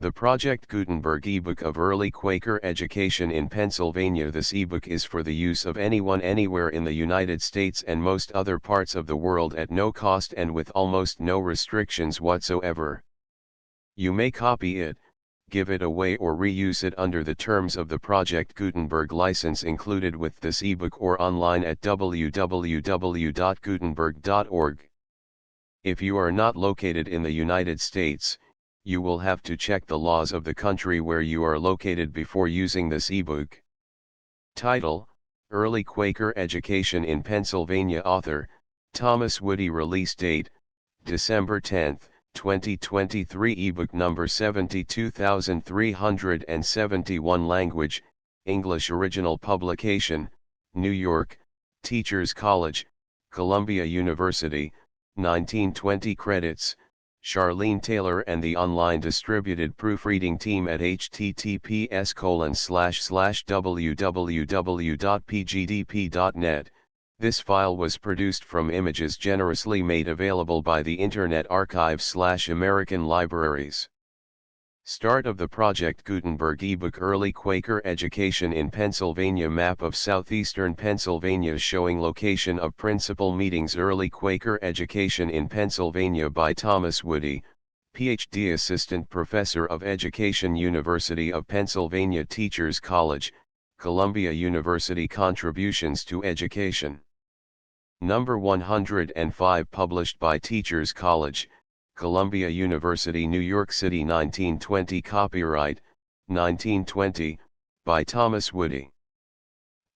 The Project Gutenberg ebook of Early Quaker Education in Pennsylvania. This ebook is for the use of anyone anywhere in the United States and most other parts of the world at no cost and with almost no restrictions whatsoever. You may copy it, give it away or reuse it under the terms of the Project Gutenberg license included with this ebook or online at www.gutenberg.org. If you are not located in the United States, you will have to check the laws of the country where you are located before using this ebook. Title: Early Quaker Education in Pennsylvania. Author: Thomas Woody. Release date: December 10, 2023. Ebook number 72371. Language: English. Original publication: New York, Teachers College, Columbia University, 1920. Credits: Charlene Taylor and the online distributed proofreading team at https://www.pgdp.net. This file was produced from images generously made available by the Internet Archive/American Libraries. Start of the Project Gutenberg ebook. Early Quaker Education in Pennsylvania. Map of southeastern Pennsylvania showing location of principal meetings. Early Quaker Education in Pennsylvania by Thomas Woody, Ph.D. Assistant Professor of Education, University of Pennsylvania Teachers College, Columbia University. Contributions to Education. Number 105. Published by Teachers College, Columbia University, New York City, 1920. Copyright, 1920, by Thomas Woody.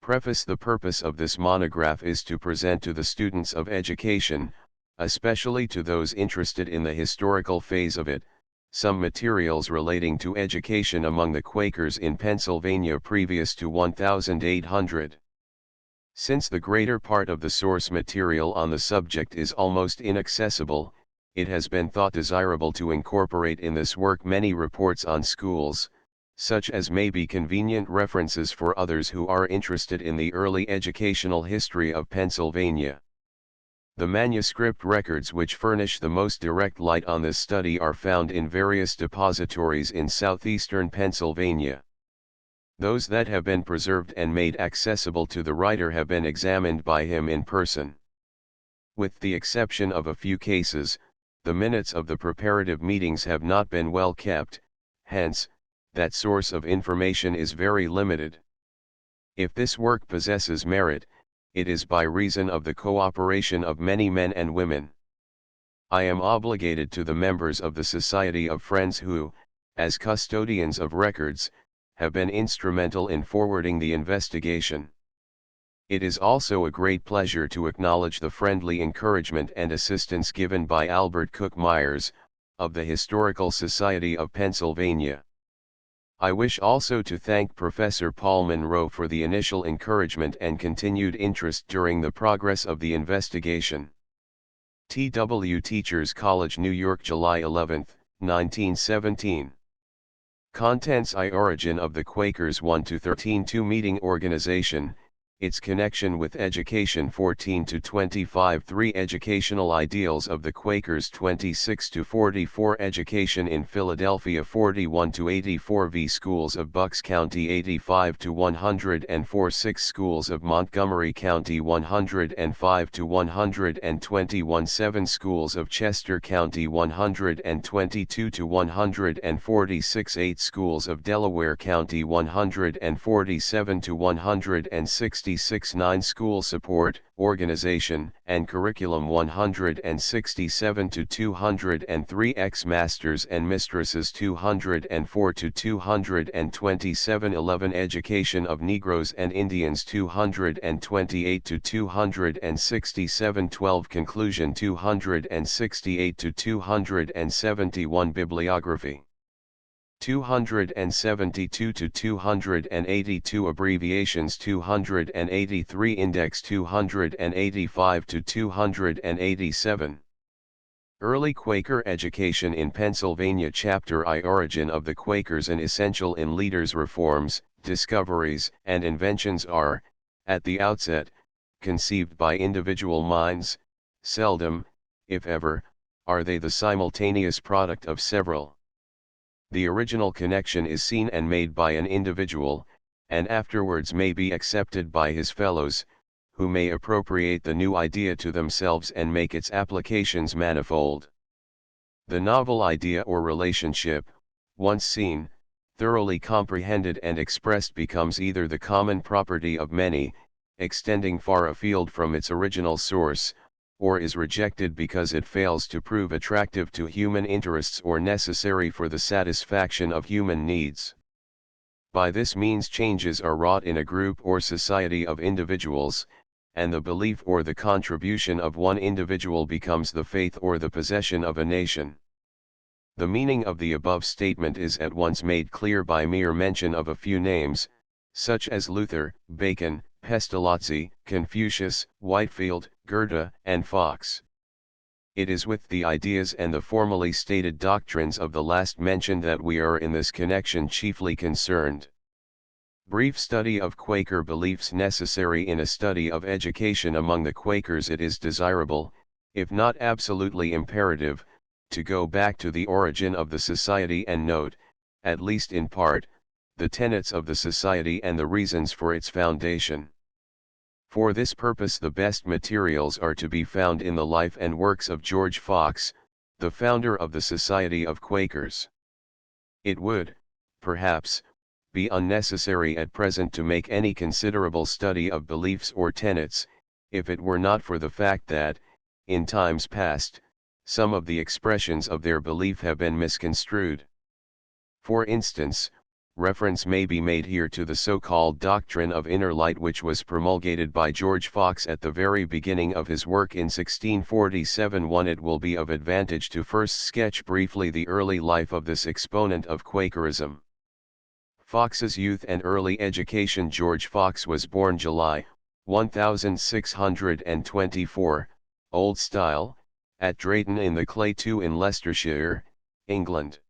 Preface. The purpose of this monograph is to present to the students of education, especially to those interested in the historical phase of it, some materials relating to education among the Quakers in Pennsylvania previous to 1800. Since the greater part of the source material on the subject is almost inaccessible, it has been thought desirable to incorporate in this work many reports on schools, such as may be convenient references for others who are interested in the early educational history of Pennsylvania. The manuscript records which furnish the most direct light on this study are found in various depositories in southeastern Pennsylvania. Those that have been preserved and made accessible to the writer have been examined by him in person. With the exception of a few cases, the minutes of the preparative meetings have not been well kept, hence, that source of information is very limited. If this work possesses merit, it is by reason of the cooperation of many men and women. I am obligated to the members of the Society of Friends who, as custodians of records, have been instrumental in forwarding the investigation. It is also a great pleasure to acknowledge the friendly encouragement and assistance given by Albert Cook Myers, of the Historical Society of Pennsylvania. I wish also to thank Professor Paul Monroe for the initial encouragement and continued interest during the progress of the investigation. T.W. Teachers College, New York, July 11, 1917. Contents: I. Origin of the Quakers 1-13. 2. Meeting organization, its connection with education 14-25. 3. Educational ideals of the Quakers 26-44. Education in Philadelphia 41-84. V. Schools of Bucks County 85-104. 6. Schools of Montgomery County 105-121. 7. Schools of Chester County 122-146. 8. Schools of Delaware County 147-166. 9. School support, organization, and curriculum 167-203. Ex-masters and mistresses 204-227. 11. Education of Negroes and Indians 228-267. 12. Conclusion 268-271. Bibliography 272-282. Abbreviations 283. Index 285-287. Early Quaker Education in Pennsylvania. Chapter I. Origin of the Quakers. An essential in leaders' reforms, discoveries, and inventions are, at the outset, conceived by individual minds. Seldom, if ever, are they the simultaneous product of several. The original connection is seen and made by an individual, and afterwards may be accepted by his fellows, who may appropriate the new idea to themselves and make its applications manifold. The novel idea or relationship, once seen, thoroughly comprehended and expressed, becomes either the common property of many, extending far afield from its original source, or is rejected because it fails to prove attractive to human interests or necessary for the satisfaction of human needs. By this means changes are wrought in a group or society of individuals, and the belief or the contribution of one individual becomes the faith or the possession of a nation. The meaning of the above statement is at once made clear by mere mention of a few names, such as Luther, Bacon, Pestalozzi, Confucius, Whitefield, Goethe, and Fox. It is with the ideas and the formally stated doctrines of the last mentioned that we are in this connection chiefly concerned. Brief study of Quaker beliefs necessary. In a study of education among the Quakers, it is desirable, if not absolutely imperative, to go back to the origin of the society and note, at least in part, the tenets of the society and the reasons for its foundation. For this purpose the best materials are to be found in the life and works of George Fox, the founder of the Society of Quakers. It would, perhaps, be unnecessary at present to make any considerable study of beliefs or tenets, if it were not for the fact that, in times past, some of the expressions of their belief have been misconstrued. For instance, reference may be made here to the so-called doctrine of inner light, which was promulgated by George Fox at the very beginning of his work in 1647. It will be of advantage to first sketch briefly the early life of this exponent of Quakerism. Fox's youth and early education. George Fox was born July 1624, Old Style, at Drayton in the Clay 2 in Leicestershire, England.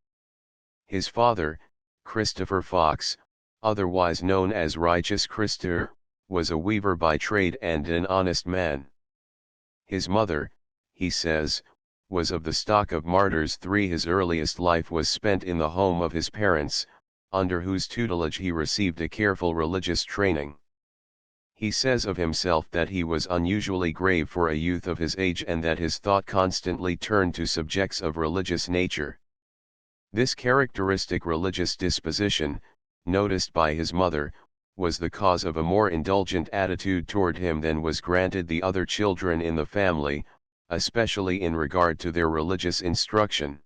His father, Christopher Fox, otherwise known as Righteous Christer, was a weaver by trade and an honest man. His mother, he says, was of the stock of martyrs. His earliest life was spent in the home of his parents, under whose tutelage he received a careful religious training. He says of himself that he was unusually grave for a youth of his age, and that his thought constantly turned to subjects of religious nature. This characteristic religious disposition, noticed by his mother, was the cause of a more indulgent attitude toward him than was granted the other children in the family, especially in regard to their religious instruction.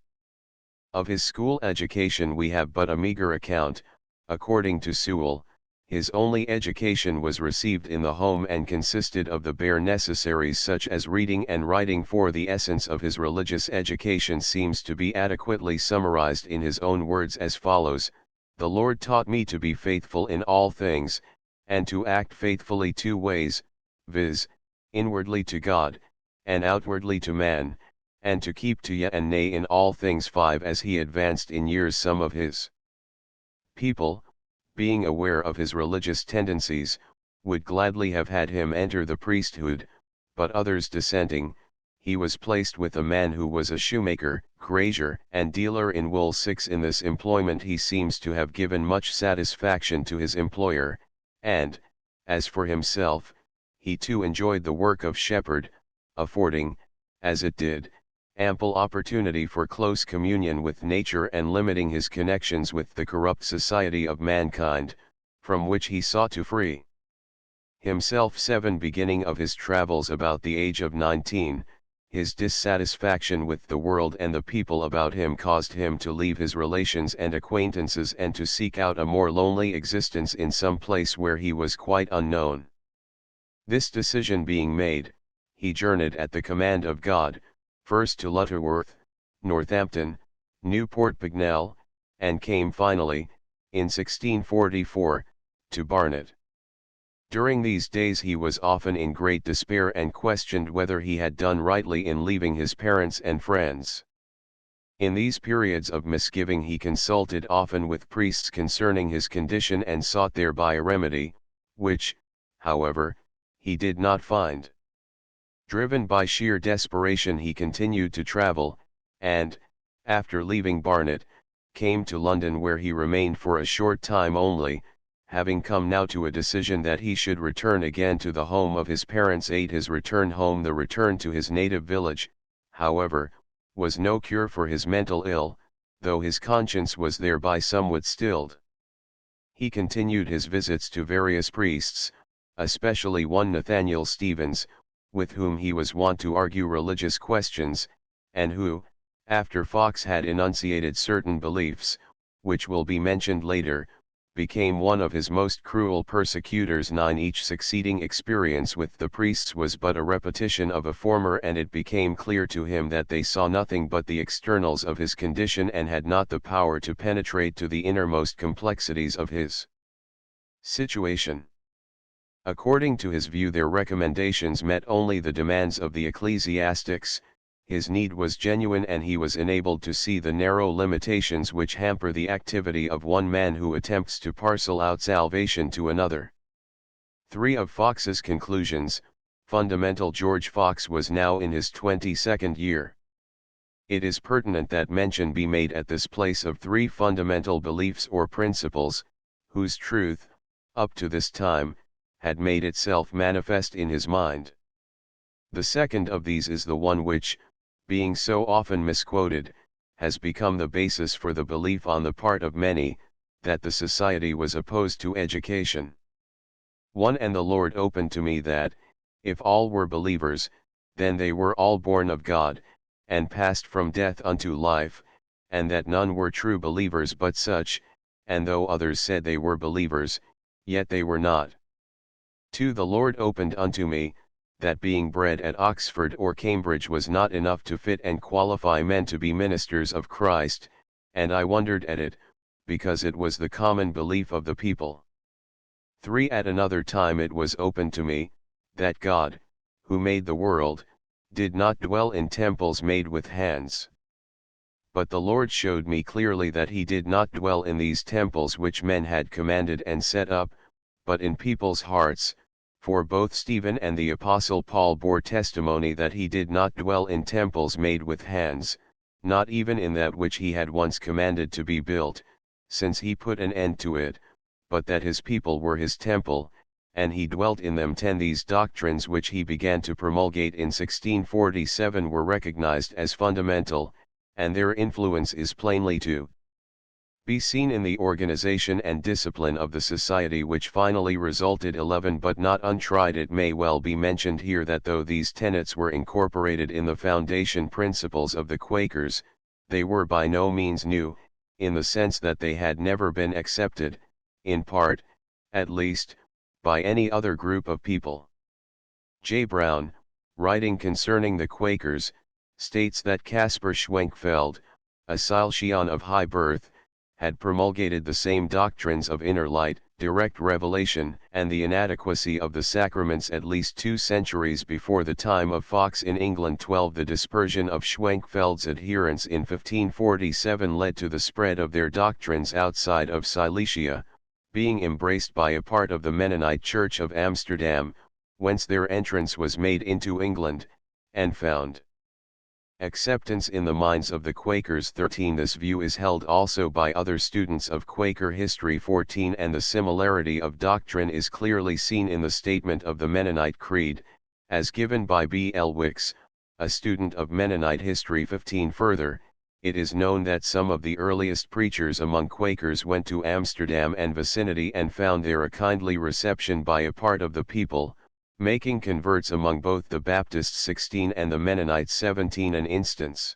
Of his school education we have but a meager account. According to Sewell, his only education was received in the home and consisted of the bare necessaries such as reading and writing. For the essence of his religious education seems to be adequately summarized in his own words as follows: "The Lord taught me to be faithful in all things, and to act faithfully two ways, viz., inwardly to God, and outwardly to man, and to keep to yea and nay in all things." 5. As he advanced in years, some of his people, being aware of his religious tendencies, would gladly have had him enter the priesthood, but others dissenting, he was placed with a man who was a shoemaker, grazier, and dealer in wool. 6. In this employment he seems to have given much satisfaction to his employer, and, as for himself, he too enjoyed the work of shepherd, affording, as it did, ample opportunity for close communion with nature and limiting his connections with the corrupt society of mankind, from which he sought to free himself. 7. Beginning of his travels about the age of 19, his dissatisfaction with the world and the people about him caused him to leave his relations and acquaintances and to seek out a more lonely existence in some place where he was quite unknown. This decision being made, he journeyed at the command of God, first to Lutterworth, Northampton, Newport Pagnell, and came finally, in 1644, to Barnet. During these days he was often in great despair and questioned whether he had done rightly in leaving his parents and friends. In these periods of misgiving he consulted often with priests concerning his condition and sought thereby a remedy, which, however, he did not find. Driven by sheer desperation he continued to travel, and, after leaving Barnet, came to London, where he remained for a short time only, having come now to a decision that he should return again to the home of his parents. His return home, the return to his native village, however, was no cure for his mental ill, though his conscience was thereby somewhat stilled. He continued his visits to various priests, especially one Nathaniel Stevens, with whom he was wont to argue religious questions, and who, after Fox had enunciated certain beliefs, which will be mentioned later, became one of his most cruel persecutors. 9 Each succeeding experience with the priests was but a repetition of a former, and it became clear to him that they saw nothing but the externals of his condition and had not the power to penetrate to the innermost complexities of his situation. According to his view, their recommendations met only the demands of the ecclesiastics. His need was genuine, and he was enabled to see the narrow limitations which hamper the activity of one man who attempts to parcel out salvation to another. 3 of Fox's conclusions, fundamental. George Fox was now in his 22nd year. It is pertinent that mention be made at this place of 3 fundamental beliefs or principles, whose truth, up to this time, had made itself manifest in his mind. The second of these is the one which, being so often misquoted, has become the basis for the belief on the part of many, that the society was opposed to education. 1 And the Lord opened to me that, if all were believers, then they were all born of God, and passed from death unto life, and that none were true believers but such, and though others said they were believers, yet they were not. 2 The Lord opened unto me, that being bred at Oxford or Cambridge was not enough to fit and qualify men to be ministers of Christ, and I wondered at it, because it was the common belief of the people. 3 At another time it was opened to me, that God, who made the world, did not dwell in temples made with hands. But the Lord showed me clearly that he did not dwell in these temples which men had commanded and set up, but in people's hearts. For both Stephen and the Apostle Paul bore testimony that he did not dwell in temples made with hands, not even in that which he had once commanded to be built, since he put an end to it, but that his people were his temple, and he dwelt in them. 10 These doctrines which he began to promulgate in 1647 were recognized as fundamental, and their influence is plainly to be seen in the organization and discipline of the society which finally resulted. 11 But not untried, it may well be mentioned here that though these tenets were incorporated in the foundation principles of the Quakers, they were by no means new, in the sense that they had never been accepted, in part, at least, by any other group of people. J. Brown, writing concerning the Quakers, states that Caspar Schwenkfeld, a Silesian of high birth, had promulgated the same doctrines of inner light, direct revelation, and the inadequacy of the sacraments at least 2 centuries before the time of Fox in England. 12 The dispersion of Schwenkfeld's adherents in 1547 led to the spread of their doctrines outside of Silesia, being embraced by a part of the Mennonite Church of Amsterdam, whence their entrance was made into England, and found acceptance in the minds of the Quakers. 13 This view is held also by other students of Quaker history. 14 And the similarity of doctrine is clearly seen in the statement of the Mennonite Creed, as given by B. L. Wicks, a student of Mennonite history. 15 Further, it is known that some of the earliest preachers among Quakers went to Amsterdam and vicinity and found there a kindly reception by a part of the people, making converts among both the Baptists. 16 And the Mennonites. 17 An instance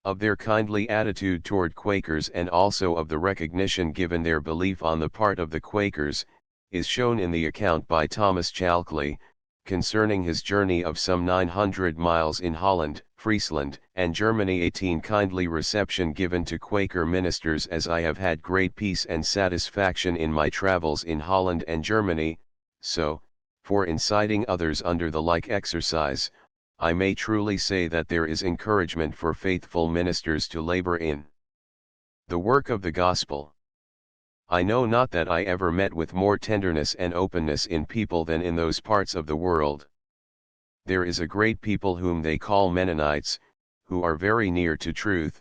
of their kindly attitude toward Quakers, and also of the recognition given their belief on the part of the Quakers, is shown in the account by Thomas Chalkley, concerning his journey of some 900 miles in Holland, Friesland, and Germany. 18 Kindly reception given to Quaker ministers. As I have had great peace and satisfaction in my travels in Holland and Germany, so, for inciting others under the like exercise, I may truly say that there is encouragement for faithful ministers to labor in the work of the gospel. I know not that I ever met with more tenderness and openness in people than in those parts of the world. There is a great people whom they call Mennonites, who are very near to truth,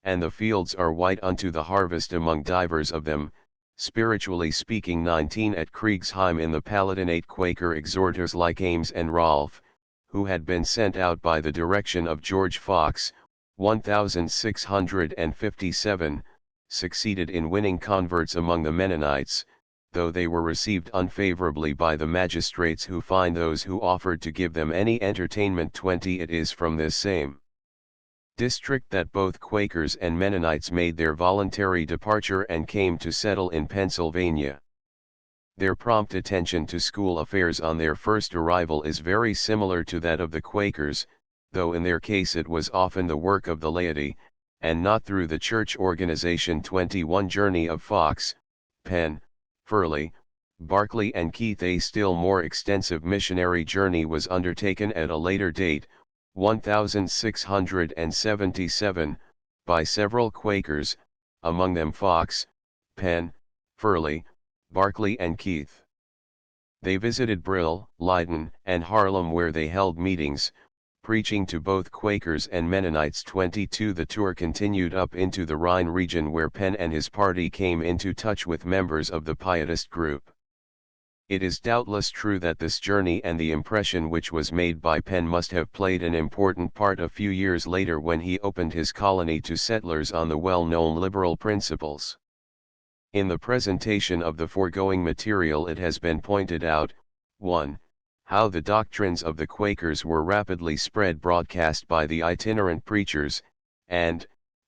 and the fields are white unto the harvest among divers of them, spiritually speaking. 19 At Kriegsheim in the Palatinate, Quaker exhorters like Ames and Rolfe, who had been sent out by the direction of George Fox, 1657, succeeded in winning converts among the Mennonites, though they were received unfavorably by the magistrates, who fined those who offered to give them any entertainment. 20 It is from this same district that both Quakers and Mennonites made their voluntary departure and came to settle in Pennsylvania. Their prompt attention to school affairs on their first arrival is very similar to that of the Quakers, though in their case it was often the work of the laity, and not through the church organization. 21 Journey of Fox, Penn, Furley, Barclay and Keith. A still more extensive missionary journey was undertaken at a later date, 1677, by several Quakers, among them Fox, Penn, Furley, Barclay and Keith. They visited Brill, Leyden, and Haarlem, where they held meetings, preaching to both Quakers and Mennonites. 22 The tour continued up into the Rhine region, where Penn and his party came into touch with members of the Pietist group. It is doubtless true that this journey and the impression which was made by Penn must have played an important part a few years later, when he opened his colony to settlers on the well-known liberal principles. In the presentation of the foregoing material it has been pointed out, 1. How the doctrines of the Quakers were rapidly spread broadcast by the itinerant preachers, and,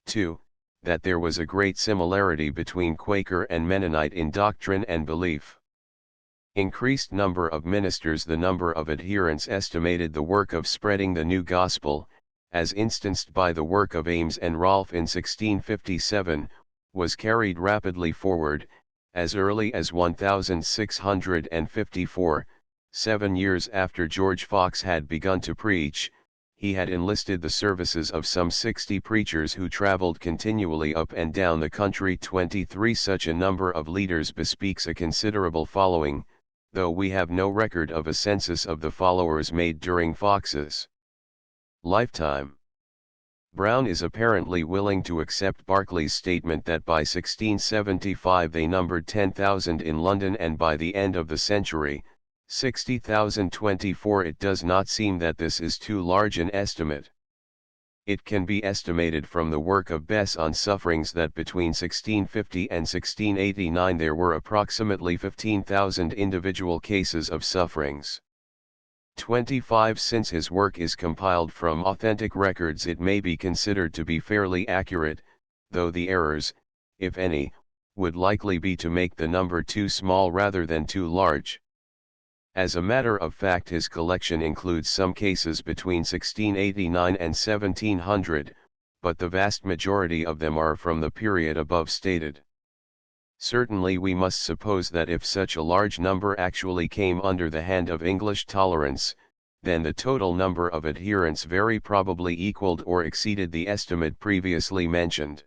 2. That there was a great similarity between Quaker and Mennonite in doctrine and belief. Increased number of ministers. The number of adherents estimated the work of spreading the new gospel, as instanced by the work of Ames and Rolfe in 1657, was carried rapidly forward, as early as 1654, 7 years after George Fox had begun to preach. He had enlisted the services of some 60 preachers who traveled continually up and down the country. 23 Such a number of leaders bespeaks a considerable following, though we have no record of a census of the followers made during Fox's lifetime. Brown is apparently willing to accept Barclay's statement that by 1675 they numbered 10,000 in London, and by the end of the century, 60,000. 24 It does not seem that this is too large an estimate. It can be estimated from the work of Bess on sufferings that between 1650 and 1689 there were approximately 15,000 individual cases of sufferings. 25 Since his work is compiled from authentic records, it may be considered to be fairly accurate, though the errors, if any, would likely be to make the number too small rather than too large. As a matter of fact, his collection includes some cases between 1689 and 1700, but the vast majority of them are from the period above stated. Certainly we must suppose that if such a large number actually came under the hand of English tolerance, then the total number of adherents very probably equaled or exceeded the estimate previously mentioned.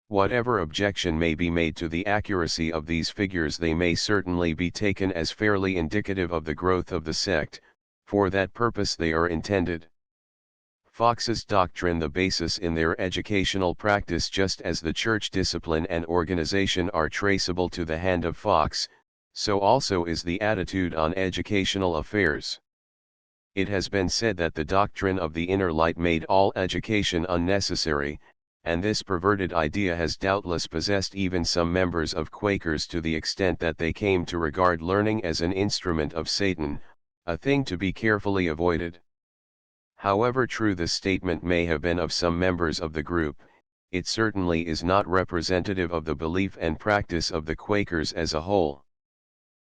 Whatever objection may be made to the accuracy of these figures, they may certainly be taken as fairly indicative of the growth of the sect. For that purpose they are intended. Fox's doctrine, the basis in their educational practice, just as the church discipline and organization are traceable to the hand of Fox, so also is the attitude on educational affairs. It has been said that the doctrine of the inner light made all education unnecessary, and this perverted idea has doubtless possessed even some members of Quakers to the extent that they came to regard learning as an instrument of Satan, a thing to be carefully avoided. However true the statement may have been of some members of the group, it certainly is not representative of the belief and practice of the Quakers as a whole.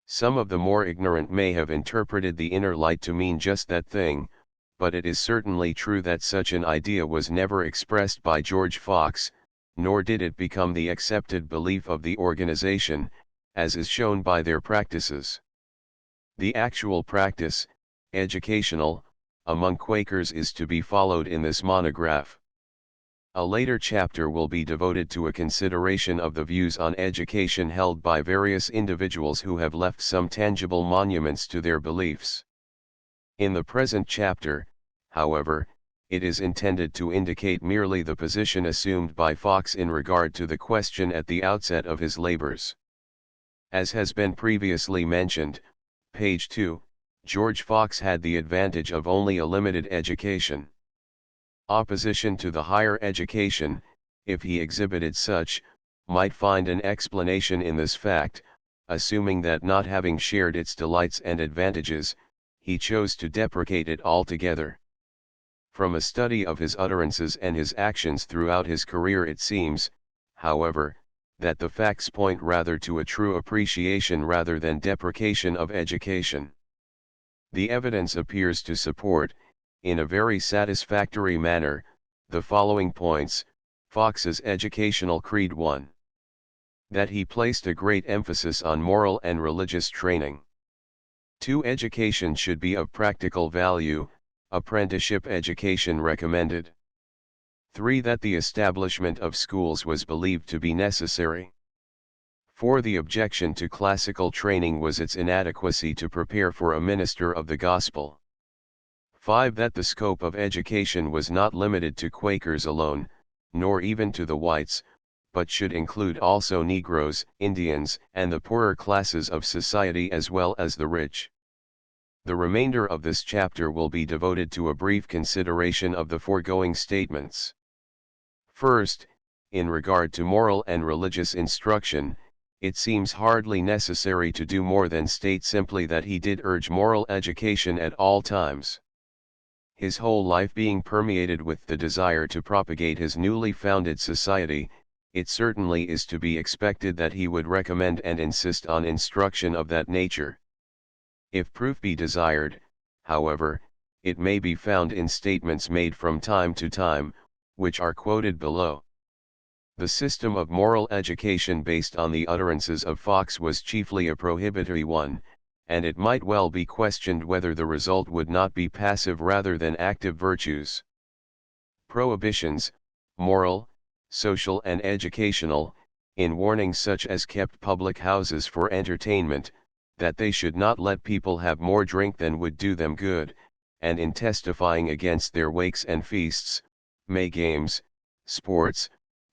Some of the more ignorant may have interpreted the inner light to mean just that thing, but it is certainly true that such an idea was never expressed by George Fox, nor did it become the accepted belief of the organization, as is shown by their practices. The actual practice, educational, among Quakers is to be followed in this monograph. A later chapter will be devoted to a consideration of the views on education held by various individuals who have left some tangible monuments to their beliefs. In the present chapter, however, it is intended to indicate merely the position assumed by Fox in regard to the question at the outset of his labors. As has been previously mentioned, page 2, George Fox had the advantage of only a limited education. Opposition to the higher education, if he exhibited such, might find an explanation in this fact, assuming that not having shared its delights and advantages, he chose to deprecate it altogether. From a study of his utterances and his actions throughout his career it seems, however, that the facts point rather to a true appreciation rather than deprecation of education. The evidence appears to support, in a very satisfactory manner, the following points. Fox's educational creed: 1. That he placed a great emphasis on moral and religious training. 2. Education should be of practical value, apprenticeship education recommended. 3. That the establishment of schools was believed to be necessary. 4. The objection to classical training was its inadequacy to prepare for a minister of the gospel. 5. That the scope of education was not limited to Quakers alone, nor even to the whites, but should include also Negroes, Indians, and the poorer classes of society as well as the rich. The remainder of this chapter will be devoted to a brief consideration of the foregoing statements. First, in regard to moral and religious instruction, it seems hardly necessary to do more than state simply that he did urge moral education at all times. His whole life being permeated with the desire to propagate his newly founded society, it certainly is to be expected that he would recommend and insist on instruction of that nature. If proof be desired, however, it may be found in statements made from time to time, which are quoted below. The system of moral education based on the utterances of Fox was chiefly a prohibitory one, and it might well be questioned whether the result would not be passive rather than active virtues. Prohibitions, moral, social and educational, in warnings such as kept public houses for entertainment, that they should not let people have more drink than would do them good, and in testifying against their wakes and feasts, May games, sports,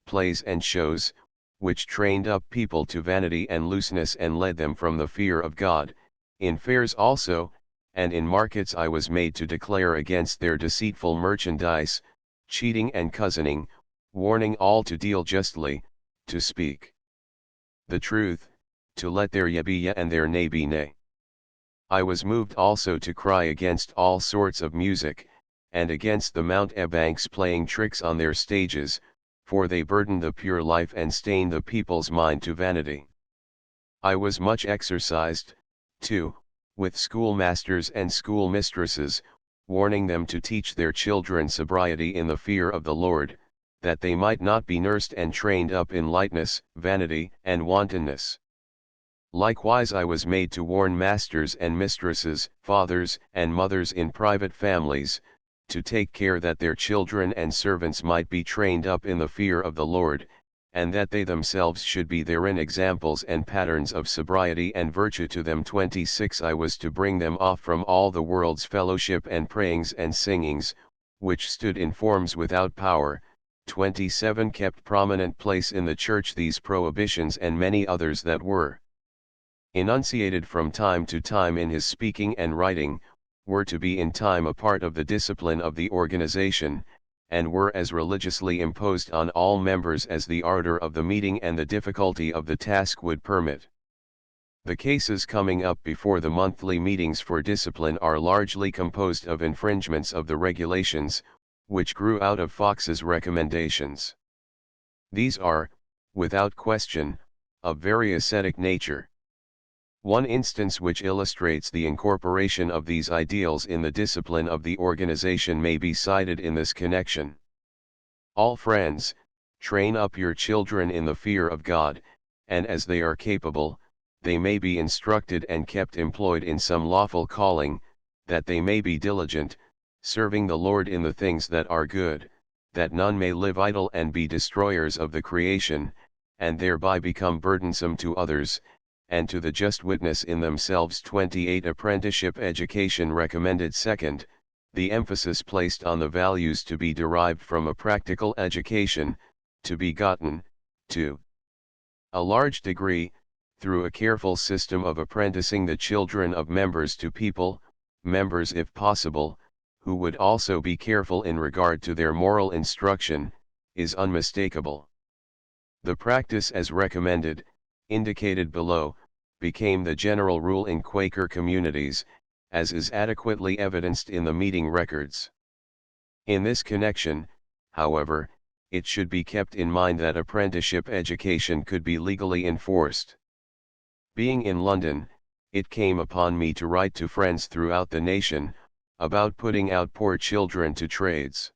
plays and shows, which trained up people to vanity and looseness and led them from the fear of God. In fairs also, and in markets I was made to declare against their deceitful merchandise, cheating and cozening, warning all to deal justly, to speak the truth, to let their yea be yea and their nay be nay. I was moved also to cry against all sorts of music, and against the mountebanks playing tricks on their stages, for they burden the pure life and stain the people's mind to vanity. I was much exercised, too, with schoolmasters and schoolmistresses, warning them to teach their children sobriety in the fear of the Lord, that they might not be nursed and trained up in lightness, vanity, and wantonness. Likewise I was made to warn masters and mistresses, fathers and mothers in private families, to take care that their children and servants might be trained up in the fear of the Lord, and that they themselves should be therein examples and patterns of sobriety and virtue to them. 26 I was to bring them off from all the world's fellowship and prayings and singings, which stood in forms without power. 27 Kept prominent place in the church these prohibitions and many others that were enunciated from time to time in his speaking and writing, were to be in time a part of the discipline of the organization, and were as religiously imposed on all members as the ardor of the meeting and the difficulty of the task would permit. The cases coming up before the monthly meetings for discipline are largely composed of infringements of the regulations, which grew out of Fox's recommendations. These are, without question, of very ascetic nature. One instance which illustrates the incorporation of these ideals in the discipline of the organization may be cited in this connection. All friends, train up your children in the fear of God, and as they are capable, they may be instructed and kept employed in some lawful calling, that they may be diligent, serving the Lord in the things that are good, that none may live idle and be destroyers of the creation, and thereby become burdensome to others, and to the just witness in themselves. 28 Apprenticeship education recommended. 2nd, the emphasis placed on the values to be derived from a practical education, to be gotten, to a large degree, through a careful system of apprenticing the children of members to people, members if possible, who would also be careful in regard to their moral instruction, is unmistakable. The practice as recommended, indicated below, became the general rule in Quaker communities, as is adequately evidenced in the meeting records. In this connection, however, it should be kept in mind that apprenticeship education could be legally enforced. Being in London, it came upon me to write to friends throughout the nation, about putting out poor children to trades.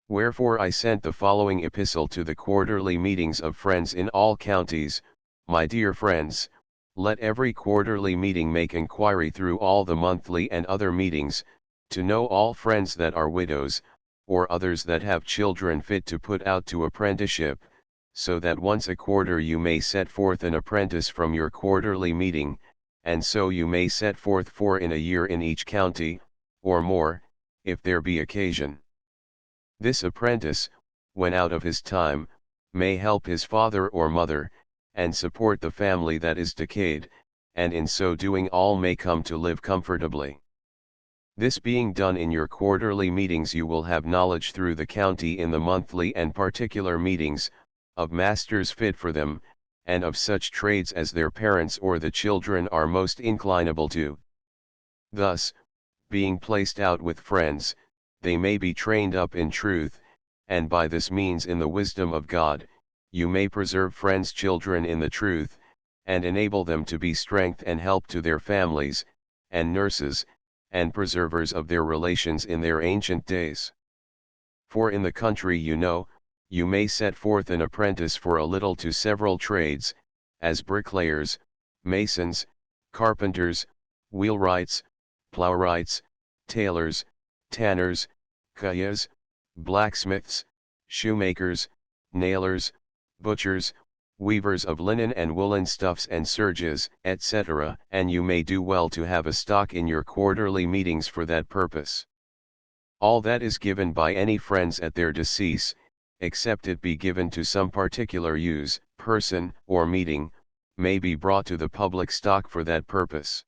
Wherefore I sent the following epistle to the quarterly meetings of friends in all counties: My dear friends, let every quarterly meeting make inquiry through all the monthly and other meetings, to know all friends that are widows, or others that have children fit to put out to apprenticeship, so that once a quarter you may set forth an apprentice from your quarterly meeting, and so you may set forth 4 in a year in each county, or more, if there be occasion. This apprentice, when out of his time, may help his father or mother, and support the family that is decayed, and in so doing all may come to live comfortably. This being done in your quarterly meetings, you will have knowledge through the county in the monthly and particular meetings, of masters fit for them, and of such trades as their parents or the children are most inclinable to. Thus, being placed out with friends, they may be trained up in truth, and by this means in the wisdom of God, you may preserve friends' children in the truth, and enable them to be strength and help to their families, and nurses, and preservers of their relations in their ancient days. For in the country you may set forth an apprentice for a little to several trades, as bricklayers, masons, carpenters, wheelwrights, plowwrights, tailors, tanners, cuyas, blacksmiths, shoemakers, nailers, butchers, weavers of linen and woolen stuffs and serges, etc., and you may do well to have a stock in your quarterly meetings for that purpose. All that is given by any friends at their decease, except it be given to some particular use, person, or meeting, may be brought to the public stock for that purpose.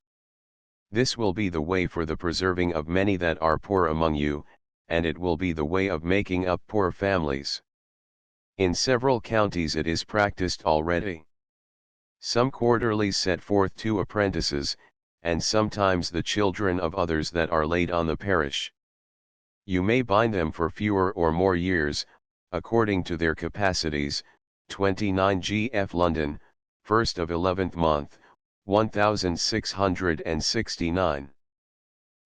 This will be the way for the preserving of many that are poor among you, and it will be the way of making up poor families. In several counties it is practiced already. Some quarterlies set forth 2 apprentices, and sometimes the children of others that are laid on the parish. You may bind them for fewer or more years, according to their capacities. 29 Gf London, 1st of 11th month, 1669.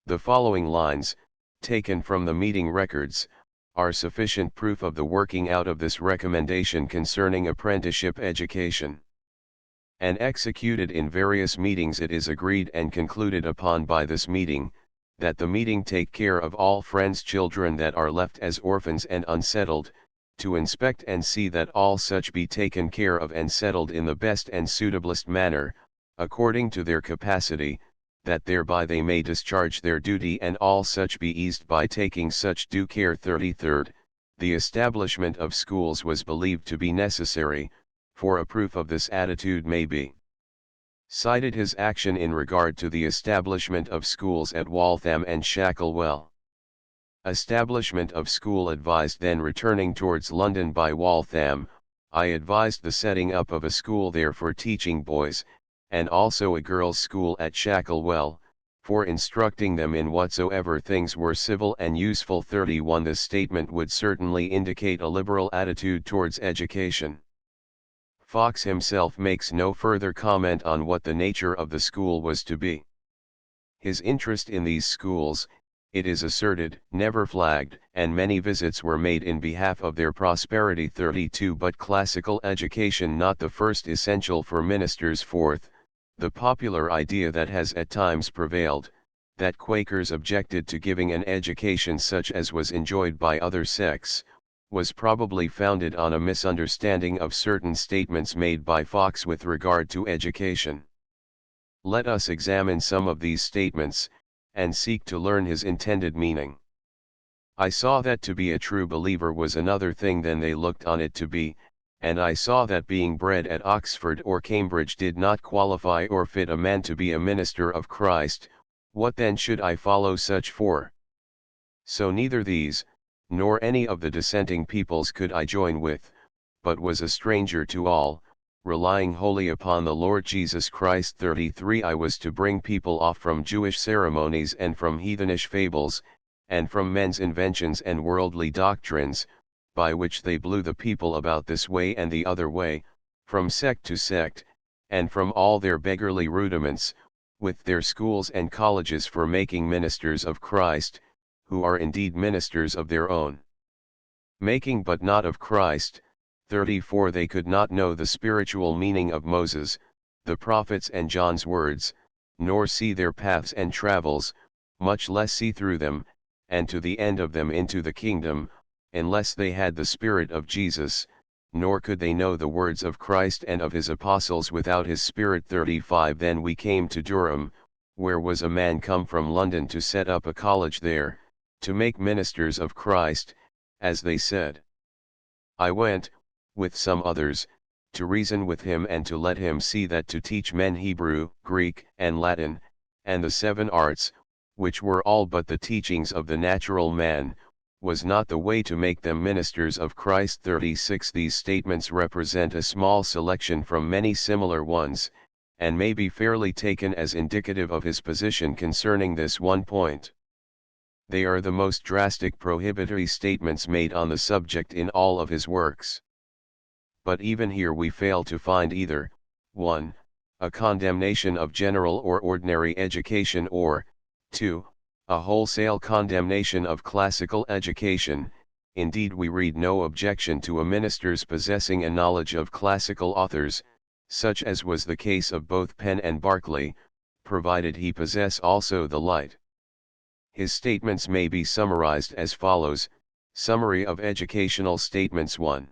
The following lines, taken from the meeting records, are sufficient proof of the working out of this recommendation concerning apprenticeship education. And executed in various meetings, it is agreed and concluded upon by this meeting, that the meeting take care of all friends' children that are left as orphans and unsettled, to inspect and see that all such be taken care of and settled in the best and suitablest manner, according to their capacity, that thereby they may discharge their duty and all such be eased by taking such due care. 33rd, the establishment of schools was believed to be necessary, for a proof of this attitude may be cited his action in regard to the establishment of schools at Waltham and Shacklewell. Establishment of school advised. Then returning towards London by Waltham, I advised the setting up of a school there for teaching boys, and also a girls' school at Shacklewell, for instructing them in whatsoever things were civil and useful. 31 This statement would certainly indicate a liberal attitude towards education. Fox himself makes no further comment on what the nature of the school was to be. His interest in these schools, it is asserted, never flagged, and many visits were made in behalf of their prosperity. 32 But classical education not the first essential for ministers. 4th, the popular idea that has at times prevailed, that Quakers objected to giving an education such as was enjoyed by other sects, was probably founded on a misunderstanding of certain statements made by Fox with regard to education. Let us examine some of these statements, and seek to learn his intended meaning. I saw that to be a true believer was another thing than they looked on it to be, and I saw that being bred at Oxford or Cambridge did not qualify or fit a man to be a minister of Christ. What then should I follow such for? So neither these, nor any of the dissenting peoples could I join with, but was a stranger to all, relying wholly upon the Lord Jesus Christ. 33 I was to bring people off from Jewish ceremonies and from heathenish fables, and from men's inventions and worldly doctrines, by which they blew the people about this way and the other way, from sect to sect, and from all their beggarly rudiments, with their schools and colleges for making ministers of Christ, who are indeed ministers of their own, making but not of Christ. 34 They could not know the spiritual meaning of Moses, the prophets and John's words, nor see their paths and travels, much less see through them, and to the end of them into the kingdom, unless they had the Spirit of Jesus, nor could they know the words of Christ and of his apostles without his Spirit. 35 Then we came to Durham, where was a man come from London to set up a college there, to make ministers of Christ, as they said. I went, with some others, to reason with him and to let him see that to teach men Hebrew, Greek, and Latin, and the 7 arts, which were all but the teachings of the natural man, was not the way to make them ministers of Christ. 36 These statements represent a small selection from many similar ones, and may be fairly taken as indicative of his position concerning this one point. They are the most drastic prohibitory statements made on the subject in all of his works. But even here we fail to find either, 1. A condemnation of general or ordinary education, or 2. A wholesale condemnation of classical education. Indeed, we read no objection to a minister's possessing a knowledge of classical authors, such as was the case of both Penn and Berkeley, provided he possess also the light. His statements may be summarized as follows. Summary of educational statements. 1.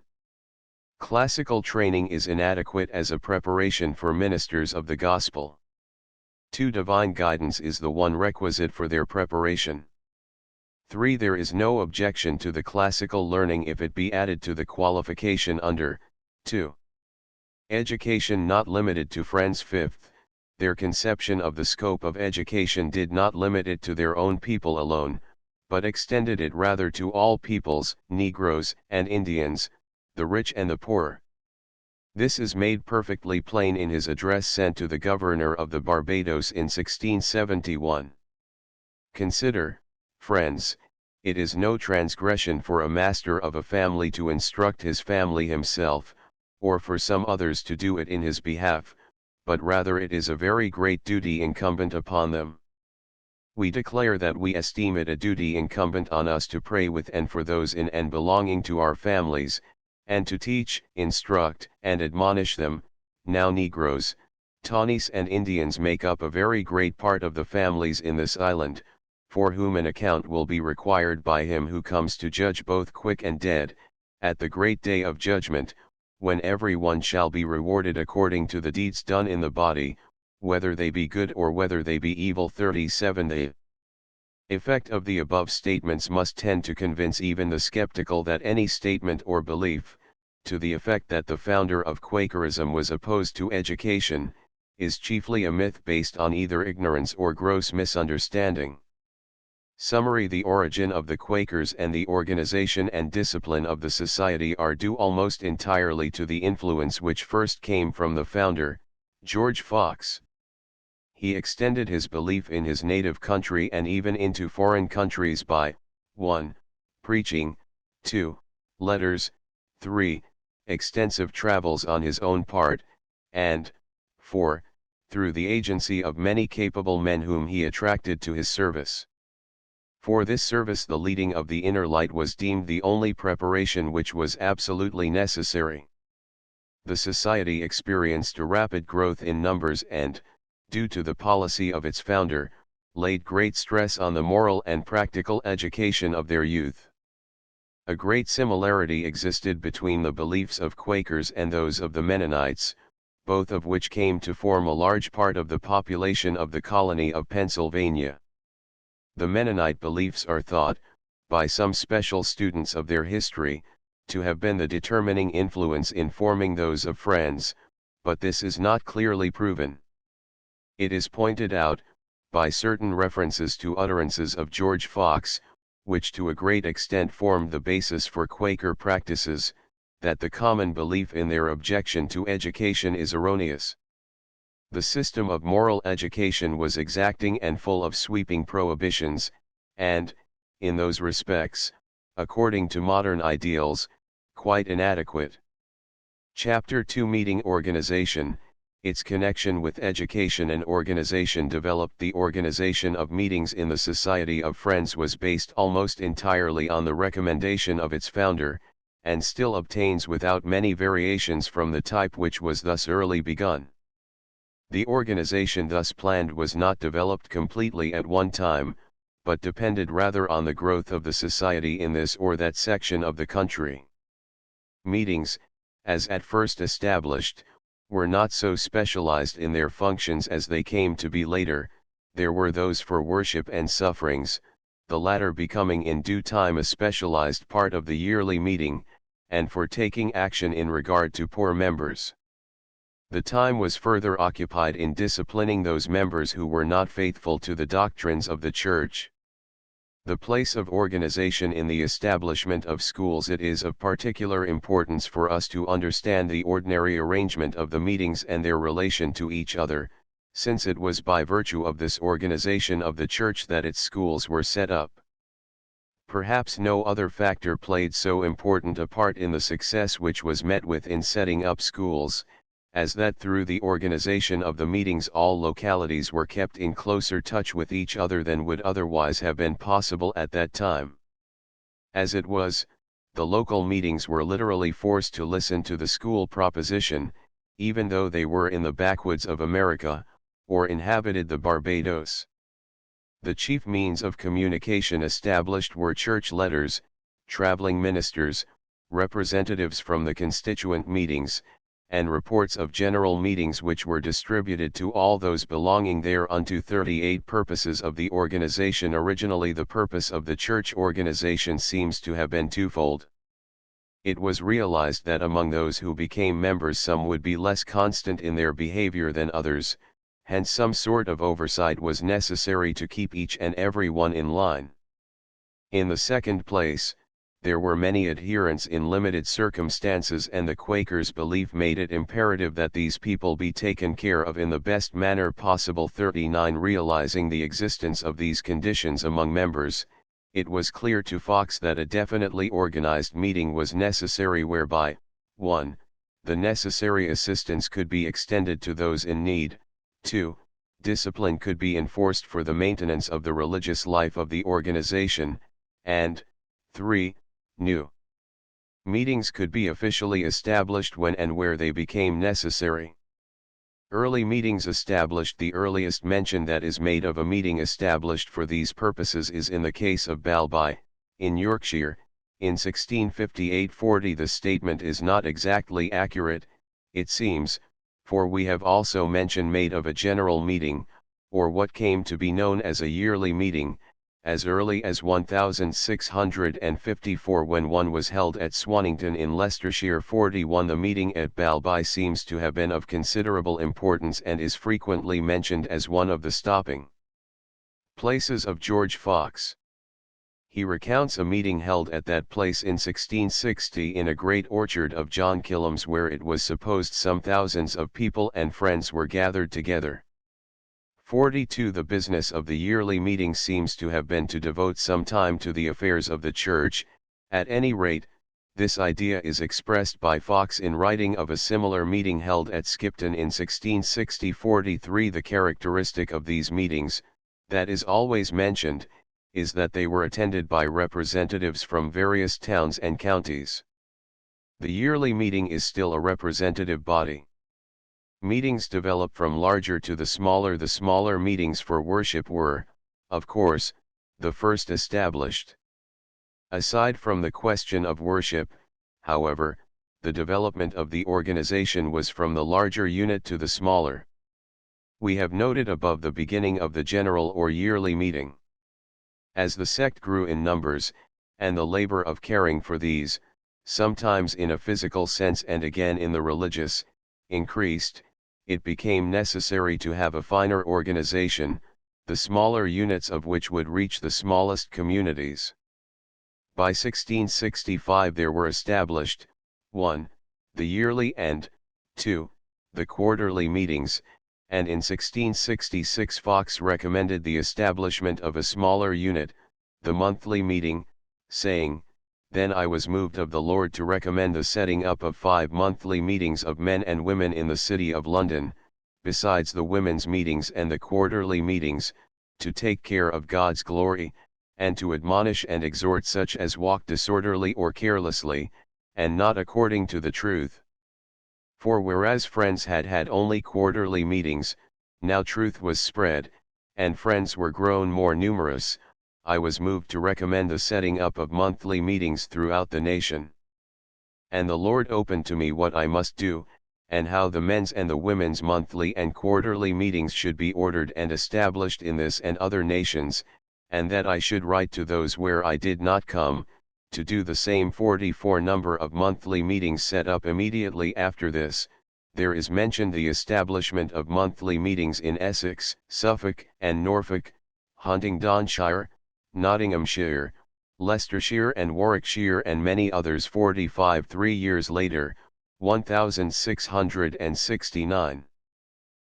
Classical training is inadequate as a preparation for ministers of the gospel. 2. Divine guidance is the one requisite for their preparation. 3. There is no objection to the classical learning if it be added to the qualification under 2. Education not limited to friends. 5th, their conception of the scope of education did not limit it to their own people alone, but extended it rather to all peoples, Negroes and Indians, the rich and the poor. This is made perfectly plain in his address sent to the governor of the Barbados in 1671. Consider, friends, it is no transgression for a master of a family to instruct his family himself, or for some others to do it in his behalf, but rather it is a very great duty incumbent upon them. We declare that we esteem it a duty incumbent on us to pray with and for those in and belonging to our families, and to teach, instruct, and admonish them. Now Negroes, Tawnies and Indians make up a very great part of the families in this island, for whom an account will be required by him who comes to judge both quick and dead, at the great day of judgment, when every one shall be rewarded according to the deeds done in the body, whether they be good or whether they be evil. 37 The effect of the above statements must tend to convince even the skeptical that any statement or belief, to the effect that the founder of Quakerism was opposed to education, is chiefly a myth based on either ignorance or gross misunderstanding. Summary: the origin of the Quakers and the organization and discipline of the society are due almost entirely to the influence which first came from the founder, George Fox. He extended his belief in his native country and even into foreign countries by 1. Preaching, 2. Letters, 3. Extensive travels on his own part, and 4. Through the agency of many capable men whom he attracted to his service. For this service the leading of the inner light was deemed the only preparation which was absolutely necessary. The society experienced a rapid growth in numbers and, due to the policy of its founder, laid great stress on the moral and practical education of their youth. A great similarity existed between the beliefs of Quakers and those of the Mennonites, both of which came to form a large part of the population of the colony of Pennsylvania. The Mennonite beliefs are thought, by some special students of their history, to have been the determining influence in forming those of Friends, but this is not clearly proven. It is pointed out, by certain references to utterances of George Fox, which to a great extent formed the basis for Quaker practices, that the common belief in their objection to education is erroneous. The system of moral education was exacting and full of sweeping prohibitions, and, in those respects, according to modern ideals, quite inadequate. Chapter 2 Meeting Organization. Its connection with education and organization developed. The organization of meetings in the Society of Friends was based almost entirely on the recommendation of its founder, and still obtains without many variations from the type which was thus early begun. The organization thus planned was not developed completely at one time, but depended rather on the growth of the society in this or that section of the country. Meetings, as at first established, were not so specialized in their functions as they came to be later. There were those for worship and sufferings, the latter becoming in due time a specialized part of the yearly meeting, and for taking action in regard to poor members. The time was further occupied in disciplining those members who were not faithful to the doctrines of the Church. The place of organization in the establishment of schools. It is of particular importance for us to understand the ordinary arrangement of the meetings and their relation to each other, since it was by virtue of this organization of the Church that its schools were set up. Perhaps no other factor played so important a part in the success which was met with in setting up schools, as that through the organization of the meetings all localities were kept in closer touch with each other than would otherwise have been possible at that time. As it was, the local meetings were literally forced to listen to the school proposition, even though they were in the backwoods of America, or inhabited the Barbados. The chief means of communication established were church letters, traveling ministers, representatives from the constituent meetings, and reports of general meetings which were distributed to all those belonging thereunto. 38 Purposes of the organization. Originally the purpose of the church organization seems to have been twofold. It was realized that among those who became members some would be less constant in their behavior than others, hence some sort of oversight was necessary to keep each and every one in line. In the second place, there were many adherents in limited circumstances, and the Quakers' belief made it imperative that these people be taken care of in the best manner possible. 39 Realizing the existence of these conditions among members, it was clear to Fox that a definitely organized meeting was necessary whereby, 1. The necessary assistance could be extended to those in need, 2. Discipline could be enforced for the maintenance of the religious life of the organization, and 3. New meetings could be officially established when and where they became necessary. Early meetings established. The earliest mention that is made of a meeting established for these purposes is in the case of Balby, in Yorkshire, in 1658-40. The statement is not exactly accurate, it seems, for we have also mention made of a general meeting, or what came to be known as a yearly meeting, as early as 1654 when one was held at Swannington in Leicestershire. 41 The meeting at Balby seems to have been of considerable importance and is frequently mentioned as one of the stopping places of George Fox. He recounts a meeting held at that place in 1660 in a great orchard of John Killam's, where it was supposed some thousands of people and friends were gathered together. 42 The business of the yearly meeting seems to have been to devote some time to the affairs of the Church. At any rate, this idea is expressed by Fox in writing of a similar meeting held at Skipton in 1660. 43 The characteristic of these meetings, that is always mentioned, is that they were attended by representatives from various towns and counties. The yearly meeting is still a representative body. Meetings develop from larger to the smaller. The smaller meetings for worship were, of course, the first established. Aside from the question of worship, however, the development of the organization was from the larger unit to the smaller. We have noted above the beginning of the general or yearly meeting. As the sect grew in numbers, and the labor of caring for these, sometimes in a physical sense and again in the religious, increased, it became necessary to have a finer organization, the smaller units of which would reach the smallest communities. By 1665 there were established, 1. the yearly and, 2. the quarterly meetings, and in 1666 Fox recommended the establishment of a smaller unit, the monthly meeting, saying, "Then I was moved of the Lord to recommend the setting up of 5 monthly meetings of men and women in the city of London, besides the women's meetings and the quarterly meetings, to take care of God's glory, and to admonish and exhort such as walk disorderly or carelessly, and not according to the truth." For whereas Friends had had only quarterly meetings, now truth was spread, and Friends were grown more numerous, I was moved to recommend the setting up of monthly meetings throughout the nation. And the Lord opened to me what I must do, and how the men's and the women's monthly and quarterly meetings should be ordered and established in this and other nations, and that I should write to those where I did not come, to do the same. 44 Number of monthly meetings set up immediately after this. There is mentioned the establishment of monthly meetings in Essex, Suffolk and Norfolk, Huntingdonshire, Nottinghamshire, Leicestershire and Warwickshire and many others. 45 3 years later, 1669.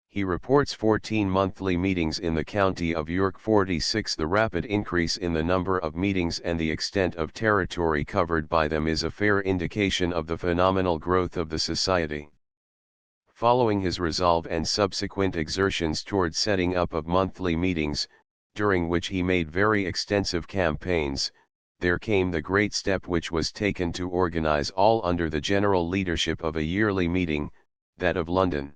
He reports 14 monthly meetings in the county of York. 46 The rapid increase in the number of meetings and the extent of territory covered by them is a fair indication of the phenomenal growth of the society. Following his resolve and subsequent exertions toward setting up of monthly meetings, during which he made very extensive campaigns, there came the great step which was taken to organize all under the general leadership of a yearly meeting, that of London.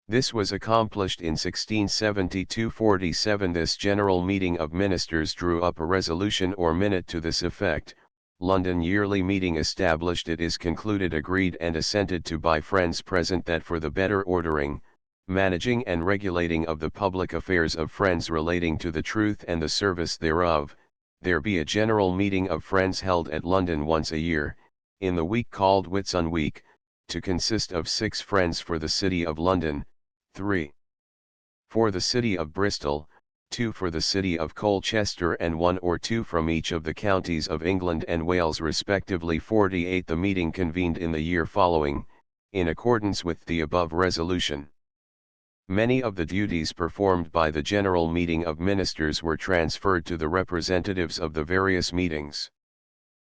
This was accomplished in 1672-47. This general meeting of ministers drew up a resolution or minute to this effect. London yearly meeting established. It is concluded, agreed and assented to by Friends present, that for the better ordering, managing and regulating of the public affairs of Friends relating to the truth and the service thereof, there be a general meeting of Friends held at London once a year, in the week called Whitsun week, to consist of 6 Friends for the city of London, 3 for the city of Bristol, 2 for the city of Colchester and 1 or 2 from each of the counties of England and Wales respectively. 48 The meeting convened in the year following, in accordance with the above resolution. Many of the duties performed by the general meeting of ministers were transferred to the representatives of the various meetings.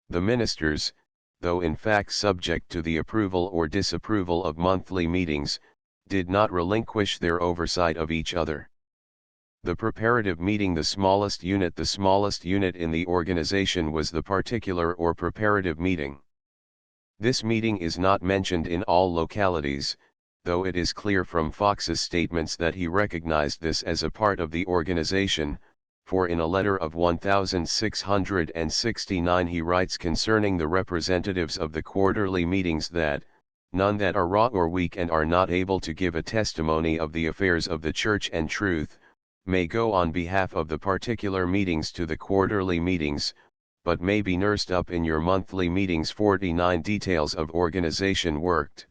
The ministers, though in fact subject to the approval or disapproval of monthly meetings, did not relinquish their oversight of each other. The preparative meeting, the smallest unit in the organization, was the particular or preparative meeting. This meeting is not mentioned in all localities, though it is clear from Fox's statements that he recognized this as a part of the organization, for in a letter of 1669 he writes concerning the representatives of the quarterly meetings that, "None that are raw or weak and are not able to give a testimony of the affairs of the church and truth, may go on behalf of the particular meetings to the quarterly meetings, but may be nursed up in your monthly meetings." 49 Details of organization worked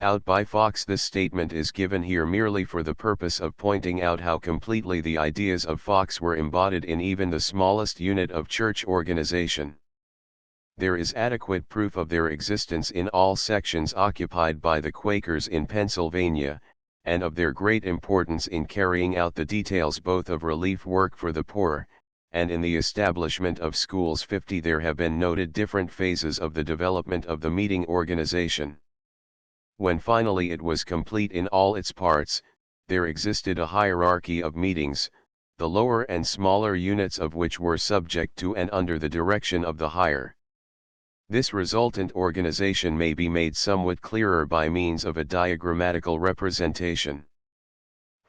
out by Fox. This statement is given here merely for the purpose of pointing out how completely the ideas of Fox were embodied in even the smallest unit of church organization. There is adequate proof of their existence in all sections occupied by the Quakers in Pennsylvania, and of their great importance in carrying out the details both of relief work for the poor, and in the establishment of schools. 50 There have been noted different phases of the development of the meeting organization. When finally it was complete in all its parts, there existed a hierarchy of meetings, the lower and smaller units of which were subject to and under the direction of the higher. This resultant organization may be made somewhat clearer by means of a diagrammatical representation.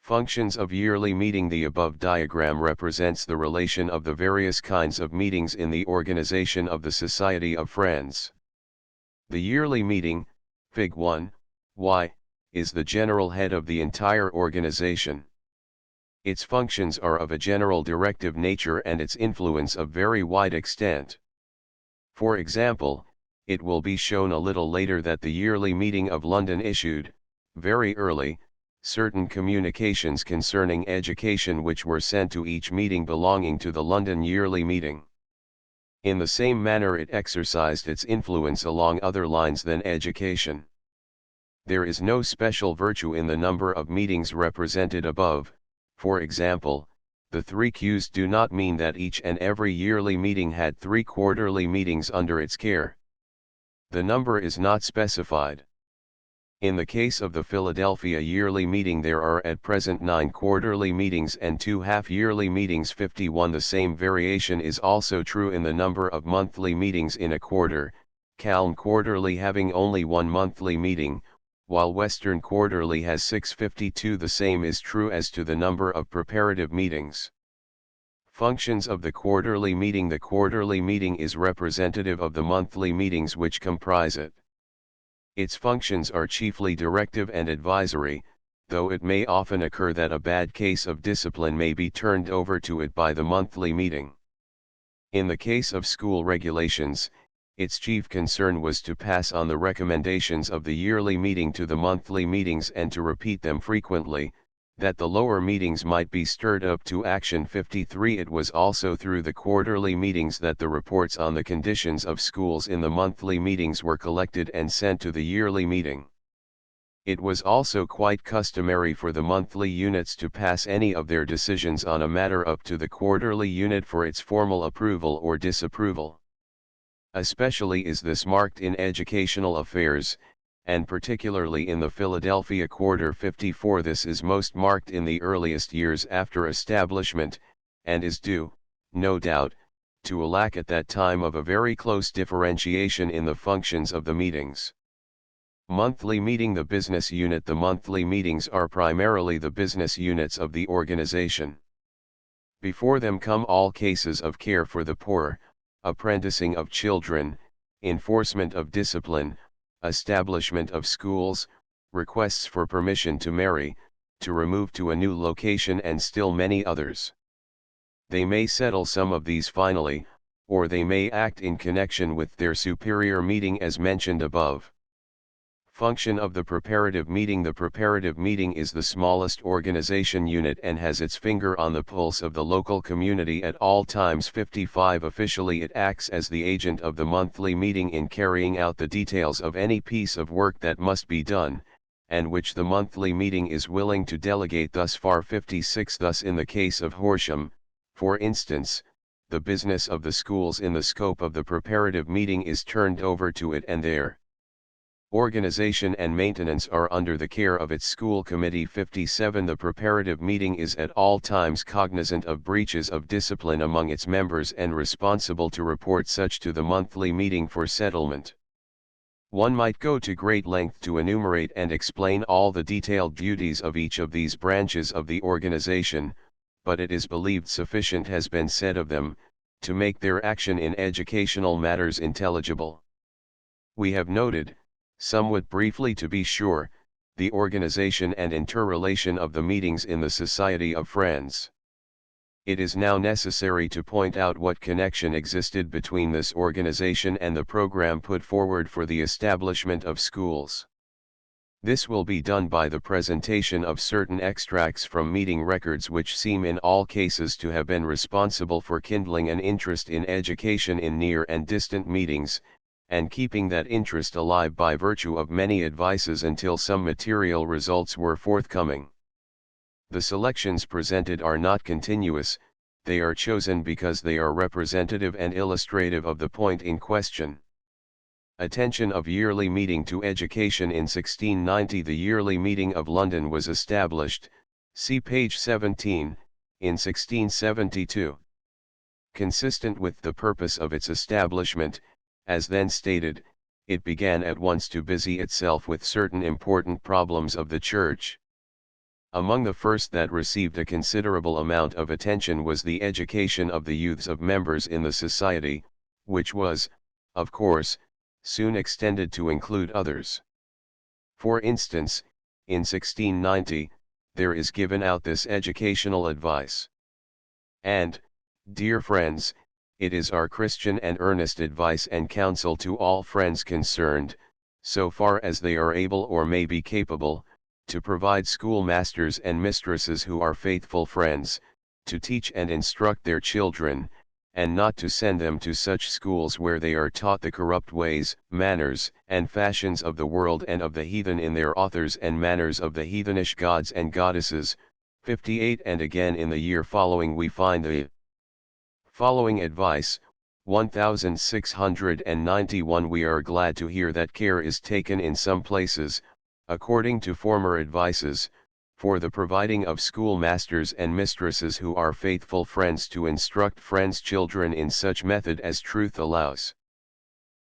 Functions of yearly meeting. The above diagram represents the relation of the various kinds of meetings in the organization of the Society of Friends. The yearly meeting, Fig. 1, Y, is the general head of the entire organization. Its functions are of a general directive nature and its influence of very wide extent. For example, it will be shown a little later that the yearly meeting of London issued, very early, certain communications concerning education which were sent to each meeting belonging to the London yearly meeting. In the same manner it exercised its influence along other lines than education. There is no special virtue in the number of meetings represented above. For example, the 3 Qs do not mean that each and every yearly meeting had 3 quarterly meetings under its care. The number is not specified. In the case of the Philadelphia yearly meeting there are at present 9 quarterly meetings and 2 half-yearly meetings 51. The same variation is also true in the number of monthly meetings in a quarter, Calne quarterly having only 1 monthly meeting, while Western quarterly has 652. The same is true as to the number of preparative meetings. Functions of the quarterly meeting. The quarterly meeting is representative of the monthly meetings which comprise it. Its functions are chiefly directive and advisory, though it may often occur that a bad case of discipline may be turned over to it by the monthly meeting. In the case of school regulations, its chief concern was to pass on the recommendations of the yearly meeting to the monthly meetings and to repeat them frequently, that the lower meetings might be stirred up to action. 53. It was also through the quarterly meetings that the reports on the conditions of schools in the monthly meetings were collected and sent to the yearly meeting. It was also quite customary for the monthly units to pass any of their decisions on a matter up to the quarterly unit for its formal approval or disapproval. Especially is this marked in educational affairs, and particularly in the Philadelphia Quarter. 54. This is most marked in the earliest years after establishment, and is due, no doubt, to a lack at that time of a very close differentiation in the functions of the meetings. Monthly meeting. The business unit. The monthly meetings are primarily the business units of the organization. Before them come all cases of care for the poor, apprenticing of children, enforcement of discipline, establishment of schools, requests for permission to marry, to remove to a new location, and still many others. They may settle some of these finally, or they may act in connection with their superior meeting as mentioned above. Function of the preparative meeting. The preparative meeting is the smallest organization unit and has its finger on the pulse of the local community at all times. 55. Officially it acts as the agent of the monthly meeting in carrying out the details of any piece of work that must be done, and which the monthly meeting is willing to delegate thus far. 56. Thus in the case of Horsham, for instance, the business of the schools in the scope of the preparative meeting is turned over to it, and their organization and maintenance are under the care of its school committee. 57. The preparative meeting is at all times cognizant of breaches of discipline among its members and responsible to report such to the monthly meeting for settlement. One might go to great length to enumerate and explain all the detailed duties of each of these branches of the organization, but it is believed sufficient has been said of them, to make their action in educational matters intelligible. We have noted, somewhat briefly to be sure, the organization and interrelation of the meetings in the Society of Friends. It is now necessary to point out what connection existed between this organization and the program put forward for the establishment of schools. This will be done by the presentation of certain extracts from meeting records which seem in all cases to have been responsible for kindling an interest in education in near and distant meetings, and keeping that interest alive by virtue of many advices until some material results were forthcoming. The selections presented are not continuous, they are chosen because they are representative and illustrative of the point in question. Attention of yearly meeting to education. In 1690 the yearly meeting of London was established, see page 17, in 1672. Consistent with the purpose of its establishment, as then stated, it began at once to busy itself with certain important problems of the Church. Among the first that received a considerable amount of attention was the education of the youths of members in the society, which was, of course, soon extended to include others. For instance, in 1690, there is given out this educational advice. And, dear friends, it is our Christian and earnest advice and counsel to all friends concerned, so far as they are able or may be capable, to provide schoolmasters and mistresses who are faithful friends, to teach and instruct their children, and not to send them to such schools where they are taught the corrupt ways, manners, and fashions of the world and of the heathen in their authors and manners of the heathenish gods and goddesses. 58. And again in the year following we find the following advice, 1691. We are glad to hear that care is taken in some places, according to former advices, for the providing of schoolmasters and mistresses who are faithful friends to instruct friends' children in such method as truth allows.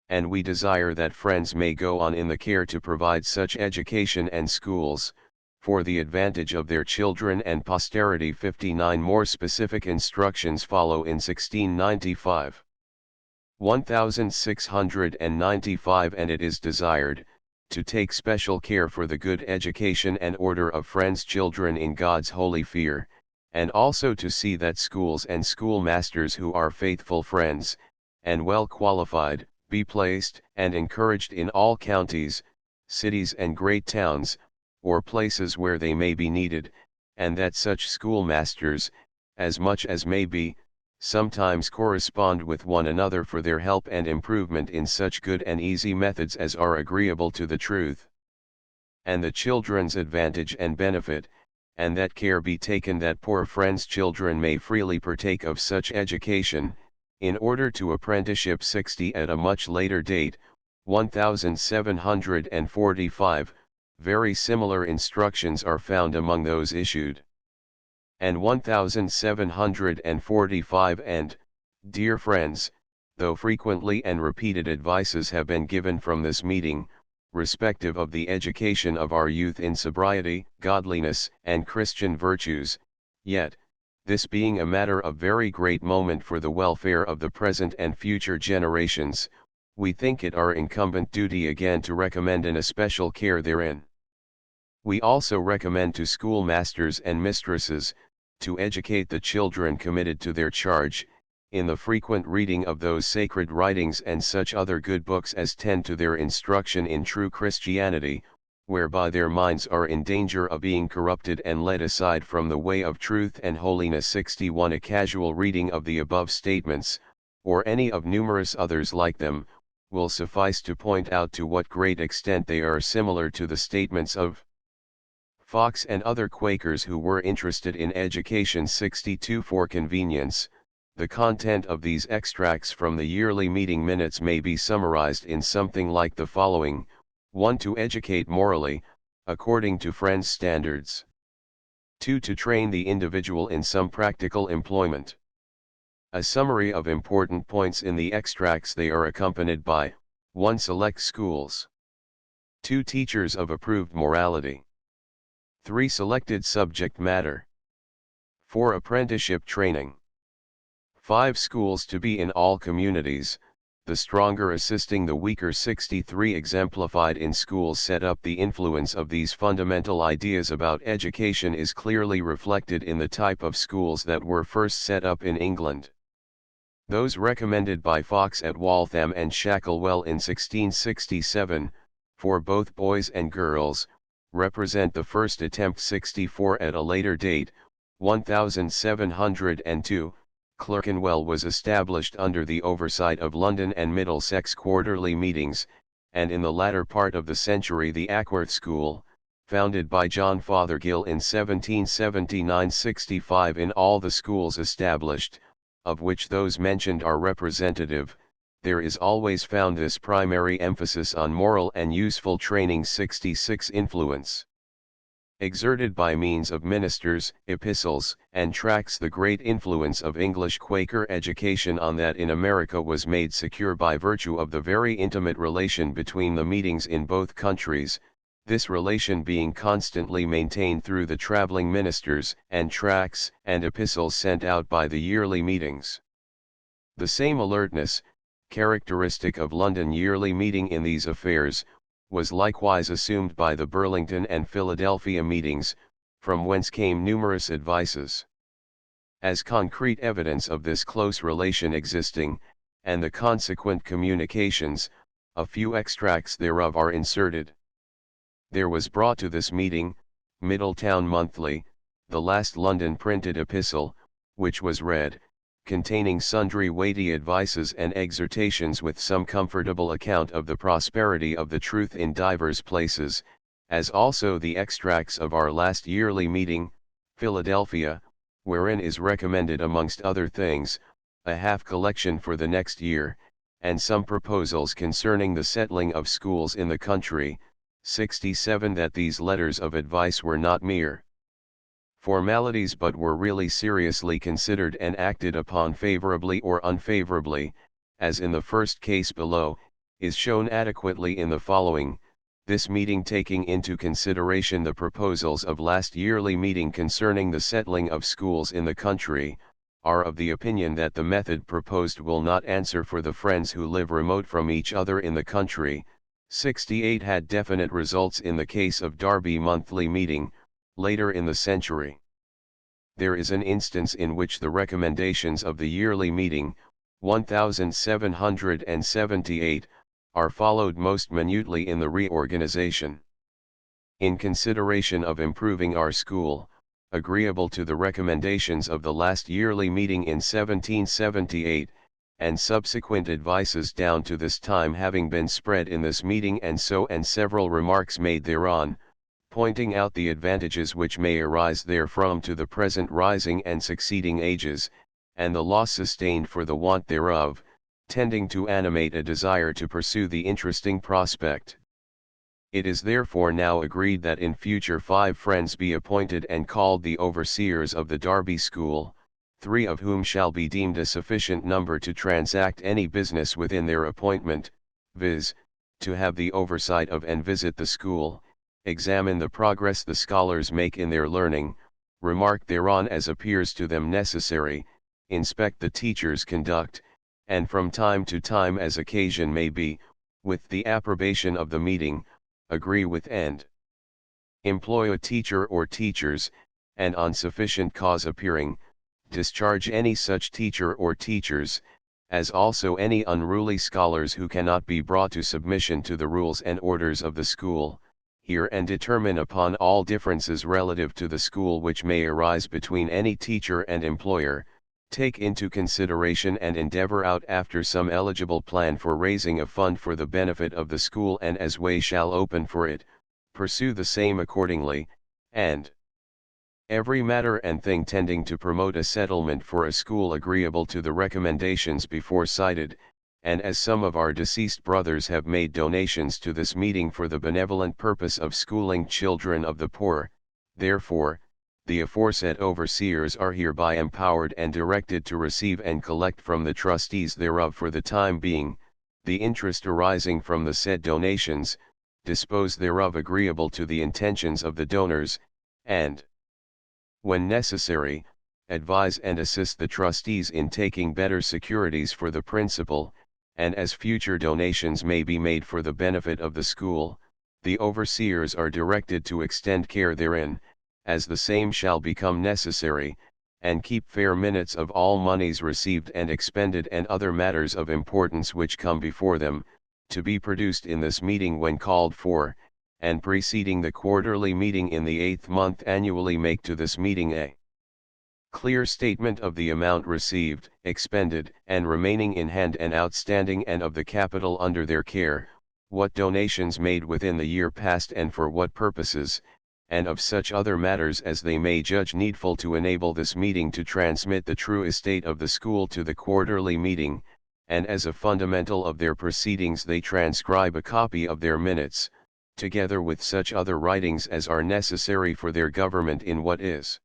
And we desire that friends may go on in the care to provide such education and schools, for the advantage of their children and posterity. 59. More specific instructions follow in 1695. 1695. And it is desired, to take special care for the good education and order of friends' children in God's holy fear, and also to see that schools and schoolmasters who are faithful friends, and well qualified, be placed and encouraged in all counties, cities and great towns, or places where they may be needed, and that such schoolmasters, as much as may be, sometimes correspond with one another for their help and improvement in such good and easy methods as are agreeable to the truth, and the children's advantage and benefit, and that care be taken that poor friends' children may freely partake of such education, in order to apprenticeship. 60. At a much later date, 1745, very similar instructions are found among those issued. And 1745. And, dear friends, though frequently and repeated advices have been given from this meeting, respective of the education of our youth in sobriety, godliness, and Christian virtues, yet, this being a matter of very great moment for the welfare of the present and future generations, we think it our incumbent duty again to recommend an especial care therein. We also recommend to schoolmasters and mistresses, to educate the children committed to their charge, in the frequent reading of those sacred writings and such other good books as tend to their instruction in true Christianity, whereby their minds are in danger of being corrupted and led aside from the way of truth and holiness. 61. A casual reading of the above statements, or any of numerous others like them, will suffice to point out to what great extent they are similar to the statements of Fox and other Quakers who were interested in education. 62. For convenience, the content of these extracts from the yearly meeting minutes may be summarized in something like the following: 1. To educate morally, according to Friends' standards. 2. To train the individual in some practical employment. A summary of important points in the extracts. They are accompanied by 1. Select schools. 2. Teachers of approved morality. 3. Selected subject matter. 4. Apprenticeship training. 5. Schools to be in all communities, the stronger assisting the weaker. 63. Exemplified in schools set up. The influence of these fundamental ideas about education is clearly reflected in the type of schools that were first set up in England. Those recommended by Fox at Waltham and Shacklewell in 1667, for both boys and girls, represent the first attempt. 64. At a later date, 1702, Clerkenwell was established under the oversight of London and Middlesex quarterly meetings, and in the latter part of the century the Ackworth School, founded by John Fothergill in 1779. 65. In all the schools established, of which those mentioned are representative, there is always found this primary emphasis on moral and useful training. 66. Influence exerted by means of ministers, epistles, and tracts. The great influence of English Quaker education on that in America was made secure by virtue of the very intimate relation between the meetings in both countries, this relation being constantly maintained through the traveling ministers, and tracts and epistles sent out by the yearly meetings. The same alertness, characteristic of London yearly meeting in these affairs, was likewise assumed by the Burlington and Philadelphia meetings, from whence came numerous advices. As concrete evidence of this close relation existing, and the consequent communications, a few extracts thereof are inserted. There was brought to this meeting, Middletown Monthly, the last London printed epistle, which was read, containing sundry weighty advices and exhortations with some comfortable account of the prosperity of the truth in divers places, as also the extracts of our last yearly meeting, Philadelphia, wherein is recommended amongst other things, a half collection for the next year, and some proposals concerning the settling of schools in the country. 67 That these letters of advice were not mere formalities but were really seriously considered and acted upon favorably or unfavorably, as in the first case below, is shown adequately in the following. This meeting, taking into consideration the proposals of last yearly meeting concerning the settling of schools in the country, are of the opinion that the method proposed will not answer for the friends who live remote from each other in the country. 68 Had definite results in the case of Derby Monthly Meeting, later in the century. There is an instance in which the recommendations of the yearly meeting, 1778, are followed most minutely in the reorganization. In consideration of improving our school, agreeable to the recommendations of the last yearly meeting in 1778, and subsequent advices down to this time having been spread in this meeting and several remarks made thereon, pointing out the advantages which may arise therefrom to the present rising and succeeding ages, and the loss sustained for the want thereof, tending to animate a desire to pursue the interesting prospect. It is therefore now agreed that in future 5 friends be appointed and called the overseers of the Derby School, 3 of whom shall be deemed a sufficient number to transact any business within their appointment, viz., to have the oversight of and visit the school, examine the progress the scholars make in their learning, remark thereon as appears to them necessary, inspect the teacher's conduct, and from time to time as occasion may be, with the approbation of the meeting, agree with and employ a teacher or teachers, and on sufficient cause appearing, discharge any such teacher or teachers, as also any unruly scholars who cannot be brought to submission to the rules and orders of the school, hear and determine upon all differences relative to the school which may arise between any teacher and employer, take into consideration and endeavor out after some eligible plan for raising a fund for the benefit of the school, and as way shall open for it, pursue the same accordingly, and every matter and thing tending to promote a settlement for a school agreeable to the recommendations before cited, and as some of our deceased brothers have made donations to this meeting for the benevolent purpose of schooling children of the poor, therefore, the aforesaid overseers are hereby empowered and directed to receive and collect from the trustees thereof for the time being, the interest arising from the said donations, dispose thereof agreeable to the intentions of the donors, and, when necessary, advise and assist the trustees in taking better securities for the principal, and as future donations may be made for the benefit of the school, the overseers are directed to extend care therein, as the same shall become necessary, and keep fair minutes of all monies received and expended and other matters of importance which come before them, to be produced in this meeting when called for, and preceding the quarterly meeting in the 8th month annually make to this meeting a clear statement of the amount received, expended, and remaining in hand and outstanding, and of the capital under their care, what donations made within the year past and for what purposes, and of such other matters as they may judge needful to enable this meeting to transmit the true estate of the school to the quarterly meeting, and as a fundamental of their proceedings they transcribe a copy of their minutes, together with such other writings as are necessary for their government in what is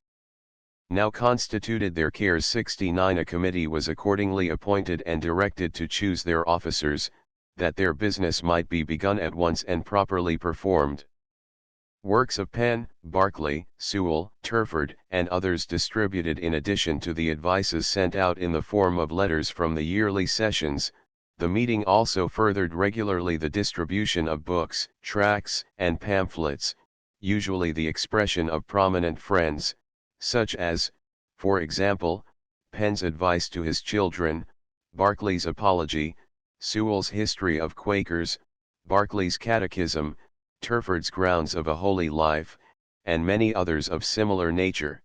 now constituted their cares. 69 A committee was accordingly appointed and directed to choose their officers, that their business might be begun at once and properly performed. Works of Penn, Barclay, Sewell, Turford, and others distributed in addition to the advices sent out in the form of letters from the yearly sessions. The meeting also furthered regularly the distribution of books, tracts, and pamphlets, usually the expression of prominent friends, such as, for example, Penn's advice to his children, Barclay's Apology, Sewell's History of Quakers, Barclay's Catechism, Turford's Grounds of a Holy Life, and many others of similar nature.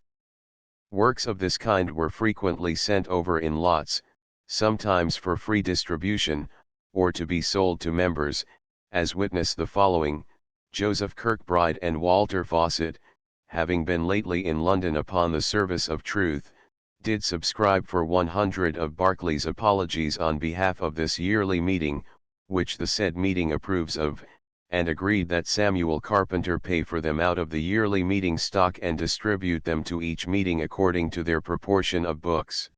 Works of this kind were frequently sent over in lots, sometimes for free distribution, or to be sold to members, as witness the following: Joseph Kirkbride and Walter Fawcett, having been lately in London upon the service of truth, did subscribe for 100 of Barclay's Apologies on behalf of this yearly meeting, which the said meeting approves of, and agreed that Samuel Carpenter pay for them out of the yearly meeting stock and distribute them to each meeting according to their proportion of books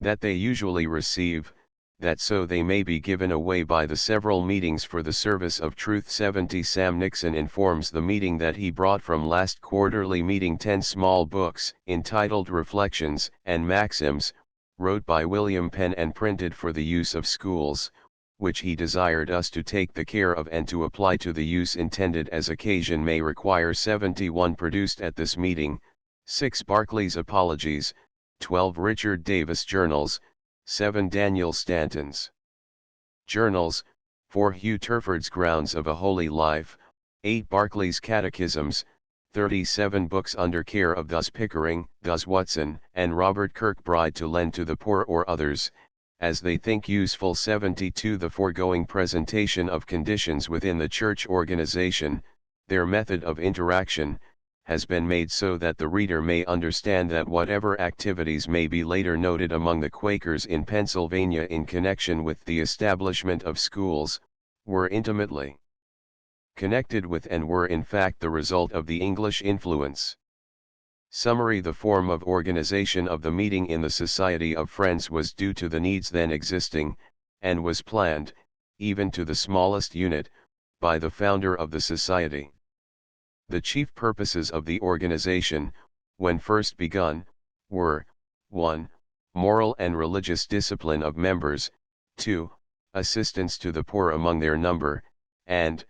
that they usually receive, that so they may be given away by the several meetings for the service of truth. 70 Sam Nixon informs the meeting that he brought from last quarterly meeting 10 small books, entitled Reflections and Maxims, wrote by William Penn and printed for the use of schools, which he desired us to take the care of and to apply to the use intended as occasion may require. 71 produced at this meeting, 6 Barclay's Apologies, 12 Richard Davis Journals, 7 Daniel Stanton's Journals, 4 Hugh Turford's Grounds of a Holy Life, 8 Barclay's Catechisms, 37 books under care of thus Pickering, thus Watson, and Robert Kirkbride to lend to the poor or others, as they think useful. 72 The foregoing presentation of conditions within the church organization, their method of interaction, has been made so that the reader may understand that whatever activities may be later noted among the Quakers in Pennsylvania in connection with the establishment of schools, were intimately connected with and were in fact the result of the English influence. Summary: the form of organization of the meeting in the Society of Friends was due to the needs then existing, and was planned, even to the smallest unit, by the founder of the society. The chief purposes of the organization, when first begun, were: 1. Moral and religious discipline of members, 2. Assistance to the poor among their number, and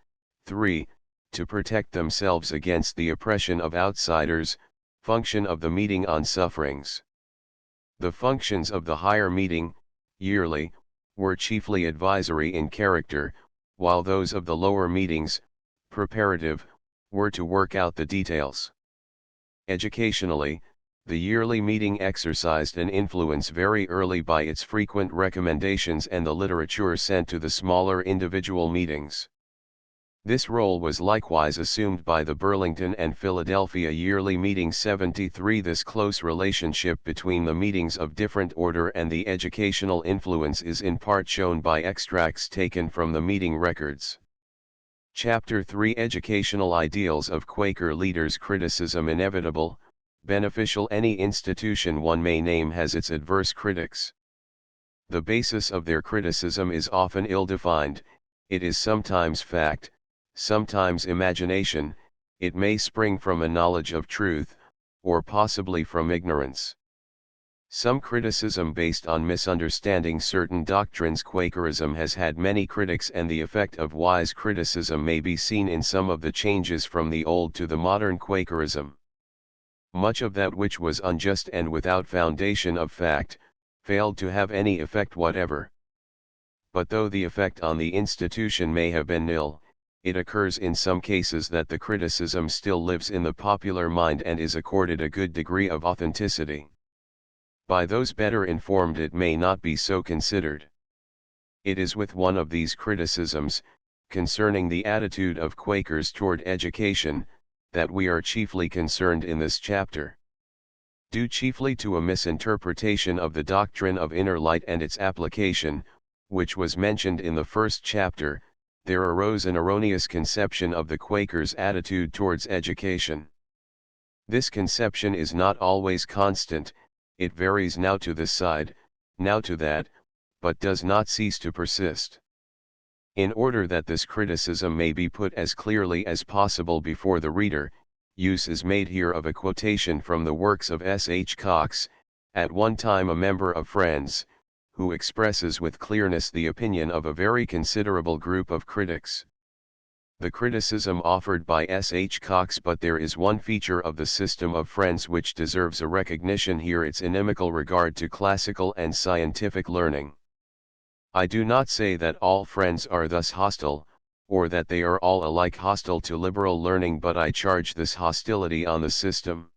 3. To protect themselves against the oppression of outsiders. Function of the meeting on sufferings. The functions of the higher meeting, yearly, were chiefly advisory in character, while those of the lower meetings, preparative, were to work out the details. Educationally, the yearly meeting exercised an influence very early by its frequent recommendations and the literature sent to the smaller individual meetings. This role was likewise assumed by the Burlington and Philadelphia yearly meetings. 73 This close relationship between the meetings of different order and the educational influence is in part shown by extracts taken from the meeting records. Chapter 3 Educational Ideals of Quaker Leaders. Criticism inevitable, beneficial. Any institution one may name has its adverse critics. The basis of their criticism is often ill-defined. It is sometimes fact, sometimes imagination. It may spring from a knowledge of truth, or possibly from ignorance. Some criticism based on misunderstanding certain doctrines. Quakerism has had many critics, and the effect of wise criticism may be seen in some of the changes from the old to the modern Quakerism. Much of that which was unjust and without foundation of fact, failed to have any effect whatever. But though the effect on the institution may have been nil, it occurs in some cases that the criticism still lives in the popular mind and is accorded a good degree of authenticity. By those better informed it may not be so considered. It is with one of these criticisms, concerning the attitude of Quakers toward education, that we are chiefly concerned in this chapter. Due chiefly to a misinterpretation of the doctrine of inner light and its application, which was mentioned in the first chapter, there arose an erroneous conception of the Quakers' attitude towards education. This conception is not always constant. It varies now to this side, now to that, but does not cease to persist. In order that this criticism may be put as clearly as possible before the reader, use is made here of a quotation from the works of S. H. Cox, at one time a member of Friends, who expresses with clearness the opinion of a very considerable group of critics. the criticism offered by S.H. Cox. But there is one feature of the system of Friends which deserves a recognition here: its inimical regard to classical and scientific learning. I do not say that all Friends are thus hostile, or that they are all alike hostile to liberal learning, but I charge this hostility on the system.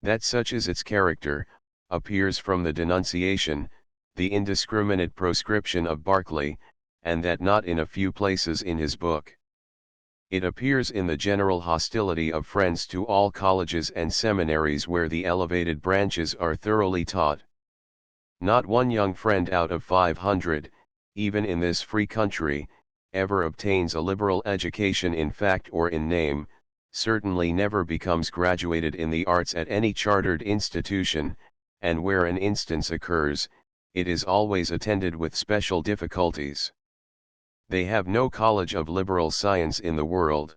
That such is its character, appears from the denunciation, the indiscriminate proscription of Berkeley, and that not in a few places in his book. It appears in the general hostility of Friends to all colleges and seminaries where the elevated branches are thoroughly taught. Not one young Friend out of 500, even in this free country, ever obtains a liberal education in fact or in name, certainly never becomes graduated in the arts at any chartered institution, and where an instance occurs, it is always attended with special difficulties. They have no college of liberal science in the world.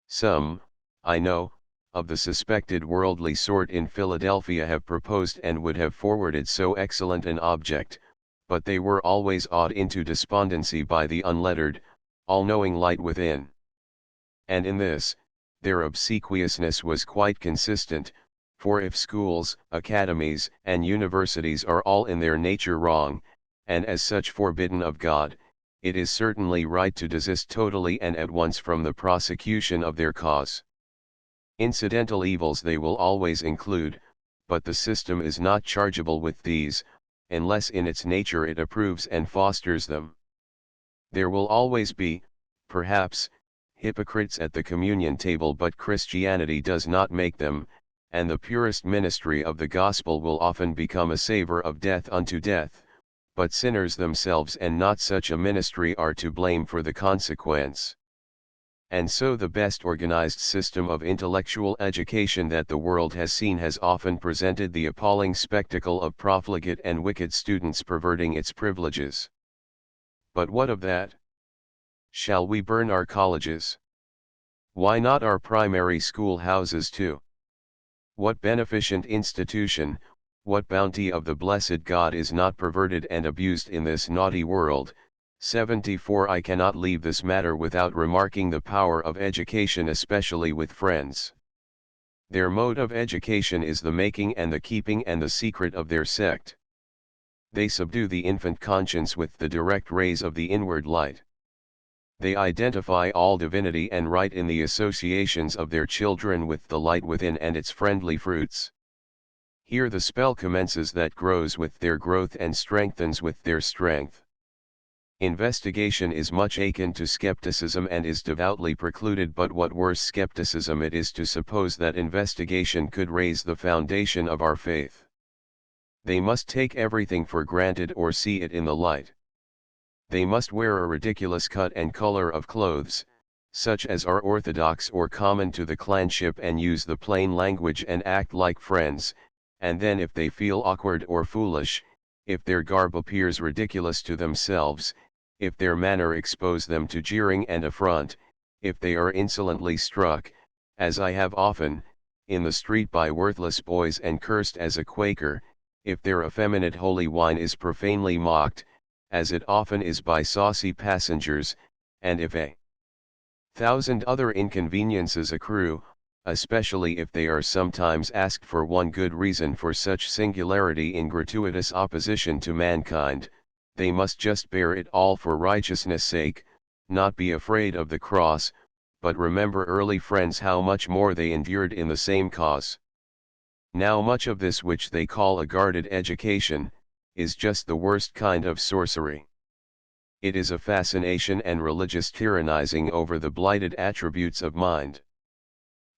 Some, I know, of the suspected worldly sort in Philadelphia have proposed and would have forwarded so excellent an object, but they were always awed into despondency by the unlettered, all-knowing light within. And in this, their obsequiousness was quite consistent, for if schools, academies, and universities are all in their nature wrong, and as such forbidden of God, it is certainly right to desist totally and at once from the prosecution of their cause. Incidental evils they will always include, but the system is not chargeable with these, unless in its nature it approves and fosters them. There will always be, perhaps, hypocrites at the communion table, but Christianity does not make them, and the purest ministry of the gospel will often become a savor of death unto death, but sinners themselves and not such a ministry are to blame for the consequence. And so the best organized system of intellectual education that the world has seen has often presented the appalling spectacle of profligate and wicked students perverting its privileges. But what of that? Shall we burn our colleges? Why not our primary school houses too? What beneficent institution, what bounty of the blessed God is not perverted and abused in this naughty world? 74. I cannot leave this matter without remarking the power of education, especially with Friends. Their mode of education is the making and the keeping and the secret of their sect. They subdue the infant conscience with the direct rays of the inward light. They identify all divinity and right in the associations of their children with the light within and its friendly fruits. Here the spell commences that grows with their growth and strengthens with their strength. Investigation is much akin to skepticism and is devoutly precluded, but what worse skepticism it is to suppose that investigation could raise the foundation of our faith. They must take everything for granted or see it in the light. They must wear a ridiculous cut and color of clothes, such as are orthodox or common to the clanship, and use the plain language and act like Friends, and then if they feel awkward or foolish, if their garb appears ridiculous to themselves, if their manner expose them to jeering and affront, if they are insolently struck, as I have often, in the street by worthless boys and cursed as a Quaker, if their effeminate holy wine is profanely mocked, as it often is by saucy passengers, and if 1,000 other inconveniences accrue, especially if they are sometimes asked for one good reason for such singularity in gratuitous opposition to mankind, they must just bear it all for righteousness' sake, not be afraid of the cross, but remember early Friends how much more they endured in the same cause. Now much of this which they call a guarded education, is just the worst kind of sorcery. It is a fascination and religious tyrannizing over the blighted attributes of mind.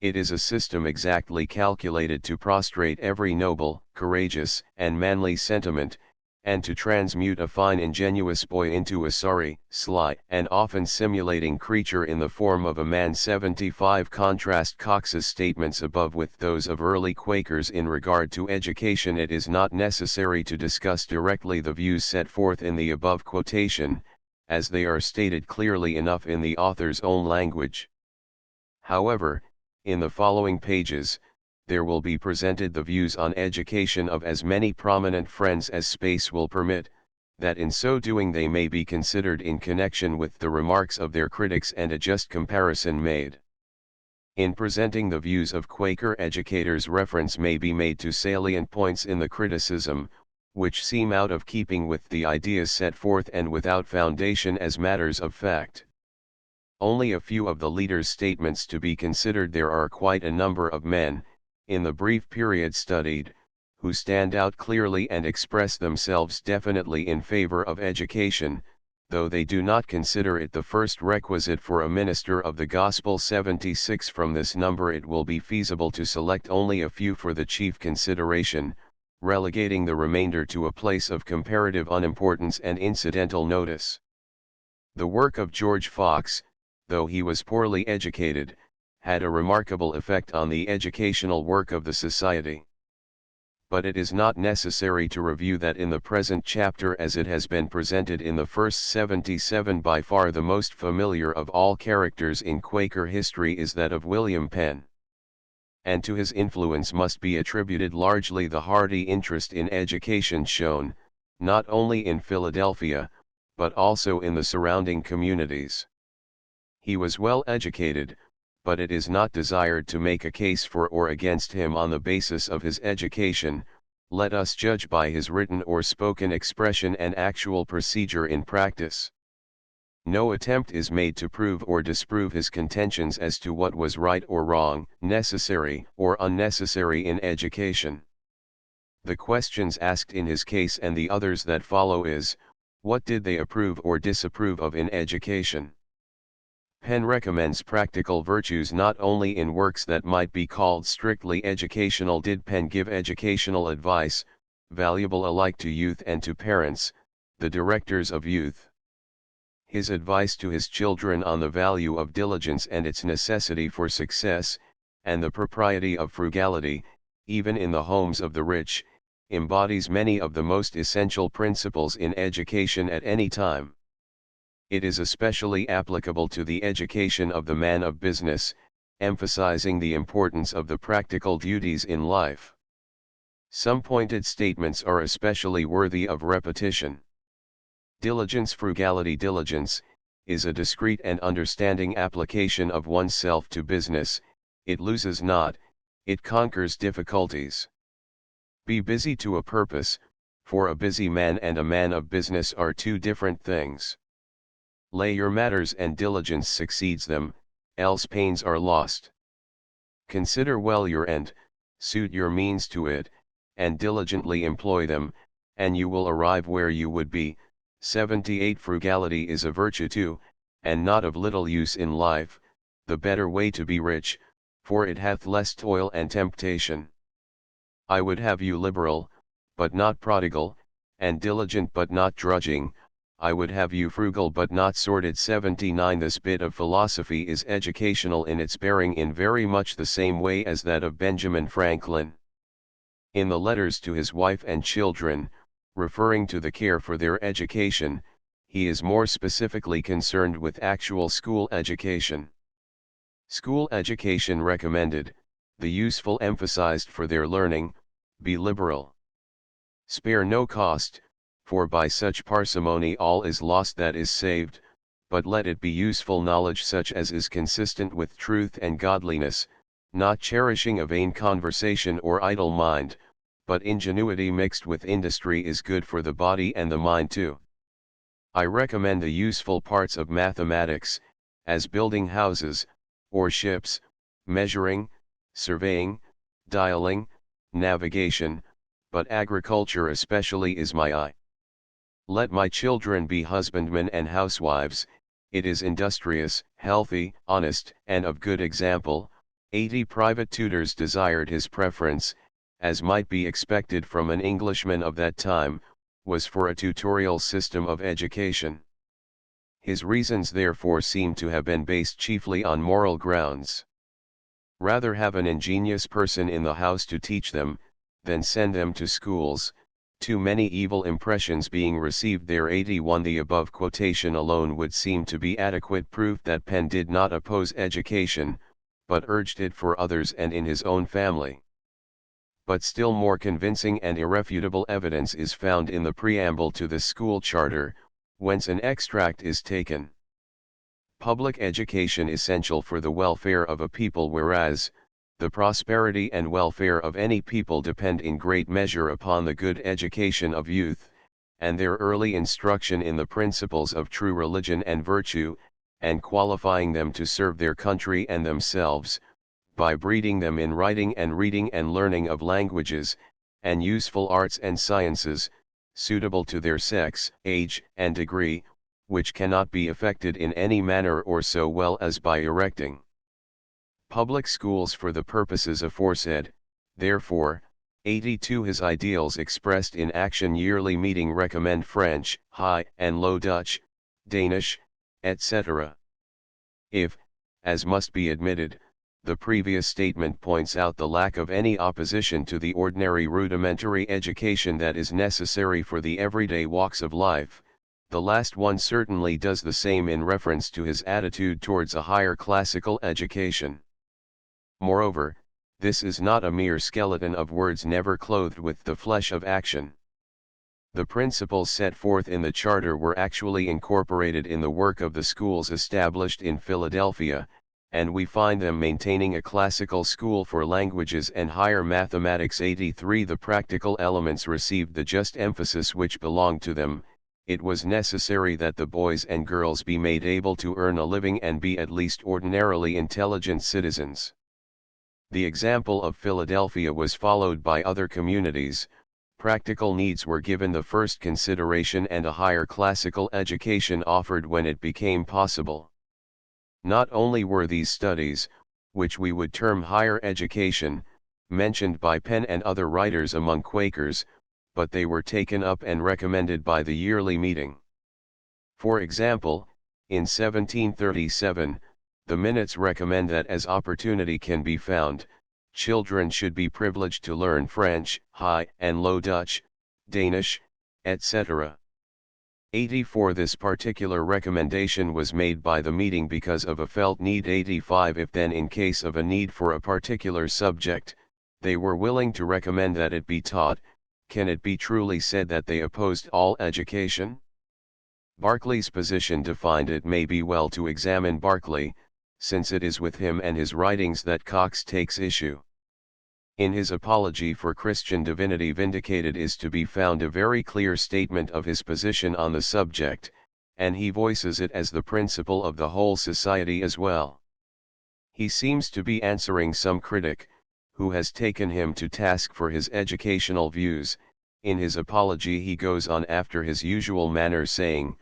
It is a system exactly calculated to prostrate every noble, courageous, and manly sentiment, and to transmute a fine ingenuous boy into a sorry, sly, and often simulating creature in the form of a man. 75. Contrast Cox's statements above with those of early Quakers in regard to education. It is not necessary to discuss directly the views set forth in the above quotation, as they are stated clearly enough in the author's own language. However, in the following pages, there will be presented the views on education of as many prominent Friends as space will permit, that in so doing they may be considered in connection with the remarks of their critics and a just comparison made. In presenting the views of Quaker educators, reference may be made to salient points in the criticism, which seem out of keeping with the ideas set forth and without foundation as matters of fact. Only a few of the leaders' statements to be considered. There are quite a number of men, in the brief period studied, who stand out clearly and express themselves definitely in favor of education, though they do not consider it the first requisite for a minister of the gospel. 76 From this number it will be feasible to select only a few for the chief consideration, relegating the remainder to a place of comparative unimportance and incidental notice. The work of George Fox, though he was poorly educated, had a remarkable effect on the educational work of the society. But it is not necessary to review that in the present chapter, as it has been presented in the first 77. By far the most familiar of all characters in Quaker history is that of William Penn. And to his influence must be attributed largely the hearty interest in education shown, not only in Philadelphia, but also in the surrounding communities. He was well educated, but it is not desired to make a case for or against him on the basis of his education. Let us judge by his written or spoken expression and actual procedure in practice. No attempt is made to prove or disprove his contentions as to what was right or wrong, necessary or unnecessary in education. The questions asked in his case and the others that follow is, what did they approve or disapprove of in education? Penn recommends practical virtues not only in works that might be called strictly educational. Did Penn give educational advice, valuable alike to youth and to parents, the directors of youth? His advice to his children on the value of diligence and its necessity for success, and the propriety of frugality, even in the homes of the rich, embodies many of the most essential principles in education at any time. It is especially applicable to the education of the man of business, emphasizing the importance of the practical duties in life. Some pointed statements are especially worthy of repetition. Diligence, frugality. Diligence is a discreet and understanding application of oneself to business. It loses not, it conquers difficulties. Be busy to a purpose, for a busy man and a man of business are two different things. Lay your matters and diligence succeeds them, else pains are lost. Consider well your end, suit your means to it, and diligently employ them, and you will arrive where you would be. 78 Frugality is a virtue too, and not of little use in life, the better way to be rich, for it hath less toil and temptation. I would have you liberal, but not prodigal, and diligent but not drudging. I would have you frugal but not sordid. 79 This bit of philosophy is educational in its bearing in very much the same way as that of Benjamin Franklin. In the letters to his wife and children, referring to the care for their education, he is more specifically concerned with actual school education. School education recommended, the useful emphasized for their learning, be liberal. Spare no cost, for by such parsimony all is lost that is saved, but let it be useful knowledge such as is consistent with truth and godliness, not cherishing a vain conversation or idle mind, but ingenuity mixed with industry is good for the body and the mind too. I recommend the useful parts of mathematics, as building houses, or ships, measuring, surveying, dialing, navigation, but agriculture especially is my eye. Let my children be husbandmen and housewives. It is industrious, healthy, honest, and of good example. 80 Private tutors desired his preference, as might be expected from an Englishman of that time, was for a tutorial system of education. His reasons therefore seem to have been based chiefly on moral grounds. Rather have an ingenious person in the house to teach them, than send them to schools, too many evil impressions being received there. 81 The above quotation alone would seem to be adequate proof that Penn did not oppose education, but urged it for others and in his own family. But still more convincing and irrefutable evidence is found in the preamble to the school charter, whence an extract is taken. Public education essential for the welfare of a people, whereas, the prosperity and welfare of any people depend in great measure upon the good education of youth, and their early instruction in the principles of true religion and virtue, and qualifying them to serve their country and themselves, by breeding them in writing and reading and learning of languages, and useful arts and sciences, suitable to their sex, age, and degree, which cannot be effected in any manner or so well as by erecting public schools for the purposes aforesaid. Therefore, 82 his ideals expressed in action yearly meeting recommend French, High and Low Dutch, Danish, etc. If, as must be admitted, the previous statement points out the lack of any opposition to the ordinary rudimentary education that is necessary for the everyday walks of life, the last one certainly does the same in reference to his attitude towards a higher classical education. Moreover, this is not a mere skeleton of words never clothed with the flesh of action. The principles set forth in the charter were actually incorporated in the work of the schools established in Philadelphia, and we find them maintaining a classical school for languages and higher mathematics. 83 The practical elements received the just emphasis which belonged to them. It was necessary that the boys and girls be made able to earn a living and be at least ordinarily intelligent citizens. The example of Philadelphia was followed by other communities. Practical needs were given the first consideration and a higher classical education offered when it became possible. Not only were these studies, which we would term higher education, mentioned by Penn and other writers among Quakers, but they were taken up and recommended by the yearly meeting. For example, in 1737, the minutes recommend that as opportunity can be found, children should be privileged to learn French, High and Low Dutch, Danish, etc. 84 This particular recommendation was made by the meeting because of a felt need. 85 If then in case of a need for a particular subject, they were willing to recommend that it be taught, can it be truly said that they opposed all education? Berkeley's position defined. It may be well to examine Berkeley, since it is with him and his writings that Cox takes issue. In his Apology for Christian Divinity Vindicated is to be found a very clear statement of his position on the subject, and he voices it as the principle of the whole society as well. He seems to be answering some critic, who has taken him to task for his educational views. In his apology he goes on after his usual manner saying,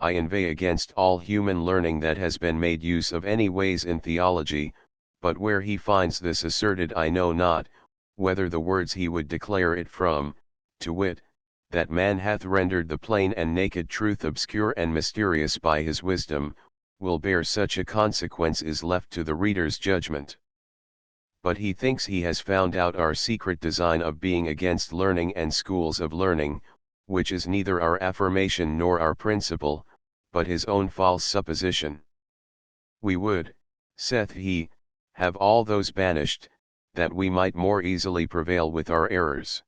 I inveigh against all human learning that has been made use of any ways in theology, but where he finds this asserted I know not, whether the words he would declare it from, to wit, that man hath rendered the plain and naked truth obscure and mysterious by his wisdom, will bear such a consequence is left to the reader's judgment. But he thinks he has found out our secret design of being against learning and schools of learning, which is neither our affirmation nor our principle, but his own false supposition. We would, saith he, have all those banished, that we might more easily prevail with our errors.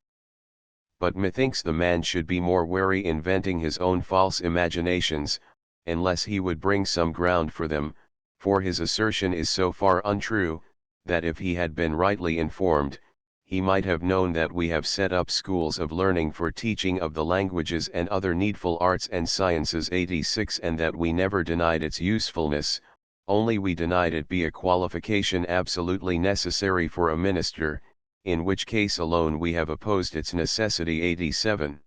But methinks the man should be more wary inventing his own false imaginations, unless he would bring some ground for them, for his assertion is so far untrue, that if he had been rightly informed, he might have known that we have set up schools of learning for teaching of the languages and other needful arts and sciences. 86 And that we never denied its usefulness, only we denied it be a qualification absolutely necessary for a minister, in which case alone we have opposed its necessity. 87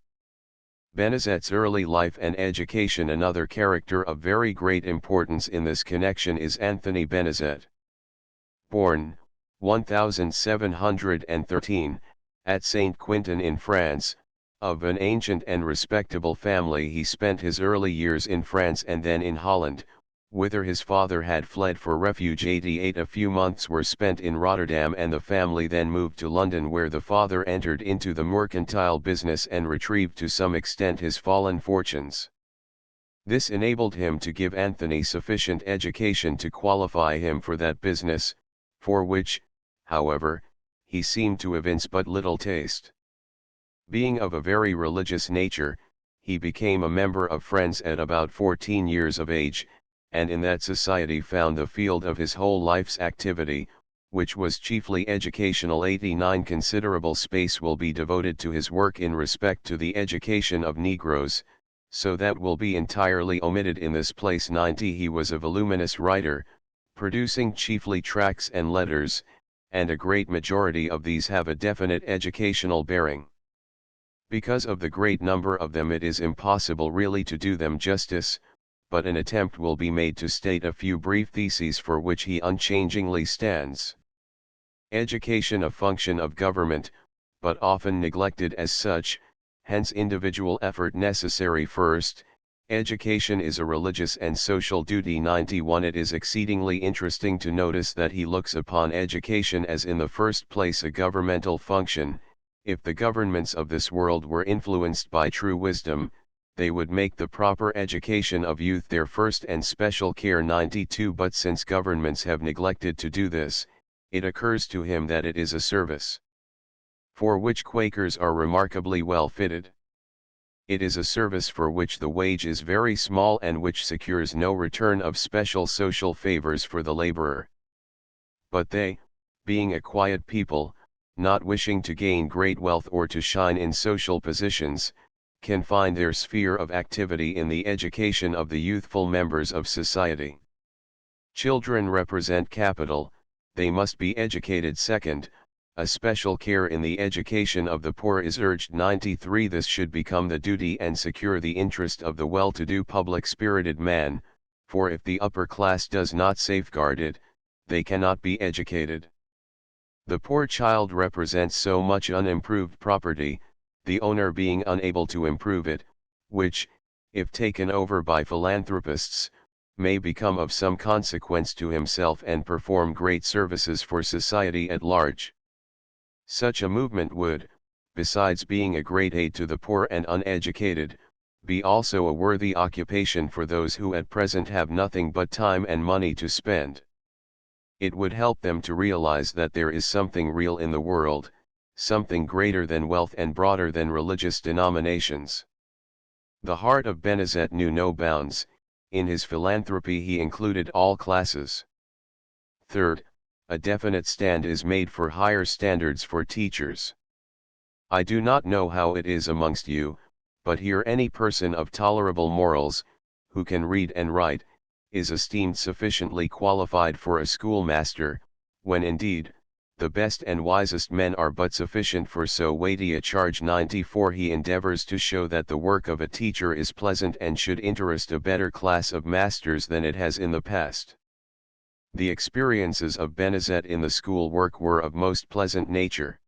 Benizet's early life and education. Another character of very great importance in this connection is Anthony Benizet. Born, 1713, at Saint Quentin in France, of an ancient and respectable family, he spent his early years in France and then in Holland, whither his father had fled for refuge. 88 A few months were spent in Rotterdam and the family then moved to London, where the father entered into the mercantile business and retrieved to some extent his fallen fortunes. This enabled him to give Anthony sufficient education to qualify him for that business, for which, however, he seemed to evince but little taste. Being of a very religious nature, he became a member of Friends at about 14 years of age, and in that society found the field of his whole life's activity, which was chiefly educational. 89 Considerable space will be devoted to his work in respect to the education of Negroes, so that will be entirely omitted in this place. 90 He was a voluminous writer, producing chiefly tracts and letters, and a great majority of these have a definite educational bearing. Because of the great number of them it is impossible really to do them justice, but an attempt will be made to state a few brief theses for which he unchangingly stands. Education a function of government, but often neglected as such, hence individual effort necessary. First, education is a religious and social duty. 91 It is exceedingly interesting to notice that he looks upon education as in the first place a governmental function. If the governments of this world were influenced by true wisdom, they would make the proper education of youth their first and special care. 92 But since governments have neglected to do this, it occurs to him that it is a service for which Quakers are remarkably well fitted. It is a service for which the wage is very small and which secures no return of special social favors for the laborer. But they, being a quiet people, not wishing to gain great wealth or to shine in social positions, can find their sphere of activity in the education of the youthful members of society. Children represent capital, they must be educated. Second, a special care in the education of the poor is urged. 93 This should become the duty and secure the interest of the well-to-do public-spirited man, for if the upper class does not safeguard it, they cannot be educated. The poor child represents so much unimproved property, the owner being unable to improve it, which, if taken over by philanthropists, may become of some consequence to himself and perform great services for society at large. Such a movement would, besides being a great aid to the poor and uneducated, be also a worthy occupation for those who at present have nothing but time and money to spend. It would help them to realize that there is something real in the world, something greater than wealth and broader than religious denominations. The heart of Benezet knew no bounds, in his philanthropy he included all classes. Third, a definite stand is made for higher standards for teachers. I do not know how it is amongst you, but here any person of tolerable morals, who can read and write, is esteemed sufficiently qualified for a schoolmaster, when indeed, the best and wisest men are but sufficient for so weighty a charge. 94 He endeavors to show that the work of a teacher is pleasant and should interest a better class of masters than it has in the past. The experiences of Benezet in the school work were of most pleasant nature.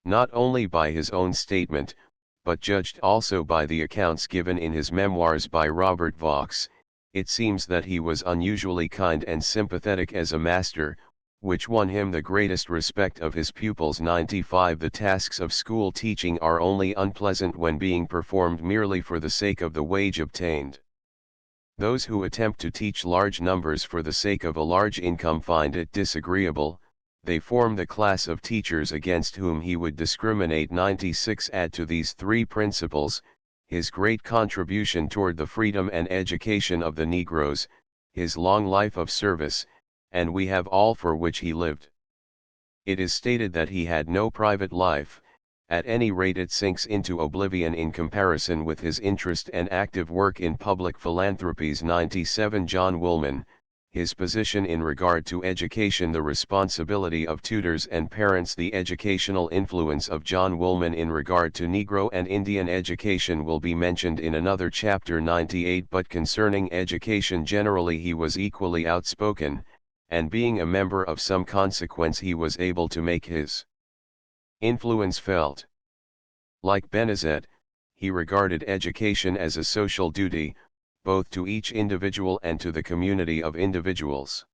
Not only by his own statement, but judged also by the accounts given in his memoirs by Robert Vaux, it seems that he was unusually kind and sympathetic as a master, which won him the greatest respect of his pupils. 95 The tasks of school teaching are only unpleasant when being performed merely for the sake of the wage obtained. Those who attempt to teach large numbers for the sake of a large income find it disagreeable, they form the class of teachers against whom he would discriminate. 96 Add to these three principles, his great contribution toward the freedom and education of the Negroes, his long life of service, and we have all for which he lived. It is stated that he had no private life, at any rate it sinks into oblivion in comparison with his interest and active work in public philanthropies. 97 John Woolman, his position in regard to education, the responsibility of tutors and parents. The educational influence of John Woolman in regard to Negro and Indian education will be mentioned in another chapter. 98 But concerning education generally he was equally outspoken, and being a member of some consequence he was able to make his influence felt. Like Benezet, he regarded education as a social duty, both to each individual and to the community of individuals.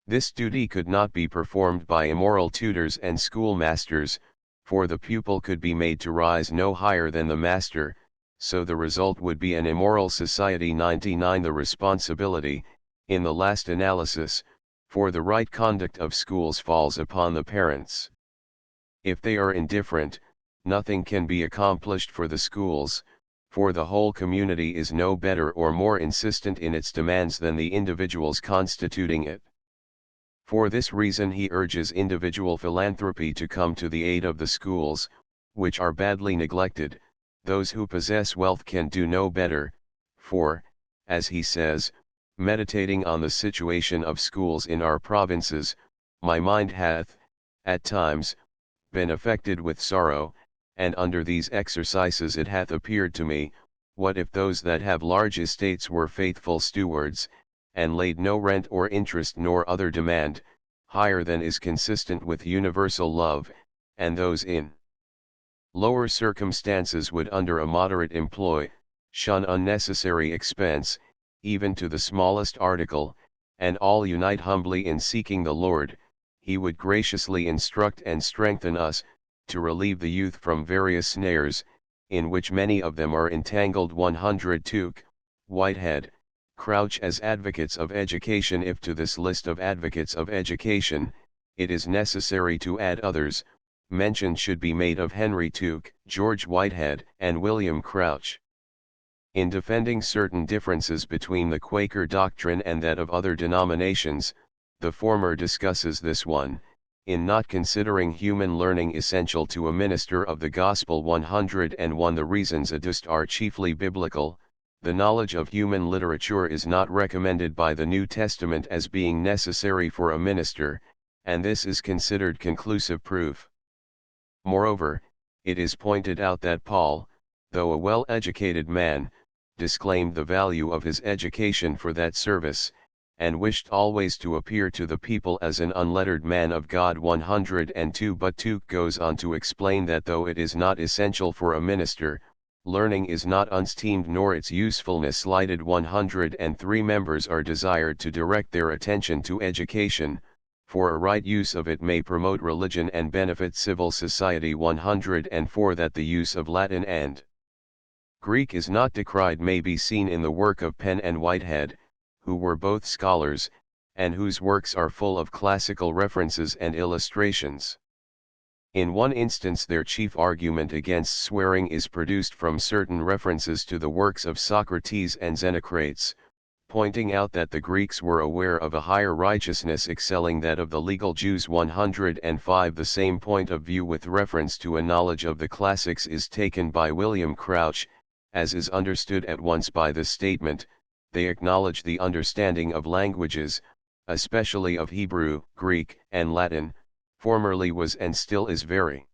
This duty could not be performed by immoral tutors and schoolmasters, for the pupil could be made to rise no higher than the master, so the result would be an immoral society. 99 The responsibility, in the last analysis, for the right conduct of schools falls upon the parents. If they are indifferent, nothing can be accomplished for the schools, for the whole community is no better or more insistent in its demands than the individuals constituting it. For this reason he urges individual philanthropy to come to the aid of the schools, which are badly neglected. Those who possess wealth can do no better, for, as he says, meditating on the situation of schools in our provinces, my mind hath, at times, been affected with sorrow, and under these exercises it hath appeared to me, what if those that have large estates were faithful stewards, and laid no rent or interest nor other demand, higher than is consistent with universal love, and those in lower circumstances would under a moderate employ, shun unnecessary expense, even to the smallest article, and all unite humbly in seeking the Lord, he would graciously instruct and strengthen us, to relieve the youth from various snares, in which many of them are entangled. 102. Whitehead, Crouch as advocates of education. If to this list of advocates of education, it is necessary to add others, mention should be made of Henry Tuke, George Whitehead, and William Crouch. In defending certain differences between the Quaker doctrine and that of other denominations, the former discusses this one, in not considering human learning essential to a minister of the gospel. 101. The reasons adduced are chiefly biblical. The knowledge of human literature is not recommended by the New Testament as being necessary for a minister, and this is considered conclusive proof. Moreover, it is pointed out that Paul, though a well-educated man, disclaimed the value of his education for that service, and wished always to appear to the people as an unlettered man of God. 102. But Tuke goes on to explain that though it is not essential for a minister, learning is not unesteemed nor its usefulness slighted. 103. Members are desired to direct their attention to education, for a right use of it may promote religion and benefit civil society. 104. That the use of Latin and Greek is not decried may be seen in the work of Penn and Whitehead, who were both scholars, and whose works are full of classical references and illustrations. In one instance their chief argument against swearing is produced from certain references to the works of Socrates and Xenocrates, pointing out that the Greeks were aware of a higher righteousness excelling that of the legal Jews. 105. The same point of view with reference to a knowledge of the classics is taken by William Crouch, as is understood at once by this statement. They acknowledge the understanding of languages, especially of Hebrew, Greek, and Latin, formerly was and still is very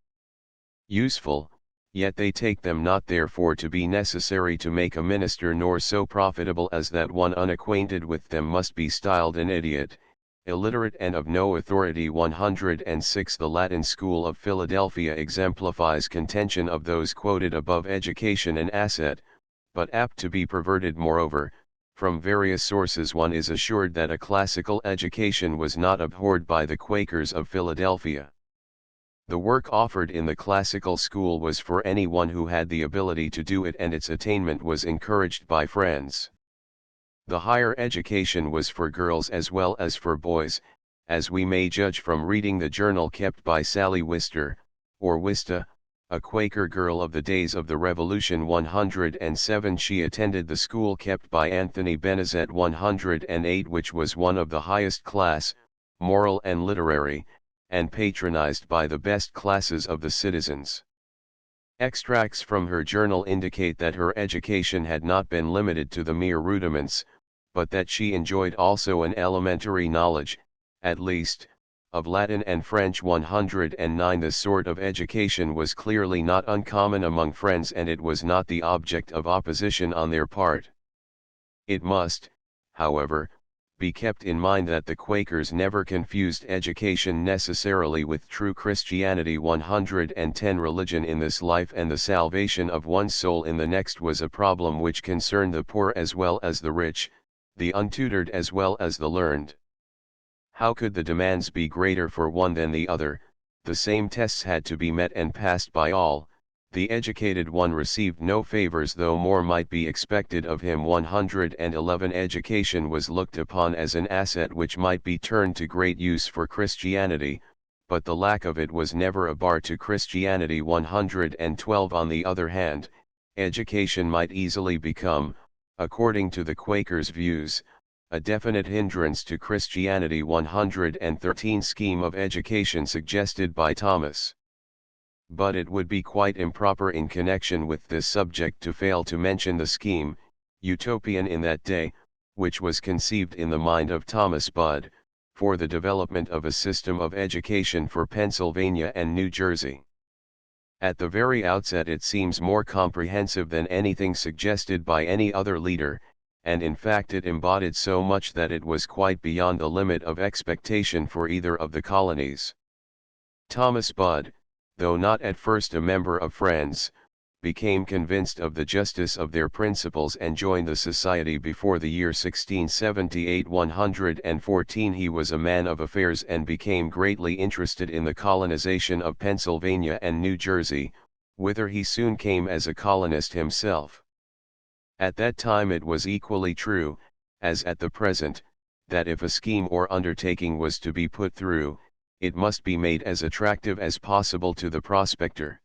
useful, yet they take them not therefore to be necessary to make a minister nor so profitable as that one unacquainted with them must be styled an idiot, illiterate and of no authority. 106. The Latin School of Philadelphia exemplifies contention of those quoted above. Education an asset, but apt to be perverted. Moreover, from various sources one is assured that a classical education was not abhorred by the Quakers of Philadelphia. The work offered in the classical school was for anyone who had the ability to do it, and its attainment was encouraged by friends. The higher education was for girls as well as for boys, as we may judge from reading the journal kept by Sally Wister, or Wista, a Quaker girl of the days of the Revolution. 107. She attended the school kept by Anthony Benezet. 108. Which was one of the highest class, moral and literary, and patronized by the best classes of the citizens. Extracts from her journal indicate that her education had not been limited to the mere rudiments, but that she enjoyed also an elementary knowledge, at least, of Latin and French. 109. This sort of education was clearly not uncommon among Friends, and it was not the object of opposition on their part. It must, however, be kept in mind that the Quakers never confused education necessarily with true Christianity. 110. Religion in this life and the salvation of one's soul in the next was a problem which concerned the poor as well as the rich, the untutored as well as the learned. How could the demands be greater for one than the other? The same tests had to be met and passed by all. The educated one received no favors, though more might be expected of him. 111. Education was looked upon as an asset which might be turned to great use for Christianity, but the lack of it was never a bar to Christianity. 112 On the other hand, education might easily become, according to the Quakers' views, a definite hindrance to Christianity. 113 Scheme of education suggested by Thomas. But it would be quite improper in connection with this subject to fail to mention the scheme, utopian in that day, which was conceived in the mind of Thomas Budd, for the development of a system of education for Pennsylvania and New Jersey. At the very outset it seems more comprehensive than anything suggested by any other leader, and in fact it embodied so much that it was quite beyond the limit of expectation for either of the colonies. Thomas Budd, though not at first a member of Friends, became convinced of the justice of their principles and joined the society before the year 1678. 114 He was a man of affairs and became greatly interested in the colonization of Pennsylvania and New Jersey, whither he soon came as a colonist himself. At that time it was equally true, as at the present, that if a scheme or undertaking was to be put through, it must be made as attractive as possible to the prospector.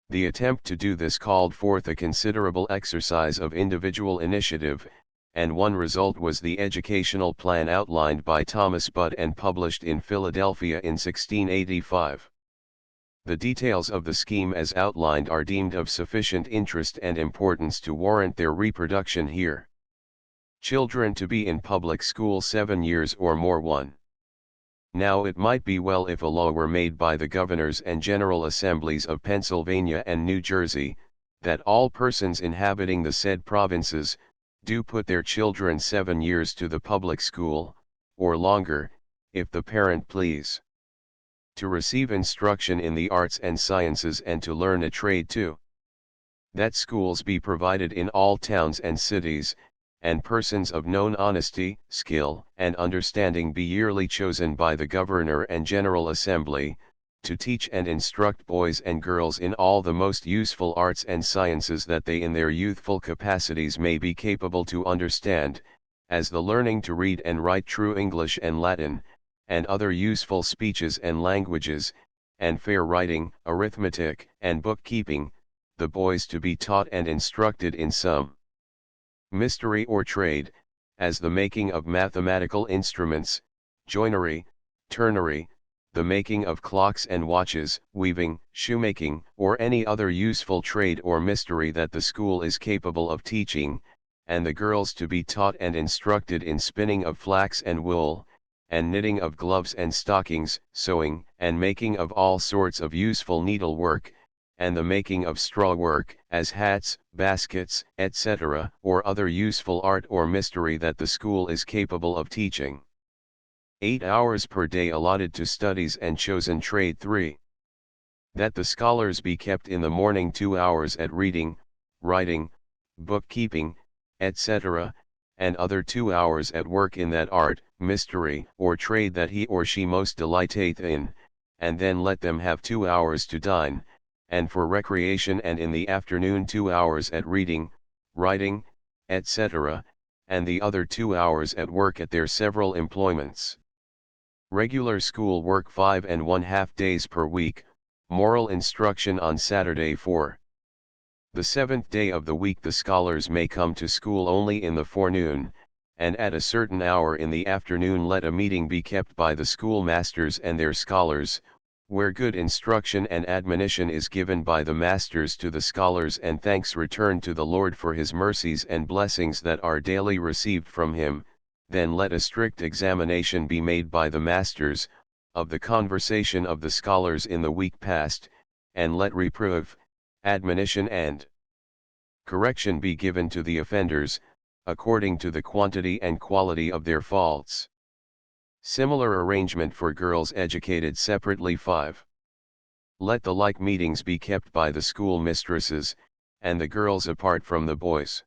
The attempt to do this called forth a considerable exercise of individual initiative, and one result was the educational plan outlined by Thomas Budd and published in Philadelphia in 1685. The details of the scheme as outlined are deemed of sufficient interest and importance to warrant their reproduction here. Children to be in public school 7 years or more. 1. Now it might be well if a law were made by the governors and general assemblies of Pennsylvania and New Jersey, that all persons inhabiting the said provinces, do put their children 7 years to the public school, or longer, if the parent please, to receive instruction in the arts and sciences and to learn a trade too. That schools be provided in all towns and cities, and persons of known honesty, skill, and understanding be yearly chosen by the Governor and General Assembly, to teach and instruct boys and girls in all the most useful arts and sciences that they in their youthful capacities may be capable to understand, as the learning to read and write true English and Latin, and other useful speeches and languages, and fair writing, arithmetic, and bookkeeping, the boys to be taught and instructed in some mystery or trade, as the making of mathematical instruments, joinery, turnery, the making of clocks and watches, weaving, shoemaking, or any other useful trade or mystery that the school is capable of teaching, and the girls to be taught and instructed in spinning of flax and wool, and knitting of gloves and stockings, sewing, and making of all sorts of useful needlework, and the making of straw work, as hats, baskets, etc., or other useful art or mystery that the school is capable of teaching. 8 hours per day allotted to studies and chosen trade. 3. That the scholars be kept in the morning 2 hours at reading, writing, bookkeeping, etc., and other 2 hours at work in that art, mystery, or trade that he or she most delighteth in, and then let them have 2 hours to dine, and for recreation, and in the afternoon 2 hours at reading, writing, etc., and the other 2 hours at work at their several employments. Regular school work 5½ days per week, moral instruction on Saturday. 4. The seventh day of the week the scholars may come to school only in the forenoon, and at a certain hour in the afternoon let a meeting be kept by the schoolmasters and their scholars, where good instruction and admonition is given by the masters to the scholars and thanks returned to the Lord for his mercies and blessings that are daily received from him. Then let a strict examination be made by the masters, of the conversation of the scholars in the week past, and let reproof, admonition and correction be given to the offenders, according to the quantity and quality of their faults. Similar arrangement for girls educated separately. 5. Let the like meetings be kept by the school mistresses, and the girls apart from the boys.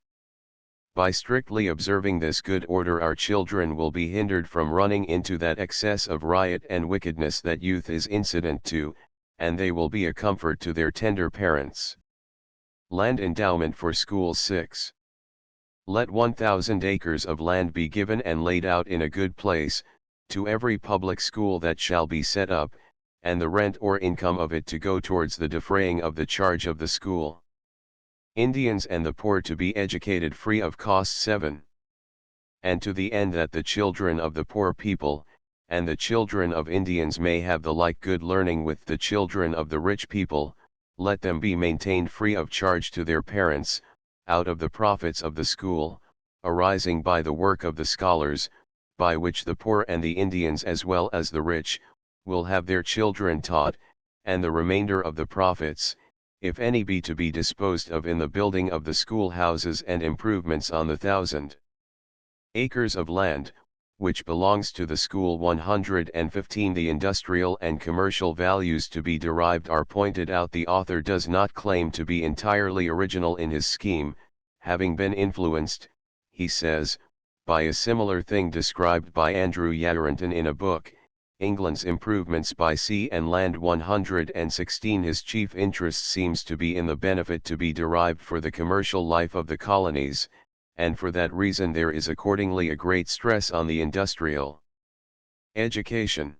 By strictly observing this good order our children will be hindered from running into that excess of riot and wickedness that youth is incident to, and they will be a comfort to their tender parents. Land endowment for schools. 6. Let 1,000 acres of land be given and laid out in a good place, to every public school that shall be set up, and the rent or income of it to go towards the defraying of the charge of the school. Indians and the poor to be educated free of cost. 7. And to the end that the children of the poor people, and the children of Indians may have the like good learning with the children of the rich people, let them be maintained free of charge to their parents, out of the profits of the school, arising by the work of the scholars, by which the poor and the Indians as well as the rich, will have their children taught, and the remainder of the profits, if any be to be disposed of in the building of the schoolhouses and improvements on the 1,000 acres of land, which belongs to the school. 115. The industrial and commercial values to be derived are pointed out. The author does not claim to be entirely original in his scheme, having been influenced, he says, by a similar thing described by Andrew Yarrington in a book, England's Improvements by Sea and Land. 116. His chief interest seems to be in the benefit to be derived for the commercial life of the colonies, and for that reason there is accordingly a great stress on the industrial education.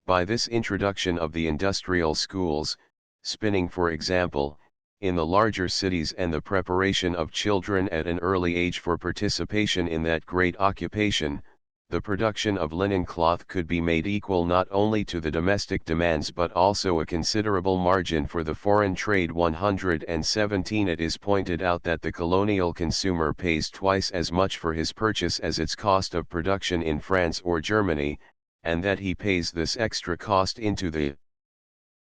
By this introduction of the industrial schools, spinning for example, in the larger cities, and the preparation of children at an early age for participation in that great occupation, the production of linen cloth could be made equal not only to the domestic demands but also a considerable margin for the foreign trade. 117. It is pointed out that the colonial consumer pays twice as much for his purchase as its cost of production in France or Germany, and that he pays this extra cost into the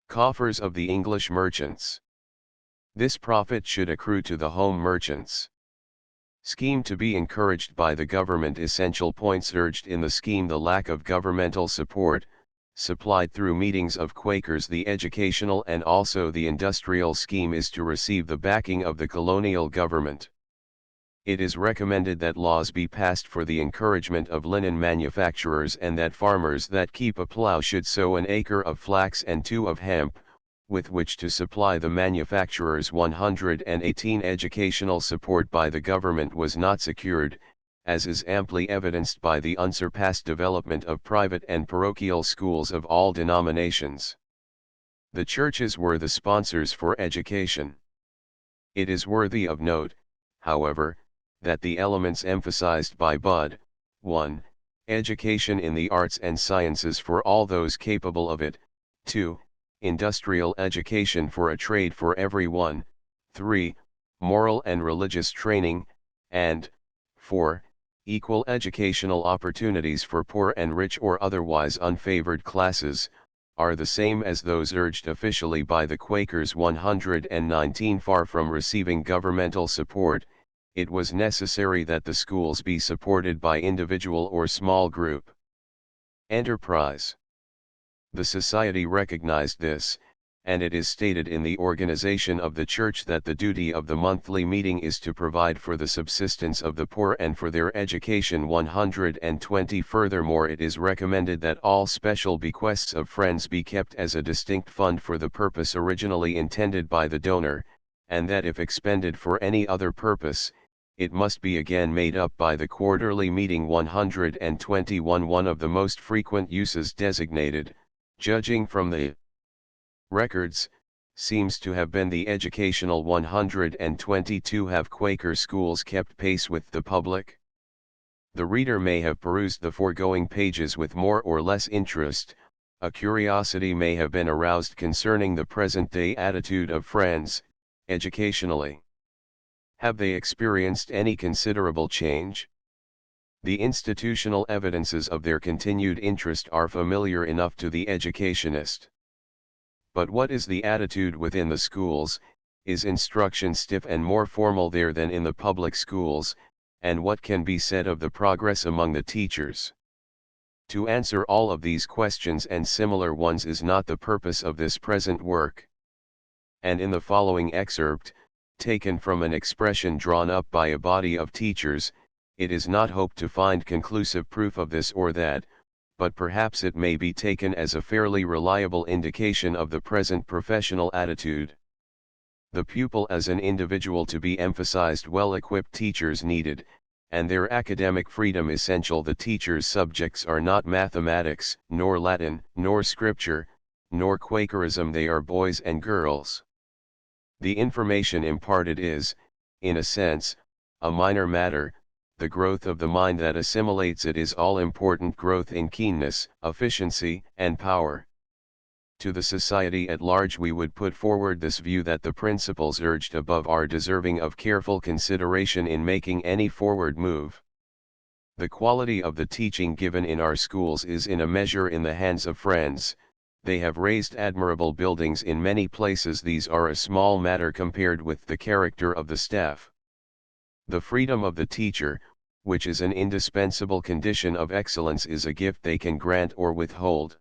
coffers of the English merchants. This profit should accrue to the home merchants. Scheme to be encouraged by the government. Essential points urged in the scheme: the lack of governmental support, supplied through meetings of Quakers. The educational and also the industrial scheme is to receive the backing of the colonial government. It is recommended that laws be passed for the encouragement of linen manufacturers, and that farmers that keep a plough should sow an acre of flax and 2 of hemp, with which to supply the manufacturers. 118. Educational support by the government was not secured, as is amply evidenced by the unsurpassed development of private and parochial schools of all denominations. The churches were the sponsors for education. It is worthy of note, however, that the elements emphasized by Bud, 1. Education in the arts and sciences for all those capable of it, 2. Industrial education for a trade for everyone, 3. Moral and religious training, and 4. Equal educational opportunities for poor and rich or otherwise unfavored classes, are the same as those urged officially by the Quakers. 119. Far from receiving governmental support, it was necessary that the schools be supported by individual or small group enterprise. The Society recognized this, and it is stated in the organization of the Church that the duty of the monthly meeting is to provide for the subsistence of the poor and for their education. 120. Furthermore, it is recommended that all special bequests of friends be kept as a distinct fund for the purpose originally intended by the donor, and that if expended for any other purpose, it must be again made up by the quarterly meeting. 121. One of the most frequent uses designated, judging from the records, seems to have been the educational. 122. Have Quaker schools kept pace with the public? The reader may have perused the foregoing pages with more or less interest. A curiosity may have been aroused concerning the present-day attitude of Friends, educationally. Have they experienced any considerable change? The institutional evidences of their continued interest are familiar enough to the educationist. But what is the attitude within the schools? Is instruction stiff and more formal there than in the public schools, and what can be said of the progress among the teachers? To answer all of these questions and similar ones is not the purpose of this present work. And in the following excerpt, taken from an expression drawn up by a body of teachers, it is not hoped to find conclusive proof of this or that, but perhaps it may be taken as a fairly reliable indication of the present professional attitude. The pupil as an individual to be emphasized. Well-equipped teachers needed, and their academic freedom essential. The teacher's subjects are not mathematics, nor Latin, nor scripture, nor Quakerism, they are boys and girls. The information imparted is, in a sense, a minor matter. The growth of the mind that assimilates it is all-important growth in keenness, efficiency, and power. To the society at large we would put forward this view that the principles urged above are deserving of careful consideration in making any forward move. The quality of the teaching given in our schools is in a measure in the hands of friends. They have raised admirable buildings in many places. These are a small matter compared with the character of the staff. The freedom of the teacher, which is an indispensable condition of excellence, is a gift they can grant or withhold.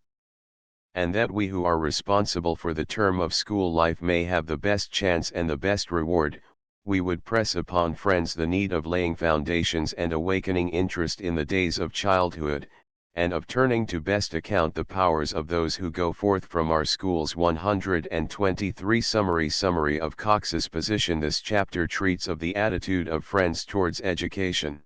And that we who are responsible for the term of school life may have the best chance and the best reward, we would press upon friends the need of laying foundations and awakening interest in the days of childhood, and of turning to best account the powers of those who go forth from our schools. 123 Summary of Cox's position. This chapter treats of the attitude of friends towards education.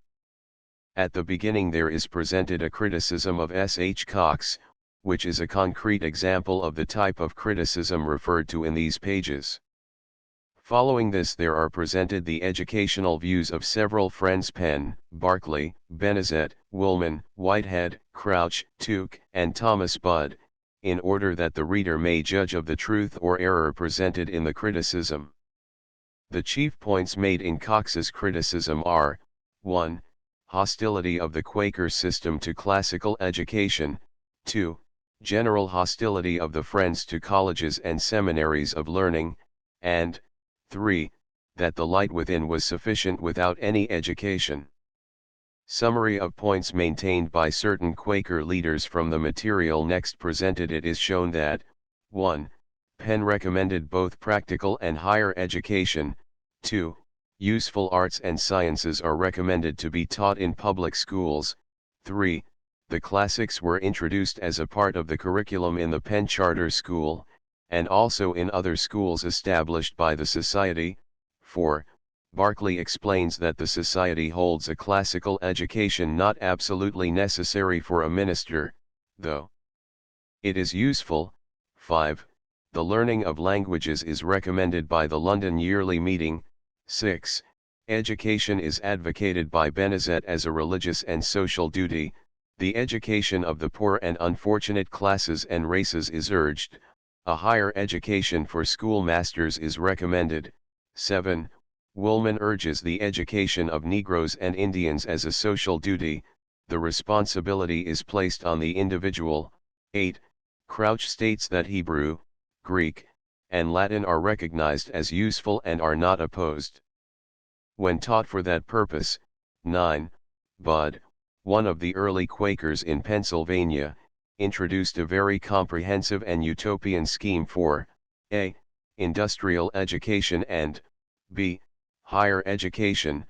At the beginning there is presented a criticism of S. H. Cox, which is a concrete example of the type of criticism referred to in these pages. Following this there are presented the educational views of several friends: Penn, Barclay, Benezet, Woolman, Whitehead, Crouch, Tuke, and Thomas Budd, in order that the reader may judge of the truth or error presented in the criticism. The chief points made in Cox's criticism are: 1. Hostility of the Quaker system to classical education; 2. General hostility of the Friends to colleges and seminaries of learning; and 3. That the light within was sufficient without any education. Summary of points maintained by certain Quaker leaders from the material next presented. It is shown that 1. Penn recommended both practical and higher education; 2. Useful arts and sciences are recommended to be taught in public schools; 3. The classics were introduced as a part of the curriculum in the Penn Charter School, and also in other schools established by the Society; 4. Barclay explains that the Society holds a classical education not absolutely necessary for a minister, though it is useful; 5. The learning of languages is recommended by the London Yearly Meeting; 6. Education is advocated by Benezet as a religious and social duty; the education of the poor and unfortunate classes and races is urged; a higher education for schoolmasters is recommended; 7. Woolman urges the education of Negroes and Indians as a social duty; the responsibility is placed on the individual; 8. Crouch states that Hebrew, Greek, and Latin are recognized as useful and are not opposed when taught for that purpose; 9. Budd, one of the early Quakers in Pennsylvania, introduced a very comprehensive and utopian scheme for a. Industrial education and b. Higher education,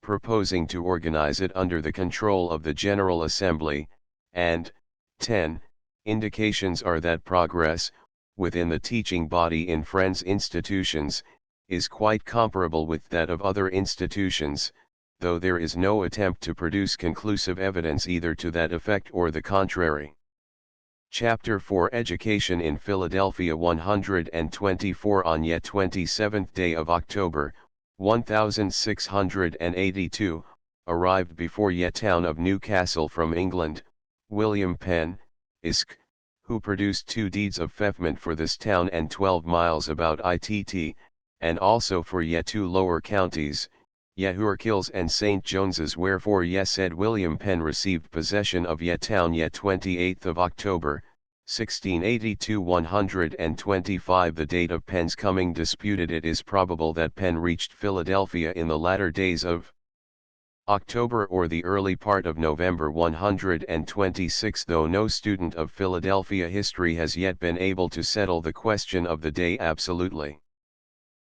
proposing to organize it under the control of the General Assembly, and 10. Indications are that progress, within the teaching body in Friends institutions, is quite comparable with that of other institutions, though there is no attempt to produce conclusive evidence either to that effect or the contrary. Chapter 4 Education in Philadelphia 124 On yet 27th day of October, 1682, arrived before yet town of Newcastle from England, William Penn, Isc., who produced 2 deeds of feoffment for this town and 12 miles about it, and also for yet 2 lower counties, Yahurkills and St. Jones's, wherefore said William Penn received possession of yet town yet 28th of October, 1682 125. The date of Penn's coming disputed. It is probable that Penn reached Philadelphia in the latter days of October or the early part of November 126, though no student of Philadelphia history has yet been able to settle the question of the day absolutely.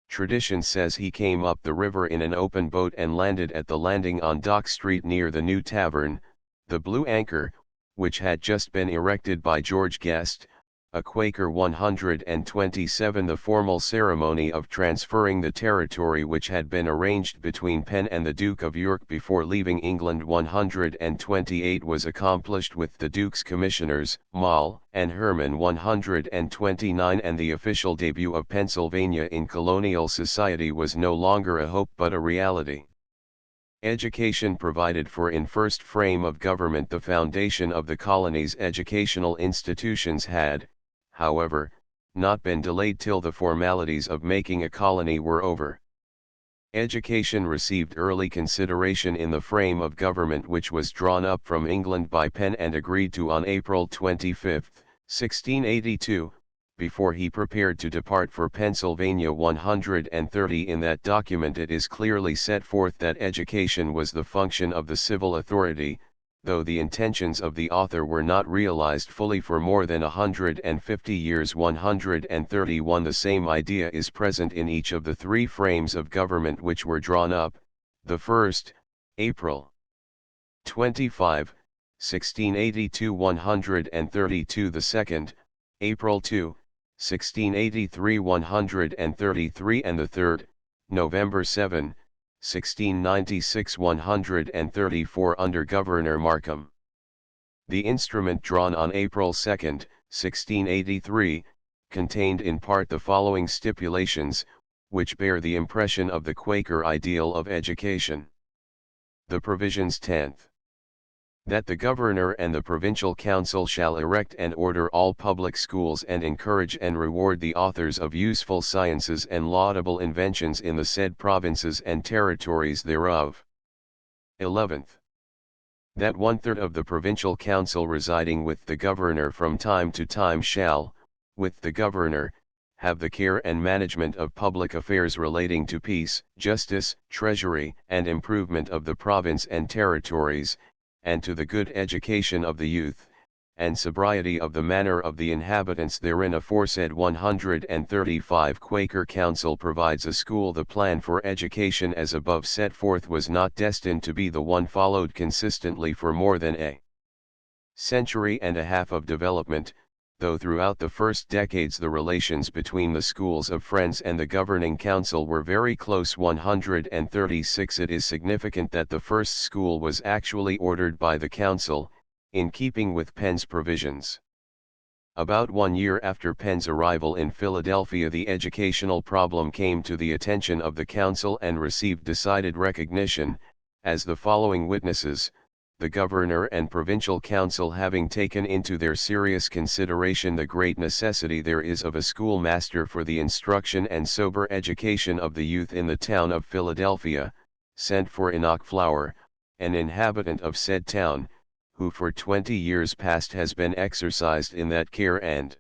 Tradition says he came up the river in an open boat and landed at the landing on Dock Street near the new tavern, the Blue Anchor, which had just been erected by George Guest, a Quaker 127. The formal ceremony of transferring the territory which had been arranged between Penn and the Duke of York before leaving England 128 was accomplished with the Duke's commissioners, Moll and Herman 129, and the official debut of Pennsylvania in colonial society was no longer a hope but a reality. Education provided for in first frame of government. The foundation of the colony's educational institutions had, however, not been delayed till the formalities of making a colony were over. Education received early consideration in the frame of government which was drawn up from England by Penn and agreed to on April 25, 1682, before he prepared to depart for Pennsylvania. 130. In that document it is clearly set forth that education was the function of the civil authority, though the intentions of the author were not realized fully for more than 150 years. 131. The same idea is present in each of the three frames of government which were drawn up, the first, April 25, 1682. 132. The second, April 2, 1683. 133. And the third, November 7, 1696. 134. Under Governor Markham. The instrument drawn on April 2, 1683, contained in part the following stipulations, which bear the impression of the Quaker ideal of education. The provisions 10th. That the Governor and the Provincial Council shall erect and order all public schools and encourage and reward the authors of useful sciences and laudable inventions in the said provinces and territories thereof. 11th. That 1/3 of the Provincial Council residing with the Governor from time to time shall, with the Governor, have the care and management of public affairs relating to peace, justice, treasury, and improvement of the province and territories, and to the good education of the youth, and sobriety of the manner of the inhabitants therein aforesaid. 135. Quaker Council provides a school. The plan for education as above set forth was not destined to be the one followed consistently for more than a century and a half of development, though throughout the first decades the relations between the schools of Friends and the governing council were very close. 136. It is significant that the first school was actually ordered by the council, in keeping with Penn's provisions. About 1 year after Penn's arrival in Philadelphia, the educational problem came to the attention of the council and received decided recognition, as the following witnesses: the Governor and Provincial Council having taken into their serious consideration the great necessity there is of a schoolmaster for the instruction and sober education of the youth in the town of Philadelphia, sent for Enoch Flower, an inhabitant of said town, who for 20 years past has been exercised in that care and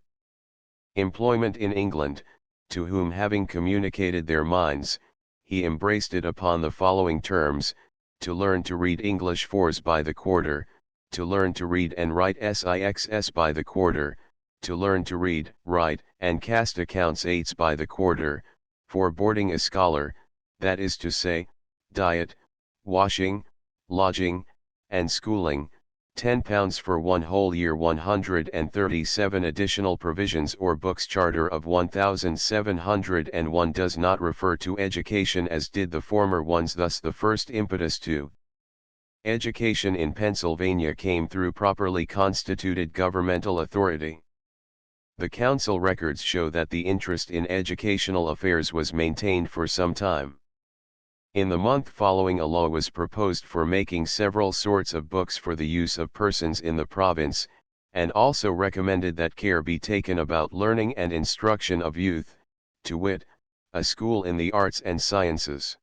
employment in England, to whom having communicated their minds, he embraced it upon the following terms: to learn to read English 4s by the quarter, to learn to read and write sixs by the quarter, to learn to read, write, and cast accounts 8s by the quarter, for boarding a scholar, that is to say, diet, washing, lodging, and schooling, £10 for 1 whole year. 137. Additional provisions or books. Charter of 1701 does not refer to education as did the former ones. Thus the first impetus to education in Pennsylvania came through properly constituted governmental authority. The council records show that the interest in educational affairs was maintained for some time. In the month following, a law was proposed for making several sorts of books for the use of persons in the province, and also recommended that care be taken about learning and instruction of youth, to wit, a school in the arts and sciences.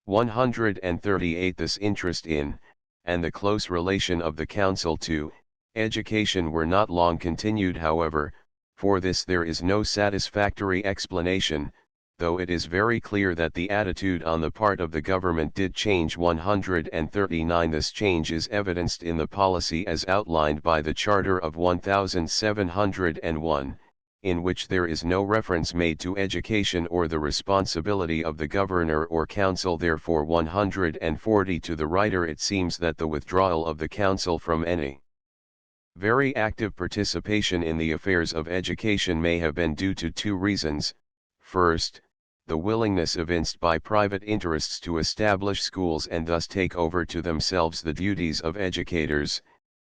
138. This interest in, and the close relation of the council to, education were not long continued, however. For this there is no satisfactory explanation, though it is very clear that the attitude on the part of the government did change. 139. This change is evidenced in the policy as outlined by the Charter of 1701, in which there is no reference made to education or the responsibility of the governor or council. Therefore 140. To the writer it seems that the withdrawal of the council from any Very active participation in the affairs of education may have been due to two reasons. First, the willingness evinced by private interests to establish schools and thus take over to themselves the duties of educators,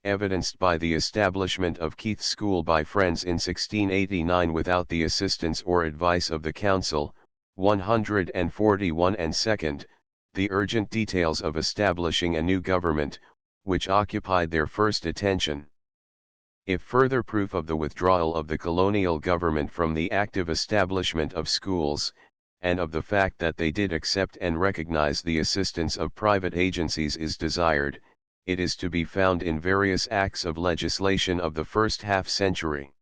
evidenced by the establishment of Keith's School by Friends in 1689 without the assistance or advice of the Council, 141, and second, the urgent details of establishing a new government, which occupied their first attention. If further proof of the withdrawal of the colonial government from the active establishment of schools, and of the fact that they did accept and recognize the assistance of private agencies is desired, it is to be found in various acts of legislation of the first half-century.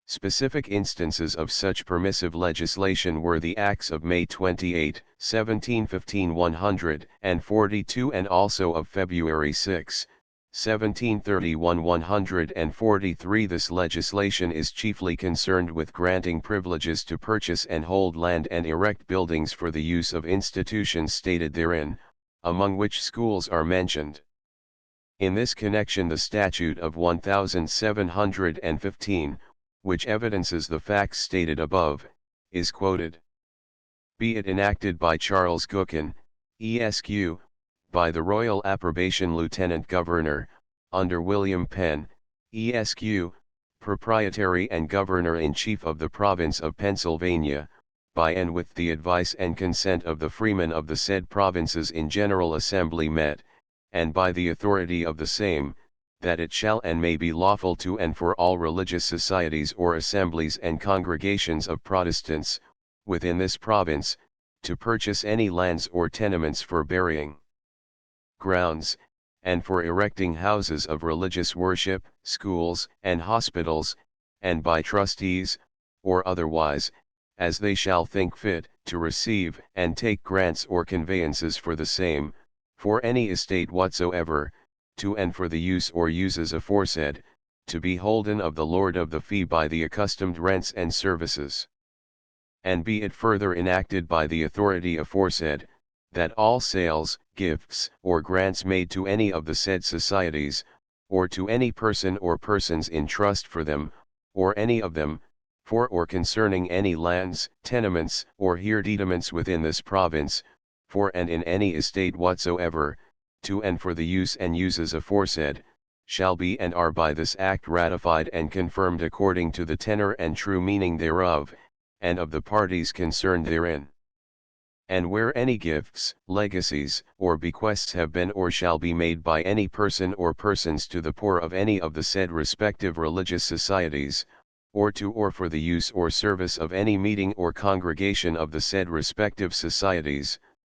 Specific instances of such permissive legislation were the Acts of May 28, 1715 142 and also of February 6, 1731 143. This legislation is chiefly concerned with granting privileges to purchase and hold land and erect buildings for the use of institutions stated therein, among which schools are mentioned. In this connection the Statute of 1715, which evidences the facts stated above, is quoted. Be it enacted by Charles Gookin, Esq., by the Royal Approbation Lieutenant Governor, under William Penn, Esq., Proprietary and Governor-in-Chief of the Province of Pennsylvania, by and with the advice and consent of the freemen of the said provinces in General Assembly met, and by the authority of the same, that it shall and may be lawful to and for all religious societies or assemblies and congregations of Protestants, within this province, to purchase any lands or tenements for burying grounds, and for erecting houses of religious worship, schools, and hospitals, and by trustees, or otherwise, as they shall think fit, to receive and take grants or conveyances for the same, for any estate whatsoever, to and for the use or uses aforesaid, to be holden of the lord of the fee by the accustomed rents and services. And be it further enacted by the authority aforesaid, that all sales, gifts, or grants made to any of the said societies, or to any person or persons in trust for them, or any of them, for or concerning any lands, tenements, or hereditaments within this province, for and in any estate whatsoever, to and for the use and uses aforesaid, shall be and are by this act ratified and confirmed according to the tenor and true meaning thereof, and of the parties concerned therein. And where any gifts, legacies, or bequests have been or shall be made by any person or persons to the poor of any of the said respective religious societies, or to or for the use or service of any meeting or congregation of the said respective societies,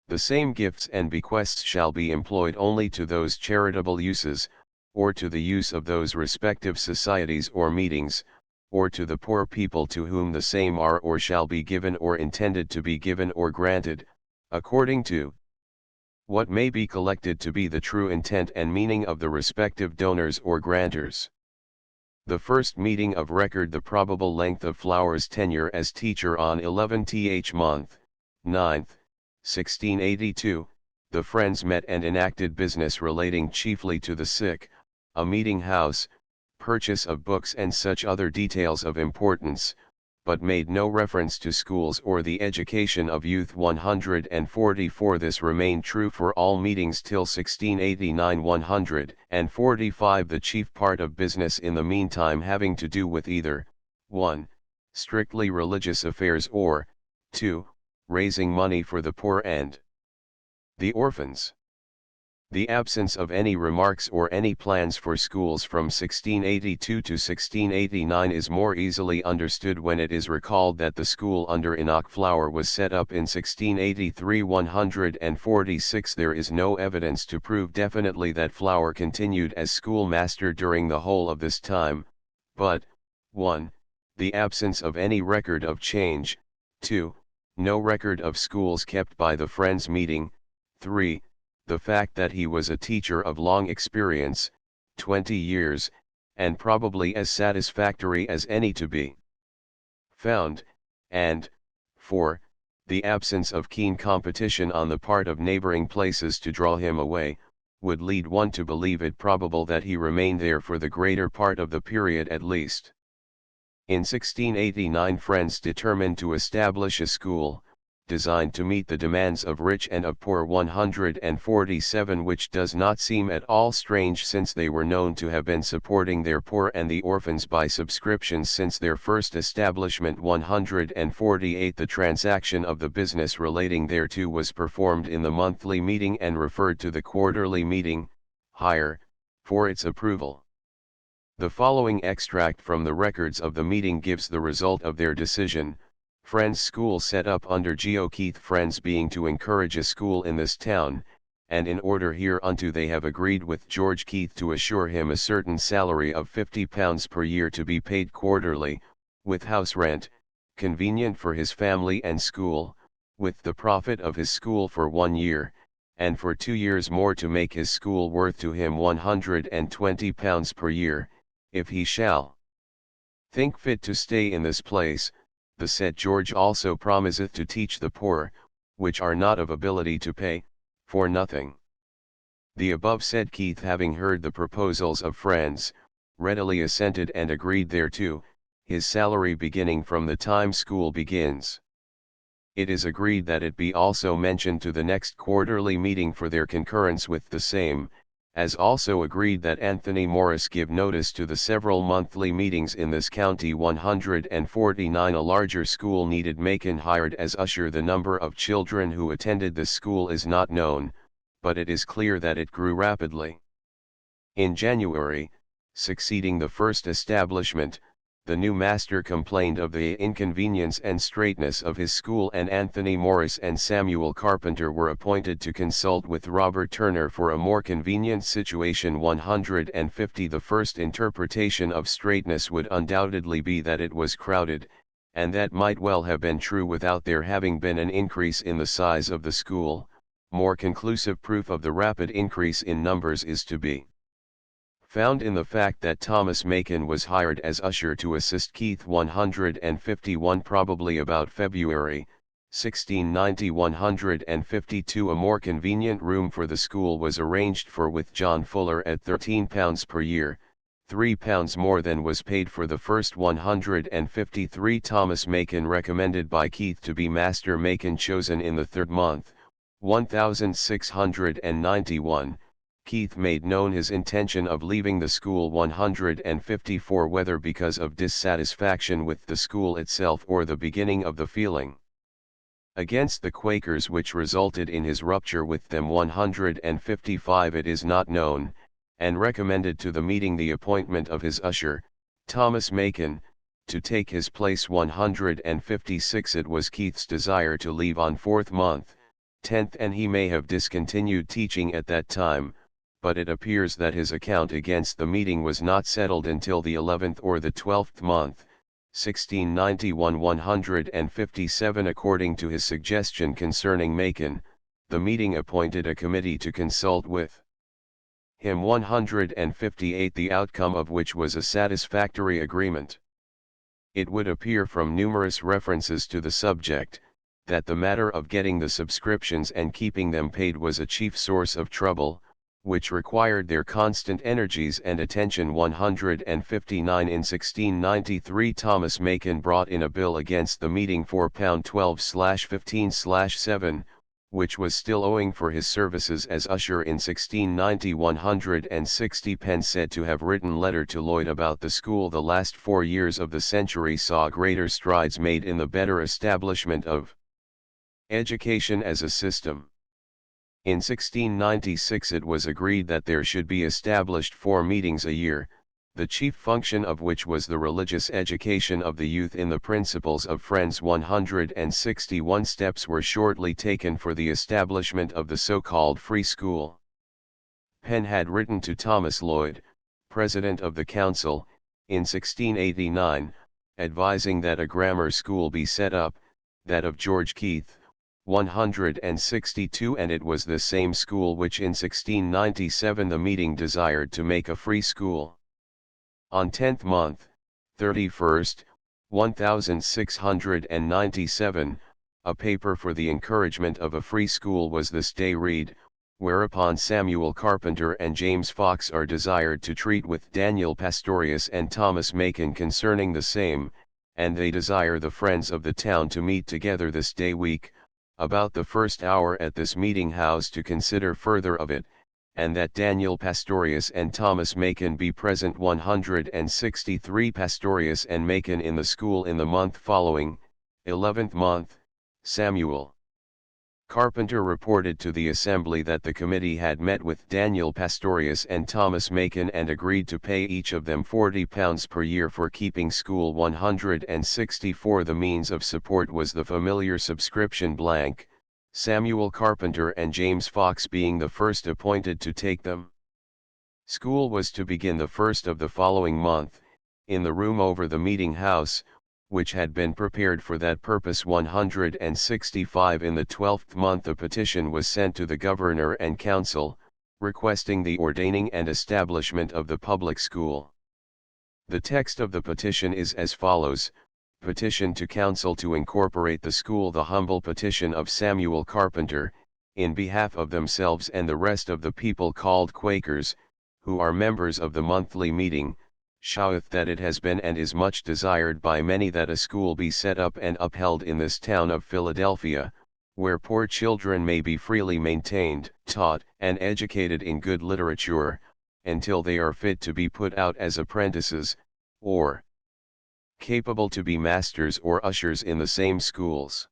the same gifts and bequests shall be employed only to those charitable uses, or to the use of those respective societies or meetings, or to the poor people to whom the same are or shall be given or intended to be given or granted, according to what may be collected to be the true intent and meaning of the respective donors or grantors. The first meeting of record the probable length of Flower's tenure as teacher on 11th month, 9th, 1682, the friends met and enacted business relating chiefly to the sick, a meeting house, purchase of books and such other details of importance, but made no reference to schools or the education of youth. 144. This remained true for all meetings till 1689. 145. The chief part of business in the meantime having to do with either 1. Strictly religious affairs or 2. Raising money for the poor and the orphans. The absence of any remarks or any plans for schools from 1682 to 1689 is more easily understood when it is recalled that the school under Enoch Flower was set up in 1683. 146. There is no evidence to prove definitely that Flower continued as schoolmaster during the whole of this time, but 1. The absence of any record of change, 2. No record of schools kept by the Friends meeting, 3. The fact that he was a teacher of long experience, 20 years, and probably as satisfactory as any to be found, and 4. The absence of keen competition on the part of neighboring places to draw him away, would lead one to believe it probable that he remained there for the greater part of the period at least. In 1689 friends determined to establish a school, designed to meet the demands of rich and of poor 147, which does not seem at all strange since they were known to have been supporting their poor and the orphans by subscriptions since their first establishment 148. The transaction of the business relating thereto was performed in the monthly meeting and referred to the quarterly meeting, higher, for its approval. The following extract from the records of the meeting gives the result of their decision. Friends School set up under Geo Keith. Friends being to encourage a school in this town, and in order hereunto they have agreed with George Keith to assure him a certain salary of £50 per year to be paid quarterly, with house rent, convenient for his family and school, with the profit of his school for 1 year, and for 2 years more to make his school worth to him £120 per year, if he shall think fit to stay in this place. The said George also promiseth to teach the poor, which are not of ability to pay, for nothing. The above said Keith, having heard the proposals of friends, readily assented and agreed thereto, his salary beginning from the time school begins. It is agreed that it be also mentioned to the next quarterly meeting for their concurrence with the same, as also agreed that Anthony Morris give notice to the several monthly meetings in this county 149. A larger school needed. Macon hired as usher. The number of children who attended this school is not known, but it is clear that it grew rapidly. In January, succeeding the first establishment, the new master complained of the inconvenience and straitness of his school, and Anthony Morris and Samuel Carpenter were appointed to consult with Robert Turner for a more convenient situation. 150. The first interpretation of straitness would undoubtedly be that it was crowded, and that might well have been true without there having been an increase in the size of the school. More conclusive proof of the rapid increase in numbers is to be found in the fact that Thomas Macon was hired as usher to assist Keith. 151. Probably about February, 1690. 152. A more convenient room for the school was arranged for with John Fuller at £13 per year, £3 more than was paid for the first. 153. Thomas Macon recommended by Keith to be master. Macon chosen in the third month, 1691. Keith made known his intention of leaving the school. 154. Whether because of dissatisfaction with the school itself or the beginning of the feeling against the Quakers which resulted in his rupture with them. 155. It is not known, and recommended to the meeting the appointment of his usher, Thomas Macon, to take his place. 156. It was Keith's desire to leave on 4th month, 10th, and he may have discontinued teaching at that time, but it appears that his account against the meeting was not settled until the 11th or the 12th month, 1691. 157. According to his suggestion concerning Macon, the meeting appointed a committee to consult with him. 158. The outcome of which was a satisfactory agreement. It would appear from numerous references to the subject, that the matter of getting the subscriptions and keeping them paid was a chief source of trouble, which required their constant energies and attention. 159. In 1693 Thomas Macon brought in a bill against the meeting for £12/15/7, which was still owing for his services as usher in 1690. 160. Penn said to have written letter to Lloyd about the school. The last 4 years of the century saw greater strides made in the better establishment of education as a system. In 1696 it was agreed that there should be established 4 meetings a year, the chief function of which was the religious education of the youth in the principles of Friends. 161 steps were shortly taken for the establishment of the so-called free school. Penn had written to Thomas Lloyd, President of the Council, in 1689, advising that a grammar school be set up, that of George Keith, 162, and it was the same school which in 1697 the meeting desired to make a free school. On 10th month, 31st, 1697, a paper for the encouragement of a free school was this day read, whereupon Samuel Carpenter and James Fox are desired to treat with Daniel Pastorius and Thomas Macon concerning the same, and they desire the friends of the town to meet together this day week, about the first hour at this meeting house to consider further of it, and that Daniel Pastorius and Thomas Macon be present 163 Pastorius and Macon in the school in the month following, 11th month, Samuel. Carpenter reported to the assembly that the committee had met with Daniel Pastorius and Thomas Macon and agreed to pay each of them £40 per year for keeping school 164. The means of support was the familiar subscription blank, Samuel Carpenter and James Fox being the first appointed to take them. School was to begin the first of the following month, in the room over the meeting house, which had been prepared for that purpose. 165. In the 12th month a petition was sent to the governor and council, requesting the ordaining and establishment of the public school. The text of the petition is as follows: Petition to council to incorporate the school. The humble petition of Samuel Carpenter, in behalf of themselves and the rest of the people called Quakers, who are members of the monthly meeting, showeth that it has been and is much desired by many that a school be set up and upheld in this town of Philadelphia, where poor children may be freely maintained, taught, and educated in good literature, until they are fit to be put out as apprentices, or capable to be masters or ushers in the same schools.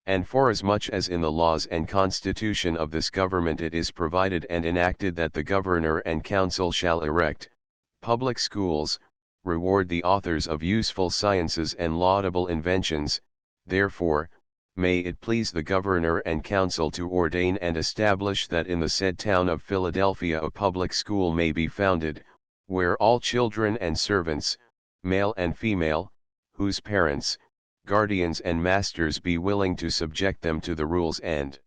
And forasmuch as in the laws and constitution of this government it is provided and enacted that the governor and council shall erect public schools, reward the authors of useful sciences and laudable inventions, therefore, may it please the governor and council to ordain and establish that in the said town of Philadelphia a public school may be founded, where all children and servants, male and female, whose parents, guardians and masters be willing to subject them to the rules and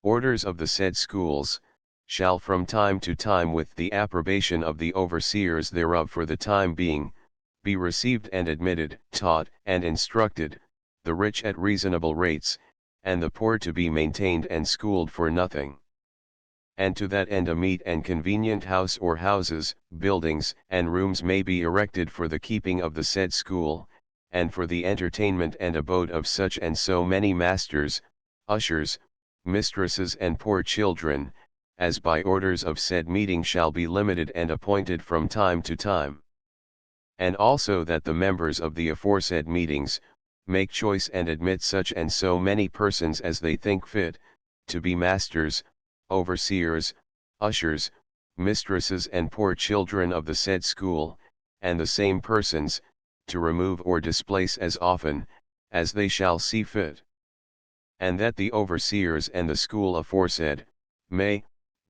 orders of the said schools, shall from time to time with the approbation of the overseers thereof for the time being, be received and admitted, taught and instructed, the rich at reasonable rates, and the poor to be maintained and schooled for nothing. And to that end a meet and convenient house or houses, buildings, and rooms may be erected for the keeping of the said school, and for the entertainment and abode of such and so many masters, ushers, mistresses and poor children, as by orders of said meeting shall be limited and appointed from time to time. And also that the members of the aforesaid meetings, make choice and admit such and so many persons as they think fit, to be masters, overseers, ushers, mistresses and poor children of the said school, and the same persons, to remove or displace as often, as they shall see fit. And that the overseers and the school aforesaid, may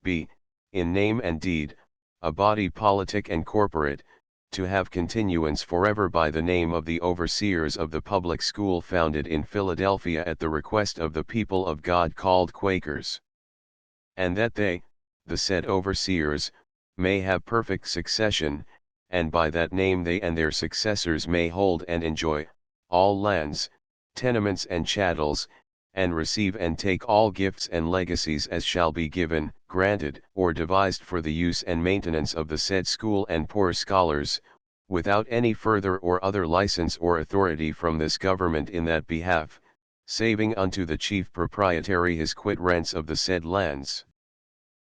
be, in name and deed, a body politic and corporate, to have continuance forever by the name of the overseers of the public school founded in Philadelphia at the request of the people of God called Quakers. And that they, the said overseers, may have perfect succession, and by that name they and their successors may hold and enjoy all lands, tenements and chattels, and receive and take all gifts and legacies as shall be given, granted, or devised for the use and maintenance of the said school and poor scholars, without any further or other license or authority from this government in that behalf, saving unto the chief proprietary his quit rents of the said lands.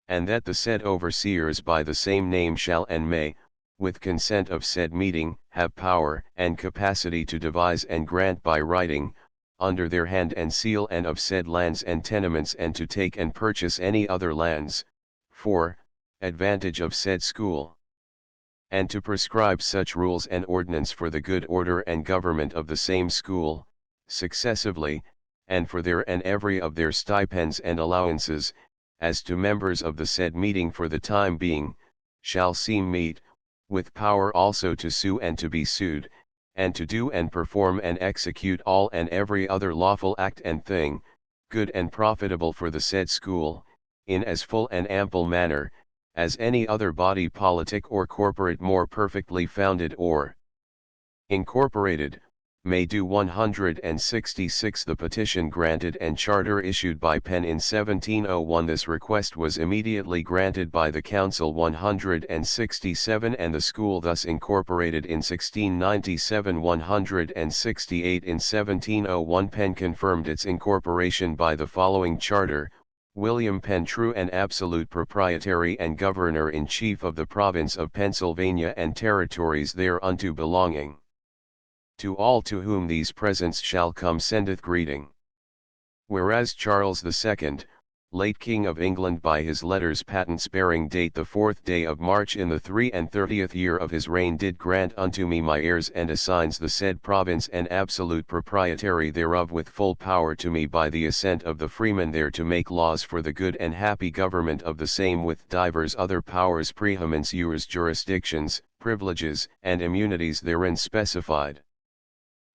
And that the said overseers by the same name shall and may, with consent of said meeting, have power and capacity to devise and grant by writing, under their hand and seal and of said lands and tenements and to take and purchase any other lands, for advantage of said school. And to prescribe such rules and ordinance for the good order and government of the same school, successively, and for their and every of their stipends and allowances, as to members of the said meeting for the time being, shall seem meet, with power also to sue and to be sued, and to do and perform and execute all and every other lawful act and thing, good and profitable for the said school, in as full and ample manner, as any other body politic or corporate more perfectly founded or incorporated, May do 166. The petition granted and charter issued by Penn in 1701. This request was immediately granted by the Council 167 and the school thus incorporated in 1697. 168. In 1701 Penn confirmed its incorporation by the following charter: William Penn, true and absolute proprietary and governor-in-chief of the province of Pennsylvania and territories thereunto belonging. To all to whom these presents shall come sendeth greeting. Whereas Charles II, late King of England, by his letters patents bearing date the 4th day of March in the 33rd year of his reign, did grant unto me my heirs, and assigns the said province and absolute proprietary thereof, with full power to me by the assent of the freemen there to make laws for the good and happy government of the same, with divers other powers, preeminence, jurisdictions, privileges, and immunities therein specified.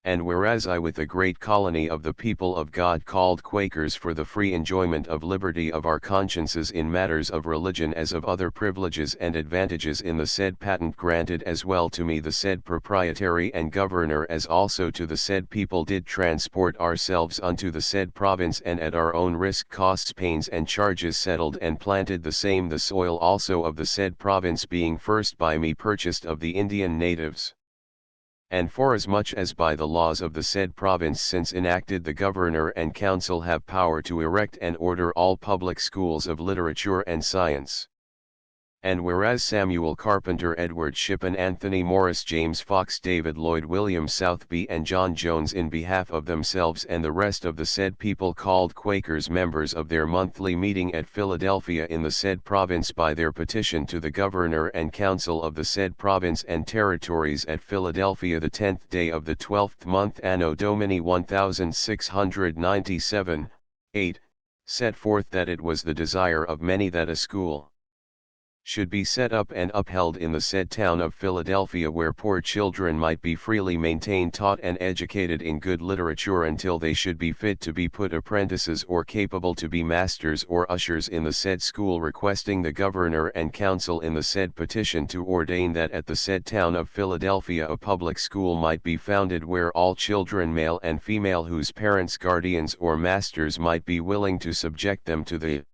And whereas I, with a great colony of the people of God called Quakers, for the free enjoyment of liberty of our consciences in matters of religion as of other privileges and advantages in the said patent, granted as well to me the said proprietary and governor as also to the said people, did transport ourselves unto the said province, and at our own risk, costs, pains, and charges settled and planted the same, the soil also of the said province being first by me purchased of the Indian natives. And forasmuch as by the laws of the said province since enacted the governor and council have power to erect and order all public schools of literature and science. And whereas Samuel Carpenter, Edward Shippen, Anthony Morris, James Fox, David Lloyd, William Southby, and John Jones, in behalf of themselves and the rest of the said people called Quakers, members of their monthly meeting at Philadelphia in the said province, by their petition to the governor and council of the said province and territories at Philadelphia the 10th day of the 12th month, Anno Domini 1697, 8, set forth that it was the desire of many that a school should be set up and upheld in the said town of Philadelphia, where poor children might be freely maintained, taught, and educated in good literature until they should be fit to be put apprentices or capable to be masters or ushers in the said school, requesting the governor and council in the said petition to ordain that at the said town of Philadelphia a public school might be founded, where all children, male and female, whose parents, guardians, or masters might be willing to subject them to the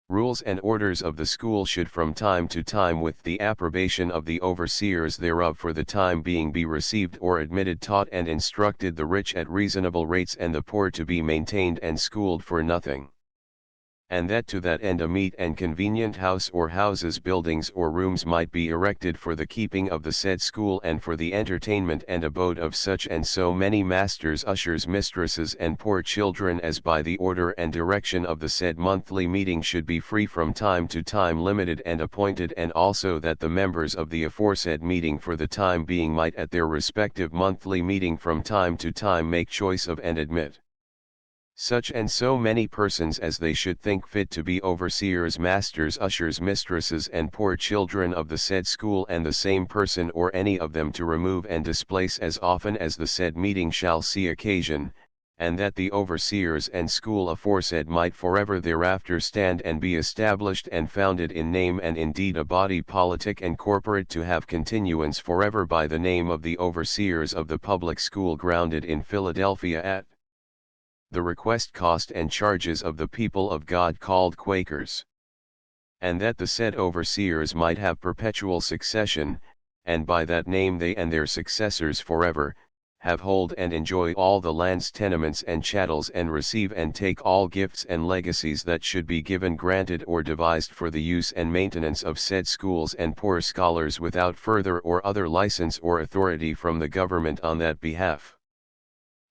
rules and orders of the school, should from time to time, with the approbation of the overseers thereof, for the time being be received or admitted, taught, and instructed, the rich at reasonable rates, and the poor to be maintained and schooled for nothing. And that to that end a meet and convenient house or houses, buildings, or rooms might be erected for the keeping of the said school, and for the entertainment and abode of such and so many masters, ushers, mistresses, and poor children, as by the order and direction of the said monthly meeting should be free from time to time, limited and appointed, and also that the members of the aforesaid meeting for the time being might at their respective monthly meeting from time to time make choice of and admit such and so many persons as they should think fit to be overseers, masters, ushers, mistresses, and poor children of the said school, and the same person or any of them to remove and displace as often as the said meeting shall see occasion, and that the overseers and school aforesaid might forever thereafter stand and be established and founded in name and in deed, a body politic and corporate, to have continuance forever by the name of the overseers of the public school grounded in Philadelphia at the request, cost, and charges of the people of God called Quakers. And that the said overseers might have perpetual succession, and by that name they and their successors forever have, hold, and enjoy all the lands, tenements, and chattels, and receive and take all gifts and legacies that should be given, granted, or devised for the use and maintenance of said schools and poor scholars, without further or other license or authority from the government on that behalf,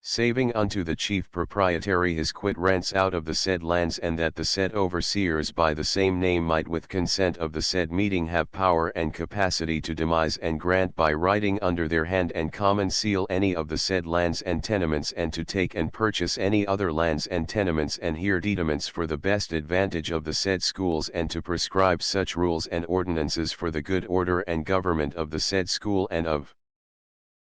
saving unto the chief proprietary his quit rents out of the said lands, and that the said overseers by the same name might, with consent of the said meeting, have power and capacity to demise and grant by writing under their hand and common seal any of the said lands and tenements, and to take and purchase any other lands and tenements and here dediments for the best advantage of the said schools, and to prescribe such rules and ordinances for the good order and government of the said school and of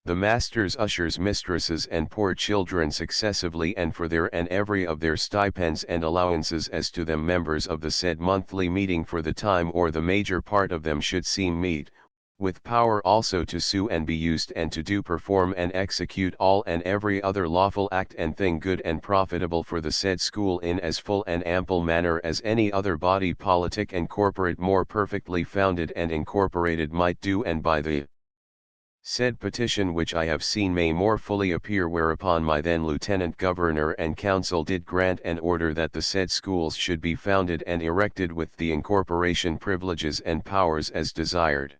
the masters, ushers, mistresses, and poor children successively, and for their and every of their stipends and allowances as to them members of the said monthly meeting for the time or the major part of them should seem meet, with power also to sue and be used and to do perform and execute all and every other lawful act and thing good and profitable for the said school in as full and ample manner as any other body politic and corporate more perfectly founded and incorporated might do, and by the said petition which I have seen may more fully appear, whereupon my then Lieutenant Governor and Council did grant and order that the said schools should be founded and erected with the incorporation privileges and powers as desired.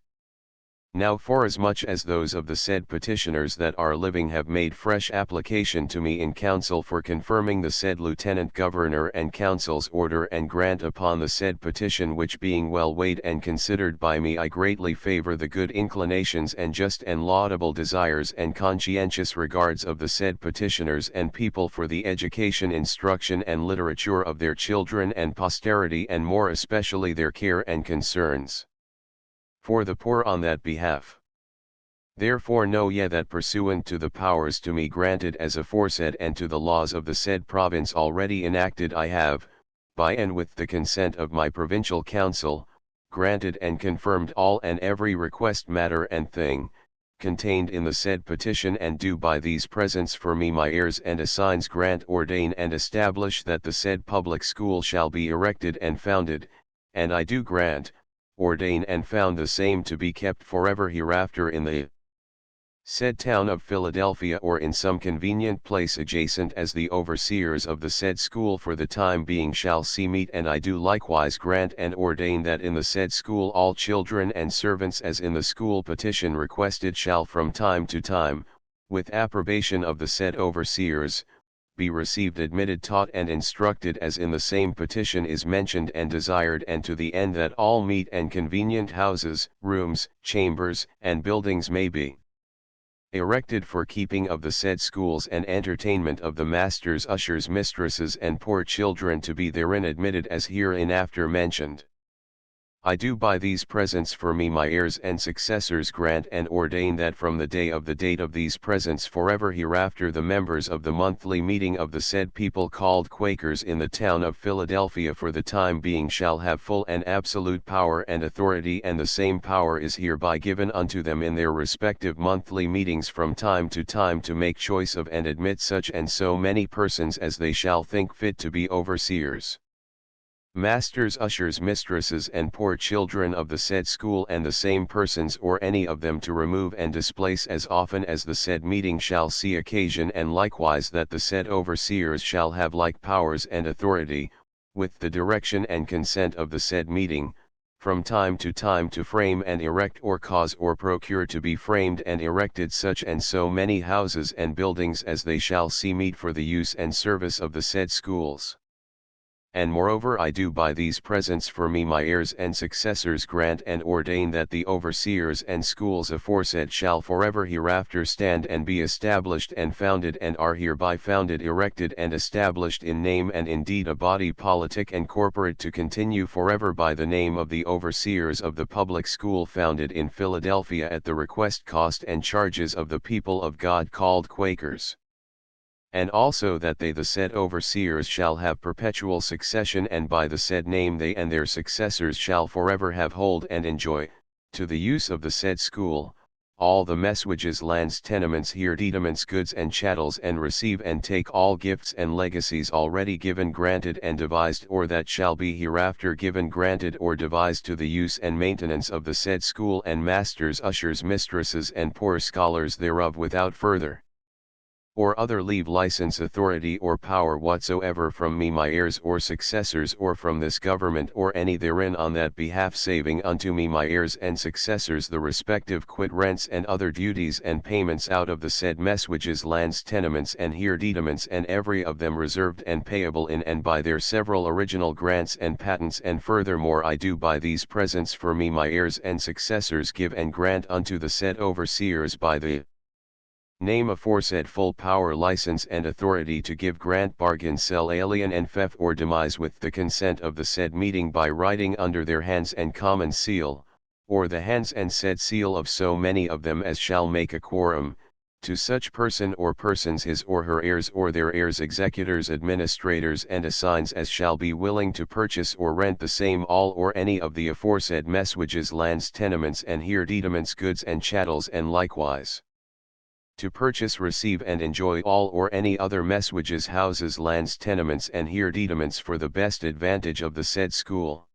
Now forasmuch as those of the said petitioners that are living have made fresh application to me in council for confirming the said Lieutenant Governor and Council's order and grant upon the said petition, which being well weighed and considered by me, I greatly favor the good inclinations and just and laudable desires and conscientious regards of the said petitioners and people for the education, instruction and literature of their children and posterity, and more especially their care and concerns for the poor on that behalf. Therefore know ye that pursuant to the powers to me granted as aforesaid and to the laws of the said province already enacted, I have, by and with the consent of my provincial council, granted and confirmed all and every request, matter and thing, contained in the said petition, and do by these presents for me my heirs and assigns grant, ordain and establish that the said public school shall be erected and founded, and I do grant, ordain and found the same to be kept forever hereafter in the said town of Philadelphia, or in some convenient place adjacent, as the overseers of the said school for the time being shall see meet. And I do likewise grant and ordain that in the said school all children and servants, as in the school petition requested, shall from time to time, with approbation of the said overseers, be received, admitted, taught and instructed as in the same petition is mentioned and desired, and to the end that all meet and convenient houses, rooms, chambers, and buildings may be erected for keeping of the said schools and entertainment of the masters, ushers, mistresses, and poor children to be therein admitted as hereinafter mentioned. I do by these presents for me my heirs and successors grant and ordain that from the day of the date of these presents forever hereafter the members of the monthly meeting of the said people called Quakers in the town of Philadelphia for the time being shall have full and absolute power and authority, and the same power is hereby given unto them in their respective monthly meetings from time to time to make choice of and admit such and so many persons as they shall think fit to be overseers, masters, ushers, mistresses, and poor children of the said school, and the same persons or any of them to remove and displace as often as the said meeting shall see occasion, and likewise that the said overseers shall have like powers and authority, with the direction and consent of the said meeting, from time to time to frame and erect or cause or procure to be framed and erected such and so many houses and buildings as they shall see meet for the use and service of the said schools. And moreover I do by these presents for me my heirs and successors grant and ordain that the overseers and schools aforesaid shall forever hereafter stand and be established and founded, and are hereby founded, erected, and established in name and in deed, a body politic and corporate to continue forever by the name of the overseers of the public school founded in Philadelphia at the request, cost, and charges of the people of God called Quakers. And also that they the said overseers shall have perpetual succession, and by the said name they and their successors shall forever have hold and enjoy, to the use of the said school, all the messuages, lands, tenements, hereditaments, goods and chattels, and receive and take all gifts and legacies already given, granted, and devised, or that shall be hereafter given, granted, or devised to the use and maintenance of the said school, and masters, ushers, mistresses, and poor scholars thereof, without further or other leave, license, authority, or power whatsoever from me my heirs or successors, or from this government or any therein on that behalf, saving unto me my heirs and successors the respective quit rents and other duties and payments out of the said messuages, lands, tenements, and hereditaments, and every of them reserved and payable in and by their several original grants and patents. And furthermore I do by these presents for me my heirs and successors give and grant unto the said overseers by the name aforesaid full power, license, and authority to give, grant, bargain, sell, alien, and theft or demise with the consent of the said meeting, by writing under their hands and common seal, or the hands and said seal of so many of them as shall make a quorum, to such person or persons his or her heirs or their heirs executors administrators and assigns as shall be willing to purchase or rent the same all or any of the aforesaid messuages lands tenements and here dediments goods and chattels and likewise to purchase receive and enjoy all or any other messuages houses lands tenements and here dediments for the best advantage of the said school.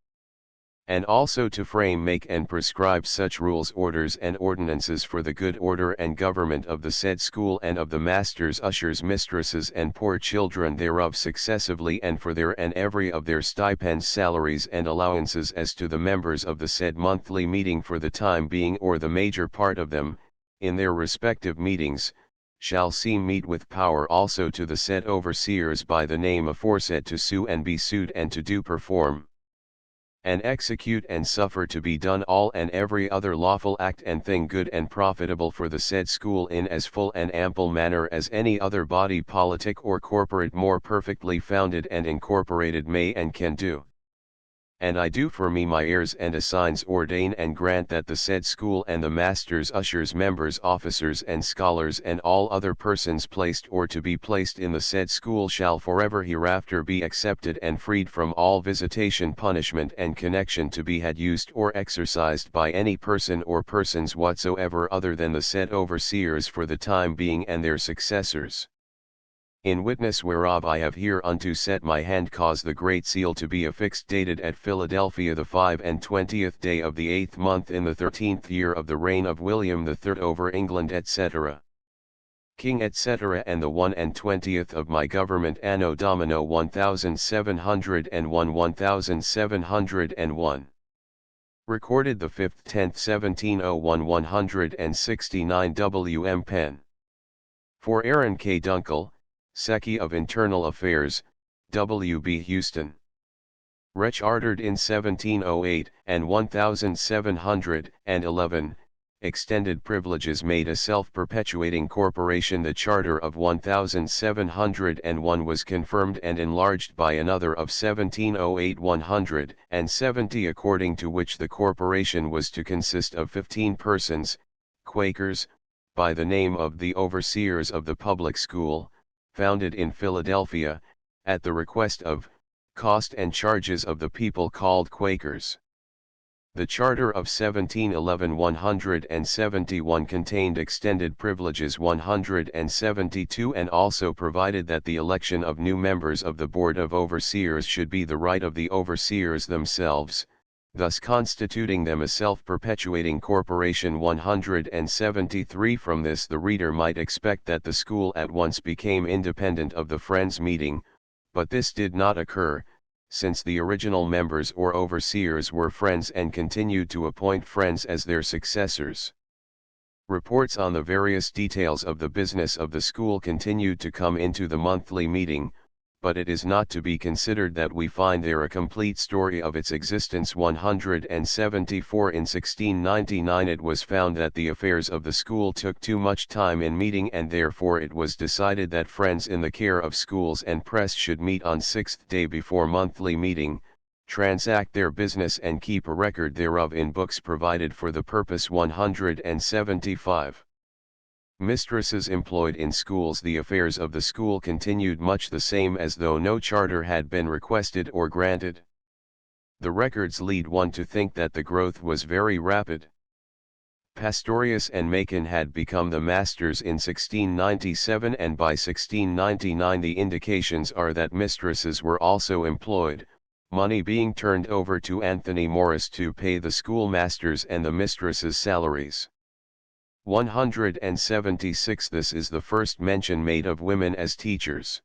And also to frame make and prescribe such rules orders and ordinances for the good order and government of the said school and of the masters ushers mistresses and poor children thereof successively and for their and every of their stipends salaries and allowances as to the members of the said monthly meeting for the time being or the major part of them, in their respective meetings, shall seem meet with power also to the said overseers by the name aforesaid to sue and be sued and to do perform and execute and suffer to be done all and every other lawful act and thing good and profitable for the said school in as full and ample manner as any other body politic or corporate more perfectly founded and incorporated may and can do. And I do for me my heirs and assigns ordain and grant that the said school and the masters ushers members officers and scholars and all other persons placed or to be placed in the said school shall forever hereafter be accepted and freed from all visitation punishment and connection to be had used or exercised by any person or persons whatsoever other than the said overseers for the time being and their successors. In witness whereof I have hereunto set my hand cause the great seal to be affixed dated at Philadelphia the 25th day of the 8th month in the 13th year of the reign of William III over England etc. King etc. and the 21st of my government anno domino 1701 Recorded the 5th 10th 1701 169 W.M. Pen. For Aaron K. Dunkel, Secchi of Internal Affairs, W.B. Houston. Rech ordered in 1708 and 1711, extended privileges made a self-perpetuating corporation. The charter of 1701 was confirmed and enlarged by another of 1708 170 according to which the corporation was to consist of 15 persons, Quakers, by the name of the overseers of the public school, founded in Philadelphia, at the request of, cost and charges of the people called Quakers. The Charter of 1711 171 contained extended privileges 172 and also provided that the election of new members of the Board of Overseers should be the right of the overseers themselves, thus constituting them a self-perpetuating corporation. 173 From this the reader might expect that the school at once became independent of the Friends meeting, but this did not occur, since the original members or overseers were Friends and continued to appoint Friends as their successors. Reports on the various details of the business of the school continued to come into the monthly meeting, but it is not to be considered that we find there a complete story of its existence. 174 In 1699 it was found that the affairs of the school took too much time in meeting and therefore it was decided that Friends in the care of schools and press should meet on 6th day before monthly meeting, transact their business and keep a record thereof in books provided for the purpose. 175. Mistresses employed in schools. The affairs of the school continued much the same as though no charter had been requested or granted. The records lead one to think that the growth was very rapid. Pastorius and Macon had become the masters in 1697 and by 1699 the indications are that mistresses were also employed, money being turned over to Anthony Morris to pay the schoolmasters and the mistresses' salaries. 176 This is the first mention made of women as teachers.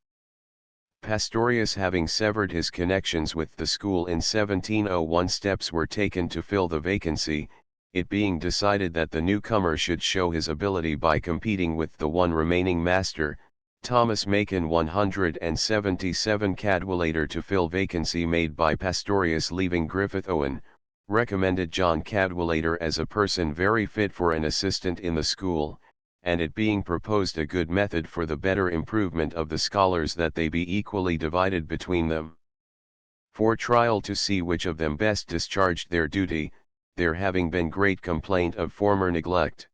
Pastorius having severed his connections with the school in 1701 steps were taken to fill the vacancy, it being decided that the newcomer should show his ability by competing with the one remaining master, Thomas Macon. 177 Cadwallader to fill vacancy made by Pastorius leaving Griffith Owen, recommended John Cadwallader as a person very fit for an assistant in the school, and it being proposed a good method for the better improvement of the scholars that they be equally divided between them. For trial to see which of them best discharged their duty, there having been great complaint of former neglect.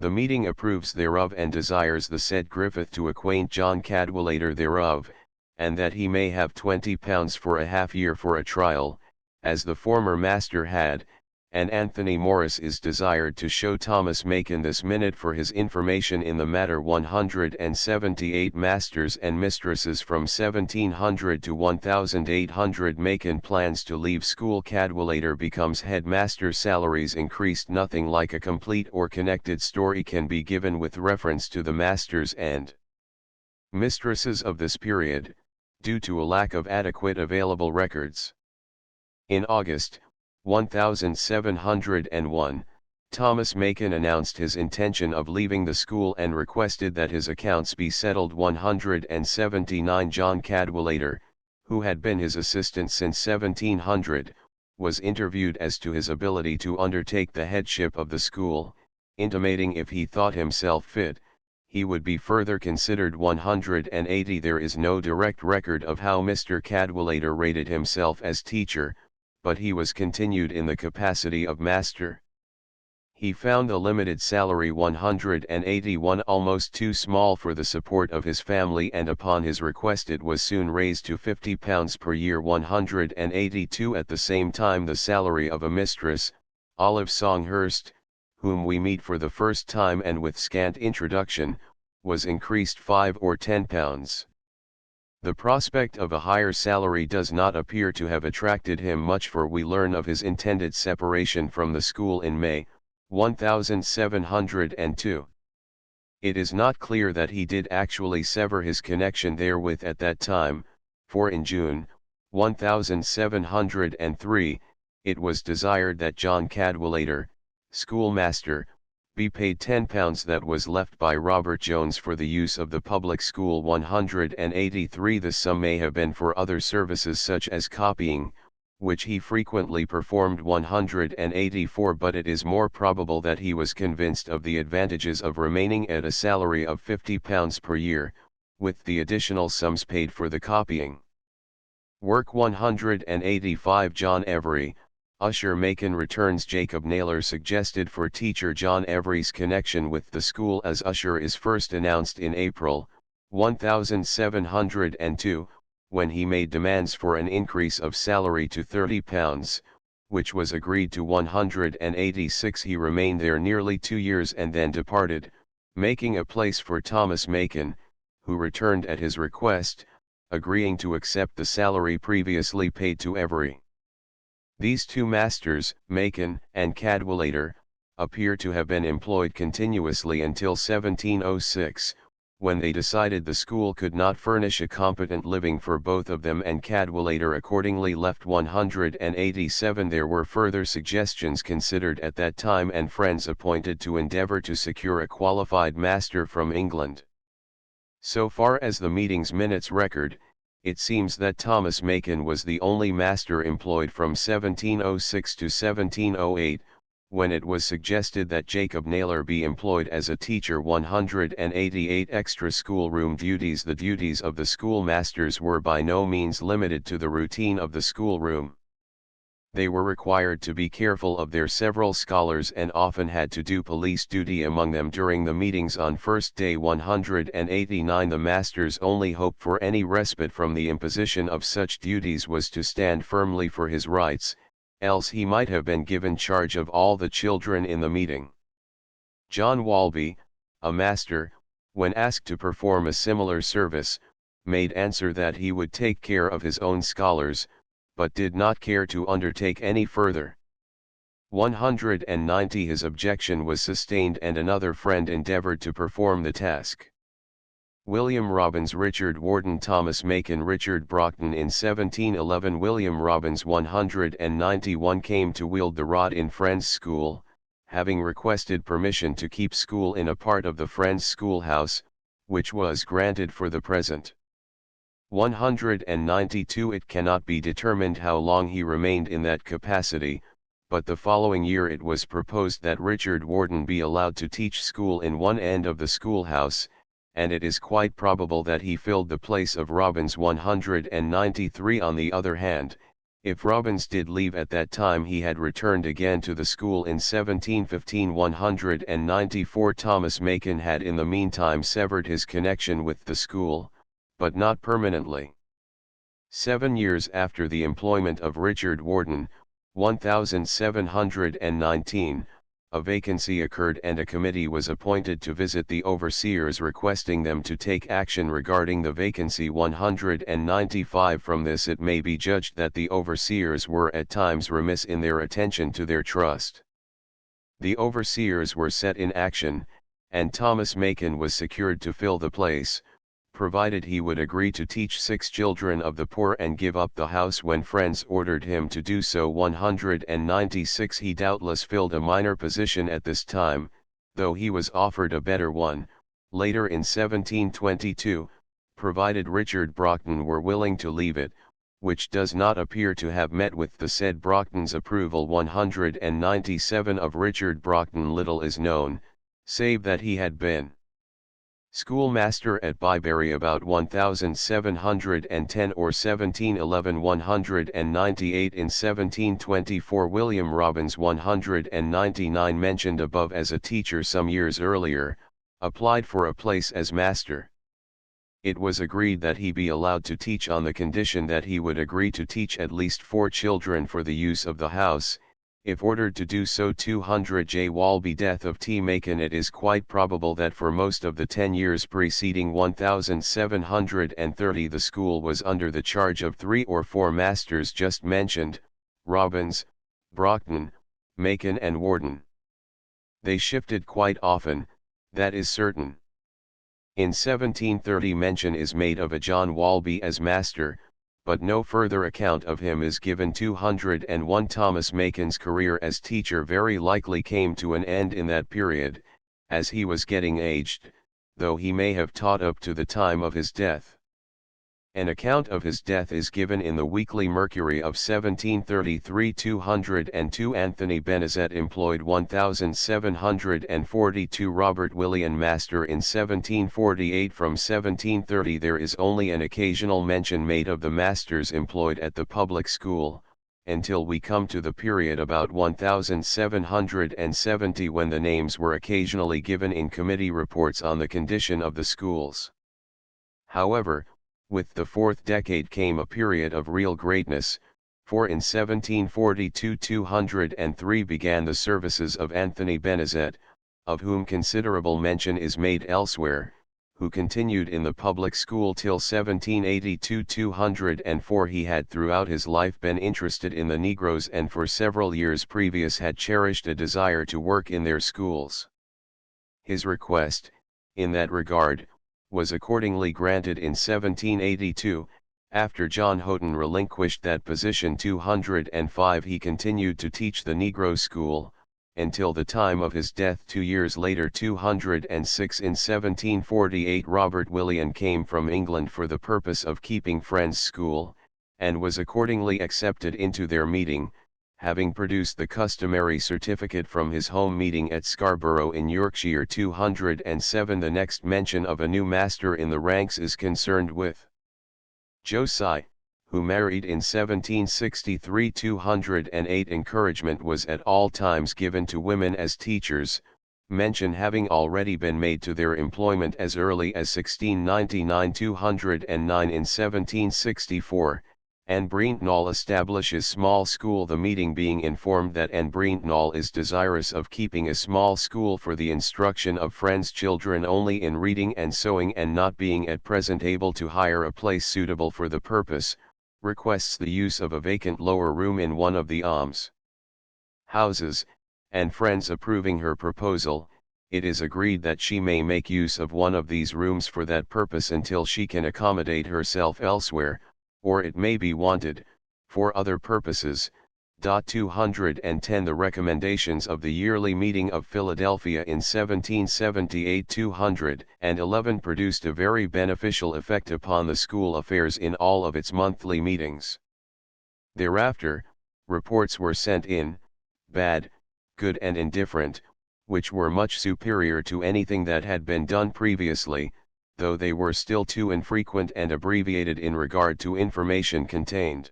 The meeting approves thereof and desires the said Griffith to acquaint John Cadwallader thereof, and that he may have £20 for a half year for a trial, as the former master had, and Anthony Morris is desired to show Thomas Macon this minute for his information in the matter. 178 masters and mistresses from 1700 to 1800. Macon plans to leave school. Cadwallader becomes headmaster. Salaries increased. Nothing like a complete or connected story can be given with reference to the masters and mistresses of this period, due to a lack of adequate available records. In August 1701, Thomas Macon announced his intention of leaving the school and requested that his accounts be settled. 179. John Cadwallader, who had been his assistant since 1700, was interviewed as to his ability to undertake the headship of the school, intimating if he thought himself fit, he would be further considered. 180. There is no direct record of how Mr. Cadwallader rated himself as teacher, but he was continued in the capacity of master. He found a limited salary 181 almost too small for the support of his family, and upon his request it was soon raised to £50 per year. 182. At the same time the salary of a mistress, Olive Songhurst, whom we meet for the first time and with scant introduction, was increased £5 or £10. The prospect of a higher salary does not appear to have attracted him much, for we learn of his intended separation from the school in May 1702. It is not clear that he did actually sever his connection therewith at that time, for in June 1703, it was desired that John Cadwallader, schoolmaster, be paid £10 that was left by Robert Jones for the use of the public school. 183. The sum may have been for other services such as copying, which he frequently performed. 184. But it is more probable that he was convinced of the advantages of remaining at a salary of £50 per year, with the additional sums paid for the copying work. 185. John Every, usher. Macon returns. Jacob Naylor suggested for teacher John Every's connection with the school as usher is first announced in April 1702, when he made demands for an increase of salary to £30, which was agreed to. 186. He remained there nearly 2 years and then departed, making a place for Thomas Macon, who returned at his request, agreeing to accept the salary previously paid to Every. These two masters, Macon and Cadwallader, appear to have been employed continuously until 1706, when they decided the school could not furnish a competent living for both of them, and Cadwallader accordingly left. 187. There were further suggestions considered at that time and friends appointed to endeavour to secure a qualified master from England. So far as the meeting's minutes record, it seems that Thomas Macon was the only master employed from 1706 to 1708, when it was suggested that Jacob Naylor be employed as a teacher. 188. Extra schoolroom duties. The duties of the schoolmasters were by no means limited to the routine of the schoolroom. They were required to be careful of their several scholars and often had to do police duty among them during the meetings on first day. 189. The master's only hope for any respite from the imposition of such duties was to stand firmly for his rights, else he might have been given charge of all the children in the meeting. John Walby, a master, when asked to perform a similar service, made answer that he would take care of his own scholars, but did not care to undertake any further. 190. His objection was sustained and another friend endeavoured to perform the task. William Robbins, Richard Wharton, Thomas Macon, Richard Brockton. In 1711 William Robbins 191 came to wield the rod in Friends' School, having requested permission to keep school in a part of the Friends' schoolhouse, which was granted for the present. 192. It cannot be determined how long he remained in that capacity, but the following year it was proposed that Richard Wharton be allowed to teach school in one end of the schoolhouse, and it is quite probable that he filled the place of Robbins. 193. On the other hand, If Robbins did leave at that time, he had returned again to the school in 1715. 194 Thomas Macon had in the meantime severed his connection with the school, but not permanently. 7 years after the employment of Richard Warden, 1719, a vacancy occurred and a committee was appointed to visit the overseers, requesting them to take action regarding the vacancy. 195 From this it may be judged that the overseers were at times remiss in their attention to their trust. The overseers were set in action, and Thomas Macon was secured to fill the place, provided he would agree to teach 6 children of the poor and give up the house when friends ordered him to do so. 196 He doubtless filled a minor position at this time, though he was offered a better one, later in 1722, provided Richard Brockton were willing to leave it, which does not appear to have met with the said Brockton's approval. 197 Of Richard Brockton little is known, save that he had been schoolmaster at Byberry about 1710 or 1711. 198 In 1724 William Robbins, 199 mentioned above as a teacher some years earlier, applied for a place as master. It was agreed that he be allowed to teach on the condition that he would agree to teach at least 4 children for the use of the house. If ordered to do so. 200 J. Walby Death of T. Macon It is quite probable that for most of the 10 years preceding 1730 the school was under the charge of 3 or 4 masters just mentioned, Robbins, Brockton, Macon and Warden. They shifted quite often, that is certain. In 1730 mention is made of a John Walby as master, but no further account of him is given. 201 Thomas Macon's career as teacher very likely came to an end in that period, as he was getting aged, though he may have taught up to the time of his death. An account of his death is given in the Weekly Mercury of 1733. 202 Anthony Benezet employed 1742 Robert William Master in 1748. From 1730 there is only an occasional mention made of the masters employed at the public school, until we come to the period about 1770 when the names were occasionally given in committee reports on the condition of the schools. However, with the 4th decade came a period of real greatness, for in 1742 203 began the services of Anthony Benezet, of whom considerable mention is made elsewhere, who continued in the public school till 1782. 204 He had throughout his life been interested in the Negroes and for several years previous had cherished a desire to work in their schools. His request, in that regard, was accordingly granted in 1782, after John Houghton relinquished that position. 205 He continued to teach the Negro school, until the time of his death 2 years later. 206 In 1748 Robert William came from England for the purpose of keeping Friends' School, and was accordingly accepted into their meeting, having produced the customary certificate from his home meeting at Scarborough in Yorkshire. 207 The next mention of a new master in the ranks is concerned with Josiah, who married in 1763. 208 Encouragement was at all times given to women as teachers, mention having already been made to their employment as early as 1699. 209 In 1764, Anne Brentnall establishes small school, the meeting being informed that Anne Brentnall is desirous of keeping a small school for the instruction of Friends' children only in reading and sewing, and not being at present able to hire a place suitable for the purpose, requests the use of a vacant lower room in one of the alms houses, and Friends approving her proposal, it is agreed that she may make use of one of these rooms for that purpose until she can accommodate herself elsewhere, or it may be wanted, for other purposes. 210 The recommendations of the yearly meeting of Philadelphia in 1778. 211 produced a very beneficial effect upon the school affairs in all of its monthly meetings. Thereafter, reports were sent in, bad, good and indifferent, which were much superior to anything that had been done previously, though they were still too infrequent and abbreviated in regard to information contained.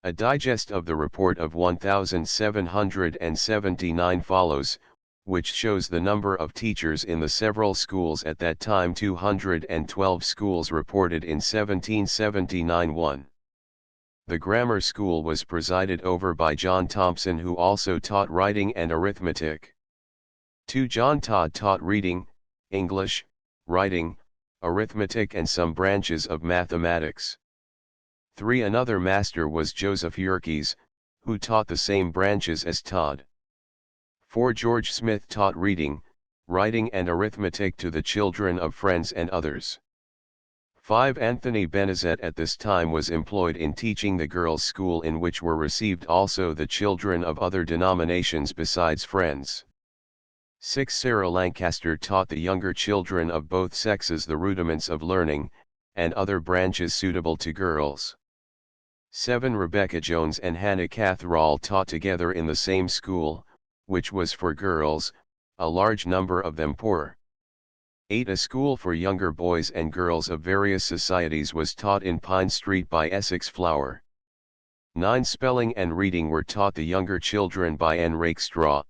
A digest of the report of 1779 follows, which shows the number of teachers in the several schools at that time. 212 schools reported in 1779. The grammar school was presided over by John Thompson, who also taught writing and arithmetic. 2. John Todd taught reading, English, writing, arithmetic and some branches of mathematics. 3. Another master was Joseph Yerkes, who taught the same branches as Todd. 4. George Smith taught reading, writing and arithmetic to the children of friends and others. 5. Anthony Benezet at this time was employed in teaching the girls' school, in which were received also the children of other denominations besides Friends. 6. Sarah Lancaster taught the younger children of both sexes the rudiments of learning, and other branches suitable to girls. 7. Rebecca Jones and Hannah Catherall taught together in the same school, which was for girls, a large number of them poor. 8. A school for younger boys and girls of various societies was taught in Pine Street by Essex Flower. 9. Spelling and reading were taught the younger children by N. Rakestraw.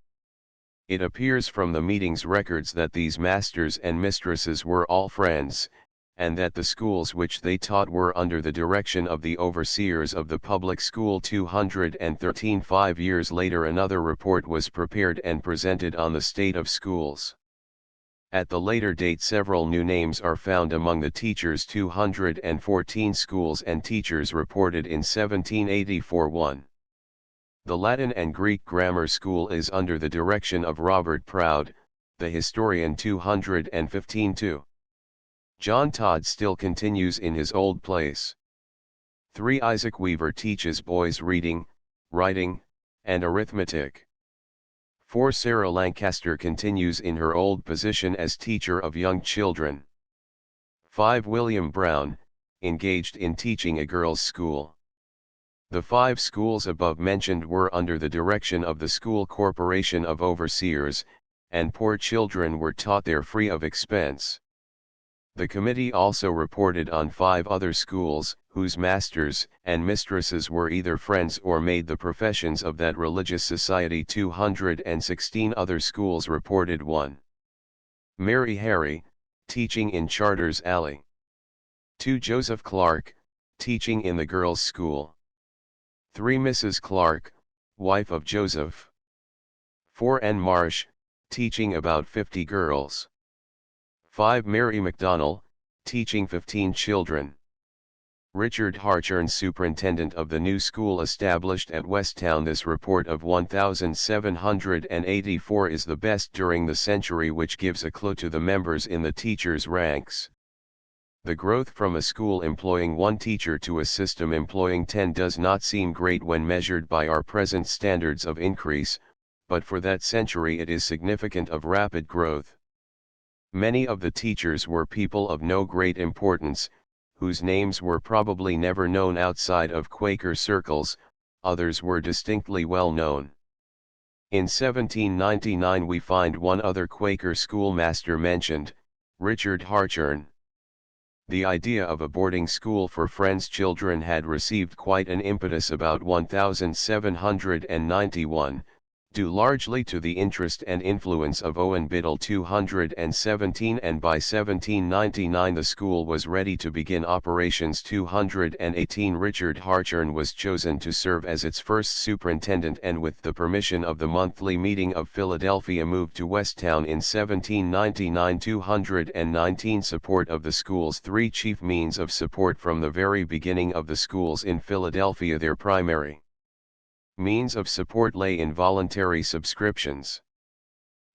It appears from the meetings records that these masters and mistresses were all friends, and that the schools which they taught were under the direction of the overseers of the public school. 213. 5 years later another report was prepared and presented on the state of schools. At the later date several new names are found among the teachers. 214 schools and teachers reported in 1784. 1. The Latin and Greek Grammar School is under the direction of Robert Proud, the historian. 215. 2. John Todd still continues in his old place. 3. Isaac Weaver teaches boys reading, writing, and arithmetic. 4. Sarah Lancaster continues in her old position as teacher of young children. 5. William Brown, engaged in teaching a girls' school. The 5 schools above mentioned were under the direction of the School Corporation of Overseers, and poor children were taught there free of expense. The committee also reported on 5 other schools, whose masters and mistresses were either friends or made the professions of that religious society. 216 other schools reported. 1. Mary Harry, teaching in Charters Alley. 2. Joseph Clark, teaching in the girls' school. 3. Mrs. Clark, wife of Joseph. 4. N. Marsh, teaching about 50 girls. 5. Mary McDonnell, teaching 15 children. Richard Harchern, superintendent of the new school established at Westtown. This report of 1784 is the best during the century, which gives a clue to the members in the teachers' ranks. The growth from a school employing 1 teacher to a system employing 10 does not seem great when measured by our present standards of increase, but for that century it is significant of rapid growth. Many of the teachers were people of no great importance, whose names were probably never known outside of Quaker circles, others were distinctly well known. In 1799 we find one other Quaker schoolmaster mentioned, Richard Harchern. The idea of a boarding school for Friends' children had received quite an impetus about 1791, due largely to the interest and influence of Owen Biddle. 217, and by 1799 the school was ready to begin operations. 218 Richard Harchern was chosen to serve as its first superintendent, and with the permission of the monthly meeting of Philadelphia moved to Westtown in 1799. 219 Support of the schools. 3 chief means of support from the very beginning of the schools in Philadelphia. Their primary means of support lay in voluntary subscriptions.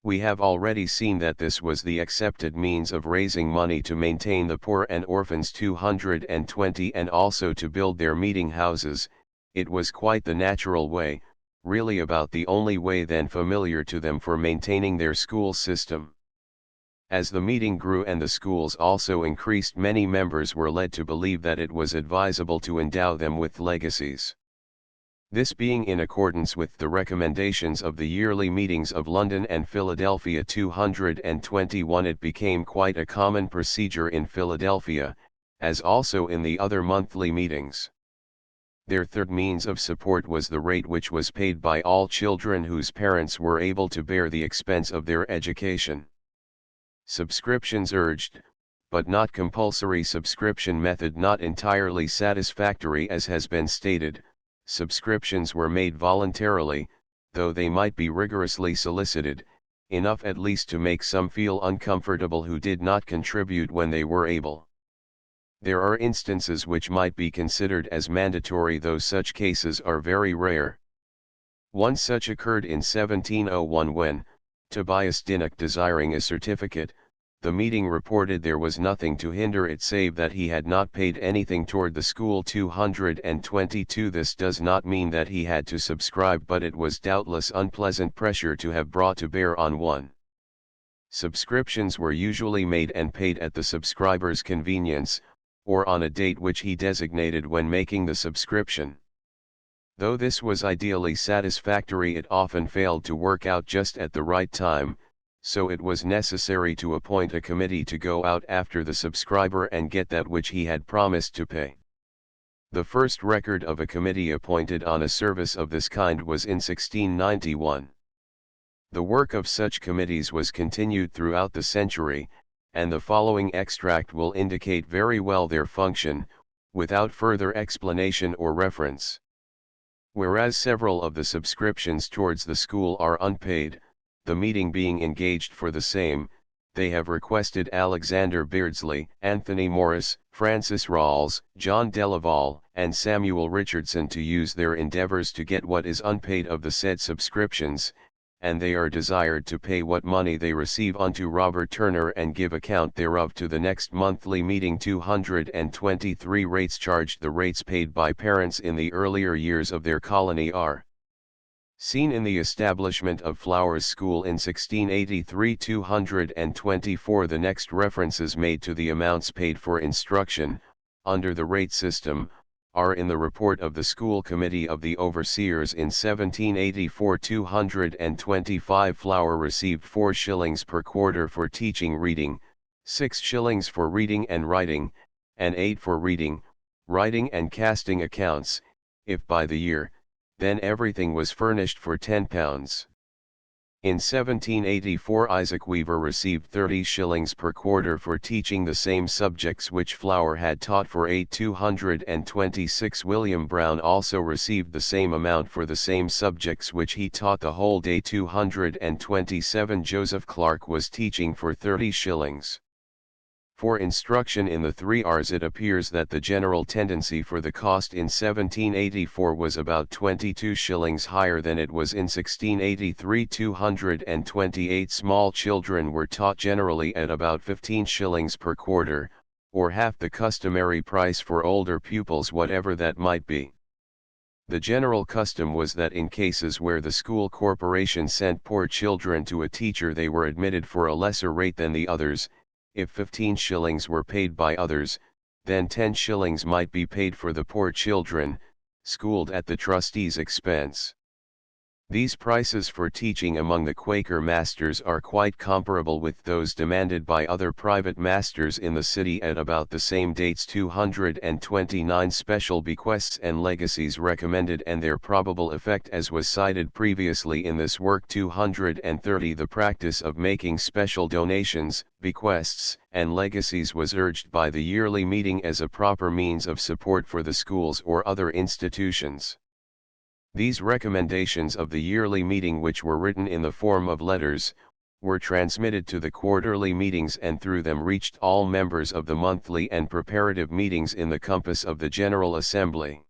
We have already seen that this was the accepted means of raising money to maintain the poor and orphans. 220 And also to build their meeting houses. It was quite the natural way, really about the only way then familiar to them for maintaining their school system. As the meeting grew and the schools also increased, many members were led to believe that it was advisable to endow them with legacies. This being in accordance with the recommendations of the yearly meetings of London and Philadelphia. 221 It became quite a common procedure in Philadelphia, as also in the other monthly meetings. Their third means of support was the rate which was paid by all children whose parents were able to bear the expense of their education. Subscriptions urged, but not compulsory. Subscription method not entirely satisfactory. As has been stated, subscriptions were made voluntarily, though they might be rigorously solicited, enough at least to make some feel uncomfortable who did not contribute when they were able. There are instances which might be considered as mandatory, though such cases are very rare. One such occurred in 1701 when, Tobias Dinnock desiring a certificate, the meeting reported there was nothing to hinder it save that he had not paid anything toward the school 222. This does not mean that he had to subscribe, but it was doubtless unpleasant pressure to have brought to bear on one. Subscriptions were usually made and paid at the subscriber's convenience, or on a date which he designated when making the subscription. Though this was ideally satisfactory, it often failed to work out just at the right time, so it was necessary to appoint a committee to go out after the subscriber and get that which he had promised to pay. The first record of a committee appointed on a service of this kind was in 1691. The work of such committees was continued throughout the century, and the following extract will indicate very well their function, without further explanation or reference. Whereas several of the subscriptions towards the school are unpaid, the meeting being engaged for the same, they have requested Alexander Beardsley, Anthony Morris, Francis Rawls, John Delaval, and Samuel Richardson to use their endeavors to get what is unpaid of the said subscriptions, and they are desired to pay what money they receive unto Robert Turner and give account thereof to the next monthly meeting. 223 rates charged. The rates paid by parents in the earlier years of their colony are seen in the establishment of Flowers School in 1683. 224 The next references made to the amounts paid for instruction, under the rate system, are in the report of the School Committee of the Overseers in 1784. 225 Flower received 4 shillings per quarter for teaching reading, 6 shillings for reading and writing, and 8 for reading, writing and casting accounts, if by the year, then everything was furnished for £10. In 1784 Isaac Weaver received 30 shillings per quarter for teaching the same subjects which Flower had taught for 8. 226 William Brown also received the same amount for the same subjects which he taught the whole day. 227 Joseph Clark was teaching for 30 shillings. For instruction in the 3 R's it appears that the general tendency for the cost in 1784 was about 22 shillings higher than it was in 1683. 228 Small children were taught generally at about 15 shillings per quarter, or half the customary price for older pupils, whatever that might be. The general custom was that in cases where the school corporation sent poor children to a teacher they were admitted for a lesser rate than the others. If 15 shillings were paid by others, then 10 shillings might be paid for the poor children, schooled at the trustee's expense. These prices for teaching among the Quaker masters are quite comparable with those demanded by other private masters in the city at about the same dates. 229 Special bequests and legacies recommended and their probable effect as was cited previously in this work. 230 The practice of making special donations, bequests, and legacies was urged by the yearly meeting as a proper means of support for the schools or other institutions. These recommendations of the yearly meeting, which were written in the form of letters, were transmitted to the quarterly meetings and through them reached all members of the monthly and preparative meetings in the compass of the General Assembly.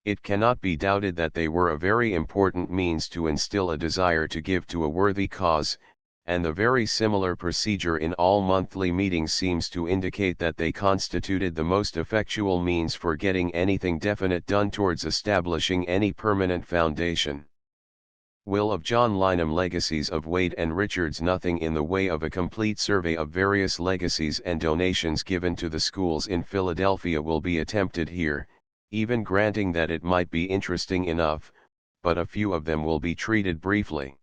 It cannot be doubted that they were a very important means to instill a desire to give to a worthy cause, and the very similar procedure in all monthly meetings seems to indicate that they constituted the most effectual means for getting anything definite done towards establishing any permanent foundation. Will of John Lynam. Legacies of Wade and Richards. Nothing in the way of a complete survey of various legacies and donations given to the schools in Philadelphia will be attempted here, even granting that it might be interesting enough, but a few of them will be treated briefly.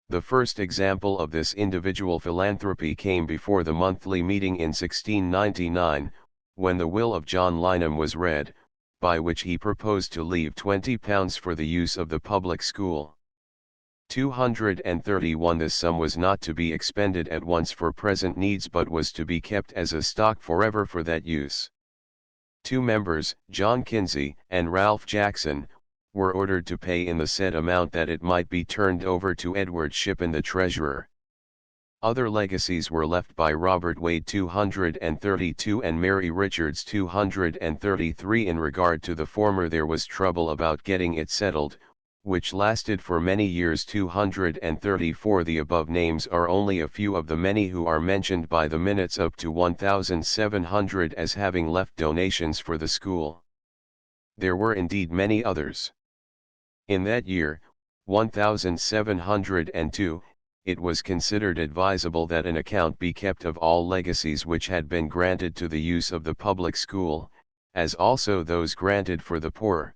The first example of this individual philanthropy came before the monthly meeting in 1699, when the will of John Lynam was read, by which he proposed to leave £20 for the use of the public school. 231 This sum was not to be expended at once for present needs but was to be kept as a stock forever for that use. Two members, John Kinsey and Ralph Jackson, were ordered to pay in the said amount that it might be turned over to Edward Shippen the treasurer. Other legacies were left by Robert Wade 232 and Mary Richards 233. In regard to the former there was trouble about getting it settled, which lasted for many years. 234 The above names are only a few of the many who are mentioned by the minutes up to 1700 as having left donations for the school. There were indeed many others. In that year, 1702, it was considered advisable that an account be kept of all legacies which had been granted to the use of the public school, as also those granted for the poor.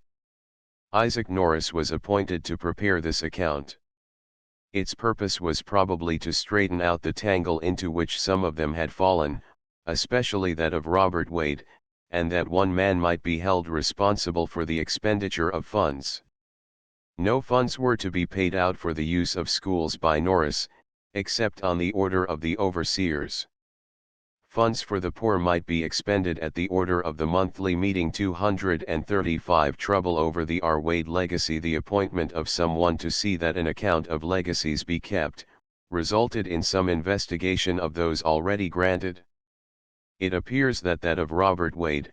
Isaac Norris was appointed to prepare this account. Its purpose was probably to straighten out the tangle into which some of them had fallen, especially that of Robert Wade, and that one man might be held responsible for the expenditure of funds. No funds were to be paid out for the use of schools by Norris, except on the order of the overseers. Funds for the poor might be expended at the order of the monthly meeting. 235 Trouble over the R. Wade legacy. The appointment of someone to see that an account of legacies be kept, resulted in some investigation of those already granted. It appears that of Robert Wade,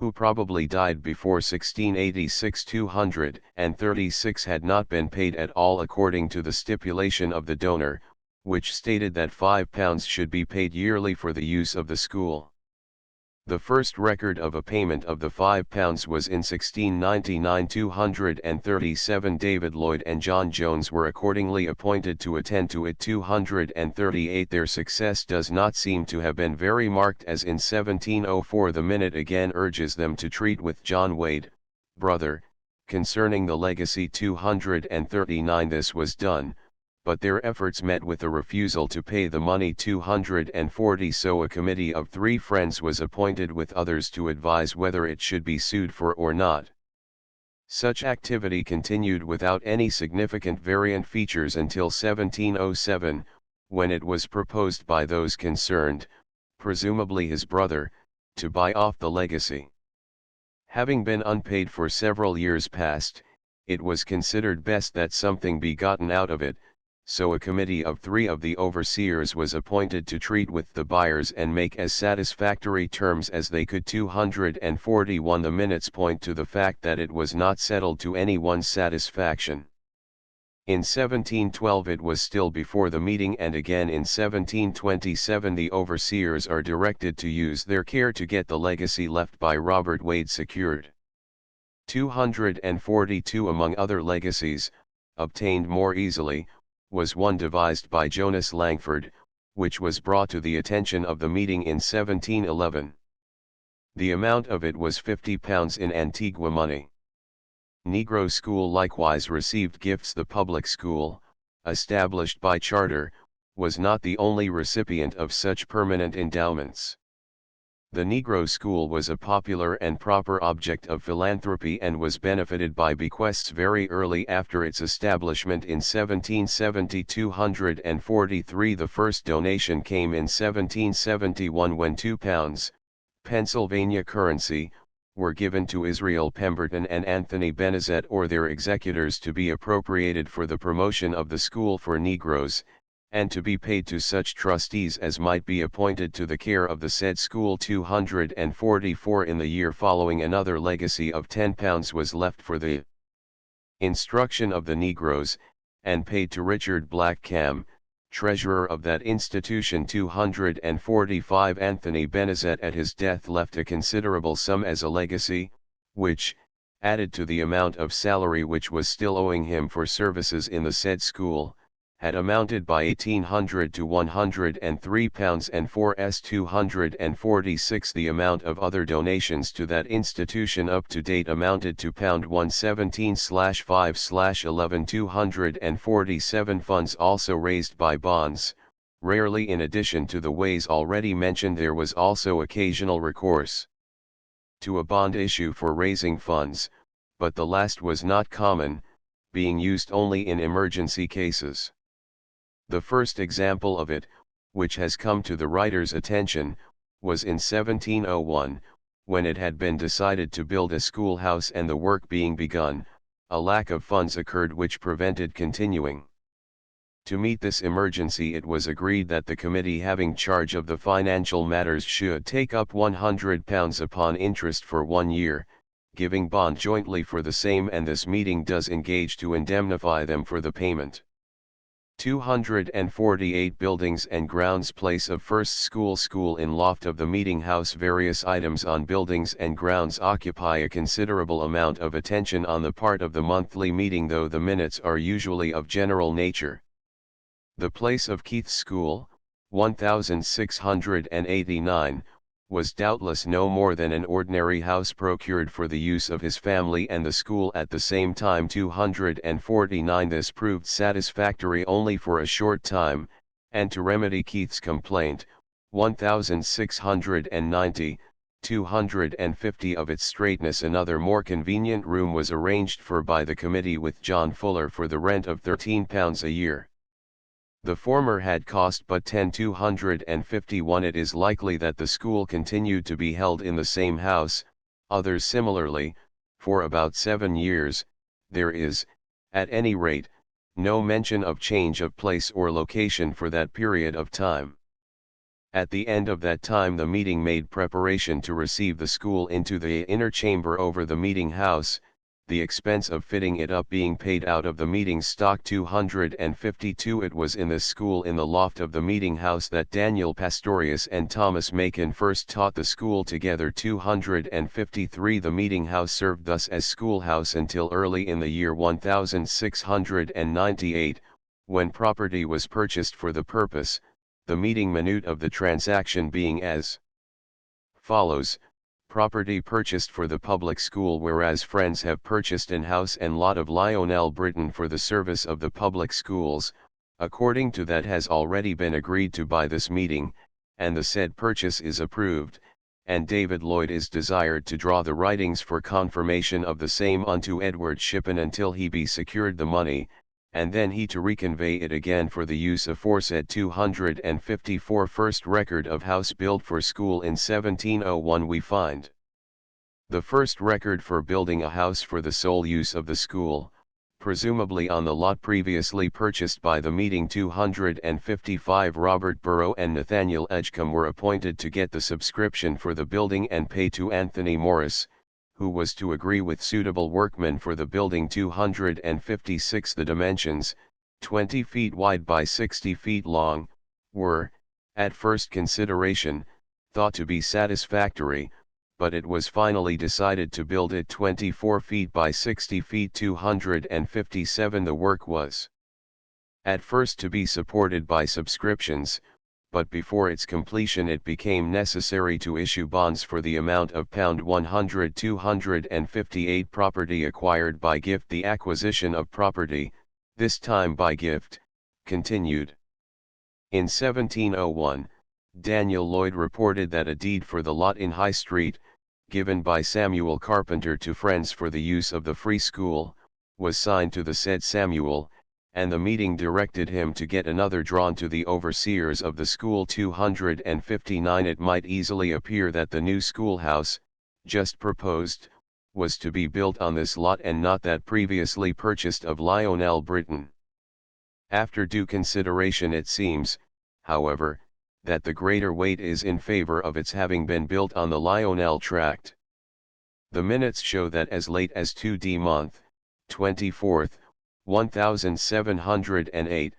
who probably died before 1686, 236 had not been paid at all according to the stipulation of the donor, which stated that £5 should be paid yearly for the use of the school. The first record of a payment of the £5 was in 1699. 237 David Lloyd and John Jones were accordingly appointed to attend to it. 238 Their success does not seem to have been very marked, as in 1704 the minute again urges them to treat with John Wade, brother, concerning the legacy. 239 This was done, but their efforts met with a refusal to pay the money. 240 So a committee of 3 friends was appointed with others to advise whether it should be sued for or not. Such activity continued without any significant variant features until 1707, when it was proposed by those concerned, presumably his brother, to buy off the legacy. Having been unpaid for several years past, it was considered best that something be gotten out of it, so a committee of 3 of the overseers was appointed to treat with the buyers and make as satisfactory terms as they could. 241 The minutes point to the fact that it was not settled to any one's satisfaction. In 1712 it was still before the meeting, and again in 1727 the overseers are directed to use their care to get the legacy left by Robert Wade secured. 242 Among other legacies, obtained more easily, was one devised by Jonas Langford, which was brought to the attention of the meeting in 1711. The amount of it was £50 in Antigua money. Negro school likewise received gifts. The public school, established by charter, was not the only recipient of such permanent endowments. The Negro school was a popular and proper object of philanthropy and was benefited by bequests very early after its establishment in 1770. 243 The first donation came in 1771 when £2, Pennsylvania currency, were given to Israel Pemberton and Anthony Benezet or their executors to be appropriated for the promotion of the school for Negroes, and to be paid to such trustees as might be appointed to the care of the said school. 244 In the year following another legacy of £10 was left for the instruction of the Negroes, and paid to Richard Blackcam, treasurer of that institution. 245 Anthony Benezet at his death left a considerable sum as a legacy, which, added to the amount of salary which was still owing him for services in the said school, had amounted by 1800 to £103 and 4s. 246 The amount of other donations to that institution up to date amounted to £117/5/11. 247 Funds also raised by bonds. Rarely, in addition to the ways already mentioned, there was also occasional recourse. to a bond issue for raising funds, but the last was not common, being used only in emergency cases. The first example of it, which has come to the writer's attention, was in 1701, when it had been decided to build a schoolhouse and the work being begun, a lack of funds occurred which prevented continuing. To meet this emergency, it was agreed that the committee having charge of the financial matters should take up £100 upon interest for 1 year, giving bond jointly for the same, and this meeting does engage to indemnify them for the payment. 248 Buildings and Grounds. Place of first school in loft of the meeting house. Various items on buildings and grounds occupy a considerable amount of attention on the part of the monthly meeting, though the minutes are usually of general nature. The place of Keith's School, 1689, was doubtless no more than an ordinary house procured for the use of his family and the school at the same time. 249 This proved satisfactory only for a short time, and to remedy Keith's complaint, 1690, 250 of its straightness another more convenient room was arranged for by the committee with John Fuller for the rent of £13 a year. The former had cost but 10,251. It is likely that the school continued to be held in the same house, others similarly, for about 7 years. There is, at any rate, no mention of change of place or location for that period of time. At the end of that time the meeting made preparation to receive the school into the inner chamber over the meeting house, the expense of fitting it up being paid out of the meeting stock. 252 It was in this school in the loft of the meeting house that Daniel Pastorius and Thomas Macon first taught the school together. 253 The meeting house served thus as schoolhouse until early in the year 1698, when property was purchased for the purpose, the meeting minute of the transaction being as follows: property purchased for the public school, whereas friends have purchased an house and lot of Lionel Britton for the service of the public schools, according to that has already been agreed to by this meeting, and the said purchase is approved, and David Lloyd is desired to draw the writings for confirmation of the same unto Edward Shippen until he be secured the money, and then he to reconvey it again for the use aforesaid. 254 First record of house built for school in 1701 we find. The first record for building a house for the sole use of the school, presumably on the lot previously purchased by the meeting. 255 Robert Burrow and Nathaniel Edgecombe were appointed to get the subscription for the building and pay to Anthony Morris, who was to agree with suitable workmen for the building. 256 The dimensions, 20 feet wide by 60 feet long, were, at first consideration, thought to be satisfactory, but it was finally decided to build it 24 feet by 60 feet. 257 The work was at first to be supported by subscriptions, but before its completion it became necessary to issue bonds for the amount of £100. 258 Property acquired by gift. The acquisition of property, this time by gift, continued. In 1701, Daniel Lloyd reported that a deed for the lot in High Street, given by Samuel Carpenter to friends for the use of the free school, was signed to the said Samuel, and the meeting directed him to get another drawn to the overseers of the school. 259 It might easily appear that the new schoolhouse, just proposed, was to be built on this lot and not that previously purchased of Lionel Britton. After due consideration it seems, however, that the greater weight is in favor of its having been built on the Lionel tract. The minutes show that as late as 2d month, 24th, 1708,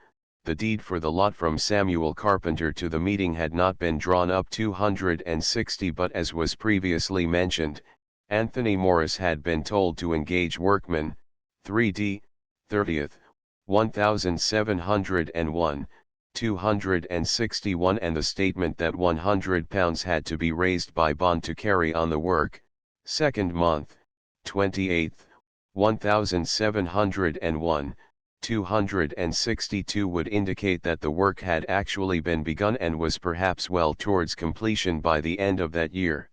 the deed for the lot from Samuel Carpenter to the meeting had not been drawn up. 260 But as was previously mentioned, Anthony Morris had been told to engage workmen, 3d, 30th, 1701, 261 and the statement that £100 had to be raised by bond to carry on the work, 2nd month, 28th, 1701, 262 would indicate that the work had actually been begun and was perhaps well towards completion by the end of that year.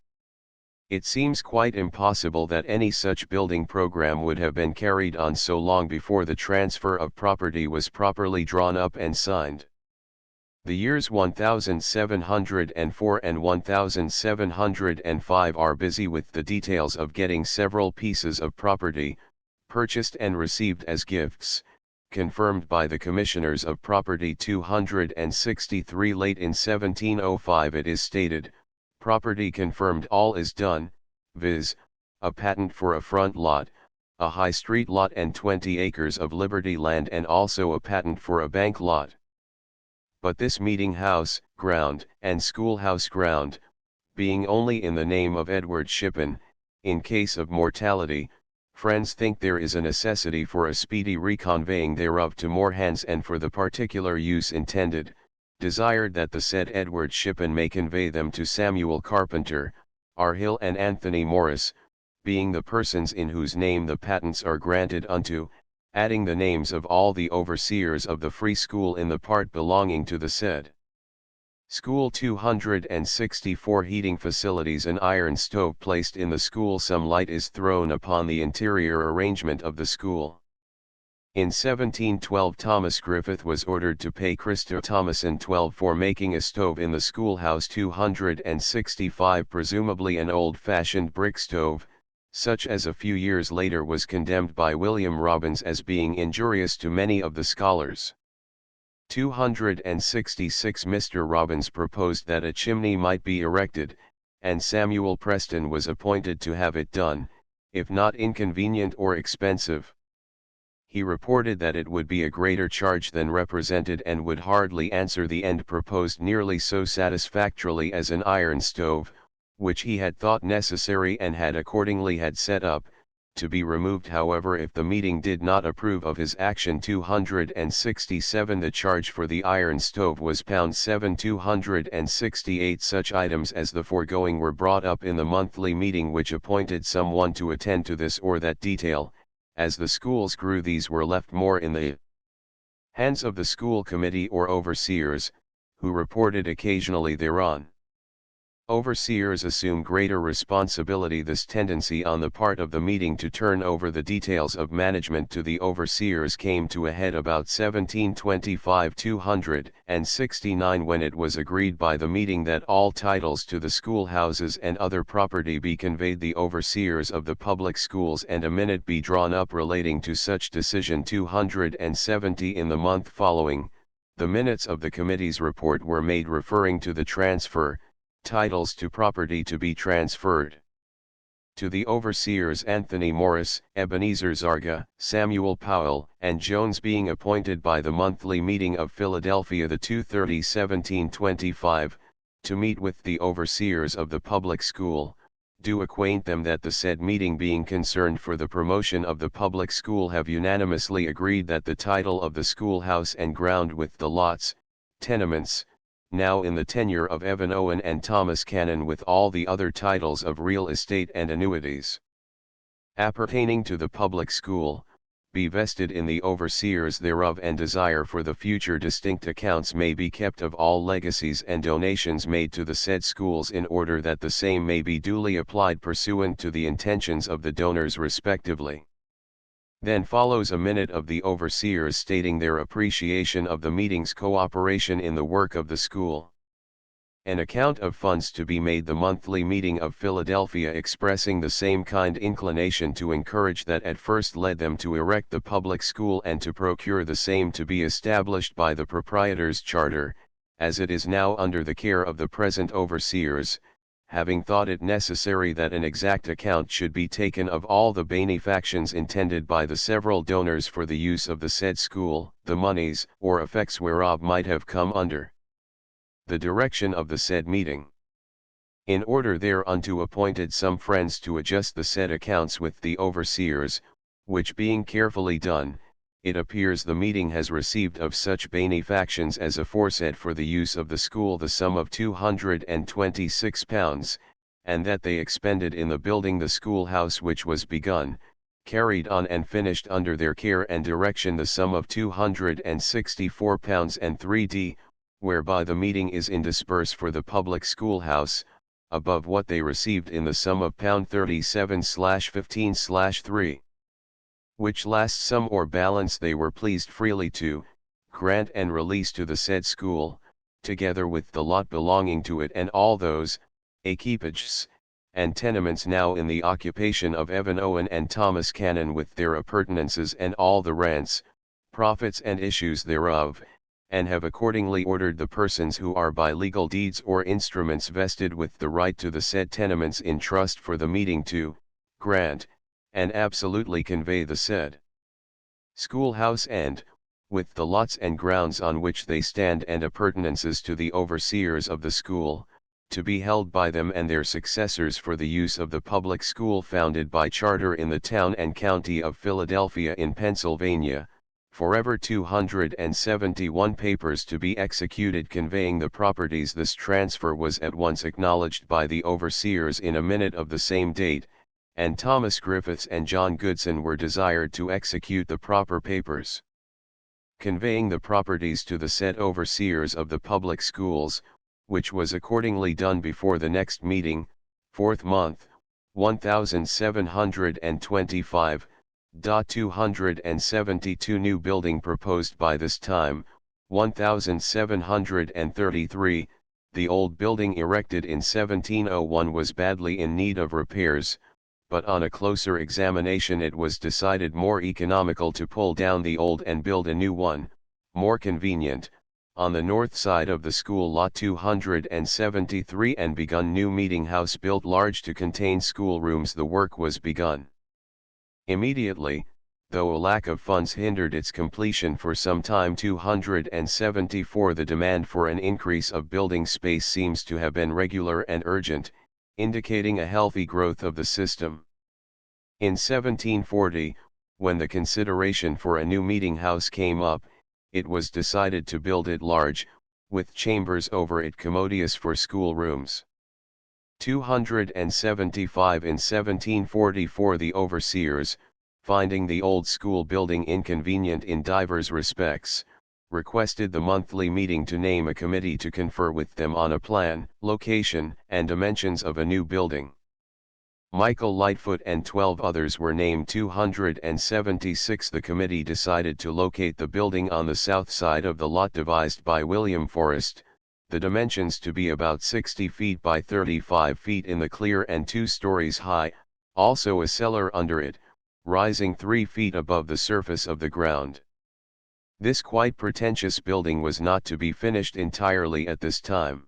It seems quite impossible that any such building program would have been carried on so long before the transfer of property was properly drawn up and signed. The years 1704 and 1705 are busy with the details of getting several pieces of property, purchased and received as gifts, confirmed by the Commissioners of Property 263 late in 1705. It is stated, property confirmed all is done, viz., a patent for a front lot, a high street lot and 20 acres of Liberty land and also a patent for a bank lot. But this meeting house, ground, and schoolhouse ground, being only in the name of Edward Shippen, in case of mortality, friends think there is a necessity for a speedy reconveying thereof to more hands and for the particular use intended, desired that the said Edward Shippen may convey them to Samuel Carpenter, R. Hill and Anthony Morris, being the persons in whose name the patents are granted unto, adding the names of all the overseers of the free school in the part belonging to the said school. 264 Heating facilities. An iron stove placed in the school. Some light is thrown upon the interior arrangement of the school. In 1712 Thomas Griffith was ordered to pay Christo Thomason 12 for making a stove in the schoolhouse. 265 Presumably an old-fashioned brick stove, such as a few years later was condemned by William Robbins as being injurious to many of the scholars. 266 Mr. Robbins proposed that a chimney might be erected, and Samuel Preston was appointed to have it done, if not inconvenient or expensive. He reported that it would be a greater charge than represented and would hardly answer the end proposed nearly so satisfactorily as an iron stove, which he had thought necessary and had accordingly had set up, to be removed however if the meeting did not approve of his action. 267 The charge for the iron stove was £7. 268 Such items as the foregoing were brought up in the monthly meeting which appointed some one to attend to this or that detail. As the schools grew, these were left more in the hands of the school committee or overseers, who reported occasionally thereon. Overseers assume greater responsibility. This tendency on the part of the meeting to turn over the details of management to the overseers came to a head about 1725. 269 When it was agreed by the meeting that all titles to the schoolhouses and other property be conveyed the overseers of the public schools and a minute be drawn up relating to such decision. 270 In the month following, the minutes of the committee's report were made referring to the transfer, titles to property to be transferred to the overseers Anthony Morris, Ebenezer Zarga, Samuel Powell, and Jones being appointed by the monthly meeting of Philadelphia the 2/30/1725, to meet with the overseers of the public school, do acquaint them that the said meeting being concerned for the promotion of the public school have unanimously agreed that the title of the schoolhouse and ground with the lots, tenements, now in the tenure of Evan Owen and Thomas Cannon with all the other titles of real estate and annuities appertaining to the public school, be vested in the overseers thereof, and desire for the future distinct accounts may be kept of all legacies and donations made to the said schools in order that the same may be duly applied pursuant to the intentions of the donors respectively. Then follows a minute of the overseers stating their appreciation of the meeting's cooperation in the work of the school. An account of funds to be made the monthly meeting of Philadelphia expressing the same kind inclination to encourage that at first led them to erect the public school and to procure the same to be established by the proprietor's charter, as it is now under the care of the present overseers, having thought it necessary that an exact account should be taken of all the benefactions intended by the several donors for the use of the said school, the moneys or effects whereof might have come under the direction of the said meeting. In order thereunto appointed some friends to adjust the said accounts with the overseers, which being carefully done, it appears the meeting has received of such benefactions as aforesaid for the use of the school the sum of £226, and that they expended in the building the schoolhouse which was begun, carried on and finished under their care and direction the sum of £264 and 3d, whereby the meeting is in disburse for the public schoolhouse, above what they received in the sum of £37/15/3. Which last sum or balance they were pleased freely to grant and release to the said school, together with the lot belonging to it and all those equipages and tenements now in the occupation of Evan Owen and Thomas Cannon, with their appurtenances and all the rents, profits and issues thereof, and have accordingly ordered the persons who are by legal deeds or instruments vested with the right to the said tenements in trust for the meeting to grant and absolutely convey the said schoolhouse and, with the lots and grounds on which they stand and appurtenances to the overseers of the school, to be held by them and their successors for the use of the public school founded by charter in the town and county of Philadelphia in Pennsylvania, forever. 271 papers to be executed conveying the properties. This transfer was at once acknowledged by the overseers in a minute of the same date, and Thomas Griffiths and John Goodson were desired to execute the proper papers, conveying the properties to the said overseers of the public schools, which was accordingly done before the next meeting, 4th month, 1725. 272 new building proposed by this time, 1733. The old building erected in 1701 was badly in need of repairs, but on a closer examination it was decided more economical to pull down the old and build a new one, more convenient, on the north side of the school lot 273, and begun new meeting house built large to contain schoolrooms. The work was begun immediately, though a lack of funds hindered its completion for some time. 274. The demand for an increase of building space seems to have been regular and urgent, indicating a healthy growth of the system. In 1740, when the consideration for a new meeting house came up, it was decided to build it large, with chambers over it commodious for schoolrooms. 275. In 1744 the overseers, finding the old school building inconvenient in divers respects, requested the monthly meeting to name a committee to confer with them on a plan, location, and dimensions of a new building. Michael Lightfoot and 12 others were named. 276. The committee decided to locate the building on the south side of the lot devised by William Forrest, the dimensions to be about 60 feet by 35 feet in the clear and 2 stories high, also a cellar under it, rising 3 feet above the surface of the ground. This quite pretentious building was not to be finished entirely at this time.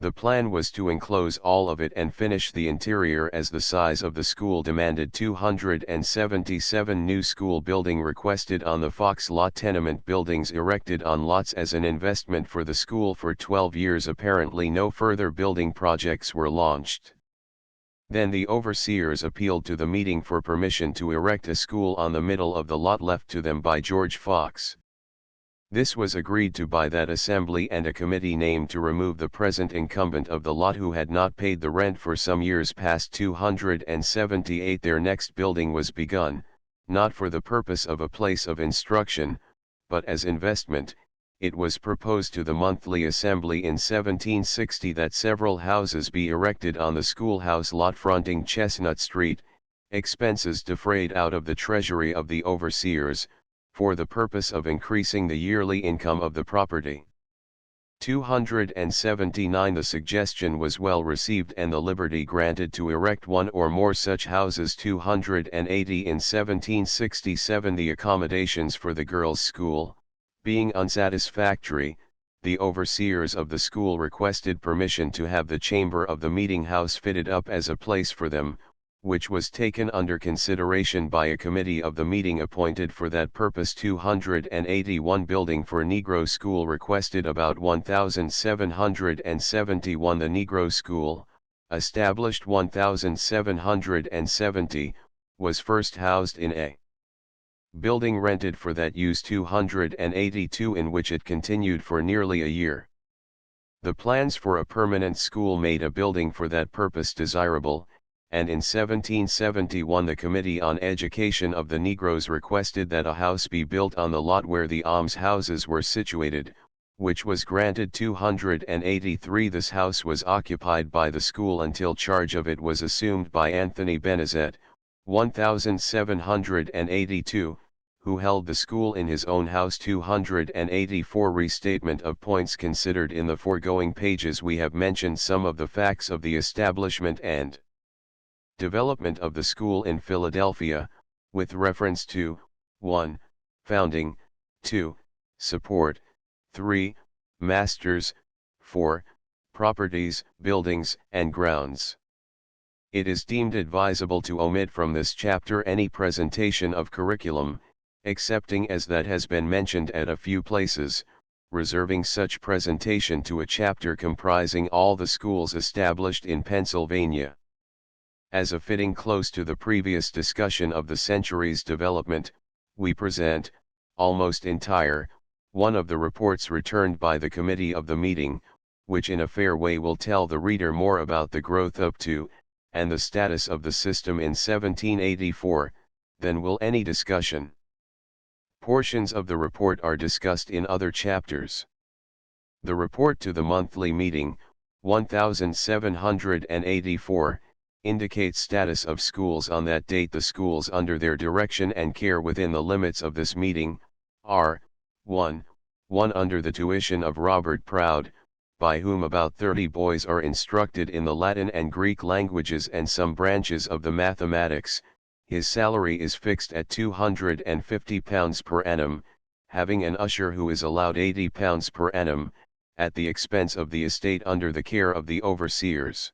The plan was to enclose all of it and finish the interior as the size of the school demanded. 277. New school building requested on the Fox lot. Tenement buildings erected on lots as an investment for the school for 12 years. Apparently no further building projects were launched. Then the overseers appealed to the meeting for permission to erect a school on the middle of the lot left to them by George Fox. This was agreed to by that assembly, and a committee named to remove the present incumbent of the lot who had not paid the rent for some years past. 278. Their next building was begun, not for the purpose of a place of instruction, but as investment. It was proposed to the monthly assembly in 1760 that several houses be erected on the schoolhouse lot fronting Chestnut Street, expenses defrayed out of the treasury of the overseers, for the purpose of increasing the yearly income of the property. 279. The suggestion was well received and the liberty granted to erect one or more such houses. 280. In 1767 the accommodations for the girls' school, being unsatisfactory, the overseers of the school requested permission to have the chamber of the meeting house fitted up as a place for them, which was taken under consideration by a committee of the meeting appointed for that purpose. 281. Building for Negro school requested about 1771. The Negro school, established 1770, was first housed in a building rented for that use. 282. In which it continued for nearly a year. The plans for a permanent school made a building for that purpose desirable, and in 1771 the Committee on Education of the Negroes requested that a house be built on the lot where the almshouses were situated, which was granted 283. This house was occupied by the school until charge of it was assumed by Anthony Benezet, 1782, who held the school in his own house. 284. Restatement of points considered. In the foregoing pages we have mentioned some of the facts of the establishment and development of the school in Philadelphia, with reference to 1. Founding, 2. Support, 3. Masters, 4. Properties, buildings, and grounds. It is deemed advisable to omit from this chapter any presentation of curriculum, excepting as that has been mentioned at a few places, reserving such presentation to a chapter comprising all the schools established in Pennsylvania. As a fitting close to the previous discussion of the century's development, we present, almost entire, one of the reports returned by the committee of the meeting, which in a fair way will tell the reader more about the growth up to, and the status of the system in 1784, than will any discussion. Portions of the report are discussed in other chapters. The report to the monthly meeting, 1784, indicates status of schools on that date. The schools under their direction and care within the limits of this meeting, are, 1. Under the tuition of Robert Proud, by whom about 30 boys are instructed in the Latin and Greek languages and some branches of the mathematics. His salary is fixed at £250 per annum, having an usher who is allowed £80 per annum, at the expense of the estate under the care of the overseers.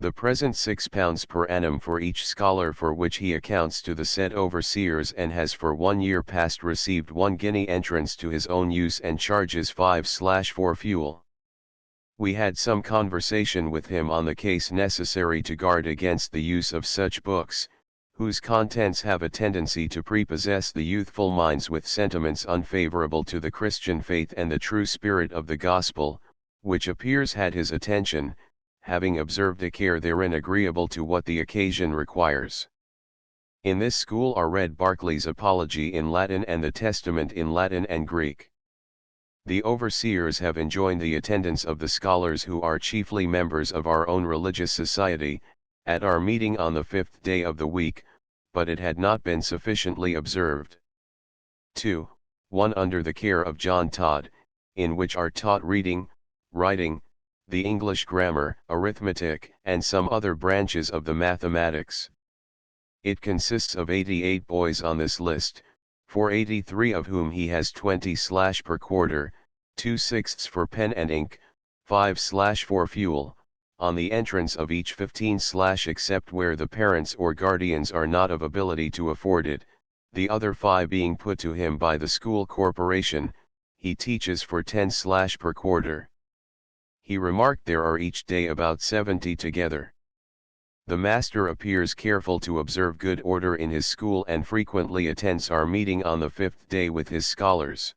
The present £6 per annum for each scholar, for which he accounts to the said overseers, and has for 1 year past received 1 guinea entrance to his own use and charges 5/4 fuel. We had some conversation with him on the case necessary to guard against the use of such books, whose contents have a tendency to prepossess the youthful minds with sentiments unfavorable to the Christian faith and the true spirit of the gospel, which appears had his attention, having observed a care therein agreeable to what the occasion requires. In this school are read Barclay's Apology in Latin and the Testament in Latin and Greek. The overseers have enjoined the attendance of the scholars, who are chiefly members of our own religious society, at our meeting on the 5th day of the week, but it had not been sufficiently observed. 2. Under the care of John Todd, in which are taught reading, writing, the English grammar, arithmetic, and some other branches of the mathematics. It consists of 88 boys on this list, for 83 of whom he has 20/ per quarter, 2/6 for pen and ink, 5/4 fuel, on the entrance of each 15/ except where the parents or guardians are not of ability to afford it, the other 5 being put to him by the school corporation. He teaches for 10/ per quarter. He remarked there are each day about 70 together. The master appears careful to observe good order in his school and frequently attends our meeting on the 5th day with his scholars.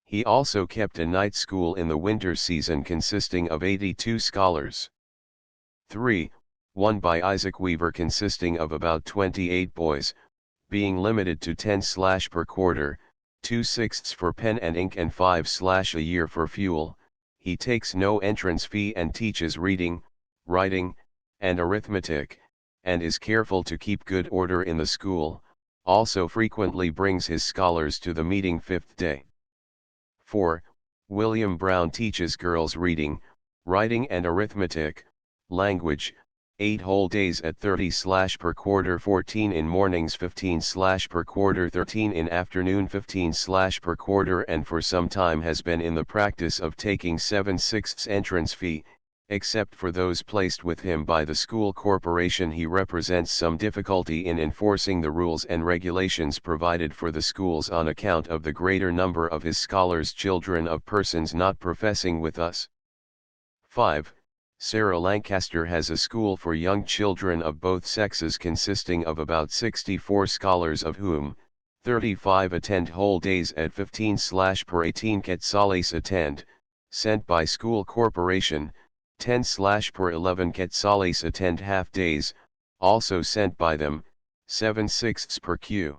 He also kept a night school in the winter season consisting of 82 scholars. 3. One by Isaac Weaver consisting of about 28 boys, being limited to 10/ per quarter, 2/6 for pen and ink and 5/ a year for fuel. He takes no entrance fee and teaches reading, writing, and arithmetic, and is careful to keep good order in the school, also frequently brings his scholars to the meeting 5th day. 4. William Brown teaches girls reading, writing and arithmetic, language, 8 whole days at 30/ per quarter, 14 in mornings, 15/ per quarter, 13 in afternoon, 15/ per quarter, and for some time has been in the practice of taking 7/6 entrance fee, except for those placed with him by the school corporation. He represents some difficulty in enforcing the rules and regulations provided for the schools on account of the greater number of his scholars children of persons not professing with us. 5. Sarah Lancaster has a school for young children of both sexes consisting of about 64 scholars, of whom 35 attend whole days at 15/ per 18 quetzales attend, sent by school corporation, 10/ per 11 quetzales attend half days, also sent by them, 7/6 per q.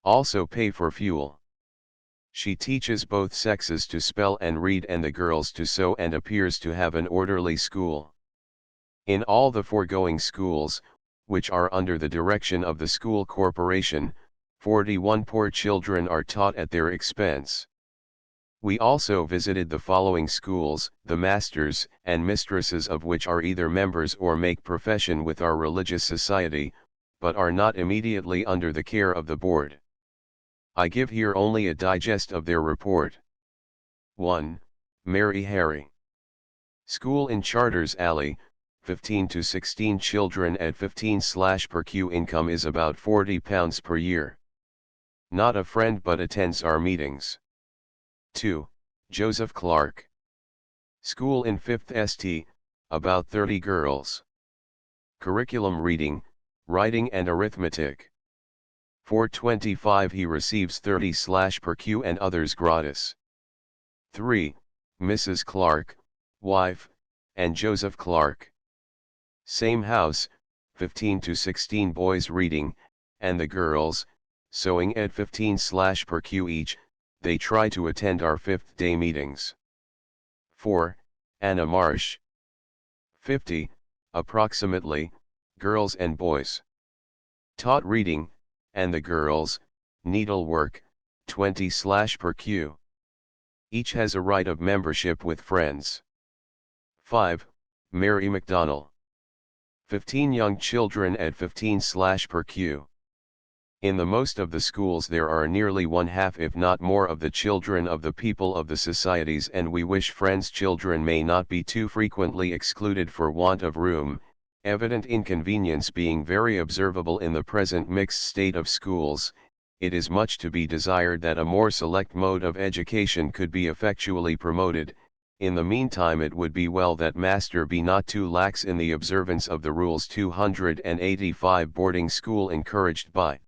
Also pay for fuel. She teaches both sexes to spell and read and the girls to sew and appears to have an orderly school. In all the foregoing schools, which are under the direction of the school corporation, 41 poor children are taught at their expense. We also visited the following schools, the masters and mistresses of which are either members or make profession with our religious society, but are not immediately under the care of the board. I give here only a digest of their report. 1. Mary Harry School in Charters Alley, 15 to 16 children at 15/ per Q. Income is about £40 per year. Not a friend but attends our meetings. 2. Joseph Clark School in 5th St, about 30 girls. Curriculum reading, writing and arithmetic. 4.25 he receives 30/ per Q and others gratis. 3. Mrs. Clark, wife, and Joseph Clark. Same house, 15 to 16 boys reading, and the girls, sewing at 15/ per Q each. They try to attend our 5th day meetings. 4. Anna Marsh 50, approximately, girls and boys. Taught reading, and the girls, needlework, 20/ per Q. Each has a right of membership with friends. 5. Mary McDonnell 15 young children at 15/ per Q. In the most of the schools there are nearly one half if not more of the children of the people of the societies, and we wish friends' children may not be too frequently excluded for want of room, evident inconvenience being very observable in the present mixed state of schools. It is much to be desired that a more select mode of education could be effectually promoted. In the meantime it would be well that master be not too lax in the observance of the rules. 285 Boarding school encouraged by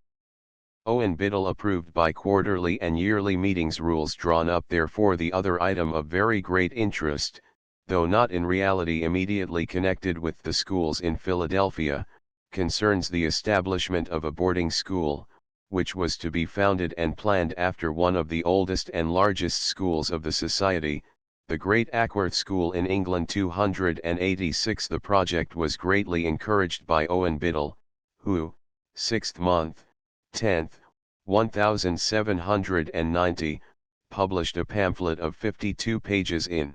Owen Biddle approved by quarterly and yearly meetings rules drawn up therefore. The other item of very great interest, though not in reality immediately connected with the schools in Philadelphia, concerns the establishment of a boarding school, which was to be founded and planned after one of the oldest and largest schools of the society, the Great Ackworth School in England. 286 The project was greatly encouraged by Owen Biddle, who, 6th month, 10th, 1790, published a pamphlet of 52 pages in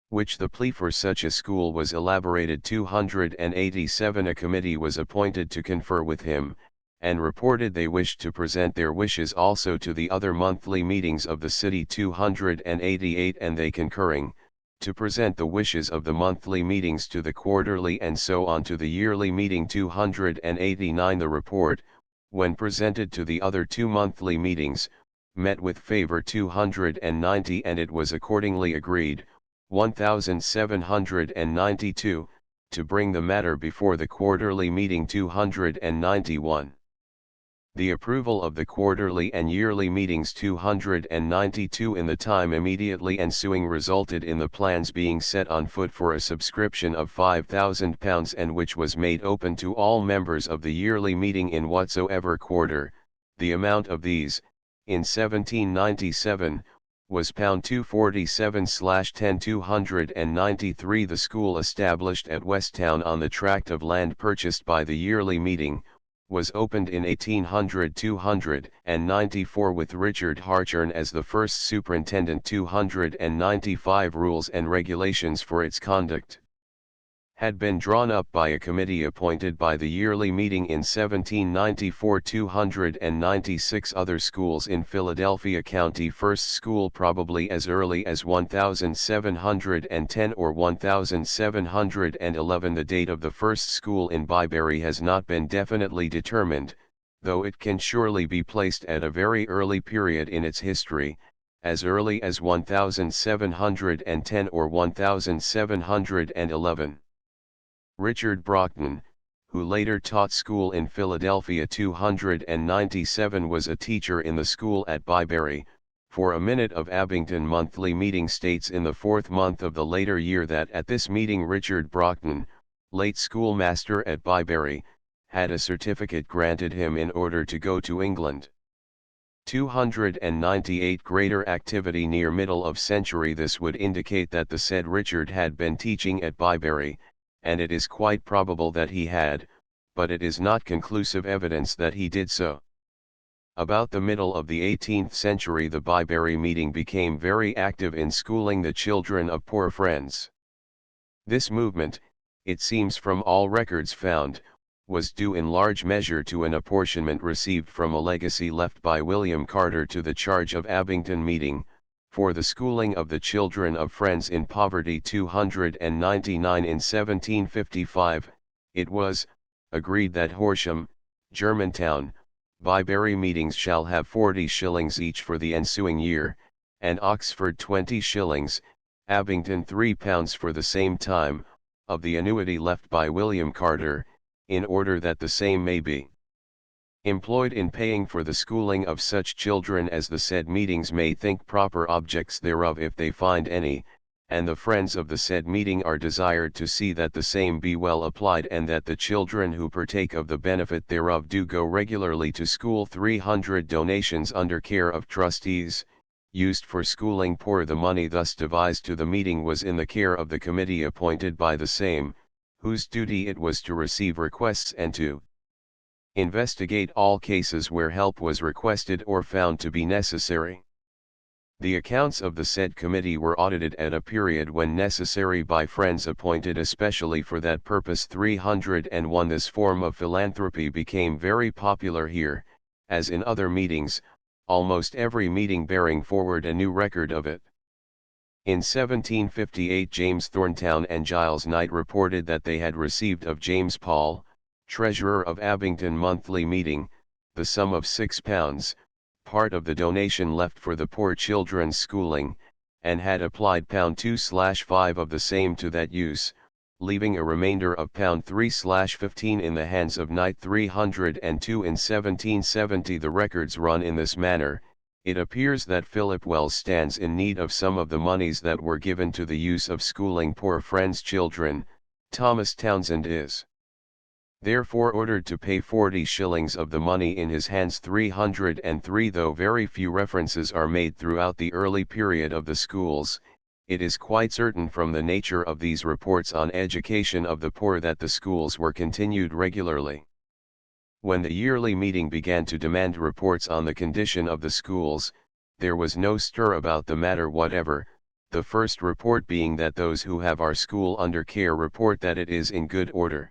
which the plea for such a school was elaborated. 287 A committee was appointed to confer with him, and reported they wished to present their wishes also to the other monthly meetings of the city. 288 And they concurring, to present the wishes of the monthly meetings to the quarterly and so on to the yearly meeting. 289 The report, when presented to the other two monthly meetings, met with favor. 290 And it was accordingly agreed, 1792, to bring the matter before the quarterly meeting. 291. The approval of the quarterly and yearly meetings. 292 In the time immediately ensuing resulted in the plans being set on foot for a subscription of £5,000, and which was made open to all members of the yearly meeting in whatsoever quarter. The amount of these, in 1797, was £247/10. 293 The school established at Westtown on the tract of land purchased by the yearly meeting, was opened in 1800. 294 with Richard Harchern as the first superintendent. 295 Rules and regulations for its conduct had been drawn up by a committee appointed by the yearly meeting in 1794. 296 Other schools in Philadelphia County. First school probably as early as 1710 or 1711. The date of the first school in Byberry has not been definitely determined, though it can surely be placed at a very early period in its history, as early as 1710 or 1711. Richard Brockton, who later taught school in Philadelphia. 297 was a teacher in the school at Byberry. For a minute of Abington monthly meeting states in the 4th month of the later year that at this meeting Richard Brockton, late schoolmaster at Byberry, had a certificate granted him in order to go to England. 298 Greater activity near middle of century. This would indicate that the said Richard had been teaching at Byberry, and it is quite probable that he had, but it is not conclusive evidence that he did so. About the middle of the 18th century the Byberry meeting became very active in schooling the children of poor friends. This movement, it seems from all records found, was due in large measure to an apportionment received from a legacy left by William Carter to the charge of Abington meeting, for the schooling of the children of friends in poverty. 299 In 1755, it was agreed that Horsham, Germantown, Byberry meetings shall have 40 shillings each for the ensuing year, and Oxford 20 shillings, Abington £3 for the same time, of the annuity left by William Carter, in order that the same may be employed in paying for the schooling of such children as the said meetings may think proper objects thereof if they find any, and the friends of the said meeting are desired to see that the same be well applied and that the children who partake of the benefit thereof do go regularly to school. 300 Donations under care of trustees, used for schooling poor. The money thus devised to the meeting was in the care of the committee appointed by the same, whose duty it was to receive requests and to investigate all cases where help was requested or found to be necessary. The accounts of the said committee were audited at a period when necessary by friends appointed especially for that purpose. 301 This form of philanthropy became very popular here, as in other meetings, almost every meeting bearing forward a new record of it. In 1758 James Thorntown and Giles Knight reported that they had received of James Paul, treasurer of Abington monthly meeting, the sum of £6, part of the donation left for the poor children's schooling, and had applied £2/5 of the same to that use, leaving a remainder of £3/15 in the hands of Knight. 302 In 1770 the records run in this manner. It appears that Philip Wells stands in need of some of the monies that were given to the use of schooling poor friends' children. Thomas Townsend is therefore ordered to pay 40 shillings of the money in his hands. 303 Though very few references are made throughout the early period of the schools, it is quite certain from the nature of these reports on education of the poor that the schools were continued regularly. When the yearly meeting began to demand reports on the condition of the schools, there was no stir about the matter whatever, the first report being that those who have our school under care report that it is in good order.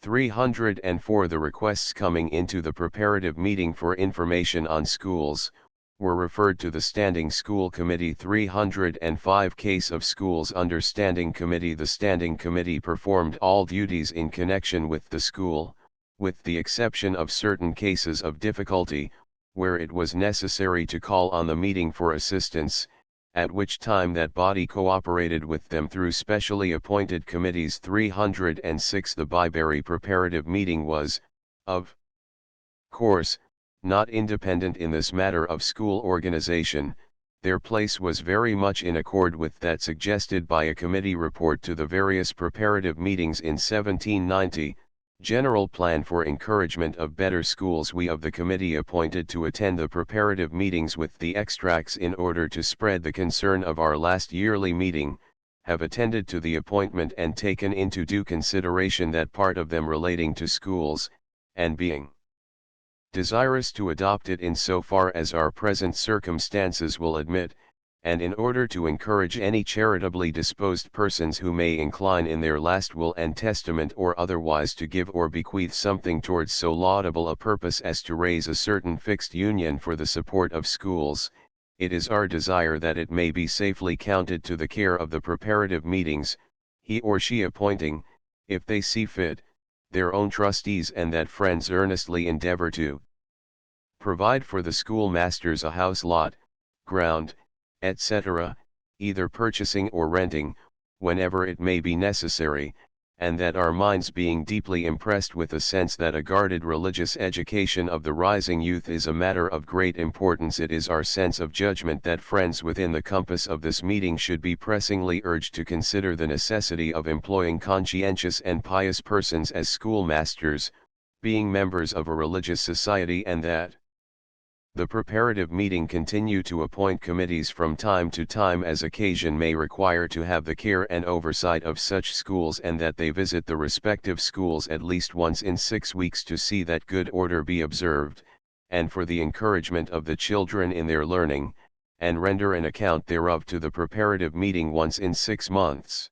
304 The requests coming into the preparative meeting for information on schools, were referred to the Standing School Committee. 305 Case of schools under Standing Committee. The Standing Committee performed all duties in connection with the school, with the exception of certain cases of difficulty, where it was necessary to call on the meeting for assistance, at which time that body cooperated with them through specially appointed committees. 306 The Byberry preparative meeting was, of course, not independent in this matter of school organization. Their place was very much in accord with that suggested by a committee report to the various preparative meetings in 1790, General Plan for Encouragement of Better Schools. We of the committee appointed to attend the preparative meetings with the extracts in order to spread the concern of our last yearly meeting, have attended to the appointment and taken into due consideration that part of them relating to schools, and being desirous to adopt it in so far as our present circumstances will admit, and in order to encourage any charitably disposed persons who may incline in their last will and testament or otherwise to give or bequeath something towards so laudable a purpose as to raise a certain fixed union for the support of schools, it is our desire that it may be safely counted to the care of the preparative meetings, he or she appointing, if they see fit, their own trustees, and that friends earnestly endeavor to provide for the schoolmasters a house lot, ground, etc., either purchasing or renting, whenever it may be necessary, and that our minds being deeply impressed with a sense that a guarded religious education of the rising youth is a matter of great importance, it is our sense of judgment that friends within the compass of this meeting should be pressingly urged to consider the necessity of employing conscientious and pious persons as schoolmasters, being members of a religious society, and that The preparative meeting continue to appoint committees from time to time as occasion may require to have the care and oversight of such schools, and that they visit the respective schools at least once in 6 weeks to see that good order be observed, and for the encouragement of the children in their learning, and render an account thereof to the preparative meeting once in 6 months.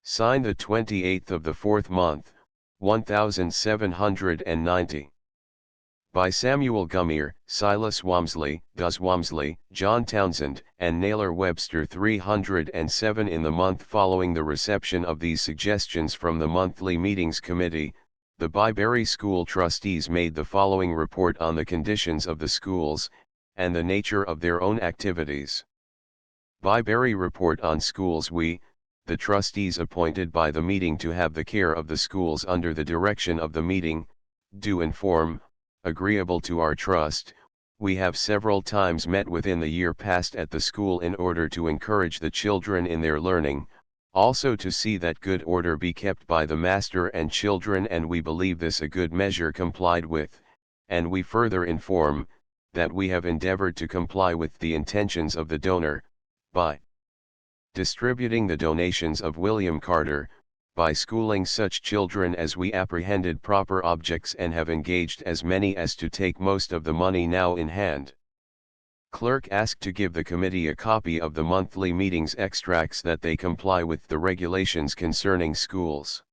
Signed the 28th of the 4th month, 1790. By Samuel Gummier, Silas Walmsley, Gus Walmsley, John Townsend, and Naylor Webster 307. In the month following the reception of these suggestions from the monthly meetings committee, the Byberry School trustees made the following report on the conditions of the schools, and the nature of their own activities. Byberry Report on Schools. We, the trustees appointed by the meeting to have the care of the schools under the direction of the meeting, do inform, agreeable to our trust, we have several times met within the year past at the school in order to encourage the children in their learning, also to see that good order be kept by the master and children, and we believe this a good measure complied with, and we further inform, that we have endeavored to comply with the intentions of the donor, by distributing the donations of William Carter, by schooling such children as we apprehended proper objects, and have engaged as many as to take most of the money now in hand. Clerk asked to give the committee a copy of the monthly meetings extracts that they comply with the regulations concerning schools.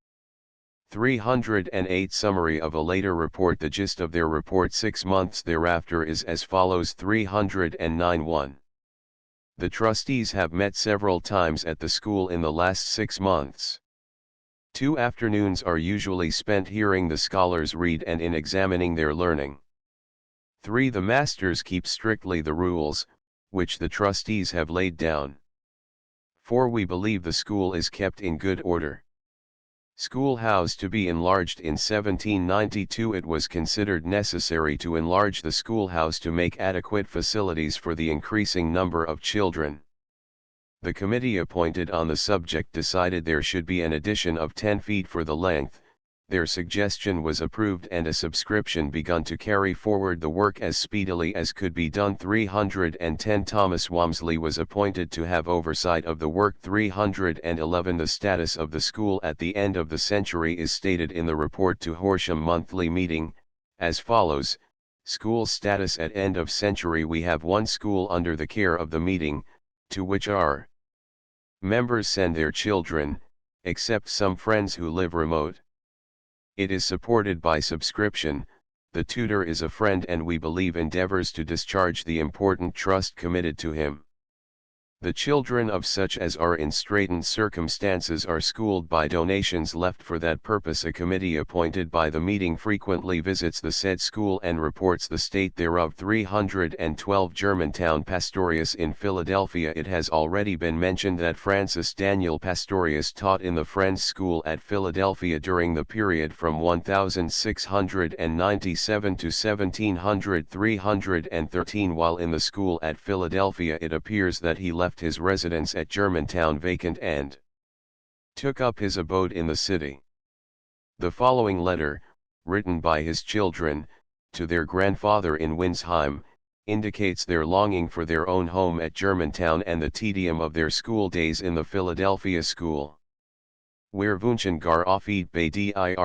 308 Summary of a later report. The gist of their report 6 months thereafter is as follows. 309 1. The trustees have met several times at the school in the last 6 months. 2 afternoons are usually spent hearing the scholars read and in examining their learning. 3 The masters keep strictly the rules, which the trustees have laid down. 4 We believe the school is kept in good order. Schoolhouse to be enlarged. In 1792 it was considered necessary to enlarge the schoolhouse to make adequate facilities for the increasing number of children. The committee appointed on the subject decided there should be an addition of 10 feet for the length. Their suggestion was approved and a subscription begun to carry forward the work as speedily as could be done. 310 Thomas Walmsley was appointed to have oversight of the work. 311 The status of the school at the end of the century is stated in the report to Horsham Monthly Meeting, as follows. School status at end of century. We have one school under the care of the meeting, to which our members send their children, except some friends who live remote. It is supported by subscription. The tutor is a friend and we believe endeavors to discharge the important trust committed to him. The children of such as are in straitened circumstances are schooled by donations left for that purpose. A committee appointed by the meeting frequently visits the said school and reports the state thereof. 312 Germantown Pastorius in Philadelphia. It has already been mentioned that Francis Daniel Pastorius taught in the Friends School at Philadelphia during the period from 1697 to 1700. 313 While in the school at Philadelphia it appears that he left his residence at Germantown vacant and took up his abode in the city. The following letter, written by his children, to their grandfather in Winsheim, indicates their longing for their own home at Germantown and the tedium of their school days in the Philadelphia school. Wir wünschen gar aufed bei dir /ach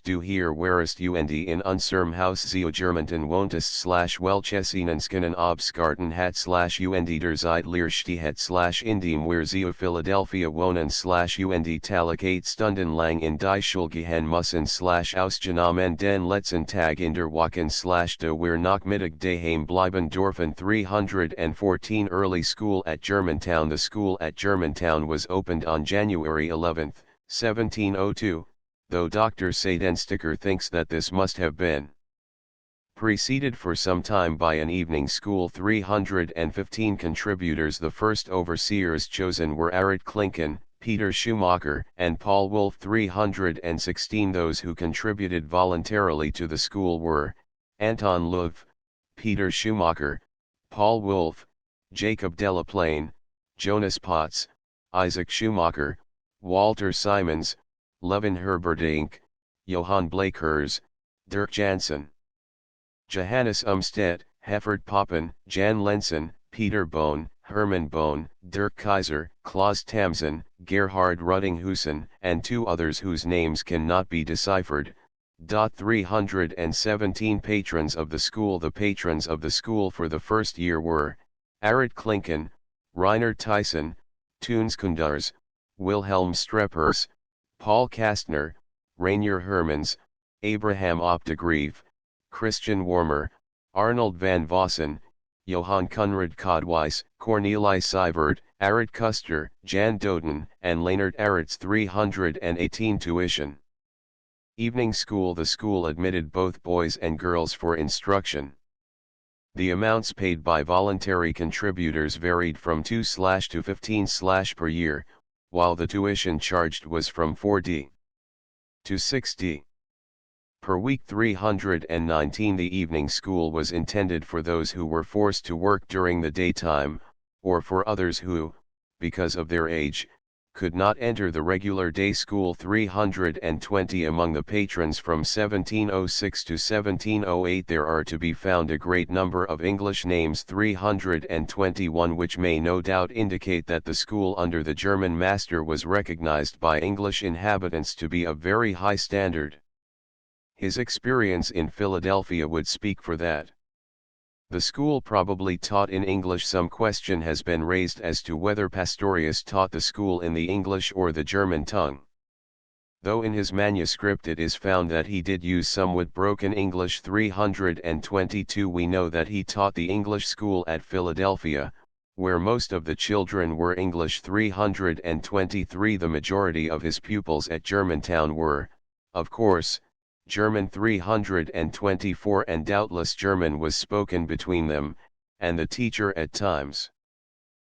du hier wärest und in unserem Haus zu Germanton wohntest /welchessinenskennen obsgarten hat /und der Zeit leerstehet /indem wir zu Philadelphia wohnen /und Tag 8 Stunden lang in die Schule gehen müssen /ausgenommen den letzten Tag in der Wochen /da wir Nachmittag daheim bleiben dürfen. 314 Early school at Germantown. The school at Germantown was opened on January 11, 1702, though Dr. Seidensticker thinks that this must have been preceded for some time by an evening school. 315 contributors. The first overseers chosen were Arit Klinken, Peter Schumacher, and Paul Wolf. 316 Those who contributed voluntarily to the school were Anton Loew, Peter Schumacher, Paul Wolf, Jacob Delaplane, Jonas Potts, Isaac Schumacher, Walter Simons, Levin Herberdink, Johann Blakers, Dirk Jansen. Johannes Umstedt, Heffert Poppen, Jan Lensen, Peter Bohn, Hermann Bohn, Dirk Kaiser, Klaus Tamsen, Gerhard Rudinghusen, and 2 others whose names cannot be deciphered. 317 patrons of the school. The patrons of the school for the first year were Arit Klinken, Rainer Tyson, Toons Kundars, Wilhelm Streppers, Paul Kastner, Rainier Hermans, Abraham Opdegrief, Christian Warmer, Arnold van Vossen, Johann Conrad Kodwijs, Corneli Seibert, Arit Kuster, Jan Doden, and Leonard Aritz. 318 tuition. Evening school. The school admitted both boys and girls for instruction. The amounts paid by voluntary contributors varied from 2/ to 15/ per year, while the tuition charged was from 4d to 6d per week. 319 The evening school was intended for those who were forced to work during the daytime, or for others who, because of their age, could not enter the regular day school. 320 Among the patrons from 1706 to 1708 there are to be found a great number of English names. 321 which may no doubt indicate that the school under the German master was recognized by English inhabitants to be of very high standard. His experience in Philadelphia would speak for that. The school probably taught in English. Some question has been raised as to whether Pastorius taught the school in the English or the German tongue. Though in his manuscript it is found that he did use somewhat broken English. 322 We know that he taught the English school at Philadelphia, where most of the children were English. 323 The majority of his pupils at Germantown were, of course, German. 324 And doubtless German was spoken between them, and the teacher at times.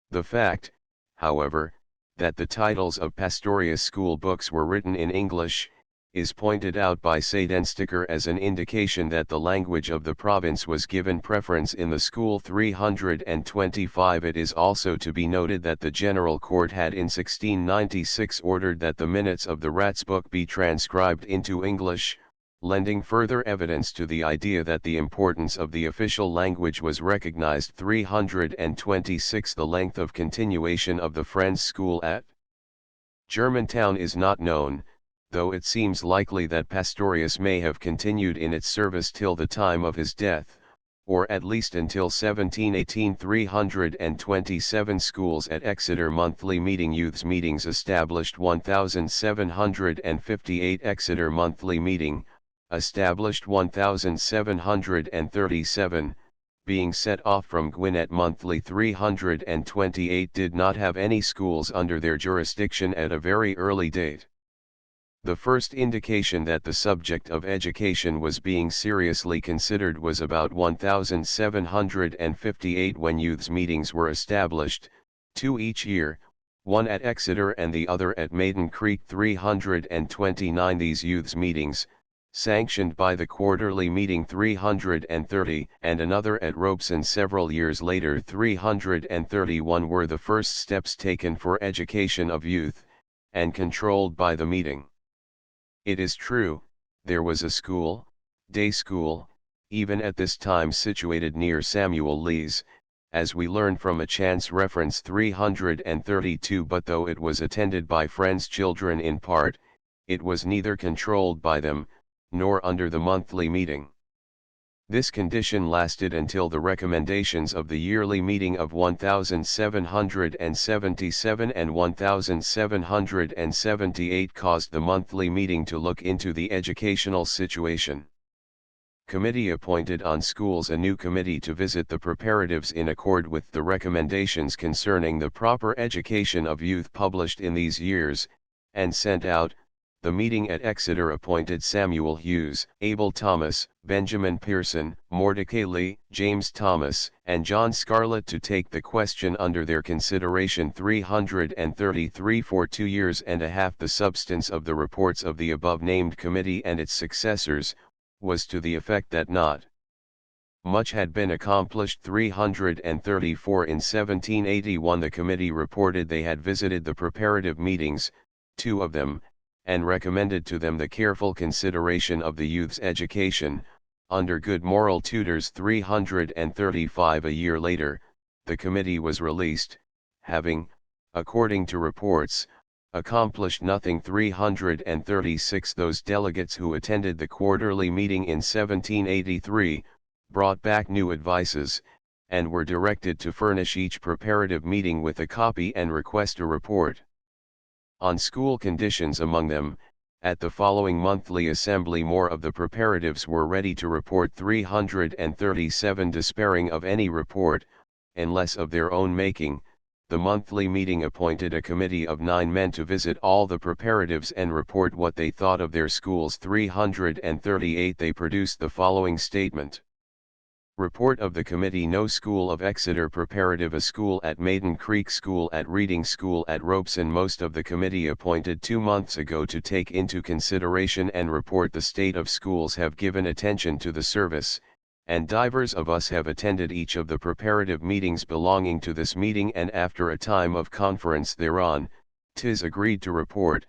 The fact, however, that the titles of Pastorius school books were written in English, is pointed out by Seidensticker as an indication that the language of the province was given preference in the school. 325 It is also to be noted that the General Court had in 1696 ordered that the minutes of the Ratsbook be transcribed into English, lending further evidence to the idea that the importance of the official language was recognized. 326 The length of continuation of the Friends School at Germantown is not known, though it seems likely that Pastorius may have continued in its service till the time of his death, or at least until 1718. 327 Schools at Exeter. Monthly meeting. Youths meetings established 1758. Exeter monthly meeting, established 1737, being set off from Gwinnett. Monthly. 328 did not have any schools under their jurisdiction at a very early date. The first indication that the subject of education was being seriously considered was about 1758 when youths meetings were established, 2 each year, one at Exeter and the other at Maiden Creek. 329 These youths meetings, sanctioned by the quarterly meeting. 330 and another at Robeson several years later. 331 were the first steps taken for education of youth, and controlled by the meeting. It is true, there was a school, day school, even at this time situated near Samuel Lee's, as we learn from a chance reference. 332 But though it was attended by Friends' children in part, it was neither controlled by them, nor under the monthly meeting. This condition lasted until the recommendations of the yearly meeting of 1777 and 1778 caused the monthly meeting to look into the educational situation. Committee appointed on schools. A new committee to visit the preparatives in accord with the recommendations concerning the proper education of youth published in these years, and sent out. The meeting at Exeter appointed Samuel Hughes, Abel Thomas, Benjamin Pearson, Mordecai Lee, James Thomas, and John Scarlett to take the question under their consideration. 333 For 2 years and a half the substance of the reports of the above-named committee and its successors, was to the effect that not much had been accomplished. 334 In 1781 the committee reported they had visited the preparative meetings, 2 of them, and recommended to them the careful consideration of the youth's education, under good moral tutors 335 a year later, the committee was released, having, according to reports, accomplished nothing. 336 Those delegates who attended the quarterly meeting in 1783, brought back new advices, and were directed to furnish each preparative meeting with a copy and request a report on school conditions among them. At the following monthly assembly more of the preparatives were ready to report. 337 Despairing of any report, unless of their own making, the monthly meeting appointed a committee of 9 men to visit all the preparatives and report what they thought of their schools. 338 They produced the following statement. Report of the committee: No school of Exeter preparative, a school at Maiden Creek, school at Reading, school at Robeson. Most of the committee appointed 2 months ago to take into consideration and report the state of schools have given attention to the service, and divers of us have attended each of the preparative meetings belonging to this meeting, and after a time of conference thereon, 'tis agreed to report,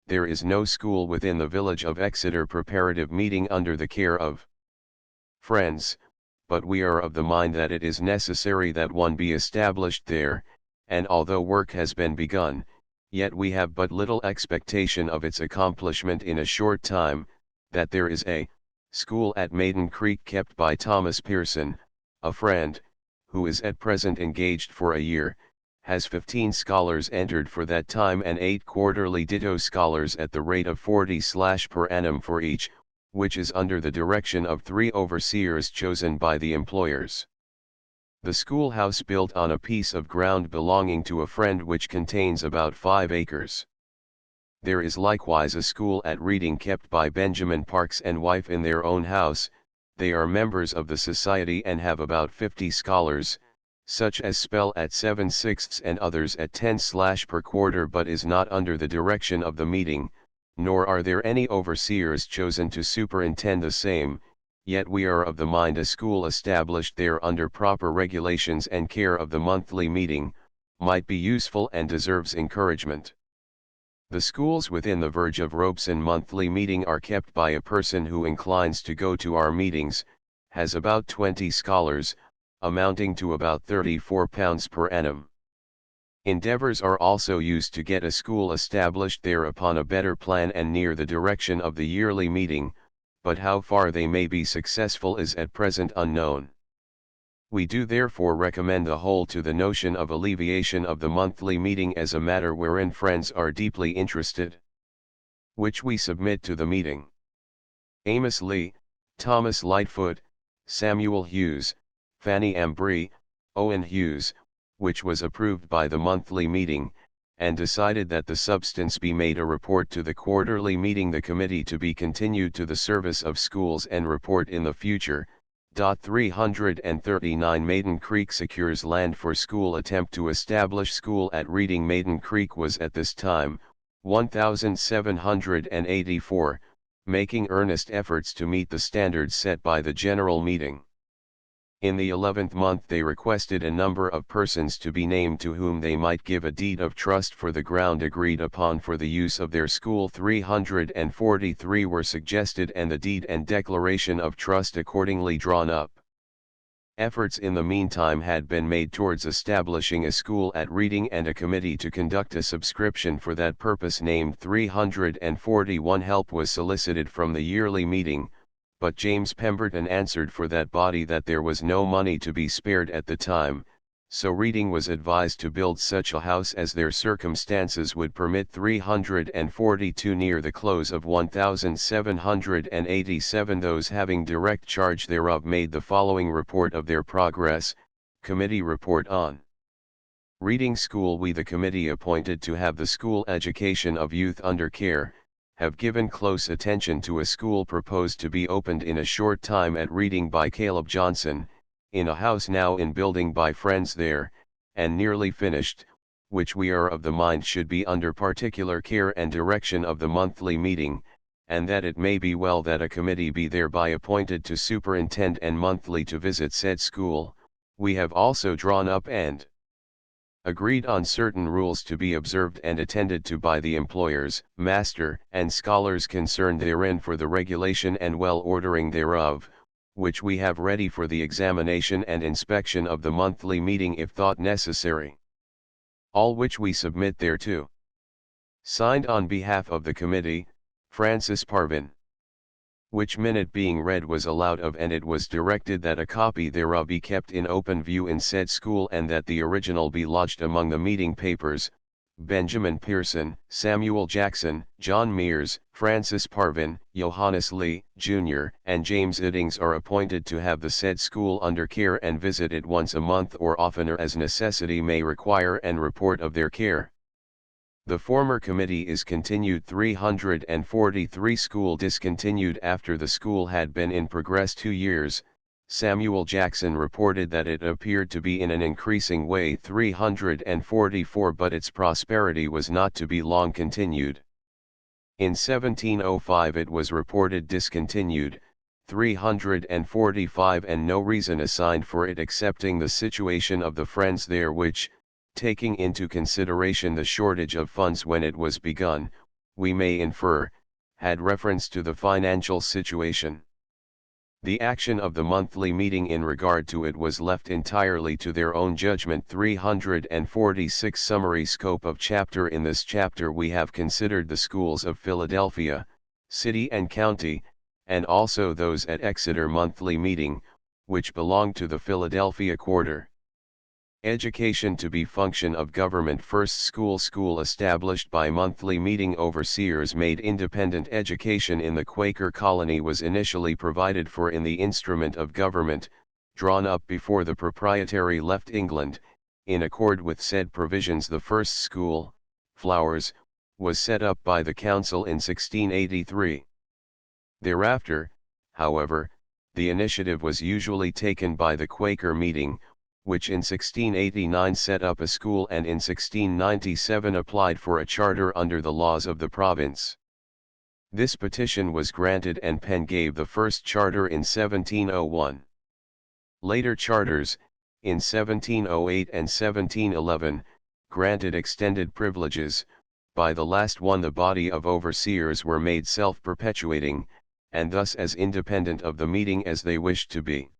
there is no school within the village of Exeter preparative meeting under the care of friends, but we are of the mind that it is necessary that one be established there, and although work has been begun, yet we have but little expectation of its accomplishment in a short time, that there is a school at Maiden Creek kept by Thomas Pearson, a friend, who is at present engaged for a year, has 15 scholars entered for that time and 8 quarterly ditto scholars at the rate of 40 per annum for each, which is under the direction of 3 overseers chosen by the employers. The schoolhouse built on a piece of ground belonging to a friend which contains about 5 acres. There is likewise a school at Reading kept by Benjamin Parks and wife in their own house. They are members of the society and have about 50 scholars, such as spell at 7/6 and others at 10 per quarter, but is not under the direction of the meeting, nor are there any overseers chosen to superintend the same, yet we are of the mind a school established there under proper regulations and care of the monthly meeting, might be useful and deserves encouragement. The schools within the verge of Robeson monthly meeting are kept by a person who inclines to go to our meetings, has about 20 scholars, amounting to about £34 per annum. Endeavors are also used to get a school established there upon a better plan and near the direction of the yearly meeting, but how far they may be successful is at present unknown. We do therefore recommend the whole to the notion of alleviation of the monthly meeting as a matter wherein friends are deeply interested, which we submit to the meeting. Amos Lee, Thomas Lightfoot, Samuel Hughes, Fanny Ambry, Owen Hughes, which was approved by the monthly meeting, and decided that the substance be made a report to the quarterly meeting, the committee to be continued to the service of schools and report in the future. 339 Maiden Creek secures land for school. Attempt to establish school at Reading. Maiden Creek was at this time 1784, making earnest efforts to meet the standards set by the general meeting. In the 11th month they requested a number of persons to be named to whom they might give a deed of trust for the ground agreed upon for the use of their school. 343 were suggested and the deed and declaration of trust accordingly drawn up. Efforts in the meantime had been made towards establishing a school at Reading, and a committee to conduct a subscription for that purpose named 341. Help was solicited from the yearly meeting, but James Pemberton answered for that body that there was no money to be spared at the time, so Reading was advised to build such a house as their circumstances would permit. 342 Near the close of 1787 those having direct charge thereof made the following report of their progress. Committee Report on Reading School. We, the committee appointed to have the school education of youth under care, have given close attention to a school proposed to be opened in a short time at Reading by Caleb Johnson, in a house now in building by friends there, and nearly finished, which we are of the mind should be under particular care and direction of the monthly meeting, and that it may be well that a committee be thereby appointed to superintend and monthly to visit said school. We have also drawn up and agreed on certain rules to be observed and attended to by the employers, master, and scholars concerned therein for the regulation and well ordering thereof, which we have ready for the examination and inspection of the monthly meeting if thought necessary. All which we submit thereto. Signed on behalf of the committee, Francis Parvin. Which minute being read was allowed of, and it was directed that a copy thereof be kept in open view in said school, and that the original be lodged among the meeting papers. Benjamin Pearson, Samuel Jackson, John Mears, Francis Parvin, Johannes Lee, Jr., and James Iddings are appointed to have the said school under care and visit it once a month or oftener as necessity may require, and report of their care. The former committee is continued. 343 School discontinued after the school had been in progress 2 years. Samuel Jackson reported that it appeared to be in an increasing way. 344 But its prosperity was not to be long continued. In 1705 it was reported discontinued. 345 And no reason assigned for it excepting the situation of the Friends there, which, taking into consideration the shortage of funds when it was begun, we may infer, had reference to the financial situation. The action of the monthly meeting in regard to it was left entirely to their own judgment. 346 Summary scope of chapter. In this chapter we have considered the schools of Philadelphia, city and county, and also those at Exeter monthly meeting, which belong to the Philadelphia quarter. Education to be function of government. First school established by monthly meeting overseers made independent education in the Quaker colony was initially provided for in the instrument of government, drawn up before the proprietary left England. In accord with said provisions the first school, Flowers, was set up by the council in 1683. Thereafter, however, the initiative was usually taken by the Quaker meeting, which in 1689 set up a school and in 1697 applied for a charter under the laws of the province. This petition was granted and Penn gave the first charter in 1701. Later charters, in 1708 and 1711, granted extended privileges. By the last one the body of overseers were made self-perpetuating, and thus as independent of the meeting as they wished to be.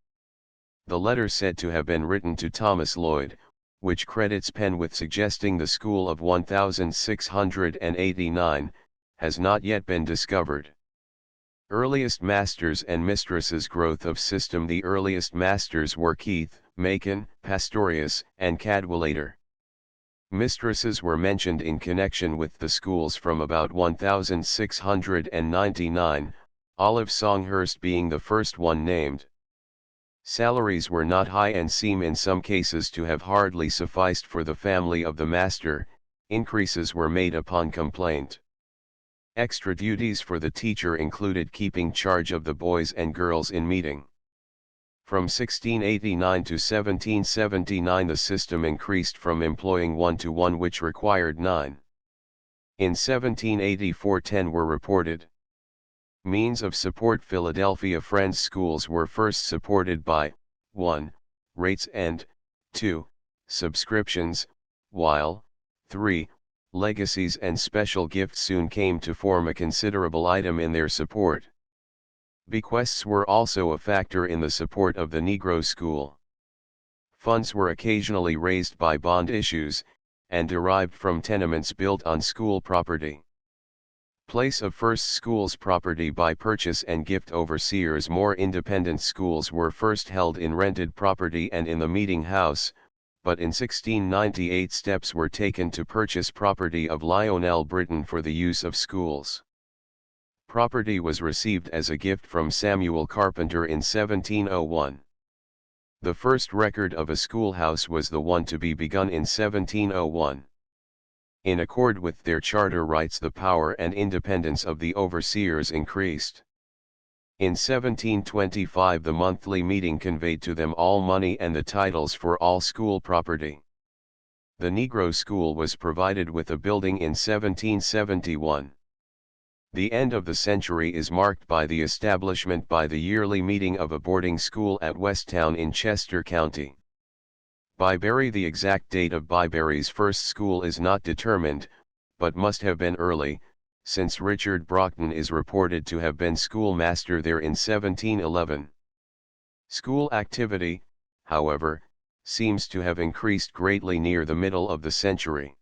The letter said to have been written to Thomas Lloyd, which credits Penn with suggesting the school of 1689, has not yet been discovered. Earliest masters and mistresses. Growth of system. The earliest masters were Keith, Macon, Pastorius, and Cadwallader. Mistresses were mentioned in connection with the schools from about 1699, Olive Songhurst being the first one named. Salaries were not high and seem in some cases to have hardly sufficed for the family of the master. Increases were made upon complaint. Extra duties for the teacher included keeping charge of the boys and girls in meeting. From 1689 to 1779 the system increased from employing 1 to 1 which required 9. In 1784 10 were reported. Means of support. Philadelphia Friends schools were first supported by 1. Rates and 2. Subscriptions, while 3. Legacies and special gifts soon came to form a considerable item in their support. Bequests were also a factor in the support of the Negro school. Funds were occasionally raised by bond issues, and derived from tenements built on school property. Place of first schools. Property by purchase and gift. Overseers. More independent schools were first held in rented property and in the meeting house, but in 1698 steps were taken to purchase property of Lionel Britton for the use of schools. Property was received as a gift from Samuel Carpenter in 1701. The first record of a schoolhouse was the one to be begun in 1701. In accord with their charter rights the power and independence of the overseers increased. In 1725 the monthly meeting conveyed to them all money and the titles for all school property. The Negro school was provided with a building in 1771. The end of the century is marked by the establishment by the yearly meeting of a boarding school at Westtown in Chester County. Byberry. The exact date of Byberry's first school is not determined, but must have been early, since Richard Brockton is reported to have been schoolmaster there in 1711. School activity, however, seems to have increased greatly near the middle of the century.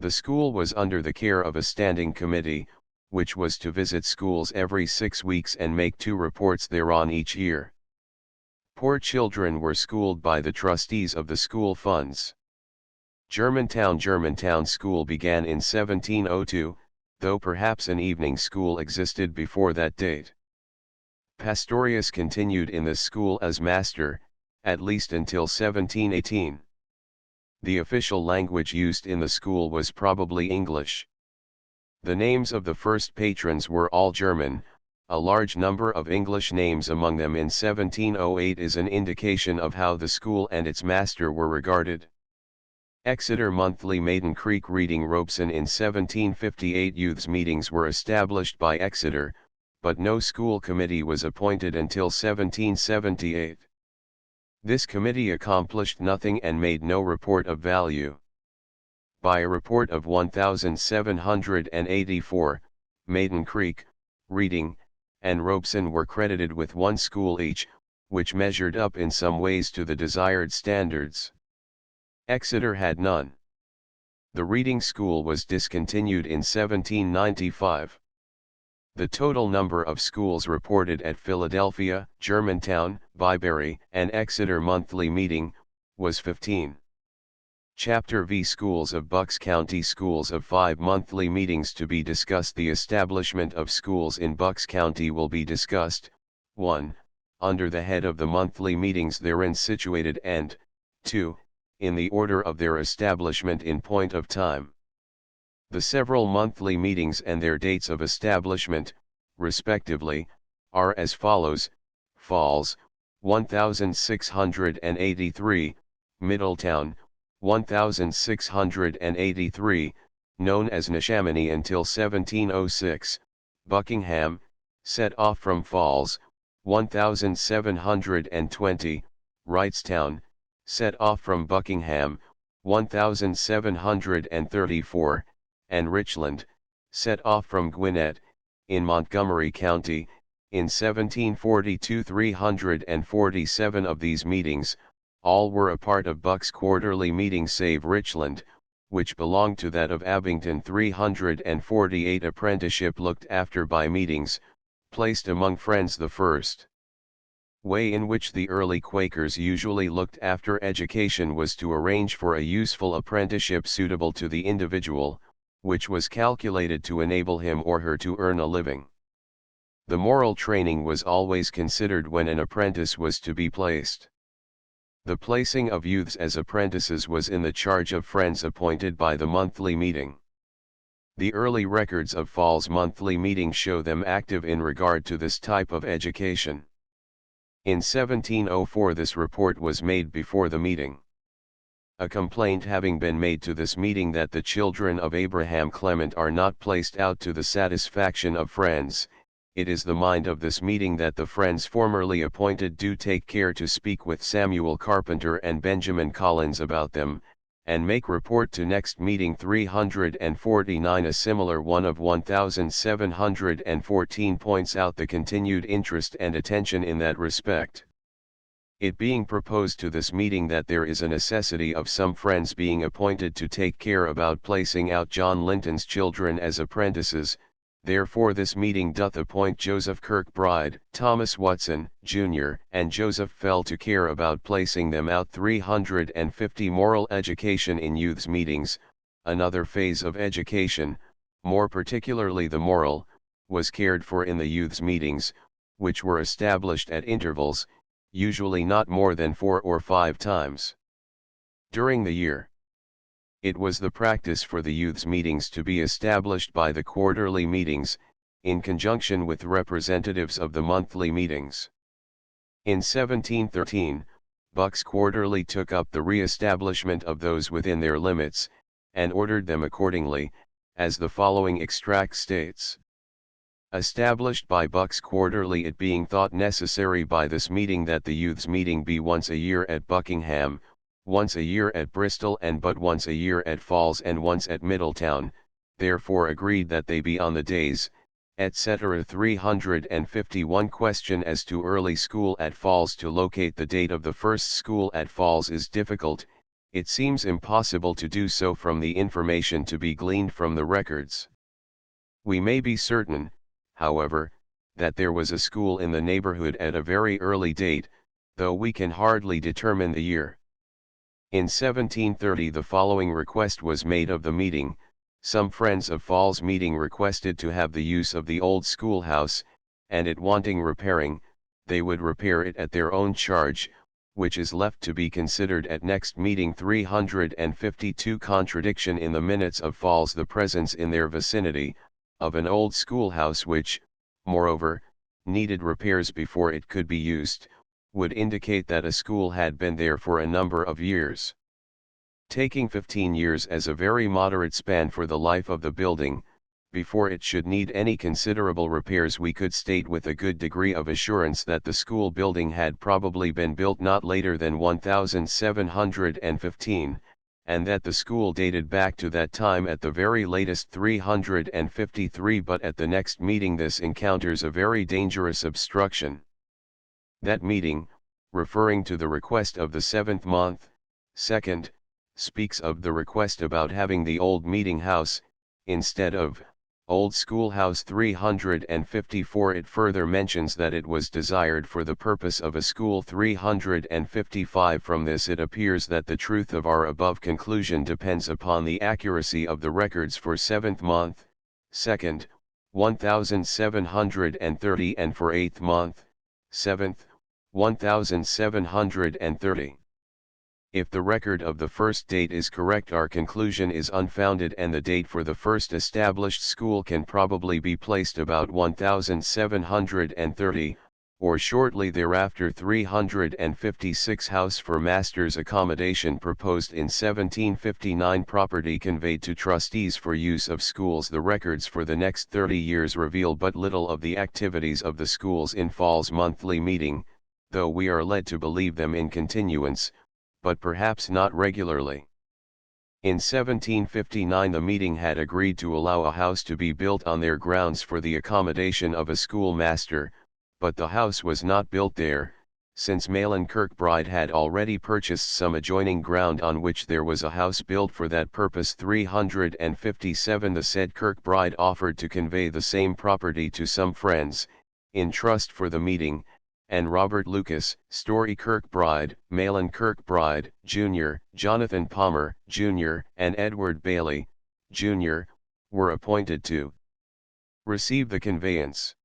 The school was under the care of a standing committee, which was to visit schools every 6 weeks and make 2 reports thereon each year. Poor children were schooled by the trustees of the school funds. Germantown School began in 1702, though perhaps an evening school existed before that date. Pastorius continued in this school as master, at least until 1718. The official language used in the school was probably English. The names of the first patrons were all German. A large number of English names among them in 1708 is an indication of how the school and its master were regarded. Exeter Monthly Maiden Creek Reading Robeson in 1758. Youths' meetings were established by Exeter, but no school committee was appointed until 1778. This committee accomplished nothing and made no report of value. By a report of 1784, Maiden Creek, Reading, and Robeson were credited with 1 school each, which measured up in some ways to the desired standards. Exeter had none. The reading school was discontinued in 1795. The total number of schools reported at Philadelphia, Germantown, Byberry, and Exeter Monthly Meeting, was 15. Chapter V. Schools of Bucks County. Schools of 5 monthly meetings to be discussed. The establishment of schools in Bucks County will be discussed, 1. Under the head of the monthly meetings therein situated and, 2. In the order of their establishment in point of time. The several monthly meetings and their dates of establishment, respectively, are as follows: Falls, 1683, Middletown, 1683, known as Neshaminy until 1706, Buckingham, set off from Falls, 1720, Wrightstown, set off from Buckingham, 1734, and Richland, set off from Gwinnett, in Montgomery County, in 1742. 347 of these meetings, all were a part of Buck's quarterly meeting save Richland, which belonged to that of Abington. 348 apprenticeship looked after by meetings, placed among Friends the first way in which the early Quakers usually looked after education was to arrange for a useful apprenticeship suitable to the individual, which was calculated to enable him or her to earn a living. The moral training was always considered when an apprentice was to be placed. The placing of youths as apprentices was in the charge of Friends appointed by the monthly meeting. The early records of Falls monthly meeting show them active in regard to this type of education. In 1704 this report was made before the meeting. A complaint having been made to this meeting that the children of Abraham Clement are not placed out to the satisfaction of Friends, it is the mind of this meeting that the Friends formerly appointed do take care to speak with Samuel Carpenter and Benjamin Collins about them, and make report to next meeting. 349 A similar one of 1714 points out the continued interest and attention in that respect. It being proposed to this meeting that there is a necessity of some Friends being appointed to take care about placing out John Linton's children as apprentices, therefore this meeting doth appoint Joseph Kirkbride, Thomas Watson, Jr., and Joseph Fell to care about placing them out. 350 Moral education in youths' meetings. Another phase of education, more particularly the moral, was cared for in the youths' meetings, which were established at intervals, usually not more than 4 or 5 times during the year. It was the practice for the youths' meetings to be established by the quarterly meetings, in conjunction with representatives of the monthly meetings. In 1713, Bucks quarterly took up the re-establishment of those within their limits, and ordered them accordingly, as the following extract states. Established by Bucks quarterly, it being thought necessary by this meeting that the youths' meeting be once a year at Buckingham, once a year at Bristol and but once a year at Falls and once at Middletown, therefore agreed that they be on the days, etc. 351 Question as to early school at Falls. To locate the date of the first school at Falls is difficult. It seems impossible to do so from the information to be gleaned from the records. We may be certain, however, that there was a school in the neighborhood at a very early date, though we can hardly determine the year. In 1730 the following request was made of the meeting. Some friends of Falls meeting requested to have the use of the old schoolhouse, and it wanting repairing, they would repair it at their own charge, which is left to be considered at next meeting. 352 Contradiction in the minutes of Falls. The presence in their vicinity, of an old schoolhouse which, moreover, needed repairs before it could be used, would indicate that a school had been there for a number of years. Taking 15 years as a very moderate span for the life of the building, before it should need any considerable repairs, we could state with a good degree of assurance that the school building had probably been built not later than 1715, and that the school dated back to that time at the very latest 353. But at the next meeting this encounters a very dangerous obstruction. That meeting, referring to the request of the 7th month, 2nd, speaks of the request about having the old meeting house, instead of old schoolhouse. 354 It further mentions that it was desired for the purpose of a school. 355 From this it appears that the truth of our above conclusion depends upon the accuracy of the records for 7th month, 2nd, 1730, and for 8th month, 7th, 1730. If the record of the first date is correct, our conclusion is unfounded, and the date for the first established school can probably be placed about 1730, or shortly thereafter. 356 House for Masters accommodation proposed in 1759. Property conveyed to trustees for use of schools. The records for the next 30 years reveal but little of the activities of the schools in Falls monthly meeting, though we are led to believe them in continuance, but perhaps not regularly. In 1759 the meeting had agreed to allow a house to be built on their grounds for the accommodation of a schoolmaster, but the house was not built there, since Malin Kirkbride had already purchased some adjoining ground on which there was a house built for that purpose. 357 The said Kirkbride offered to convey the same property to some friends, in trust for the meeting, and Robert Lucas, Story Kirkbride, Malin Kirkbride, Jr., Jonathan Palmer, Jr., and Edward Bailey, Jr., were appointed to receive the conveyance.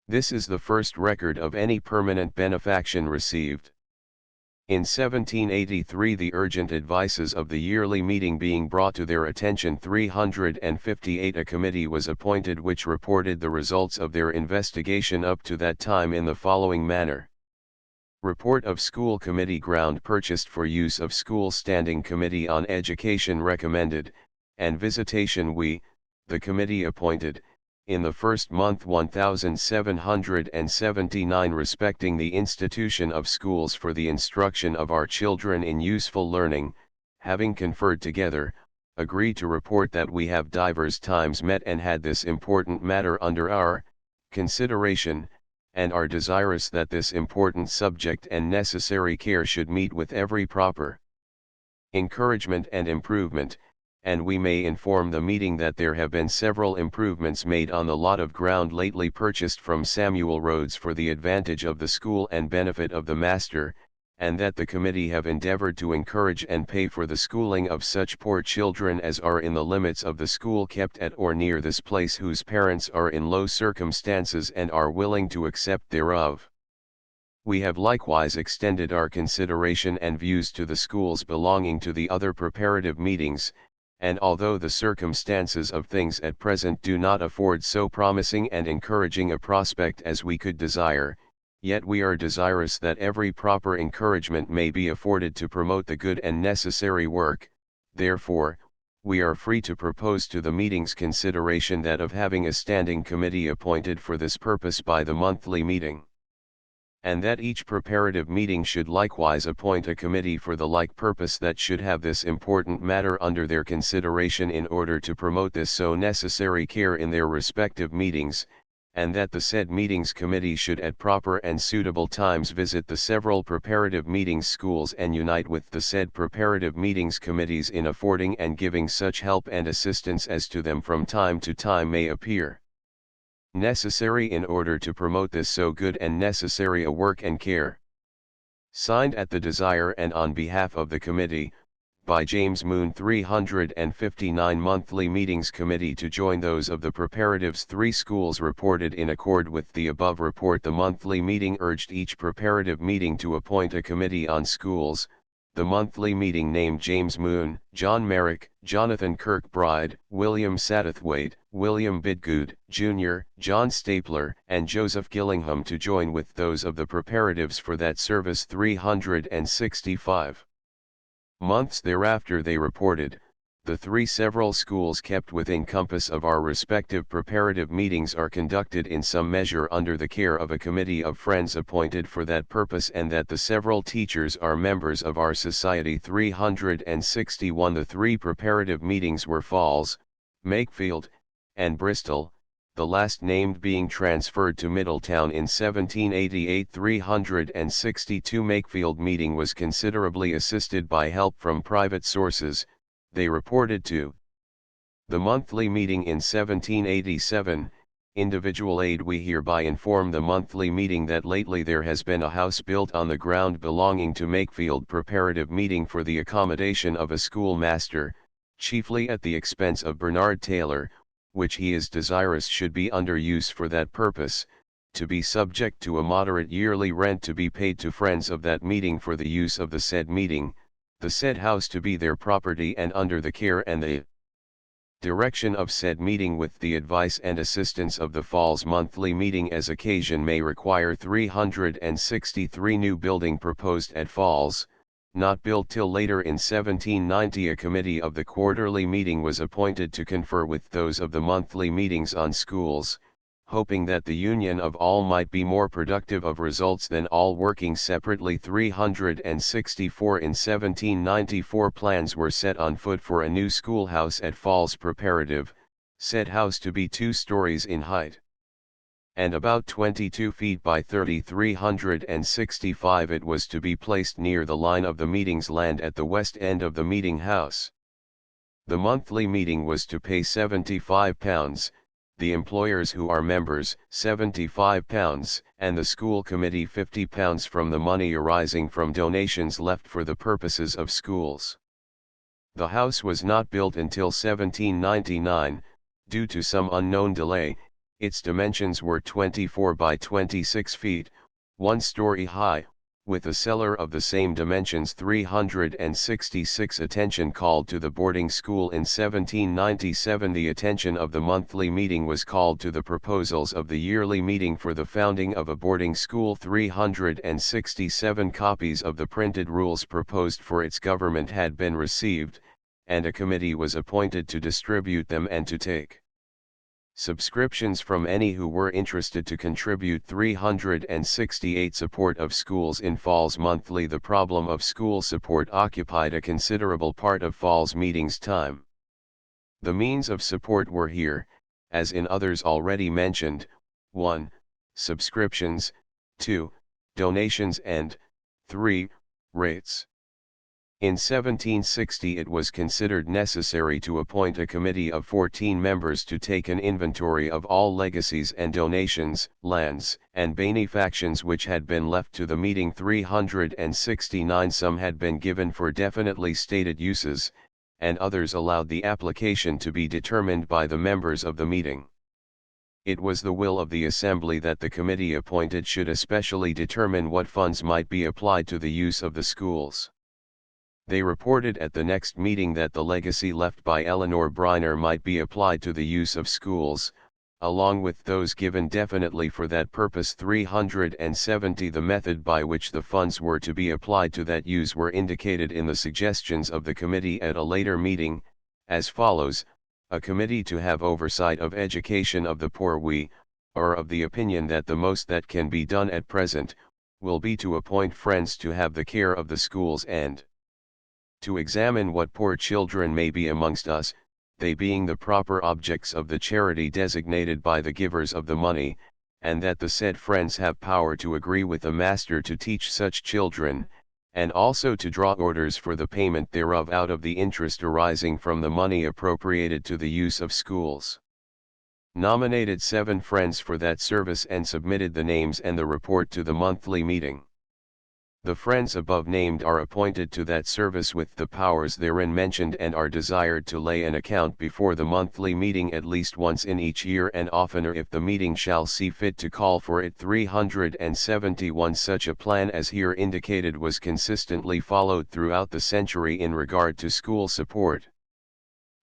This is the first record of any permanent benefaction received. In 1783 the urgent advices of the yearly meeting being brought to their attention, 358 a committee was appointed which reported the results of their investigation up to that time in the following manner. Report of School Committee. Ground purchased for use of School Standing Committee on Education recommended, and visitation we, the committee appointed, in the first month 1779 respecting the institution of schools for the instruction of our children in useful learning, having conferred together, agree to report that we have divers times met and had this important matter under our consideration, and are desirous that this important subject and necessary care should meet with every proper encouragement and improvement. And we may inform the meeting that there have been several improvements made on the lot of ground lately purchased from Samuel Rhodes for the advantage of the school and benefit of the master, and that the committee have endeavored to encourage and pay for the schooling of such poor children as are in the limits of the school kept at or near this place, whose parents are in low circumstances and are willing to accept thereof. We have likewise extended our consideration and views to the schools belonging to the other preparative meetings, and although the circumstances of things at present do not afford so promising and encouraging a prospect as we could desire, yet we are desirous that every proper encouragement may be afforded to promote the good and necessary work. Therefore, we are free to propose to the meeting's consideration that of having a standing committee appointed for this purpose by the monthly meeting. and that each preparative meeting should likewise appoint a committee for the like purpose that should have this important matter under their consideration in order to promote this so necessary care in their respective meetings, and that the said meetings committee should at proper and suitable times visit the several preparative meetings schools and unite with the said preparative meetings committees in affording and giving such help and assistance as to them from time to time may appear necessary in order to promote this so good and necessary a work and care. Signed at the desire and on behalf of the committee, by James Moon 359 Monthly Meetings Committee to join those of the preparatives 3 schools reported in accord with the above report. The monthly meeting urged each preparative meeting to appoint a committee on schools. The monthly meeting named James Moon, John Merrick, Jonathan Kirkbride, William Satterthwaite, William Bidgood, Jr., John Stapler, and Joseph Gillingham to join with those of the preparatives for that service 365 months thereafter. They reported, the 3 several schools kept within compass of our respective preparative meetings are conducted in some measure under the care of a committee of friends appointed for that purpose, and that the several teachers are members of our Society 361. The 3 preparative meetings were Falls, Makefield, and Bristol, the last named being transferred to Middletown in 1788. 362 Makefield meeting was considerably assisted by help from private sources, they reported to the monthly meeting in 1787, individual aid. We hereby inform the monthly meeting that lately there has been a house built on the ground belonging to Makefield preparative meeting for the accommodation of a schoolmaster, chiefly at the expense of Bernard Taylor, which he is desirous should be under use for that purpose, to be subject to a moderate yearly rent to be paid to friends of that meeting for the use of the said meeting, the said house to be their property and under the care and the direction of said meeting with the advice and assistance of the Falls monthly meeting as occasion may require. 363 new building proposed at Falls, not built till later in 1790. A committee of the quarterly meeting was appointed to confer with those of the monthly meetings on schools, hoping that the union of all might be more productive of results than all working separately. 364 in 1794 plans were set on foot for a new schoolhouse at Falls preparative, said house to be 2 stories in height and about 22 feet by 30. 365 it was to be placed near the line of the meetings land at the west end of the meeting house. The monthly meeting was to pay £75, the employers who are members £75, and the school committee £50 from the money arising from donations left for the purposes of schools. The house was not built until 1799, due to some unknown delay. Its dimensions were 24 by 26 feet, 1 story high, with a cellar of the same dimensions. 366 Attention called to the boarding school in 1797. The attention of the monthly meeting was called to the proposals of the yearly meeting for the founding of a boarding school. 367 copies of the printed rules proposed for its government had been received, and a committee was appointed to distribute them and to take subscriptions from any who were interested to contribute. 368 Support of schools in Falls monthly. The problem of school support occupied a considerable part of Falls meetings time. The means of support were here, as in others already mentioned, 1. Subscriptions, 2. Donations and 3. Rates. In 1760 it was considered necessary to appoint a committee of 14 members to take an inventory of all legacies and donations, lands, and benefactions which had been left to the meeting. 369 Some had been given for definitely stated uses, and others allowed the application to be determined by the members of the meeting. It was the will of the assembly that the committee appointed should especially determine what funds might be applied to the use of the schools. They reported at the next meeting that the legacy left by Eleanor Briner might be applied to the use of schools, along with those given definitely for that purpose. 370 The method by which the funds were to be applied to that use were indicated in the suggestions of the committee at a later meeting, as follows: a committee to have oversight of education of the poor. We are of the opinion that the most that can be done at present, will be to appoint friends to have the care of the schools and to examine what poor children may be amongst us, they being the proper objects of the charity designated by the givers of the money, and that the said friends have power to agree with the master to teach such children, and also to draw orders for the payment thereof out of the interest arising from the money appropriated to the use of schools. Nominated 7 friends for that service and submitted the names and the report to the monthly meeting. The friends above named are appointed to that service with the powers therein mentioned and are desired to lay an account before the monthly meeting at least once in each year and oftener if the meeting shall see fit to call for it. 371 Such a plan as here indicated was consistently followed throughout the century in regard to school support.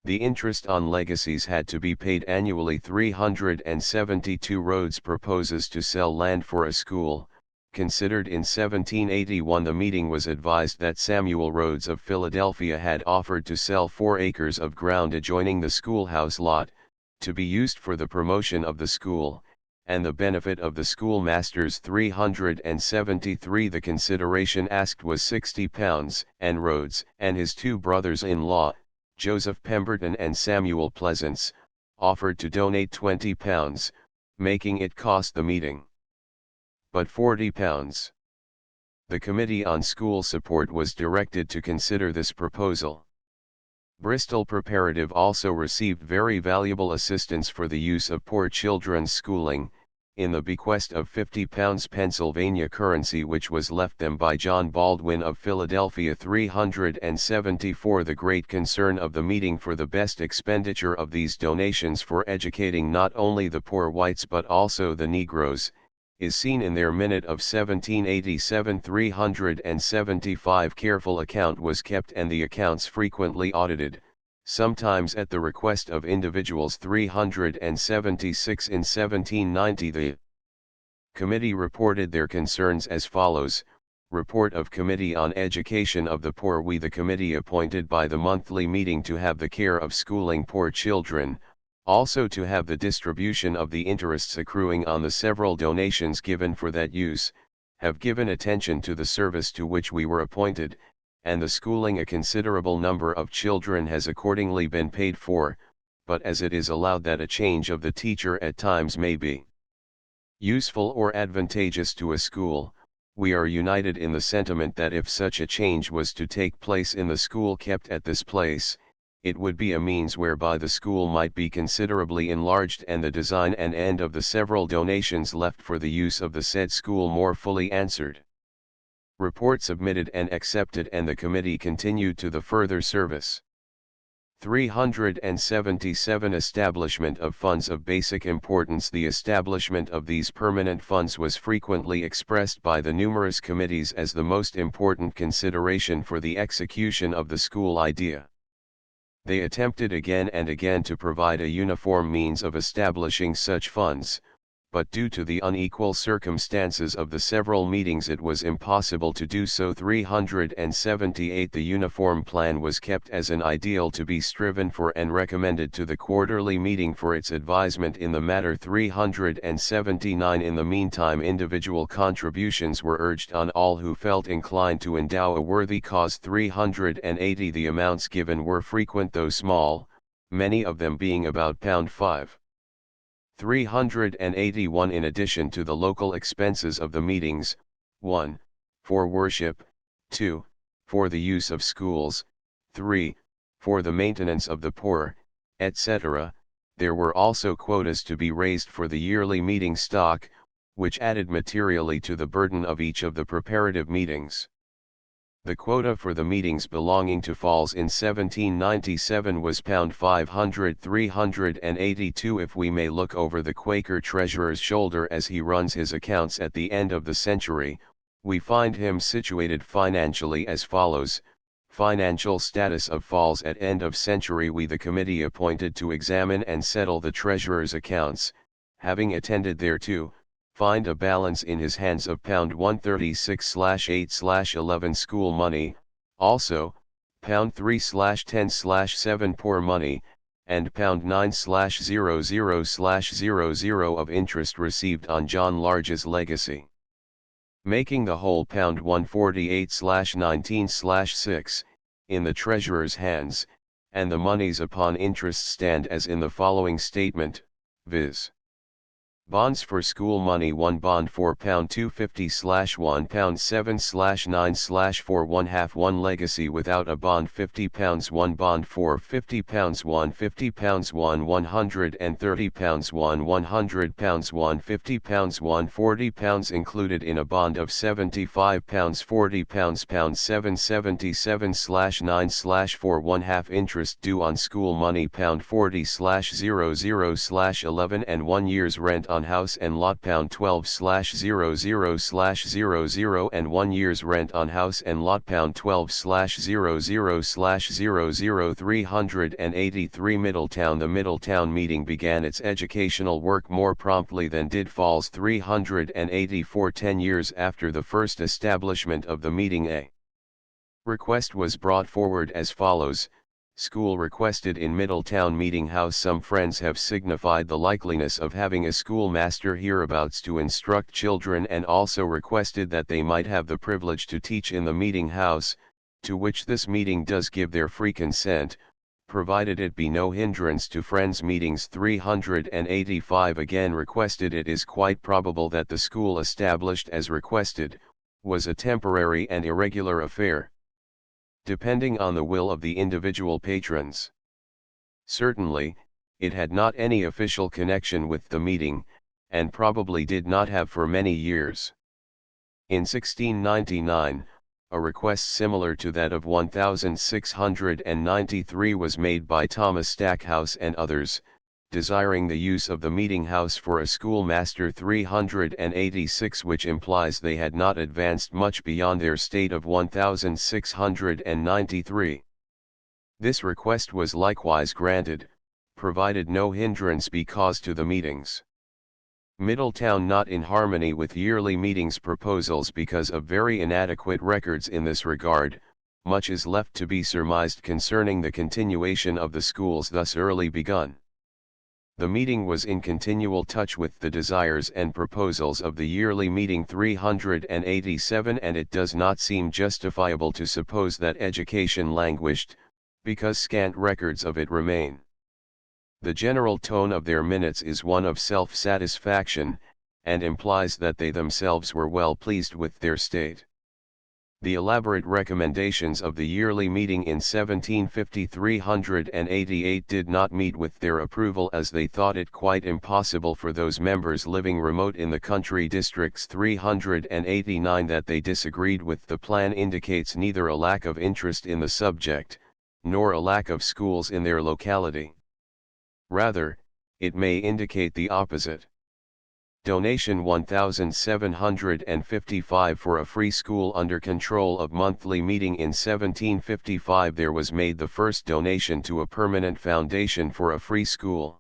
The interest on legacies had to be paid annually. 372 Rhodes proposes to sell land for a school. Considered in 1781 the meeting was advised that Samuel Rhodes of Philadelphia had offered to sell 4 acres of ground adjoining the schoolhouse lot, to be used for the promotion of the school, and the benefit of the schoolmasters. 373 The consideration asked was £60, and Rhodes and his 2 brothers-in-law, Joseph Pemberton and Samuel Pleasance, offered to donate £20, making it cost the meeting but £40. The Committee on School Support was directed to consider this proposal. Bristol Preparative also received very valuable assistance for the use of poor children's schooling, in the bequest of £50 Pennsylvania currency which was left them by John Baldwin of Philadelphia. 374 The great concern of the meeting for the best expenditure of these donations for educating not only the poor whites but also the Negroes, is seen in their minute of 1787. 375 Careful account was kept and the accounts frequently audited, sometimes at the request of individuals. 376 In 1790 the committee reported their concerns as follows: Report of Committee on Education of the Poor. We, the committee appointed by the monthly meeting to have the care of schooling poor children, also to have the distribution of the interests accruing on the several donations given for that use, have given attention to the service to which we were appointed, and the schooling a considerable number of children has accordingly been paid for, but as it is allowed that a change of the teacher at times may be useful or advantageous to a school, we are united in the sentiment that if such a change was to take place in the school kept at this place, it would be a means whereby the school might be considerably enlarged and the design and end of the several donations left for the use of the said school more fully answered. Report submitted and accepted, and the committee continued to the further service. 377 Establishment of funds of basic importance. The establishment of these permanent funds was frequently expressed by the numerous committees as the most important consideration for the execution of the school idea. They attempted again and again to provide a uniform means of establishing such funds, but due to the unequal circumstances of the several meetings it was impossible to do so. 378 The uniform plan was kept as an ideal to be striven for and recommended to the quarterly meeting for its advisement in the matter. 379 In the meantime individual contributions were urged on all who felt inclined to endow a worthy cause. 380 The amounts given were frequent though small, many of them being about £5. 381 In addition to the local expenses of the meetings, 1. For worship, 2. For the use of schools, 3. For the maintenance of the poor, etc., there were also quotas to be raised for the yearly meeting stock, which added materially to the burden of each of the preparative meetings. The quota for the meetings belonging to Falls in 1797 was £500. 382 If we may look over the Quaker treasurer's shoulder as he runs his accounts at the end of the century, we find him situated financially as follows: Financial status of Falls at end of century. We, the committee appointed to examine and settle the treasurer's accounts, having attended thereto, find a balance in his hands of £136/8/11 school money, also, £3/10/7 poor money, and £9/00/00 of interest received on John Large's legacy. making the whole £148/19/6, in the Treasurer's hands, and the monies upon interest stand as in the following statement, viz. Bonds for school money, 1 bond for £250/1 £7/9/4 1/2 1 legacy without a bond £50 1 bond for £50 1 £50 1 £130 1 £100 1 £50 1 £40 included in a bond of £75 £40 £777/9/4 1/2 interest due on school money £40/00/11 and 1 year's rent on house and lot £12/00/00 and 1 year's rent on house and lot £12/00/00 383 Middletown. The Middletown meeting began its educational work more promptly than did Falls 384 10 years after the first establishment of the meeting. A request was brought forward as follows. School requested in Middletown Meeting House. Some friends have signified the likeliness of having a schoolmaster hereabouts to instruct children, and also requested that they might have the privilege to teach in the meeting house, to which this meeting does give their free consent, provided it be no hindrance to friends' meetings. 385 Again requested. It is quite probable that the school established as requested, was a temporary and irregular affair, depending on the will of the individual patrons. Certainly, it had not any official connection with the meeting, and probably did not have for many years. In 1699, a request similar to that of 1693 was made by Thomas Stackhouse and others, desiring the use of the meeting house for a schoolmaster. 386 Which implies they had not advanced much beyond their state of 1693. This request was likewise granted, provided no hindrance be caused to the meetings. Middletown not in harmony with yearly meetings proposals because of very inadequate records in this regard. Much is left to be surmised concerning the continuation of the schools thus early begun. The meeting was in continual touch with the desires and proposals of the yearly meeting 387, and it does not seem justifiable to suppose that education languished, because scant records of it remain. The general tone of their minutes is one of self-satisfaction, and implies that they themselves were well pleased with their state. The elaborate recommendations of the yearly meeting in 1750 388 did not meet with their approval, as they thought it quite impossible for those members living remote in the country districts. 389 That they disagreed with the plan indicates neither a lack of interest in the subject, nor a lack of schools in their locality. Rather, it may indicate the opposite. Donation 1755 for a free school under control of monthly meeting. In 1755 there was made the first donation to a permanent foundation for a free school.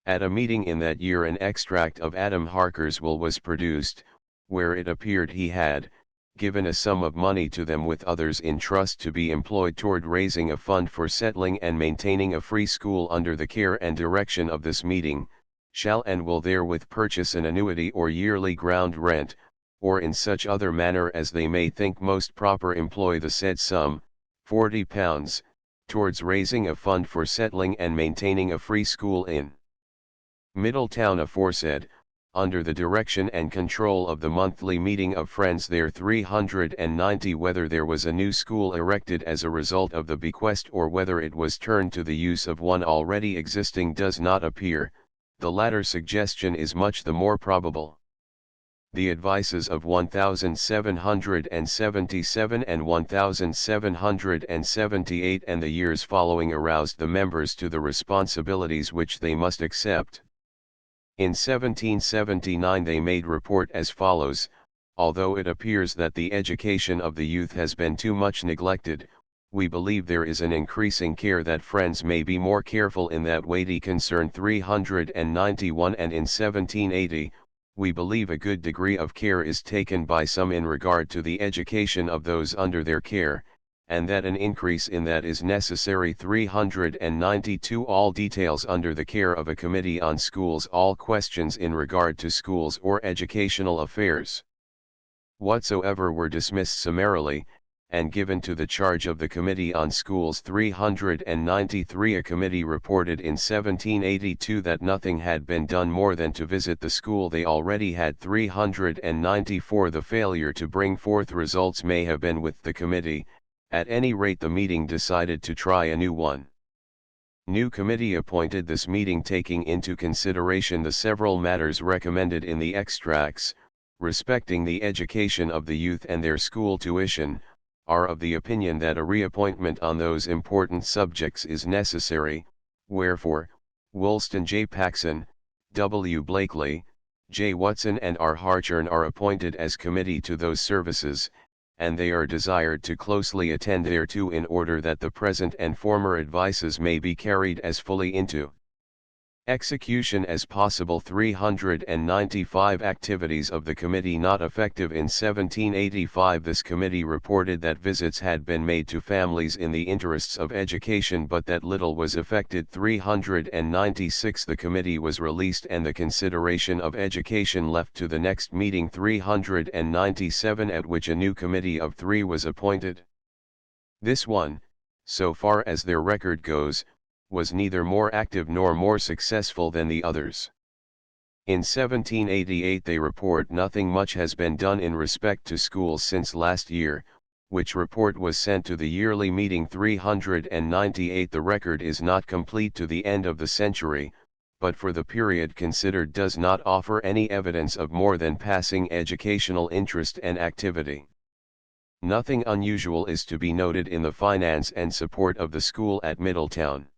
At a meeting in that year an extract of Adam Harker's will was produced, where it appeared he had given a sum of money to them with others in trust to be employed toward raising a fund for settling and maintaining a free school under the care and direction of this meeting, shall and will therewith purchase an annuity or yearly ground rent, or in such other manner as they may think most proper employ the said sum, £40, towards raising a fund for settling and maintaining a free school in Middletown aforesaid, under the direction and control of the monthly meeting of Friends there. 390 Whether there was a new school erected as a result of the bequest or whether it was turned to the use of one already existing does not appear. The latter suggestion is much the more probable. The advices of 1777 and 1778 and the years following aroused the members to the responsibilities which they must accept. In 1779 they made report as follows: although it appears that the education of the youth has been too much neglected, we believe there is an increasing care that Friends may be more careful in that weighty concern. 391 And in 1780, we believe a good degree of care is taken by some in regard to the education of those under their care, and that an increase in that is necessary. 392 All details under the care of a committee on schools. All questions in regard to schools or educational affairs. whatsoever were dismissed summarily, and given to the charge of the Committee on Schools. 393 A committee reported in 1782 that nothing had been done more than to visit the school they already had. 394 The failure to bring forth results may have been with the committee, at any rate the meeting decided to try a new one. New committee appointed. This meeting, taking into consideration the several matters recommended in the extracts, respecting the education of the youth and their school tuition, are of the opinion that a reappointment on those important subjects is necessary, wherefore, Woolston J. Paxson, W. Blakely, J. Watson and R. Harchurn are appointed as committee to those services, and they are desired to closely attend thereto in order that the present and former advices may be carried as fully into execution as possible. 395 Activities of the committee not effective. In 1785 this committee reported that visits had been made to families in the interests of education but that little was effected. 396 The committee was released and the consideration of education left to the next meeting. 397 At which a new committee of 3 was appointed. This one, so far as their record goes, was neither more active nor more successful than the others. In 1788 they report nothing much has been done in respect to schools since last year, which report was sent to the yearly meeting. 398 The record is not complete to the end of the century, but for the period considered does not offer any evidence of more than passing educational interest and activity. Nothing unusual is to be noted in the finance and support of the school at Middletown.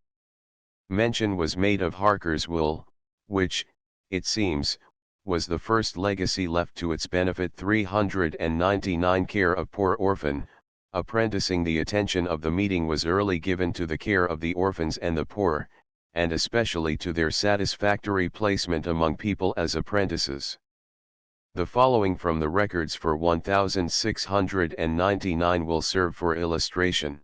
Mention was made of Harker's will, which, it seems, was the first legacy left to its benefit. 399 Care of poor orphan, apprenticing. The attention of the meeting was early given to the care of the orphans and the poor, and especially to their satisfactory placement among people as apprentices. The following from the records for 1699 will serve for illustration.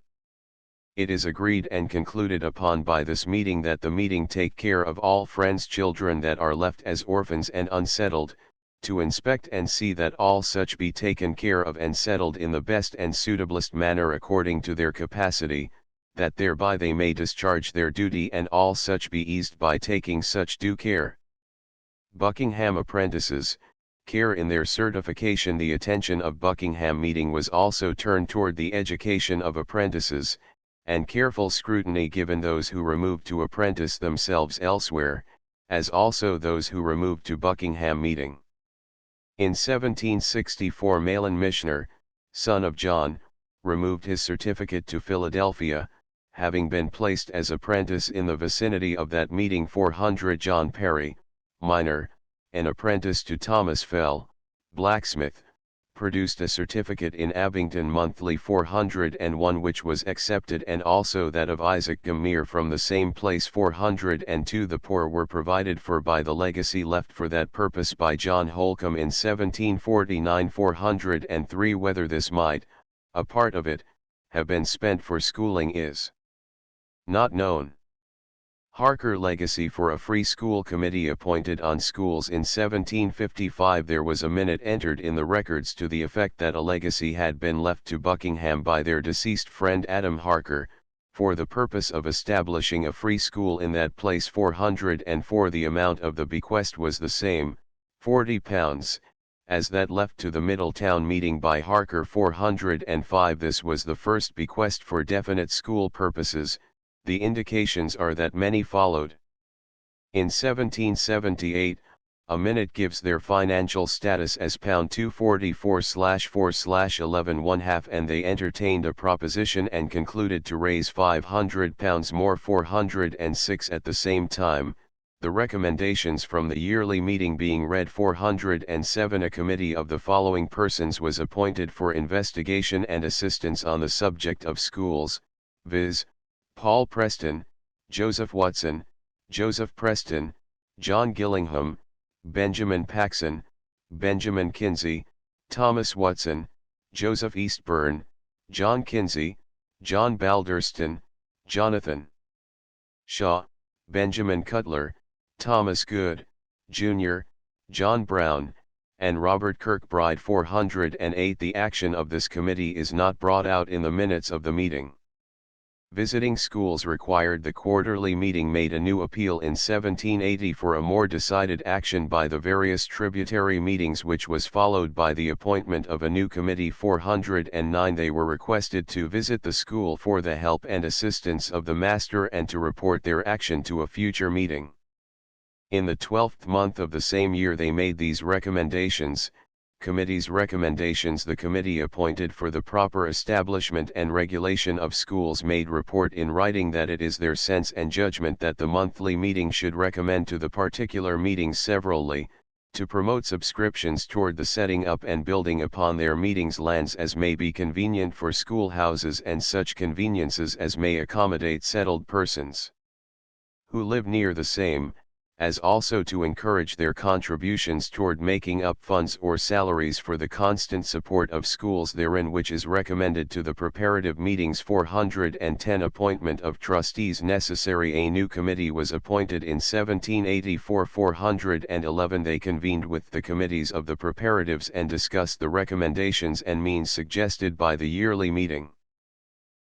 It is agreed and concluded upon by this meeting that the meeting take care of all friends' children that are left as orphans and unsettled, to inspect and see that all such be taken care of and settled in the best and suitablest manner according to their capacity, that thereby they may discharge their duty and all such be eased by taking such due care. Buckingham apprentices, care in their certification. The attention of Buckingham meeting was also turned toward the education of apprentices, and careful scrutiny given those who removed to apprentice themselves elsewhere, as also those who removed to Buckingham meeting. In 1764 Mahlon Mishner, son of John, removed his certificate to Philadelphia, having been placed as apprentice in the vicinity of that meeting. 400 John Perry, minor, an apprentice to Thomas Fell, blacksmith, produced a certificate in Abington Monthly. 401 which was accepted, and also that of Isaac Gamere from the same place. 402 The poor were provided for by the legacy left for that purpose by John Holcomb in 1749. 403 Whether this might, a part of it, have been spent for schooling is not known. Harker legacy for a free school committee appointed on schools. In 1755 there was a minute entered in the records to the effect that a legacy had been left to Buckingham by their deceased friend Adam Harker, for the purpose of establishing a free school in that place. 404 The amount of the bequest was the same, £40, as that left to the Middletown meeting by Harker. 405 This was the first bequest for definite school purposes. The indications are that many followed. In 1778, a minute gives their financial status as £244/4/11 and they entertained a proposition and concluded to raise £500 more. 406 At the same time, the recommendations from the yearly meeting being read. 407 A committee of the following persons was appointed for investigation and assistance on the subject of schools, viz., Paul Preston, Joseph Watson, Joseph Preston, John Gillingham, Benjamin Paxson, Benjamin Kinsey, Thomas Watson, Joseph Eastburn, John Kinsey, John Balderston, Jonathan Shaw, Benjamin Cutler, Thomas Good, Jr., John Brown, and Robert Kirkbride 408. The action of this committee is not brought out in the minutes of the meeting. Visiting schools required the quarterly meeting made a new appeal in 1780 for a more decided action by the various tributary meetings, which was followed by the appointment of a new committee 409. They were requested to visit the school for the help and assistance of the master and to report their action to a future meeting. In the 12th month of the same year they made these recommendations. Committee's recommendations. The committee appointed for the proper establishment and regulation of schools made report in writing that it is their sense and judgment that the monthly meeting should recommend to the particular meetings severally, to promote subscriptions toward the setting up and building upon their meetings lands as may be convenient for schoolhouses and such conveniences as may accommodate settled persons who live near the same, as also to encourage their contributions toward making up funds or salaries for the constant support of schools therein, which is recommended to the preparative meetings. 410. Appointment of trustees necessary. A new committee was appointed in 1784. 411. They convened with the committees of the preparatives and discussed the recommendations and means suggested by the yearly meeting.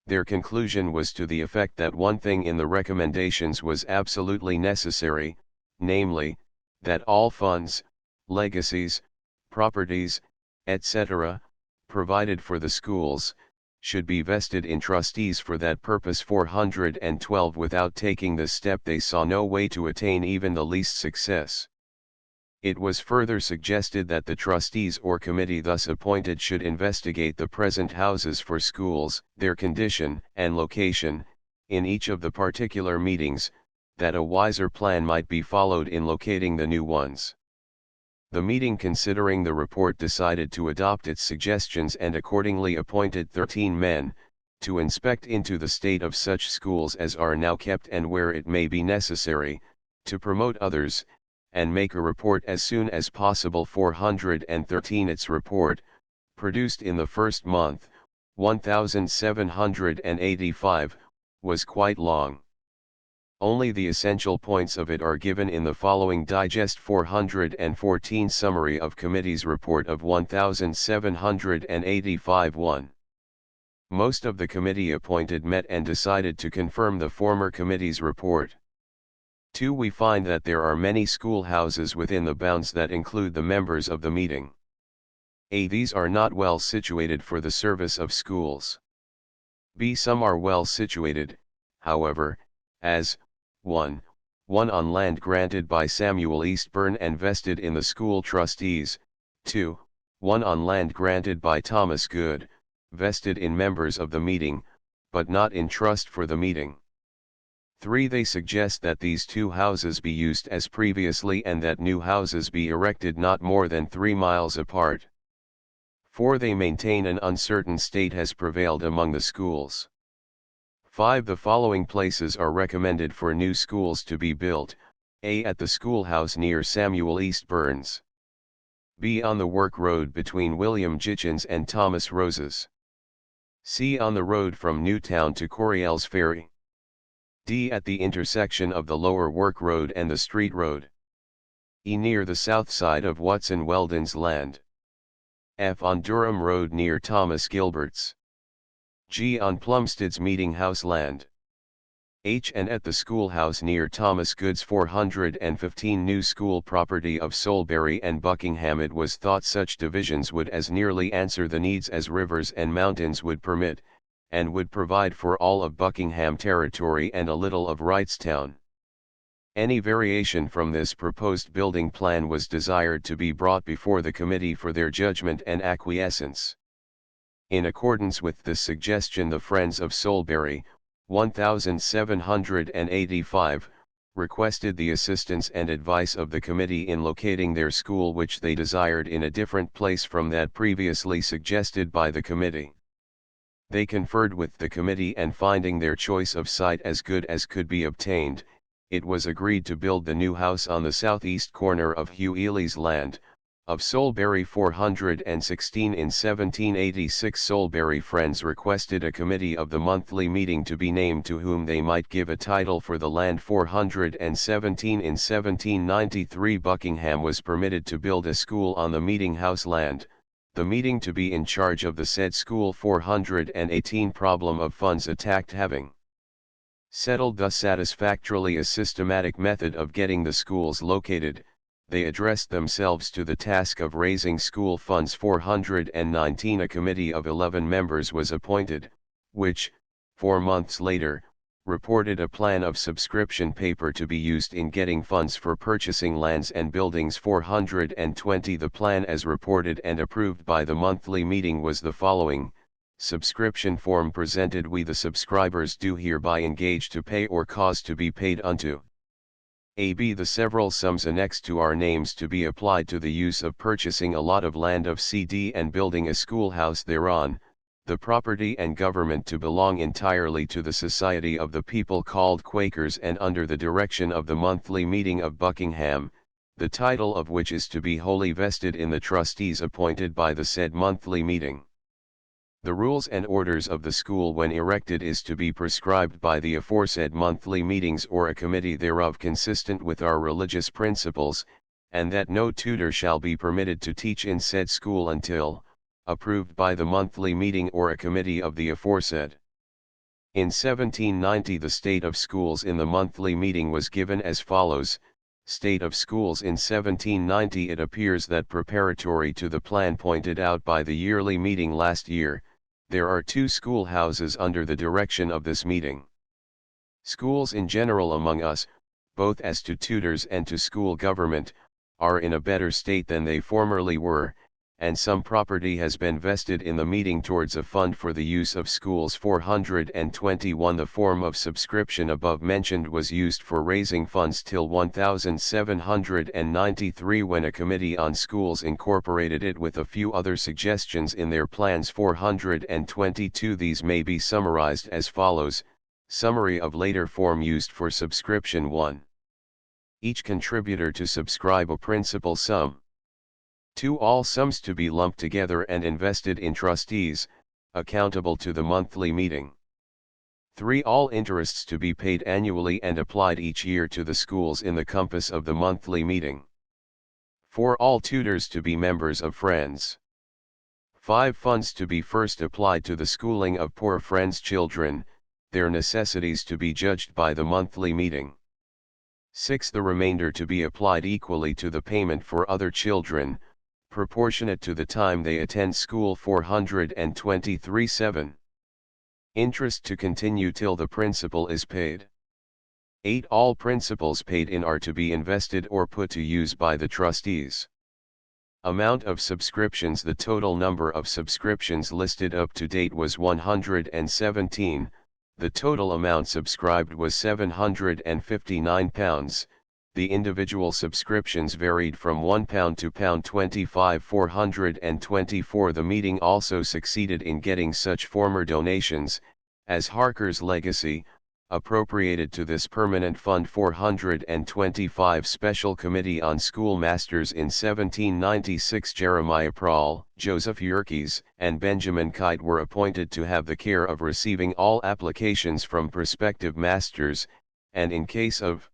Their conclusion was to the effect that one thing in the recommendations was absolutely necessary, namely, that all funds, legacies, properties, etc., provided for the schools, should be vested in trustees for that purpose. 412. Without taking this step they saw no way to attain even the least success. It was further suggested that the trustees or committee thus appointed should investigate the present houses for schools, their condition and location, in each of the particular meetings, that a wiser plan might be followed in locating the new ones. The meeting, considering the report, decided to adopt its suggestions and accordingly appointed 13 men, to inspect into the state of such schools as are now kept and where it may be necessary, to promote others, and make a report as soon as possible. 413. Its report, produced in the first month, 1785, was quite long. Only the essential points of it are given in the following digest. 414. Summary of Committee's Report of 1785. 1. Most of the committee appointed met and decided to confirm the former committee's report. 2. We find that there are many schoolhouses within the bounds that include the members of the meeting. A. These are not well situated for the service of schools. B. Some are well situated, however, as 1. One on land granted by Samuel Eastburn and vested in the school trustees. 2. One on land granted by Thomas Good, vested in members of the meeting, but not in trust for the meeting. 3. They suggest that these two houses be used as previously and that new houses be erected not more than 3 miles apart. 4. They maintain an uncertain state has prevailed among the schools. 5. The following places are recommended for new schools to be built: A. At the schoolhouse near Samuel Eastburn's. B. On the Work Road between William Gitchens and Thomas Rose's. C. On the road from Newtown to Coriel's Ferry. D. At the intersection of the Lower Work Road and the Street Road. E. Near the south side of Watson Weldon's land. F. On Durham Road near Thomas Gilbert's. G. On Plumstead's Meeting House land. H. And at the schoolhouse near Thomas Good's. 415. New school property of Soulbury and Buckingham. It was thought such divisions would as nearly answer the needs as rivers and mountains would permit, and would provide for all of Buckingham territory and a little of Wrightstown. Any variation from this proposed building plan was desired to be brought before the committee for their judgment and acquiescence. In accordance with this suggestion, the Friends of Soulbury, 1785, requested the assistance and advice of the committee in locating their school, which they desired in a different place from that previously suggested by the committee. They conferred with the committee, and finding their choice of site as good as could be obtained, it was agreed to build the new house on the southeast corner of Hugh Ely's land, Of Soulbury 416 in 1786 Soulbury Friends requested a committee of the monthly meeting to be named to whom they might give a title for the land. 417 in 1793 Buckingham was permitted to build a school on the meeting house land, the meeting to be in charge of the said school. 418 Problem of funds attacked. Having settled thus satisfactorily a systematic method of getting the schools located, they addressed themselves to the task of raising school funds. 419 A committee of 11 members was appointed, which, 4 months later, reported a plan of subscription paper to be used in getting funds for purchasing lands and buildings. 420 The plan as reported and approved by the monthly meeting was the following: subscription form presented. We the subscribers do hereby engage to pay or cause to be paid unto AB the several sums annexed to our names to be applied to the use of purchasing a lot of land of CD and building a schoolhouse thereon, the property and government to belong entirely to the Society of the People called Quakers and under the direction of the monthly meeting of Buckingham, the title of which is to be wholly vested in the trustees appointed by the said monthly meeting. The rules and orders of the school when erected is to be prescribed by the aforesaid monthly meetings or a committee thereof consistent with our religious principles, and that no tutor shall be permitted to teach in said school until, approved by the monthly meeting or a committee of the aforesaid. In 1790 the state of schools in the monthly meeting was given as follows: State of schools in 1790. It appears that preparatory to the plan pointed out by the yearly meeting last year, there are 2 schoolhouses under the direction of this meeting. Schools in general among us, both as to tutors and to school government, are in a better state than they formerly were, and some property has been vested in the meeting towards a fund for the use of schools. 421 The form of subscription above mentioned was used for raising funds till 1793 when a committee on schools incorporated it with a few other suggestions in their plans. 422 These may be summarized as follows: Summary of later form used for subscription. 1. Each contributor to subscribe a principal sum. 2. All sums to be lumped together and invested in trustees, accountable to the monthly meeting. 3. All interests to be paid annually and applied each year to the schools in the compass of the monthly meeting. 4. All tutors to be members of Friends. 5. Funds to be first applied to the schooling of poor Friends' children, their necessities to be judged by the monthly meeting. 6. The remainder to be applied equally to the payment for other children, proportionate to the time they attend school. 423. 7. Interest to continue till the principal is paid. 8. All principals paid in are to be invested or put to use by the trustees. Amount of subscriptions. The total number of subscriptions listed up to date was 117, the total amount subscribed was £759. The individual subscriptions varied from £1 to £25. 424 The meeting also succeeded in getting such former donations, as Harker's legacy, appropriated to this permanent fund. 425 Special Committee on Schoolmasters in 1796 Jeremiah Prahl, Joseph Yerkes, and Benjamin Kite were appointed to have the care of receiving all applications from prospective masters, and in case of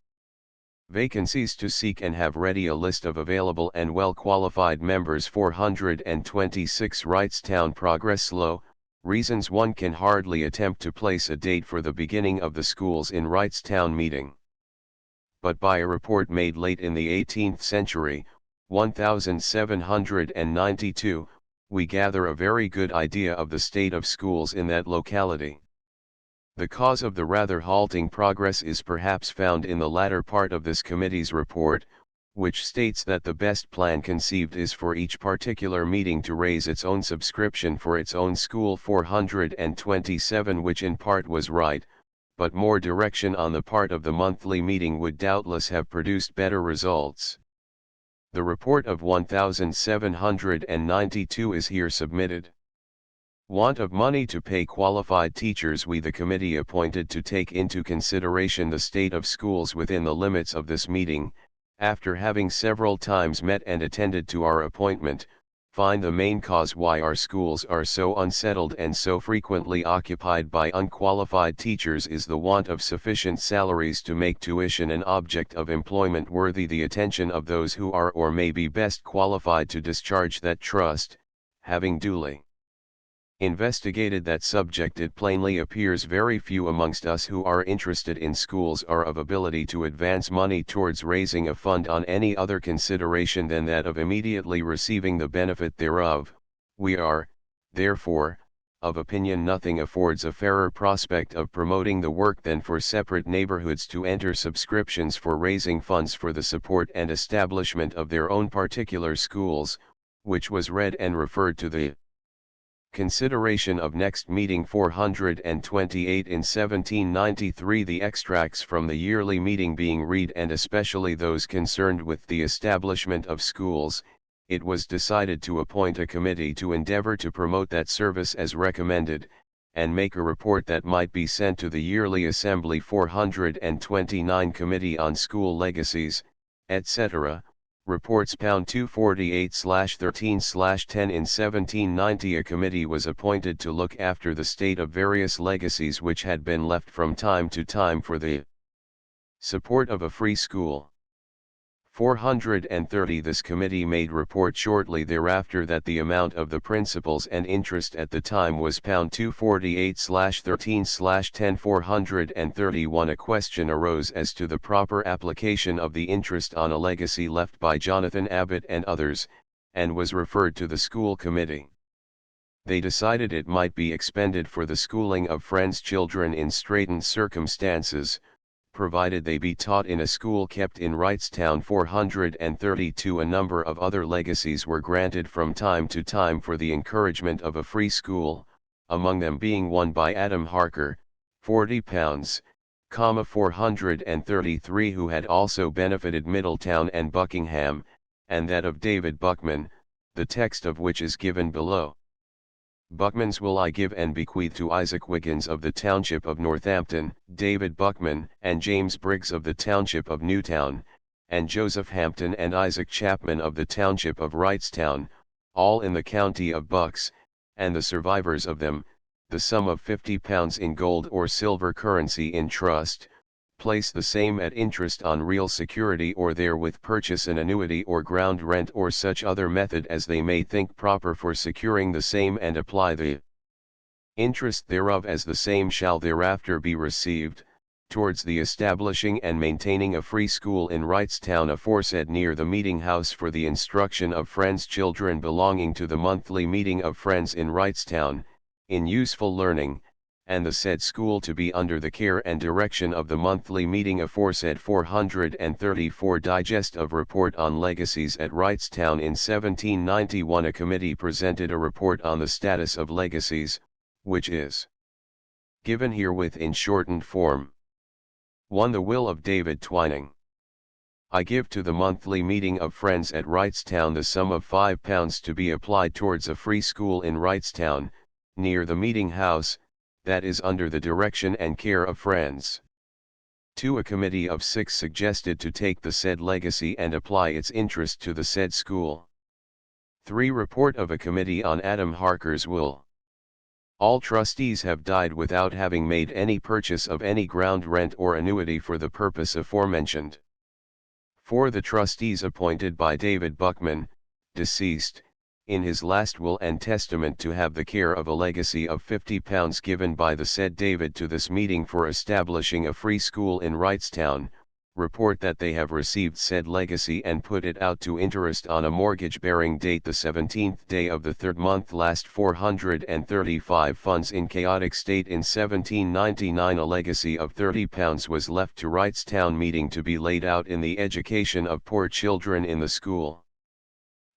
vacancies to seek and have ready a list of available and well-qualified members. 426 Wrightstown progress slow. Reasons: one can hardly attempt to place a date for the beginning of the schools in Wrightstown meeting. But by a report made late in the 18th century, 1792, we gather a very good idea of the state of schools in that locality. The cause of the rather halting progress is perhaps found in the latter part of this committee's report, which states that the best plan conceived is for each particular meeting to raise its own subscription for its own school. 427 Which in part was right, but more direction on the part of the monthly meeting would doubtless have produced better results. The report of 1792 is here submitted. Want of money to pay qualified teachers. We the committee appointed to take into consideration the state of schools within the limits of this meeting, After having several times met and attended to our appointment, find the main cause why our schools are so unsettled and so frequently occupied by unqualified teachers is the want of sufficient salaries to make tuition an object of employment worthy the attention of those who are or may be best qualified to discharge that trust. Having duly investigated that subject, it plainly appears very few amongst us who are interested in schools are of ability to advance money towards raising a fund on any other consideration than that of immediately receiving the benefit thereof. We are, therefore, of opinion nothing affords a fairer prospect of promoting the work than for separate neighborhoods to enter subscriptions for raising funds for the support and establishment of their own particular schools, which was read and referred to the consideration of next meeting 428 in 1793. The extracts from the yearly meeting being read, and especially those concerned with the establishment of schools, it was decided to appoint a committee to endeavor to promote that service as recommended, and make a report that might be sent to the yearly assembly. 429 Committee on School Legacies, etc. Reports pound 248/13/10. In 1790 a committee was appointed to look after the state of various legacies which had been left from time to time for the support of a free school. 430 This committee made report shortly thereafter that the amount of the principals and interest at the time was pound 248/13/10. 431 A question arose as to the proper application of the interest on a legacy left by Jonathan Abbott and others, and was referred to the school committee. They decided it might be expended for the schooling of Friends' children in straitened circumstances, provided they be taught in a school kept in Wrightstown. 432 A number of other legacies were granted from time to time for the encouragement of a free school, among them being one by Adam Harker, £40, 433 who had also benefited Middletown and Buckingham, and that of David Buckman, the text of which is given below. Buckman's will I give and bequeath to Isaac Wiggins of the township of Northampton, David Buckman and James Briggs of the township of Newtown, and Joseph Hampton and Isaac Chapman of the township of Wrightstown, all in the county of Bucks, and the survivors of them, the sum of £50 in gold or silver currency in trust, place the same at interest on real security, or therewith purchase an annuity or ground rent or such other method as they may think proper for securing the same, and apply the interest thereof as the same shall thereafter be received, towards the establishing and maintaining a free school in Wrightstown aforesaid, near the meeting house for the instruction of Friends' children belonging to the monthly meeting of Friends in Wrightstown, in useful learning, and the said school to be under the care and direction of the monthly meeting aforesaid. 434 Digest of Report on Legacies at Wrightstown. In 1791 a committee presented a report on the status of legacies, which is given herewith in shortened form. 1. The will of David Twining. I give to the monthly meeting of Friends at Wrightstown the sum of £5 to be applied towards a free school in Wrightstown, near the meeting house, that is under the direction and care of Friends. 2. A committee of 6 suggested to take the said legacy and apply its interest to the said school. 3. Report of a committee on Adam Harker's will. All trustees have died without having made any purchase of any ground rent or annuity for the purpose aforementioned. 4. The trustees appointed by David Buckman, deceased, in his last will and testament to have the care of a legacy of £50 given by the said David to this meeting for establishing a free school in Wrightstown, report that they have received said legacy and put it out to interest on a mortgage bearing date the 17th day of the 3rd month last. 435 Funds in chaotic state. In 1799 a legacy of £30 was left to Wrightstown meeting to be laid out in the education of poor children in the school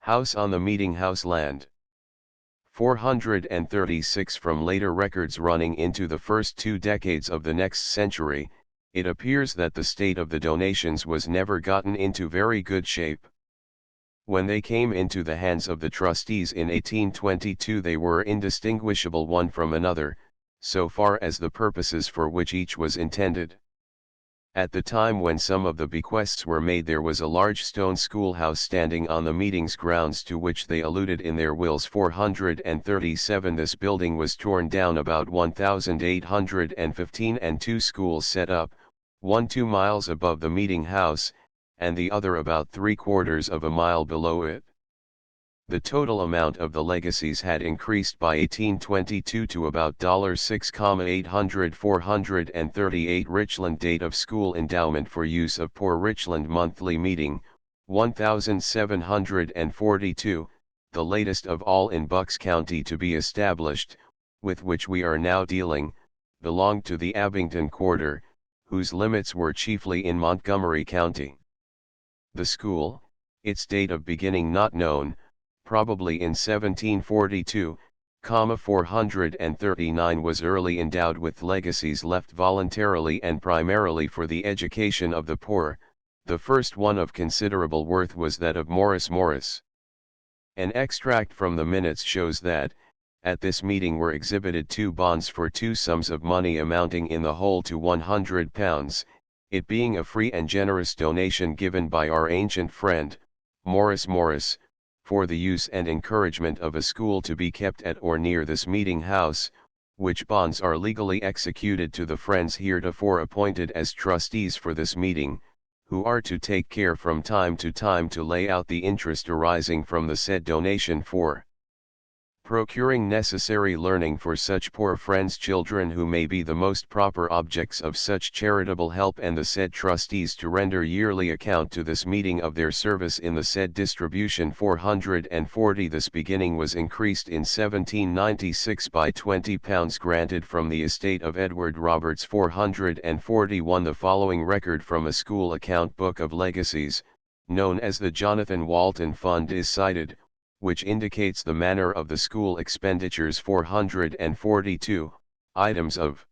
house on the meeting house land. 436 From later records running into the first 2 decades of the next century, it appears that the state of the donations was never gotten into very good shape. When they came into the hands of the trustees in 1822 they were indistinguishable one from another, so far as the purposes for which each was intended. At the time when some of the bequests were made, there was a large stone schoolhouse standing on the meeting's grounds, to which they alluded in their wills. 437 This building was torn down about 1815 and two schools set up, one 2 miles above the meeting house, and the other about 3/4 of a mile below it. The total amount of the legacies had increased by 1822 to about $6,800. 438 Richland Date of school endowment for use of poor Richland monthly meeting, 1742, the latest of all in Bucks County to be established, with which we are now dealing, belonged to the Abington quarter, whose limits were chiefly in Montgomery County. The school, its date of beginning not known, probably in 1742, 439 was early endowed with legacies left voluntarily and primarily for the education of the poor. The first one of considerable worth was that of Morris Morris. An extract from the minutes shows that, at this meeting were exhibited 2 bonds for 2 sums of money amounting in the whole to £100, it being a free and generous donation given by our ancient friend, Morris Morris, for the use and encouragement of a school to be kept at or near this meeting house, which bonds are legally executed to the friends heretofore appointed as trustees for this meeting, who are to take care from time to time to lay out the interest arising from the said donation for procuring necessary learning for such poor friends' children who may be the most proper objects of such charitable help, and the said trustees to render yearly account to this meeting of their service in the said distribution. 440 This beginning was increased in 1796 by £20 granted from the estate of Edward Roberts. 441 The following record from a school account book of legacies, known as the Jonathan Walton Fund, is cited, which indicates the manner of the school expenditures. 442, items of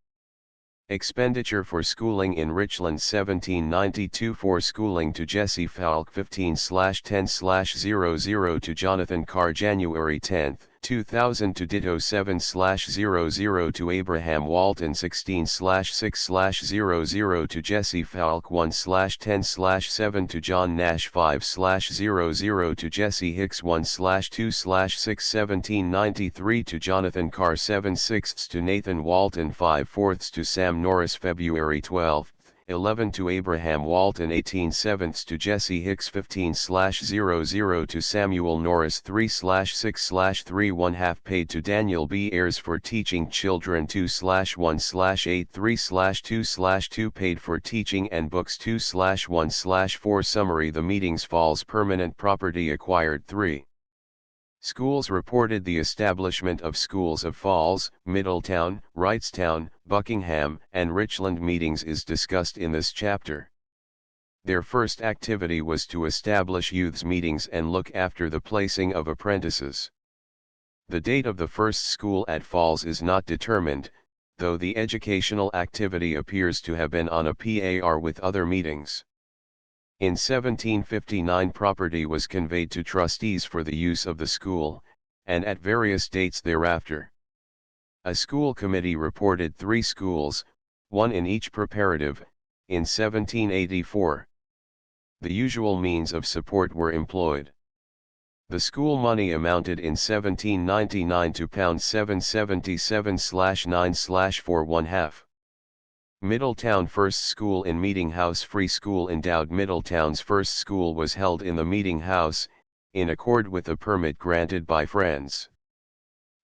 expenditure for schooling in Richland 1792 for schooling to Jesse Falk 15/10/00 to Jonathan Carr January 10, 2000 to ditto 7/00 to Abraham Walton 16/6/00 to Jesse Falk 1/10/7 to John Nash 5/00 to Jesse Hicks 1/2/6 1793 to Jonathan Carr 7/6 to Nathan Walton 5/4 to Sam Norris February 12, 11 to Abraham Walton 18/7 to Jesse Hicks 15/00 to Samuel Norris 3/6/3 1/2 paid to Daniel B. Ayres for teaching children 2/1/8 3/2/2 paid for teaching and books 2/1/4 Summary The meetings Falls Permanent property acquired 3 Schools reported The establishment of schools of Falls, Middletown, Wrightstown, Buckingham, and Richland meetings is discussed in this chapter. Their first activity was to establish youths' meetings and look after the placing of apprentices. The date of the first school at Falls is not determined, though the educational activity appears to have been on a par with other meetings. In 1759 property was conveyed to trustees for the use of the school, and at various dates thereafter. A school committee reported 3 schools, one in each preparative, in 1784. The usual means of support were employed. The school money amounted in 1799 to £777/9/4 1/2. Middletown First School in Meeting House Free School endowed. Middletown's first school was held in the Meeting House, in accord with a permit granted by Friends.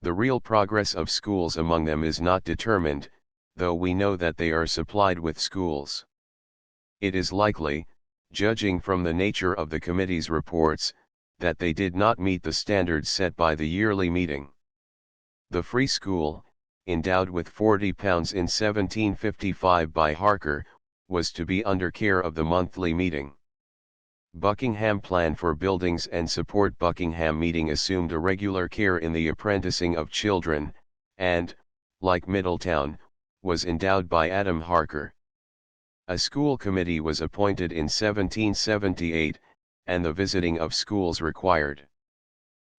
The real progress of schools among them is not determined, though we know that they are supplied with schools. It is likely, judging from the nature of the committee's reports, that they did not meet the standards set by the yearly meeting. The Free School, endowed with £40 in 1755 by Harker, was to be under care of the monthly meeting. Buckingham plan for buildings and support. Buckingham meeting assumed a regular care in the apprenticing of children, and, like Middletown, was endowed by Adam Harker. A school committee was appointed in 1778, and the visiting of schools required.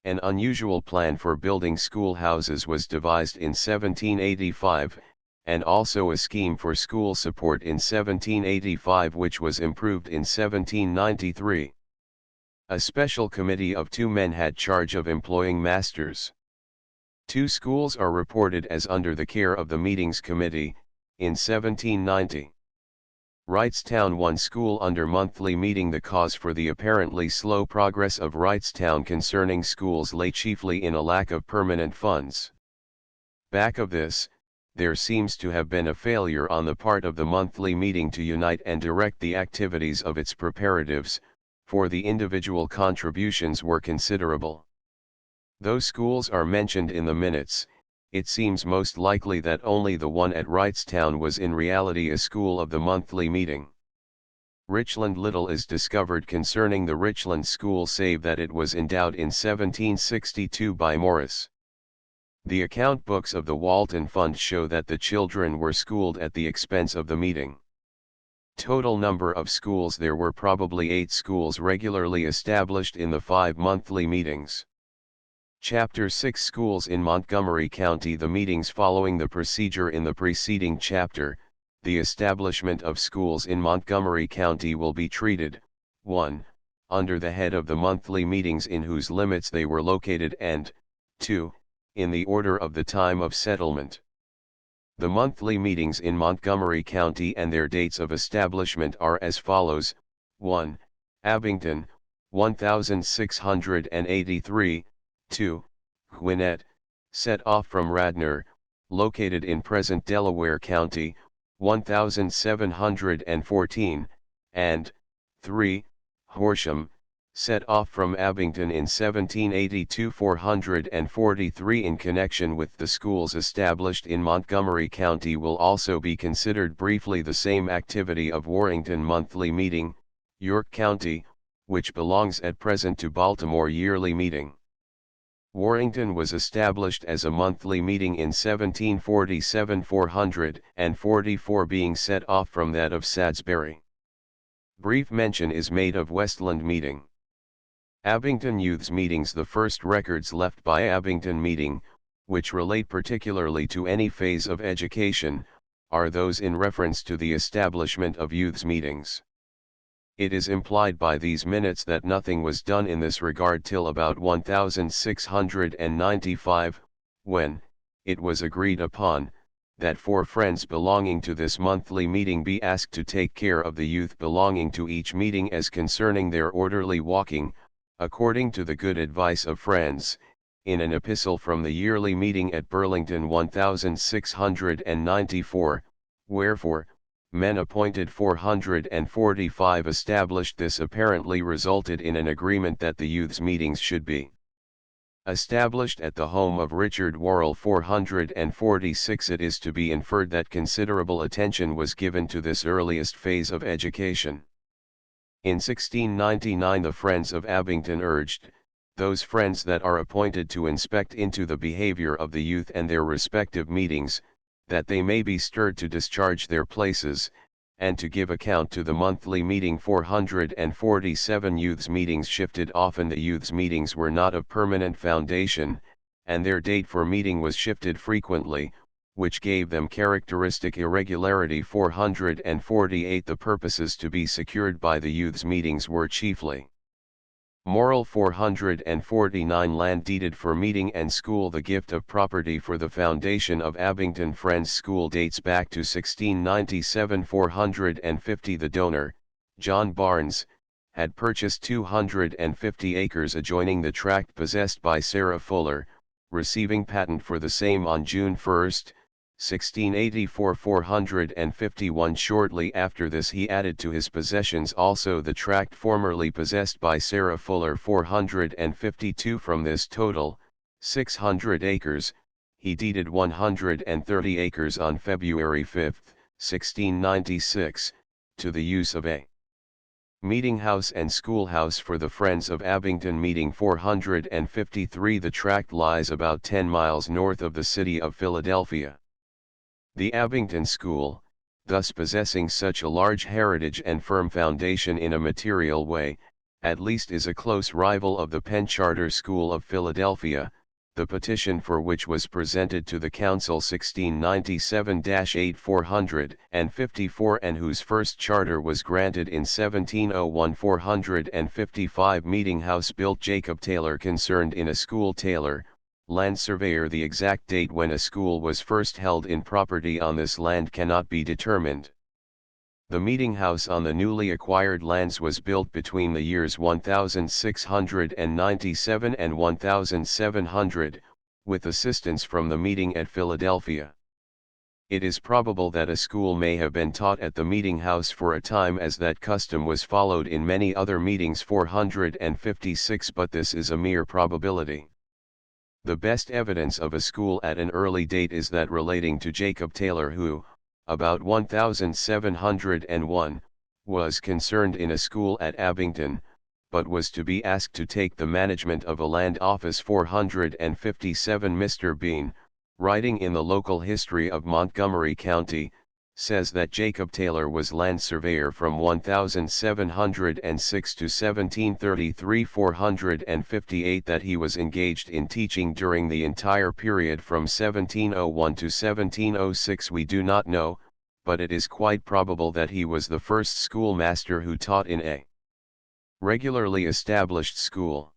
An unusual plan for building schoolhouses was devised in 1785, and also a scheme for school support in 1785 which was improved in 1793. A special committee of 2 men had charge of employing masters. 2 schools are reported as under the care of the Meetings Committee, in 1790. Wrightstown 1 school under monthly meeting. The cause for the apparently slow progress of Wrightstown concerning schools lay chiefly in a lack of permanent funds. Back of this, there seems to have been a failure on the part of the monthly meeting to unite and direct the activities of its preparatives, for the individual contributions were considerable. Though schools are mentioned in the minutes, it seems most likely that only the one at Wrightstown was in reality a school of the monthly meeting. Richland little is discovered concerning the Richland school save that it was endowed in 1762 by Morris. The account books of the Walton Fund show that the children were schooled at the expense of the meeting. Total number of schools: there were probably 8 schools regularly established in the 5 monthly meetings. Chapter 6 Schools in Montgomery County. The meetings following the procedure in the preceding chapter, the establishment of schools in Montgomery County will be treated, 1. Under the head of the monthly meetings in whose limits they were located, and 2. In the order of the time of settlement. The monthly meetings in Montgomery County and their dates of establishment are as follows: 1. Abington, 1683, 2. Gwinnett, set off from Radnor, located in present Delaware County, 1714, and 3. Horsham, set off from Abington in 1782, 443. In connection with the schools established in Montgomery County will also be considered briefly the same activity of Warrington monthly meeting, York County, which belongs at present to Baltimore yearly meeting. Warrington was established as a monthly meeting in 1747, 444 being set off from that of Sadsbury. Brief mention is made of Westland meeting. Abington Youths Meetings. The first records left by Abington Meeting, which relate particularly to any phase of education, are those in reference to the establishment of youths' meetings. It is implied by these minutes that nothing was done in this regard till about 1695, when, it was agreed upon, that 4 friends belonging to this monthly meeting be asked to take care of the youth belonging to each meeting as concerning their orderly walking, according to the good advice of friends, in an epistle from the yearly meeting at Burlington 1694, wherefore, men appointed 445 established. This apparently resulted in an agreement that the youths' meetings should be established at the home of Richard Worrell 446. It is to be inferred that considerable attention was given to this earliest phase of education. In 1699 the Friends of Abington urged, those friends that are appointed to inspect into the behavior of the youth and their respective meetings, that they may be stirred to discharge their places, and to give account to the monthly meeting. 447 youths' meetings shifted often. The youths' meetings were not of permanent foundation, and their date for meeting was shifted frequently, which gave them characteristic irregularity. 448 The purposes to be secured by the youths' meetings were chiefly moral. 449 Land deeded for meeting and school. The gift of property for the foundation of Abington Friends School dates back to 1697. 450 The donor, John Barnes, had purchased 250 acres adjoining the tract possessed by Sarah Fuller, receiving patent for the same on June 1, 1684. 451 Shortly after this he added to his possessions also the tract formerly possessed by Sarah Fuller. 452 From this total, 600 acres, he deeded 130 acres on February 5, 1696, to the use of a meeting house and schoolhouse for the Friends of Abington meeting. 453 The tract lies about 10 miles north of the city of Philadelphia. The Abington School, thus possessing such a large heritage and firm foundation in a material way, at least is a close rival of the Penn Charter School of Philadelphia, the petition for which was presented to the Council 1697-8454 and whose first charter was granted in 1701 455 Meeting House built Jacob Taylor concerned in a school. Taylor, land surveyor. The exact date when a school was first held in property on this land cannot be determined. The meeting house on the newly acquired lands was built between the years 1697 and 1700, with assistance from the meeting at Philadelphia. It is probable that a school may have been taught at the meeting house for a time, as that custom was followed in many other meetings. 456, but this is a mere probability. The best evidence of a school at an early date is that relating to Jacob Taylor, who, about 1701, was concerned in a school at Abington, but was to be asked to take the management of a land office. 457 Mr. Bean, writing in the local history of Montgomery County, says that Jacob Taylor was land surveyor from 1706 to 1733. 458 that he was engaged in teaching during the entire period from 1701 to 1706 we do not know, but it is quite probable that he was the first schoolmaster who taught in a regularly established school.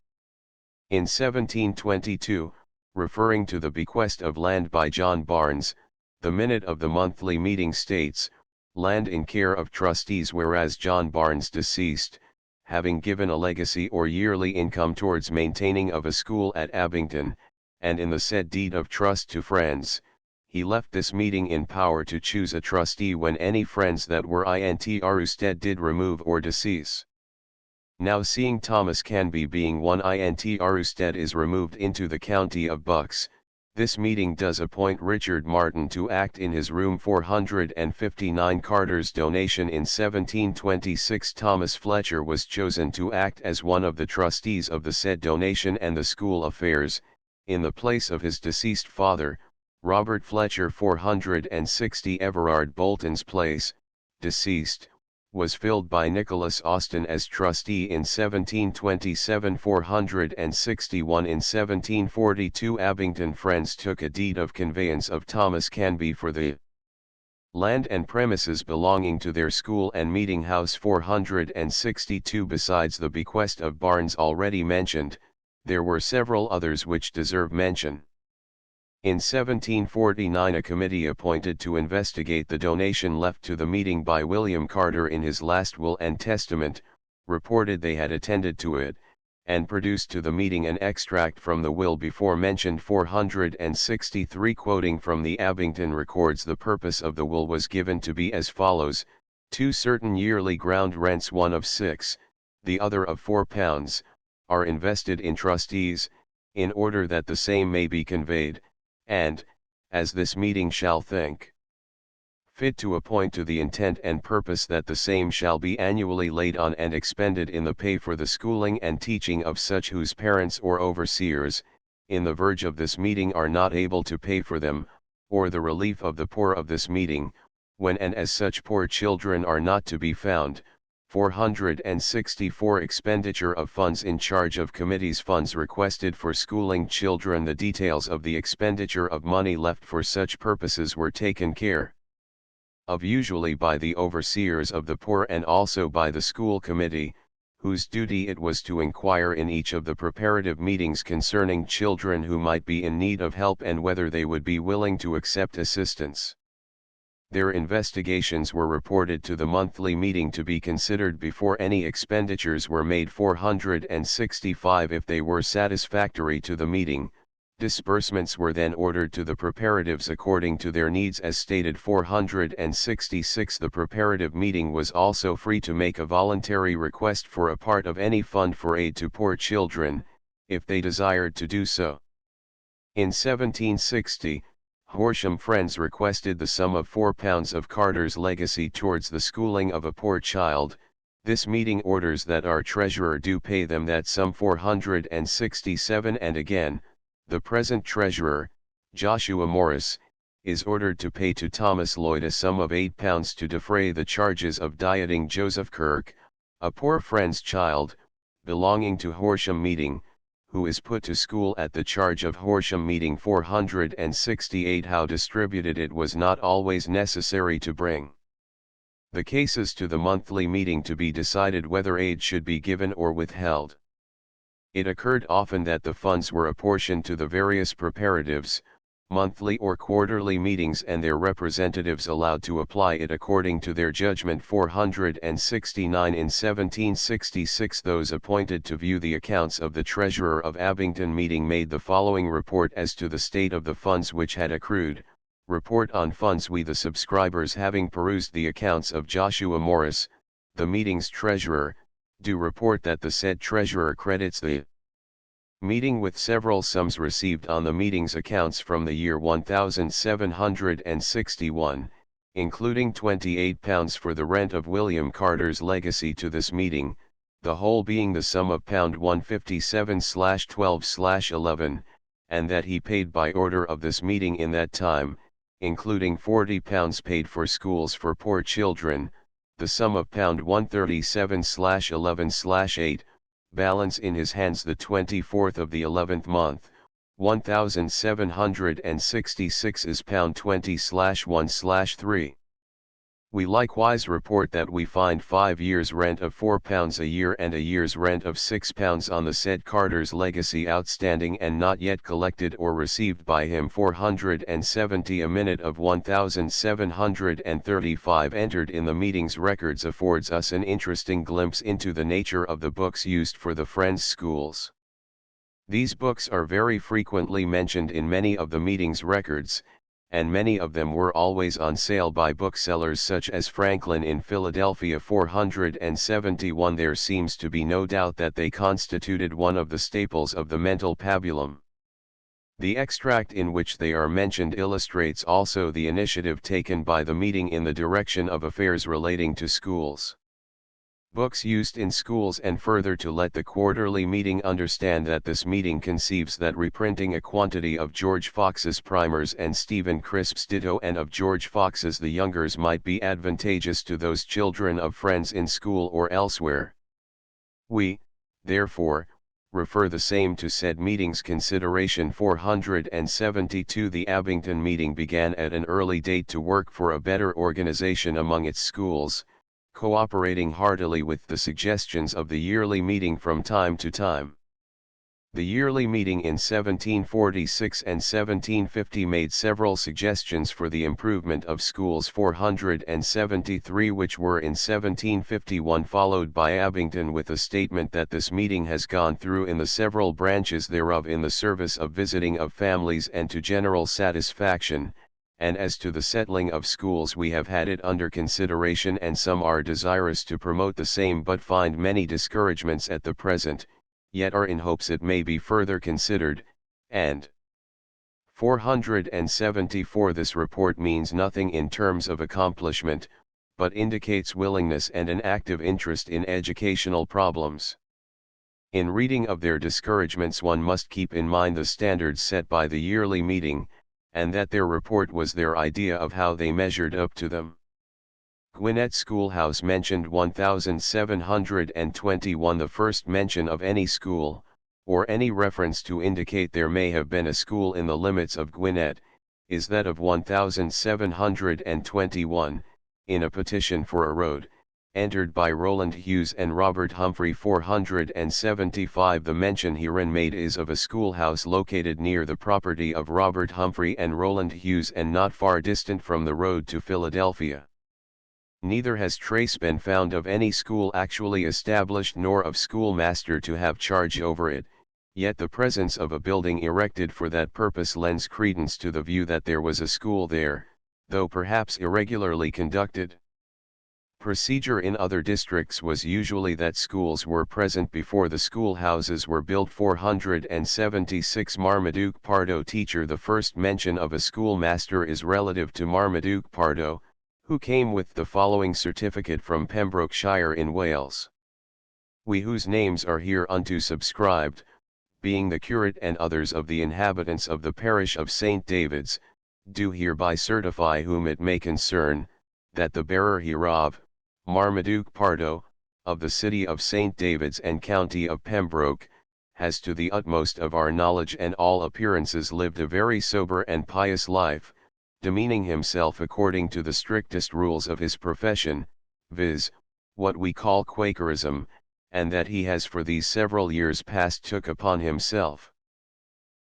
In 1722, referring to the bequest of land by John Barnes, the minute of the monthly meeting states, land in care of trustees, whereas John Barnes deceased, having given a legacy or yearly income towards maintaining of a school at Abington, and in the said deed of trust to friends, he left this meeting in power to choose a trustee when any friends that were intrusted did remove or decease. Now seeing Thomas Canby being one intrusted is removed into the county of Bucks, this meeting does appoint Richard Martin to act in his room. 459 Carter's donation. In 1726 Thomas Fletcher was chosen to act as one of the trustees of the said donation and the school affairs, in the place of his deceased father, Robert Fletcher. 460 Everard Bolton's place, deceased, was filled by Nicholas Austin as trustee in 1727. 461 In 1742 Abington Friends took a deed of conveyance of Thomas Canby for the land and premises belonging to their school and meeting house. 462 Besides the bequest of Barnes already mentioned, there were several others which deserve mention. In 1749 a committee appointed to investigate the donation left to the meeting by William Carter in his last will and testament, reported they had attended to it, and produced to the meeting an extract from the will before mentioned. 463 Quoting from the Abington records, the purpose of the will was given to be as follows: 2 certain yearly ground rents, one of 6, the other of £4, are invested in trustees, in order that the same may be conveyed, and, as this meeting shall think fit to appoint to the intent and purpose that the same shall be annually laid on and expended in the pay for the schooling and teaching of such whose parents or overseers, in the verge of this meeting, are not able to pay for them, or the relief of the poor of this meeting, when and as such poor children are not to be found. 464 Expenditure of funds in charge of committees. Funds requested for schooling children. The details of the expenditure of money left for such purposes were taken care of usually by the overseers of the poor and also by the school committee, whose duty it was to inquire in each of the preparative meetings concerning children who might be in need of help and whether they would be willing to accept assistance. Their investigations were reported to the monthly meeting to be considered before any expenditures were made. 465 If they were satisfactory to the meeting, disbursements were then ordered to the preparatives according to their needs as stated. 466 The preparative meeting was also free to make a voluntary request for a part of any fund for aid to poor children, if they desired to do so. In 1760, Horsham Friends requested the sum of £4 of Carter's legacy towards the schooling of a poor child. This meeting orders that our treasurer do pay them that sum. 467 And again, the present treasurer, Joshua Morris, is ordered to pay to Thomas Lloyd a sum of £8 to defray the charges of dieting Joseph Kirk, a poor friend's child, belonging to Horsham Meeting, who is put to school at the charge of Horsham meeting 468. How distributed it was not always necessary to bring the cases to the monthly meeting to be decided whether aid should be given or withheld. It occurred often that the funds were apportioned to the various preparatives, monthly or quarterly meetings, and their representatives allowed to apply it according to their judgment. 469. In 1766 those appointed to view the accounts of the treasurer of Abington meeting made the following report as to the state of the funds which had accrued. Report on funds. We the subscribers, having perused the accounts of Joshua Morris, the meeting's treasurer, do report that the said treasurer credits the meeting with several sums received on the meeting's accounts from the year 1761, including £28 for the rent of William Carter's legacy to this meeting, the whole being the sum of £157/12/11, and that he paid by order of this meeting in that time, including £40 paid for schools for poor children, the sum of £137/11/8, balance in his hands the 24th of the 11th month, 1766 is £20/1/3. We likewise report that we find 5 years' rent of £4 a year and a year's rent of £6 on the said Carter's legacy outstanding and not yet collected or received by him. 470. A minute of 1735 entered in the meeting's records affords us an interesting glimpse into the nature of the books used for the Friends' schools. These books are very frequently mentioned in many of the meeting's records, and many of them were always on sale by booksellers such as Franklin in Philadelphia. 471. There seems to be no doubt that they constituted one of the staples of the mental pabulum. The extract in which they are mentioned illustrates also the initiative taken by the meeting in the direction of affairs relating to schools. Books used in schools, and further to let the quarterly meeting understand that this meeting conceives that reprinting a quantity of George Fox's primers and Stephen Crisp's ditto and of George Fox's the Youngers might be advantageous to those children of Friends in school or elsewhere. We, therefore, refer the same to said meeting's consideration. 472. The Abington meeting began at an early date to work for a better organization among its schools, cooperating heartily with the suggestions of the yearly meeting from time to time. The yearly meeting in 1746 and 1750 made several suggestions for the improvement of schools. 473, which were in 1751 followed by Abington with a statement that this meeting has gone through in the several branches thereof in the service of visiting of families and to general satisfaction, and as to the settling of schools we have had it under consideration and some are desirous to promote the same but find many discouragements at the present, yet are in hopes it may be further considered, and 474. This report means nothing in terms of accomplishment, but indicates willingness and an active interest in educational problems. In reading of their discouragements one must keep in mind the standards set by the yearly meeting, and that their report was their idea of how they measured up to them. Gwinnett Schoolhouse mentioned 1721. The first mention of any school, or any reference to indicate there may have been a school in the limits of Gwinnett, is that of 1721, in a petition for a road, entered by Rowland Hughes and Robert Humphrey. 475. The mention herein made is of a schoolhouse located near the property of Robert Humphrey and Rowland Hughes and not far distant from the road to Philadelphia. Neither has trace been found of any school actually established nor of schoolmaster to have charge over it, yet the presence of a building erected for that purpose lends credence to the view that there was a school there, though perhaps irregularly conducted. Procedure in other districts was usually that schools were present before the schoolhouses were built. 476. Marmaduke Pardo teacher. The first mention of a schoolmaster is relative to Marmaduke Pardo, who came with the following certificate from Pembrokeshire in Wales. We whose names are hereunto subscribed, being the curate and others of the inhabitants of the parish of St. David's, do hereby certify whom it may concern, that the bearer hereof, Marmaduke Pardo, of the city of St. David's and county of Pembroke, has to the utmost of our knowledge and all appearances lived a very sober and pious life, demeaning himself according to the strictest rules of his profession, viz., what we call Quakerism, and that he has for these several years past took upon himself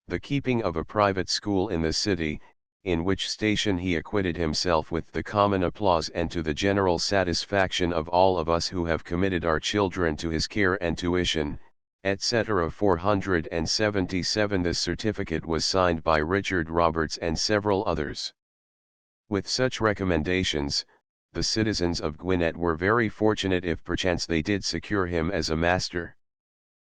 the keeping of a private school in the city, in which station he acquitted himself with the common applause and to the general satisfaction of all of us who have committed our children to his care and tuition, etc. 477. This certificate was signed by Richard Roberts and several others. With such recommendations, the citizens of Gwinnett were very fortunate if perchance they did secure him as a master.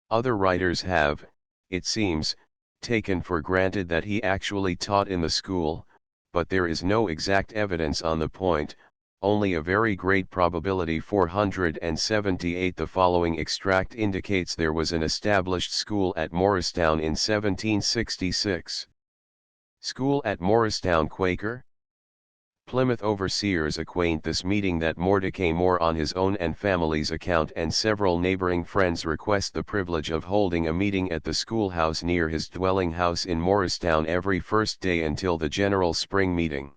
Other writers have, it seems, taken for granted that he actually taught in the school, but there is no exact evidence on the point, only a very great probability. 478. The following extract indicates there was an established school at Morristown in 1766. School at Morristown Quaker? Plymouth overseers acquaint this meeting that Mordecai Moore on his own and family's account and several neighboring friends request the privilege of holding a meeting at the schoolhouse near his dwelling house in Morristown every first day until the general spring meeting.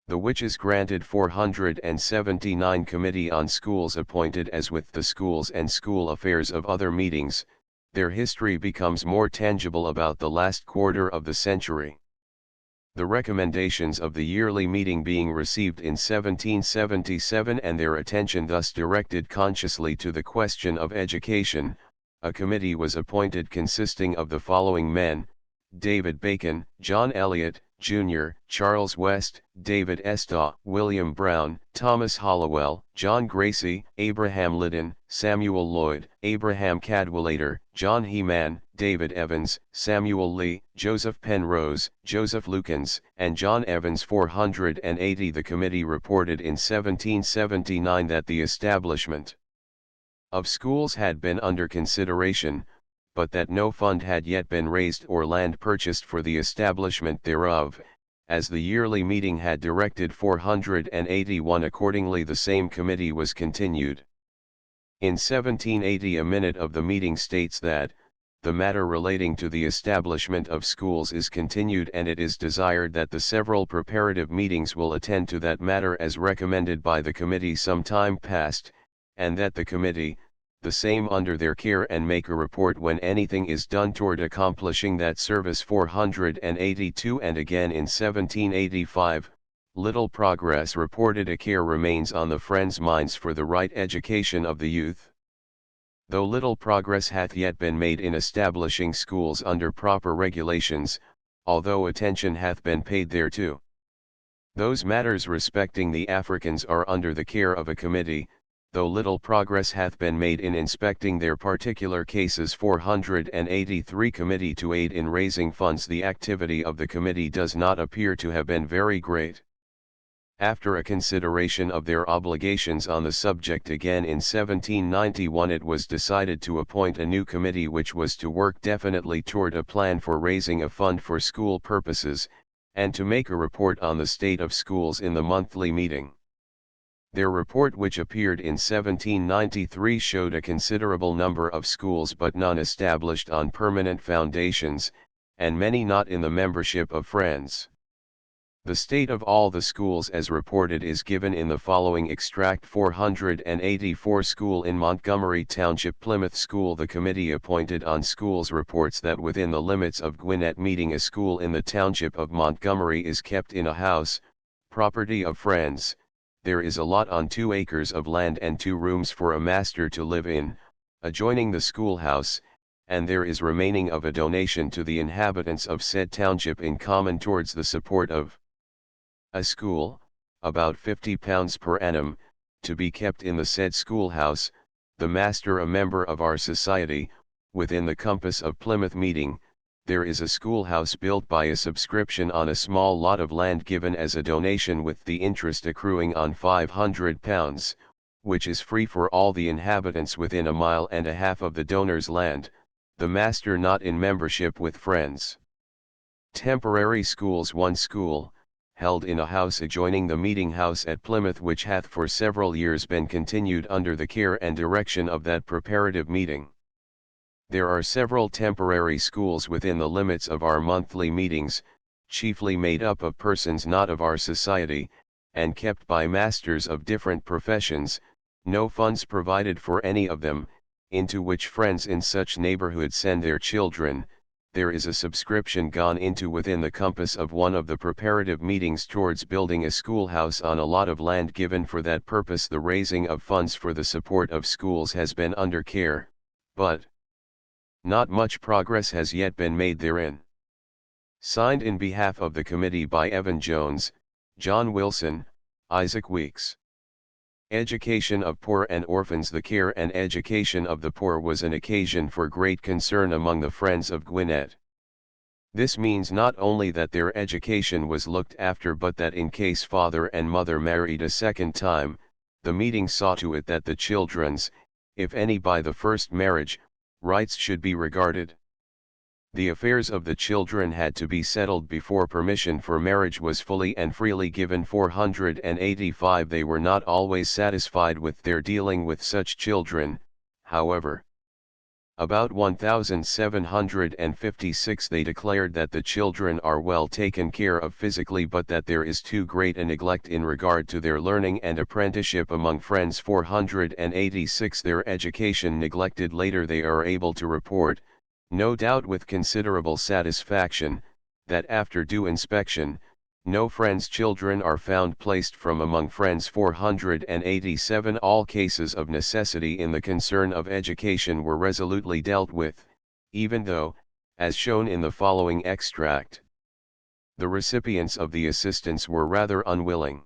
The which is granted. 479. Committee on Schools appointed. As with the schools and school affairs of other meetings, their history becomes more tangible about the last quarter of the century. The recommendations of the yearly meeting being received in 1777 and their attention thus directed consciously to the question of education, a committee was appointed consisting of the following men: David Bacon, John Eliot, Jr., Charles West, David Estaw, William Brown, Thomas Hollowell, John Gracie, Abraham Liddon, Samuel Lloyd, Abraham Cadwallader, John Heman, David Evans, Samuel Lee, Joseph Penrose, Joseph Lukens, and John Evans. 480. The committee reported in 1779 that the establishment of schools had been under consideration, but that no fund had yet been raised or land purchased for the establishment thereof, as the yearly meeting had directed. 481. Accordingly the same committee was continued. In 1780 a minute of the meeting states that, the matter relating to the establishment of schools is continued and it is desired that the several preparative meetings will attend to that matter as recommended by the committee some time past, and that the committee, the same under their care and make a report when anything is done toward accomplishing that service. 482. And again in 1785, little progress reported. A care remains on the Friends' minds for the right education of the youth. Though little progress hath yet been made in establishing schools under proper regulations, although attention hath been paid thereto. Those matters respecting the Africans are under the care of a committee, though little progress hath been made in inspecting their particular cases. 483. Committee to aid in raising funds. The activity of the committee does not appear to have been very great. After a consideration of their obligations on the subject again in 1791 it was decided to appoint a new committee which was to work definitely toward a plan for raising a fund for school purposes, and to make a report on the state of schools in the monthly meeting. Their report, which appeared in 1793, showed a considerable number of schools but none established on permanent foundations, and many not in the membership of Friends. The state of all the schools as reported is given in the following extract. 484. School in Montgomery Township. Plymouth School. The committee appointed on schools reports that within the limits of Gwinnett meeting a school in the township of Montgomery is kept in a house, property of Friends. There is a lot on 2 acres of land and 2 rooms for a master to live in, adjoining the schoolhouse, and there is remaining of a donation to the inhabitants of said township in common towards the support of a school, about £50 per annum, to be kept in the said schoolhouse, the master a member of our society. Within the compass of Plymouth meeting, there is a schoolhouse built by a subscription on a small lot of land given as a donation with the interest accruing on £500, which is free for all the inhabitants within 1.5 miles of the donor's land, the master not in membership with Friends. Temporary schools. 1 school, held in a house adjoining the meeting house at Plymouth, which hath for several years been continued under the care and direction of that preparative meeting. There are several temporary schools within the limits of our monthly meetings, chiefly made up of persons not of our society, and kept by masters of different professions, no funds provided for any of them, into which friends in such neighborhoods send their children. There is a subscription gone into within the compass of one of the preparative meetings towards building a schoolhouse on a lot of land given for that purpose. The raising of funds for the support of schools has been under care, but not much progress has yet been made therein. Signed in behalf of the committee by Evan Jones, John Wilson, Isaac Weeks. Education of poor and orphans. The care and education of the poor was an occasion for great concern among the friends of Gwinnett. This means not only that their education was looked after, but that in case father and mother married a second time, the meeting saw to it that the children's, if any by the first marriage, rights should be regarded. The affairs of the children had to be settled before permission for marriage was fully and freely given. 485 They were not always satisfied with their dealing with such children, however. About 1756 they declared that the children are well taken care of physically, but that there is too great a neglect in regard to their learning and apprenticeship among friends. 486 Their education neglected. Later they are able to report, no doubt with considerable satisfaction, that after due inspection, no friends' children are found placed from among friends. 487 All cases of necessity in the concern of education were resolutely dealt with, even though, as shown in the following extract, the recipients of the assistance were rather unwilling.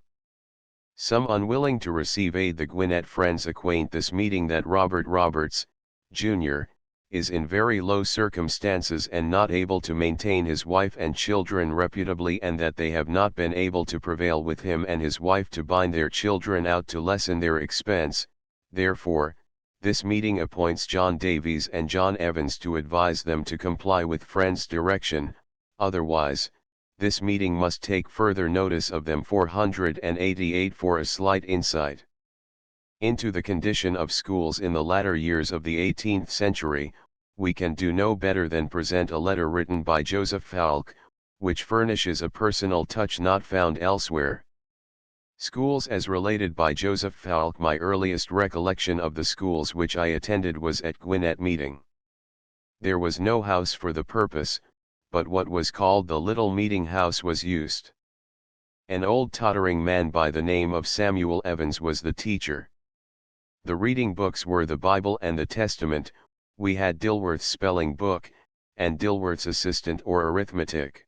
Some unwilling to receive aid. The Gwinnett friends acquaint this meeting that Robert Roberts, Jr., is in very low circumstances and not able to maintain his wife and children reputably, and that they have not been able to prevail with him and his wife to bind their children out to lessen their expense. Therefore, this meeting appoints John Davies and John Evans to advise them to comply with friends' direction, otherwise, this meeting must take further notice of them. 488 For a slight insight into the condition of schools in the latter years of the 18th century, we can do no better than present a letter written by Joseph Falk, which furnishes a personal touch not found elsewhere. Schools as related by Joseph Falk. My earliest recollection of the schools which I attended was at Gwinnett meeting. There was no house for the purpose, but what was called the Little Meeting House was used. An old tottering man by the name of Samuel Evans was the teacher. The reading books were the Bible and the Testament. We had Dilworth's spelling book, and Dilworth's assistant or arithmetic.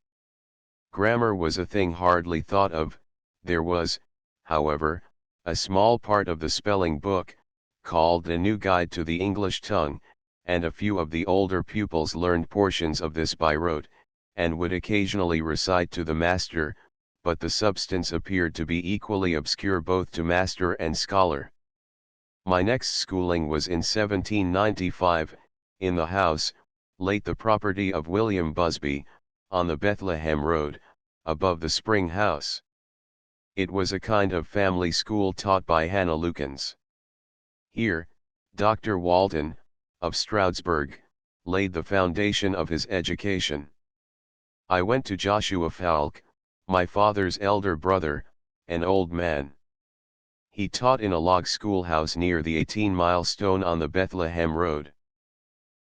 Grammar was a thing hardly thought of. There was, however, a small part of the spelling book, called A New Guide to the English Tongue, and a few of the older pupils learned portions of this by rote, and would occasionally recite to the master, but the substance appeared to be equally obscure both to master and scholar. My next schooling was in 1795, in the house, late the property of William Busby, on the Bethlehem Road, above the Spring House. It was a kind of family school taught by Hannah Lukens. Here, Dr. Walton, of Stroudsburg, laid the foundation of his education. I went to Joshua Falk, my father's elder brother, an old man. He taught in a log schoolhouse near the 18-mile stone on the Bethlehem Road.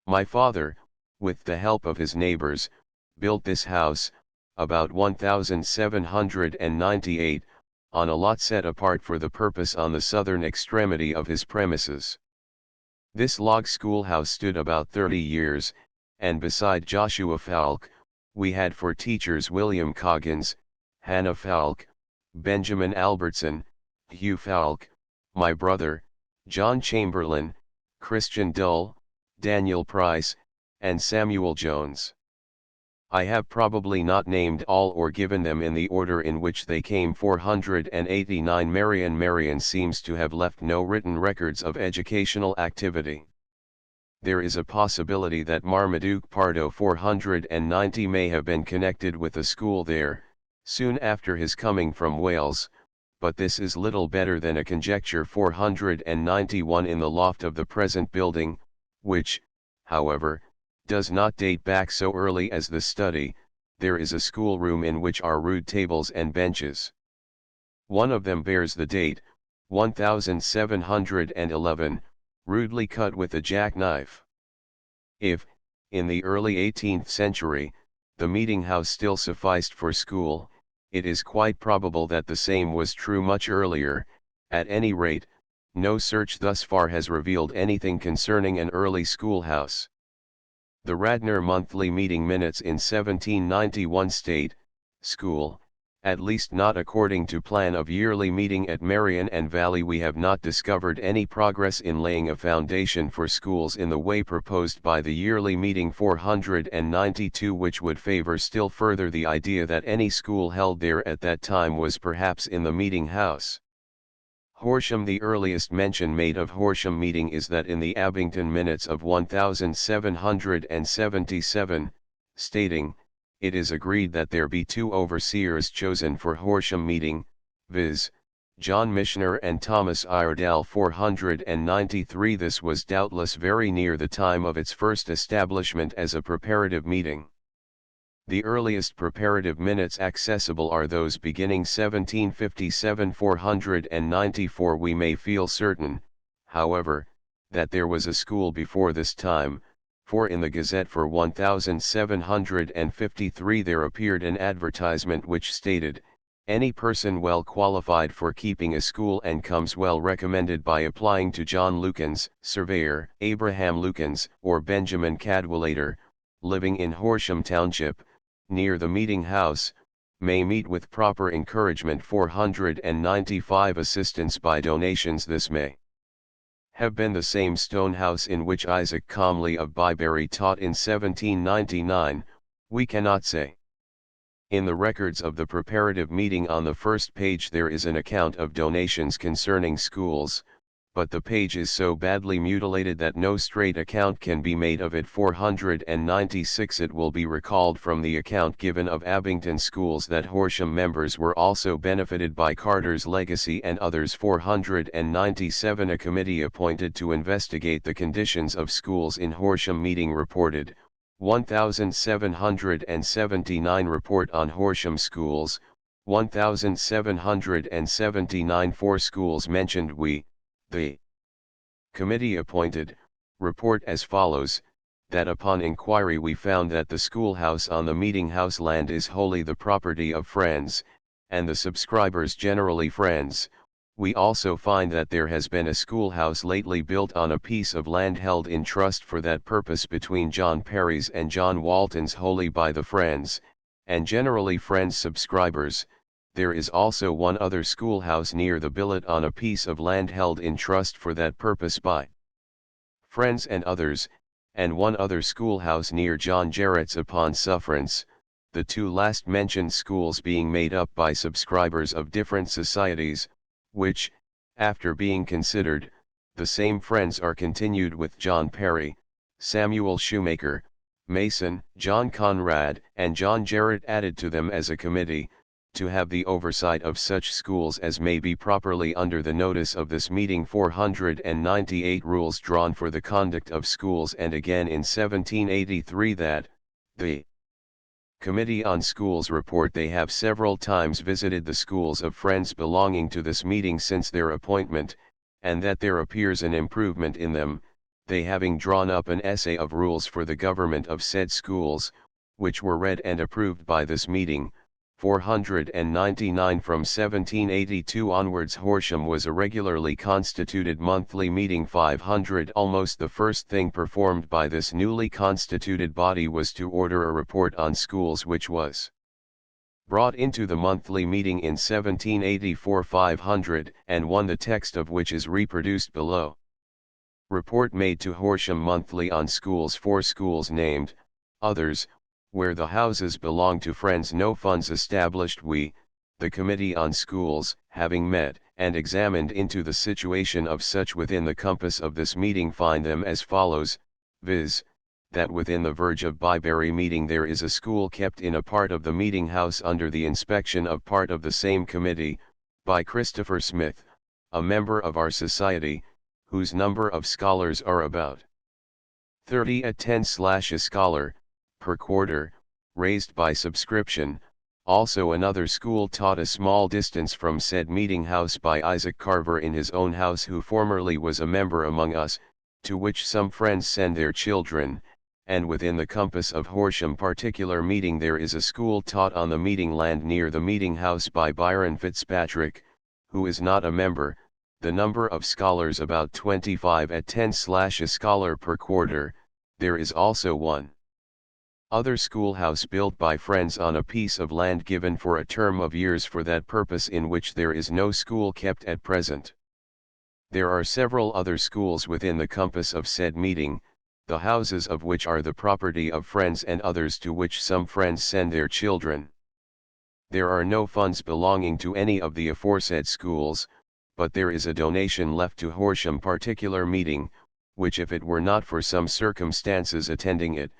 My father, with the help of his neighbors, built this house, about 1798, on a lot set apart for the purpose on the southern extremity of his premises. This log schoolhouse stood about 30 years, and beside Joshua Falk, we had for teachers William Coggins, Hannah Falk, Benjamin Albertson, Hugh Falk, my brother, John Chamberlain, Christian Dull, Daniel Price, and Samuel Jones. I have probably not named all or given them in the order in which they came. 489 Marion seems to have left no written records of educational activity. There is a possibility that Marmaduke Pardo 490 may have been connected with a school there, soon after his coming from Wales, but this is little better than a conjecture. 491 In the loft of the present building, which, however, does not date back so early as the study. There is a schoolroom in which are rude tables and benches. One of them bears the date, 1711, rudely cut with a jackknife. If, in the early 18th century, the meeting house still sufficed for school, it is quite probable that the same was true much earlier. At any rate, no search thus far has revealed anything concerning an early schoolhouse. The Radnor monthly meeting minutes in 1791 state, school, at least not according to plan of yearly meeting at Marion and Valley. We have not discovered any progress in laying a foundation for schools in the way proposed by the yearly meeting 492, which would favor still further the idea that any school held there at that time was perhaps in the meeting house. Horsham. The earliest mention made of Horsham meeting is that in the Abington minutes of 1777, stating, "It is agreed that there be two overseers chosen for Horsham meeting, viz., John Missioner and Thomas Iredale." 493. This was doubtless very near the time of its first establishment as a preparative meeting. The earliest preparative minutes accessible are those beginning 1757. 494. We may feel certain, however, that there was a school before this time, for in the Gazette for 1753 there appeared an advertisement which stated, "Any person well qualified for keeping a school and comes well recommended by applying to John Lukens, surveyor, Abraham Lukens, or Benjamin Cadwallader, living in Horsham Township, near the meeting house, may meet with proper encouragement." 495. Assistance by donations. This may have been the same stone house in which Isaac Comley of Byberry taught in 1799, we cannot say. In the records of the preparative meeting on the first page there is an account of donations concerning schools, but the page is so badly mutilated that no straight account can be made of it. 496. It will be recalled from the account given of Abington schools that Horsham members were also benefited by Carter's legacy and others. 497. A committee appointed to investigate the conditions of schools in Horsham meeting reported, 1779. Report on Horsham schools, 1779. 4 schools mentioned. The committee appointed, report as follows, that upon inquiry we found that the schoolhouse on the meeting house land is wholly the property of Friends, and the subscribers generally Friends. We also find that there has been a schoolhouse lately built on a piece of land held in trust for that purpose between John Perry's and John Walton's, wholly by the Friends, and generally Friends subscribers. There is also one other schoolhouse near the billet on a piece of land held in trust for that purpose by Friends and others, and one other schoolhouse near John Jarrett's upon sufferance, the two last mentioned schools being made up by subscribers of different societies, which, after being considered, the same Friends are continued with John Perry, Samuel Shoemaker, Mason, John Conrad, and John Jarrett added to them as a committee, to have the oversight of such schools as may be properly under the notice of this meeting. 498. Rules drawn for the conduct of schools. And again in 1783 that, the Committee on Schools report they have several times visited the schools of Friends belonging to this meeting since their appointment, and that there appears an improvement in them, they having drawn up an essay of rules for the government of said schools, which were read and approved by this meeting. 499. From 1782 onwards Horsham was a regularly constituted monthly meeting. 500. Almost the first thing performed by this newly constituted body was to order a report on schools, which was brought into the monthly meeting in 1784. 501. The text of which is reproduced below. Report made to Horsham monthly on schools. 4 schools named, others, where the houses belong to Friends. No funds established. We, the Committee on Schools, having met and examined into the situation of such within the compass of this meeting, find them as follows, viz., that within the verge of Byberry meeting there is a school kept in a part of the meeting house under the inspection of part of the same committee, by Christopher Smith, a member of our society, whose number of scholars are about 30 at 10 slash a scholar, per quarter, raised by subscription. Also another school taught a small distance from said meeting house by Isaac Carver in his own house, who formerly was a member among us, to which some friends send their children, and within the compass of Horsham particular meeting there is a school taught on the meeting land near the meeting house by Byron Fitzpatrick, who is not a member. The number of scholars about 25 at 10 slash a scholar per quarter. There is also one other schoolhouse built by friends on a piece of land given for a term of years for that purpose, in which there is no school kept at present. There are several other schools within the compass of said meeting, the houses of which are the property of friends, and others to which some friends send their children. There are no funds belonging to any of the aforesaid schools, but there is a donation left to Horsham particular meeting, which, if it were not for some circumstances attending it,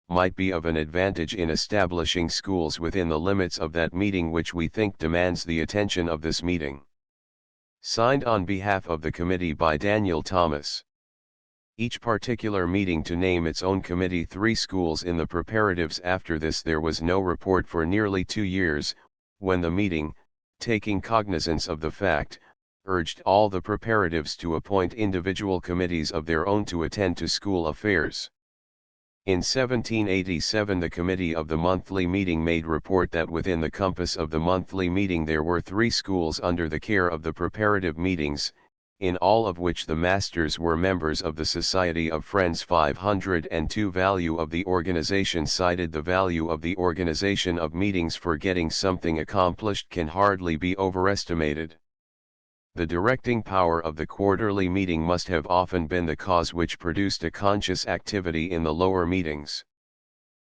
might be of an advantage in establishing schools within the limits of that meeting, which we think demands the attention of this meeting. Signed on behalf of the committee by Daniel Thomas. Each particular meeting to name its own committee. 3 schools in the preparatives. After this there was no report for nearly 2 years, when the meeting, taking cognizance of the fact, urged all the preparatives to appoint individual committees of their own to attend to school affairs. In 1787 the committee of the monthly meeting made report that within the compass of the monthly meeting there were 3 schools under the care of the preparative meetings, in all of which the masters were members of the Society of Friends. 502 Value of the organization cited. The value of the organization of meetings for getting something accomplished can hardly be overestimated. The directing power of the quarterly meeting must have often been the cause which produced a conscious activity in the lower meetings.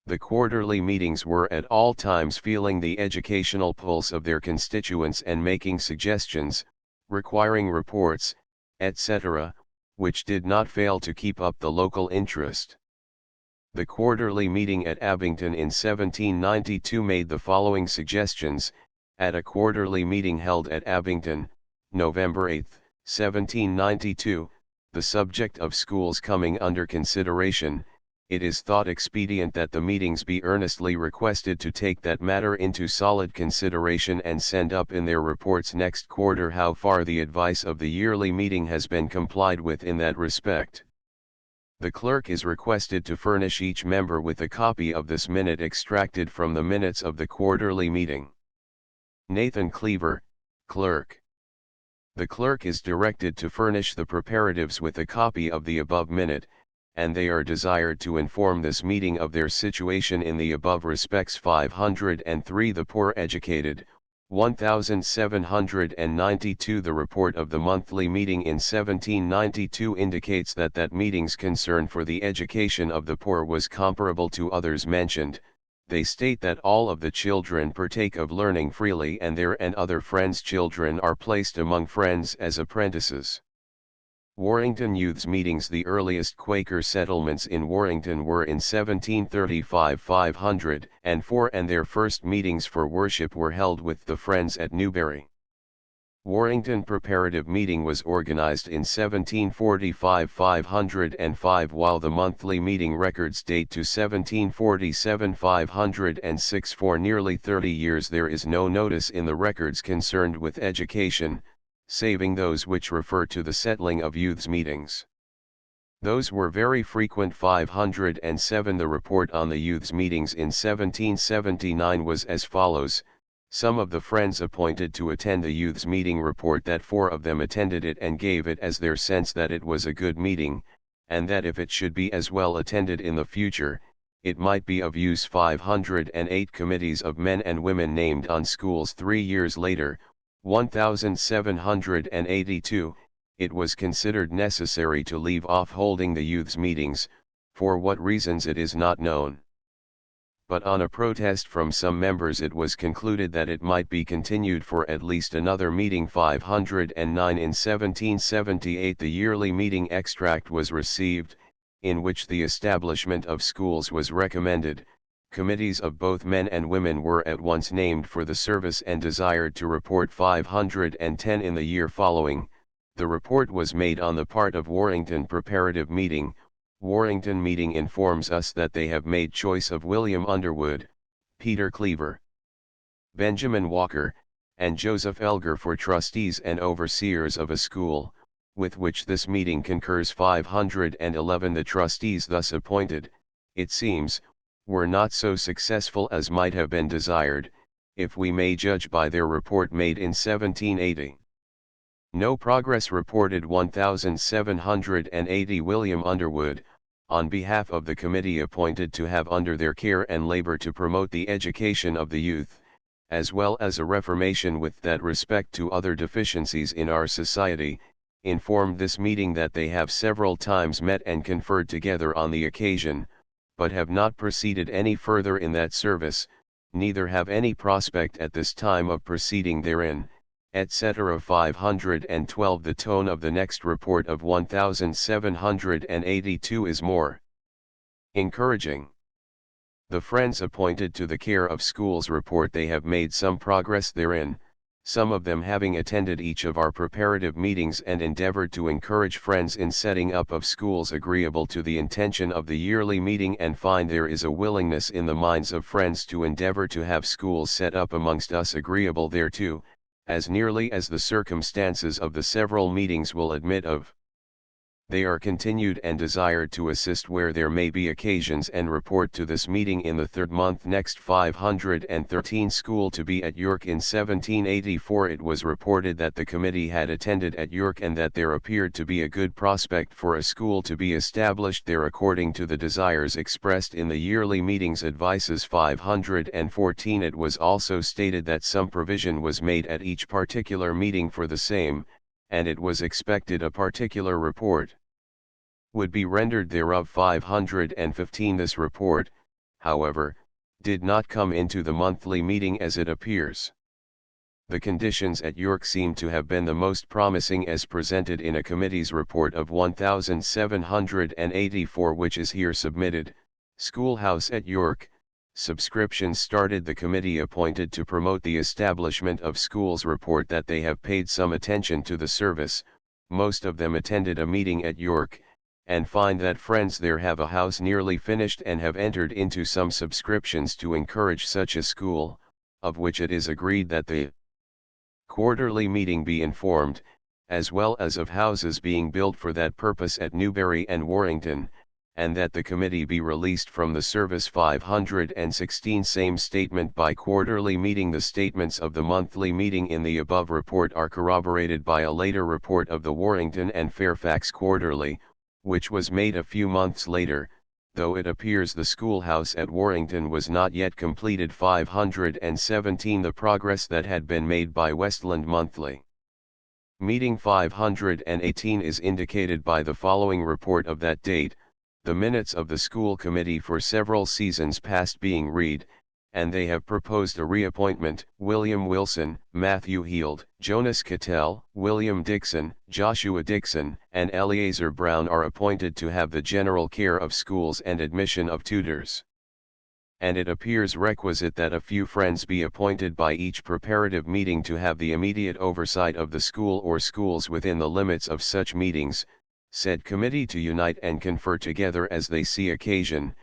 The quarterly meetings were at all times feeling the educational pulse of their constituents and making suggestions, requiring reports, etc., which did not fail to keep up the local interest. The quarterly meeting at Abington in 1792 made the following suggestions. At a quarterly meeting held at Abington, November 8, 1792, the subject of schools coming under consideration, it is thought expedient that the meetings be earnestly requested to take that matter into solid consideration and send up in their reports next quarter how far the advice of the yearly meeting has been complied with in that respect. The clerk is requested to furnish each member with a copy of this minute extracted from the minutes of the quarterly meeting. Nathan Cleaver, Clerk. The clerk is directed to furnish the preparatives with a copy of the above minute, and they are desired to inform this meeting of their situation in the above respects. 503 The poor educated. 1792 The report of the monthly meeting in 1792 indicates that meeting's concern for the education of the poor was comparable to others mentioned. They state that all of the children partake of learning freely, and their and other friends' children are placed among friends as apprentices. Warrington Youth's meetings. The earliest Quaker settlements in Warrington were in 1735 504, and their first meetings for worship were held with the Friends at Newbury. Warrington Preparative Meeting was organized in 1745 505, while the monthly meeting records date to 1747 506. For nearly 30 years there is no notice in the records concerned with education, saving those which refer to the settling of youths' meetings. Those were very frequent. 507 The report on the youths' meetings in 1779 was as follows. Some of the friends appointed to attend the youths' meeting report that 4 of them attended it and gave it as their sense that it was a good meeting, and that if it should be as well attended in the future, it might be of use. 508 Committees of men and women named on schools. 3 years later, 1782, it was considered necessary to leave off holding the youths' meetings, for what reasons it is not known. But on a protest from some members it was concluded that it might be continued for at least another meeting. 509 In 1778 the yearly meeting extract was received, in which the establishment of schools was recommended. Committees of both men and women were at once named for the service and desired to report. 510 In the year following, the report was made on the part of Warrington Preparative Meeting, Warrington meeting informs us that they have made choice of William Underwood, Peter Cleaver, Benjamin Walker, and Joseph Elger for trustees and overseers of a school, with which this meeting concurs. 511 The trustees thus appointed, it seems, were not so successful as might have been desired, if we may judge by their report made in 1780. No progress reported. 1780 William Underwood, on behalf of the committee appointed to have under their care and labor to promote the education of the youth, as well as a reformation with that respect to other deficiencies in our society, informed this meeting that they have several times met and conferred together on the occasion, but have not proceeded any further in that service, neither have any prospect at this time of proceeding therein, etc. 512 The tone of the next report of 1782 is more encouraging. The friends appointed to the care of schools report they have made some progress therein, some of them having attended each of our preparative meetings and endeavored to encourage friends in setting up of schools agreeable to the intention of the yearly meeting, and find there is a willingness in the minds of friends to endeavor to have schools set up amongst us agreeable thereto, as nearly as the circumstances of the several meetings will admit of. They are continued and desired to assist where there may be occasions, and report to this meeting in the third month next. 513 School to be at York. In 1784 it was reported that the committee had attended at York, and that there appeared to be a good prospect for a school to be established there according to the desires expressed in the yearly meetings advices. 514 It was also stated that some provision was made at each particular meeting for the same, and it was expected a particular report would be rendered thereof. 515 This report, however, did not come into the monthly meeting as it appears. The conditions at York seem to have been the most promising as presented in a committee's report of 1784 which is here submitted. Schoolhouse at York, subscriptions started. The committee appointed to promote the establishment of schools report that they have paid some attention to the service, most of them attended a meeting at York, and find that friends there have a house nearly finished and have entered into some subscriptions to encourage such a school, of which it is agreed that the quarterly meeting be informed, as well as of houses being built for that purpose at Newbury and Warrington, and that the committee be released from the service. 516 Same statement by quarterly meeting. The statements of the monthly meeting in the above report are corroborated by a later report of the Warrington and Fairfax quarterly, which was made a few months later, though it appears the schoolhouse at Warrington was not yet completed. 517 The progress that had been made by Westland Monthly Meeting. 518 is indicated by the following report of that date, the minutes of the school committee for several seasons past being read, and they have proposed a reappointment. William Wilson, Matthew Heald, Jonas Cattell, William Dixon, Joshua Dixon, and Eleazar Brown are appointed to have the general care of schools and admission of tutors. And it appears requisite that a few friends be appointed by each preparative meeting to have the immediate oversight of the school or schools within the limits of such meetings, said committee to unite and confer together as they see occasion,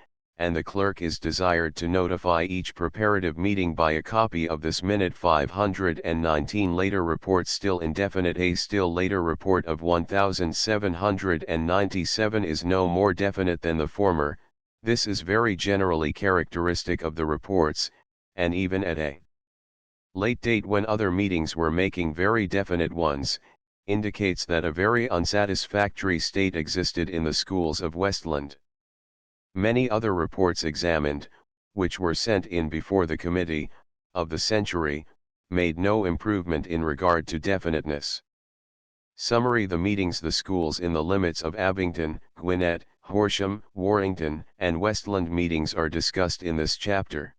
and the clerk is desired to notify each preparative meeting by a copy of this minute. 519 Later report still indefinite. A still later report of 1797 is no more definite than the former. This is very generally characteristic of the reports, and even at a late date when other meetings were making very definite ones, indicates that a very unsatisfactory state existed in the schools of Westland. Many other reports examined, which were sent in before the committee, of the century, made no improvement in regard to definiteness. Summary: the meetings. The schools in the limits of Abington, Gwinnett, Horsham, Warrington, and Westland meetings are discussed in this chapter.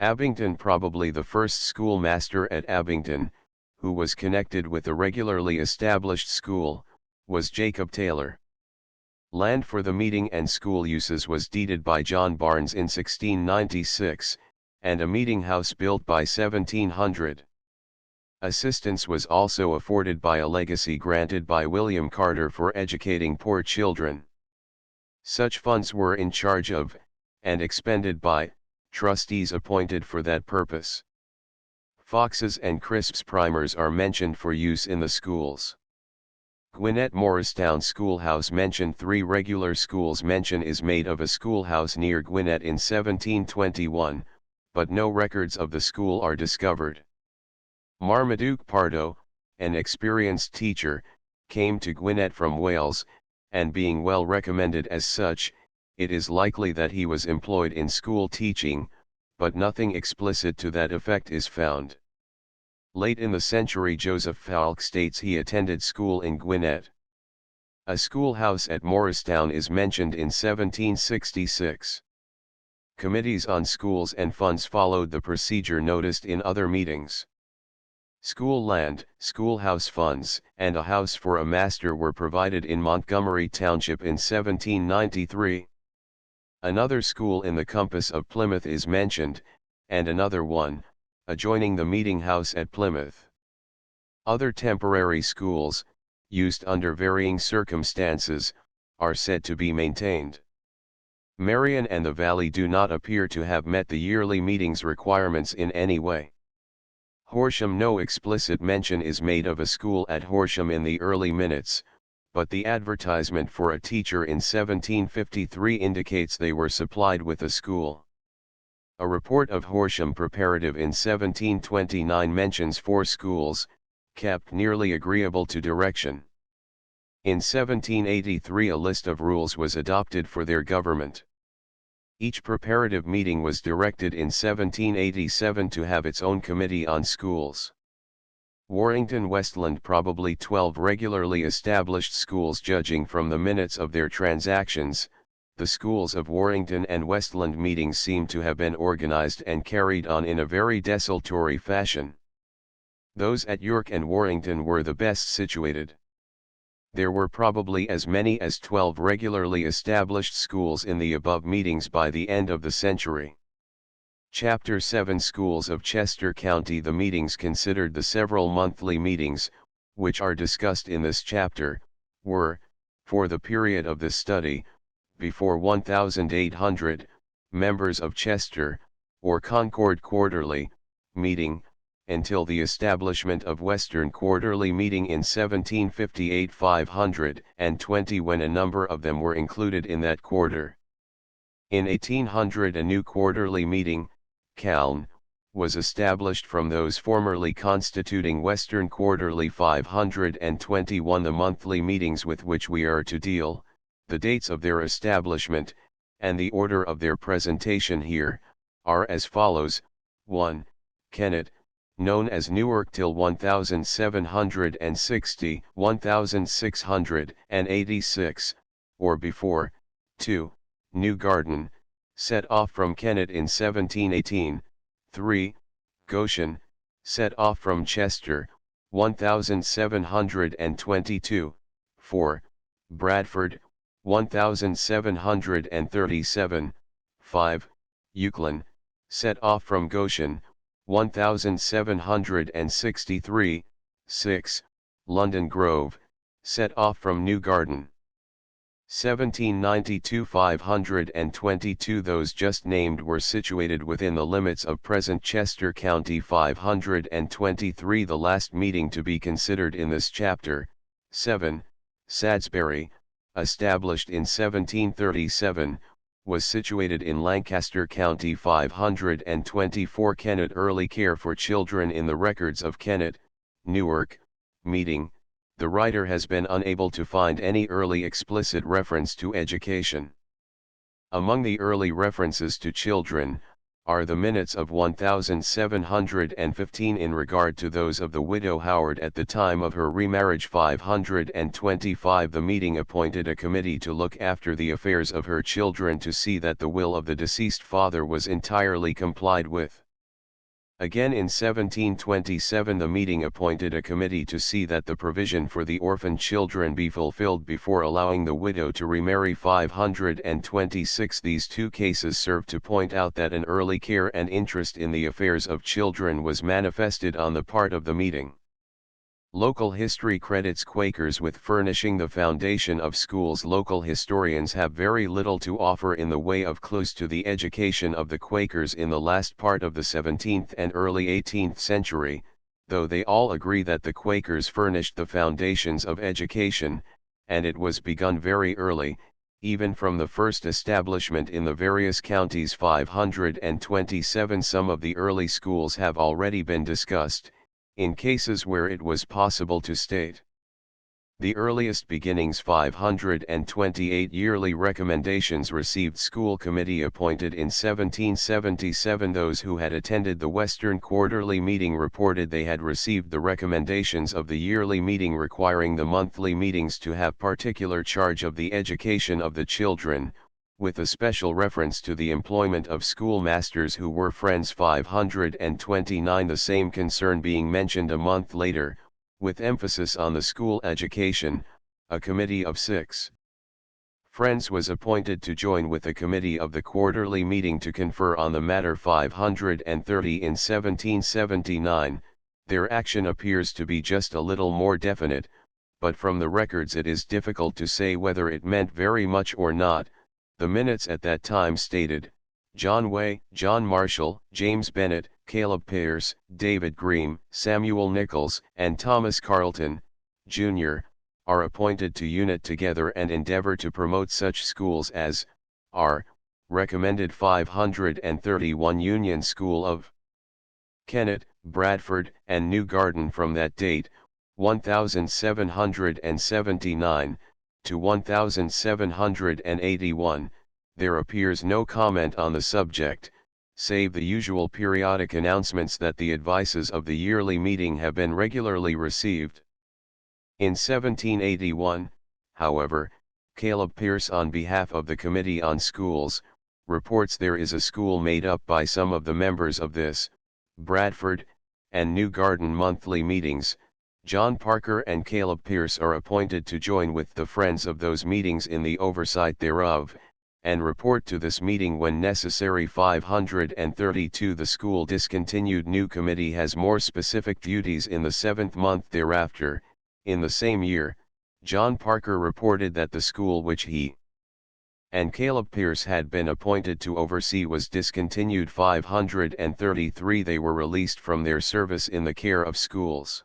Abington, probably the first schoolmaster at Abington, who was connected with the regularly established school, was Jacob Taylor. Land for the meeting and school uses was deeded by John Barnes in 1696, and a meeting house built by 1700. Assistance was also afforded by a legacy granted by William Carter for educating poor children. Such funds were in charge of, and expended by, trustees appointed for that purpose. Foxes and Crisps primers are mentioned for use in the schools. Gwinnett Morristown Schoolhouse mentioned. 3 regular schools mention is made of a schoolhouse near Gwinnett in 1721, but no records of the school are discovered. Marmaduke Pardo, an experienced teacher, came to Gwinnett from Wales, and being well recommended as such, it is likely that he was employed in school teaching, but nothing explicit to that effect is found. Late in the century Joseph Falk states he attended school in Gwinnett. A schoolhouse at Morristown is mentioned in 1766. Committees on schools and funds followed the procedure noticed in other meetings. School land, schoolhouse funds, and a house for a master were provided in Montgomery Township in 1793. Another school in the compass of Plymouth is mentioned, and another one, adjoining the meeting house at Plymouth. Other temporary schools, used under varying circumstances, are said to be maintained. Marion and the Valley do not appear to have met the yearly meetings requirements in any way. Horsham. No explicit mention is made of a school at Horsham in the early minutes, but the advertisement for a teacher in 1753 indicates they were supplied with a school. A report of Horsham preparative in 1729 mentions 4 schools, kept nearly agreeable to direction. In 1783 a list of rules was adopted for their government. Each preparative meeting was directed in 1787 to have its own committee on schools. Warrington Westland. Probably 12 regularly established schools. Judging from the minutes of their transactions, the schools of Warrington and Westland meetings seem to have been organized and carried on in a very desultory fashion. Those at York and Warrington were the best situated. There were probably as many as 12 regularly established schools in the above meetings by the end of the century. Chapter 7 Schools of Chester County. The meetings considered the several monthly meetings, which are discussed in this chapter, were, for the period of this study, before 1800, members of Chester, or Concord Quarterly, meeting, until the establishment of Western Quarterly meeting in 1758 520 when a number of them were included in that quarter. In 1800 a new quarterly meeting, Calne, was established from those formerly constituting Western Quarterly 521. The monthly meetings with which we are to deal, the dates of their establishment, and the order of their presentation here, are as follows: 1. Kennet, known as Newark till 1760, 1686, or before. 2. New Garden, set off from Kennet in 1718. 3. Goshen, set off from Chester, 1722. 4. Bradford, 1737. 5. Euclid, set off from Goshen, 1763. 6. London Grove, set off from New Garden, 1792. 522. Those just named were situated within the limits of present Chester County. 523. The last meeting to be considered in this chapter, 7. Sadsbury, established in 1737, was situated in Lancaster County. 524. Kennet. Early care for children. In the records of Kennet, Newark, meeting, the writer has been unable to find any early explicit reference to education. Among the early references to children, are the minutes of 1715 in regard to those of the widow Howard at the time of her remarriage. 525. The meeting appointed a committee to look after the affairs of her children to see that the will of the deceased father was entirely complied with. Again in 1727 the meeting appointed a committee to see that the provision for the orphan children be fulfilled before allowing the widow to remarry. 526. These two cases serve to point out that an early care and interest in the affairs of children was manifested on the part of the meeting. Local history credits Quakers with furnishing the foundation of schools. Local historians have very little to offer in the way of clues to the education of the Quakers in the last part of the 17th and early 18th century, though they all agree that the Quakers furnished the foundations of education, and it was begun very early, even from the first establishment in the various counties. 527 Some of the early schools have already been discussed, in cases where it was possible to state the earliest beginnings. 528 Yearly recommendations received. School committee appointed in 1777. Those who had attended the Western Quarterly meeting reported they had received the recommendations of the yearly meeting requiring the monthly meetings to have particular charge of the education of the children, with a special reference to the employment of schoolmasters who were Friends. 529 The same concern being mentioned a month later, with emphasis on the school education, a committee of 6 Friends was appointed to join with the committee of the quarterly meeting to confer on the matter. 530 In 1779, their action appears to be just a little more definite, but from the records it is difficult to say whether it meant very much or not. The minutes at that time stated, John Way, John Marshall, James Bennett, Caleb Pierce, David Green, Samuel Nichols, and Thomas Carleton, Jr., are appointed to unite together and endeavor to promote such schools as are recommended. 531 Union School of Kennett, Bradford, and New Garden from that date, 1779, to 1781, there appears no comment on the subject, save the usual periodic announcements that the advices of the yearly meeting have been regularly received. In 1781, however, Caleb Pierce on behalf of the Committee on Schools, reports there is a school made up by some of the members of this, Bradford, and New Garden monthly meetings. John Parker and Caleb Pierce are appointed to join with the friends of those meetings in the oversight thereof, and report to this meeting when necessary. 532 The school discontinued. New committee has more specific duties in the 7th month thereafter. In the same year, John Parker reported that the school which he and Caleb Pierce had been appointed to oversee was discontinued. 533 They were released from their service in the care of schools.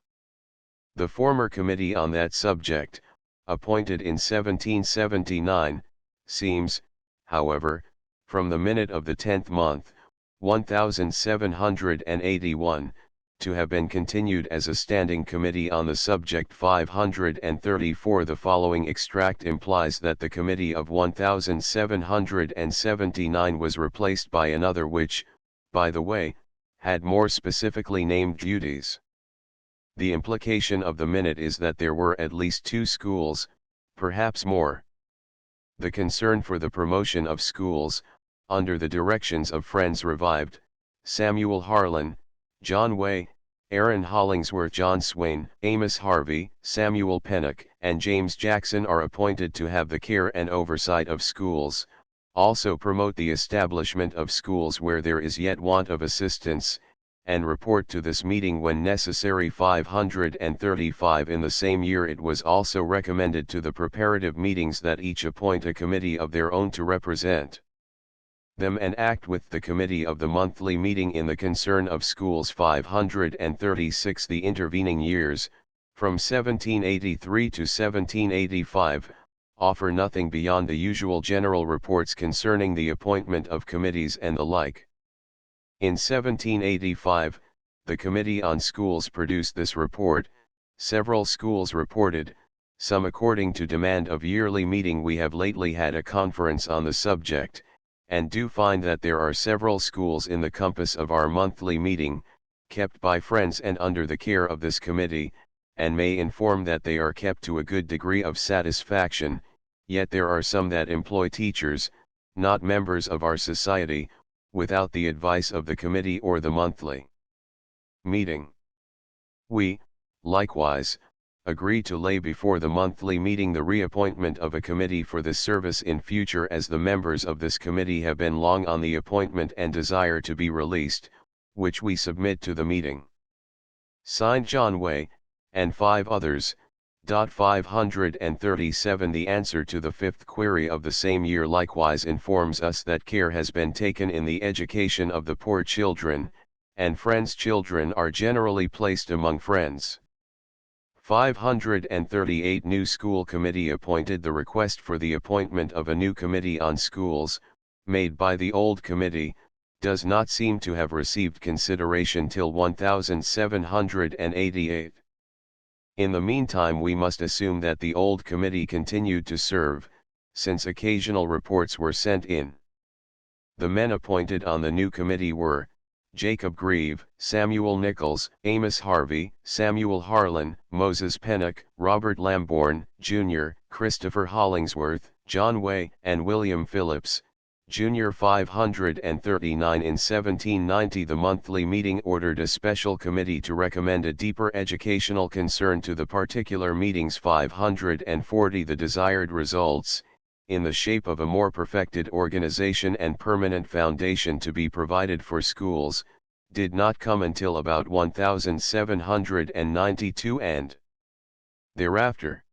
The former committee on that subject, appointed in 1779, seems, however, from the minute of the 10th month, 1781, to have been continued as a standing committee on the subject. 534 The following extract implies that the committee of 1779 was replaced by another which, by the way, had more specifically named duties. The implication of the minute is that there were at least 2 schools, perhaps more. The concern for the promotion of schools, under the directions of friends revived. Samuel Harlan, John Way, Aaron Hollingsworth, John Swain, Amos Harvey, Samuel Pennock, and James Jackson are appointed to have the care and oversight of schools, also promote the establishment of schools where there is yet want of assistance, and report to this meeting when necessary. 535 In the same year it was also recommended to the preparative meetings that each appoint a committee of their own to represent them and act with the committee of the monthly meeting in the concern of schools. 536 The intervening years, from 1783 to 1785, offer nothing beyond the usual general reports concerning the appointment of committees and the like. In 1785, the Committee on Schools produced this report. Several schools reported, some according to demand of yearly meeting. We have lately had a conference on the subject, and do find that there are several schools in the compass of our monthly meeting, kept by friends and under the care of this committee, and may inform that they are kept to a good degree of satisfaction, yet there are some that employ teachers, not members of our society, without the advice of the committee or the monthly meeting. We, likewise, agree to lay before the monthly meeting the reappointment of a committee for this service in future, as the members of this committee have been long on the appointment and desire to be released, which we submit to the meeting. Signed, John Way, and 5 others. 537 The answer to the fifth query of the same year likewise informs us that care has been taken in the education of the poor children, and friends' children are generally placed among friends. 538 New School Committee appointed. The request for the appointment of a new committee on schools, made by the old committee, does not seem to have received consideration till 1788. In the meantime we must assume that the old committee continued to serve, since occasional reports were sent in. The men appointed on the new committee were Jacob Grieve, Samuel Nichols, Amos Harvey, Samuel Harlan, Moses Pennock, Robert Lambourne, Jr., Christopher Hollingsworth, John Way, and William Phillips, Jr. 539 In 1790 the monthly meeting ordered a special committee to recommend a deeper educational concern to the particular meetings. 540 The desired results, in the shape of a more perfected organization and permanent foundation to be provided for schools, did not come until about 1792 and thereafter.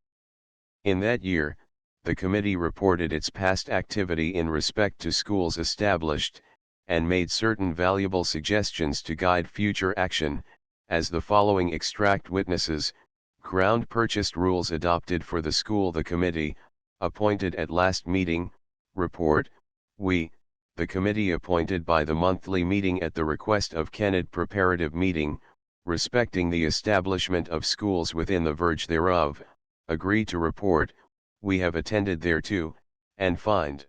In that year, the committee reported its past activity in respect to schools established, and made certain valuable suggestions to guide future action, as the following extract witnesses: ground purchased rules adopted for the school. The committee, appointed at last meeting, report, we, the committee appointed by the monthly meeting at the request of Kennett preparative meeting, respecting the establishment of schools within the verge thereof, agree to report, we have attended thereto, and find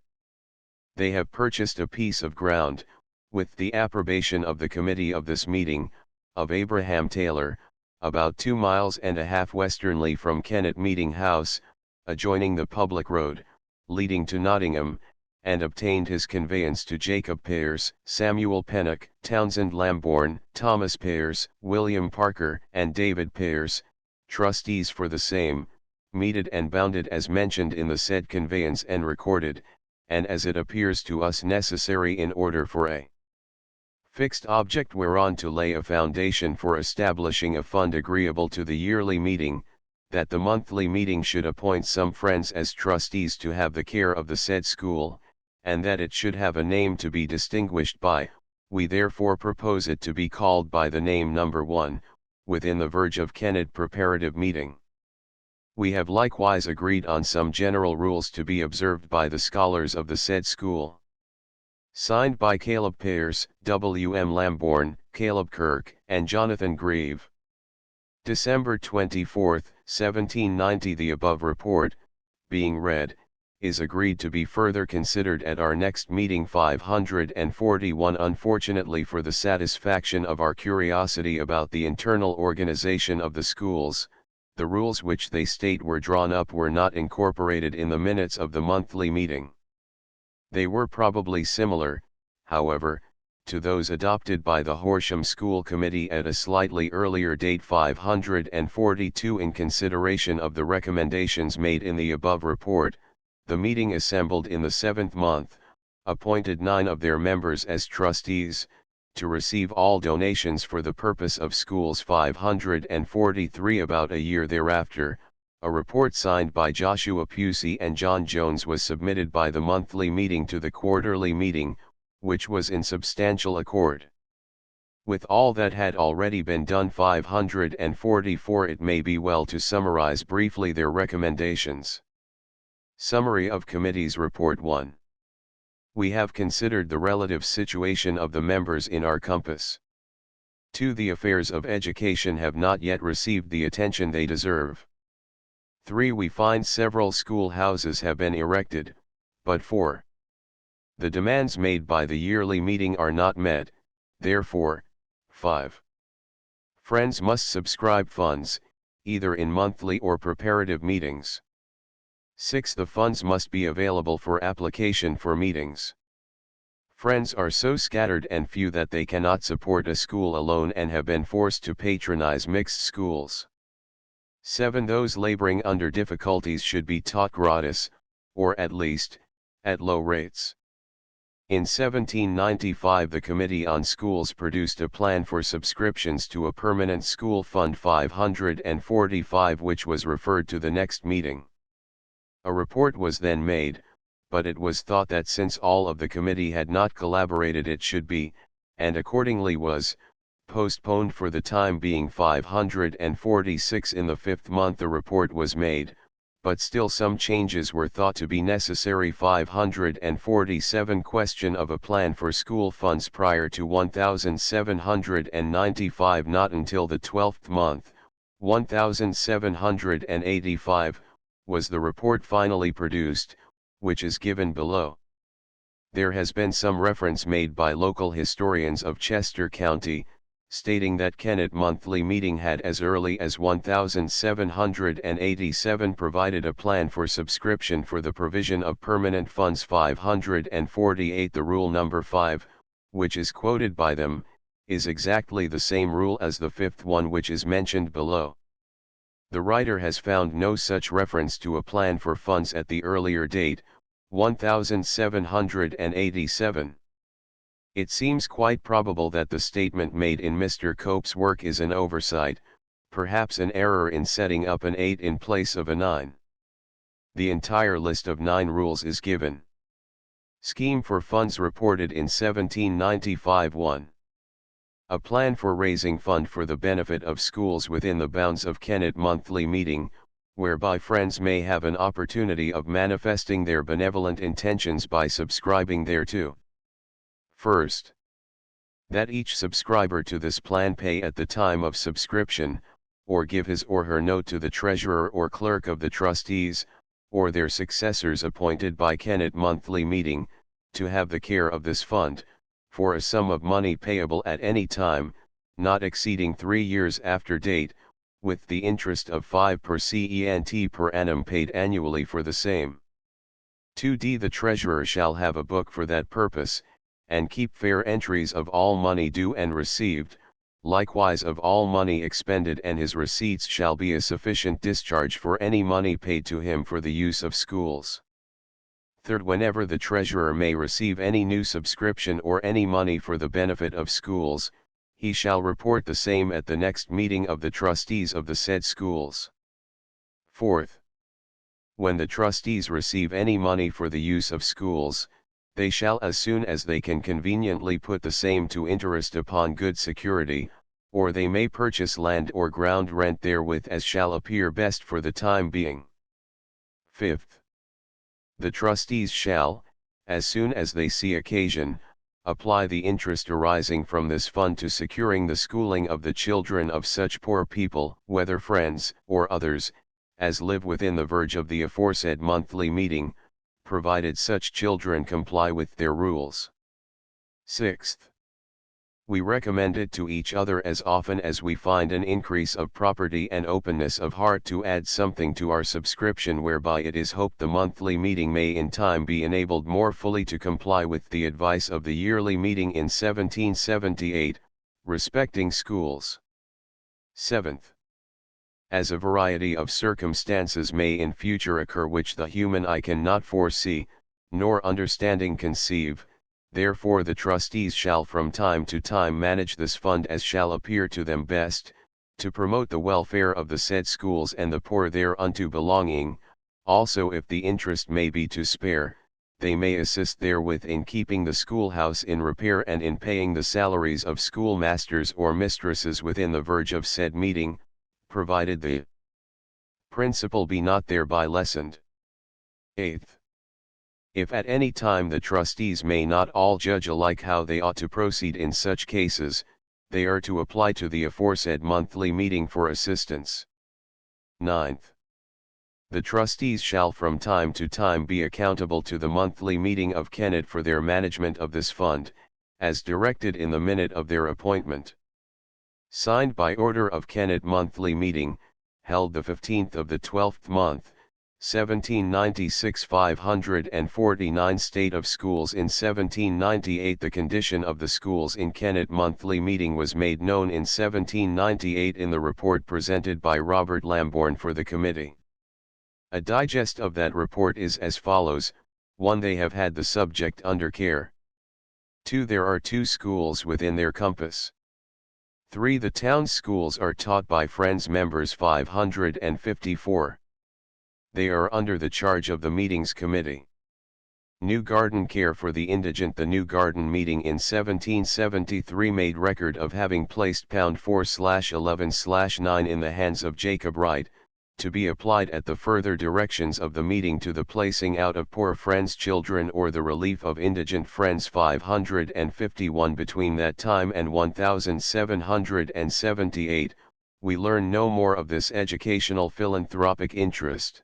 they have purchased a piece of ground, with the approbation of the committee of this meeting, of Abraham Taylor, about 2 miles and a half westernly from Kennett Meeting House, adjoining the public road, leading to Nottingham, and obtained his conveyance to Jacob Pears, Samuel Pennock, Townsend Lambourne, Thomas Pears, William Parker, and David Pears, trustees for the same, meted and bounded as mentioned in the said conveyance and recorded, and as it appears to us necessary in order for a fixed object whereon to lay a foundation for establishing a fund agreeable to the yearly meeting, that the monthly meeting should appoint some friends as trustees to have the care of the said school, and that it should have a name to be distinguished by, we therefore propose it to be called by the name number 1, within the verge of Kennett preparative meeting. We have likewise agreed on some general rules to be observed by the scholars of the said school. Signed by Caleb Pears, W. M. Lambourne, Caleb Kirk, and Jonathan Grieve. December 24, 1790. The above report, being read, is agreed to be further considered at our next meeting. 541 Unfortunately for the satisfaction of our curiosity about the internal organization of the schools, the rules which they state were drawn up were not incorporated in the minutes of the monthly meeting. They were probably similar, however, to those adopted by the Horsham School Committee at a slightly earlier date. 542 In consideration of the recommendations made in the above report, the meeting assembled in the 7th month, appointed 9 of their members as trustees, to receive all donations for the purpose of schools. 543 About a year thereafter, a report signed by Joshua Pusey and John Jones was submitted by the monthly meeting to the quarterly meeting, which was in substantial accord with all that had already been done. 544 It may be well to summarize briefly their recommendations. Summary of Committee's Report 1. We have considered the relative situation of the members in our compass. 2. The affairs of education have not yet received the attention they deserve. 3. We find several schoolhouses have been erected, but 4. The demands made by the yearly meeting are not met, therefore. 5. Friends must subscribe funds, either in monthly or preparative meetings. 6. The funds must be available for application for meetings. Friends are so scattered and few that they cannot support a school alone and have been forced to patronize mixed schools. 7. Those laboring under difficulties should be taught gratis, or at least, at low rates. In 1795 the Committee on Schools produced a plan for subscriptions to a permanent school fund 545 which was referred to the next meeting. A report was then made, but it was thought that since all of the committee had not collaborated it should be, and accordingly was, postponed for the time being. 546 in the 5th month a report was made, but still some changes were thought to be necessary. 547 Question of a plan for school funds prior to 1795 not until the 12th month, 1785, was the report finally produced, which is given below. There has been some reference made by local historians of Chester County, stating that Kennett Monthly Meeting had as early as 1787 provided a plan for subscription for the provision of permanent funds. 548 The rule number 5, which is quoted by them, is exactly the same rule as the 5th one which is mentioned below. The writer has found no such reference to a plan for funds at the earlier date, 1787. It seems quite probable that the statement made in Mr. Cope's work is an oversight, perhaps an error in setting up an 8 in place of a 9. The entire list of 9 rules is given. Scheme for funds reported in 1795. 1. A plan for raising fund for the benefit of schools within the bounds of Kennett Monthly Meeting, whereby friends may have an opportunity of manifesting their benevolent intentions by subscribing thereto. First, that each subscriber to this plan pay at the time of subscription, or give his or her note to the treasurer or clerk of the trustees, or their successors appointed by Kennett Monthly Meeting, to have the care of this fund, for a sum of money payable at any time, not exceeding 3 years after date, with the interest of 5% per annum paid annually for the same. 2d. The treasurer shall have a book for that purpose, and keep fair entries of all money due and received, likewise of all money expended, and his receipts shall be a sufficient discharge for any money paid to him for the use of schools. 3rd. Whenever the treasurer may receive any new subscription or any money for the benefit of schools, he shall report the same at the next meeting of the trustees of the said schools. 4th. When the trustees receive any money for the use of schools, they shall as soon as they can conveniently put the same to interest upon good security, or they may purchase land or ground rent therewith as shall appear best for the time being. 5th. The trustees shall, as soon as they see occasion, apply the interest arising from this fund to securing the schooling of the children of such poor people, whether friends or others, as live within the verge of the aforesaid monthly meeting, provided such children comply with their rules. 6th. We recommend it to each other as often as we find an increase of property and openness of heart to add something to our subscription, whereby it is hoped the monthly meeting may in time be enabled more fully to comply with the advice of the yearly meeting in 1778, respecting schools. 7th. As a variety of circumstances may in future occur which the human eye cannot foresee, nor understanding conceive, therefore the trustees shall from time to time manage this fund as shall appear to them best, to promote the welfare of the said schools and the poor thereunto belonging. Also if the interest may be to spare, they may assist therewith in keeping the schoolhouse in repair and in paying the salaries of schoolmasters or mistresses within the verge of said meeting, provided the principal be not thereby lessened. 8th. If at any time the trustees may not all judge alike how they ought to proceed in such cases, they are to apply to the aforesaid monthly meeting for assistance. 9th. The trustees shall from time to time be accountable to the monthly meeting of Kennett for their management of this fund, as directed in the minute of their appointment. Signed by order of Kennett Monthly Meeting, held the 15th of the 12th month, 1796. 549 State of Schools in 1798. The condition of the schools in Kennett Monthly Meeting was made known in 1798 in the report presented by Robert Lambourne for the committee. A digest of that report is as follows: 1. They have had the subject under care. 2. There are 2 schools within their compass. 3. The town's schools are taught by Friends members 554. They are under the charge of the Meetings Committee. New Garden Care for the Indigent. The New Garden meeting in 1773 made record of having placed pound 4/11/9 in the hands of Jacob Wright, to be applied at the further directions of the meeting to the placing out of poor friends' children or the relief of indigent friends 551. Between that time and 1778, we learn no more of this educational philanthropic interest.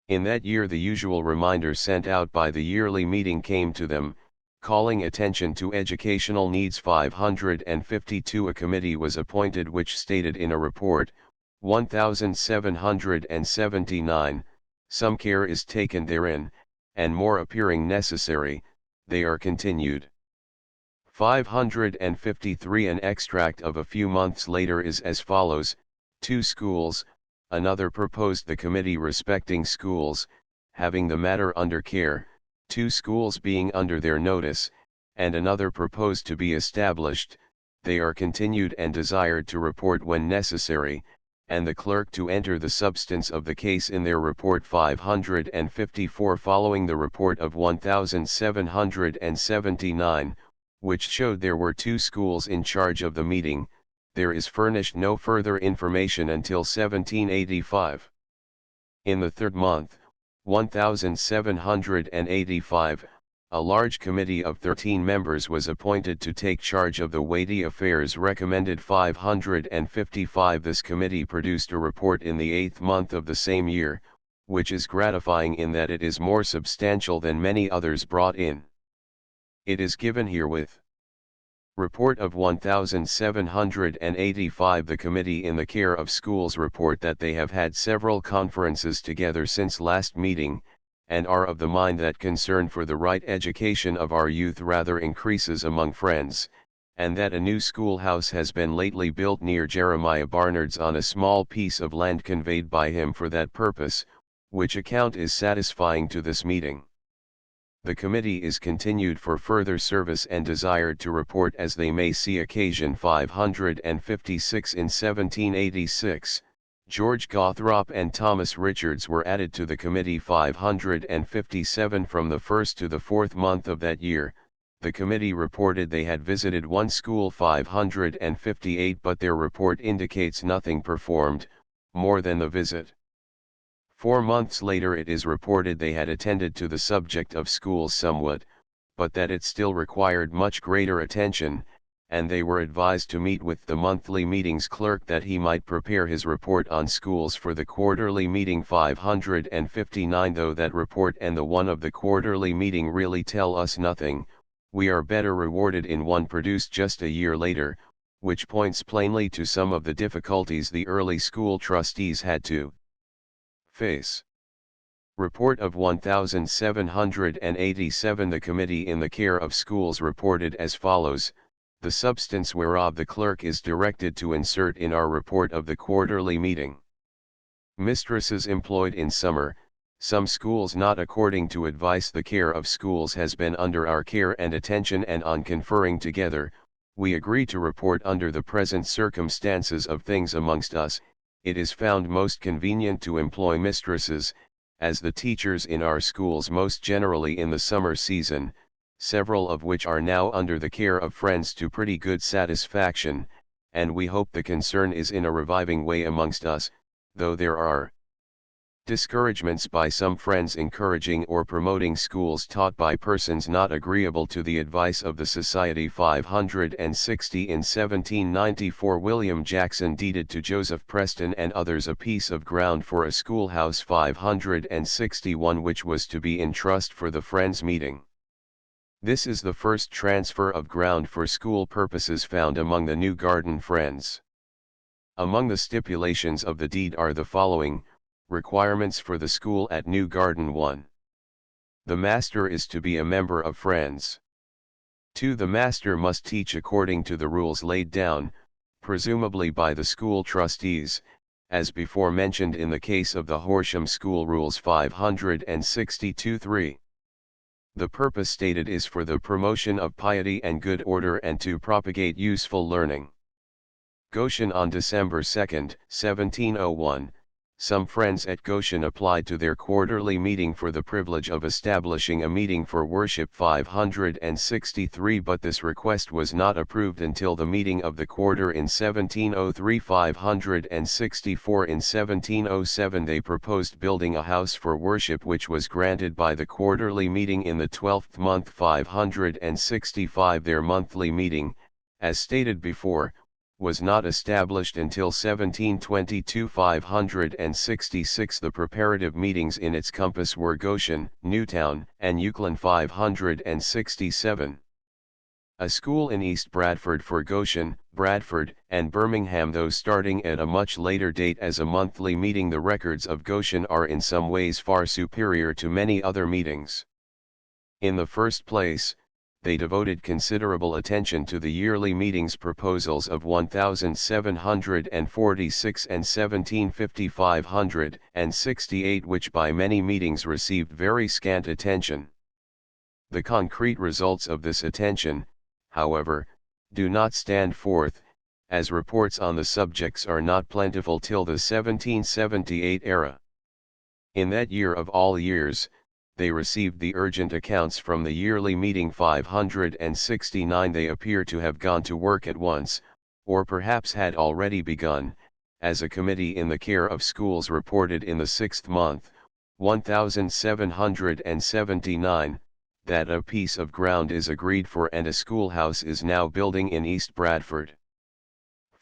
In that year the usual reminder sent out by the yearly meeting came to them, calling attention to educational needs 552. A committee was appointed which stated in a report, 1779, some care is taken therein, and more appearing necessary, they are continued. 553. An extract of a few months later is as follows: 2 schools. Another proposed the committee respecting schools, having the matter under care, 2 schools being under their notice, and another proposed to be established, they are continued and desired to report when necessary, and the clerk to enter the substance of the case in their report 554 following the report of 1779, which showed there were 2 schools in charge of the meeting. There is furnished no further information until 1785. In the 3rd month, 1785, a large committee of 13 members was appointed to take charge of the weighty affairs recommended 555. This committee produced a report in the 8th month of the same year, which is gratifying in that it is more substantial than many others brought in. It is given herewith. Report of 1785. The Committee in the Care of Schools report that they have had several conferences together since last meeting, and are of the mind that concern for the right education of our youth rather increases among friends, and that a new schoolhouse has been lately built near Jeremiah Barnard's on a small piece of land conveyed by him for that purpose, which account is satisfying to this meeting. The committee is continued for further service and desired to report as they may see occasion. 556. In 1786, George Gothrop and Thomas Richards were added to the committee. 557. From the 1st to the 4th month of that year, the committee reported they had visited 1 school. 558. But their report indicates nothing performed, more than the visit. 4 months later it is reported they had attended to the subject of schools somewhat, but that it still required much greater attention, and they were advised to meet with the monthly meetings clerk that he might prepare his report on schools for the quarterly meeting. 559. Though that report and the one of the quarterly meeting really tell us nothing, we are better rewarded in one produced just a year later, which points plainly to some of the difficulties the early school trustees had to face. Report of 1787. The Committee in the Care of Schools reported as follows, the substance whereof the clerk is directed to insert in our report of the quarterly meeting. Mistresses employed in summer, some schools not according to advice. The care of schools has been under our care and attention, and on conferring together, we agree to report under the present circumstances of things amongst us. It is found most convenient to employ mistresses, as the teachers in our schools most generally in the summer season, several of which are now under the care of friends to pretty good satisfaction, and we hope the concern is in a reviving way amongst us, though there are discouragements by some friends encouraging or promoting schools taught by persons not agreeable to the advice of the Society. 560. In 1794 William Jackson deeded to Joseph Preston and others a piece of ground for a schoolhouse. 561 which was to be in trust for the Friends' meeting. This is the first transfer of ground for school purposes found among the New Garden Friends. Among the stipulations of the deed are the following: requirements for the school at New Garden. 1. The master is to be a member of Friends. 2. The master must teach according to the rules laid down, presumably by the school trustees, as before mentioned in the case of the Horsham School Rules 562. 3. The purpose stated is for the promotion of piety and good order and to propagate useful learning. Goshen on December 2, 1701, some friends at Goshen applied to their quarterly meeting for the privilege of establishing a meeting for worship 563, but this request was not approved until the meeting of the quarter in 1703. 564 in 1707 they proposed building a house for worship, which was granted by the quarterly meeting in the 12th month. 565 their monthly meeting, as stated before, was not established until 1722. 566 the preparative meetings in its compass were Goshen, Newtown, and Euclid. 567 a school in East Bradford for Goshen, Bradford, and Birmingham, though starting at a much later date as a monthly meeting. The records of Goshen are in some ways far superior to many other meetings. In the first place, they devoted considerable attention to the yearly meetings proposals of 1746 and 1750. 568 which by many meetings received very scant attention. The concrete results of this attention, however, do not stand forth, as reports on the subjects are not plentiful till the 1778 era. In that year of all years, they received the urgent accounts from the yearly meeting 569. They appear to have gone to work at once, or perhaps had already begun, as a committee in the care of schools reported in the 6th month, 1779, that a piece of ground is agreed for and a schoolhouse is now building in East Bradford.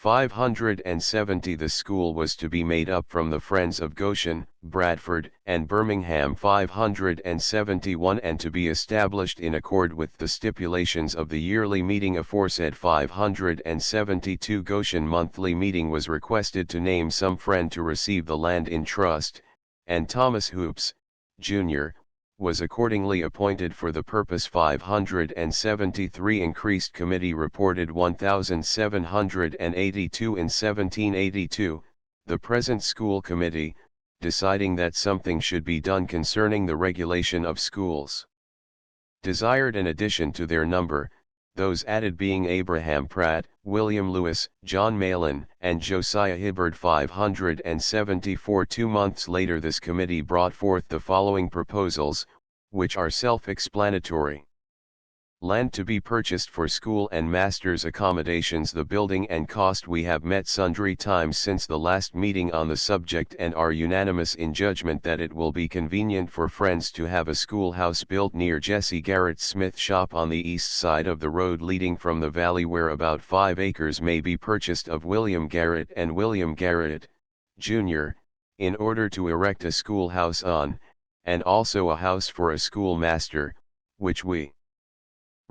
570 the school was to be made up from the Friends of Goshen, Bradford, and Birmingham. 571 and to be established in accord with the stipulations of the yearly meeting aforesaid. 572 Goshen monthly meeting was requested to name some friend to receive the land in trust, and Thomas Hoops, Jr., was accordingly appointed for the purpose. 573 increased committee reported 1782 in 1782, the present school committee, deciding that something should be done concerning the regulation of schools. Desired an addition to their number, those added being Abraham Pratt, William Lewis, John Malin, and Josiah Hibbard. 574 2 months later this committee brought forth the following proposals, which are self-explanatory. Land to be purchased for school and masters' accommodations. The building and cost we have met sundry times since the last meeting on the subject and are unanimous in judgment that it will be convenient for friends to have a schoolhouse built near Jesse Garrett's smith shop on the east side of the road leading from the valley, where about 5 acres may be purchased of William Garrett and William Garrett, Jr., in order to erect a schoolhouse on, and also a house for a schoolmaster, which we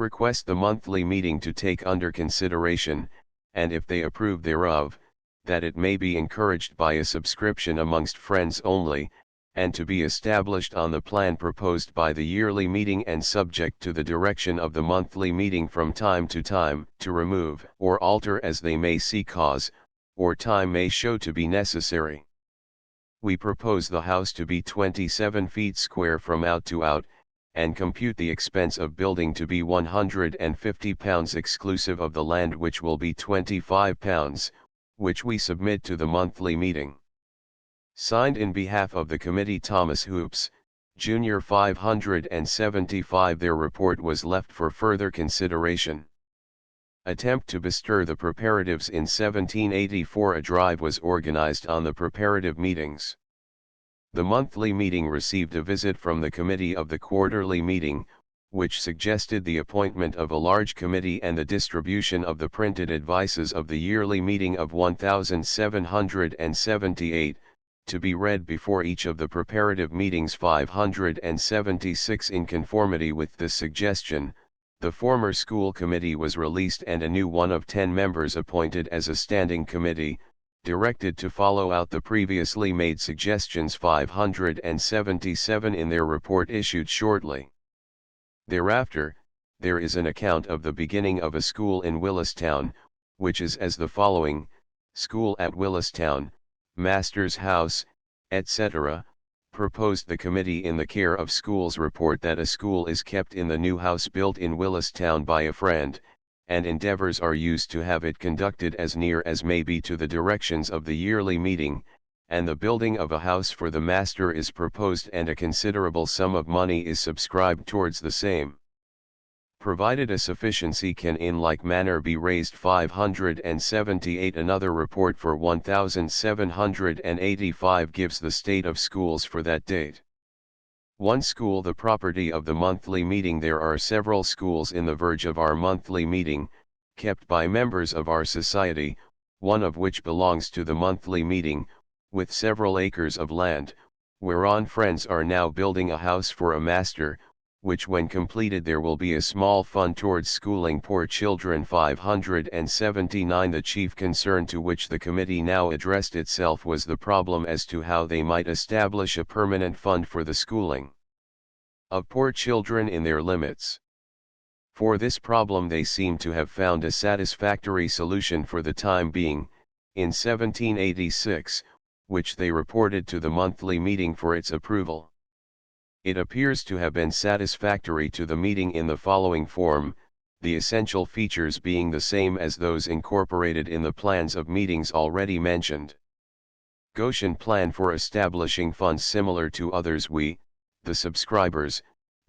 request the monthly meeting to take under consideration, and if they approve thereof, that it may be encouraged by a subscription amongst friends only, and to be established on the plan proposed by the yearly meeting and subject to the direction of the monthly meeting from time to time, to remove or alter as they may see cause, or time may show to be necessary. We propose the house to be 27 feet square from out to out, and compute the expense of building to be £150 exclusive of the land, which will be £25, which we submit to the monthly meeting. Signed in behalf of the committee Thomas Hoops, Jr. 575 their report was left for further consideration. Attempt to bestir the preparatives in 1784 a drive was organized on the preparative meetings. The monthly meeting received a visit from the committee of the quarterly meeting, which suggested the appointment of a large committee and the distribution of the printed advices of the yearly meeting of 1778, to be read before each of the preparative meetings. 576 in conformity with this suggestion, the former school committee was released and a new one of 10 members appointed as a standing committee, directed to follow out the previously made suggestions. 577 in their report issued shortly thereafter, there is an account of the beginning of a school in Willistown, which is as the following: School at Willistown, Master's House, etc., proposed the committee in the care of schools report that a school is kept in the new house built in Willistown by a friend, and endeavors are used to have it conducted as near as may be to the directions of the yearly meeting, and the building of a house for the master is proposed and a considerable sum of money is subscribed towards the same. Provided a sufficiency can in like manner be raised 578. Another report for 1785 gives the state of schools for that date. One school the property of the monthly meeting. There are several schools in the verge of our monthly meeting, kept by members of our society, one of which belongs to the monthly meeting, with several acres of land, whereon friends are now building a house for a master, which when completed there will be a small fund towards schooling poor children. 579. The chief concern to which the committee now addressed itself was the problem as to how they might establish a permanent fund for the schooling of poor children in their limits. For this problem they seem to have found a satisfactory solution for the time being, in 1786, which they reported to the monthly meeting for its approval. It appears to have been satisfactory to the meeting in the following form, the essential features being the same as those incorporated in the plans of meetings already mentioned. Goshen plan for establishing funds similar to others. We, the subscribers,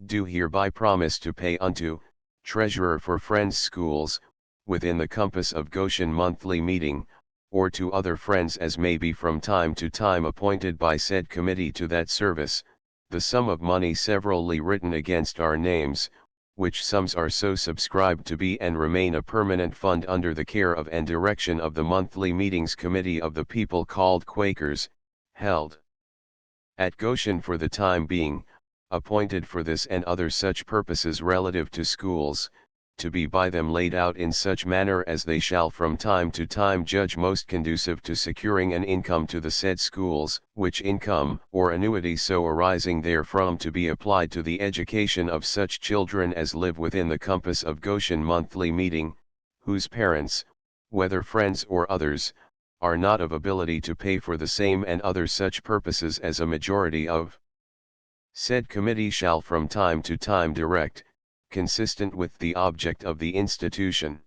do hereby promise to pay unto, Treasurer for Friends Schools, within the compass of Goshen monthly meeting, or to other friends as may be from time to time appointed by said committee to that service, the sum of money severally written against our names, which sums are so subscribed to be and remain a permanent fund under the care of and direction of the monthly meetings committee of the people called Quakers, held at Goshen for the time being, appointed for this and other such purposes relative to schools, to be by them laid out in such manner as they shall from time to time judge most conducive to securing an income to the said schools, which income or annuity so arising therefrom to be applied to the education of such children as live within the compass of Goshen monthly meeting, whose parents, whether friends or others, are not of ability to pay for the same and other such purposes as a majority of said committee shall from time to time direct, consistent with the object of the institution.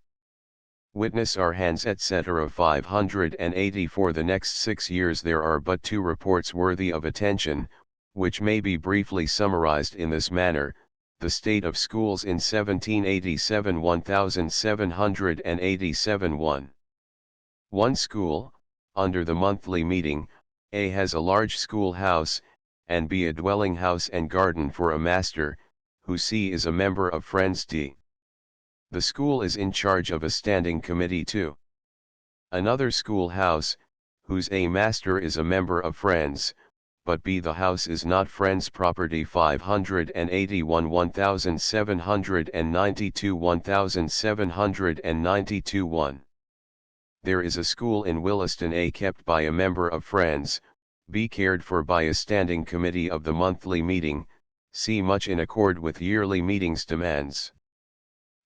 Witness our hands etc. 580. For the next 6 years there are but 2 reports worthy of attention, which may be briefly summarized in this manner: the state of schools in 1787 1787 1. One school, under the monthly meeting, A has a large schoolhouse, and B a dwelling house and garden for a master, who C is a member of Friends D. The school is in charge of a standing committee too. Another schoolhouse, whose A master is a member of Friends, but B the house is not Friends property. 581 1792 1792 1. There is a school in Williston A kept by a member of Friends, B cared for by a standing committee of the monthly meeting, C much in accord with yearly meetings demands.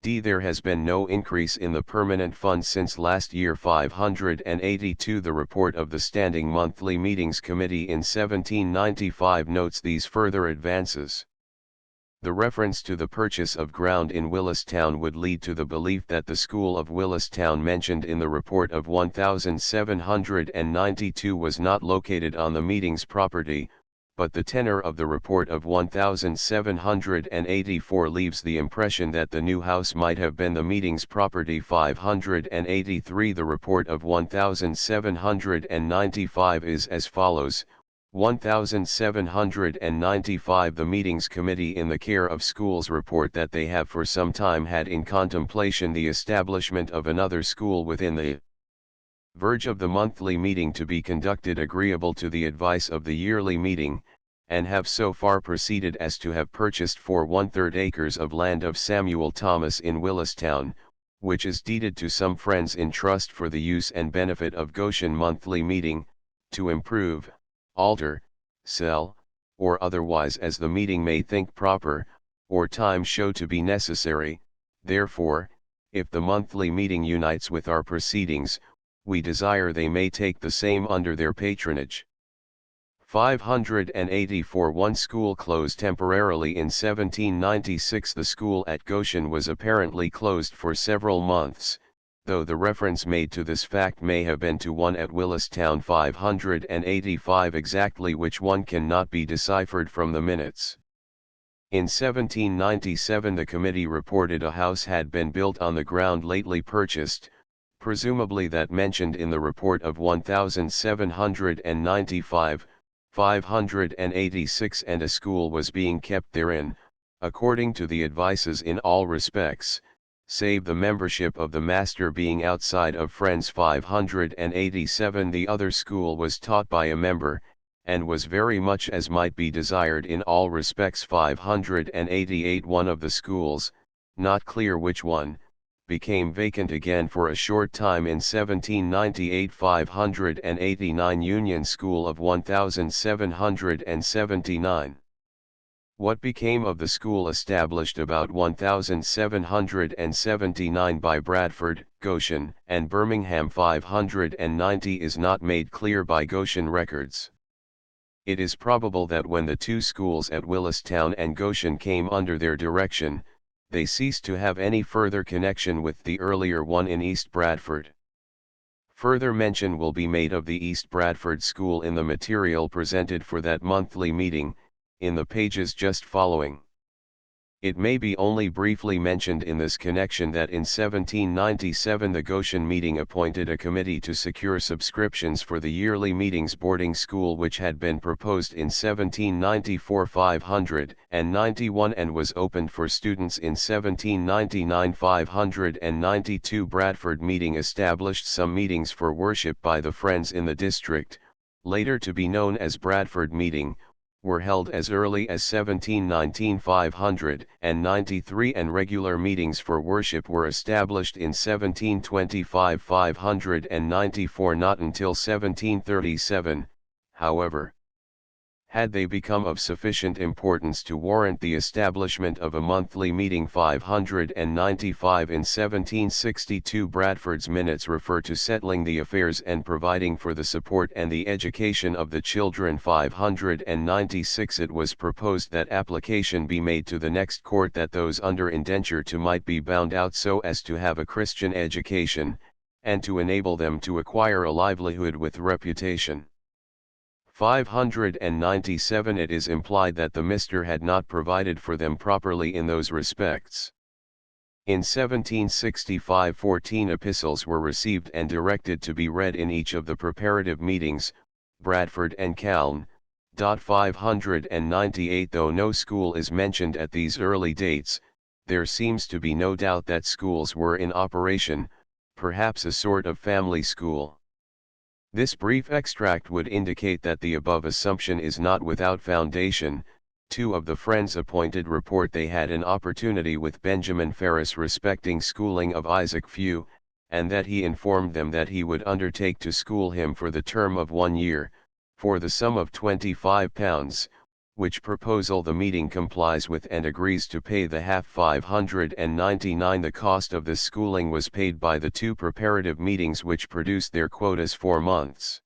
D there has been no increase in the permanent fund since last year. 582 The report of the standing monthly meetings committee in 1795 notes these further advances. The reference to the purchase of ground in Willistown would lead to the belief that the school of Willistown mentioned in the report of 1792 was not located on the meeting's property, but the tenor of the report of 1784 leaves the impression that the new house might have been the meeting's property. 583 The report of 1795 is as follows: 1795 The meetings committee in the care of schools report that they have for some time had in contemplation the establishment of another school within the verge of the monthly meeting to be conducted agreeable to the advice of the yearly meeting, and have so far proceeded as to have purchased for 1/3 acres of land of Samuel Thomas in Willistown, which is deeded to some friends in trust for the use and benefit of Goshen monthly meeting, to improve, alter, sell, or otherwise as the meeting may think proper, or time show to be necessary. Therefore, if the monthly meeting unites with our proceedings, we desire they may take the same under their patronage. 584. One school closed temporarily in 1796. The school at Goshen was apparently closed for several months, though the reference made to this fact may have been to one at Willistown. 585. Exactly which one cannot be deciphered from the minutes. In 1797 the committee reported a house had been built on the ground lately purchased, presumably that mentioned in the report of 1795, 586, and a school was being kept therein, according to the advices in all respects, save the membership of the master being outside of Friends. 587. The other school was taught by a member, and was very much as might be desired in all respects. 588. One of the schools, not clear which one, became vacant again for a short time in 1798. 589. Union School of 1779. What became of the school established about 1779 by Bradford, Goshen, and Birmingham? 590 is not made clear by Goshen records. It is probable that when the two schools at Willistown and Goshen came under their direction, they ceased to have any further connection with the earlier one in East Bradford. Further mention will be made of the East Bradford School in the material presented for that monthly meeting, in the pages just following. It may be only briefly mentioned in this connection that in 1797 the Goshen meeting appointed a committee to secure subscriptions for the yearly meetings boarding school which had been proposed in 1794. 591 and was opened for students in 1799. 592 Bradford meeting established some meetings for worship by the Friends in the district, later to be known as Bradford meeting, were held as early as 1719. 593 and regular meetings for worship were established in 1725. 594 not until 1737, however, had they become of sufficient importance to warrant the establishment of a monthly meeting. 595 in 1762 Bradford's minutes refer to settling the affairs and providing for the support and the education of the children. 596 it was proposed that application be made to the next court that those under indenture to might be bound out so as to have a Christian education, and to enable them to acquire a livelihood with reputation. 597 It is implied that the Mr. had not provided for them properly in those respects. In 1765 14 epistles were received and directed to be read in each of the preparative meetings, Bradford and Calne. 598 Though no school is mentioned at these early dates, there seems to be no doubt that schools were in operation, perhaps a sort of family school. This brief extract would indicate that the above assumption is not without foundation. Two of the Friends appointed report they had an opportunity with Benjamin Ferris respecting schooling of Isaac Few, and that he informed them that he would undertake to school him for the term of 1 year, for the sum of £25, which proposal the meeting complies with and agrees to pay the half. 599 The cost of this schooling was paid by the two preparative meetings which produced their quotas for months.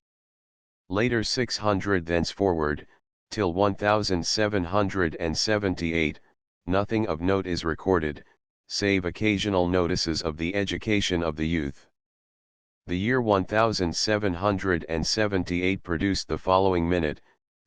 Later 600 thenceforward, till 1778, nothing of note is recorded, save occasional notices of the education of the youth. The year 1778 produced the following minute.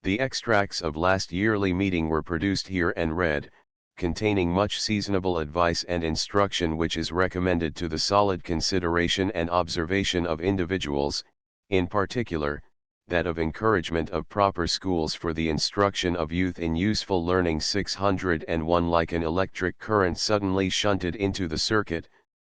The extracts of last yearly meeting were produced here and read, containing much seasonable advice and instruction which is recommended to the solid consideration and observation of individuals, in particular, that of encouragement of proper schools for the instruction of youth in useful learning. 601 Like an electric current suddenly shunted into the circuit,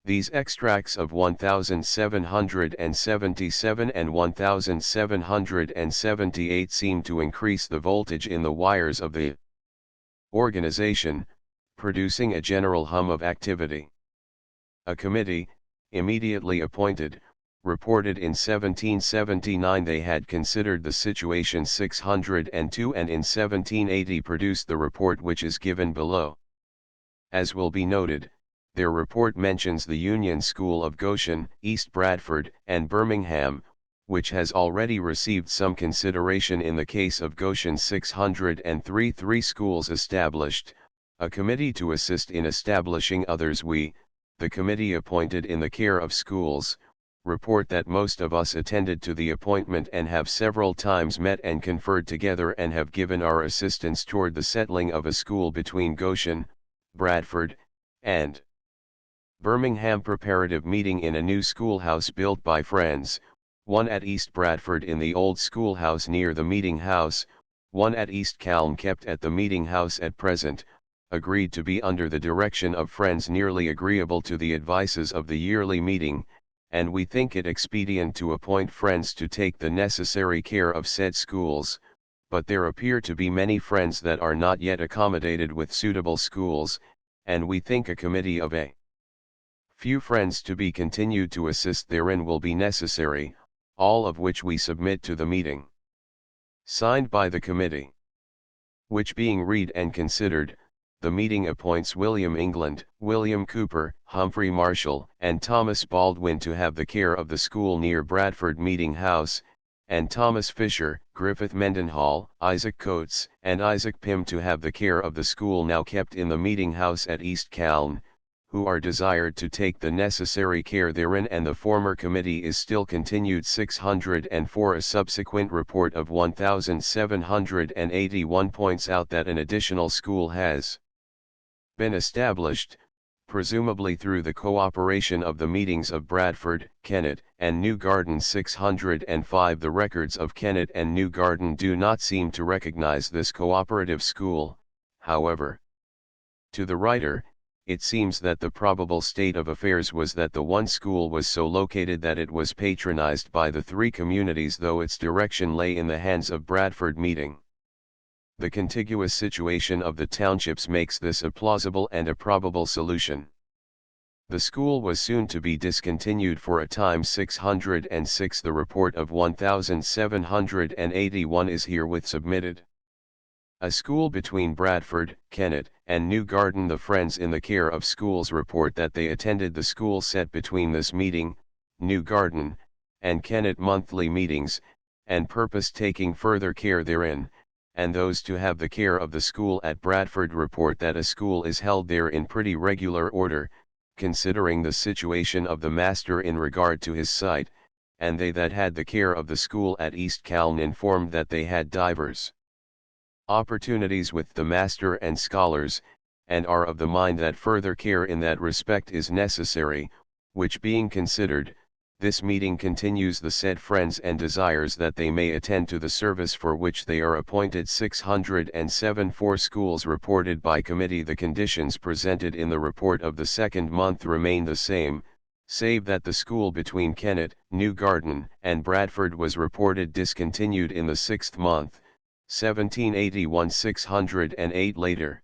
these extracts of 1777 and 1778 seem to increase the voltage in the wires of the organization, producing a general hum of activity. A committee, immediately appointed, reported in 1779 they had considered the situation. 602 and in 1780 produced the report which is given below. As will be noted, their report mentions the Union School of Goshen, East Bradford, and Birmingham, which has already received some consideration in the case of Goshen. 603 3 schools established, a committee to assist in establishing others. We, the committee appointed in the care of schools, report that most of us attended to the appointment and have several times met and conferred together and have given our assistance toward the settling of a school between Goshen, Bradford, and Birmingham. Preparative meeting in a new schoolhouse built by friends, one at East Bradford in the old schoolhouse near the meeting house, one at East Calne kept at the meeting house at present, agreed to be under the direction of friends, nearly agreeable to the advices of the yearly meeting, and we think it expedient to appoint friends to take the necessary care of said schools, but there appear to be many friends that are not yet accommodated with suitable schools, and we think a committee of a few friends to be continued to assist therein will be necessary, all of which we submit to the meeting. Signed by the committee. Which being read and considered, the meeting appoints William England, William Cooper, Humphrey Marshall, and Thomas Baldwin to have the care of the school near Bradford Meeting House, and Thomas Fisher, Griffith Mendenhall, Isaac Coates, and Isaac Pym to have the care of the school now kept in the Meeting House at East Calne, who are desired to take the necessary care therein, and the former committee is still continued. 604 A subsequent report of 1781 points out that an additional school has been established, presumably through the cooperation of the meetings of Bradford, Kennet, and New Garden. 605 The records of Kennet and New Garden do not seem to recognize this cooperative school, however. To the writer, it seems that the probable state of affairs was that the one school was so located that it was patronized by the three communities, though its direction lay in the hands of Bradford Meeting. The contiguous situation of the townships makes this a plausible and a probable solution. The school was soon to be discontinued for a time. 606 The report of 1781 is herewith submitted. A school between Bradford, Kennet, and New Garden. The friends in the care of schools report that they attended the school set between this meeting, New Garden, and Kennet monthly meetings, and purpose taking further care therein, and those to have the care of the school at Bradford report that a school is held there in pretty regular order, considering the situation of the master in regard to his site, and they that had the care of the school at East Calne informed that they had divers opportunities with the master and scholars, and are of the mind that further care in that respect is necessary, which being considered, this meeting continues the said friends and desires that they may attend to the service for which they are appointed. 607 4 schools reported by committee. The conditions presented in the report of the second month remain the same, save that the school between Kennet, New Garden, and Bradford was reported discontinued in the sixth month, 1781. 608 later.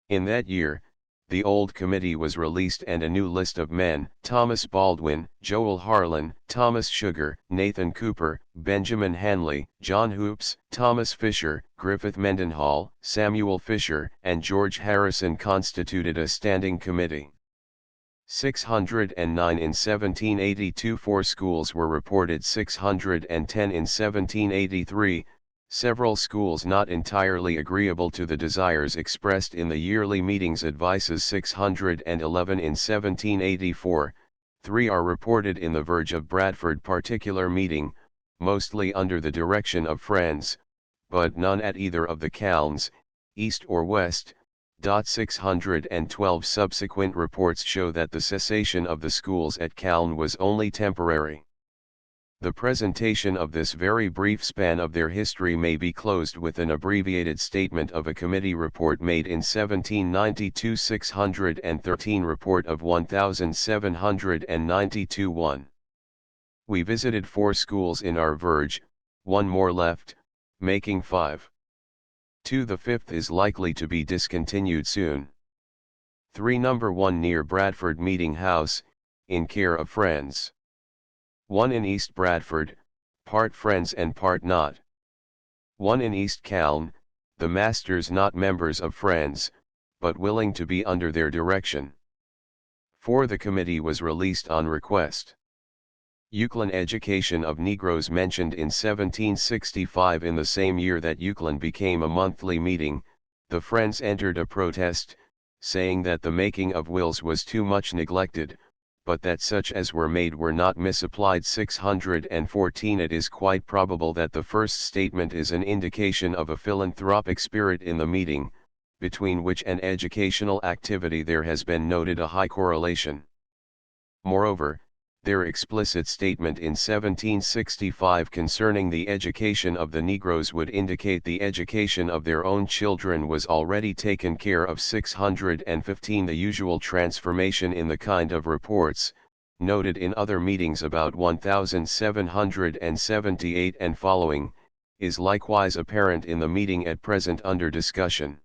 In that year, the old committee was released and a new list of men, Thomas Baldwin, Joel Harlan, Thomas Sugar, Nathan Cooper, Benjamin Hanley, John Hoops, Thomas Fisher, Griffith Mendenhall, Samuel Fisher, and George Harrison constituted a standing committee. 609 in 1782 4 schools were reported. 610 in 1783, several schools not entirely agreeable to the desires expressed in the yearly meetings advices. 611 in 1784, 3 are reported in the verge of Bradford particular meeting, mostly under the direction of friends, but none at either of the Calnes, east or west. 612 subsequent reports show that the cessation of the schools at Calne was only temporary. The presentation of this very brief span of their history may be closed with an abbreviated statement of a committee report made in 1792. 613 report of 1792 1. We visited 4 schools in our verge, 1 more left, making 5. 2. The 5th is likely to be discontinued soon. 3. Number 1 near Bradford Meeting House, in care of friends. 1 in East Bradford, part friends and part not. 1 in East Calne, the masters not members of friends, but willing to be under their direction. 4. The committee was released on request. Euclid education of Negroes mentioned in 1765. In the same year that Euclid became a monthly meeting, the Friends entered a protest, saying that the making of wills was too much neglected, but that such as were made were not misapplied. 614. It is quite probable that the first statement is an indication of a philanthropic spirit in the meeting, between which and educational activity there has been noted a high correlation. Moreover, their explicit statement in 1765 concerning the education of the Negroes would indicate the education of their own children was already taken care of. 615. The usual transformation in the kind of reports, noted in other meetings about 1778 and following, is likewise apparent in the meeting at present under discussion.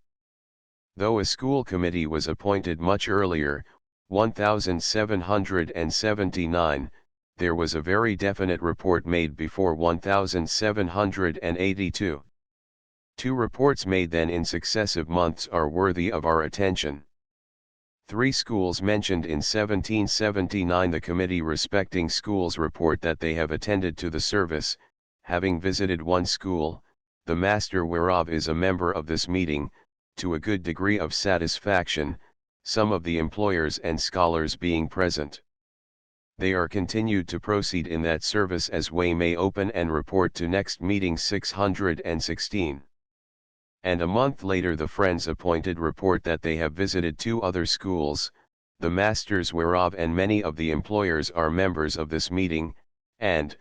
Though a school committee was appointed much earlier, 1779, there was a very definite report made before 1782. Two reports made then in successive months are worthy of our attention. Three schools mentioned in 1779. The committee respecting schools report that they have attended to the service, having visited one school, the master whereof is a member of this meeting, to a good degree of satisfaction, some of the employers and scholars being present. They are continued to proceed in that service as way may open and report to next meeting. 616. And a month later the Friends appointed report that they have visited two other schools, the masters whereof and many of the employers are members of this meeting, and,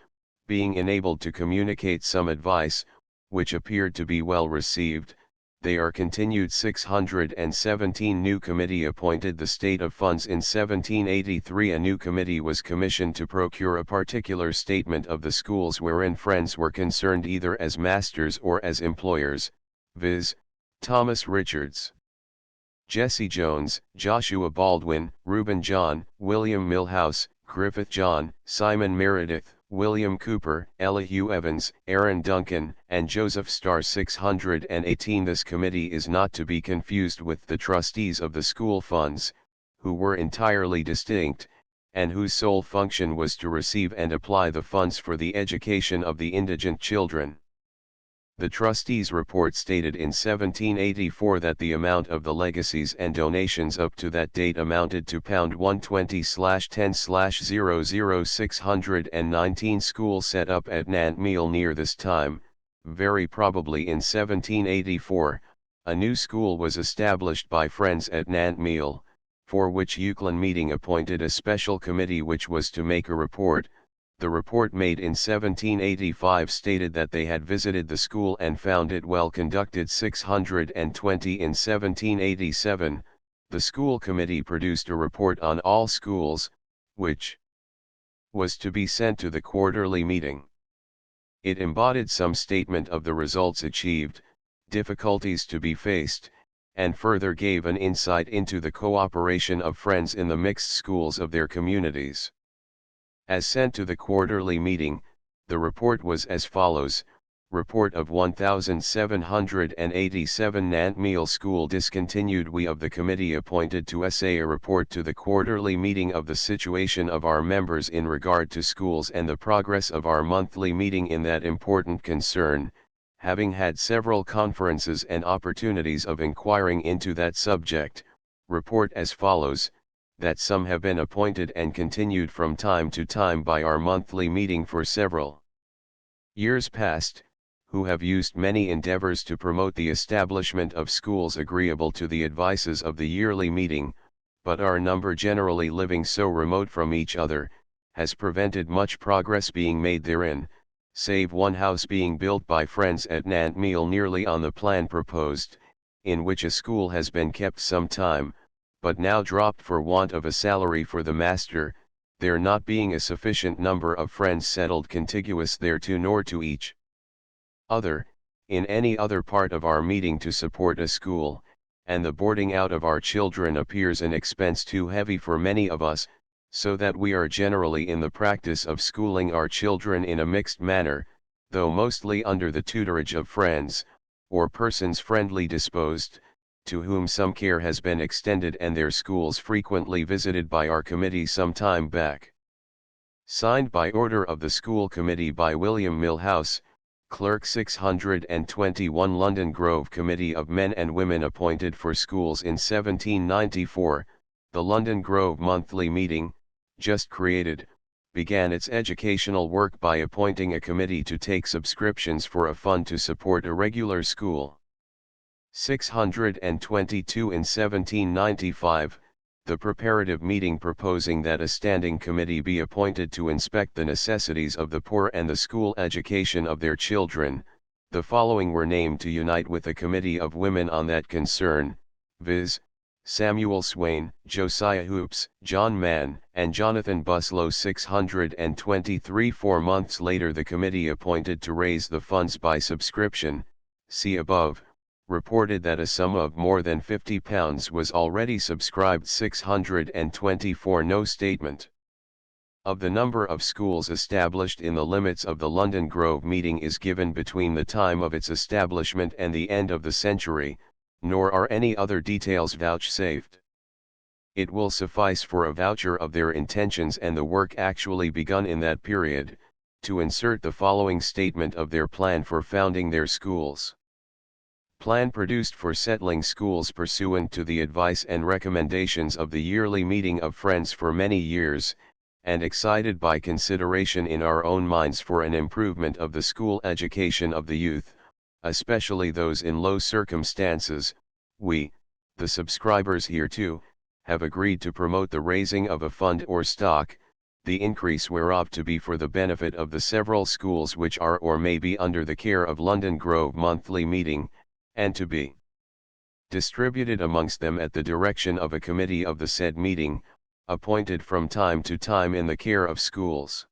being enabled to communicate some advice, which appeared to be well received, they are continued. 617. New committee appointed the state of funds in 1783. A new committee was commissioned to procure a particular statement of the schools wherein Friends were concerned either as masters or as employers, viz., Thomas Richards, Jesse Jones, Joshua Baldwin, Reuben John, William Milhouse, Griffith John, Simon Meredith, William Cooper, Elihu Evans, Aaron Duncan, and Joseph Starr. 618. This committee is not to be confused with the trustees of the school funds, who were entirely distinct, and whose sole function was to receive and apply the funds for the education of the indigent children. The trustees' report stated in 1784 that the amount of the legacies and donations up to that date amounted to £120/10/00. 619. School set up at Nantmeal near this time, very probably in 1784, a new school was established by Friends at Nantmeal, for which Euclid meeting appointed a special committee which was to make a report. The report made in 1785 stated that they had visited the school and found it well conducted. 620. In 1787, the school committee produced a report on all schools, which was to be sent to the quarterly meeting. It embodied some statement of the results achieved, difficulties to be faced, and further gave an insight into the cooperation of Friends in the mixed schools of their communities. As sent to the quarterly meeting, the report was as follows: Report of 1787 Nantmeal School discontinued. We of the committee appointed to essay a report to the quarterly meeting of the situation of our members in regard to schools and the progress of our monthly meeting in that important concern, having had several conferences and opportunities of inquiring into that subject, report as follows: that some have been appointed and continued from time to time by our monthly meeting for several years past, who have used many endeavors to promote the establishment of schools agreeable to the advices of the yearly meeting, but our number generally living so remote from each other, has prevented much progress being made therein, save one house being built by Friends at Nantmeal nearly on the plan proposed, in which a school has been kept some time, but now dropped for want of a salary for the master, there not being a sufficient number of Friends settled contiguous thereto nor to each other, in any other part of our meeting to support a school, and the boarding out of our children appears an expense too heavy for many of us, so that we are generally in the practice of schooling our children in a mixed manner, though mostly under the tutorage of Friends, or persons friendly disposed, to whom some care has been extended and their schools frequently visited by our committee some time back. Signed by order of the School Committee by William Millhouse, Clerk 621 London Grove Committee of Men and Women appointed for schools in 1794, the London Grove Monthly Meeting, just created, began its educational work by appointing a committee to take subscriptions for a fund to support a regular school. 622 in 1795, the preparative meeting proposing that a standing committee be appointed to inspect the necessities of the poor and the school education of their children. The following were named to unite with a committee of women on that concern, viz., Samuel Swain, Josiah Hoops, John Mann, and Jonathan Buslow. 623 4 months later the committee appointed to raise the funds by subscription, see above, reported that a sum of more than £50 was already subscribed. 624 No statement of the number of schools established in the limits of the London Grove meeting is given between the time of its establishment and the end of the century, nor are any other details vouchsafed. It will suffice for a voucher of their intentions and the work actually begun in that period, to insert the following statement of their plan for founding their schools. Plan produced for settling schools pursuant to the advice and recommendations of the yearly meeting of Friends for many years, and excited by consideration in our own minds for an improvement of the school education of the youth, especially those in low circumstances, we, the subscribers hereto, have agreed to promote the raising of a fund or stock, the increase whereof to be for the benefit of the several schools which are or may be under the care of London Grove Monthly Meeting, and to be distributed amongst them at the direction of a committee of the said meeting, appointed from time to time in the care of schools.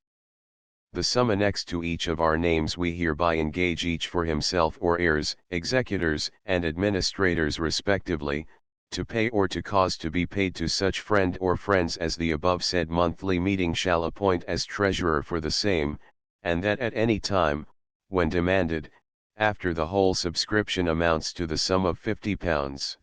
The sum annexed to each of our names we hereby engage each for himself or heirs, executors, and administrators respectively, to pay or to cause to be paid to such friend or friends as the above said monthly meeting shall appoint as treasurer for the same, and that at any time, when demanded, after the whole subscription amounts to the sum of £50.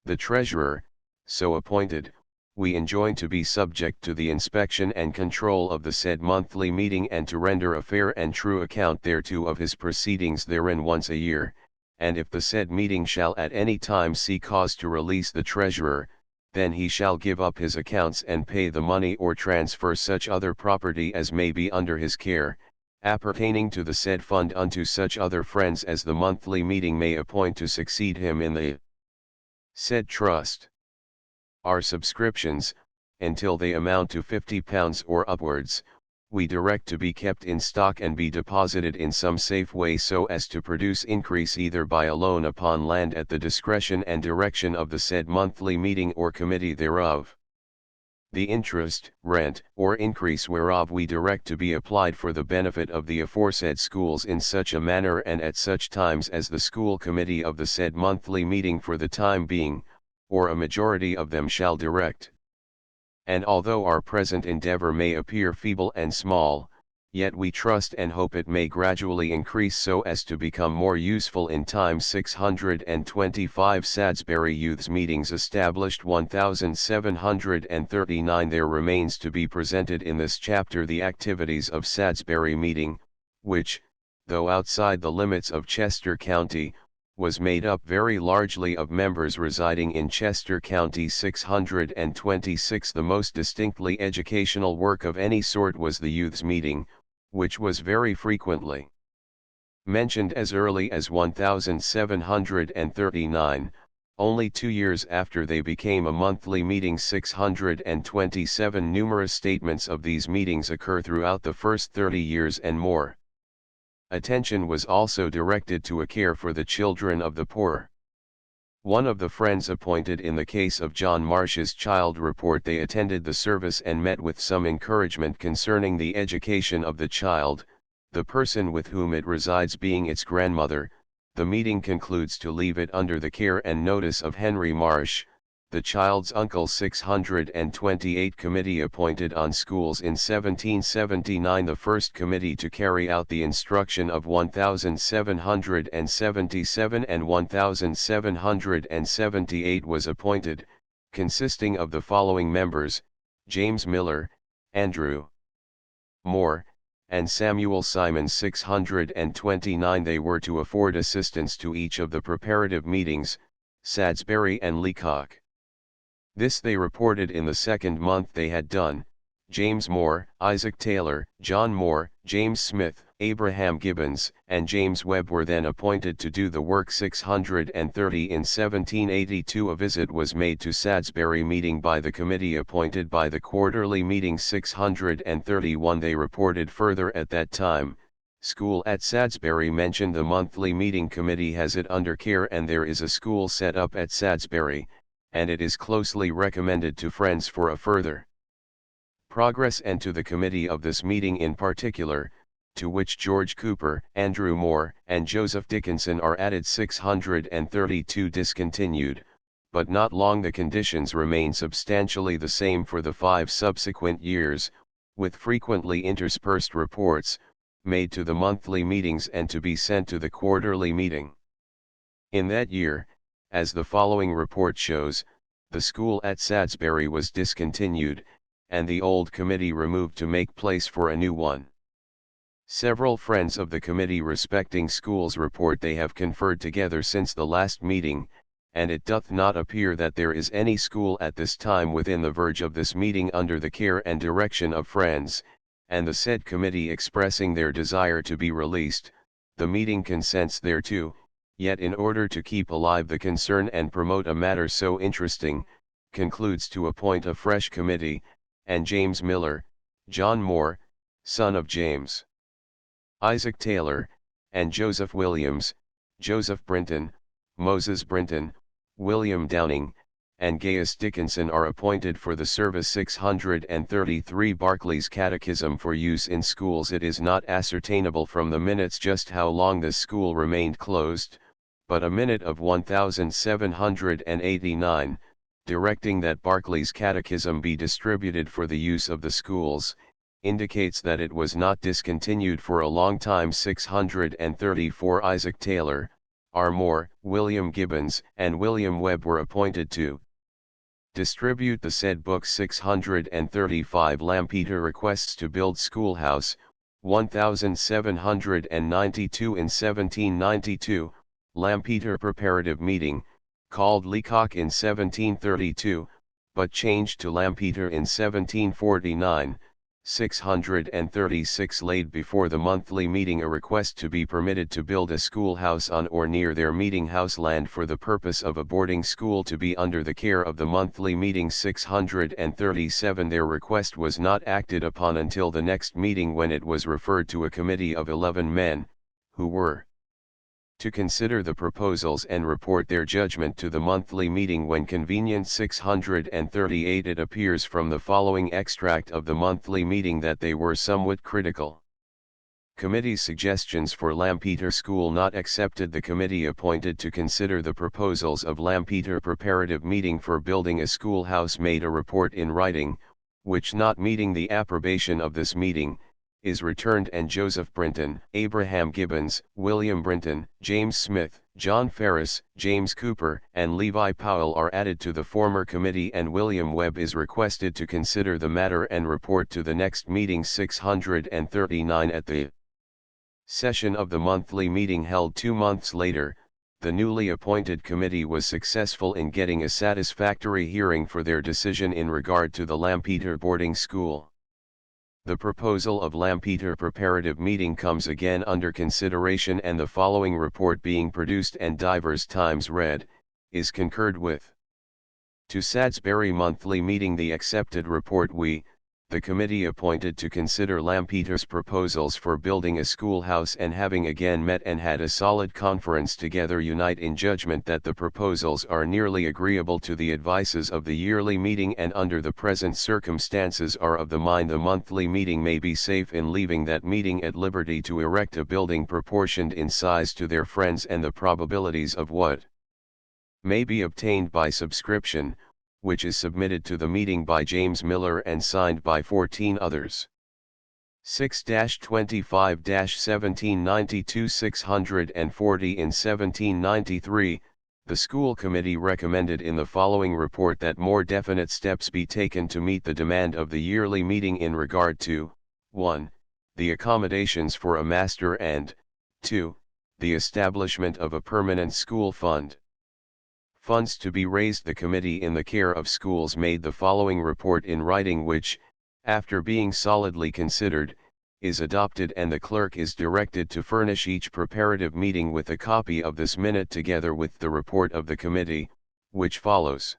The treasurer, so appointed, we enjoin to be subject to the inspection and control of the said monthly meeting and to render a fair and true account thereto of his proceedings therein once a year, and if the said meeting shall at any time see cause to release the treasurer, then he shall give up his accounts and pay the money or transfer such other property as may be under his care, appertaining to the said fund unto such other friends as the monthly meeting may appoint to succeed him in the said trust. Our subscriptions, until they amount to £50 or upwards, we direct to be kept in stock and be deposited in some safe way so as to produce increase either by a loan upon land at the discretion and direction of the said monthly meeting or committee thereof. The interest, rent, or increase whereof we direct to be applied for the benefit of the aforesaid schools in such a manner and at such times as the school committee of the said monthly meeting for the time being, or a majority of them shall direct. And although our present endeavor may appear feeble and small, yet we trust and hope it may gradually increase so as to become more useful in time. 625 Sadsbury Youths Meetings established 1739. There remains to be presented in this chapter the activities of Sadsbury Meeting, which, though outside the limits of Chester County, was made up very largely of members residing in Chester County. 626 The most distinctly educational work of any sort was the Youths' Meeting, which was very frequently mentioned as early as 1739, only 2 years after they became a monthly meeting. 627 Numerous statements of these meetings occur throughout the first 30 years and more. Attention was also directed to a care for the children of the poor. One of the friends appointed in the case of John Marsh's child report they attended the service and met with some encouragement concerning the education of the child, the person with whom it resides being its grandmother. The meeting concludes to leave it under the care and notice of Henry Marsh, the child's uncle. 628 Committee appointed on schools in 1779. The first committee to carry out the instruction of 1777 and 1778 was appointed, consisting of the following members: James Miller, Andrew Moore, and Samuel Simons 629. They were to afford assistance to each of the preparative meetings, Salisbury and Leacock. This they reported in the second month they had done. James Moore, Isaac Taylor, John Moore, James Smith, Abraham Gibbons, and James Webb were then appointed to do the work. 630. In 1782 a visit was made to Salisbury meeting by the committee appointed by the quarterly meeting. 631. They reported further at that time, school at Salisbury mentioned the monthly meeting committee has it under care and there is a school set up at Salisbury, and it is closely recommended to friends for a further progress and to the committee of this meeting in particular, to which George Cooper, Andrew Moore, and Joseph Dickinson are added. 632 discontinued, but not long. The conditions remain substantially the same for the 5 subsequent years, with frequently interspersed reports, made to the monthly meetings and to be sent to the quarterly meeting. In that year, as the following report shows, the school at Salisbury was discontinued, and the old committee removed to make place for a new one. Several friends of the committee respecting schools report they have conferred together since the last meeting, and it doth not appear that there is any school at this time within the verge of this meeting under the care and direction of friends, and the said committee expressing their desire to be released, the meeting consents thereto. Yet in order to keep alive the concern and promote a matter so interesting, concludes to appoint a fresh committee, and James Miller, John Moore, son of James, Isaac Taylor, and Joseph Williams, Joseph Brinton, Moses Brinton, William Downing, and Gaius Dickinson are appointed for the service. 633 Barclay's Catechism for use in schools. It is not ascertainable from the minutes just how long this school remained closed, but a minute of 1789, directing that Barclay's Catechism be distributed for the use of the schools, indicates that it was not discontinued for a long time. 634 Isaac Taylor, R. Moore, William Gibbons, and William Webb were appointed to distribute the said book. 635 Lampeter requests to build schoolhouse, 1792. In 1792, Lampeter preparative meeting, called Leacock in 1732, but changed to Lampeter in 1749, 636 laid before the monthly meeting a request to be permitted to build a schoolhouse on or near their meeting house land for the purpose of a boarding school to be under the care of the monthly meeting. 637 Their request was not acted upon until the next meeting, when it was referred to a committee of 11 men, who were to consider the proposals and report their judgment to the monthly meeting when convenient. 638 It appears from the following extract of the monthly meeting that they were somewhat critical. Committee's suggestions for Lampeter School not accepted. The committee appointed to consider the proposals of Lampeter preparative meeting for building a schoolhouse made a report in writing, which not meeting the approbation of this meeting, is returned, and Joseph Brinton, Abraham Gibbons, William Brinton, James Smith, John Ferris, James Cooper, and Levi Powell are added to the former committee, and William Webb is requested to consider the matter and report to the next meeting. 639 At the session of the monthly meeting held 2 months later, the newly appointed committee was successful in getting a satisfactory hearing for their decision in regard to the Lampeter boarding school. The proposal of Lampeter preparative meeting comes again under consideration, and the following report being produced and divers times read, is concurred with. To Salisbury monthly meeting the accepted report we, the committee appointed to consider Lampeter's proposals for building a schoolhouse, and having again met and had a solid conference together, unite in judgment that the proposals are nearly agreeable to the advices of the yearly meeting, and under the present circumstances are of the mind the monthly meeting may be safe in leaving that meeting at liberty to erect a building proportioned in size to their friends, and the probabilities of what may be obtained by subscription, which is submitted to the meeting by James Miller and signed by 14 others. 6-25-1792 640 In 1793, the school committee recommended in the following report that more definite steps be taken to meet the demand of the yearly meeting in regard to 1. The accommodations for a master and 2. The establishment of a permanent school fund. Funds to be raised. The Committee in the Care of Schools made the following report in writing which, after being solidly considered, is adopted, and the clerk is directed to furnish each preparative meeting with a copy of this minute together with the report of the committee, which follows.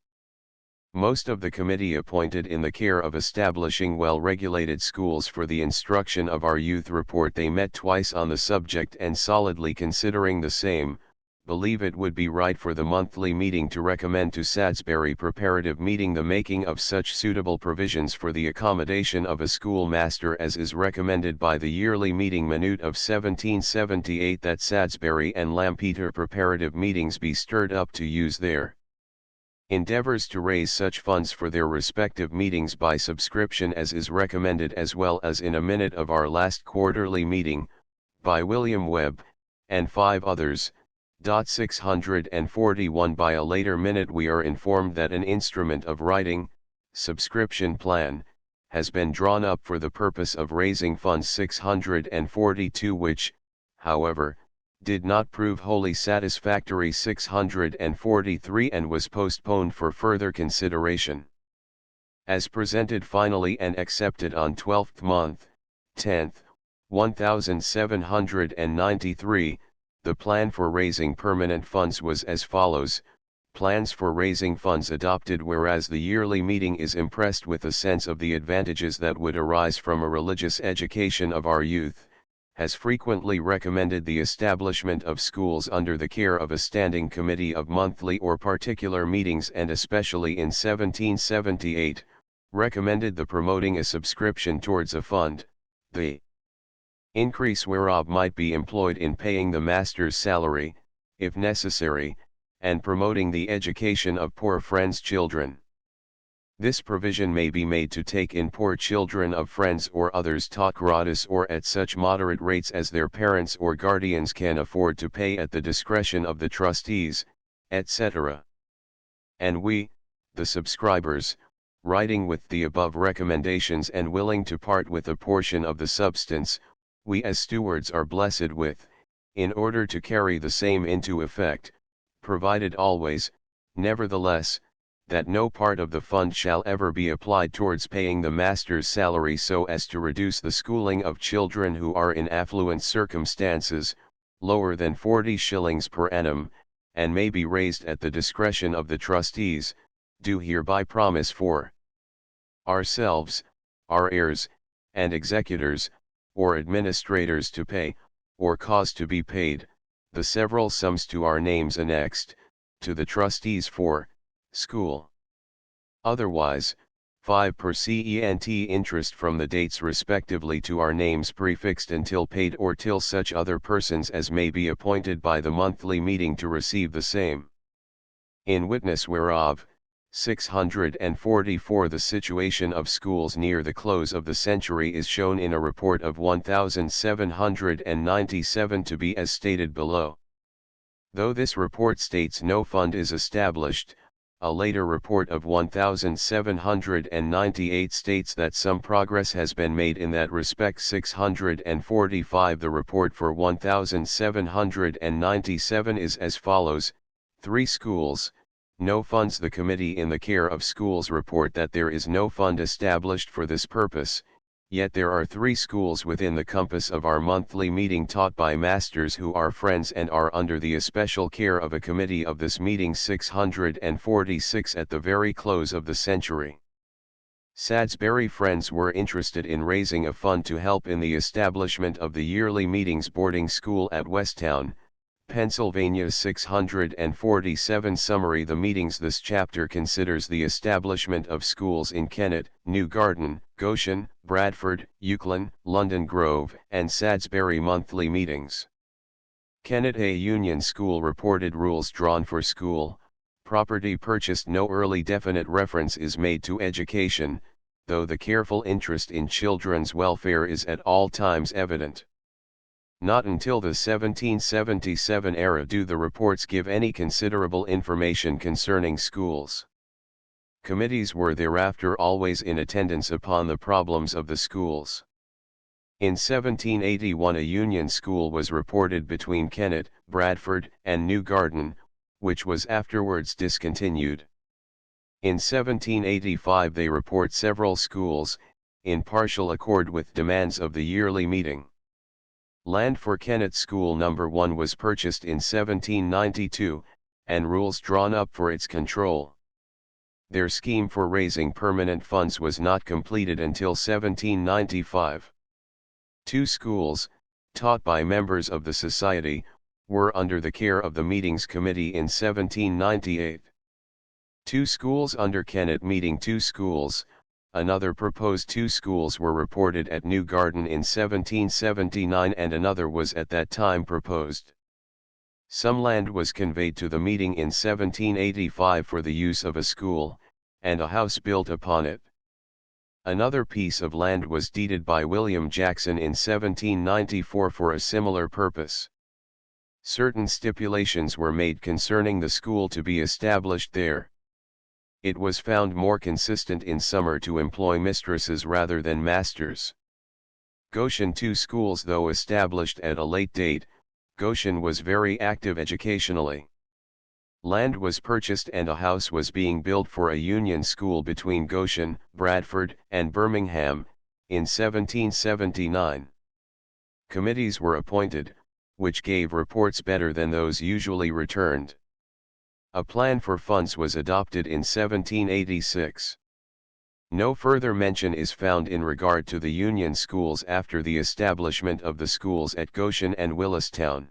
Most of the committee appointed in the care of establishing well-regulated schools for the instruction of our youth report. They met twice on the subject, and solidly considering the same, believe it would be right for the monthly meeting to recommend to Salisbury preparative meeting the making of such suitable provisions for the accommodation of a schoolmaster as is recommended by the yearly meeting minute of 1778, that Salisbury and Lampeter preparative meetings be stirred up to use their endeavors to raise such funds for their respective meetings by subscription as is recommended, as well as in a minute of our last quarterly meeting, by William Webb, and 5 others. 641. By a later minute we are informed that an instrument of writing, subscription plan, has been drawn up for the purpose of raising funds 642, which, however, did not prove wholly satisfactory 643, and was postponed for further consideration. As presented finally and accepted on 12th month, 10th, 1793, the plan for raising permanent funds was as follows. Plans for raising funds adopted. Whereas the yearly meeting is impressed with a sense of the advantages that would arise from a religious education of our youth, has frequently recommended the establishment of schools under the care of a standing committee of monthly or particular meetings, and especially in 1778, recommended the promoting a subscription towards a fund, the increase whereof might be employed in paying the master's salary, if necessary, and promoting the education of poor friends' children. This provision may be made to take in poor children of friends or others taught gratis or at such moderate rates as their parents or guardians can afford to pay, at the discretion of the trustees, etc. And we, the subscribers, writing with the above recommendations and willing to part with a portion of the substance, we as stewards are blessed with, in order to carry the same into effect, provided always, nevertheless, that no part of the fund shall ever be applied towards paying the master's salary so as to reduce the schooling of children who are in affluent circumstances, lower than 40 shillings per annum, and may be raised at the discretion of the trustees, do hereby promise for ourselves, our heirs, and executors, or administrators to pay, or cause to be paid, the several sums to our names annexed, to the trustees for school. Otherwise, 5 per cent interest from the dates respectively to our names prefixed until paid, or till such other persons as may be appointed by the monthly meeting to receive the same. In witness whereof, 644. The situation of schools near the close of the century is shown in a report of 1797 to be as stated below. Though this report states no fund is established, a later report of 1798 states that some progress has been made in that respect. 645. The report for 1797 is as follows: 3 schools, no funds. The Committee in the Care of Schools report that there is no fund established for this purpose, yet there are 3 schools within the compass of our monthly meeting taught by masters who are friends and are under the especial care of a committee of this meeting. 646. At the very close of the century, Salisbury Friends were interested in raising a fund to help in the establishment of the yearly meetings boarding school at Westtown, Pennsylvania. 647. Summary. The meetings. This chapter considers the establishment of schools in Kennet, New Garden, Goshen, Bradford, Euclid, London Grove, and Salisbury monthly meetings. Kennet. A Union School reported. Rules drawn for school property purchased. No early definite reference is made to education, though the careful interest in children's welfare is at all times evident. Not until the 1777 era do the reports give any considerable information concerning schools. Committees were thereafter always in attendance upon the problems of the schools. In 1781 a Union school was reported between Kennet, Bradford, and New Garden, which was afterwards discontinued. In 1785 they report several schools, in partial accord with demands of the yearly meeting. Land for Kennet School No. 1 was purchased in 1792, and rules drawn up for its control. Their scheme for raising permanent funds was not completed until 1795. Two schools, taught by members of the society, were under the care of the Meetings Committee in 1798. Two schools under Kennet meeting. Two schools, another proposed two schools were reported at New Garden in 1779 and another was at that time proposed. Some land was conveyed to the meeting in 1785 for the use of a school, and a house built upon it. Another piece of land was deeded by William Jackson in 1794 for a similar purpose. Certain stipulations were made concerning the school to be established there. It was found more consistent in summer to employ mistresses rather than masters. Goshen. Two schools. Though established at a late date, Goshen was very active educationally. Land was purchased and a house was being built for a union school between Goshen, Bradford, and Birmingham, in 1779. Committees were appointed, which gave reports better than those usually returned. A plan for funds was adopted in 1786. No further mention is found in regard to the union schools after the establishment of the schools at Goshen and Willistown.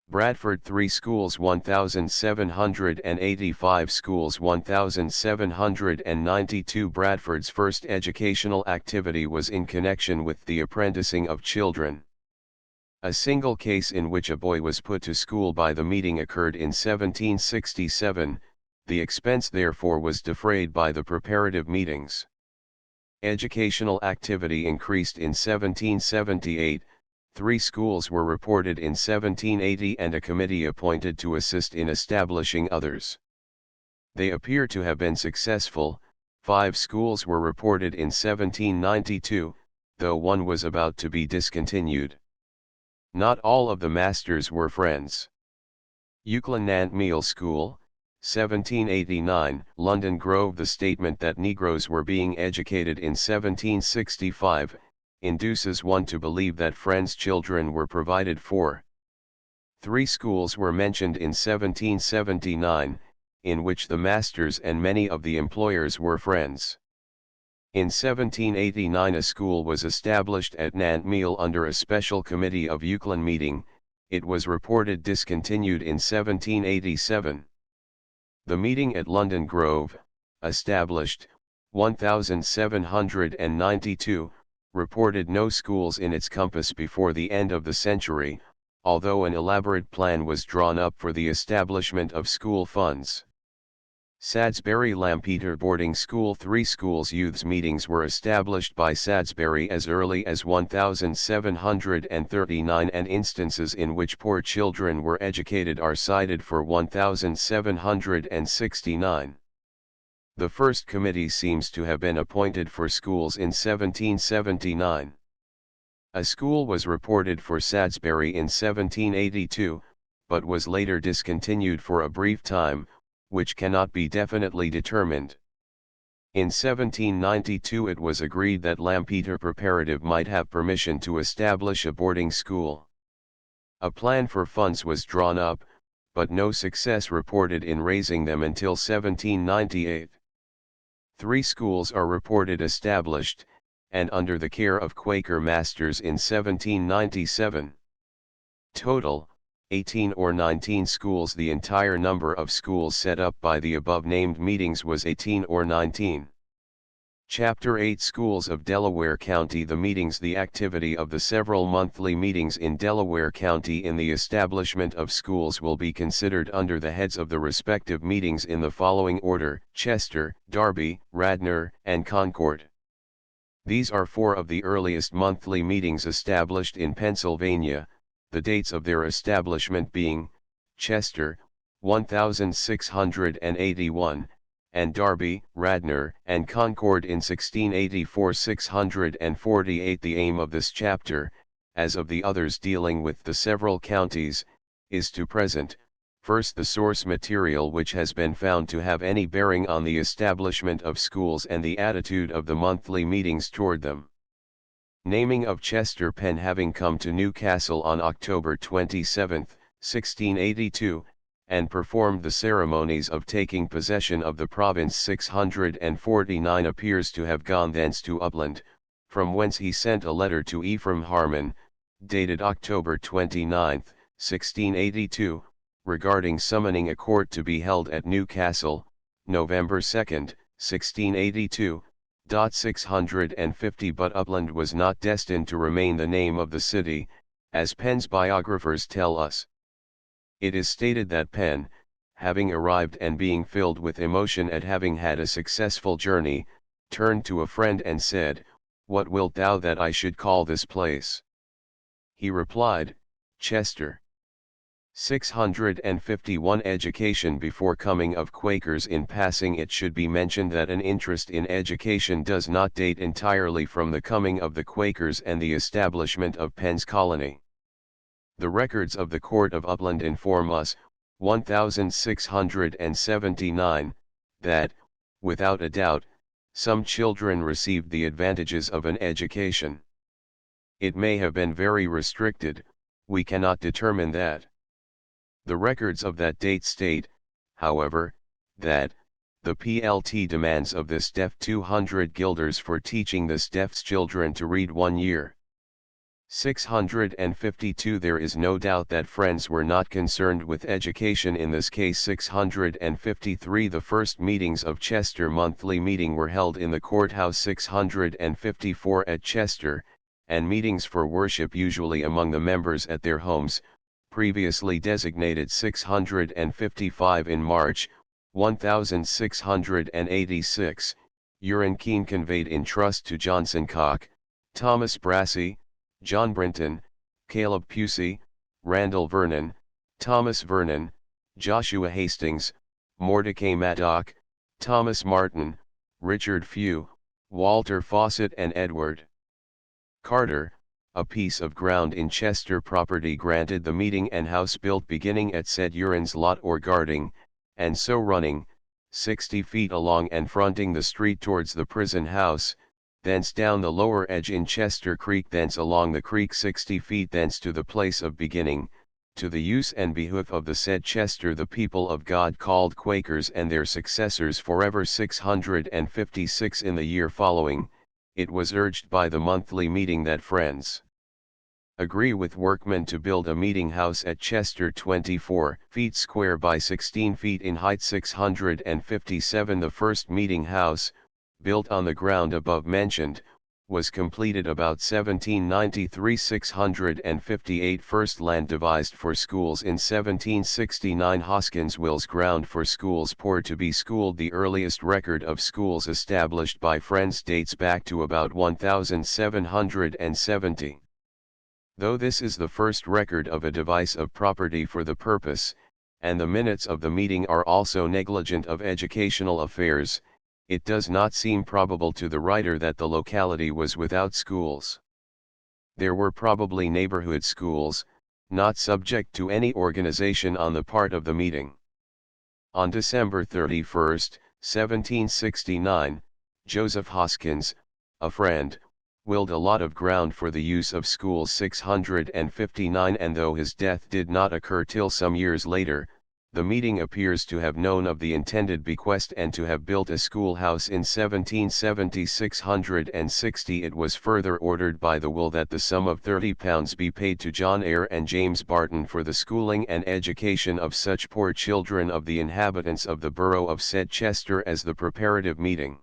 Bradford 3 schools 1785 schools 1792 Bradford's first educational activity was in connection with the apprenticing of children. A single case in which a boy was put to school by the meeting occurred in 1767, the expense therefore was defrayed by the preparative meetings. Educational activity increased in 1778, 3 schools were reported in 1780 and a committee appointed to assist in establishing others. They appear to have been successful. 5 schools were reported in 1792, though one was about to be discontinued. Not all of the masters were friends. Euclid Nant Meal School, 1789, London Grove. The statement that Negroes were being educated in 1765, induces one to believe that Friends' children were provided for. 3 schools were mentioned in 1779, in which the masters and many of the employers were Friends. In 1789 a school was established at Nant Meal under a special committee of Euclid meeting. It was reported discontinued in 1787. The meeting at London Grove, established, 1792, reported no schools in its compass before the end of the century, although an elaborate plan was drawn up for the establishment of school funds. Sadsbury Lampeter Boarding School 3 schools youths meetings were established by Sadsbury as early as 1739 and instances in which poor children were educated are cited for 1769. The first committee seems to have been appointed for schools in 1779. A school was reported for Sadsbury in 1782, but was later discontinued for a brief time, which cannot be definitely determined. In 1792 it was agreed that Lampeter Preparative might have permission to establish a boarding school. A plan for funds was drawn up, but no success reported in raising them until 1798. 3 schools are reported established, and under the care of Quaker masters in 1797. Total, 18 or 19 schools. The entire number of schools set up by the above-named meetings was 18 or 19. Chapter 8 Schools of Delaware County. The meetings. The activity of the several monthly meetings in Delaware County in the establishment of schools will be considered under the heads of the respective meetings in the following order: Chester, Darby, Radnor, and Concord. These are 4 of the earliest monthly meetings established in Pennsylvania, the dates of their establishment being: Chester, 1681, and Derby, Radnor, and Concord in 1684. 648. The aim of this chapter, as of the others dealing with the several counties, is to present, first the source material which has been found to have any bearing on the establishment of schools and the attitude of the monthly meetings toward them. Naming of Chester Penn having come to Newcastle on October 27, 1682, and performed the ceremonies of taking possession of the province 649, appears to have gone thence to Upland, from whence he sent a letter to Ephraim Harmon, dated October 29, 1682, regarding summoning a court to be held at Newcastle, November 2, 1682. 650. But Upland was not destined to remain the name of the city, as Penn's biographers tell us. It is stated that Penn, having arrived and being filled with emotion at having had a successful journey, turned to a friend and said, "What wilt thou that I should call this place?" He replied, "Chester." 651. Education. Before coming of Quakers. In passing, it should be mentioned that an interest in education does not date entirely from the coming of the Quakers and the establishment of Penn's colony. The records of the Court of Upland inform us, 1679, that, without a doubt, some children received the advantages of an education. It may have been very restricted, we cannot determine that. The records of that date state, however, that, the PLT demands of this deaf 200 guilders for teaching this deaf's children to read 1 year. 652. There is no doubt that Friends were not concerned with education in this case. 653. The first meetings of Chester monthly meeting were held in the courthouse. 654. At Chester, and meetings for worship usually among the members at their homes, previously designated. 655. In March, 1686, Uren Keene conveyed in trust to Johnson Cock, Thomas Brassey, John Brinton, Caleb Pusey, Randall Vernon, Thomas Vernon, Joshua Hastings, Mordecai Maddock, Thomas Martin, Richard Few, Walter Fawcett and Edward Carter, a piece of ground in Chester property granted the meeting and house built beginning at said Uren's lot or guarding, and so running, 60 feet along and fronting the street towards the prison house, thence down the lower edge in Chester Creek, thence along the creek 60 feet, thence to the place of beginning, to the use and behoof of the said Chester the people of God called Quakers and their successors forever. 656. In the year following, it was urged by the monthly meeting that Friends agree with workmen to build a meeting house at Chester 24 feet square by 16 feet in height. 657. The first meeting house, built on the ground above mentioned, was completed about 1793. 658. First land devised for schools in 1769. Hoskins wills ground for schools poor to be schooled. The earliest record of schools established by Friends dates back to about 1770. Though this is the first record of a device of property for the purpose, and the minutes of the meeting are also negligent of educational affairs, it does not seem probable to the writer that the locality was without schools. There were probably neighborhood schools, not subject to any organization on the part of the meeting. On December 31, 1769, Joseph Hoskins, a friend, willed a lot of ground for the use of schools. 659. And though his death did not occur till some years later, the meeting appears to have known of the intended bequest and to have built a schoolhouse in 1770. 660. It was further ordered by the will that the sum of £30 be paid to John Eyre and James Barton for the schooling and education of such poor children of the inhabitants of the borough of said Chester as the preparative meeting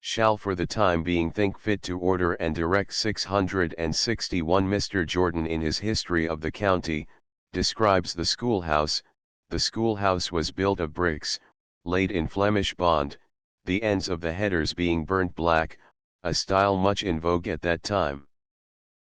shall for the time being think fit to order and direct. 661. Mr. Jordan in his History of the County, describes the schoolhouse. The schoolhouse was built of bricks, laid in Flemish bond, the ends of the headers being burnt black, a style much in vogue at that time.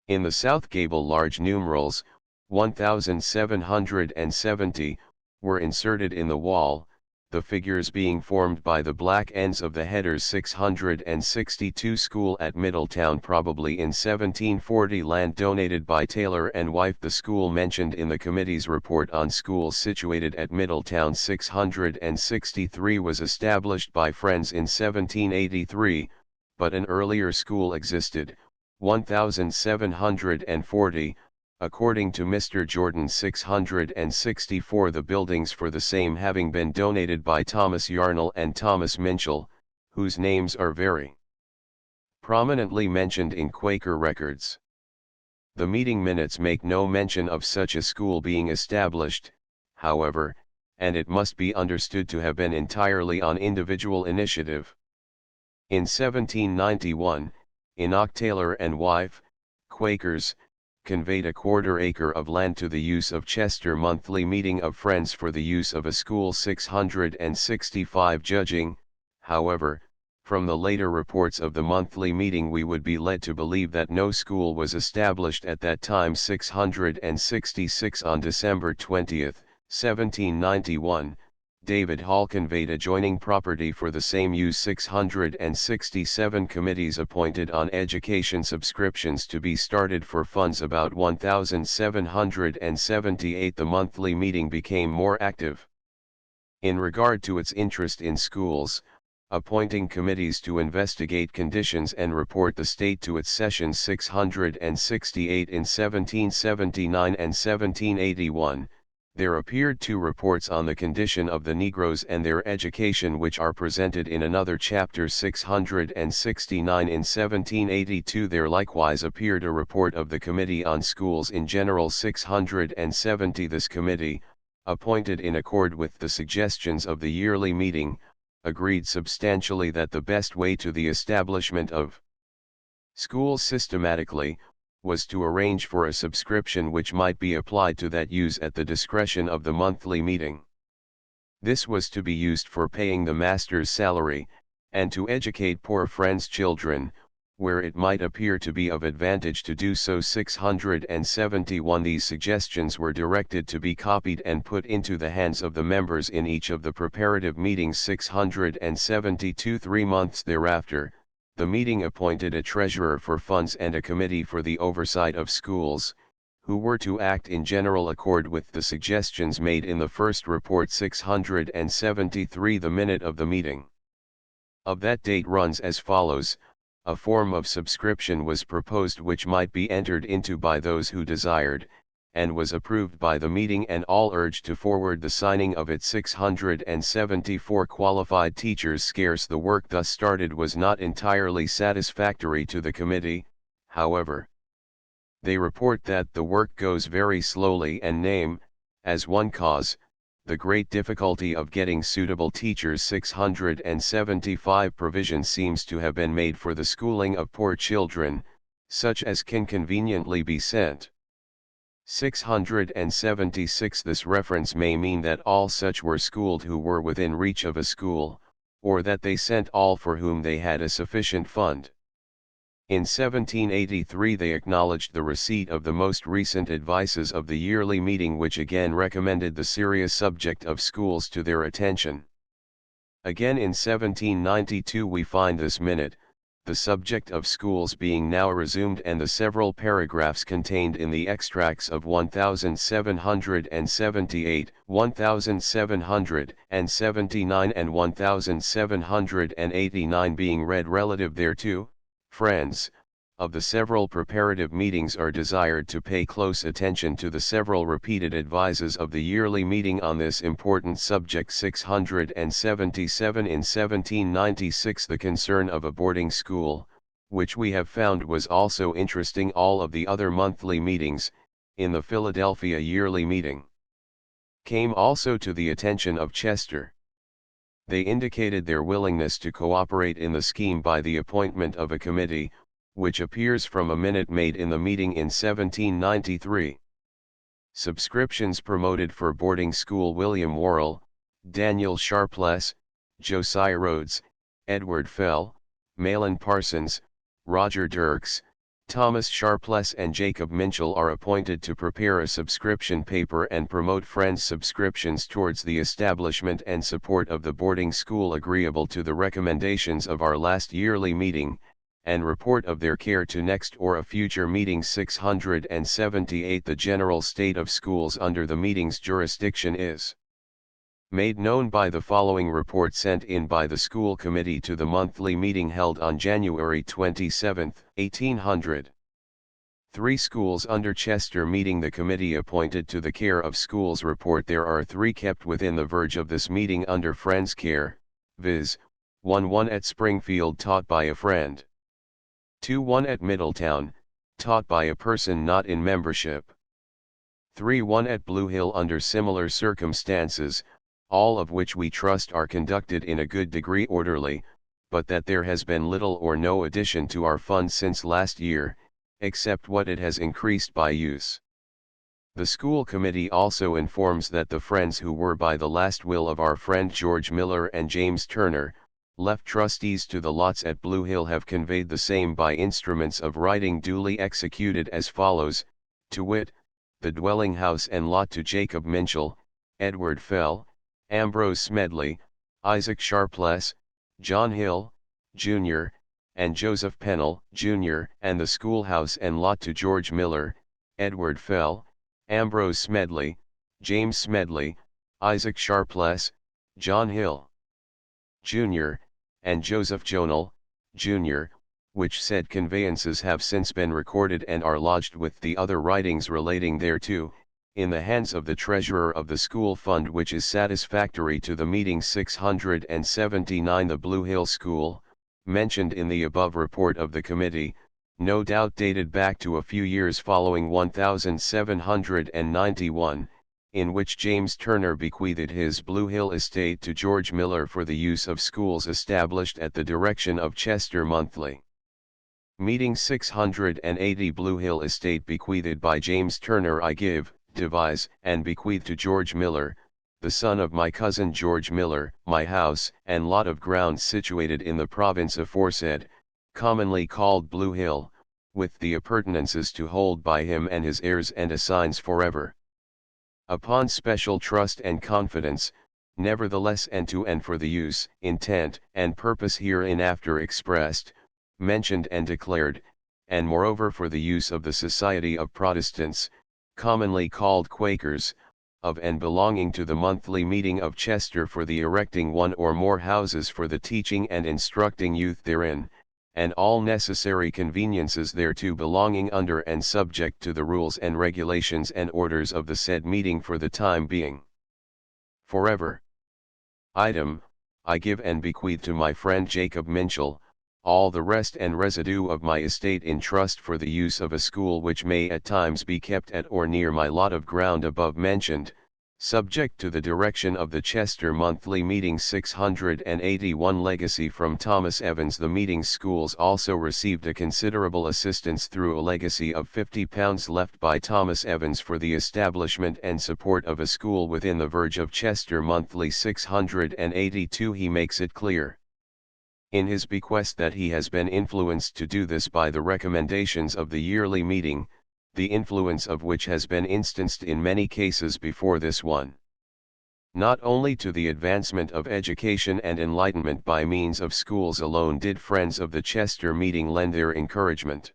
In the south gable large numerals, 1770, were inserted in the wall, the figures being formed by the black ends of the headers. 662 school at Middletown, probably in 1740, land donated by Taylor and wife. The school mentioned in the committee's report on schools situated at Middletown. 663 was established by Friends in 1783, but an earlier school existed, 1740, according to Mr. Jordan. 664, the buildings for the same having been donated by Thomas Yarnall and Thomas Minchell, whose names are very prominently mentioned in Quaker records. The meeting minutes make no mention of such a school being established, however, and it must be understood to have been entirely on individual initiative. In 1791, Enoch Taylor and wife, Quakers, conveyed a quarter-acre of land to the use of Chester monthly meeting of Friends for the use of a school. 665, judging, however, from the later reports of the monthly meeting, we would be led to believe that no school was established at that time. 666, on December 20, 1791, David Hall conveyed adjoining property for the same use. 667, committees appointed on education, subscriptions to be started for funds about 1778. The monthly meeting became more active in regard to its interest in schools, appointing committees to investigate conditions and report the state to its sessions. 668, in 1779 and 1781. There appeared two reports on the condition of the Negroes and their education, which are presented in another chapter. 669, in 1782 there likewise appeared a report of the Committee on Schools in General. 670, this committee, appointed in accord with the suggestions of the yearly meeting, agreed substantially that the best way to the establishment of schools systematically, was to arrange for a subscription which might be applied to that use at the discretion of the monthly meeting. This was to be used for paying the master's salary, and to educate poor Friends' children, where it might appear to be of advantage to do so. 671, these suggestions were directed to be copied and put into the hands of the members in each of the preparative meetings. 672, 3 months thereafter, the meeting appointed a treasurer for funds and a committee for the oversight of schools, who were to act in general accord with the suggestions made in the first report. 673, the minute of the meeting of that date runs as follows: a form of subscription was proposed which might be entered into by those who desired, and was approved by the meeting, and all urged to forward the signing of it. 674, qualified teachers scarce. The work thus started was not entirely satisfactory to the committee, however. They report that the work goes very slowly and name, as one cause, the great difficulty of getting suitable teachers. 675, provision seems to have been made for the schooling of poor children, such as can conveniently be sent. 676, this reference may mean that all such were schooled who were within reach of a school, or that they sent all for whom they had a sufficient fund. In 1783 they acknowledged the receipt of the most recent advices of the yearly meeting, which again recommended the serious subject of schools to their attention. Again in 1792 we find this minute, the subject of schools being now resumed, and the several paragraphs contained in the extracts of 1778, 1779 and 1789 being read relative thereto. Friends of the several preparative meetings are desired to pay close attention to the several repeated advices of the yearly meeting on this important subject. 677, in 1796 the concern of a boarding school, which we have found was also interesting all of the other monthly meetings, in the Philadelphia yearly meeting, came also to the attention of Chester. They indicated their willingness to cooperate in the scheme by the appointment of a committee, which appears from a minute made in the meeting in 1793. Subscriptions promoted for boarding school: William Worrell, Daniel Sharpless, Josiah Rhodes, Edward Fell, Malin Parsons, Roger Dirks, Thomas Sharpless and Jacob Minchell are appointed to prepare a subscription paper and promote Friends subscriptions towards the establishment and support of the boarding school agreeable to the recommendations of our last yearly meeting, and report of their care to next or a future meeting. 678 The general state of schools under the meeting's jurisdiction is made known by the following report sent in by the school committee to the monthly meeting held on January 27, 1800. 3 schools under Chester meeting. The committee appointed to the care of schools report there are 3 kept within the verge of this meeting under Friends' care, viz., 1 at Springfield taught by a friend. 2 at Middletown, taught by a person not in membership. 3 at Blue Hill under similar circumstances, all of which we trust are conducted in a good degree orderly, but that there has been little or no addition to our fund since last year, except what it has increased by use. The school committee also informs that the friends who were by the last will of our friend George Miller and James Turner, left trustees to the lots at Blue Hill have conveyed the same by instruments of writing duly executed as follows, to wit, the dwelling house and lot to Jacob Minchell, Edward Fell, Ambrose Smedley, Isaac Sharpless, John Hill, Jr., and Joseph Pennell, Jr., and the schoolhouse and lot to George Miller, Edward Fell, Ambrose Smedley, James Smedley, Isaac Sharpless, John Hill, Jr., and Joseph Jonell, Jr., which said conveyances have since been recorded and are lodged with the other writings relating thereto, in the hands of the treasurer of the school fund, which is satisfactory to the meeting. 679 The Blue Hill School, mentioned in the above report of the committee, no doubt dated back to a few years following 1791, in which James Turner bequeathed his Blue Hill estate to George Miller for the use of schools established at the direction of Chester Monthly. Meeting 680 Blue Hill estate bequeathed by James Turner I give, devise, and bequeath to George Miller, the son of my cousin George Miller, my house and lot of ground situated in the province aforesaid, commonly called Blue Hill, with the appurtenances to hold by him and his heirs and assigns forever. Upon special trust and confidence, nevertheless and to and for the use, intent, and purpose hereinafter expressed, mentioned and declared, and moreover for the use of the Society of Protestants, commonly called Quakers, of and belonging to the monthly meeting of Chester for the erecting 1 or more houses for the teaching and instructing youth therein, and all necessary conveniences thereto belonging under and subject to the rules and regulations and orders of the said meeting for the time being. Forever. Item, I give and bequeath to my friend Jacob Minchell, all the rest and residue of my estate in trust for the use of a school which may at times be kept at or near my lot of ground above mentioned, subject to the direction of the Chester Monthly Meeting. 681 Legacy from Thomas Evans. The meeting schools also received a considerable assistance through a legacy of £50 left by Thomas Evans for the establishment and support of a school within the verge of Chester Monthly. 682 He makes it clear in his bequest that he has been influenced to do this by the recommendations of the yearly meeting, the influence of which has been instanced in many cases before this one. Not only to the advancement of education and enlightenment by means of schools alone did friends of the Chester meeting lend their encouragement.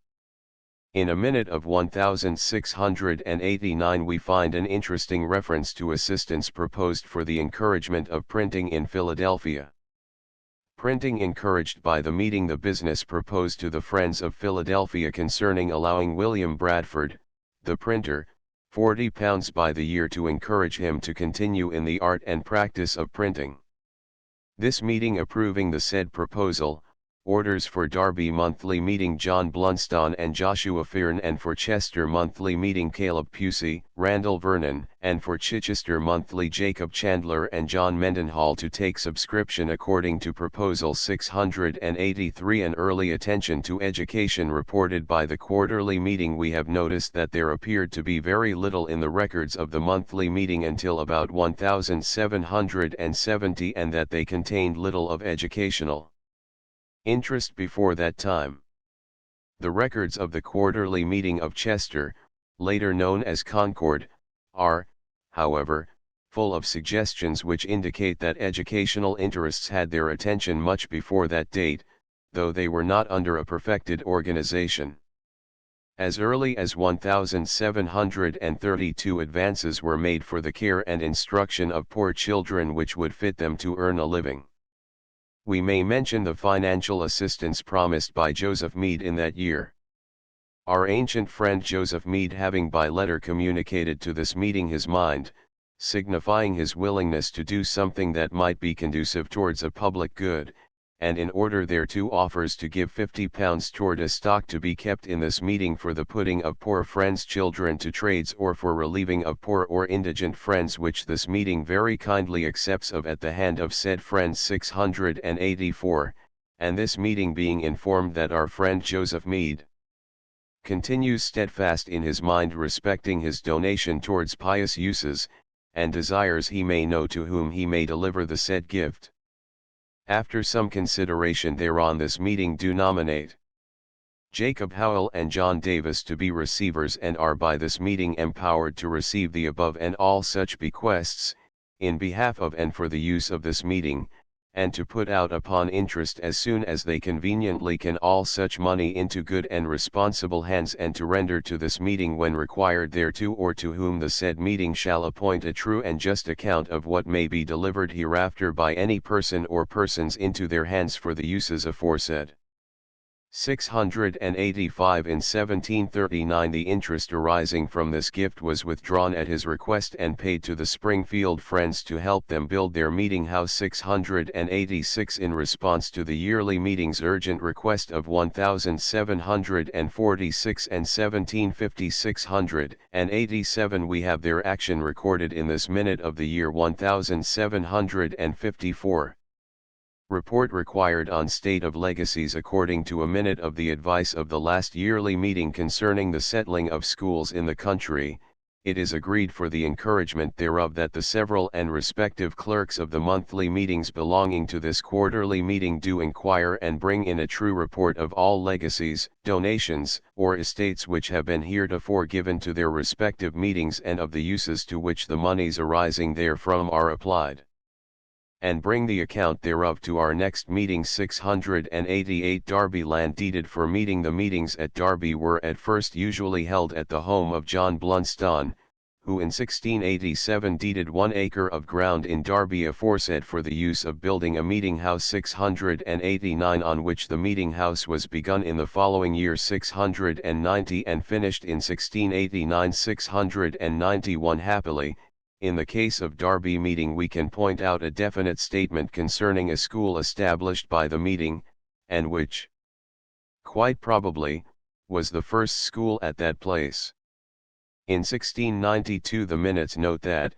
In a minute of 1689 we find an interesting reference to assistance proposed for the encouragement of printing in Philadelphia. Printing encouraged by the meeting. The business proposed to the Friends of Philadelphia concerning allowing William Bradford, the printer, £40 by the year to encourage him to continue in the art and practice of printing. This meeting approving the said proposal, orders for Derby Monthly Meeting John Blunston and Joshua Fearn, and for Chester Monthly Meeting Caleb Pusey, Randall Vernon, and for Chichester Monthly Jacob Chandler and John Mendenhall to take subscription according to Proposal 683. An early attention to education reported by the quarterly meeting. We have noticed that there appeared to be very little in the records of the monthly meeting until about 1770, and that they contained little of educational interest before that time. The records of the quarterly meeting of Chester, later known as Concord, are, however, full of suggestions which indicate that educational interests had their attention much before that date, though they were not under a perfected organization. As early as 1732 advances were made for the care and instruction of poor children which would fit them to earn a living. We may mention the financial assistance promised by Joseph Meade in that year. Our ancient friend Joseph Meade having by letter communicated to this meeting his mind, signifying his willingness to do something that might be conducive towards a public good, and in order thereto offers to give £50 toward a stock to be kept in this meeting for the putting of poor friends' children to trades or for relieving of poor or indigent friends, which this meeting very kindly accepts of at the hand of said friends 684, and this meeting being informed that our friend Joseph Meade continues steadfast in his mind respecting his donation towards pious uses, and desires he may know to whom he may deliver the said gift. After some consideration thereon, this meeting do nominate Jacob Howell and John Davis to be receivers, and are by this meeting empowered to receive the above and all such bequests, in behalf of and for the use of this meeting, and to put out upon interest as soon as they conveniently can all such money into good and responsible hands, and to render to this meeting when required thereto, or to whom the said meeting shall appoint, a true and just account of what may be delivered hereafter by any person or persons into their hands for the uses aforesaid. 685. In 1739 the interest arising from this gift was withdrawn at his request and paid to the Springfield Friends to help them build their meeting house. 686. In response to the yearly meeting's urgent request of 1,746 and 1750 687 we have their action recorded in this minute of the year 1754. Report required on state of legacies according to a minute of the advice of the last yearly meeting concerning the settling of schools in the country. It is agreed for the encouragement thereof that the several and respective clerks of the monthly meetings belonging to this quarterly meeting do inquire and bring in a true report of all legacies, donations, or estates which have been heretofore given to their respective meetings, and of the uses to which the monies arising therefrom are applied, and bring the account thereof to our next meeting. 688. Derby land deeded for meeting. The meetings at Derby were at first usually held at the home of John Blunston, who in 1687 deeded 1 acre of ground in Derby aforesaid for the use of building a meeting house. 689. On which the meeting house was begun in the following year 690 and finished in 1689. 691. Happily, in the case of Derby meeting we can point out a definite statement concerning a school established by the meeting, and which, quite probably, was the first school at that place. In 1692 the minutes note that,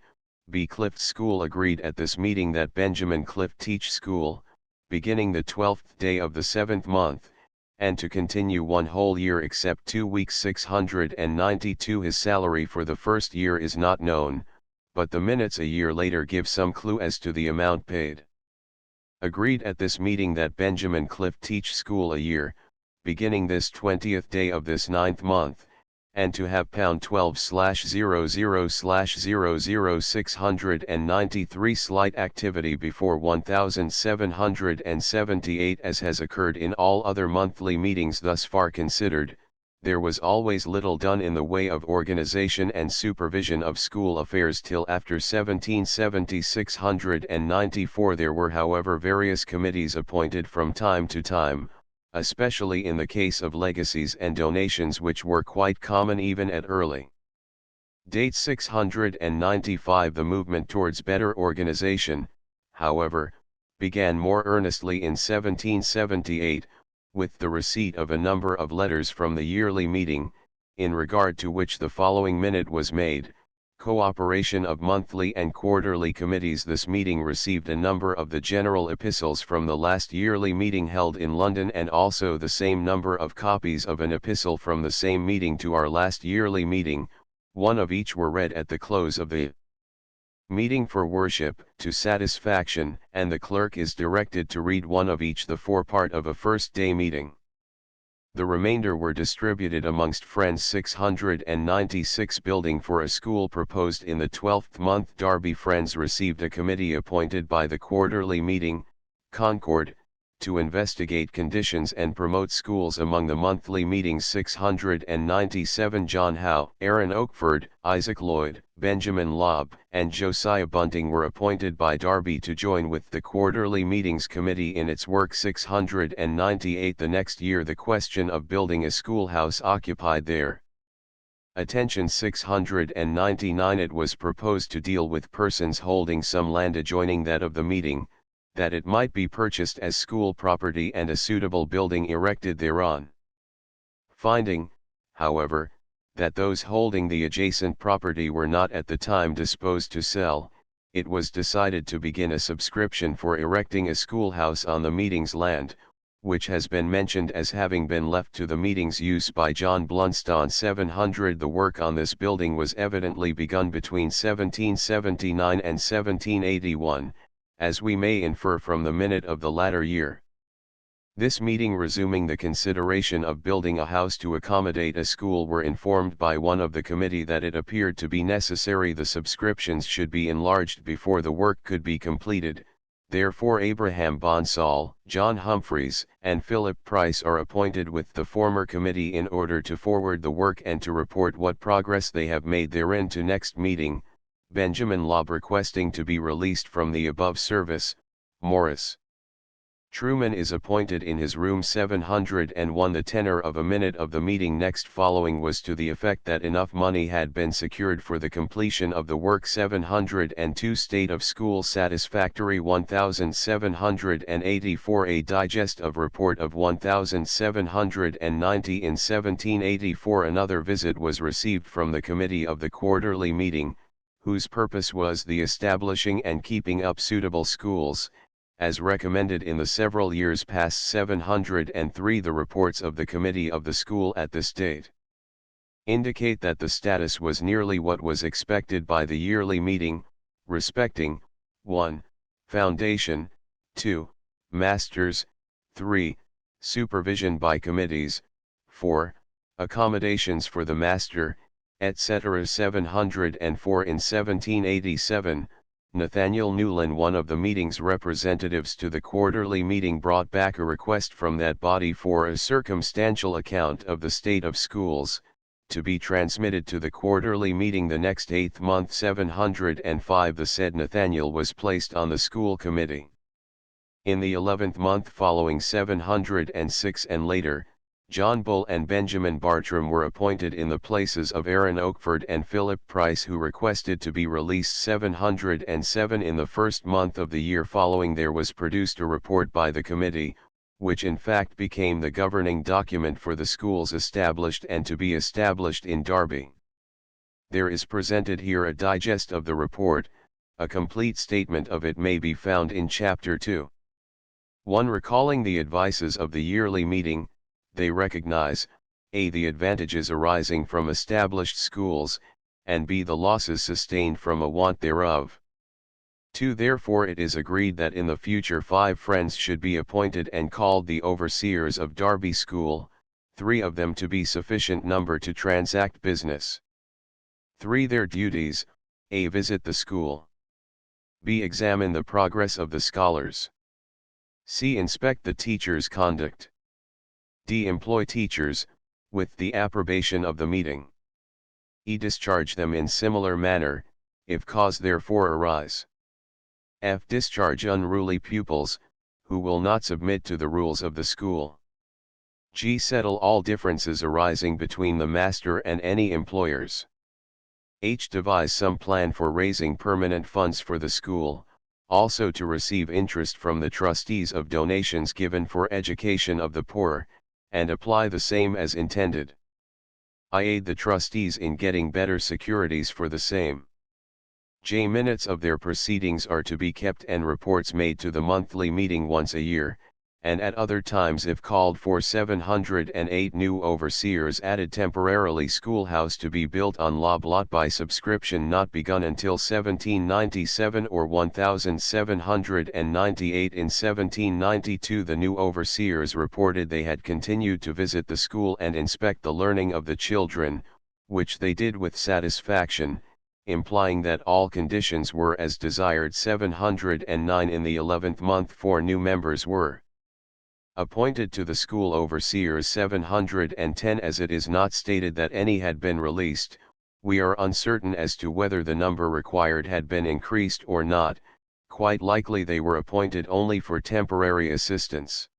B. Clift School agreed at this meeting that Benjamin Clift teach school, beginning the 12th day of the 7th month, and to continue 1 whole year except 2 weeks. 692 His salary for the first year is not known, but the minutes a year later give some clue as to the amount paid. Agreed at this meeting that Benjamin Clift teach school a year, beginning this 20th day of this 9th month, and to have £12/00/00693 slight activity before 1778, as has occurred in all other monthly meetings thus far considered. There was always little done in the way of organization and supervision of school affairs till after 1770. 694 There were however various committees appointed from time to time, especially in the case of legacies and donations, which were quite common even at early date. 695 The movement towards better organization, however, began more earnestly in 1778, with the receipt of a number of letters from the yearly meeting, in regard to which the following minute was made: cooperation of monthly and quarterly committees. This meeting received a number of the general epistles from the last yearly meeting held in London, and also the same number of copies of an epistle from the same meeting to our last yearly meeting. One of each were read at the close of the meeting for worship, to satisfaction, and the clerk is directed to read one of each the forepart of a first day meeting. The remainder were distributed amongst friends. 696 building for a school proposed in the 12th month. Derby Friends received a committee appointed by the quarterly meeting, Concord, to investigate conditions and promote schools among the monthly meetings. 697 John Howe, Aaron Oakford, Isaac Lloyd, Benjamin Lobb, and Josiah Bunting were appointed by Derby to join with the quarterly meetings committee in its work. 698 The next year the question of building a schoolhouse occupied their attention. 699 It was proposed to deal with persons holding some land adjoining that of the meeting, that it might be purchased as school property and a suitable building erected thereon. Finding, however, that those holding the adjacent property were not at the time disposed to sell, it was decided to begin a subscription for erecting a schoolhouse on the meeting's land, which has been mentioned as having been left to the meeting's use by John Blunston. 700 The work on this building was evidently begun between 1779 and 1781, as we may infer from the minute of the latter year. This meeting resuming the consideration of building a house to accommodate a school were informed by one of the committee that it appeared to be necessary the subscriptions should be enlarged before the work could be completed. Therefore Abraham Bonsall, John Humphreys, and Philip Price are appointed with the former committee in order to forward the work and to report what progress they have made therein to next meeting. Benjamin Lobb requesting to be released from the above service. Morris Truman is appointed in his room. 701 The tenor of a minute of the meeting next following was to the effect that enough money had been secured for the completion of the work. 702 State of school satisfactory. 1784 A digest of report of 1790 In 1784 another visit was received from the committee of the quarterly meeting, whose purpose was the establishing and keeping up suitable schools, as recommended in the several years past. 703 The reports of the committee of the school at this date indicate that the status was nearly what was expected by the yearly meeting, respecting 1. Foundation, 2. Masters, 3. Supervision by committees, 4. Accommodations for the master, etc. 704 In 1787, Nathaniel Newlin, one of the meeting's representatives to the quarterly meeting, brought back a request from that body for a circumstantial account of the state of schools, to be transmitted to the quarterly meeting the next 8th month. 705 The said Nathaniel was placed on the school committee. In the 11th month following. 706 and later, John Bull and Benjamin Bartram were appointed in the places of Aaron Oakford and Philip Price, who requested to be released. 707 In the first month of the year following there was produced a report by the committee, which in fact became the governing document for the schools established and to be established in Derby. There is presented here a digest of the report. A complete statement of it may be found in Chapter 2. 1. Recalling the advices of the yearly meeting, they recognize, a. the advantages arising from established schools, and b. the losses sustained from a want thereof. 2. Therefore it is agreed that in the future 5 friends should be appointed and called the overseers of Derby School, 3 of them to be sufficient number to transact business. 3. Their duties, a. visit the school, b. examine the progress of the scholars, c. inspect the teachers' conduct, d. employ teachers, with the approbation of the meeting, e. discharge them in similar manner, if cause therefore arise, f. discharge unruly pupils, who will not submit to the rules of the school, g. settle all differences arising between the master and any employers, h. devise some plan for raising permanent funds for the school, also to receive interest from the trustees of donations given for education of the poor, and apply the same as intended. I. aid the trustees in getting better securities for the same. J. Minutes of their proceedings are to be kept and reports made to the monthly meeting once a year, and at other times if called for 708 new overseers added temporarily schoolhouse to be built on lob lot by subscription not begun until 1797 or 1798 in 1792 the new overseers reported they had continued to visit the school and inspect the learning of the children, which they did with satisfaction, implying that all conditions were as desired. 709 in the 11th month 4 new members were appointed to the school overseers. 710 as it is not stated that any had been released, we are uncertain as to whether the number required had been increased or not, quite likely they were appointed only for temporary assistance.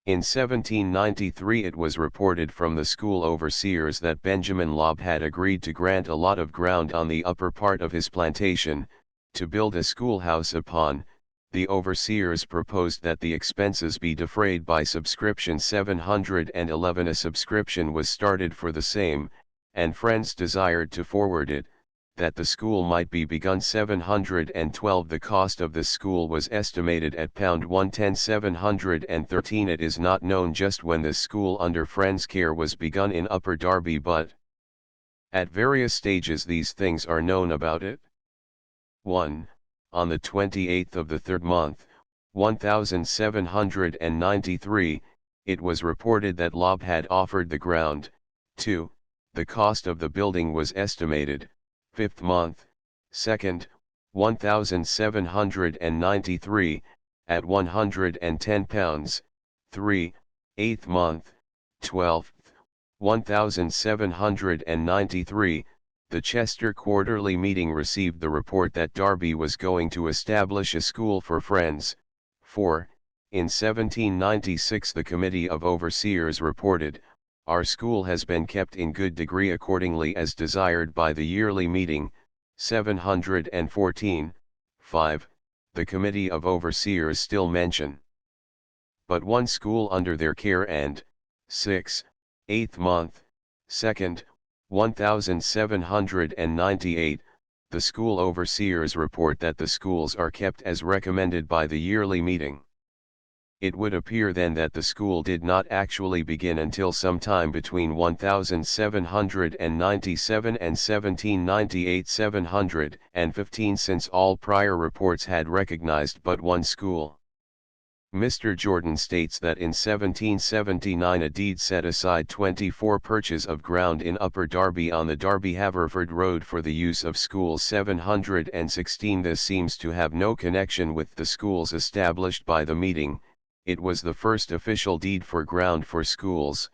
In 1793 it was reported from the school overseers that Benjamin Lobb had agreed to grant a lot of ground on the upper part of his plantation, to build a schoolhouse upon. The overseers proposed that the expenses be defrayed by subscription. 711 a subscription was started for the same, and friends desired to forward it, that the school might be begun. 712 the cost of this school was estimated at £110. 713 it is not known just when this school under friends' care was begun in Upper Darby, but at various stages these things are known about it. 1. On the 28th of the 3rd month, 1793, it was reported that Lobb had offered the ground. 2. The cost of the building was estimated, 5th month, 2nd, 1793, at £110. 3. 8th month, 12th, 1793, the Chester Quarterly Meeting received the report that Darby was going to establish a school for friends. 4. In 1796 the Committee of Overseers reported, "Our school has been kept in good degree accordingly as desired by the yearly meeting." 714. 5. The Committee of Overseers still mention but one school under their care, and 6. 8th month, 2nd, 1798, the school overseers report that the schools are kept as recommended by the yearly meeting. It would appear then that the school did not actually begin until some time between 1797 and 1798. 715 since all prior reports had recognized but one school. Mr. Jordan states that in 1779 a deed set aside 24 perches of ground in Upper Darby on the Darby-Haverford Road for the use of schools. 716 this seems to have no connection with the schools established by the meeting. It was the first official deed for ground for schools,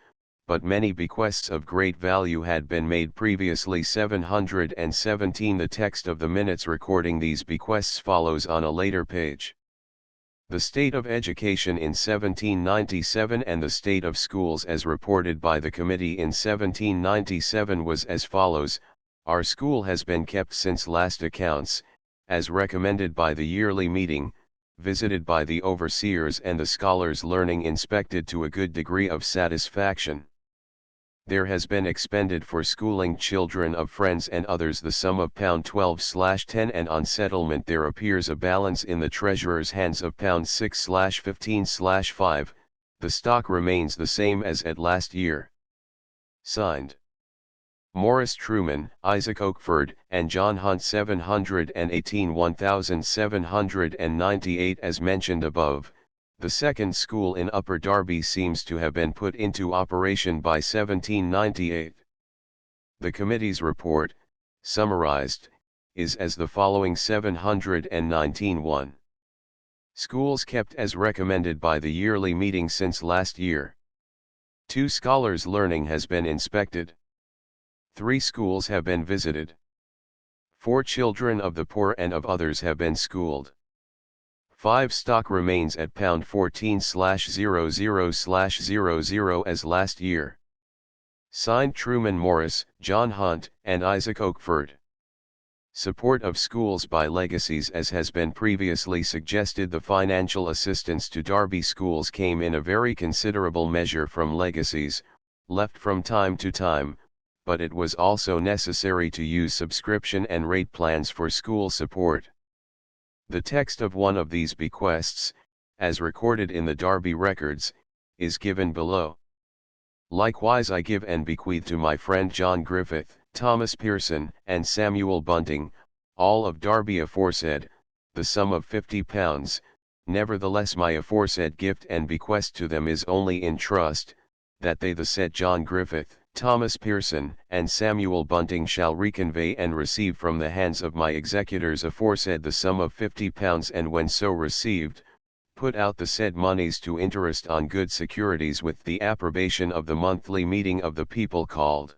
but many bequests of great value had been made previously. 717 the text of the minutes recording these bequests follows on a later page. The state of education in 1797 and the state of schools as reported by the committee in 1797 was as follows: our school has been kept since last accounts, as recommended by the yearly meeting, visited by the overseers and the scholars learning inspected to a good degree of satisfaction. There has been expended for schooling children of friends and others the sum of £12/10 and on settlement there appears a balance in the treasurer's hands of £6/15/5, the stock remains the same as at last year. Signed, Morris Truman, Isaac Oakford, and John Hunt. 718 1798 as mentioned above. The second school in Upper Darby seems to have been put into operation by 1798. The committee's report, summarized, is as the following: 719-1. Schools kept as recommended by the yearly meeting since last year. 2 scholars' learning has been inspected. 3 schools have been visited. 4 children of the poor and of others have been schooled. 5 stock remains at £14/00/00 as last year. Signed Truman Morris, John Hunt, and Isaac Oakford. Support of schools by legacies. As has been previously suggested, the financial assistance to Darby schools came in a very considerable measure from legacies, left from time to time, but it was also necessary to use subscription and rate plans for school support. The text of one of these bequests, as recorded in the Derby records, is given below. Likewise I give and bequeath to my friend John Griffith, Thomas Pearson, and Samuel Bunting, all of Derby aforesaid, the sum of £50, nevertheless my aforesaid gift and bequest to them is only in trust, that they the said John Griffith, Thomas Pearson, and Samuel Bunting shall reconvey and receive from the hands of my executors aforesaid the sum of £50, and when so received, put out the said monies to interest on good securities with the approbation of the monthly meeting of the people called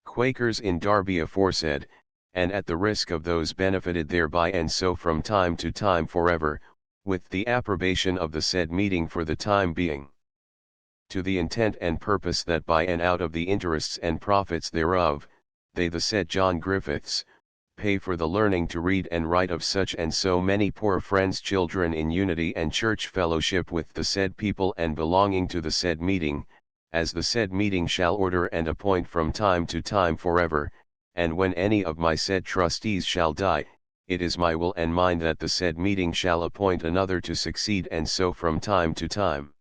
Quakers in Derby aforesaid, and at the risk of those benefited thereby, and so from time to time forever, with the approbation of the said meeting for the time being. To the intent and purpose that by and out of the interests and profits thereof, they the said John Griffiths, pay for the learning to read and write of such and so many poor friends' children in unity and church fellowship with the said people and belonging to the said meeting, as the said meeting shall order and appoint from time to time forever, and when any of my said trustees shall die, it is my will and mind that the said meeting shall appoint another to succeed, and so from time to time.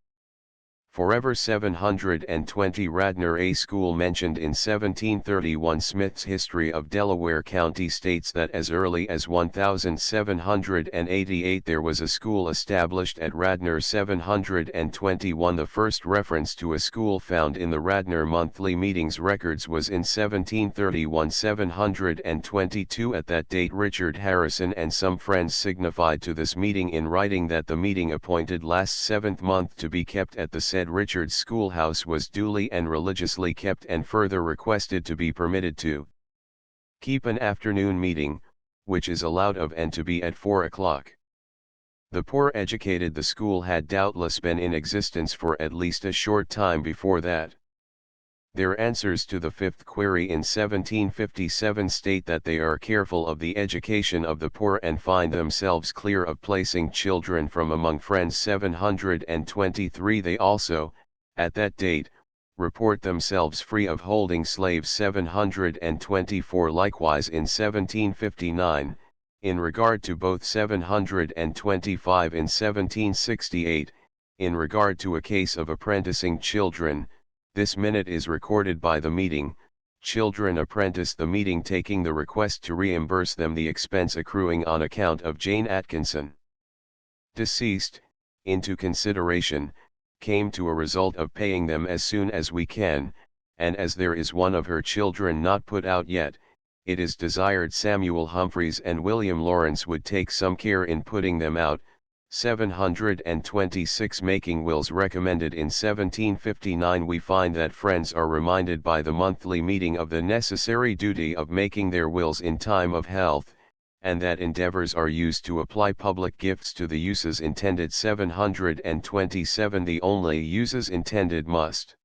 Forever 720 Radnor A School mentioned in 1731. Smith's History of Delaware County states that as early as 1788 there was a school established at Radnor. 721 The first reference to a school found in the Radnor monthly meetings records was in 1731. 722 At that date Richard Harrison and some friends signified to this meeting in writing that the meeting appointed last 7th month to be kept at the said Richard's schoolhouse was duly and religiously kept, and further requested to be permitted to keep an afternoon meeting, which is allowed of and to be at 4 o'clock. The poor educated the school had doubtless been in existence for at least a short time before that. Their answers to the fifth query in 1757 state that they are careful of the education of the poor and find themselves clear of placing children from among friends. 723 They also, at that date, report themselves free of holding slaves. 724 Likewise in 1759, in regard to both. 725 In 1768, in regard to a case of apprenticing children, this minute is recorded by the meeting, children apprenticed the meeting taking the request to reimburse them the expense accruing on account of Jane Atkinson, deceased, into consideration, came to a result of paying them as soon as we can, and as there is one of her children not put out yet, it is desired Samuel Humphreys and William Lawrence would take some care in putting them out. 726 Making wills recommended in 1759 We find that friends are reminded by the monthly meeting of the necessary duty of making their wills in time of health, and that endeavors are used to apply public gifts to the uses intended. 727 The only uses intended must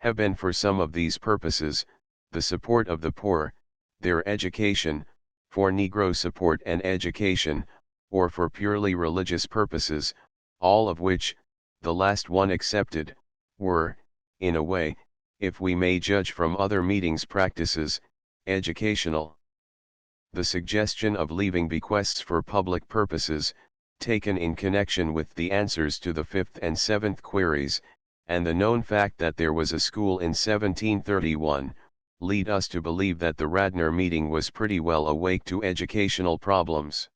have been for some of these purposes: the support of the poor, their education, for Negro support and education, or for purely religious purposes, all of which, the last one excepted, were, in a way, if we may judge from other meetings' practices, educational. The suggestion of leaving bequests for public purposes, taken in connection with the answers to the fifth and seventh queries, and the known fact that there was a school in 1731, lead us to believe that the Radnor meeting was pretty well awake to educational problems.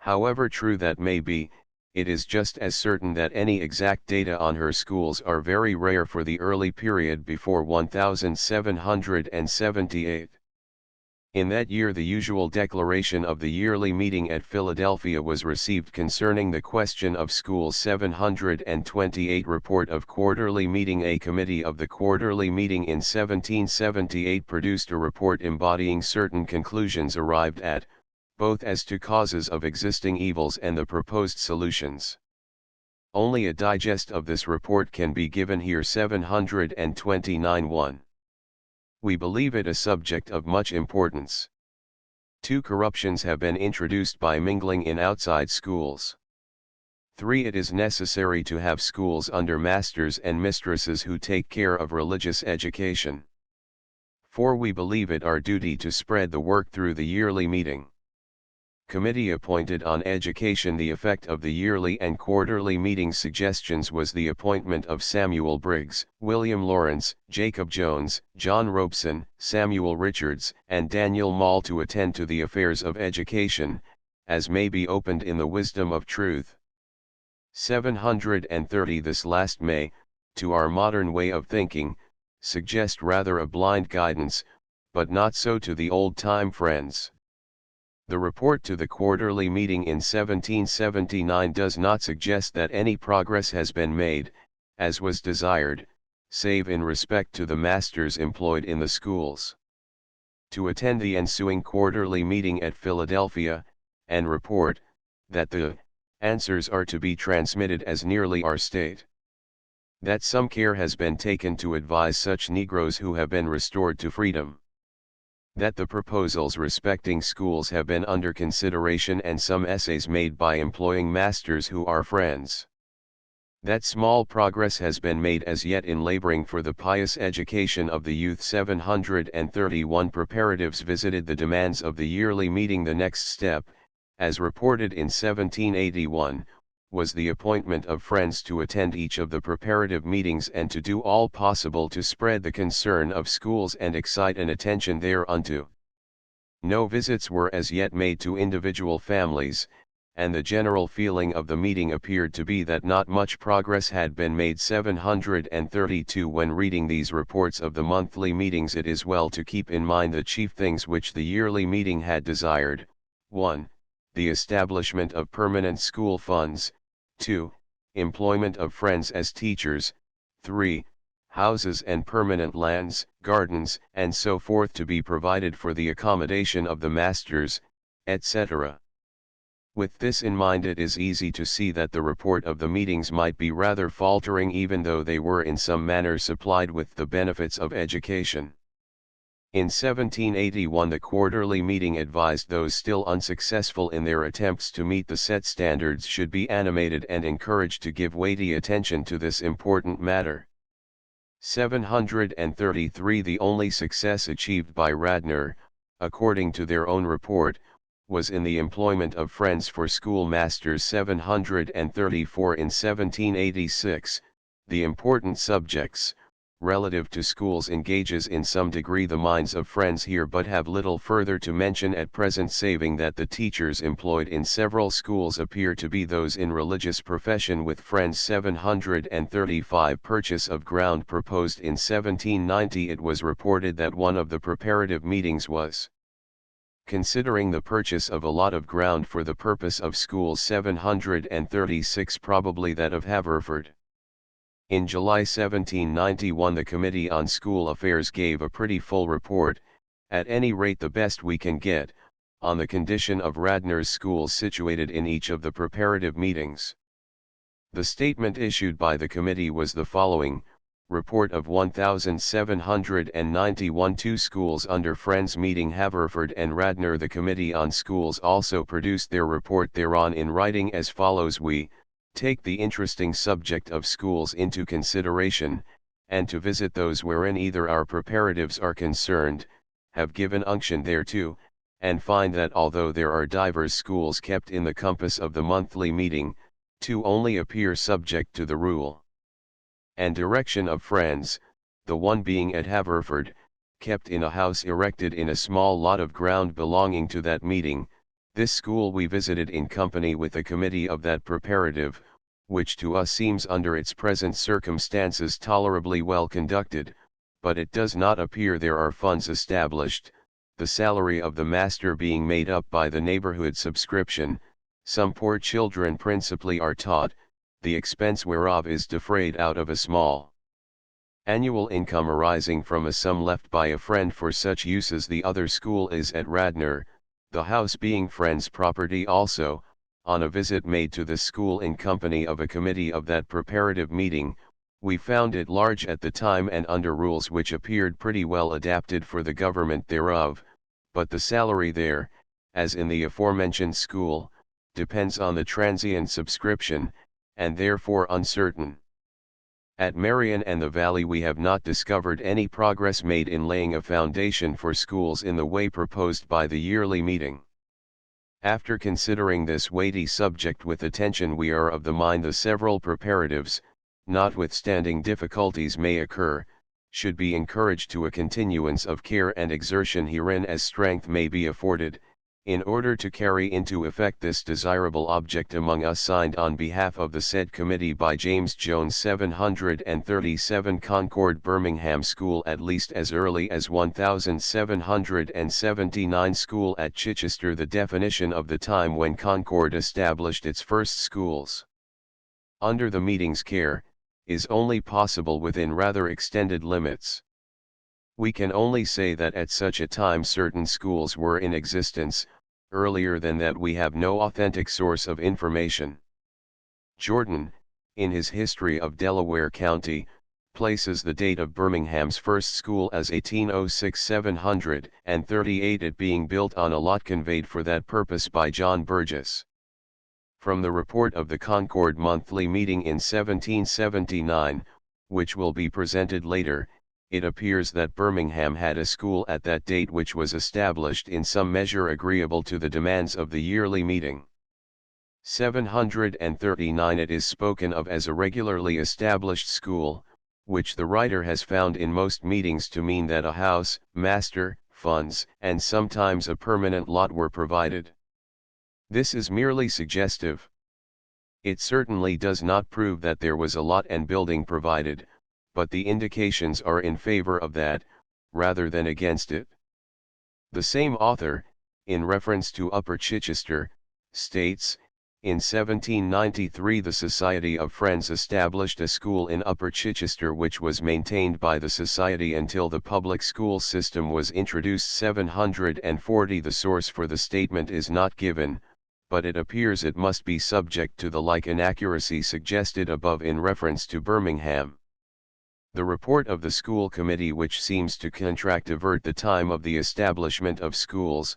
However true that may be, it is just as certain that any exact data on her schools are very rare for the early period before 1778. In that year the usual declaration of the yearly meeting at Philadelphia was received concerning the question of schools. 728 Report of Quarterly Meeting. A committee of the Quarterly Meeting in 1778 produced a report embodying certain conclusions arrived at, both as to causes of existing evils and the proposed solutions. Only a digest of this report can be given here. 729 1. We believe it a subject of much importance. 2. Corruptions have been introduced by mingling in outside schools. 3. It is necessary to have schools under masters and mistresses who take care of religious education. 4. We believe it our duty to spread the work through the yearly meeting. Committee appointed on Education. The effect of the yearly and quarterly meeting suggestions was the appointment of Samuel Briggs, William Lawrence, Jacob Jones, John Robeson, Samuel Richards, and Daniel Mall to attend to the affairs of education, as may be opened in the wisdom of truth. 730. This last may, to our modern way of thinking, suggest rather a blind guidance, but not so to the old-time friends. The report to the quarterly meeting in 1779 does not suggest that any progress has been made, as was desired, save in respect to the masters employed in the schools. To attend the ensuing quarterly meeting at Philadelphia, and report, that the answers are to be transmitted as nearly are state. That some care has been taken to advise such Negroes who have been restored to freedom. That the proposals respecting schools have been under consideration and some essays made by employing masters who are friends. That small progress has been made as yet in laboring for the pious education of the youth. 731 Preparatives visited the demands of the yearly meeting. The next step, as reported in 1781, was the appointment of friends to attend each of the preparative meetings and to do all possible to spread the concern of schools and excite an attention thereunto. No visits were as yet made to individual families, and the general feeling of the meeting appeared to be that not much progress had been made. 732 When reading these reports of the monthly meetings, it is well to keep in mind the chief things which the yearly meeting had desired. 1. The establishment of permanent school funds. 2. Employment of friends as teachers. 3. Houses and permanent lands, gardens, and so forth to be provided for the accommodation of the masters, etc. With this in mind, it is easy to see that the report of the meetings might be rather faltering, even though they were in some manner supplied with the benefits of education. In 1781 the quarterly meeting advised those still unsuccessful in their attempts to meet the set standards should be animated and encouraged to give weighty attention to this important matter. 733 The only success achieved by Radnor, according to their own report, was in the employment of friends for schoolmasters. 734 In 1786, the important subjects, relative to schools engages in some degree the minds of friends here, but have little further to mention at present, saving that the teachers employed in several schools appear to be those in religious profession with friends. 735 Purchase of ground proposed in 1790. It was reported that one of the preparative meetings was considering the purchase of a lot of ground for the purpose of schools. 736 Probably that of Haverford. In July 1791 the Committee on School Affairs gave a pretty full report, at any rate the best we can get, on the condition of Radnor's schools situated in each of the preparative meetings. The statement issued by the committee was the following: Report of 1791 2 schools under Friends meeting Haverford and Radnor. The Committee on Schools also produced their report thereon in writing as follows: We take the interesting subject of schools into consideration, and to visit those wherein either our preparatives are concerned, have given unction thereto, and find that although there are divers schools kept in the compass of the monthly meeting, 2 only appear subject to the rule and direction of friends, the one being at Haverford, kept in a house erected in a small lot of ground belonging to that meeting. This school we visited in company with the committee of that preparative, which to us seems under its present circumstances tolerably well conducted, but it does not appear there are funds established, the salary of the master being made up by the neighborhood subscription. Some poor children principally are taught, the expense whereof is defrayed out of a small annual income arising from a sum left by a friend for such uses. The other school is at Radnor, the house being friends' property also. On a visit made to the school in company of a committee of that preparative meeting, we found it large at the time and under rules which appeared pretty well adapted for the government thereof, but the salary there, as in the aforementioned school, depends on the transient subscription, and therefore uncertain. At Marion and the Valley we have not discovered any progress made in laying a foundation for schools in the way proposed by the yearly meeting. After considering this weighty subject with attention, we are of the mind the several preparatives, notwithstanding difficulties may occur, should be encouraged to a continuance of care and exertion herein as strength may be afforded, in order to carry into effect this desirable object among us, signed on behalf of the said committee by James Jones, 737 Concord, Birmingham School, at least as early as 1779 School at Chichester. The definition of the time when Concord established its first schools, under the meeting's care, is only possible within rather extended limits. We can only say that at such a time certain schools were in existence. Earlier than that we have no authentic source of information. Jordan, in his History of Delaware County, places the date of Birmingham's first school as 1806, 738, it being built on a lot conveyed for that purpose by John Burgess. From the report of the Concord Monthly Meeting in 1779, which will be presented later, it appears that Birmingham had a school at that date which was established in some measure agreeable to the demands of the yearly meeting. 739 it is spoken of as a regularly established school, which the writer has found in most meetings to mean that a house, master, funds, and sometimes a permanent lot were provided. This is merely suggestive. It certainly does not prove that there was a lot and building provided, but the indications are in favor of that, rather than against it. The same author, in reference to Upper Chichester, states, in 1793 the Society of Friends established a school in Upper Chichester which was maintained by the Society until the public school system was introduced. 740 the source for the statement is not given, but it appears it must be subject to the like inaccuracy suggested above in reference to Birmingham. The report of the school committee, which seems to contractivert the time of the establishment of schools,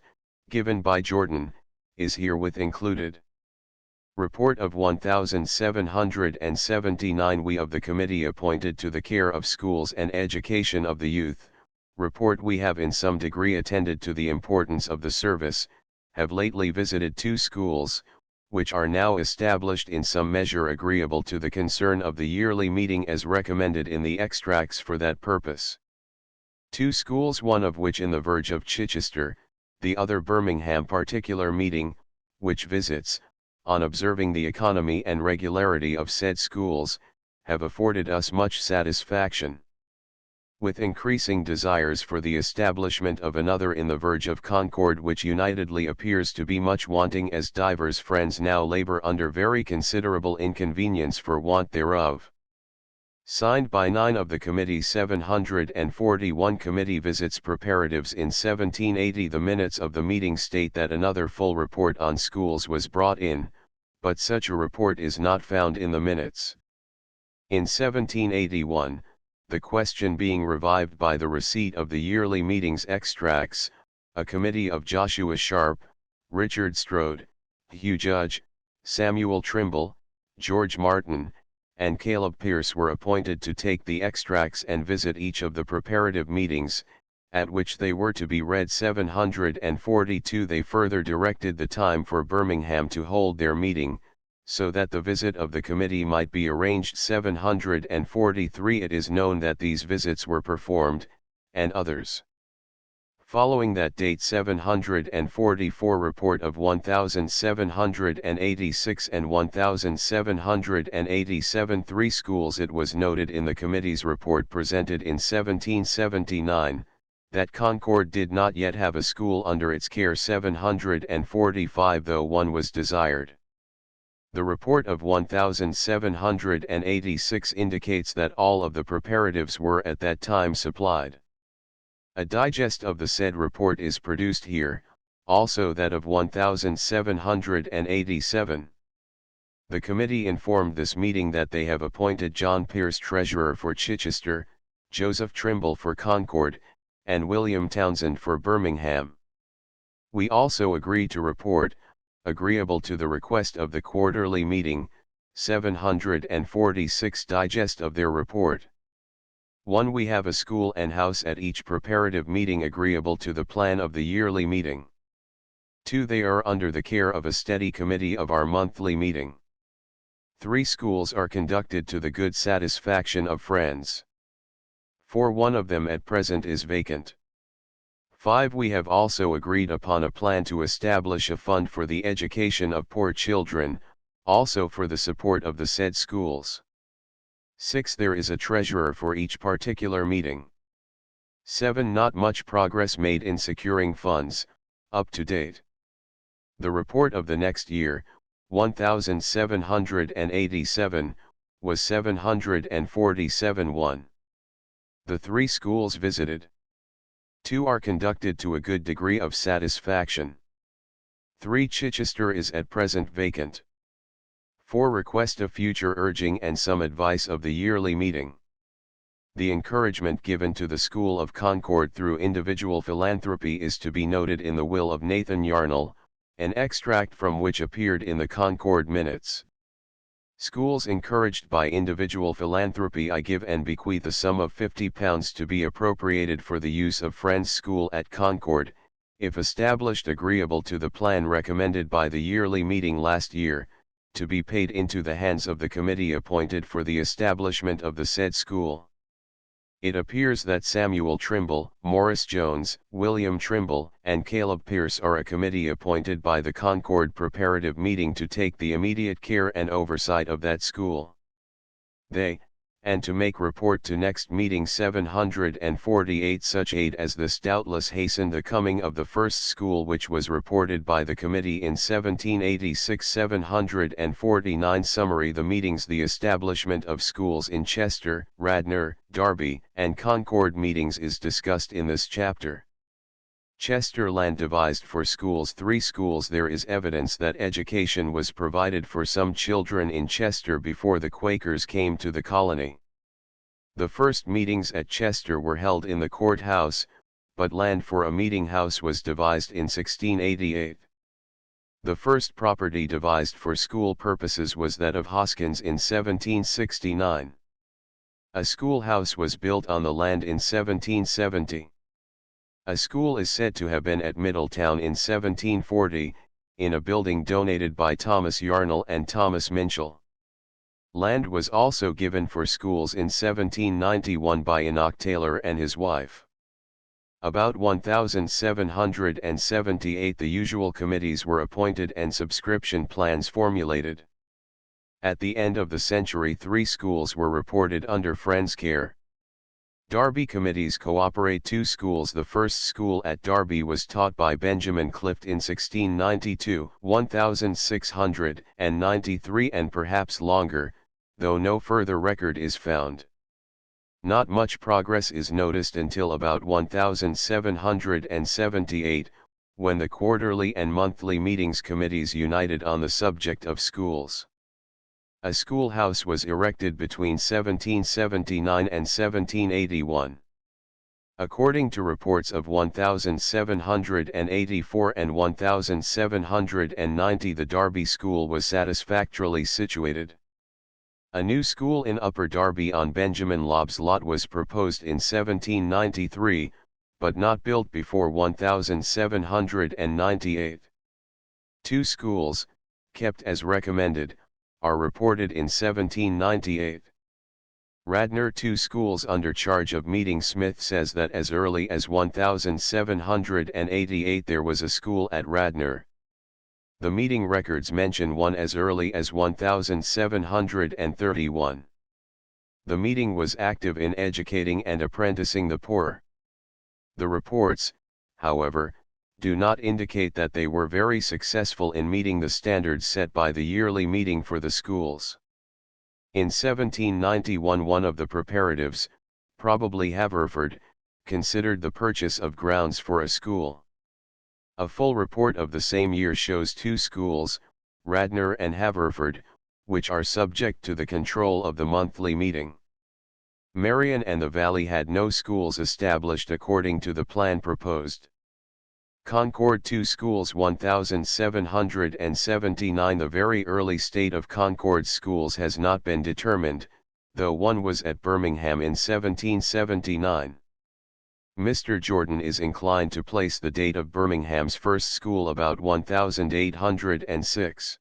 given by Jordan, is herewith included. Report of 1779 we of the committee appointed to the care of schools and education of the youth, report we have in some degree attended to the importance of the service, have lately visited 2 schools, which are now established in some measure agreeable to the concern of the yearly meeting as recommended in the extracts for that purpose. 2 schools, one of which in the verge of Chichester, the other Birmingham particular meeting, which visits, on observing the economy and regularity of said schools, have afforded us much satisfaction. With increasing desires for the establishment of another in the verge of Concord, which unitedly appears to be much wanting, as divers friends now labor under very considerable inconvenience for want thereof. Signed by 9 of the committee. 741 committee visits preparatives in 1780. The minutes of the meeting state that another full report on schools was brought in, but such a report is not found in the minutes. In 1781, the question being revived by the receipt of the yearly meeting's extracts, a committee of Joshua Sharp, Richard Strode, Hugh Judge, Samuel Trimble, George Martin, and Caleb Pierce were appointed to take the extracts and visit each of the preparative meetings, at which they were to be read. 742 they further directed the time for Birmingham to hold their meeting, so that the visit of the committee might be arranged. 743 it is known that these visits were performed, and others. Following that date. 744 report of 1786 and 1787 3 schools. It was noted in the committee's report presented in 1779, that Concord did not yet have a school under its care. 745 though one was desired. The report of 1786 indicates that all of the preparatives were at that time supplied. A digest of the said report is produced here, also that of 1787. The committee informed this meeting that they have appointed John Pierce treasurer for Chichester, Joseph Trimble for Concord, and William Townsend for Birmingham. We also agree to report, agreeable to the request of the quarterly meeting, 746 digest of their report. 1. We have a school and house at each preparative meeting agreeable to the plan of the yearly meeting. 2. They are under the care of a steady committee of our monthly meeting. 3. Schools are conducted to the good satisfaction of friends. 4. One of them at present is vacant. 5. We have also agreed upon a plan to establish a fund for the education of poor children, also for the support of the said schools. 6. There is a treasurer for each particular meeting. 7. Not much progress made in securing funds, up to date. The report of the next year, 1787, was 747 1. The 3 schools visited. 2 are conducted to a good degree of satisfaction. 3 Chichester is at present vacant. 4 Request a future urging and some advice of the yearly meeting. The encouragement given to the School of Concord through individual philanthropy is to be noted in the will of Nathan Yarnall, an extract from which appeared in the Concord Minutes. Schools encouraged by individual philanthropy, I give and bequeath a sum of £50 to be appropriated for the use of Friends School at Concord, if established agreeable to the plan recommended by the yearly meeting last year, to be paid into the hands of the committee appointed for the establishment of the said school. It appears that Samuel Trimble, Morris Jones, William Trimble, and Caleb Pierce are a committee appointed by the Concord Preparative Meeting to take the immediate care and oversight of that school. They, and to make report to next meeting 748 such aid as this doubtless hasten the coming of the first school, which was reported by the committee in 1786. 749 Summary. The meetings. The establishment of schools in Chester, Radnor, Derby, and Concord meetings is discussed in this chapter. Chester land devised for schools. 3 schools. There is evidence that education was provided for some children in Chester before the Quakers came to the colony. The first meetings at Chester were held in the courthouse, but land for a meeting house was devised in 1688. The first property devised for school purposes was that of Hoskins in 1769. A schoolhouse was built on the land in 1770. A school is said to have been at Middletown in 1740, in a building donated by Thomas Yarnall and Thomas Minchell. Land was also given for schools in 1791 by Enoch Taylor and his wife. About 1778 the usual committees were appointed and subscription plans formulated. At the end of the century 3 schools were reported under Friends' care. Derby committees cooperate 2 schools. The first school at Derby was taught by Benjamin Clift in 1692, 1693 and perhaps longer, though no further record is found. Not much progress is noticed until about 1778, when the quarterly and monthly meetings committees united on the subject of schools. A schoolhouse was erected between 1779 and 1781. According to reports of 1784 and 1790, the Derby School was satisfactorily situated. A new school in Upper Derby on Benjamin Lobb's lot was proposed in 1793, but not built before 1798. 2 schools, kept as recommended, are reported in 1798. Radnor. 2 schools under charge of Meeting. Smith says that as early as 1788 there was a school at Radnor. The meeting records mention one as early as 1731. The meeting was active in educating and apprenticing the poor. The reports, however, do not indicate that they were very successful in meeting the standards set by the yearly meeting for the schools. In 1791 one of the preparatives, probably Haverford, considered the purchase of grounds for a school. A full report of the same year shows 2 schools, Radnor and Haverford, which are subject to the control of the monthly meeting. Marion and the Valley had no schools established according to the plan proposed. Concord. 2 schools. 1779. The very early state of Concord's schools has not been determined, though one was at Birmingham in 1779. Mr. Jordan is inclined to place the date of Birmingham's first school about 1806.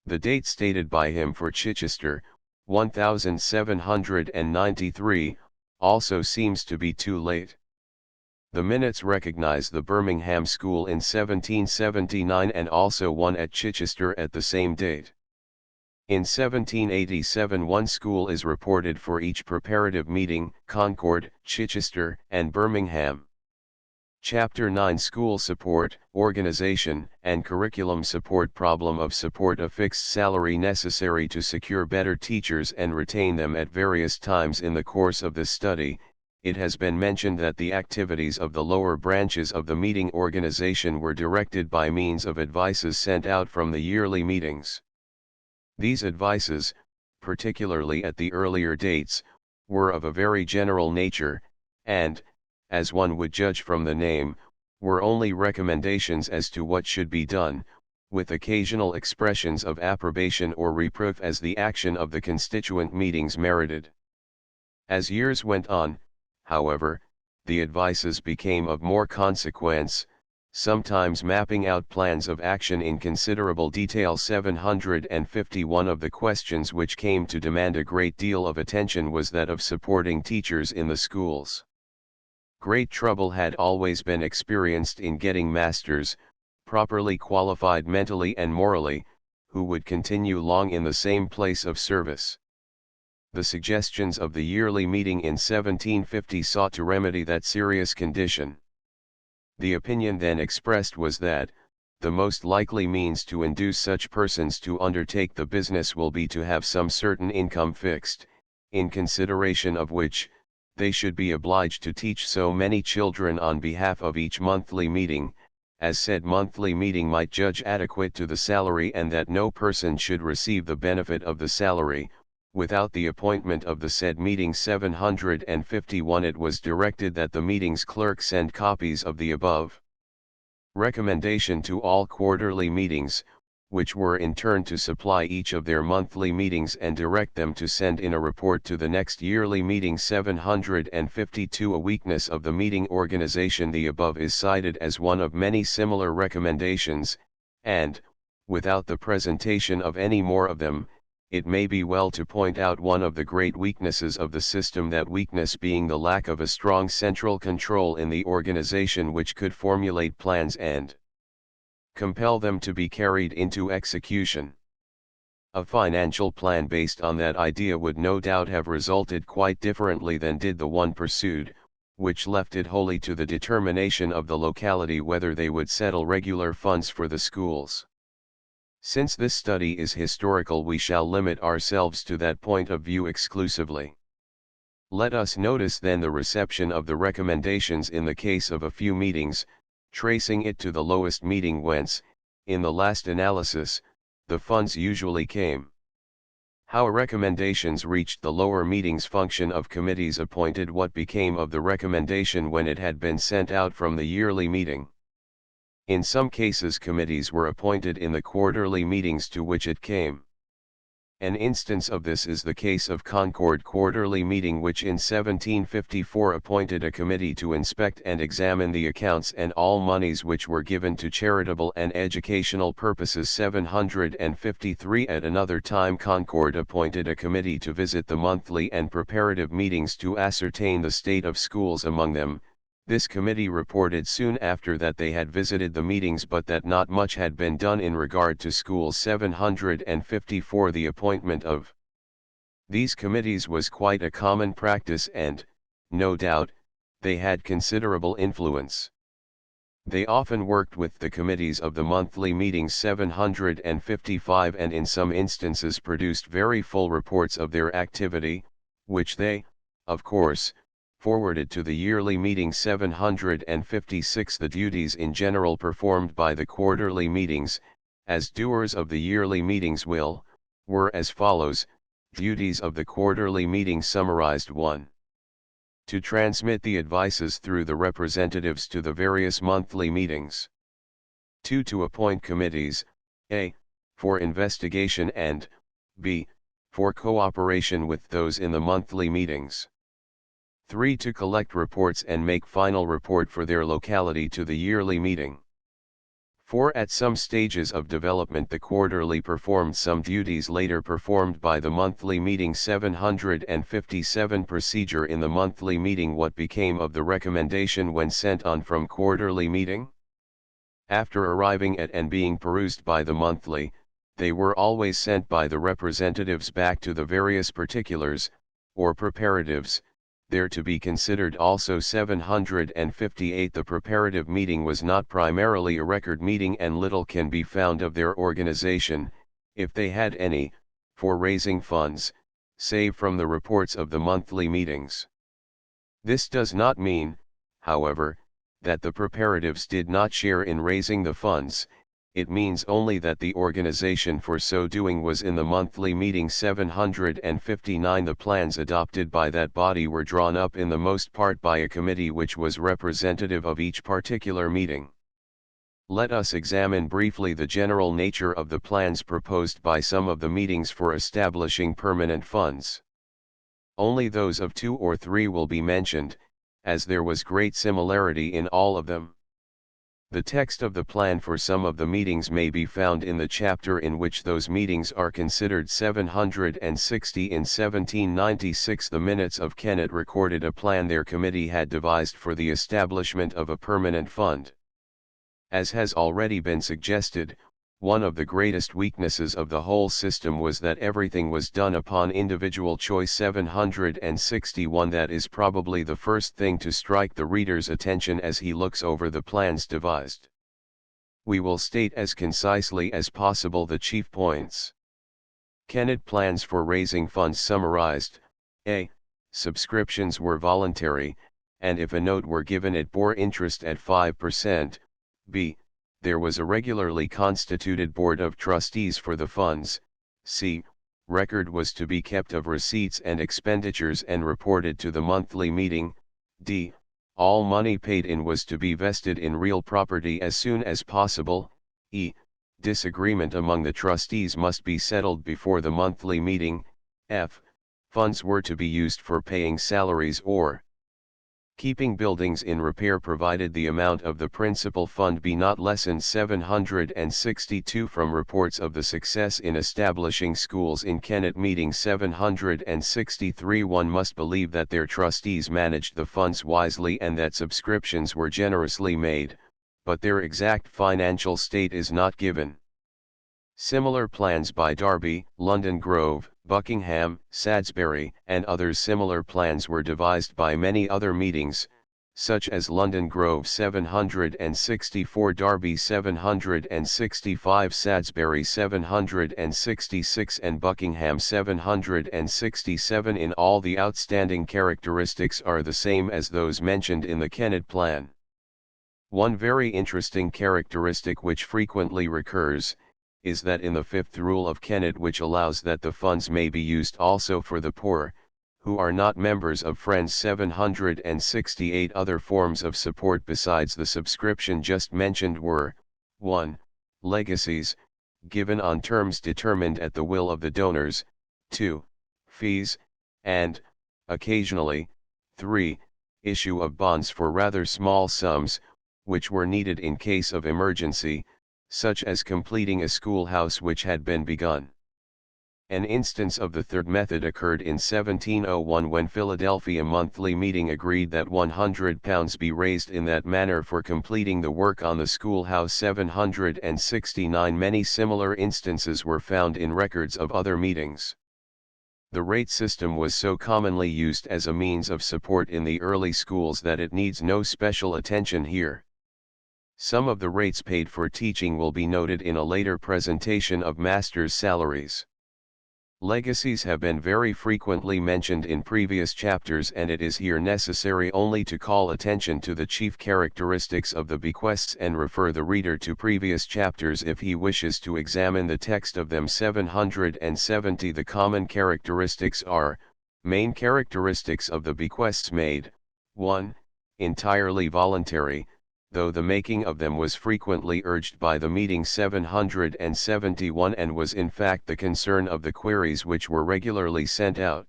The date stated by him for Chichester, 1793, also seems to be too late. The minutes recognize the Birmingham School in 1779 and also one at Chichester at the same date. In 1787 one school is reported for each preparative meeting, Concord, Chichester, and Birmingham. Chapter 9 School Support, Organization, and Curriculum Support. Problem of support. A fixed salary necessary to secure better teachers and retain them at various times in the course of this study. It has been mentioned that the activities of the lower branches of the meeting organization were directed by means of advices sent out from the yearly meetings. These advices, particularly at the earlier dates, were of a very general nature, and, as one would judge from the name, were only recommendations as to what should be done, with occasional expressions of approbation or reproof as the action of the constituent meetings merited. As years went on, however, the advices became of more consequence, sometimes mapping out plans of action in considerable detail. 751 of the questions which came to demand a great deal of attention was that of supporting teachers in the schools. Great trouble had always been experienced in getting masters, properly qualified mentally and morally, who would continue long in the same place of service. The suggestions of the yearly meeting in 1750 sought to remedy that serious condition. The opinion then expressed was that, the most likely means to induce such persons to undertake the business will be to have some certain income fixed, in consideration of which, they should be obliged to teach so many children on behalf of each monthly meeting, as said monthly meeting might judge adequate to the salary, and that no person should receive the benefit of the salary, without the appointment of the said meeting. 751 It was directed that the meeting's clerk send copies of the above recommendation to all quarterly meetings, which were in turn to supply each of their monthly meetings and direct them to send in a report to the next yearly meeting. 752 A weakness of the meeting organization. The above is cited as one of many similar recommendations, and, without the presentation of any more of them, it may be well to point out one of the great weaknesses of the system, that weakness being the lack of a strong central control in the organization which could formulate plans and compel them to be carried into execution. A financial plan based on that idea would no doubt have resulted quite differently than did the one pursued, which left it wholly to the determination of the locality whether they would settle regular funds for the schools. Since this study is historical, we shall limit ourselves to that point of view exclusively. Let us notice then the reception of the recommendations in the case of a few meetings, tracing it to the lowest meeting whence, in the last analysis, the funds usually came. How recommendations reached the lower meetings. Function of committees appointed. What became of the recommendation when it had been sent out from the yearly meeting? In some cases committees were appointed in the quarterly meetings to which it came. An instance of this is the case of Concord quarterly meeting, which in 1754 appointed a committee to inspect and examine the accounts and all monies which were given to charitable and educational purposes. 753 At another time Concord appointed a committee to visit the monthly and preparative meetings to ascertain the state of schools among them. This committee reported soon after that they had visited the meetings, but that not much had been done in regard to schools. 754 The appointment of these committees was quite a common practice and, no doubt, they had considerable influence. They often worked with the committees of the monthly meetings. 755 And in some instances produced very full reports of their activity, which they, of course, forwarded to the yearly meeting. 756 The duties in general performed by the quarterly meetings, as doers of the yearly meetings were as follows. Duties of the quarterly meeting summarized: 1. To transmit the advices through the representatives to the various monthly meetings. 2. To appoint committees, a. for investigation and, b. for cooperation with those in the monthly meetings. 3. To collect reports and make final report for their locality to the yearly meeting. 4. At some stages of development the quarterly performed some duties later performed by the monthly meeting. 757 Procedure in the monthly meeting. What became of the recommendation when sent on from quarterly meeting? After arriving at and being perused by the monthly, they were always sent by the representatives back to the various particulars, or preparatives, there to be considered. Also 758 The preparative meeting was not primarily a record meeting and little can be found of their organization, if they had any, for raising funds, save from the reports of the monthly meetings. This does not mean, however, that the preparatives did not share in raising the funds. It means only that the organization for so doing was in the monthly meeting. 759 The plans adopted by that body were drawn up in the most part by a committee which was representative of each particular meeting. Let us examine briefly the general nature of the plans proposed by some of the meetings for establishing permanent funds. Only those of 2 or 3 will be mentioned, as there was great similarity in all of them. The text of the plan for some of the meetings may be found in the chapter in which those meetings are considered. 760 In 1796 the minutes of Kennet recorded a plan their committee had devised for the establishment of a permanent fund. As has already been suggested, one of the greatest weaknesses of the whole system was that everything was done upon individual choice. 761 That is probably the first thing to strike the reader's attention as he looks over the plans devised. We will state as concisely as possible the chief points. Kennet plans for raising funds summarized: A. Subscriptions were voluntary, and if a note were given it bore interest at 5%. B. There was a regularly constituted board of trustees for the funds. C. Record was to be kept of receipts and expenditures and reported to the monthly meeting. D. All money paid in was to be vested in real property as soon as possible. E. Disagreement among the trustees must be settled before the monthly meeting. F. Funds were to be used for paying salaries or keeping buildings in repair provided the amount of the principal fund be not lessened. 762 From reports of the success in establishing schools in Kennet meeting. 763 One must believe that their trustees managed the funds wisely and that subscriptions were generously made, but their exact financial state is not given. Similar plans by Derby, London Grove, Buckingham, Salisbury, and others. Similar plans were devised by many other meetings, such as London Grove 764, Derby 765, Salisbury 766, and Buckingham 767. In all, the outstanding characteristics are the same as those mentioned in the Kennet plan. One very interesting characteristic which frequently recurs, is that in the fifth rule of Kennet, which allows that the funds may be used also for the poor, who are not members of Friends. 768 Other forms of support besides the subscription just mentioned were: 1. Legacies, given on terms determined at the will of the donors; 2. Fees, and, occasionally, 3. Issue of bonds for rather small sums, which were needed in case of emergency, such as completing a schoolhouse which had been begun. An instance of the third method occurred in 1701 when Philadelphia monthly meeting agreed that £100 be raised in that manner for completing the work on the schoolhouse. 769 Many similar instances were found in records of other meetings. The rate system was so commonly used as a means of support in the early schools that it needs no special attention here. Some of the rates paid for teaching will be noted in a later presentation of masters' salaries. Legacies have been very frequently mentioned in previous chapters, and it is here necessary only to call attention to the chief characteristics of the bequests and refer the reader to previous chapters if he wishes to examine the text of them. 770 The common characteristics are: main characteristics of the bequests made: 1. Entirely voluntary, though the making of them was frequently urged by the meeting. 771 and was in fact the concern of the queries which were regularly sent out.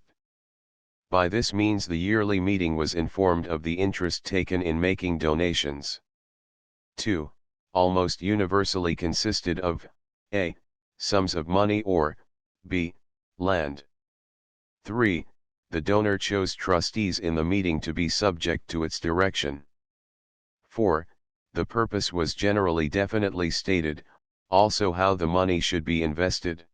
By this means the yearly meeting was informed of the interest taken in making donations. 2. Almost universally consisted of a. Sums of money or b. Land. 3. The donor chose trustees in the meeting to be subject to its direction. 4. The purpose was generally definitely stated, also how the money should be invested.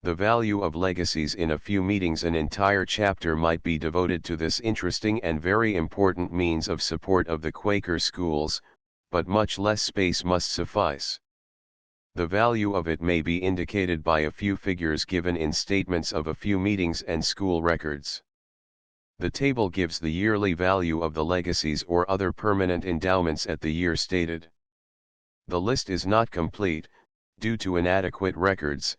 The value of legacies. In a few meetings an entire chapter might be devoted to this interesting and very important means of support of the Quaker schools, but much less space must suffice. The value of it may be indicated by a few figures given in statements of a few meetings and school records. The table gives the yearly value of the legacies or other permanent endowments at the year stated. The list is not complete, due to inadequate records,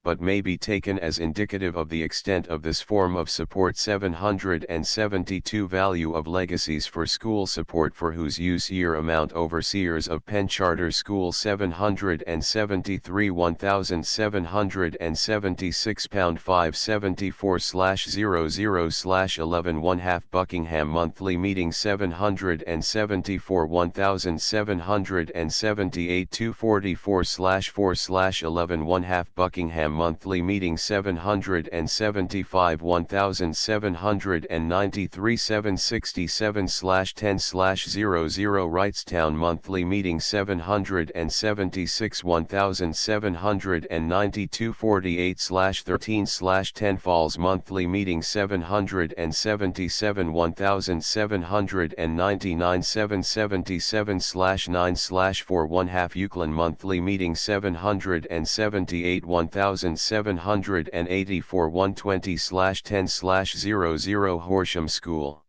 but may be taken as indicative of the extent of this form of support. 772 Value of legacies for school support for whose use year amount overseers of Penn Charter School. 773 £1,776 574/00/11 1/2 Buckingham Monthly Meeting. 774 £1,778 244/4/11 1/2 Buckingham Monthly Meeting. 775 £1,793 767/10/00 Wrightstown Monthly Meeting. 776 £1,792 48/13/10 Falls Monthly Meeting. 777 £1,799 777/9/4 1/2 Euclid Monthly Meeting. 778 £1,784 120/10/00 Horsham School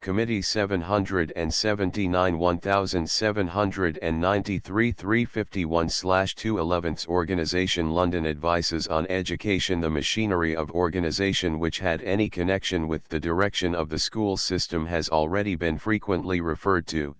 Committee. 779 £1,793 351/2/11 Organization. London Advices on Education. The machinery of organization which had any connection with the direction of the school system has already been frequently referred to.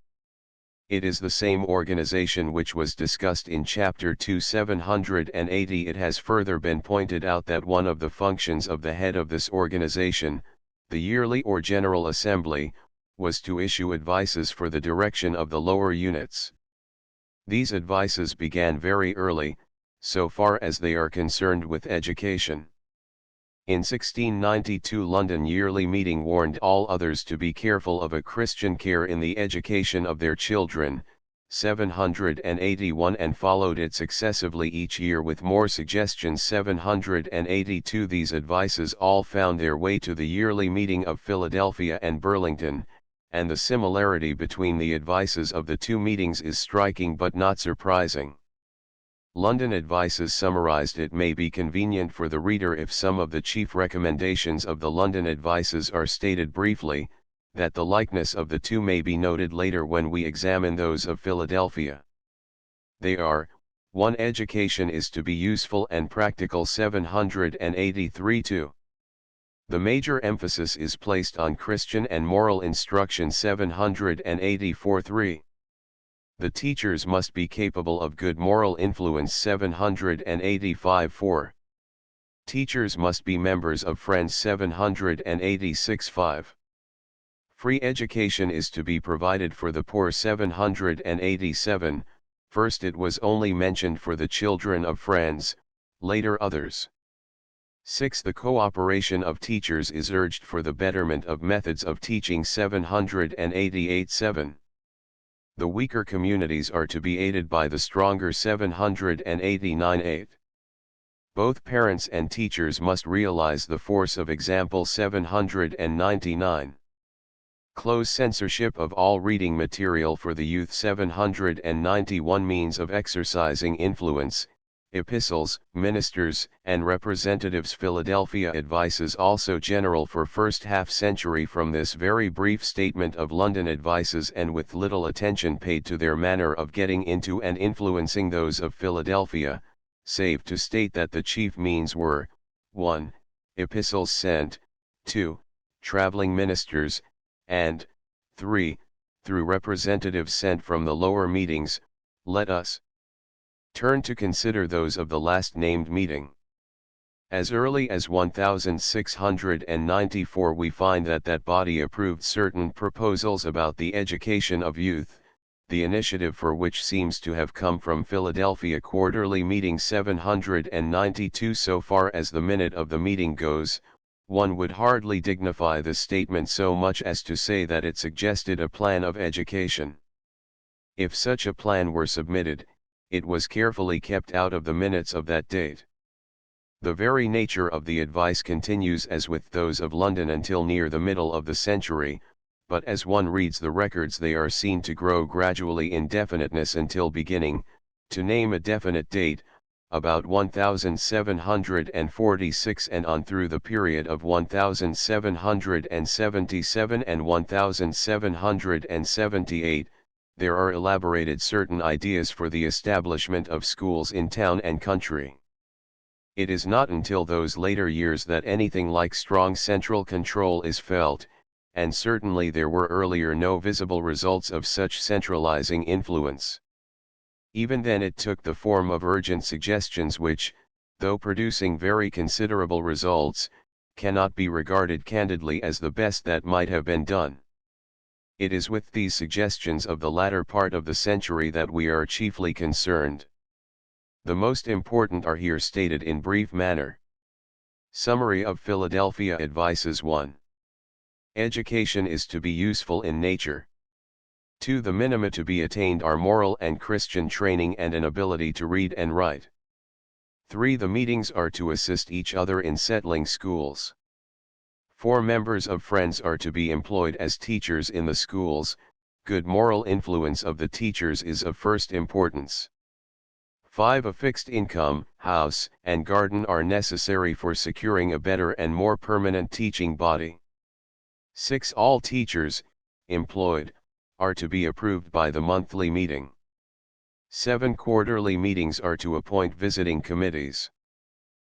It is the same organization which was discussed in Chapter 2 780. It has further been pointed out that one of the functions of the head of this organization, the yearly or General Assembly, was to issue advices for the direction of the lower units. These advices began very early, so far as they are concerned with education. In 1692 London Yearly Meeting warned all others to be careful of a Christian care in the education of their children, 781 and followed it successively each year with more suggestions. 782 These advices all found their way to the Yearly Meeting of Philadelphia and Burlington, and the similarity between the advices of the two meetings is striking but not surprising. London Advices summarized. It may be convenient for the reader if some of the chief recommendations of the London Advices are stated briefly, that the likeness of the two may be noted later when we examine those of Philadelphia. They are, 1. Education is to be useful and practical. 783 2. The major emphasis is placed on Christian and moral instruction. 784 3. The teachers must be capable of good moral influence. 785 4. Teachers must be members of Friends. 786 5. Free education is to be provided for the poor. 787. First it was only mentioned for the children of Friends, later others. 6. The cooperation of teachers is urged for the betterment of methods of teaching. 788 7. The weaker communities are to be aided by the stronger. 789 8. Both parents and teachers must realize the force of example. 799. Close censorship of all reading material for the youth. 791 Means of exercising influence, epistles, ministers, and representatives. Philadelphia Advices also general for first half century. From this very brief statement of London Advices and with little attention paid to their manner of getting into and influencing those of Philadelphia, save to state that the chief means were, 1. Epistles sent, 2. Traveling ministers, and 3. Through representatives sent from the lower meetings. Let us turn to consider those of the last named meeting. As early as 1694 we find that body approved certain proposals about the education of youth, the initiative for which seems to have come from Philadelphia Quarterly Meeting 792. So far as the minute of the meeting goes, one would hardly dignify the statement so much as to say that it suggested a plan of education. If such a plan were submitted, it was carefully kept out of the minutes of that date. The very nature of the advice continues as with those of London until near the middle of the century, but as one reads the records they are seen to grow gradually in definiteness until beginning, to name a definite date, about 1746 and on through the period of 1777 and 1778, there are elaborated certain ideas for the establishment of schools in town and country. It is not until those later years that anything like strong central control is felt, and certainly there were earlier no visible results of such centralizing influence. Even then it took the form of urgent suggestions which, though producing very considerable results, cannot be regarded candidly as the best that might have been done. It is with these suggestions of the latter part of the century that we are chiefly concerned. The most important are here stated in brief manner. Summary of Philadelphia Advices 1. Education is to be useful in nature. 2. The minima to be attained are moral and Christian training and an ability to read and write. 3. The meetings are to assist each other in settling schools. 4. Members of Friends are to be employed as teachers in the schools. Good moral influence of the teachers is of first importance. 5. A fixed income, house, and garden are necessary for securing a better and more permanent teaching body. 6. All teachers, employed, are to be approved by the monthly meeting. 7. Quarterly meetings are to appoint visiting committees.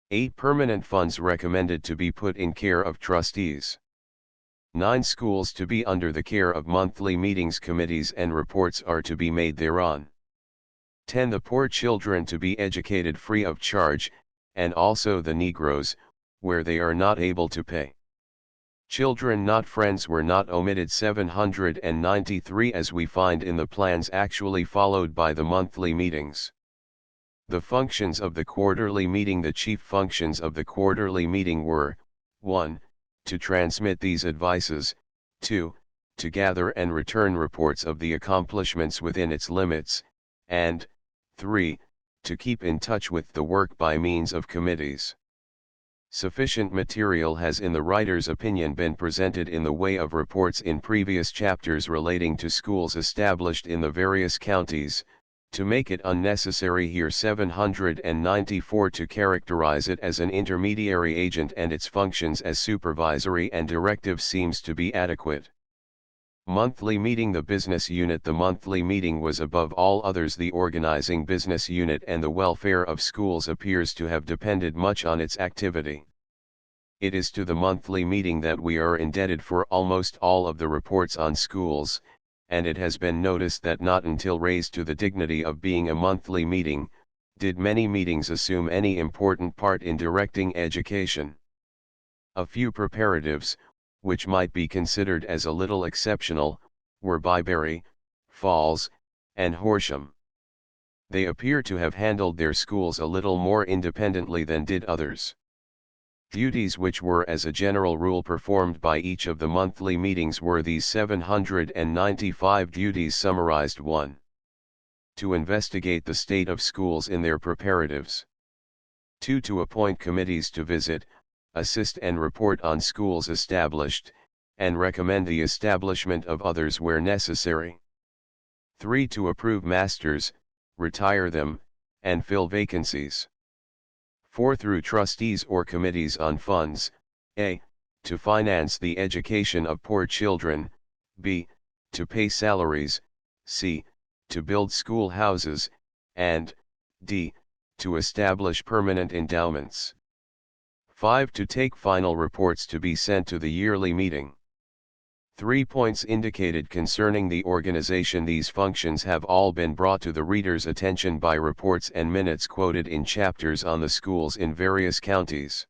8. Permanent funds recommended to be put in care of trustees. 9. Schools to be under the care of monthly meetings committees and reports are to be made thereon. 10. The poor children to be educated free of charge, and also the Negroes, where they are not able to pay. Children not friends were not omitted 793 as we find in the plans actually followed by the monthly meetings. The functions of the quarterly meeting. The chief functions of the quarterly meeting were, 1. To transmit these advices, 2. To gather and return reports of the accomplishments within its limits, and 3. To keep in touch with the work by means of committees. Sufficient material has in the writer's opinion been presented in the way of reports in previous chapters relating to schools established in the various counties, to make it unnecessary here 794 to characterize it as an intermediary agent and its functions as supervisory and directive seems to be adequate. Monthly meeting. The business unit. The monthly meeting was above all others the organizing business unit, and the welfare of schools appears to have depended much on its activity. It is to the monthly meeting that we are indebted for almost all of the reports on schools, and it has been noticed that not until raised to the dignity of being a monthly meeting, did many meetings assume any important part in directing education. A few preparatives, which might be considered as a little exceptional, were by Bury, Falls, and Horsham. They appear to have handled their schools a little more independently than did others. Duties which were as a general rule performed by each of the monthly meetings were these 795 duties summarized. 1. To investigate the state of schools in their preparatives. 2. To appoint committees to visit, assist and report on schools established, and recommend the establishment of others where necessary. 3. To approve masters, retire them, and fill vacancies. 4. Through trustees or committees on funds, a. To finance the education of poor children, b. To pay salaries, c. To build school houses, and d. To establish permanent endowments. 5. To take final reports to be sent to the yearly meeting. 3 points indicated concerning the organization. These functions have all been brought to the reader's attention by reports and minutes quoted in chapters on the schools in various counties.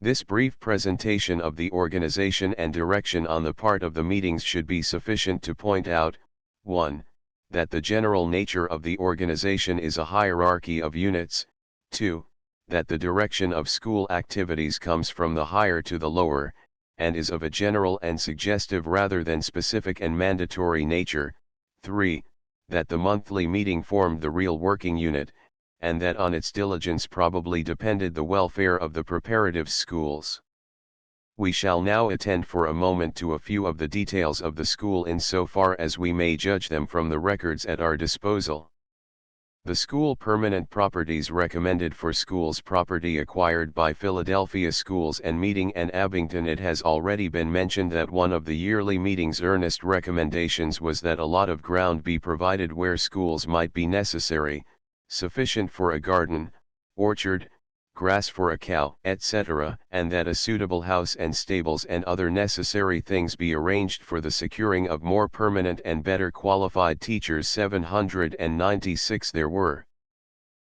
This brief presentation of the organization and direction on the part of the meetings should be sufficient to point out, 1. That the general nature of the organization is a hierarchy of units, 2. That the direction of school activities comes from the higher to the lower, and is of a general and suggestive rather than specific and mandatory nature, 3. That the monthly meeting formed the real working unit, and that on its diligence probably depended the welfare of the preparative schools. We shall now attend for a moment to a few of the details of the school insofar as we may judge them from the records at our disposal. The school permanent properties recommended for schools property acquired by Philadelphia Schools and Meeting and Abington. It has already been mentioned that one of the yearly meeting's earnest recommendations was that a lot of ground be provided where schools might be necessary, sufficient for a garden, orchard, grass for a cow, etc., and that a suitable house and stables and other necessary things be arranged for the securing of more permanent and better qualified teachers. 796 there were.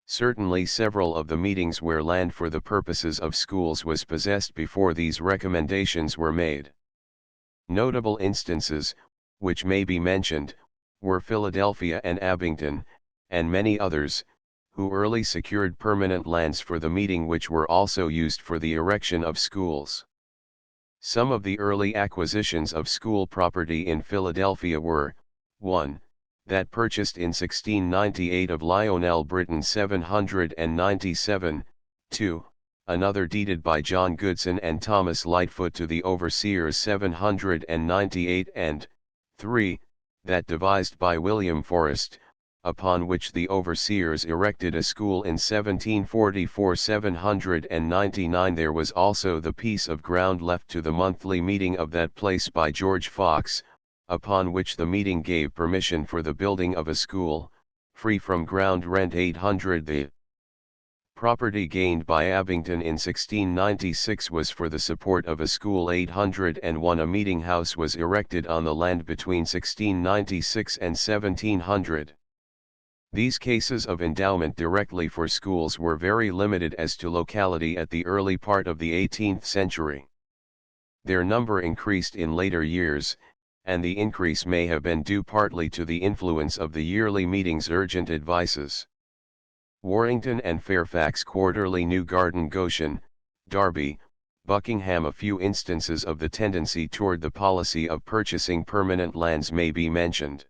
Certainly several of the meetings where land for the purposes of schools was possessed before these recommendations were made. Notable instances, which may be mentioned, were Philadelphia and Abington, and many others, who early secured permanent lands for the meeting which were also used for the erection of schools. Some of the early acquisitions of school property in Philadelphia were, 1. That purchased in 1698 of Lionel Britton 797, 2. Another deeded by John Goodson and Thomas Lightfoot to the overseers 798 and, 3. That devised by William Forrest, upon which the overseers erected a school in 1744. 799 there was also the piece of ground left to the monthly meeting of that place by George Fox, upon which the meeting gave permission for the building of a school, free from ground rent. 800 The property gained by Abington in 1696 was for the support of a school. 801 A meeting house was erected on the land between 1696 and 1700. These cases of endowment directly for schools were very limited as to locality at the early part of the 18th century. Their number increased in later years, and the increase may have been due partly to the influence of the yearly meeting's urgent advices. Warrington and Fairfax Quarterly, New Garden, Goshen, Derby, Buckingham. A few instances of the tendency toward the policy of purchasing permanent lands may be mentioned.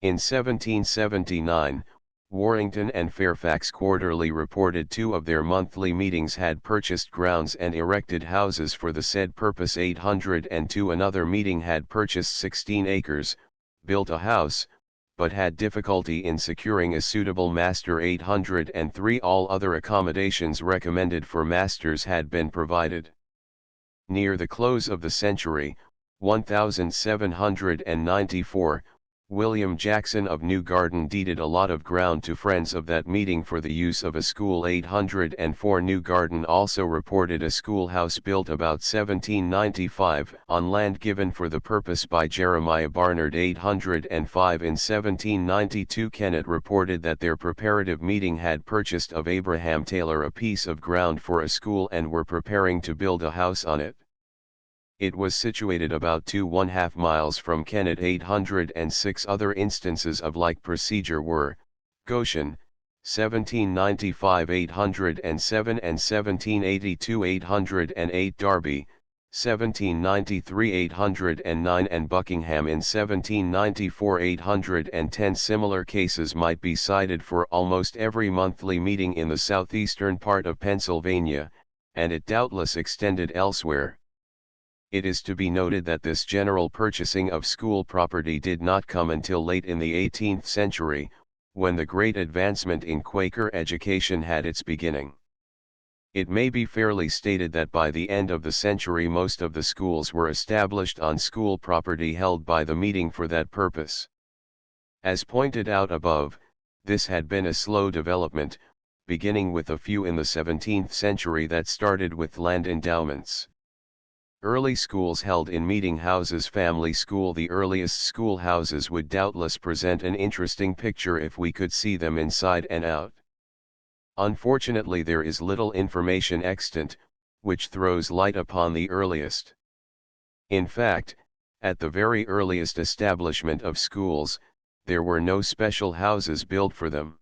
In 1779, Warrington and Fairfax Quarterly reported 2 of their monthly meetings had purchased grounds and erected houses for the said purpose. 802 Another meeting had purchased 16 acres, built a house, but had difficulty in securing a suitable master. 803 All other accommodations recommended for masters had been provided. Near the close of the century, 1794, William Jackson of New Garden deeded a lot of ground to friends of that meeting for the use of a school. 804 New Garden also reported a schoolhouse built about 1795 on land given for the purpose by Jeremiah Barnard. 805 In 1792 Kennett reported that their preparative meeting had purchased of Abraham Taylor a piece of ground for a school and were preparing to build a house on it. It was situated about 2½ miles from Kennett. 806 Other instances of like procedure were, Goshen, 1795 807 and 1782 808 Derby, 1793 809 and Buckingham in 1794 810 Similar cases might be cited for almost every monthly meeting in the southeastern part of Pennsylvania, and it doubtless extended elsewhere. It is to be noted that this general purchasing of school property did not come until late in the 18th century, when the great advancement in Quaker education had its beginning. It may be fairly stated that by the end of the century most of the schools were established on school property held by the meeting for that purpose. As pointed out above, this had been a slow development, beginning with a few in the 17th century that started with land endowments. Early schools held in meeting houses. Family school. The earliest schoolhouses would doubtless present an interesting picture if we could see them inside and out. Unfortunately, there is little information extant, which throws light upon the earliest. In fact, at the very earliest establishment of schools, there were no special houses built for them.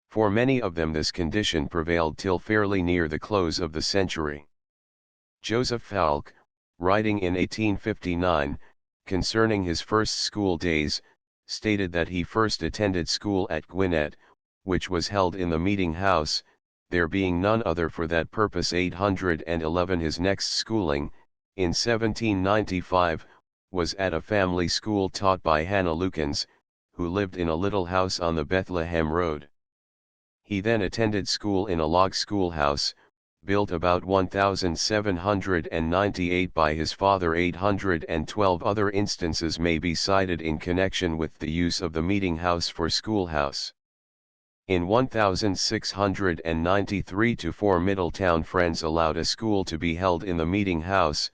For many of them this condition prevailed till fairly near the close of the century. Joseph Falk, writing in 1859, concerning his first school days, stated that he first attended school at Gwinnett, which was held in the meeting house, there being none other for that purpose. 811 His next schooling, in 1795, was at a family school taught by Hannah Lukens, who lived in a little house on the Bethlehem Road. He then attended school in a log schoolhouse, built about 1798 by his father. 812 other instances may be cited in connection with the use of the meeting house for schoolhouse. In 1693 to 4 Middletown Friends allowed a school to be held in the meeting house,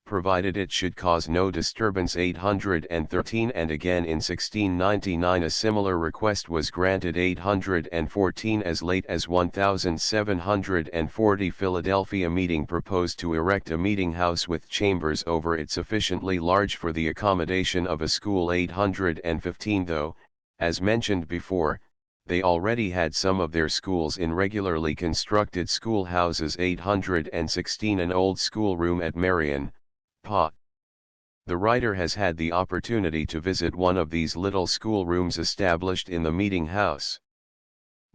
provided it should cause no disturbance. 813 and again in 1699 a similar request was granted. 814 As late as 1740 Philadelphia meeting proposed to erect a meeting house with chambers over it sufficiently large for the accommodation of a school. 815 Though, as mentioned before, they already had some of their schools in regularly constructed schoolhouses. 816 An old schoolroom at Marion, Pa. The writer has had the opportunity to visit one of these little schoolrooms established in the meeting house.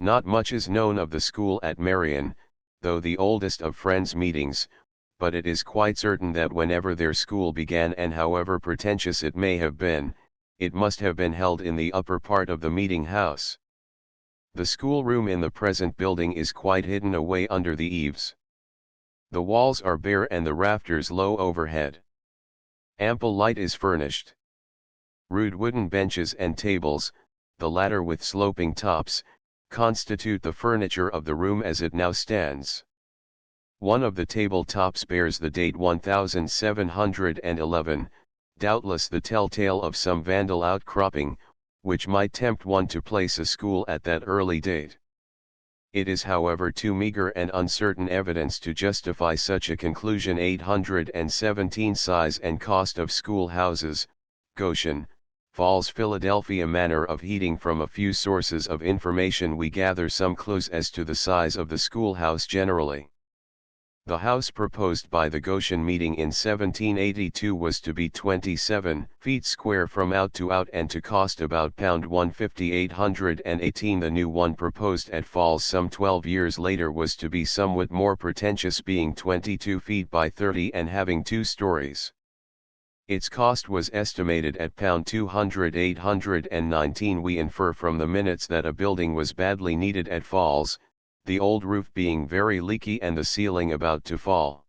Not much is known of the school at Marion, though the oldest of Friends' meetings, but it is quite certain that whenever their school began, and however pretentious it may have been, it must have been held in the upper part of the meeting house. The schoolroom in the present building is quite hidden away under the eaves. The walls are bare and the rafters low overhead. Ample light is furnished. Rude wooden benches and tables, the latter with sloping tops, constitute the furniture of the room as it now stands. One of the table tops bears the date 1711, doubtless the telltale of some vandal outcropping, which might tempt one to place a school at that early date. It is however too meager and uncertain evidence to justify such a conclusion. 817 Size and cost of schoolhouses. Goshen, Falls, Philadelphia. Manner of heating. From a few sources of information we gather some clues as to the size of the schoolhouse generally. The house proposed by the Goshen meeting in 1782 was to be 27 feet square from out and to cost about £150. 818 The new one proposed at Falls some 12 years later was to be somewhat more pretentious, being 22 feet by 30 and having 2 stories. Its cost was estimated at £200. 819 We infer from the minutes that a building was badly needed at Falls, the old roof being very leaky and the ceiling about to fall.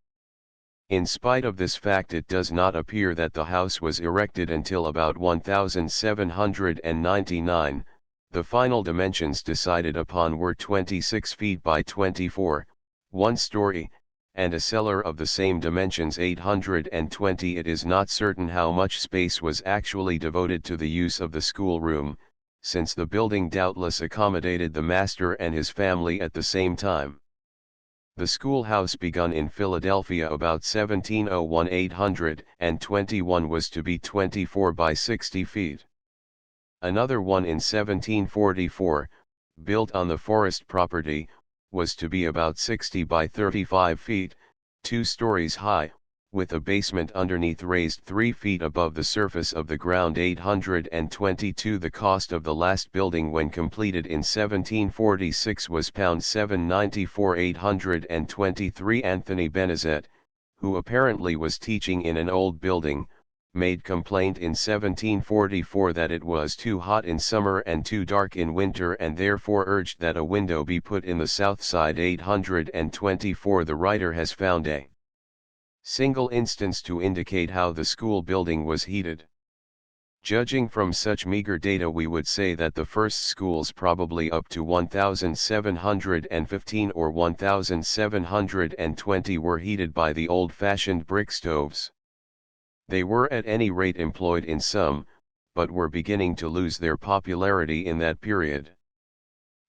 In spite of this fact, it does not appear that the house was erected until about 1799. The final dimensions decided upon were 26 feet by 24, 1 story, and a cellar of the same dimensions. 820 It is not certain how much space was actually devoted to the use of the schoolroom, since the building doubtless accommodated the master and his family at the same time. The schoolhouse begun in Philadelphia about 1701. 821 was to be 24 by 60 feet. Another one in 1744, built on the forest property, was to be about 60 by 35 feet, 2 stories high, with a basement underneath raised 3 feet above the surface of the ground. 822 The cost of the last building when completed in 1746 was £794. 823 Anthony Benezet, who apparently was teaching in an old building, made complaint in 1744 that it was too hot in summer and too dark in winter, and therefore urged that a window be put in the south side. 824 The writer has found a single instance to indicate how the school building was heated. Judging from such meager data, we would say that the first schools, probably up to 1715 or 1720, were heated by the old-fashioned brick stoves. They were at any rate employed in some, but were beginning to lose their popularity in that period.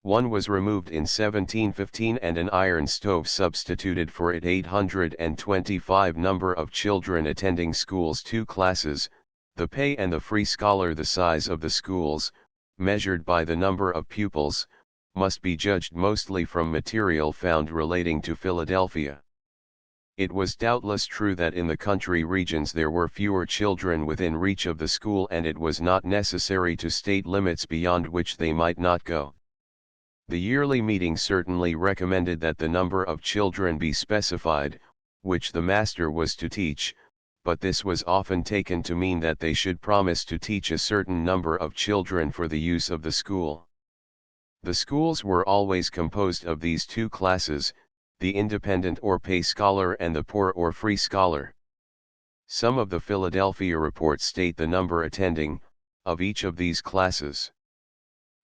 One was removed in 1715 and an iron stove substituted for it. 825 number of children attending schools. Two classes, the pay and the free scholar. The size of the schools, measured by the number of pupils, must be judged mostly from material found relating to Philadelphia. It was doubtless true that in the country regions there were fewer children within reach of the school, and it was not necessary to state limits beyond which they might not go. The yearly meeting certainly recommended that the number of children be specified, which the master was to teach, but this was often taken to mean that they should promise to teach a certain number of children for the use of the school. The schools were always composed of these two classes, the independent or pay scholar and the poor or free scholar. Some of the Philadelphia reports state the number attending, of each of these classes.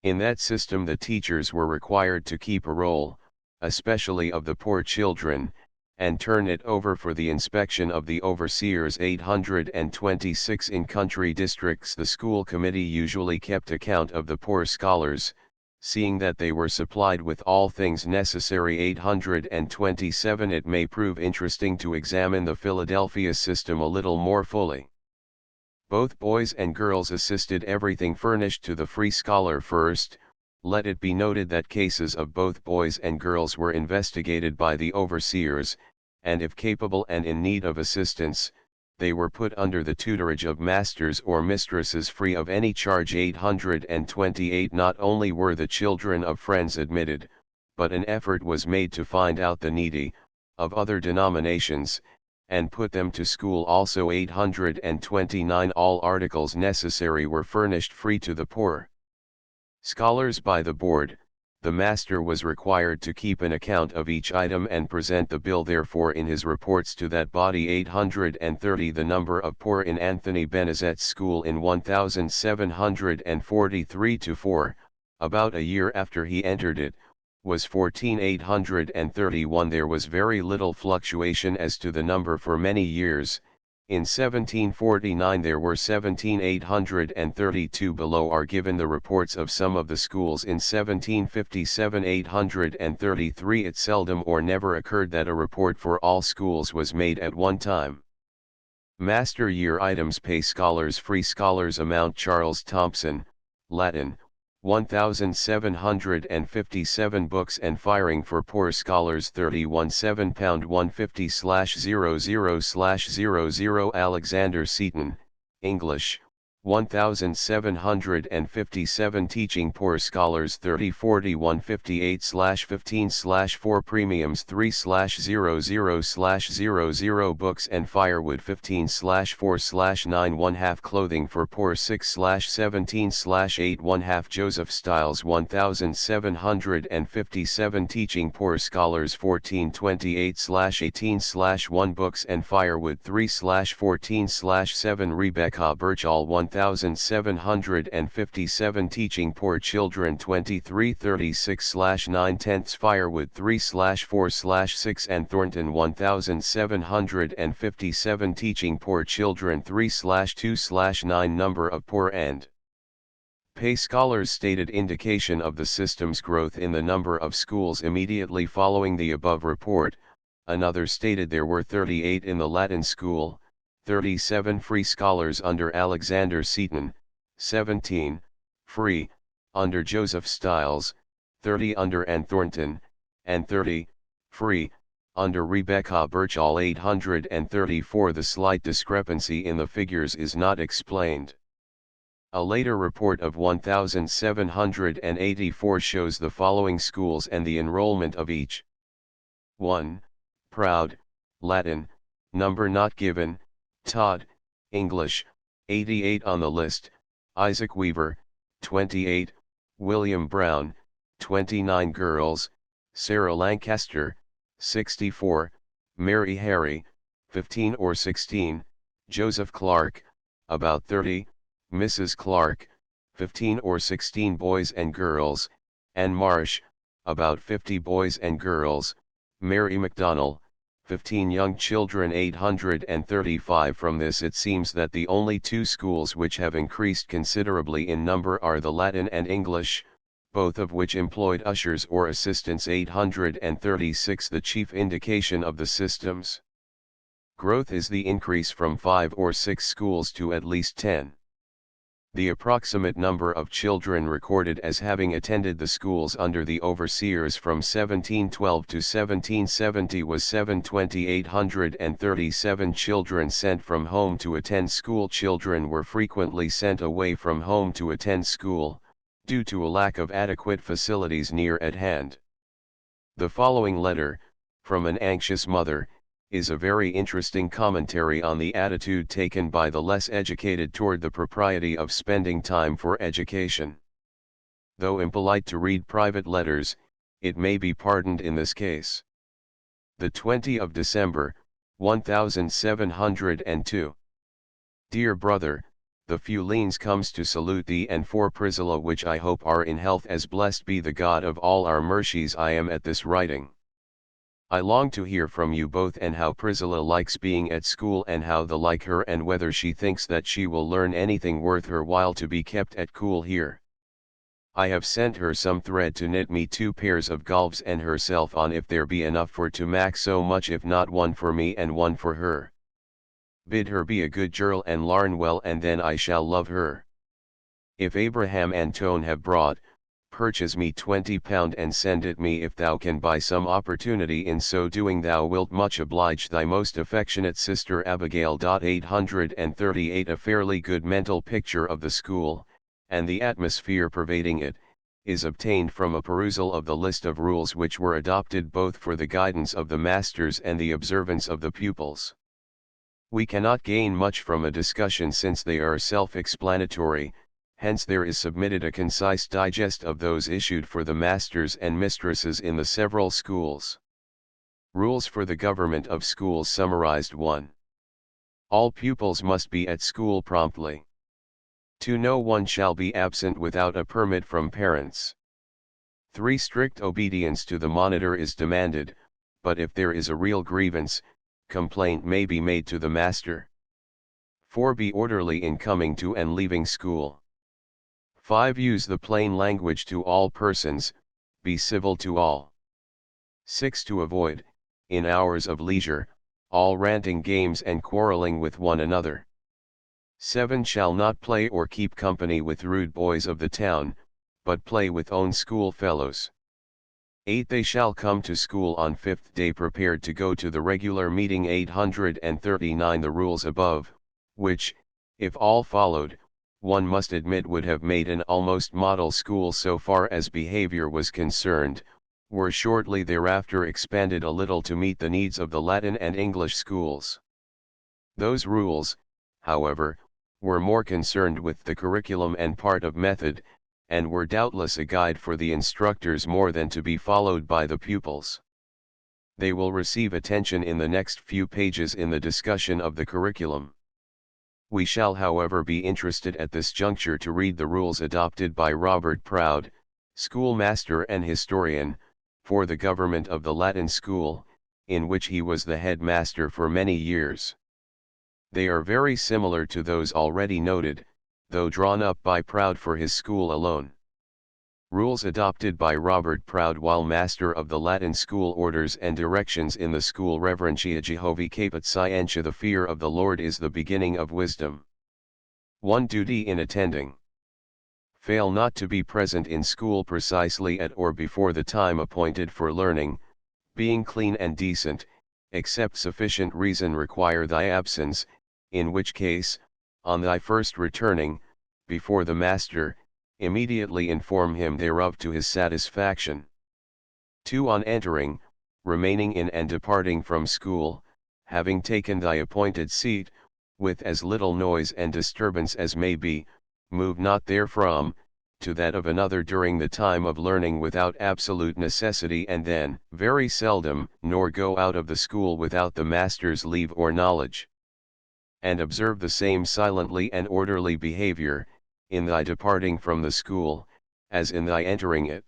In that system the teachers were required to keep a roll, especially of the poor children, and turn it over for the inspection of the overseers. 826 In country districts the school committee usually kept account of the poor scholars, seeing that they were supplied with all things necessary. 827 It may prove interesting to examine the Philadelphia system a little more fully. Both boys and girls assisted. Everything furnished to the free scholar. First, let it be noted that cases of both boys and girls were investigated by the overseers, and if capable and in need of assistance, they were put under the tutorage of masters or mistresses free of any charge. 828 Not only were the children of friends admitted, but an effort was made to find out the needy, of other denominations, and put them to school also. 829 All articles necessary were furnished free to the poor scholars by the board. The master was required to keep an account of each item and present the bill therefore in his reports to that body. 830 The number of poor in Anthony Benezet's school in 1743-4, about a year after he entered it, was 14,831. There was very little fluctuation as to the number for many years. In 1749 there were 17,832. Below are given the reports of some of the schools. In 1757 833. It seldom or never occurred that a report for all schools was made at one time. Master year items. Pay scholars, free scholars. Amount. Charles Thompson, Latin, 1,757 books and firing for poor scholars. 31 £7.150/00/00. Alexander Seton, English, 1,757. Teaching poor scholars. 30 4158/15/4. Premiums. 3/00/00. Books and firewood. 15/4/9. 1/2. Clothing for poor. 6/17/8. 1/2. Joseph Stiles. 1,757. Teaching poor scholars. 1428/18/1. Books and firewood. 3/14/7. Rebecca Birchall. 1,757. Teaching poor children. 2336/9/10. Firewood. 3/4/6. and Thornton. 1,757. Teaching poor children. 3/2/9. Number of poor and pay scholars. Stated indication of the system's growth in the number of schools immediately following the above report. Another stated there were 38 in the Latin school, 37 free scholars under Alexander Seton, 17 free under Joseph Stiles, 30 under Ann Thornton, and 30 free under Rebecca Birchall. 834. The slight discrepancy in the figures is not explained. A later report of 1,784 shows the following schools and the enrollment of each. 1. Proud, Latin, number not given. Todd, English, 88 on the list. Isaac Weaver, 28, William Brown, 29 girls. Sarah Lancaster, 64, Mary Harry, 15 or 16, Joseph Clark, about 30, Mrs. Clark, 15 or 16 boys and girls, Ann Marsh, about 50 boys and girls, Mary McDonnell, 15 young children 835. From this it seems that the only two schools which have increased considerably in number are the Latin and English, both of which employed ushers or assistants 836. The chief indication of the system's growth is the increase from 5 or 6 schools to at least 10. The approximate number of children recorded as having attended the schools under the overseers from 1712 to 1770 was 7,837 children sent from home to attend school. Children were frequently sent away from home to attend school, due to a lack of adequate facilities near at hand. The following letter, from an anxious mother, is a very interesting commentary on the attitude taken by the less educated toward the propriety of spending time for education. Though impolite to read private letters, it may be pardoned in this case. The 20th of December, 1702. Dear brother, the Fulines comes to salute thee and for Priscilla, which I hope are in health, as blessed be the God of all our mercies. I am at this writing. I long to hear from you both, and how Priscilla likes being at school, and how the like her, and whether she thinks that she will learn anything worth her while to be kept at school here. I have sent her some thread to knit me 2 pairs of gloves and herself on, if there be enough for to mak so much, if not, one for me and one for her. Bid her be a good girl and larn well, and then I shall love her. If Abraham and Tone have brought, purchase me £20 and send it me if thou can by some opportunity. In so doing thou wilt much oblige thy most affectionate sister Abigail. 838. A fairly good mental picture of the school, and the atmosphere pervading it, is obtained from a perusal of the list of rules which were adopted both for the guidance of the masters and the observance of the pupils. We cannot gain much from a discussion, since they are self-explanatory. Hence there is submitted a concise digest of those issued for the masters and mistresses in the several schools. Rules for the government of schools summarized. 1. All pupils must be at school promptly. 2. No one shall be absent without a permit from parents. 3. Strict obedience to the monitor is demanded, but if there is a real grievance, complaint may be made to the master. 4. Be orderly in coming to and leaving school. 5. Use the plain language to all persons, be civil to all. 6. To avoid, in hours of leisure, all ranting games and quarreling with one another. 7. Shall not play or keep company with rude boys of the town, but play with own schoolfellows. 8. They shall come to school on 5th day prepared to go to the regular meeting. 839. The rules above, which, if all followed, one must admit would have made an almost model school so far as behavior was concerned, were shortly thereafter expanded a little to meet the needs of the Latin and English schools. Those rules, however, were more concerned with the curriculum and part of method, and were doubtless a guide for the instructors more than to be followed by the pupils. They will receive attention in the next few pages in the discussion of the curriculum. We shall, however, be interested at this juncture to read the rules adopted by Robert Proud, schoolmaster and historian, for the government of the Latin school, in which he was the headmaster for many years. They are very similar to those already noted, though drawn up by Proud for his school alone. Rules adopted by Robert Proud while master of the Latin school. Orders and directions in the school. Reverentia Jehovi caput scientia. The fear of the Lord is the beginning of wisdom. 1. Duty in attending. Fail not to be present in school precisely at or before the time appointed for learning, being clean and decent, except sufficient reason require thy absence, in which case, on thy first returning, before the master, immediately inform him thereof to his satisfaction. 2. On entering, remaining in and departing from school, having taken thy appointed seat, with as little noise and disturbance as may be, move not therefrom, to that of another during the time of learning without absolute necessity, and then, very seldom, nor go out of the school without the master's leave or knowledge. and observe the same silently and orderly behavior, in thy departing from the school, as in thy entering it.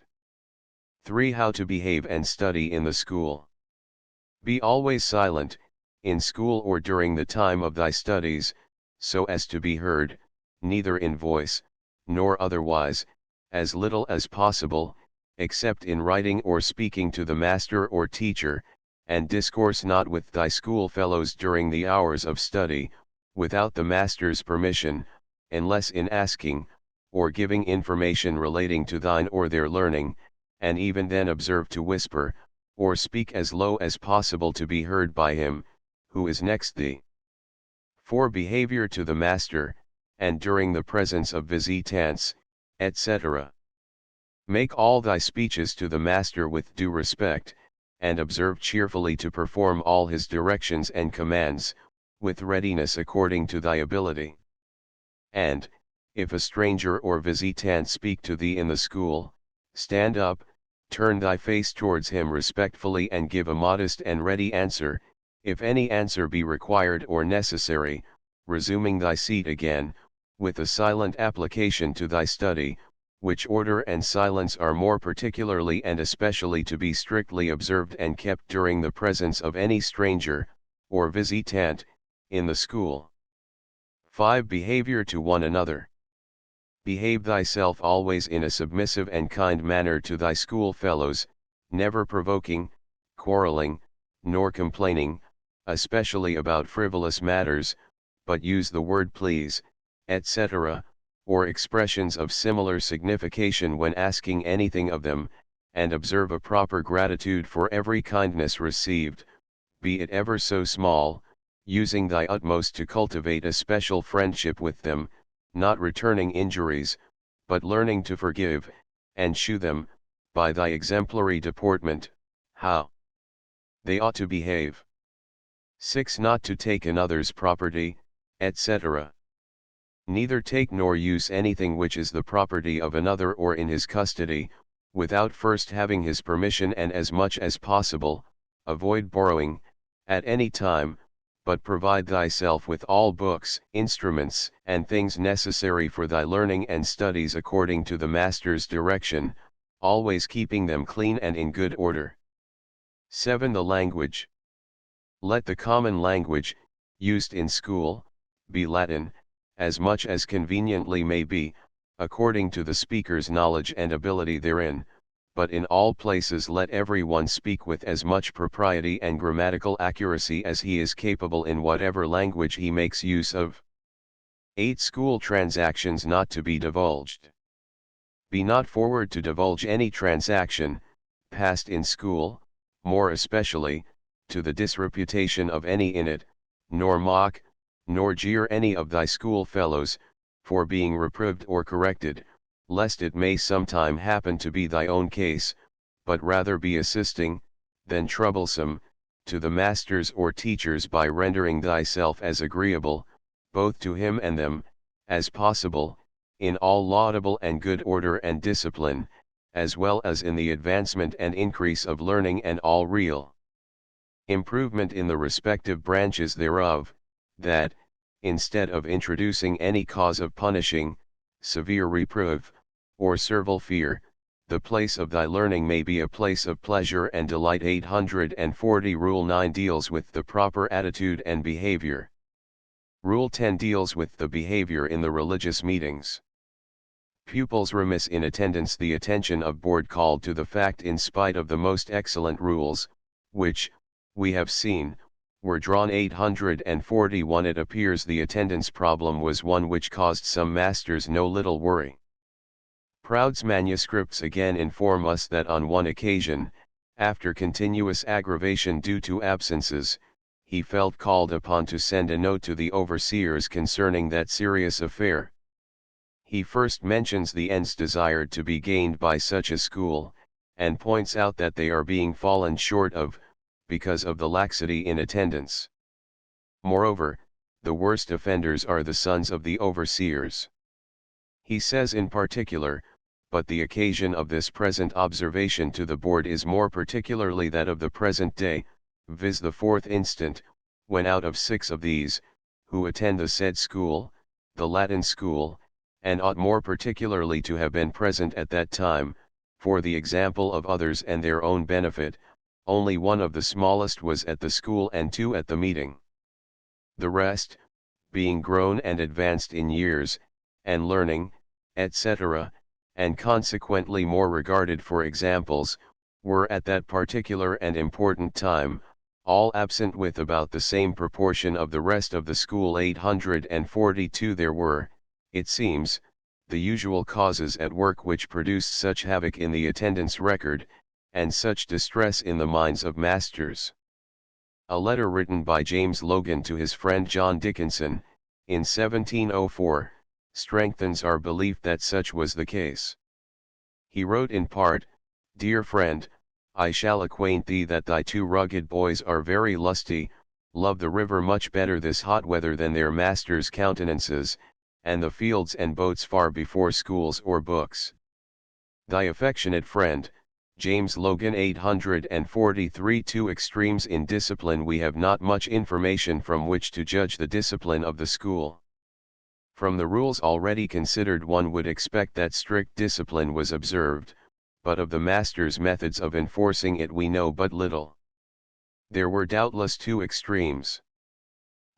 3. How to behave and study in the school. Be always silent, in school or during the time of thy studies, so as to be heard, neither in voice, nor otherwise, as little as possible, except in writing or speaking to the master or teacher, and discourse not with thy schoolfellows during the hours of study, without the master's permission, unless in asking, or giving information relating to thine or their learning, and even then observe to whisper, or speak as low as possible to be heard by him, who is next thee. 4. Behavior to the master, and during the presence of visitants, etc. Make all thy speeches to the master with due respect, and observe cheerfully to perform all his directions and commands, with readiness according to thy ability. And, if a stranger or visitant speak to thee in the school, stand up, turn thy face towards him respectfully and give a modest and ready answer. If any answer be required or necessary, resuming thy seat again, with a silent application to thy study, which order and silence are more particularly and especially to be strictly observed and kept during the presence of any stranger, or visitant, in the school. 5. Behavior to one another. Behave thyself always in a submissive and kind manner to thy schoolfellows, never provoking, quarreling, nor complaining, especially about frivolous matters, but use the word please, etc., or expressions of similar signification when asking anything of them, and observe a proper gratitude for every kindness received, be it ever so small, using thy utmost to cultivate a special friendship with them, not returning injuries, but learning to forgive, and shew them, by thy exemplary deportment, how they ought to behave. 6. Not to take another's property, etc. Neither take nor use anything which is the property of another or in his custody, without first having his permission, and as much as possible, avoid borrowing, at any time, but provide thyself with all books, instruments, and things necessary for thy learning and studies according to the master's direction, always keeping them clean and in good order. 7. The language. Let the common language, used in school, be Latin, as much as conveniently may be, according to the speaker's knowledge and ability therein, but in all places let every one speak with as much propriety and grammatical accuracy as he is capable in whatever language he makes use of. 8. School transactions not to be divulged. Be not forward to divulge any transaction, passed in school, more especially, to the disreputation of any in it, nor mock, nor jeer any of thy schoolfellows, for being reproved or corrected, lest it may sometime happen to be thy own case, but rather be assisting, than troublesome, to the masters or teachers by rendering thyself as agreeable, both to him and them, as possible, in all laudable and good order and discipline, as well as in the advancement and increase of learning and all real improvement in the respective branches thereof, that, instead of introducing any cause of punishing, severe reproof, or servile fear, the place of thy learning may be a place of pleasure and delight. 840 Rule 9 deals with the proper attitude and behavior. Rule 10 deals with the behavior in the religious meetings. Pupils remiss in attendance. The attention of board called to the fact, in spite of the most excellent rules, which, we have seen, were drawn. 841 It appears the attendance problem was one which caused some masters no little worry. Proud's manuscripts again inform us that on one occasion, after continuous aggravation due to absences, he felt called upon to send a note to the overseers concerning that serious affair. He first mentions the ends desired to be gained by such a school, and points out that they are being fallen short of, because of the laxity in attendance. Moreover, the worst offenders are the sons of the overseers. He says in particular, but the occasion of this present observation to the board is more particularly that of the present day, viz. the 4th instant, when out of 6 of these, who attend the said school, the Latin school, and ought more particularly to have been present at that time, for the example of others and their own benefit. Only one of the smallest was at the school and two at the meeting. The rest, being grown and advanced in years, and learning, etc., and consequently more regarded for examples, were at that particular and important time, all absent with about the same proportion of the rest of the school. 842 There were, it seems, the usual causes at work which produced such havoc in the attendance record, and such distress in the minds of masters. A letter written by James Logan to his friend John Dickinson, in 1704, strengthens our belief that such was the case. He wrote in part, "Dear friend, I shall acquaint thee that thy two rugged boys are very lusty, love the river much better this hot weather than their masters' countenances, and the fields and boats far before schools or books. Thy affectionate friend, James Logan." 843 Two extremes in discipline. We have not much information from which to judge the discipline of the school. From the rules already considered one would expect that strict discipline was observed, but of the master's methods of enforcing it we know but little. There were doubtless two extremes.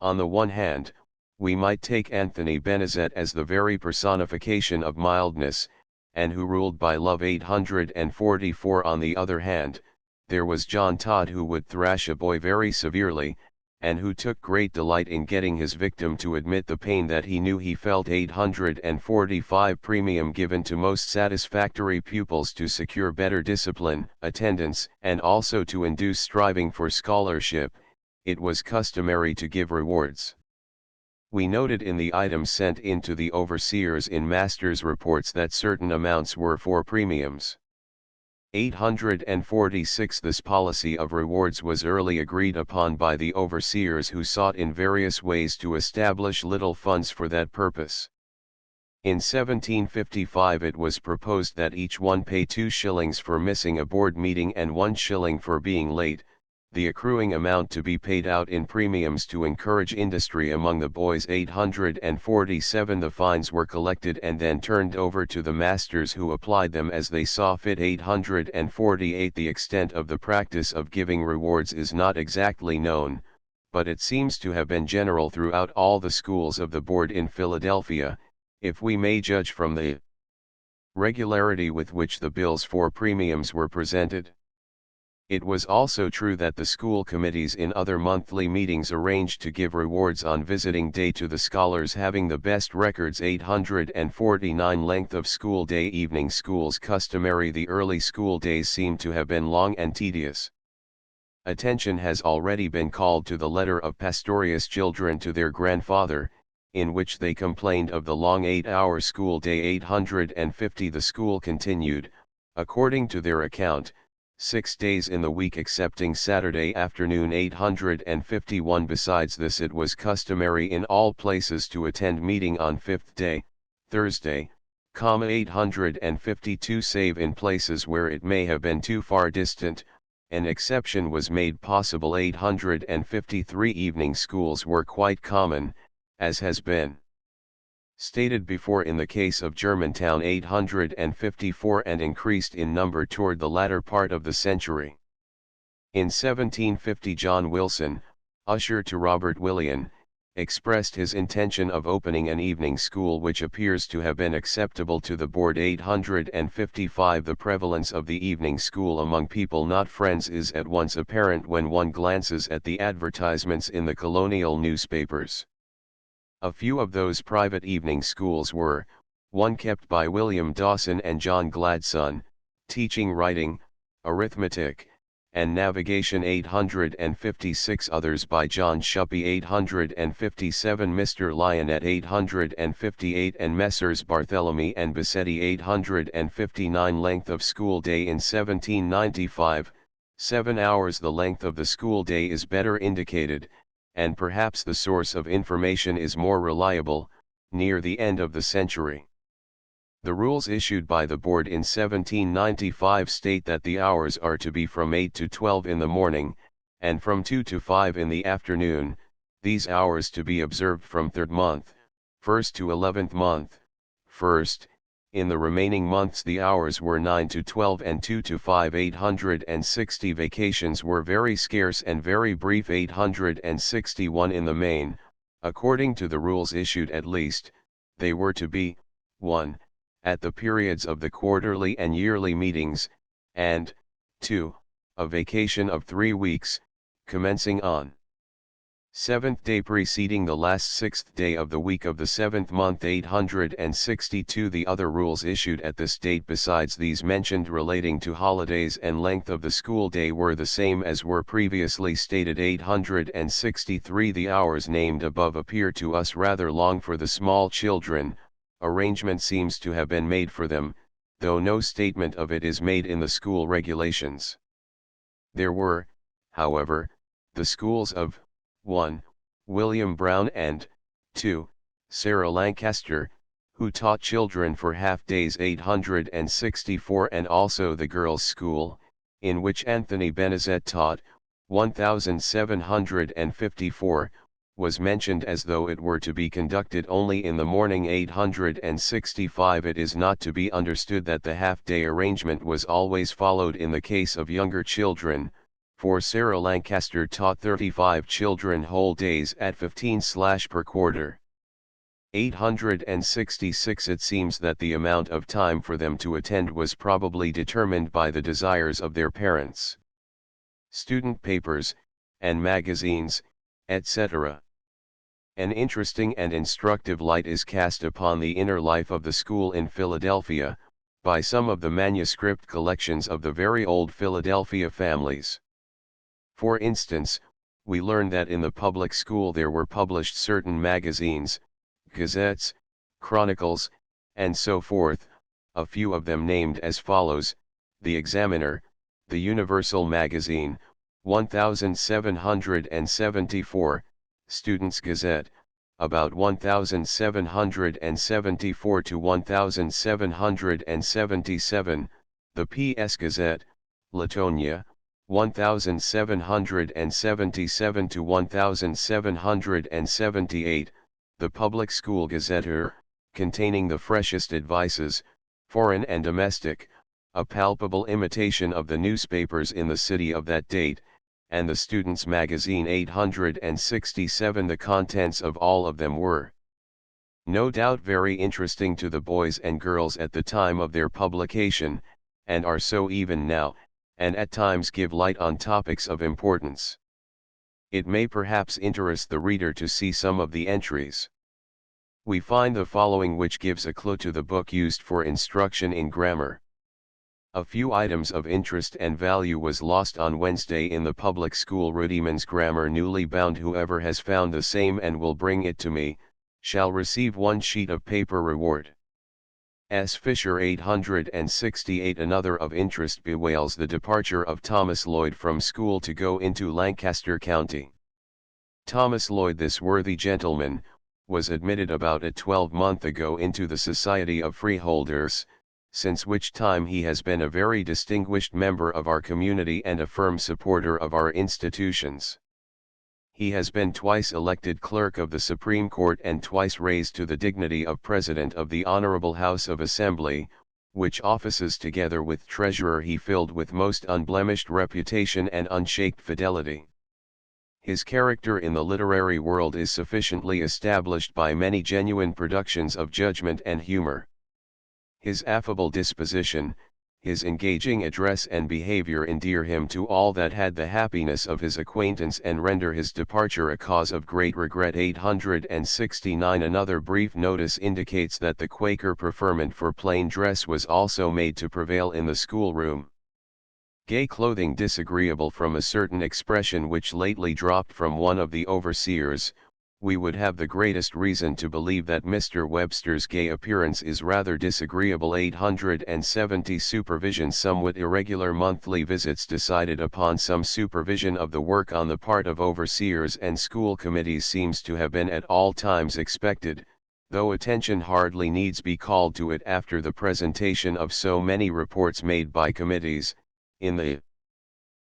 On the one hand, we might take Anthony Benezet as the very personification of mildness, and who ruled by love. 844 On the other hand, there was John Todd, who would thrash a boy very severely, and who took great delight in getting his victim to admit the pain that he knew he felt. 845 Premium given to most satisfactory pupils to secure better discipline, attendance, and also to induce striving for scholarship. It was customary to give rewards. We noted in the items sent in to the overseers in masters' reports that certain amounts were for premiums. 846 This policy of rewards was early agreed upon by the overseers, who sought in various ways to establish little funds for that purpose. In 1755 it was proposed that each one pay 2 shillings for missing a board meeting and 1 shilling for being late, the accruing amount to be paid out in premiums to encourage industry among the boys. 847 The fines were collected and then turned over to the masters, who applied them as they saw fit. 848 The extent of the practice of giving rewards is not exactly known, but it seems to have been general throughout all the schools of the board in Philadelphia, if we may judge from the regularity with which the bills for premiums were presented. It was also true that the school committees in other monthly meetings arranged to give rewards on visiting day to the scholars having the best records. 849 Length of school day. Evening schools customary. The early school days seem to have been long and tedious. Attention has already been called to the letter of Pastorius' children to their grandfather, in which they complained of the long 8-hour school day. 850 The school continued, according to their account, 6 days in the week excepting Saturday afternoon. 851 Besides this, it was customary in all places to attend meeting on 5th day, Thursday, 852 save in places where it may have been too far distant, an exception was made possible. 853 Evening schools were quite common, as has been stated before in the case of Germantown. 854 and increased in number toward the latter part of the century. In 1750 John Wilson, usher to Robert Willian, expressed his intention of opening an evening school which appears to have been acceptable to the board. 855 The prevalence of the evening school among people not Friends is at once apparent when one glances at the advertisements in the colonial newspapers. A few of those private evening schools were, one kept by William Dawson and John Gladson, teaching writing, arithmetic, and navigation. 856 Others by John Shuppy. 857 Mr. Lyon. 858 and Messrs. Barthélemy and Bassetti. 859 Length of school day in 1795, 7 hours. The length of the school day is better indicated, and perhaps the source of information is more reliable, near the end of the century. The rules issued by the board in 1795 state that the hours are to be from 8 to 12 in the morning, and from 2 to 5 in the afternoon. these hours to be observed from 3rd month, 1st to 11th month, 1st, in the remaining months the hours were 9 to 12 and 2 to 5. 860 vacations were very scarce and very brief. 861 in the main, according to the rules issued at least, they were to be, 1. At the periods of the quarterly and yearly meetings, and, 2. A vacation of 3 weeks, commencing on 7th day preceding the last 6th day of the week of the 7th month. 862 The other rules issued at this date besides these mentioned relating to holidays and length of the school day were the same as were previously stated. 863 The hours named above appear to us rather long for the small children. Arrangement seems to have been made for them, though no statement of it is made in the school regulations. There were, however, the schools of 1. William Brown and 2. Sarah Lancaster, who taught children for half days. 864 And also the girls' school, in which Anthony Benezet taught, 1754, was mentioned as though it were to be conducted only in the morning. 865 It is not to be understood that the half-day arrangement was always followed in the case of younger children, for Sarah Lancaster taught 35 children whole days at 15 per quarter. 866 It seems that the amount of time for them to attend was probably determined by the desires of their parents. Student papers, and magazines, etc. An interesting and instructive light is cast upon the inner life of the school in Philadelphia, by some of the manuscript collections of the very old Philadelphia families. For instance, we learn that in the public school there were published certain magazines, gazettes, chronicles, and so forth, a few of them named as follows: The Examiner, the Universal Magazine, 1774, Students' Gazette, about 1774 to 1777, the P.S. Gazette, Latonia, 1777 to 1778, the Public School Gazetteer, containing the freshest advices, foreign and domestic, a palpable imitation of the newspapers in the city of that date, and the Students' Magazine. 867 The contents of all of them were no doubt very interesting to the boys and girls at the time of their publication, and are so even now, and at times give light on topics of importance. It may perhaps interest the reader to see some of the entries. We find the following, which gives a clue to the book used for instruction in grammar. A few items of interest and value was lost on Wednesday in the public school Rudimans grammar newly bound. Whoever has found the same and will bring it to me, shall receive 1 sheet of paper reward. S. Fisher. 868 Another of interest bewails the departure of Thomas Lloyd from school to go into Lancaster County. Thomas Lloyd, this worthy gentleman, was admitted about a 12-month ago into the Society of Freeholders, since which time he has been a very distinguished member of our community and a firm supporter of our institutions. He has been twice elected Clerk of the Supreme Court and twice raised to the dignity of President of the Honorable House of Assembly, which offices together with Treasurer he filled with most unblemished reputation and unshaked fidelity. His character in the literary world is sufficiently established by many genuine productions of judgment and humor. His affable disposition, his engaging address and behavior endear him to all that had the happiness of his acquaintance and render his departure a cause of great regret. 869 Another brief notice indicates that the Quaker preferment for plain dress was also made to prevail in the schoolroom. Gay clothing disagreeable from a certain expression which lately dropped from one of the overseers. We would have the greatest reason to believe that Mr. Webster's gay appearance is rather disagreeable. 870 Supervision. Somewhat irregular monthly visits decided upon some supervision of the work on the part of overseers and school committees seems to have been at all times expected, though attention hardly needs be called to it after the presentation of so many reports made by committees, in the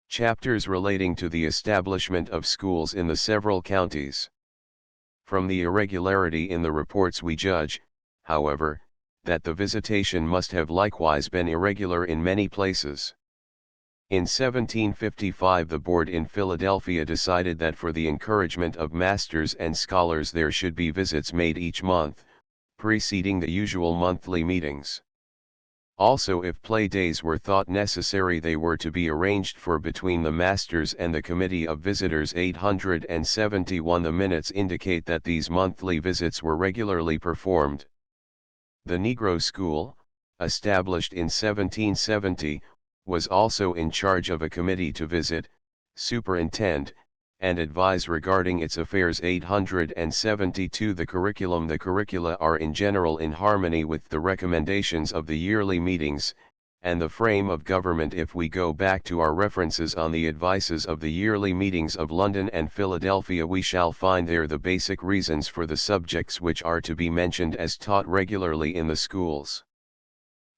chapters relating to the establishment of schools in the several counties. From the irregularity in the reports we judge, however, that the visitation must have likewise been irregular in many places. In 1755 the board in Philadelphia decided that for the encouragement of masters and scholars there should be visits made each month, preceding the usual monthly meetings. Also, if play days were thought necessary, they were to be arranged for between the masters and the committee of visitors. 871 The minutes indicate that these monthly visits were regularly performed. The Negro School, established in 1770, was also in charge of a committee to visit, superintend, and advise regarding its affairs. 872 The curricula are in general in harmony with the recommendations of the yearly meetings, and the frame of government. If we go back to our references on the advices of the yearly meetings of London and Philadelphia, we shall find there the basic reasons for the subjects which are to be mentioned as taught regularly in the schools.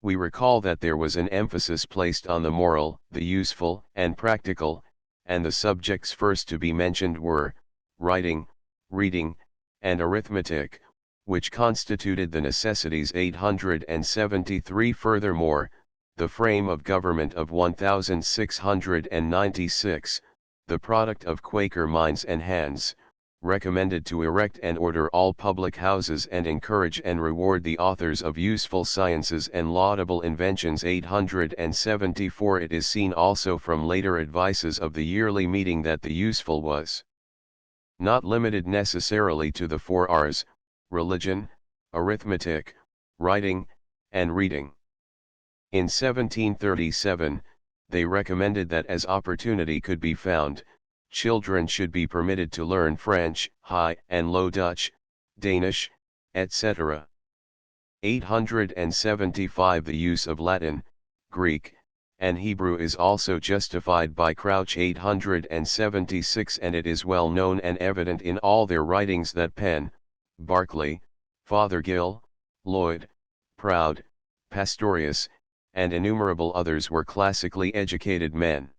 We recall that there was an emphasis placed on the moral, the useful, and practical, and the subjects first to be mentioned were writing, reading, and arithmetic, which constituted the necessities. 873 Furthermore, the frame of government of 1696, the product of Quaker minds and hands, recommended to erect and order all public houses and encourage and reward the authors of useful sciences and laudable inventions. 874 It is seen also from later advices of the yearly meeting that the useful was not limited necessarily to the 4 R's, religion, arithmetic, writing, and reading. In 1737, they recommended that as opportunity could be found, children should be permitted to learn French, High and Low Dutch, Danish, etc. 875 The use of Latin, Greek, and Hebrew is also justified by Crouch. 876 And it is well known and evident in all their writings that Penn, Barclay, Fothergill, Lloyd, Proud, Pastorius, and innumerable others were classically educated men.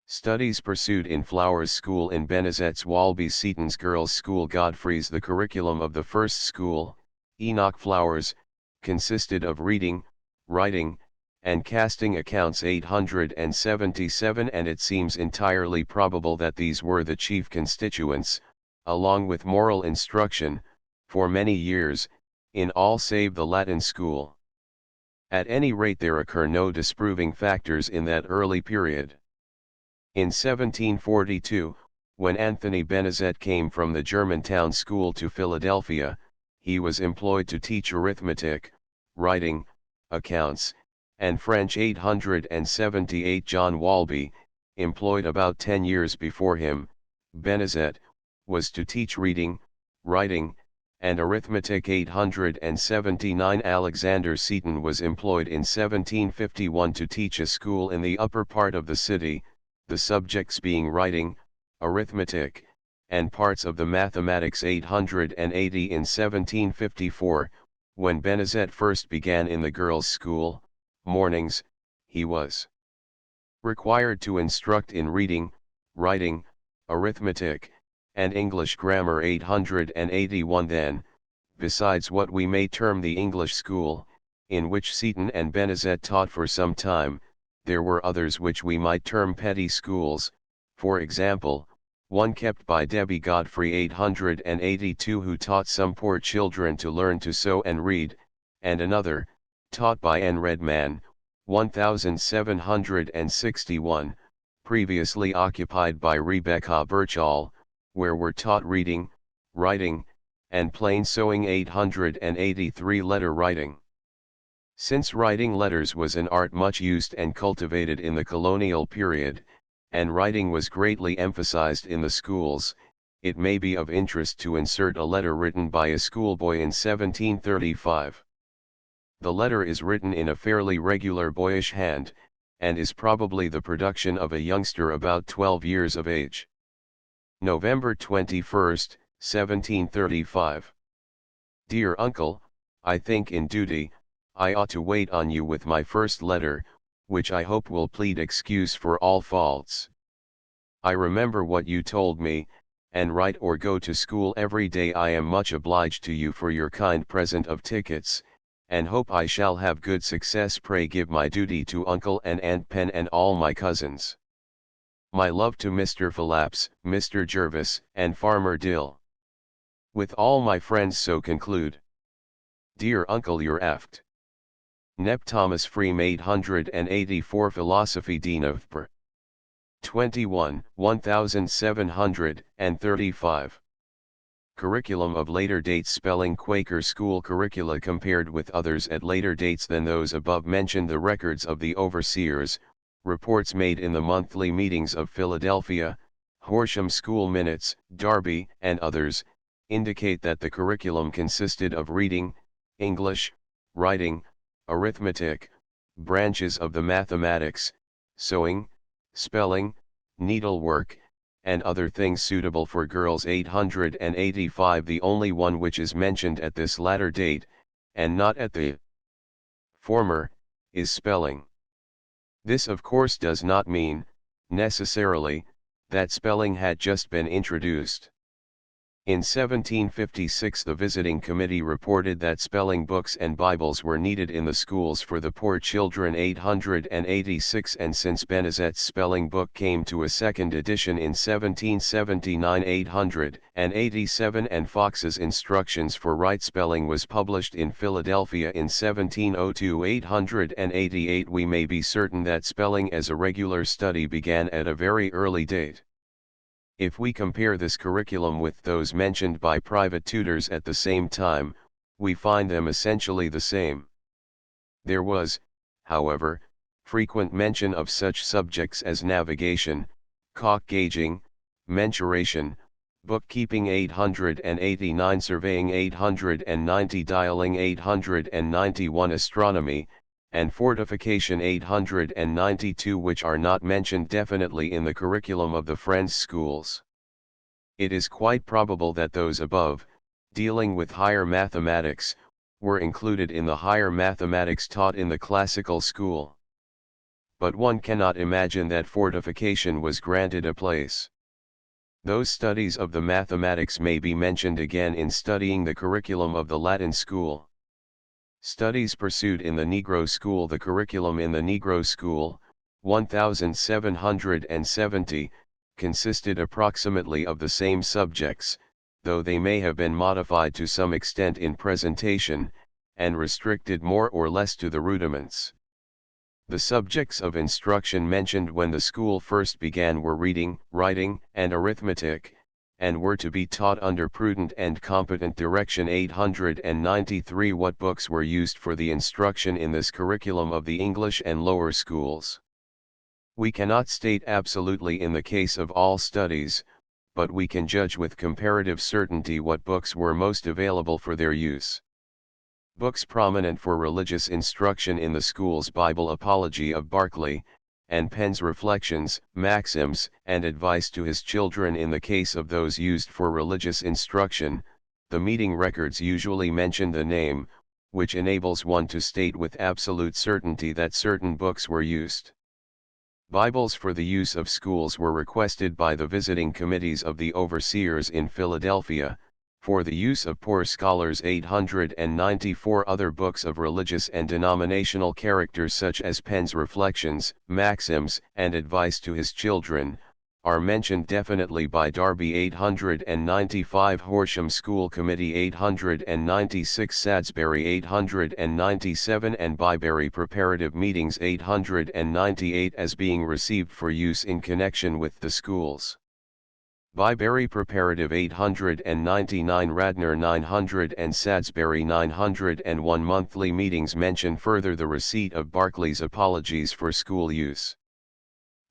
Studies pursued in Flowers School in Benezet's Walby Seaton's Girls' School Godfrey's The curriculum of the first school, Enoch Flowers, consisted of reading, writing, and casting accounts. 877 And it seems entirely probable that these were the chief constituents, along with moral instruction, for many years, in all save the Latin school. At any rate there occur no disproving factors in that early period. In 1742, when Anthony Benezet came from the Germantown School to Philadelphia, he was employed to teach arithmetic, writing, accounts, and French. 878 John Walby, employed about 10 years before him, Benezet, was to teach reading, writing, and arithmetic. 879 Alexander Seton was employed in 1751 to teach a school in the upper part of the city, the subjects being writing, arithmetic, and parts of the mathematics. 880 In 1754, when Benezet first began in the girls' school, mornings, he was required to instruct in reading, writing, arithmetic, and English grammar. 881 Then, besides what we may term the English school, in which Seton and Benezet taught for some time, there were others which we might term petty schools, for example, one kept by Debbie Godfrey. 882 who taught some poor children to learn to sew and read, and another, taught by N. Redman, 1761, previously occupied by Rebecca Birchall, where were taught reading, writing, and plain sewing. 883 Letter writing. Since writing letters was an art much used and cultivated in the colonial period, and writing was greatly emphasized in the schools, it may be of interest to insert a letter written by a schoolboy in 1735. The letter is written in a fairly regular boyish hand, and is probably the production of a youngster about 12 years of age. November 21, 1735. Dear Uncle, I think in duty, I ought to wait on you with my first letter, which I hope will plead excuse for all faults. I remember what you told me, and write or go to school every day. I am much obliged to you for your kind present of tickets, and hope I shall have good success. Pray give my duty to Uncle and Aunt Pen and all my cousins. My love to Mr. Phillips, Mr. Jervis, and Farmer Dill. With all my friends, so conclude. Dear Uncle, your eft. Nep Thomas Freem 884 Philosophy Dean of Pr. 21, 1735. Curriculum of later dates. Spelling. Quaker school curricula compared with others at later dates than those above mentioned. The records of the overseers, reports made in the monthly meetings of Philadelphia, Horsham School Minutes, Derby, and others, indicate that the curriculum consisted of reading, English, writing, arithmetic, branches of the mathematics, sewing, spelling, needlework, and other things suitable for girls. 885. The only one which is mentioned at this latter date, and not at the former, is spelling. This of course does not mean, necessarily, that spelling had just been introduced. In 1756 the visiting committee reported that spelling books and Bibles were needed in the schools for the poor children. 886. And since Benezet's spelling book came to a second edition in 1779. 887. And Fox's Instructions for Right Spelling was published in Philadelphia in 1702. 888. We may be certain that spelling as a regular study began at a very early date. If we compare this curriculum with those mentioned by private tutors at the same time, we find them essentially the same. There was, however, frequent mention of such subjects as navigation, cock gauging, mensuration, bookkeeping. 889. Surveying. 890. Dialing. 891. Astronomy, and fortification. 892, which are not mentioned definitely in the curriculum of the Friends schools. It is quite probable that those above, dealing with higher mathematics, were included in the higher mathematics taught in the classical school. But one cannot imagine that fortification was granted a place. Those studies of the mathematics may be mentioned again in studying the curriculum of the Latin school. Studies pursued in the Negro school. The curriculum in the Negro school, 1770, consisted approximately of the same subjects, though they may have been modified to some extent in presentation, and restricted more or less to the rudiments. The subjects of instruction mentioned when the school first began were reading, writing, and arithmetic, and were to be taught under prudent and competent direction. 893. What books were used for the instruction in this curriculum of the English and lower schools? We cannot state absolutely in the case of all studies, but we can judge with comparative certainty what books were most available for their use. Books prominent for religious instruction in the schools: Bible Apology of Barclay, and Penn's Reflections, Maxims, and Advice to His Children. In the case of those used for religious instruction, the meeting records usually mention the name, which enables one to state with absolute certainty that certain books were used. Bibles for the use of schools were requested by the visiting committees of the overseers in Philadelphia, for the use of poor scholars. 894. Other books of religious and denominational character, such as Penn's Reflections, Maxims, and Advice to His Children, are mentioned definitely by Darby. 895. Horsham School Committee. 896. Sadsbury. 897. and Byberry Preparative Meetings. 898 as being received for use in connection with the schools. Byberry Preparative. 899. Radnor 900 and Sadsbury 901. Monthly meetings mention further the receipt of Barclay's apologies for school use.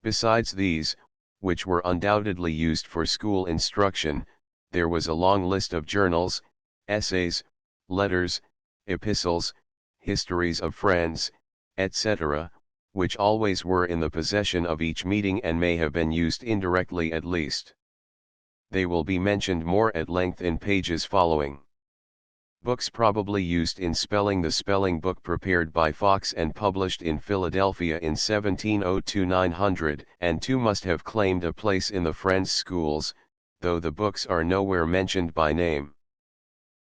Besides these, which were undoubtedly used for school instruction, there was a long list of journals, essays, letters, epistles, histories of friends, etc., which always were in the possession of each meeting and may have been used indirectly at least. They will be mentioned more at length in pages following. Books probably used in spelling. The spelling book prepared by Fox and published in Philadelphia in 1702. 902 must have claimed a place in the Friends schools, though the books are nowhere mentioned by name.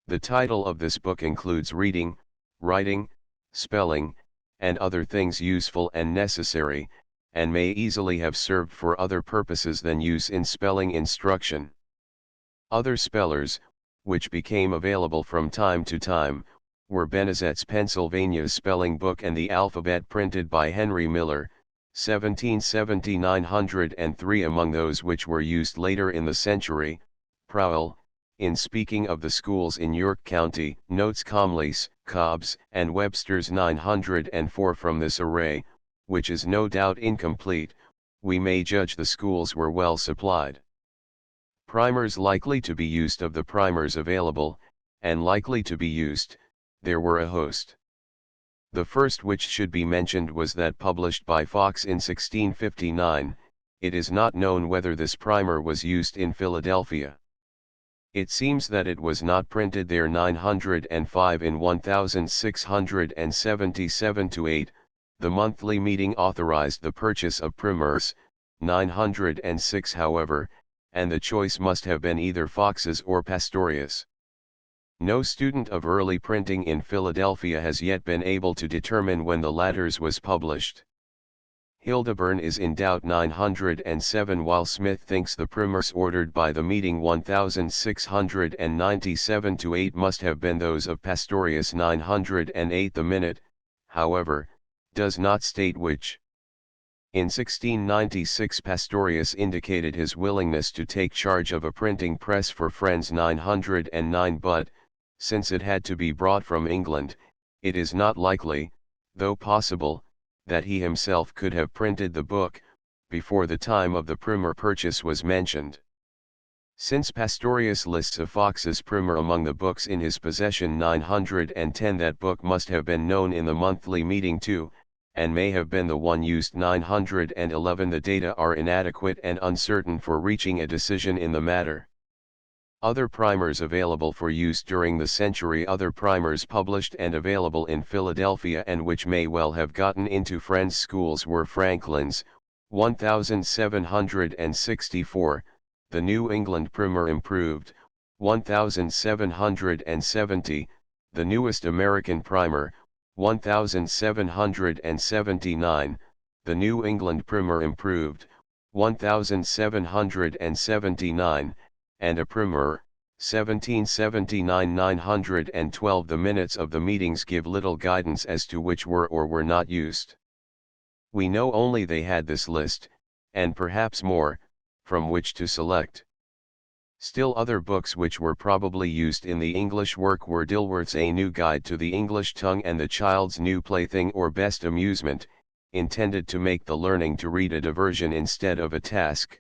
The title of this book includes reading, writing, spelling, and other things useful and necessary, and may easily have served for other purposes than use in spelling instruction. Other spellers, which became available from time to time, were Benezet's Pennsylvania's Spelling Book and the Alphabet printed by Henry Miller, 1770–903. Among those which were used later in the century, Prowell, in speaking of the schools in York County, notes Comley's, Cobb's, and Webster's 904. From this array, which is no doubt incomplete, we may judge the schools were well supplied. Primers likely to be used. Of the primers available, and likely to be used, there were a host. The first which should be mentioned was that published by Fox in 1659. It is not known whether this primer was used in Philadelphia. It seems that it was not printed there. 905. In 1677–8, the monthly meeting authorized the purchase of primers. 906. However, and the choice must have been either Fox's or Pastorius. No student of early printing in Philadelphia has yet been able to determine when the latter's was published. Hildeburn is in doubt. 907. While Smith thinks the primers ordered by the meeting 1697–8 must have been those of Pastorius. 908. The minute, however, does not state which. In 1696 Pastorius indicated his willingness to take charge of a printing press for Friends. 909. But, since it had to be brought from England, it is not likely, though possible, that he himself could have printed the book, before the time of the primer purchase was mentioned. Since Pastorius lists a Fox's primer among the books in his possession 910, that book must have been known in the monthly meeting too, and may have been the one used 911. The data are inadequate and uncertain for reaching a decision in the matter. Other primers available for use during the century. Other primers published and available in Philadelphia and which may well have gotten into Friends' schools were Franklin's, 1764, the New England Primer Improved, 1770, the newest American Primer, 1779, the New England Primer Improved, 1779, and a primer, 1779. 912. The minutes of the meetings give little guidance as to which were or were not used. We know only they had this list, and perhaps more, from which to select. Still other books which were probably used in the English work were Dilworth's A New Guide to the English Tongue and The Child's New Plaything or Best Amusement, intended to make the learning to read a diversion instead of a task,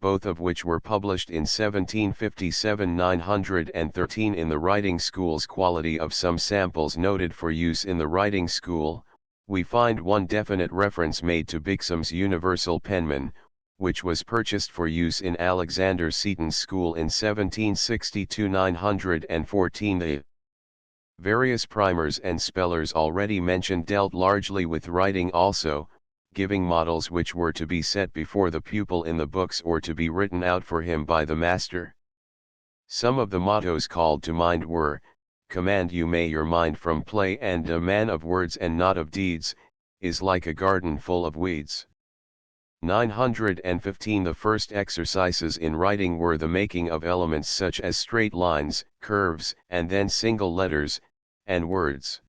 both of which were published in 1757. 913. In the writing school's quality of some samples noted for use in the writing school, we find one definite reference made to Bixom's Universal Penman, which was purchased for use in Alexander Seton's school in 1762. 914. The various primers and spellers already mentioned dealt largely with writing also, giving models which were to be set before the pupil in the books or to be written out for him by the master. Some of the mottos called to mind were, "Command you may your mind from play," and "A man of words and not of deeds, is like a garden full of weeds." 915. The first exercises in writing were the making of elements such as straight lines, curves, and then single letters, and words.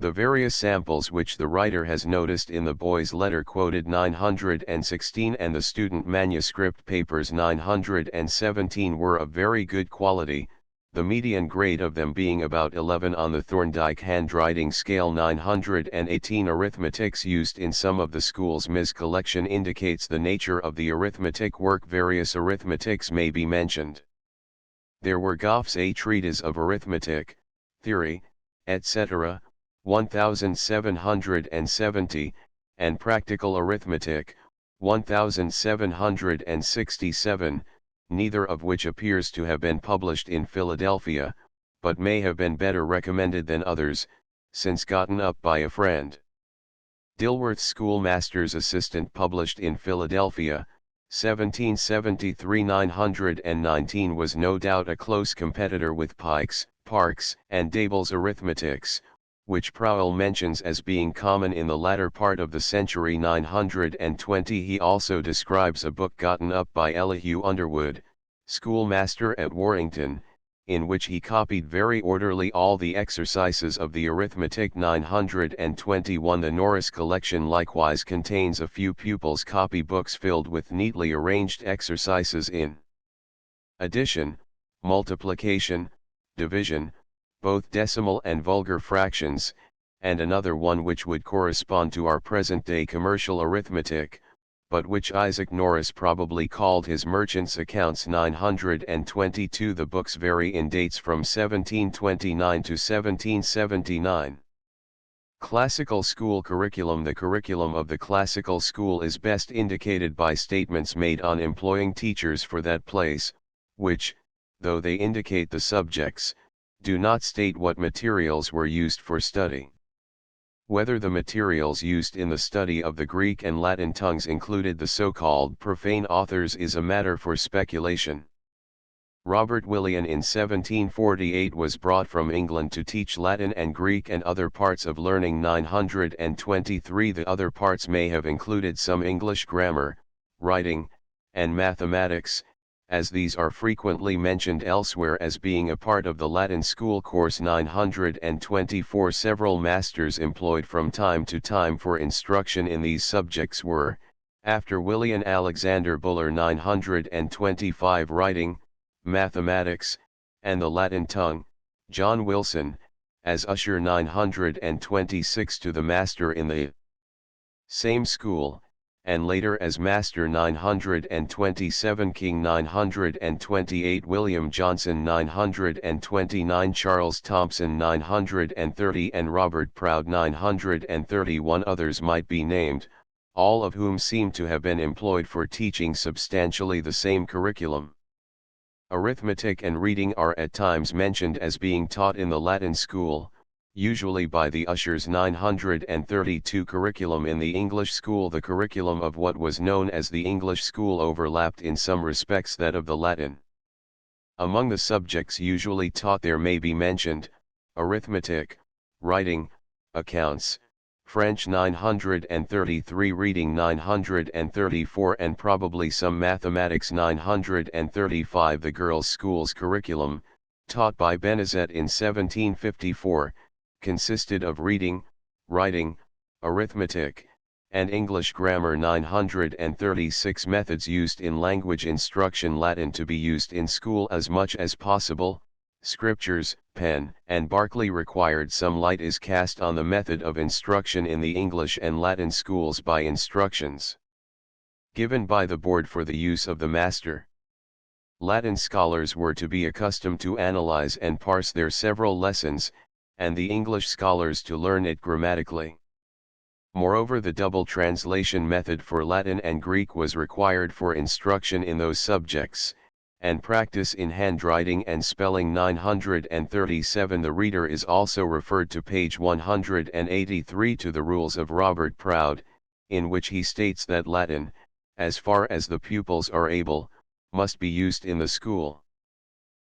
The various samples which the writer has noticed in the boy's letter quoted 916 and the student manuscript papers 917 were of very good quality, the median grade of them being about 11 on the Thorndike handwriting scale. 918. Arithmetics used in some of the school's Ms. collection indicates the nature of the arithmetic work. Various arithmetics may be mentioned. There were Gough's A Treatise of Arithmetic, Theory, etc., 1770, and Practical Arithmetic, 1767, neither of which appears to have been published in Philadelphia, but may have been better recommended than others, since gotten up by a friend. Dilworth's Schoolmaster's Assistant published in Philadelphia, 1773 919 was no doubt a close competitor with Pike's, Parkes, and Dable's arithmetics, which Prowell mentions as being common in the latter part of the century 920. He also describes a book gotten up by Elihu Underwood, schoolmaster at Warrington, in which he copied very orderly all the exercises of the arithmetic 921. The Norris collection likewise contains a few pupils' copy books filled with neatly arranged exercises in addition, multiplication, division, both decimal and vulgar fractions, and another one which would correspond to our present-day commercial arithmetic, but which Isaac Norris probably called his Merchant's Accounts 922. The books vary in dates from 1729 to 1779. Classical school curriculum. The curriculum of the classical school is best indicated by statements made on employing teachers for that place, which, though they indicate the subjects, do not state what materials were used for study. Whether the materials used in the study of the Greek and Latin tongues included the so-called profane authors is a matter for speculation. Robert Willian in 1748 was brought from England to teach Latin and Greek and other parts of learning 923. The other parts may have included some English grammar, writing, and mathematics, as these are frequently mentioned elsewhere as being a part of the Latin school course 924. Several masters employed from time to time for instruction in these subjects were, after William Alexander Buller 925 writing, mathematics, and the Latin tongue, John Wilson, as usher 926 to the master in the same school, and later as master 927, King 928, William Johnson 929, Charles Thompson 930, and Robert Proud 931. Others might be named, all of whom seem to have been employed for teaching substantially the same curriculum. Arithmetic and reading are at times mentioned as being taught in the Latin school, usually by the ushers. 932 curriculum. In the English school. The curriculum of what was known as the English school overlapped in some respects that of the Latin. Among the subjects usually taught there may be mentioned, arithmetic, writing, accounts, French 933, reading 934, and probably some mathematics 935. The girls' school's curriculum, taught by Benezet in 1754, consisted of reading, writing, arithmetic, and English grammar. 936 methods used in language instruction. Latin to be used in school as much as possible. Scriptures, Penn and Barclay required. Some light is cast on the method of instruction in the English and Latin schools by instructions given by the board for the use of the master. Latin scholars were to be accustomed to analyze and parse their several lessons, and the English scholars to learn it grammatically. Moreover, the double translation method for Latin and Greek was required for instruction in those subjects, and practice in handwriting and spelling. 937. The reader is also referred to page 183 to the Rules of Robert Proud, in which he states that Latin, as far as the pupils are able, must be used in the school.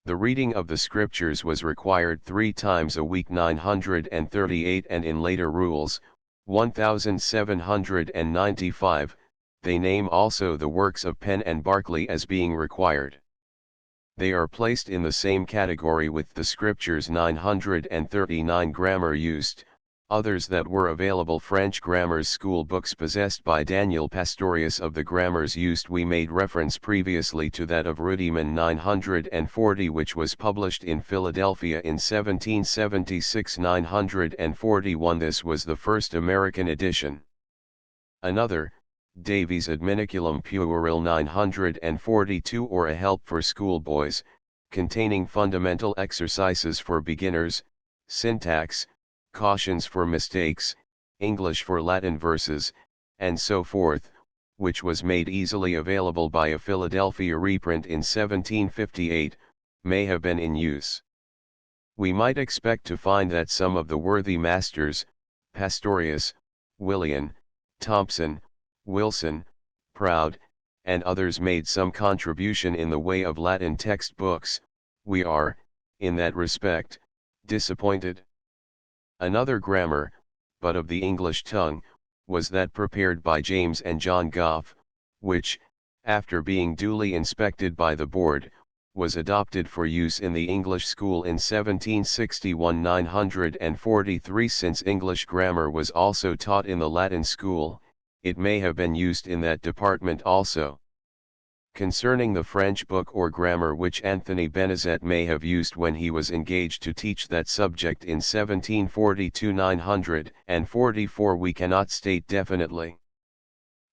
The reading of the scriptures was required 3 times a week. 938. And in later rules, 1795, they name also the works of Penn and Barclay as being required. They are placed in the same category with the scriptures. 939. Grammar used, others that were available. French grammars school books possessed by Daniel Pastorius. Of the grammars used we made reference previously to that of Ruddiman 940, which was published in Philadelphia in 1776. 941. This was the first American edition. Another, Davies' Adminiculum Puerile 942, or A Help for Schoolboys, containing fundamental exercises for beginners, syntax, cautions for mistakes, English for Latin verses, and so forth, which was made easily available by a Philadelphia reprint in 1758, may have been in use. We might expect to find that some of the worthy masters, Pastorius, William, Thompson, Wilson, Proud, and others made some contribution in the way of Latin textbooks, we are, in that respect, disappointed. Another grammar, but of the English tongue, was that prepared by James and John Goff, which, after being duly inspected by the board, was adopted for use in the English school in 1761-943. Since English grammar was also taught in the Latin school, it may have been used in that department also. Concerning the French book or grammar which Anthony Benezet may have used when he was engaged to teach that subject in 1742-944, we cannot state definitely.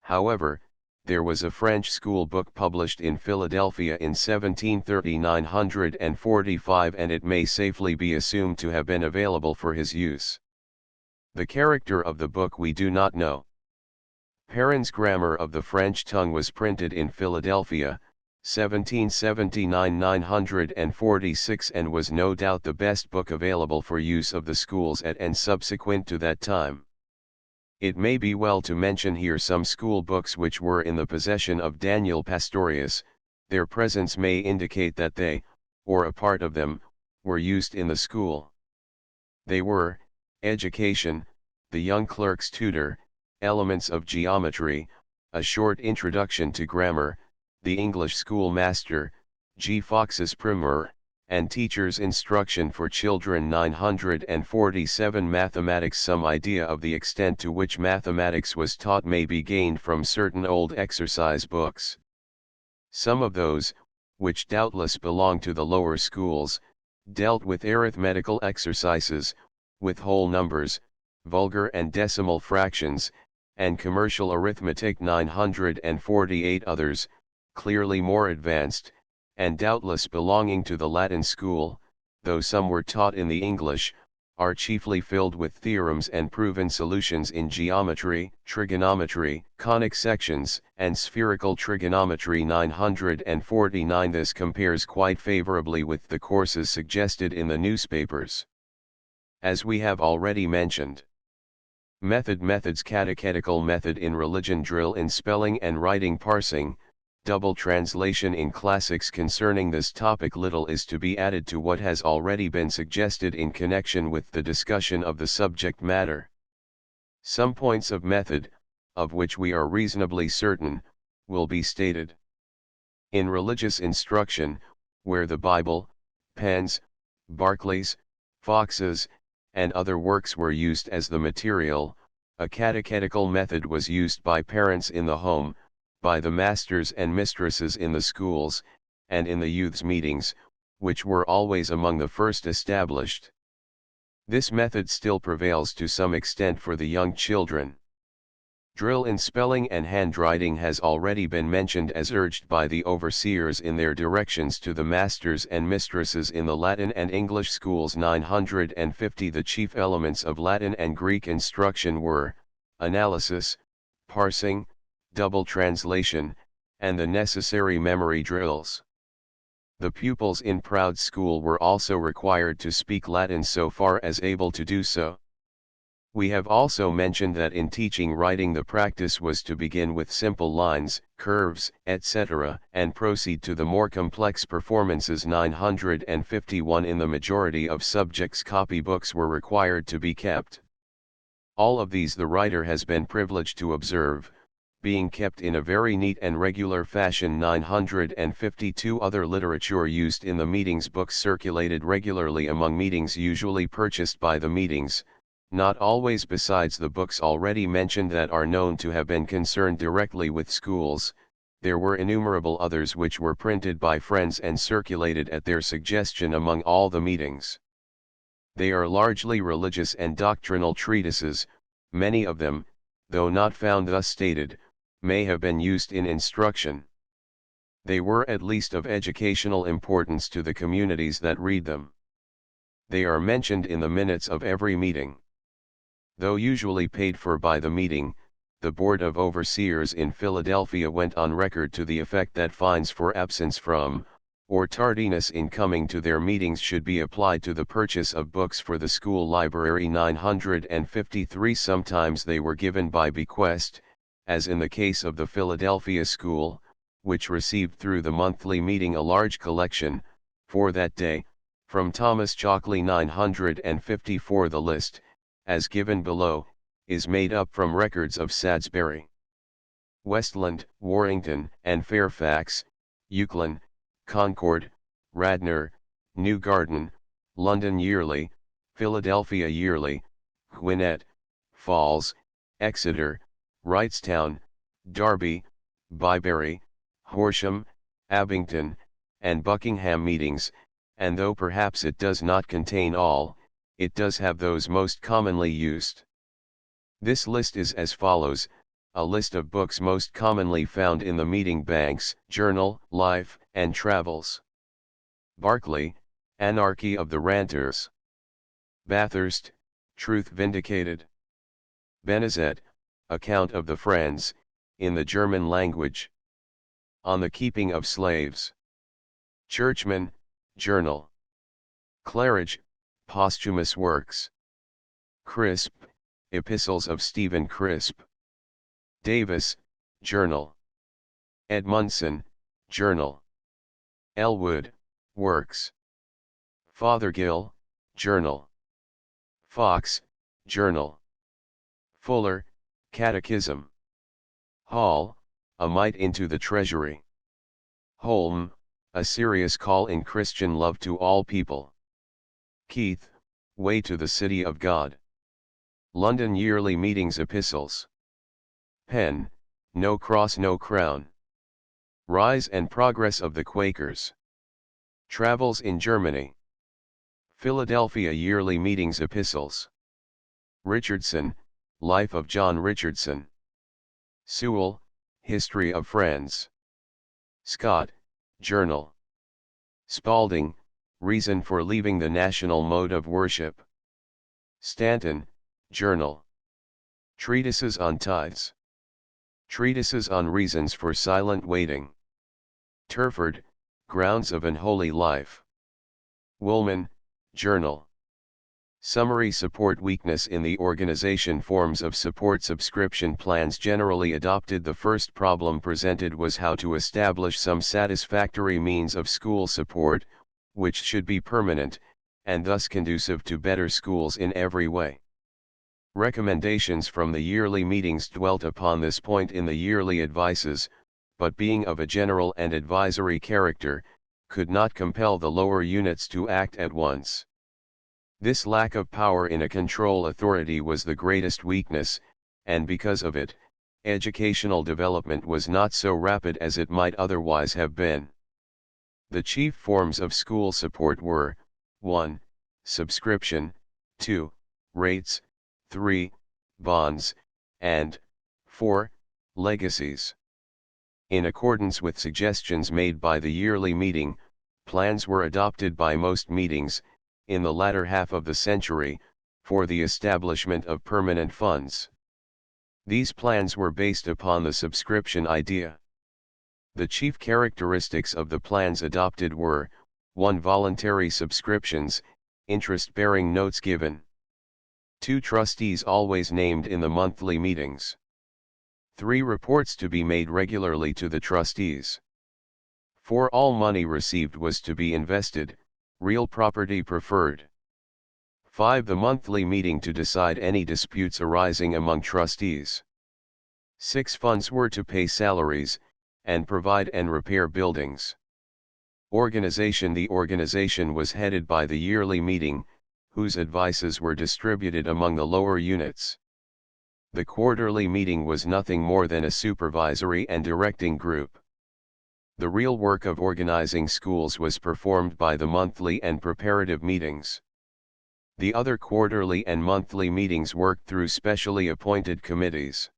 However, there was a French school book published in Philadelphia in 1730-945, and it may safely be assumed to have been available for his use. The character of the book we do not know. Perrin's Grammar of the French Tongue was printed in Philadelphia, 1779-946, and was no doubt the best book available for use of the schools at and subsequent to that time. It may be well to mention here some school books which were in the possession of Daniel Pastorius. Their presence may indicate that they, or a part of them, were used in the school. They were, Education, The Young Clerk's Tutor, Elements of Geometry, A Short Introduction to Grammar, The English Schoolmaster, G. Fox's Primer, and Teacher's Instruction for Children. 947. Mathematics. Some idea of the extent to which mathematics was taught may be gained from certain old exercise books. Some of those, which doubtless belong to the lower schools, dealt with arithmetical exercises, with whole numbers, vulgar and decimal fractions, and commercial arithmetic. 948. Others, clearly more advanced, and doubtless belonging to the Latin school, though some were taught in the English, are chiefly filled with theorems and proven solutions in geometry, trigonometry, conic sections, and spherical trigonometry. 949. This compares quite favorably with the courses suggested in the newspapers. As we have already mentioned. Methods. Catechetical method in religion. Drill in spelling and writing. Parsing, double translation in classics. Concerning this topic little is to be added to what has already been suggested in connection with the discussion of the subject matter. Some points of method, of which we are reasonably certain, will be stated. In religious instruction, where the Bible, Penn's, Barclay's, Fox's, and other works were used as the material, a catechetical method was used by parents in the home, by the masters and mistresses in the schools, and in the youths' meetings, which were always among the first established. This method still prevails to some extent for the young children. Drill in spelling and handwriting has already been mentioned as urged by the overseers in their directions to the masters and mistresses in the Latin and English schools. 950. The chief elements of Latin and Greek instruction were, analysis, parsing, double translation, and the necessary memory drills. The pupils in Proud School were also required to speak Latin so far as able to do so. We have also mentioned that in teaching writing the practice was to begin with simple lines, curves, etc., and proceed to the more complex performances. 951. In the majority of subjects copybooks were required to be kept. All of these the writer has been privileged to observe, being kept in a very neat and regular fashion. 952. Other literature used in the meetings. Books circulated regularly among meetings, usually purchased by the meetings, not always. Besides the books already mentioned that are known to have been concerned directly with schools, there were innumerable others which were printed by friends and circulated at their suggestion among all the meetings. They are largely religious and doctrinal treatises. Many of them, though not found thus stated, may have been used in instruction. They were at least of educational importance to the communities that read them. They are mentioned in the minutes of every meeting. Though usually paid for by the meeting, the Board of Overseers in Philadelphia went on record to the effect that fines for absence from, or tardiness in coming to their meetings should be applied to the purchase of books for the school library. 953. Sometimes they were given by bequest, as in the case of the Philadelphia school, which received through the monthly meeting a large collection, for that day, from Thomas Chalkley 954. The list, as given below, is made up from records of Salisbury, Westland, Warrington, and Fairfax, Euclid, Concord, Radnor, New Garden, London Yearly, Philadelphia Yearly, Gwinnett, Falls, Exeter, Wrightstown, Derby, Byberry, Horsham, Abington, and Buckingham meetings, and though perhaps it does not contain all, it does have those most commonly used. This list is as follows: a list of books most commonly found in the meeting banks, Journal, Life, and Travels. Barclay, Anarchy of the Ranters. Bathurst, Truth Vindicated. Benezet, Account of the Friends, in the German language. On the Keeping of Slaves. Churchman, Journal. Claridge, Posthumous Works. Crisp, Epistles of Stephen Crisp. Davis, Journal. Edmundson, Journal. Elwood, Works. Fothergill, Journal. Fox, Journal. Fuller, Catechism. Hall, A Mite into the Treasury. Holm, A Serious Call in Christian Love to All People. Keith, Way to the City of God. London Yearly Meetings Epistles. Penn, No Cross No Crown. Rise and Progress of the Quakers. Travels in Germany. Philadelphia Yearly Meetings Epistles. Richardson, Life of John Richardson. Sewell, History of Friends. Scott, Journal. Spalding, Reason for Leaving the National Mode of Worship. Stanton, Journal. Treatises on Tithes. Treatises on Reasons for Silent Waiting. Turford, Grounds of an Holy Life. Woolman, Journal. Summary: Support weakness in the organization. Forms of support subscription plans generally adopted. The first problem presented was how to establish some satisfactory means of school support, which should be permanent, and thus conducive to better schools in every way. Recommendations from the yearly meetings dwelt upon this point in the yearly advices, but being of a general and advisory character, could not compel the lower units to act at once. This lack of power in a control authority was the greatest weakness, and because of it, educational development was not so rapid as it might otherwise have been. The chief forms of school support were: 1. Subscription, 2. Rates, 3. Bonds, and 4. Legacies. In accordance with suggestions made by the yearly meeting, plans were adopted by most meetings, in the latter half of the century, for the establishment of permanent funds. These plans were based upon the subscription idea. The chief characteristics of the plans adopted were: 1. Voluntary subscriptions, interest-bearing notes given. 2. Trustees always named in the monthly meetings. 3. Reports to be made regularly to the trustees. 4. All money received was to be invested, real property preferred. 5. The monthly meeting to decide any disputes arising among trustees. 6. Funds were to pay salaries, and provide and repair buildings. Organization: the organization was headed by the yearly meeting, whose advices were distributed among the lower units. The quarterly meeting was nothing more than a supervisory and directing group. The real work of organizing schools was performed by the monthly and preparative meetings. The other quarterly and monthly meetings worked through specially appointed committees.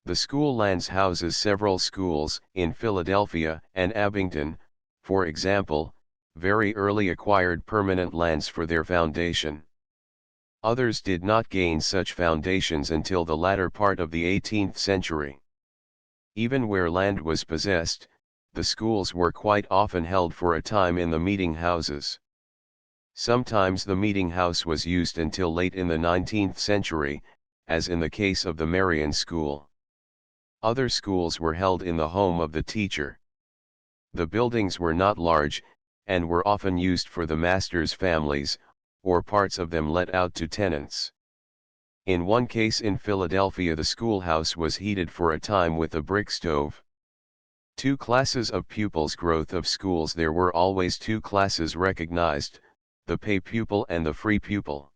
The school lands houses several schools, in Philadelphia and Abington, for example, very early acquired permanent lands for their foundation. Others did not gain such foundations until the latter part of the 18th century. Even where land was possessed, the schools were quite often held for a time in the meeting houses. Sometimes the meeting house was used until late in the 19th century, as in the case of the Marian School. Other schools were held in the home of the teacher. The buildings were not large, and were often used for the master's families, or parts of them let out to tenants. In one case in Philadelphia, the schoolhouse was heated for a time with a brick stove. Two classes of pupils. Growth of schools. There were always two classes recognized, the pay pupil and the free pupil.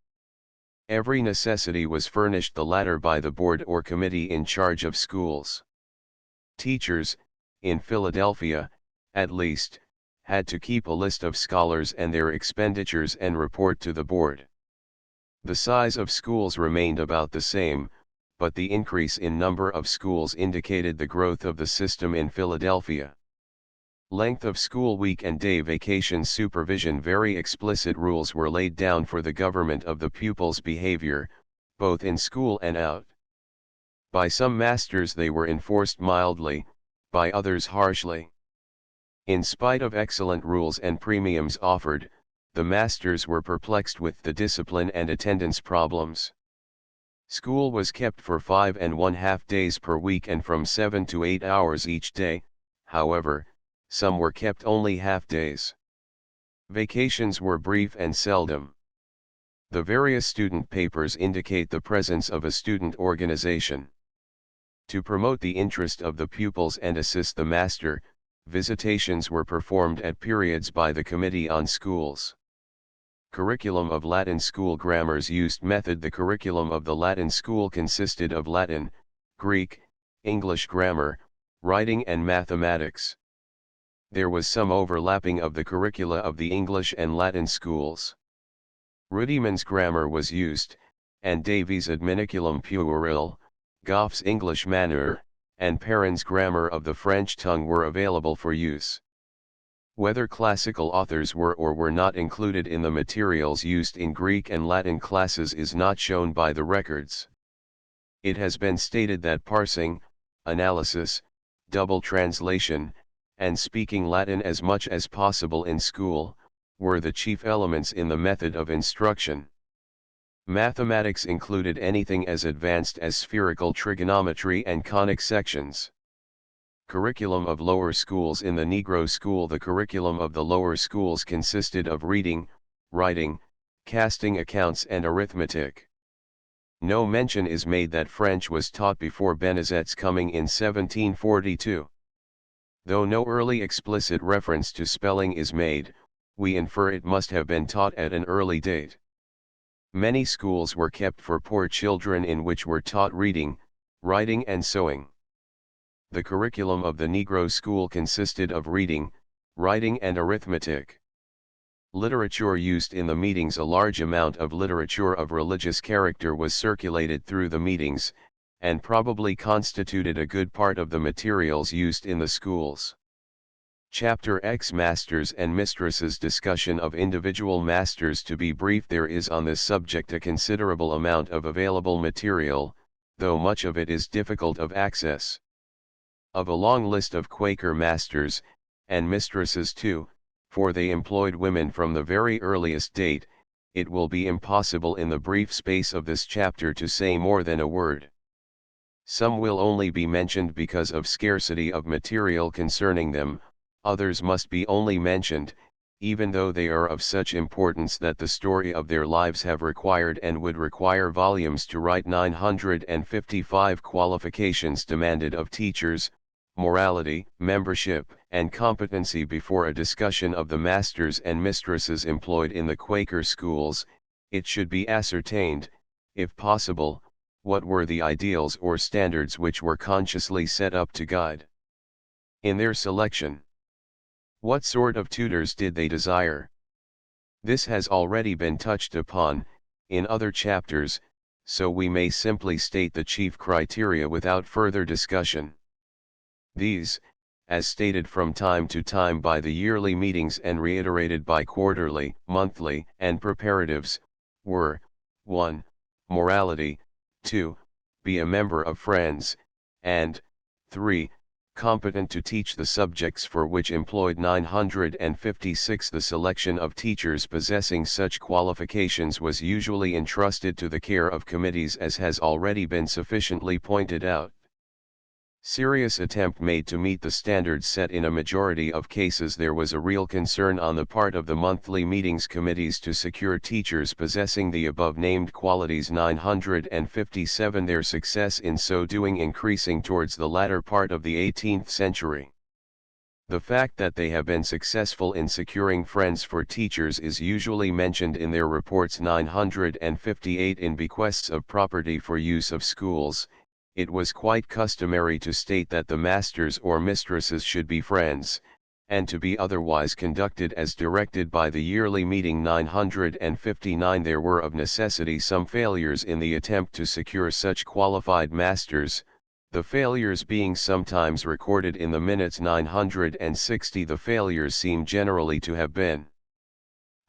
Every necessity was furnished the latter by the board or committee in charge of schools. Teachers, in Philadelphia, at least, had to keep a list of scholars and their expenditures and report to the board. The size of schools remained about the same, but the increase in number of schools indicated the growth of the system in Philadelphia. Length of school week and day vacation supervision. Very explicit rules were laid down for the government of the pupils' behavior, both in school and out. By some masters they were enforced mildly, by others harshly. In spite of excellent rules and premiums offered, the masters were perplexed with the discipline and attendance problems. School was kept for 5½ days per week and from 7 to 8 hours each day. However, some were kept only half days. Vacations were brief and seldom. The various student papers indicate the presence of a student organization. To promote the interest of the pupils and assist the master, visitations were performed at periods by the Committee on Schools. Curriculum of Latin school. Grammars used method. The curriculum of the Latin school consisted of Latin, Greek, English grammar, writing and mathematics. There was some overlapping of the curricula of the English and Latin schools. Rudimans grammar was used, and Davies' Adminiculum puerile, Gough's English manner, and Perrin's grammar of the French tongue were available for use. Whether classical authors were or were not included in the materials used in Greek and Latin classes is not shown by the records. It has been stated that parsing, analysis, double translation, and speaking Latin as much as possible in school, were the chief elements in the method of instruction. Mathematics included anything as advanced as spherical trigonometry and conic sections. Curriculum of lower schools. In the Negro school, the curriculum of the lower schools consisted of reading, writing, casting accounts and arithmetic. No mention is made that French was taught before Benezet's coming in 1742. Though no early explicit reference to spelling is made, we infer it must have been taught at an early date. Many schools were kept for poor children in which were taught reading, writing and sewing. The curriculum of the Negro school consisted of reading, writing and arithmetic. Literature used in the meetings. A large amount of literature of religious character was circulated through the meetings, and probably constituted a good part of the materials used in the schools. Chapter X. Masters and Mistresses. Discussion of individual masters. To be brief, there is on this subject a considerable amount of available material, though much of it is difficult of access. Of a long list of Quaker masters, and mistresses too, for they employed women from the very earliest date, it will be impossible in the brief space of this chapter to say more than a word. Some will only be mentioned because of scarcity of material concerning them, others must be only mentioned, even though they are of such importance that the story of their lives have required and would require volumes to write. 955 qualifications demanded of teachers, morality, membership, and competency. Before a discussion of the masters and mistresses employed in the Quaker schools, it should be ascertained, if possible, what were the ideals or standards which were consciously set up to guide in their selection. What sort of tutors did they desire? This has already been touched upon, in other chapters, so we may simply state the chief criteria without further discussion. These, as stated from time to time by the yearly meetings and reiterated by quarterly, monthly, and preparatives, were, 1. Morality, 2. Be a member of Friends, and, 3. Competent to teach the subjects for which employed. 956 The selection of teachers possessing such qualifications was usually entrusted to the care of committees, as has already been sufficiently pointed out. Serious attempt made to meet the standards set. In a majority of cases there was a real concern on the part of the monthly meetings committees to secure teachers possessing the above-named qualities. 957 Their success in so doing increasing towards the latter part of the 18th century. The fact that they have been successful in securing friends for teachers is usually mentioned in their reports. 958 In bequests of property for use of schools, it was quite customary to state that the masters or mistresses should be friends, and to be otherwise conducted as directed by the yearly meeting. 959 There were of necessity some failures in the attempt to secure such qualified masters, the failures being sometimes recorded in the minutes. 960 The failures seem generally to have been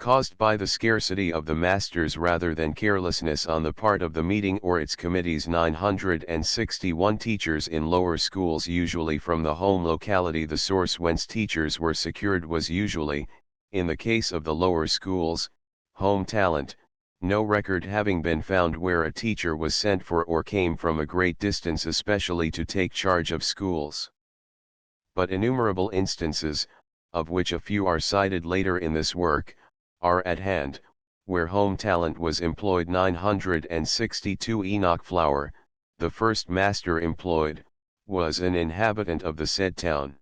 caused by the scarcity of the masters rather than carelessness on the part of the meeting or its committees. 961 Teachers in lower schools, usually from the home locality. The source whence teachers were secured was usually, in the case of the lower schools, home talent, no record having been found where a teacher was sent for or came from a great distance especially to take charge of schools. But innumerable instances, of which a few are cited later in this work, are at hand, where home talent was employed. 962 Enoch Flower, the first master employed, was an inhabitant of the said town.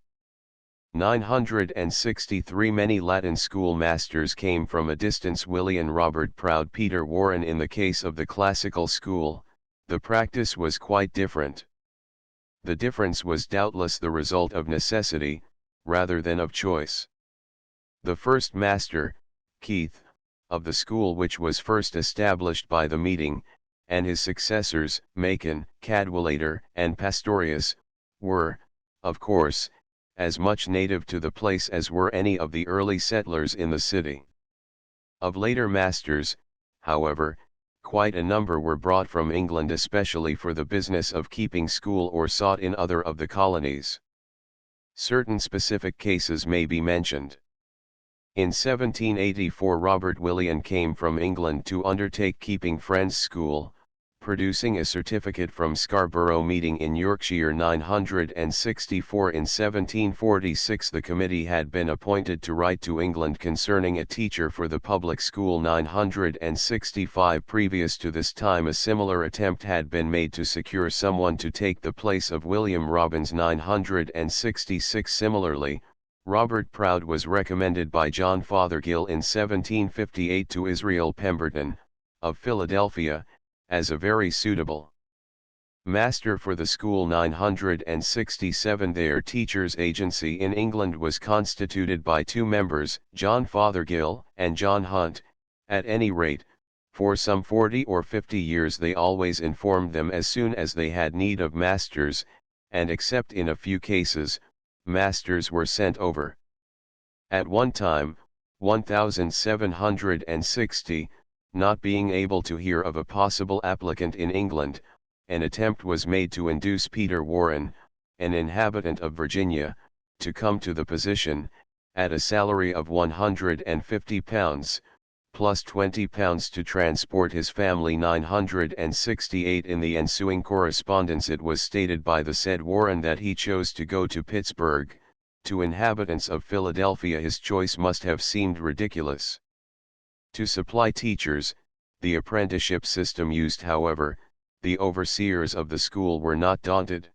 963 Many Latin school masters came from a distance. William Robert Proud Peter Warren In the case of the classical school, the practice was quite different. The difference was doubtless the result of necessity, rather than of choice. The first master, Keith, of the school which was first established by the meeting, and his successors, Macon, Cadwallader, and Pastorius, were, of course, as much native to the place as were any of the early settlers in the city. Of later masters, however, quite a number were brought from England especially for the business of keeping school or sought in other of the colonies. Certain specific cases may be mentioned. In 1784 Robert William came from England to undertake Keeping Friends School, producing a certificate from Scarborough Meeting in Yorkshire. 964 In 1746 the committee had been appointed to write to England concerning a teacher for the public school. 965 Previous to this time a similar attempt had been made to secure someone to take the place of William Robbins. 966 Similarly, Robert Proud was recommended by John Fothergill in 1758 to Israel Pemberton, of Philadelphia, as a very suitable master for the school. 967 Their teachers' agency in England was constituted by two members, John Fothergill and John Hunt. At any rate, for some 40 or 50 years they always informed them as soon as they had need of masters, and except in a few cases, masters were sent over. At one time, 1760, not being able to hear of a possible applicant in England, an attempt was made to induce Peter Warren, an inhabitant of Virginia, to come to the position, at a salary of £150, plus £20 to transport his family. 968 In the ensuing correspondence it was stated by the said Warren that he chose to go to Pittsburgh. To inhabitants of Philadelphia his choice must have seemed ridiculous. To supply teachers, the apprenticeship system used. However, the overseers of the school were not daunted.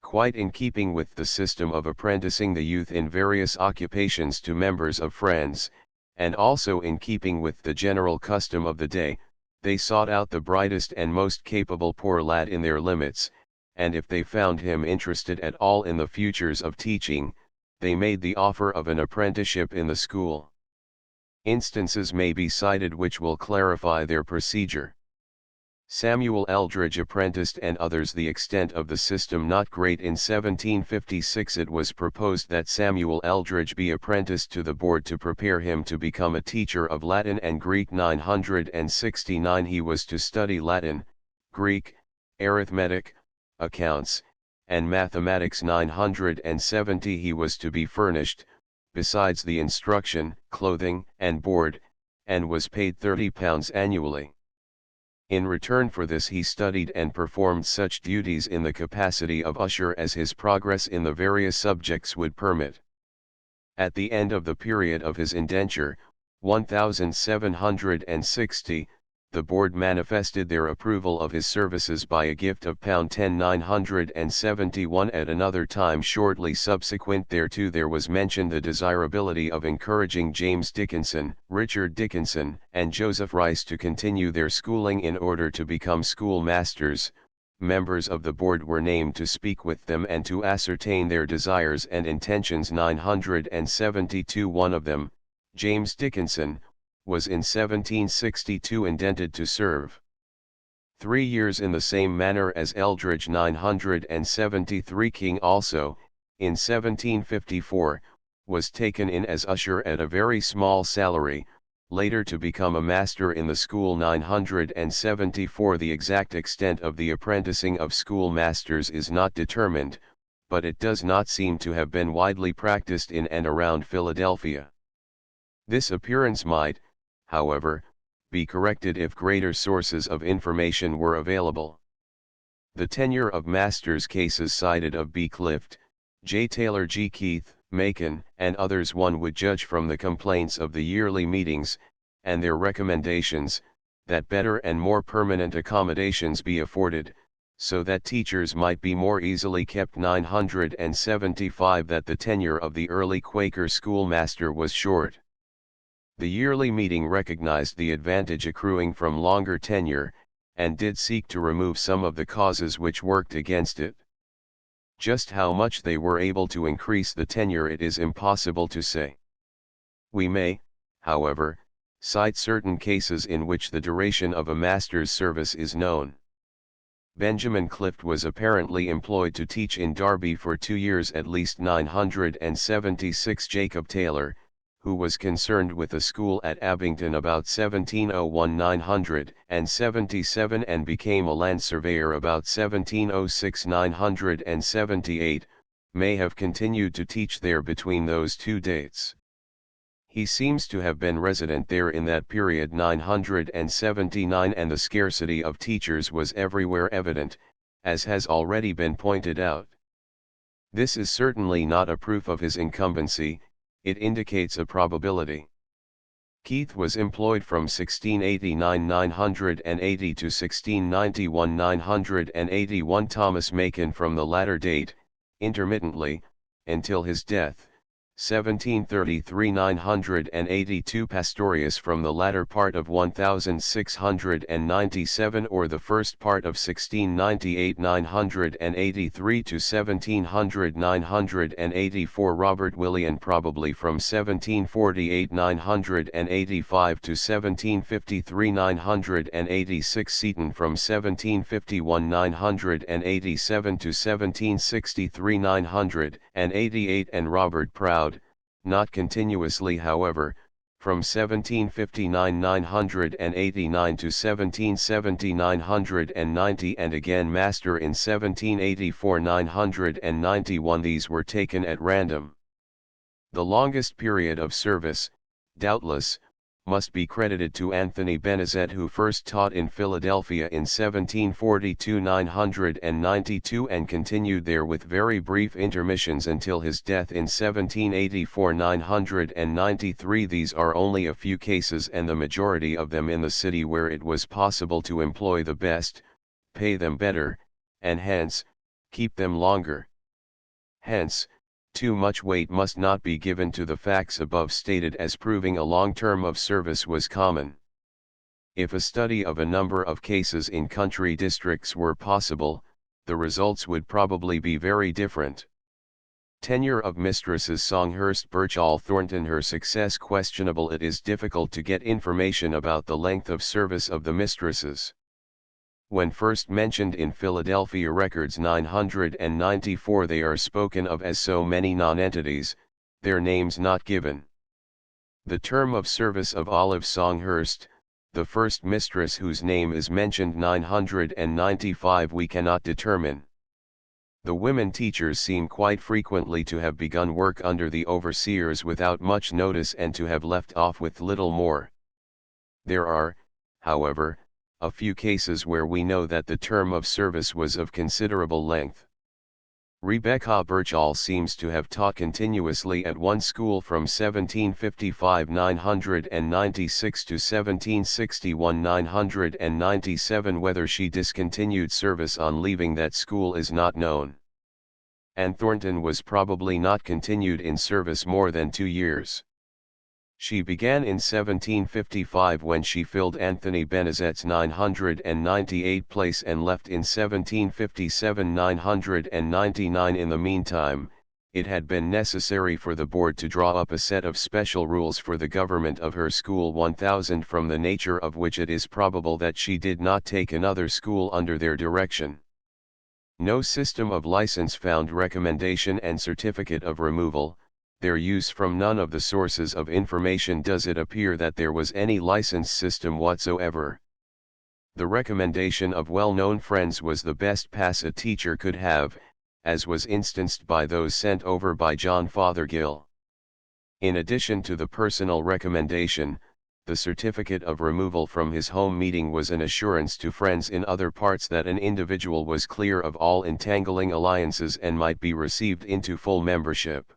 Quite in keeping with the system of apprenticing the youth in various occupations to members of Friends, and also in keeping with the general custom of the day, they sought out the brightest and most capable poor lad in their limits, and if they found him interested at all in the futures of teaching, they made the offer of an apprenticeship in the school. Instances may be cited which will clarify their procedure. Samuel Eldridge apprenticed and others. The extent of the system not great. In 1756 it was proposed that Samuel Eldridge be apprenticed to the board to prepare him to become a teacher of Latin and Greek. 969 He was to study Latin, Greek, arithmetic, accounts, and mathematics. 970 He was to be furnished, besides the instruction, clothing, and board, and was paid £30 annually. In return for this he studied and performed such duties in the capacity of usher as his progress in the various subjects would permit. At the end of the period of his indenture, 1760, the board manifested their approval of his services by a gift of £10,971. At another time shortly subsequent thereto there was mentioned the desirability of encouraging James Dickinson, Richard Dickinson, and Joseph Rice to continue their schooling in order to become schoolmasters. Members of the board were named to speak with them and to ascertain their desires and intentions. 972. One of them, James Dickinson, was in 1762 indented to serve 3 years in the same manner as Eldridge. 973. King also, in 1754, was taken in as usher at a very small salary, later to become a master in the school. 974. The exact extent of the apprenticing of schoolmasters is not determined, but it does not seem to have been widely practiced in and around Philadelphia. This appearance might, however, be corrected if greater sources of information were available. The tenure of masters cases cited of B. Clift, J. Taylor, G. Keith, Macon, and others one would judge from the complaints of the yearly meetings, and their recommendations, that better and more permanent accommodations be afforded, so that teachers might be more easily kept. 975. That the tenure of the early Quaker schoolmaster was short. The yearly meeting recognized the advantage accruing from longer tenure, and did seek to remove some of the causes which worked against it. Just how much they were able to increase the tenure it is impossible to say. We may, however, cite certain cases in which the duration of a master's service is known. Benjamin Clift was apparently employed to teach in Derby for 2 years at least. 976. Jacob Taylor, who was concerned with the school at Abington about 1701. 977 and became a land surveyor about 1706. 978, may have continued to teach there between those two dates. He seems to have been resident there in that period. 979 and the scarcity of teachers was everywhere evident, as has already been pointed out. This is certainly not a proof of his incumbency, it indicates a probability. Keith was employed from 1689 980 to 1691 981. Thomas Macon from the latter date, intermittently, until his death, 1733 982. Pastorius from the latter part of 1697 or the first part of 1698 983 to 1700 984. Robert Willian probably from 1748 985 to 1753 986. Seaton from 1751 987 to 1763 988. And Robert Proud, not continuously however, from 1759 989 to 1770 990 and again master in 1784 991. These were taken at random. The longest period of service, doubtless, must be credited to Anthony Benezet, who first taught in Philadelphia in 1742 992 and continued there with very brief intermissions until his death in 1784 993. These are only a few cases and the majority of them in the city where it was possible to employ the best, pay them better, and hence, keep them longer. Hence, too much weight must not be given to the facts above stated as proving a long term of service was common. If a study of a number of cases in country districts were possible, the results would probably be very different. Tenure of mistresses: Songhurst, Birchall, Thornton. Her success questionable. It is difficult to get information about the length of service of the mistresses. When first mentioned in Philadelphia records 994, they are spoken of as so many nonentities, their names not given. The term of service of Olive Songhurst, the first mistress whose name is mentioned 995, we cannot determine. The women teachers seem quite frequently to have begun work under the overseers without much notice and to have left off with little more. There are, however, a few cases where we know that the term of service was of considerable length. Rebecca Birchall seems to have taught continuously at one school from 1755 996 to 1761 997. Whether she discontinued service on leaving that school is not known. And Thornton was probably not continued in service more than 2 years. She began in 1755 when she filled Anthony Benezet's 998 place and left in 1757 999. In the meantime, it had been necessary for the board to draw up a set of special rules for the government of her school 1000, from the nature of which it is probable that she did not take another school under their direction. No system of license found recommendation and certificate of removal, their use from none of the sources of information does it appear that there was any license system whatsoever. The recommendation of well-known friends was the best pass a teacher could have, as was instanced by those sent over by John Fothergill. In addition to the personal recommendation, the certificate of removal from his home meeting was an assurance to friends in other parts that an individual was clear of all entangling alliances and might be received into full membership.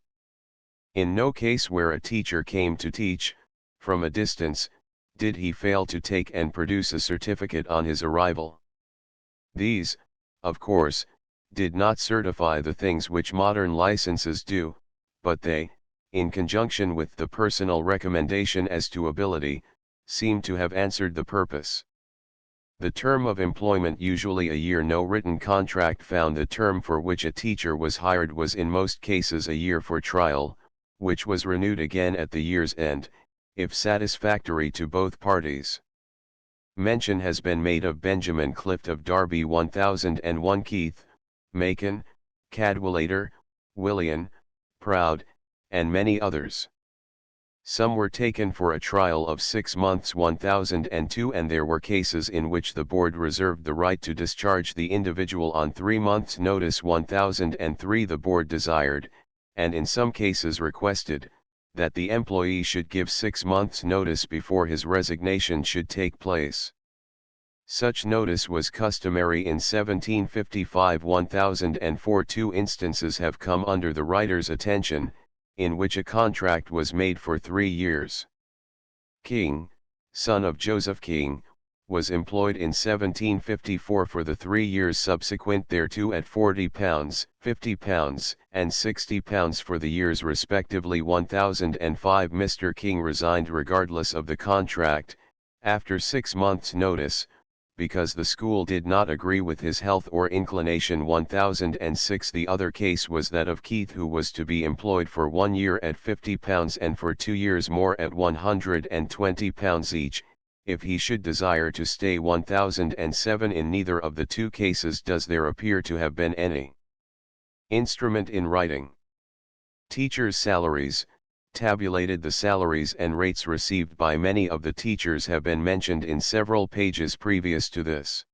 In no case where a teacher came to teach, from a distance, did he fail to take and produce a certificate on his arrival. These, of course, did not certify the things which modern licenses do, but they, in conjunction with the personal recommendation as to ability, seem to have answered the purpose. The term of employment, usually a year. No written contract found the term for which a teacher was hired was in most cases a year for trial, which was renewed again at the year's end, if satisfactory to both parties. Mention has been made of Benjamin Clift of Derby 1001, Keith, Macon, Cadwallader, Willian, Proud, and many others. Some were taken for a trial of 6 months 1002, and there were cases in which the board reserved the right to discharge the individual on 3 months' notice 1003. The board desired, and in some cases requested, that the employee should give 6 months' notice before his resignation should take place. Such notice was customary in 1755 1004. 2 instances have come under the writer's attention, in which a contract was made for 3 years. King, son of Joseph King, was employed in 1754 for the 3 years subsequent thereto at £40, £50, and £60 for the years respectively 1005. Mr. King resigned regardless of the contract, after 6 months' notice, because the school did not agree with his health or inclination 1006. The other case was that of Keith, who was to be employed for 1 year at £50 and for 2 years more at £120 each, if he should desire to stay 1007. In neither of the 2 cases does there appear to have been any instrument in writing. Teachers' salaries, tabulated. The salaries and rates received by many of the teachers have been mentioned in several pages previous to this.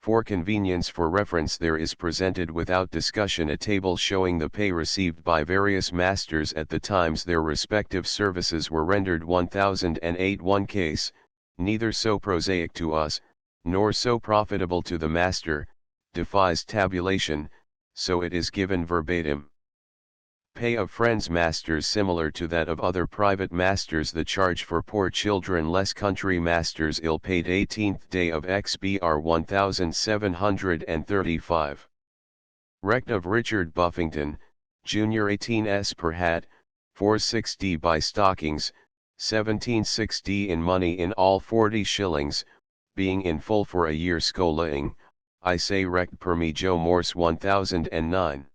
For convenience for reference, there is presented without discussion a table showing the pay received by various masters at the times their respective services were rendered. 1008. One case, neither so prosaic to us, nor so profitable to the master, defies tabulation, so it is given verbatim. Pay of friends masters similar to that of other private masters. The charge for poor children less country masters ill paid 18th day of XBR 1735. Rect of Richard Buffington, Jr. 18s per hat, 4/6d by stockings, 17/6d in money, in all 40 shillings, being in full for a year scholaing. I say rect per me Joe Morse 1009.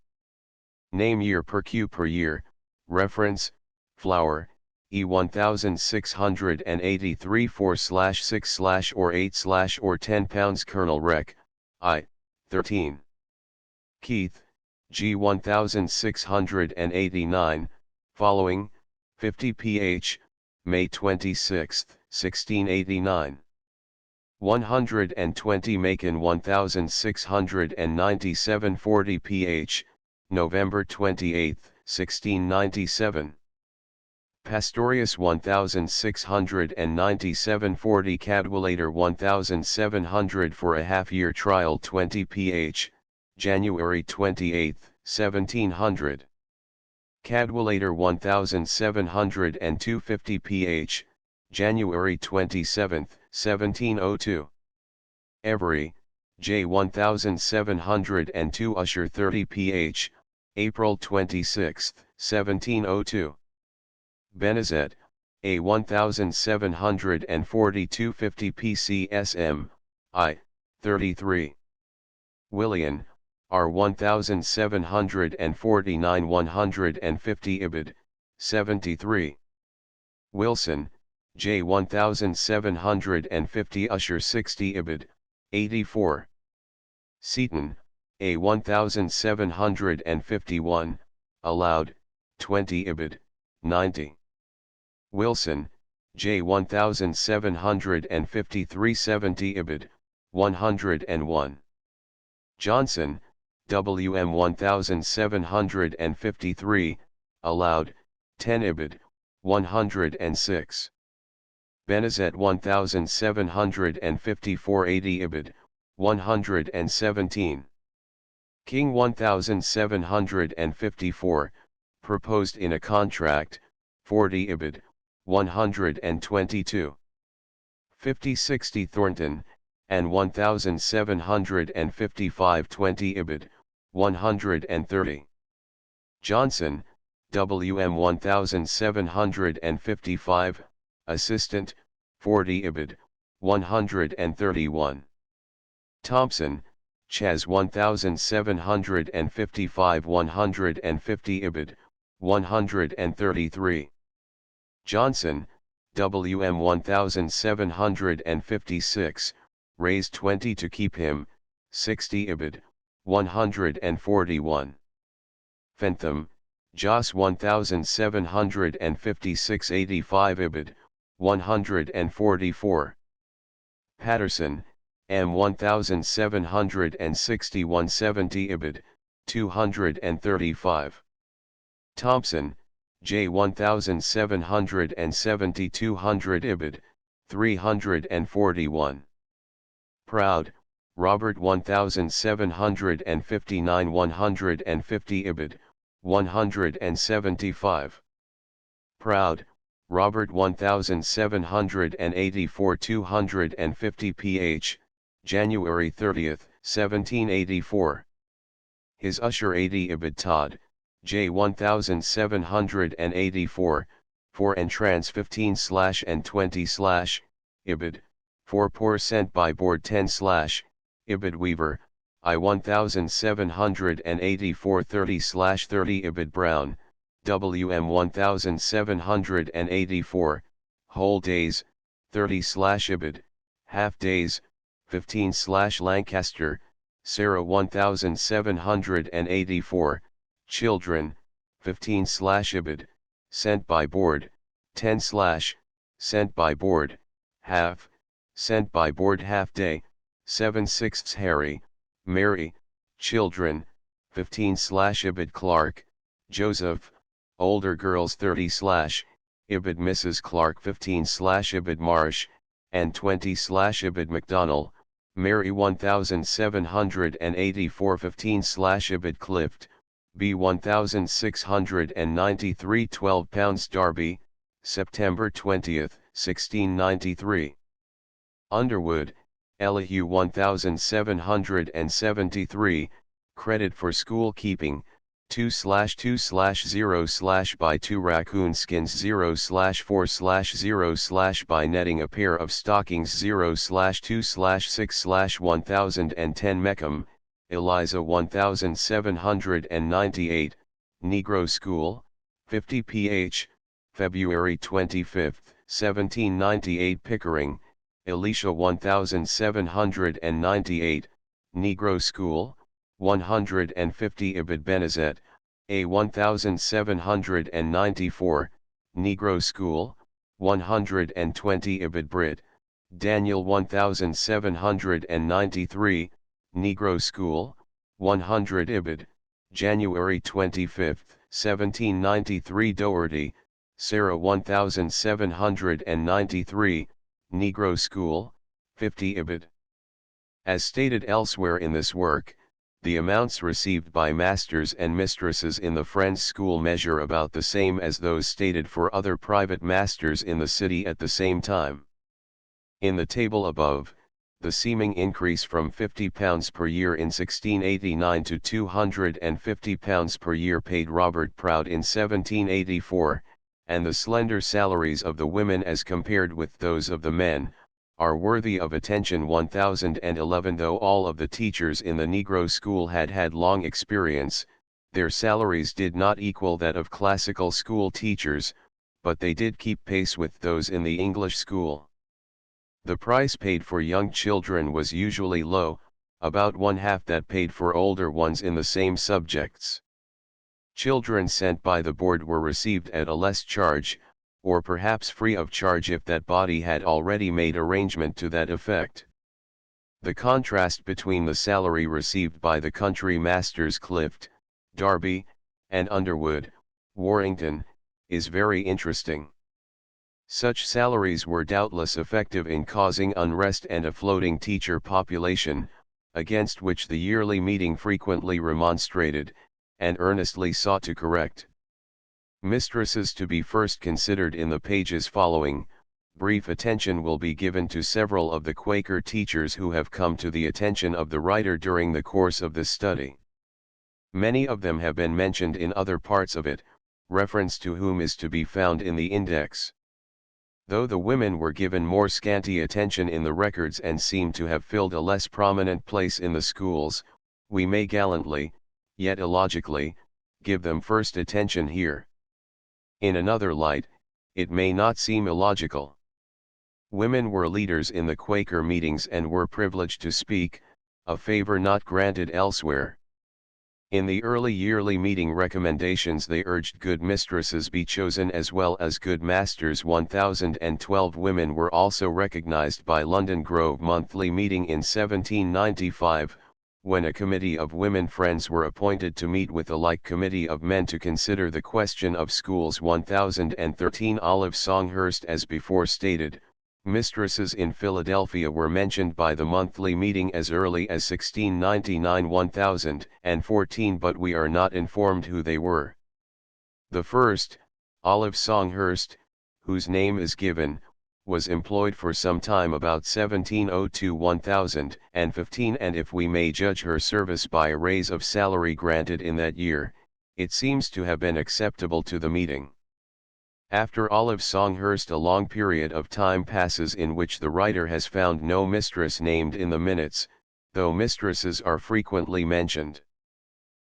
Name year per Q per year, reference, flour, E 1683 4/6/ or 8/ or £10 Colonel Rec, I, 13. Keith, G 1689, following, 50 ph, May 26, 1689. 120 Macon 1697 40 ph, November 28, 1697. Pastorius 1697 40 Cadwallader 1700 for a half-year trial 20 ph, January 28, 1700. Cadwallader 1702 50 ph, January 27, 1702. Every, J 1702 Usher 30 ph, April 26, 1702. Benezet, A 1742 50 PCSM, I, 33. Willian, R 1749 150 Ibid, 73. Wilson, J 1750 Usher 60 Ibid, 84. Seaton, A 1751, allowed, 20 Ibid, 90. Wilson, J 1753 70 Ibid, 101. Johnson, WM 1753, allowed, 10 Ibid, 106. Benezet 1754 80 Ibid, 117. King 1754, proposed in a contract, 40 Ibid, 122. 5060 Thornton, and 1755 20 Ibid, 130. Johnson, WM 1755, Assistant, 40 Ibid, 131. Thompson, Chas 1755 150 Ibid, 133. Johnson, WM 1756, raised 20 to keep him, 60 Ibid, 141. Fentham, Jos 1756 85 Ibid, 144. Patterson, M 1761 70 Ibid, 235. Thompson, J 1770 200 Ibid, 341. Proud, Robert 1759 150 Ibid, 175. Proud, Robert 1784 250 ph, January 30, 1784. His Usher 80 Ibid Todd, J 1784, 4 and trans 15 / and 20 / Ibid, 4 pour sent by board 10 / Ibid Weaver, I 1784 30 / 30 Ibid Brown, WM 1784, whole days, 30 / Ibid, half days, 15 / Lancaster, Sarah 1784, children, 15 / Ibid, sent by board, 10 / sent by board, half, sent by board half day, 7/6 Harry, Mary, children, 15 / Ibid Clark, Joseph, older girls 30 / Ibid Mrs. Clark 15 / Ibid Marsh, and 20 / Ibid McDonnell, Mary 1784 15 / Ibid Clift, B 1693 12 pounds Derby, September 20, 1693. Underwood, Elihu 1773, credit for school keeping, 2/2/0/ by 2 raccoon skins 0/4/0/ by netting a pair of stockings 0/2/6/1010 Meckham, Eliza 1798, Negro School, 50 ph, February 25, 1798 Pickering, Elisha 1798, Negro School, 150 Ibid Benezet, A 1794, Negro School, 120 Ibid Brit, Daniel 1793, Negro School, 100 Ibid, January 25, 1793 Doherty, Sarah 1793, Negro School, 50 Ibid. As stated elsewhere in this work, the amounts received by masters and mistresses in the Friends School measure about the same as those stated for other private masters in the city at the same time. In the table above, the seeming increase from £50 per year in 1689 to £250 per year paid Robert Proud in 1784, and the slender salaries of the women as compared with those of the men, are worthy of attention. 1011. Though all of the teachers in the Negro school had had long experience, their salaries did not equal that of classical school teachers, but they did keep pace with those in the English school. The price paid for young children was usually low, about one half that paid for older ones in the same subjects. Children sent by the board were received at a less charge, or perhaps free of charge if that body had already made arrangement to that effect. The contrast between the salary received by the country masters Clift, Derby, and Underwood, Warrington, is very interesting. Such salaries were doubtless effective in causing unrest and a floating teacher population, against which the yearly meeting frequently remonstrated, and earnestly sought to correct. Mistresses to be first considered in the pages following. Brief attention will be given to several of the Quaker teachers who have come to the attention of the writer during the course of this study. Many of them have been mentioned in other parts of it, reference to whom is to be found in the index. Though the women were given more scanty attention in the records and seem to have filled a less prominent place in the schools, we may gallantly, yet illogically, give them first attention here. In another light, it may not seem illogical. Women were leaders in the Quaker meetings and were privileged to speak, a favor not granted elsewhere. In the early yearly meeting recommendations they urged good mistresses be chosen as well as good masters. 1012 women were also recognized by London Grove monthly meeting in 1795, when a committee of women friends were appointed to meet with a like committee of men to consider the question of schools. 1013 Olive Songhurst. As before stated, mistresses in Philadelphia were mentioned by the monthly meeting as early as 1699. 1014 but we are not informed who they were. The first, Olive Songhurst, whose name is given, was employed for some time about 1702-1015, and if we may judge her service by a raise of salary granted in that year, it seems to have been acceptable to the meeting. After Olive Songhurst a long period of time passes in which the writer has found no mistress named in the minutes, though mistresses are frequently mentioned.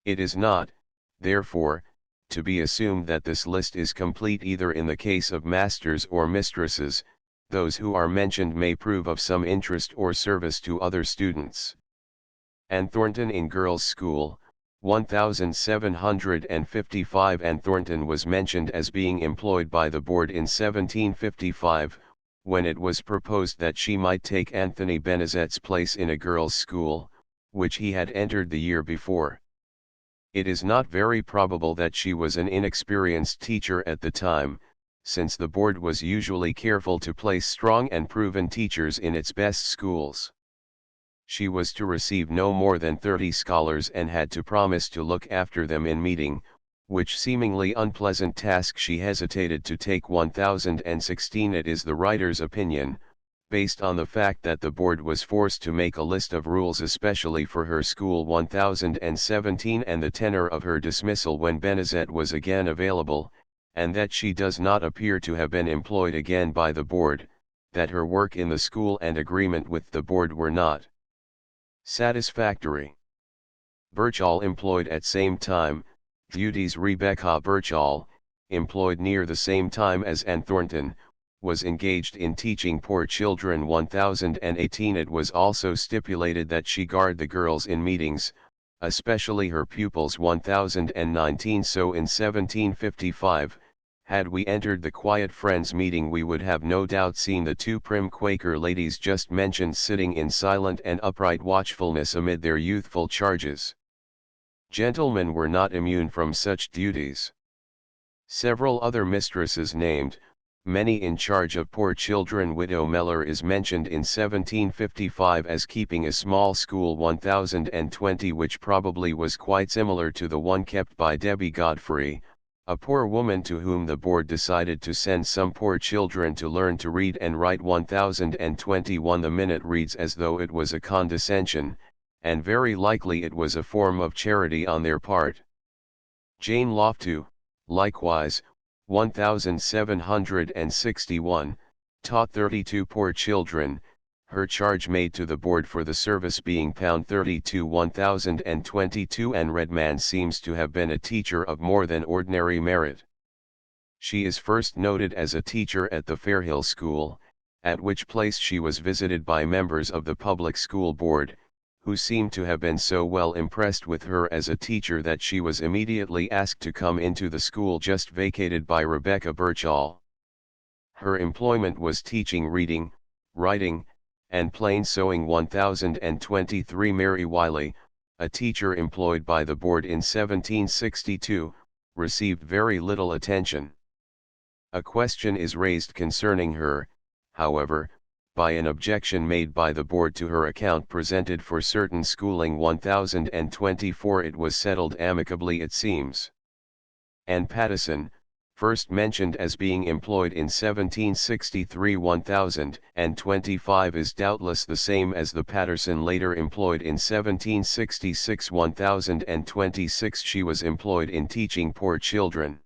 It is not, therefore, to be assumed that this list is complete either in the case of masters or mistresses. Those who are mentioned may prove of some interest or service to other students. Anne Thornton in Girls' School, 1755. Anne Thornton was mentioned as being employed by the board in 1755, when it was proposed that she might take Anthony Benizet's place in a girls' school, which he had entered the year before. It is not very probable that she was an inexperienced teacher at the time, since the board was usually careful to place strong and proven teachers in its best schools. She was to receive no more than 30 scholars and had to promise to look after them in meeting, which seemingly unpleasant task she hesitated to take. 1016 It is the writer's opinion, based on the fact that the board was forced to make a list of rules especially for her school. 1017 And the tenor of her dismissal when Benizet was again available, and that she does not appear to have been employed again by the board, that her work in the school and agreement with the board were not satisfactory. Birchall employed at same time. Duties Rebecca Birchall, employed near the same time as Anne Thornton, was engaged in teaching poor children. 1018 It was also stipulated that she guard the girls in meetings, especially her pupils. 1019 So in 1755, had we entered the Quiet Friends meeting we would have no doubt seen the two prim Quaker ladies just mentioned sitting in silent and upright watchfulness amid their youthful charges. Gentlemen were not immune from such duties. Several other mistresses named, many in charge of poor children. Widow Meller is mentioned in 1755 as keeping a small school 1020, which probably was quite similar to the one kept by Debbie Godfrey, a poor woman to whom the board decided to send some poor children to learn to read and write. 1021. The minute reads as though it was a condescension, and very likely it was a form of charity on their part. Jane Loftu, likewise, 1761, taught 32 poor children, her charge made to the board for the service being £32 1022, and Redman seems to have been a teacher of more than ordinary merit. She is first noted as a teacher at the Fairhill School, at which place she was visited by members of the public school board, who seemed to have been so well impressed with her as a teacher that she was immediately asked to come into the school just vacated by Rebecca Birchall. Her employment was teaching reading, writing, and plain sewing. 1023. Mary Wiley, a teacher employed by the board in 1762, received very little attention. A question is raised concerning her, however, by an objection made by the board to her account presented for certain schooling. 1024. It was settled amicably, it seems. Anne Pattison, first mentioned as being employed in 1763. 1025 is doubtless the same as the Patterson later employed in 1766. 1026 she was employed in teaching poor children.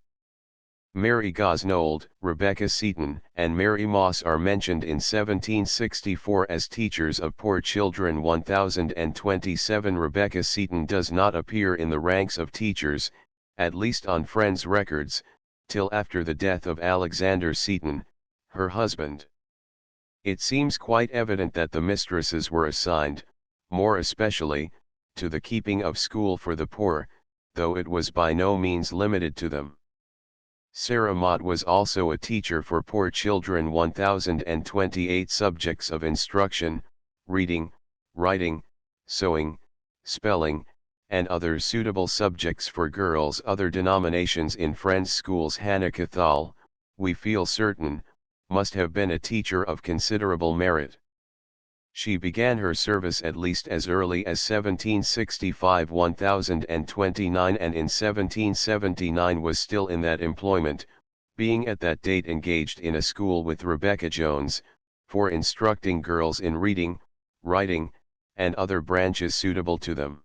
Mary Gosnold, Rebecca Seton, and Mary Moss are mentioned in 1764 as teachers of poor children. 1027. Rebecca Seton does not appear in the ranks of teachers, at least on Friends' records, till after the death of Alexander Seton, her husband. It seems quite evident that the mistresses were assigned, more especially, to the keeping of school for the poor, though it was by no means limited to them. Sarah Mott was also a teacher for poor children. 1028 subjects of instruction, reading, writing, sewing, spelling, and other suitable subjects for girls. Other denominations in Friends' schools. Hannah Cathal, we feel certain, must have been a teacher of considerable merit. She began her service at least as early as 1765. 1029, and in 1779 was still in that employment, being at that date engaged in a school with Rebecca Jones, for instructing girls in reading, writing, and other branches suitable to them.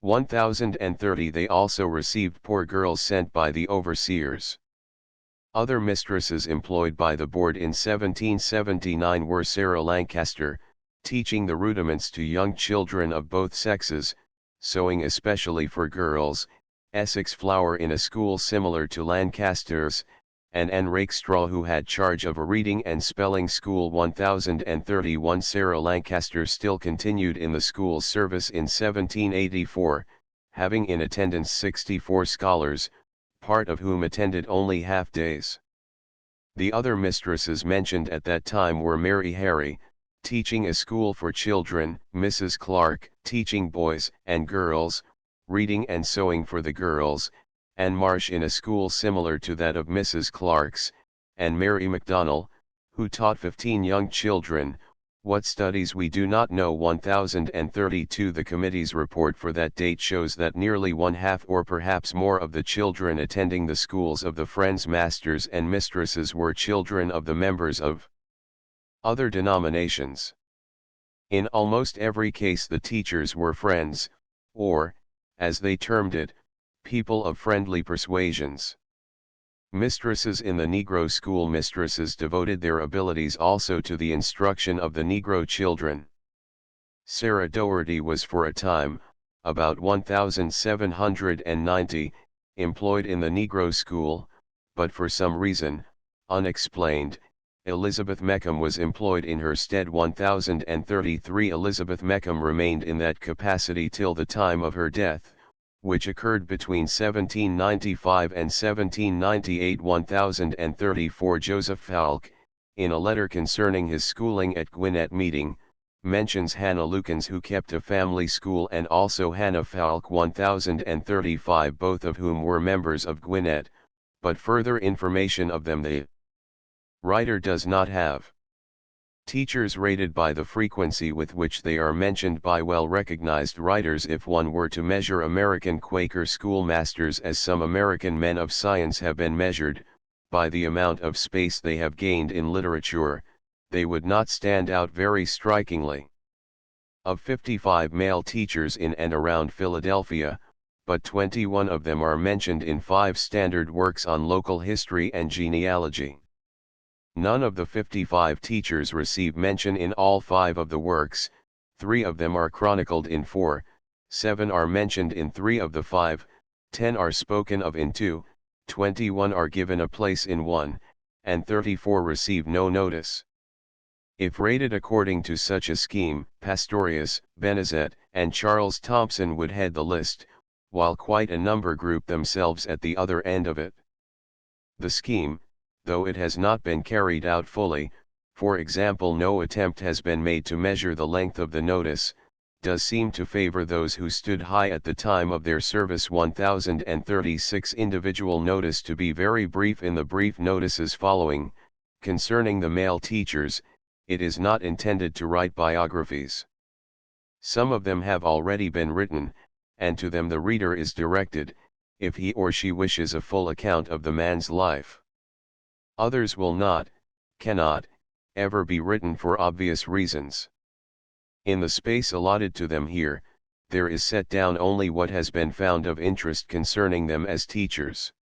1030. They also received poor girls sent by the overseers. Other mistresses employed by the board in 1779 were Sarah Lancaster, teaching the rudiments to young children of both sexes, sewing especially for girls, Essex Flower in a school similar to Lancaster's, and Anne Rakestraw, who had charge of a reading and spelling school. 1031. Sarah Lancaster still continued in the school's service in 1784, having in attendance 64 scholars, part of whom attended only half-days. The other mistresses mentioned at that time were Mary Harry, teaching a school for children, Mrs. Clark, teaching boys and girls, reading and sewing for the girls, Anne Marsh in a school similar to that of Mrs. Clark's, and Mary MacDonnell, who taught 15 young children. What studies we do not know. 1032. The committee's report for that date shows that nearly one half or perhaps more of the children attending the schools of the Friends masters and mistresses were children of the members of other denominations. In almost every case the teachers were Friends, or, as they termed it, people of friendly persuasions. Mistresses in the Negro school. Mistresses devoted their abilities also to the instruction of the Negro children. Sarah Doherty was for a time, about 1790, employed in the Negro school, but for some reason, unexplained, Elizabeth Meckham was employed in her stead. 1033. Elizabeth Meckham remained in that capacity till the time of her death, which occurred between 1795 and 1798. 1034. Joseph Falk, in a letter concerning his schooling at Gwinnett Meeting, mentions Hannah Lukens, who kept a family school, and also Hannah Falk. 1035. Both of whom were members of Gwinnett, but further information of them the writer does not have. Teachers rated by the frequency with which they are mentioned by well-recognized writers. If one were to measure American Quaker schoolmasters as some American men of science have been measured, by the amount of space they have gained in literature, they would not stand out very strikingly. Of 55 male teachers in and around Philadelphia, but 21 of them are mentioned in 5 standard works on local history and genealogy. None of the 55 teachers receive mention in all 5 of the works, 3 of them are chronicled in 4, 7 are mentioned in 3 of the 5, 10 are spoken of in 2, 21 are given a place in 1, and 34 receive no notice. If rated according to such a scheme, Pastorius, Benezet, and Charles Thompson would head the list, while quite a number group themselves at the other end of it. The scheme, though it has not been carried out fully, for example no attempt has been made to measure the length of the notice, does seem to favor those who stood high at the time of their service. 1036 individual notice to be very brief. In the brief notices following, concerning the male teachers, it is not intended to write biographies. Some of them have already been written, and to them the reader is directed, if he or she wishes a full account of the man's life. Others will not, cannot, ever be written for obvious reasons. In the space allotted to them here, there is set down only what has been found of interest concerning them as teachers.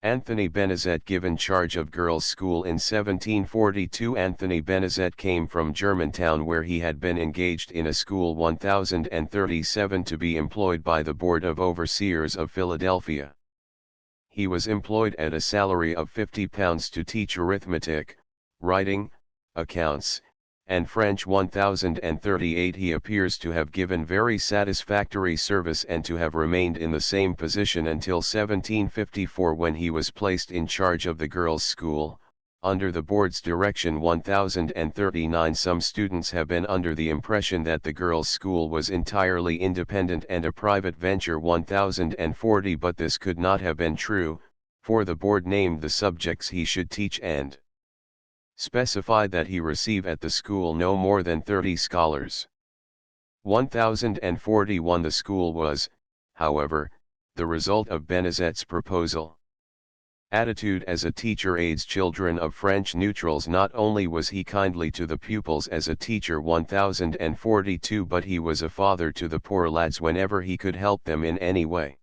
Anthony Benezet given charge of girls' school in 1742. Anthony Benezet came from Germantown where he had been engaged in a school 1037 to be employed by the Board of Overseers of Philadelphia. He was employed at a salary of £50 to teach arithmetic, writing, accounts, and French. 1038 He appears to have given very satisfactory service and to have remained in the same position until 1754 when he was placed in charge of the girls' school, under the board's direction. 1039 Some students have been under the impression that the girls' school was entirely independent and a private venture. 1040 But this could not have been true, for the board named the subjects he should teach and specified that he receive at the school no more than 30 scholars. 1041 The school was, however, the result of Benezet's proposal. Attitude as a teacher aids children of French neutrals. Not only was he kindly to the pupils as a teacher. 1042 But he was a father to the poor lads whenever he could help them in any way.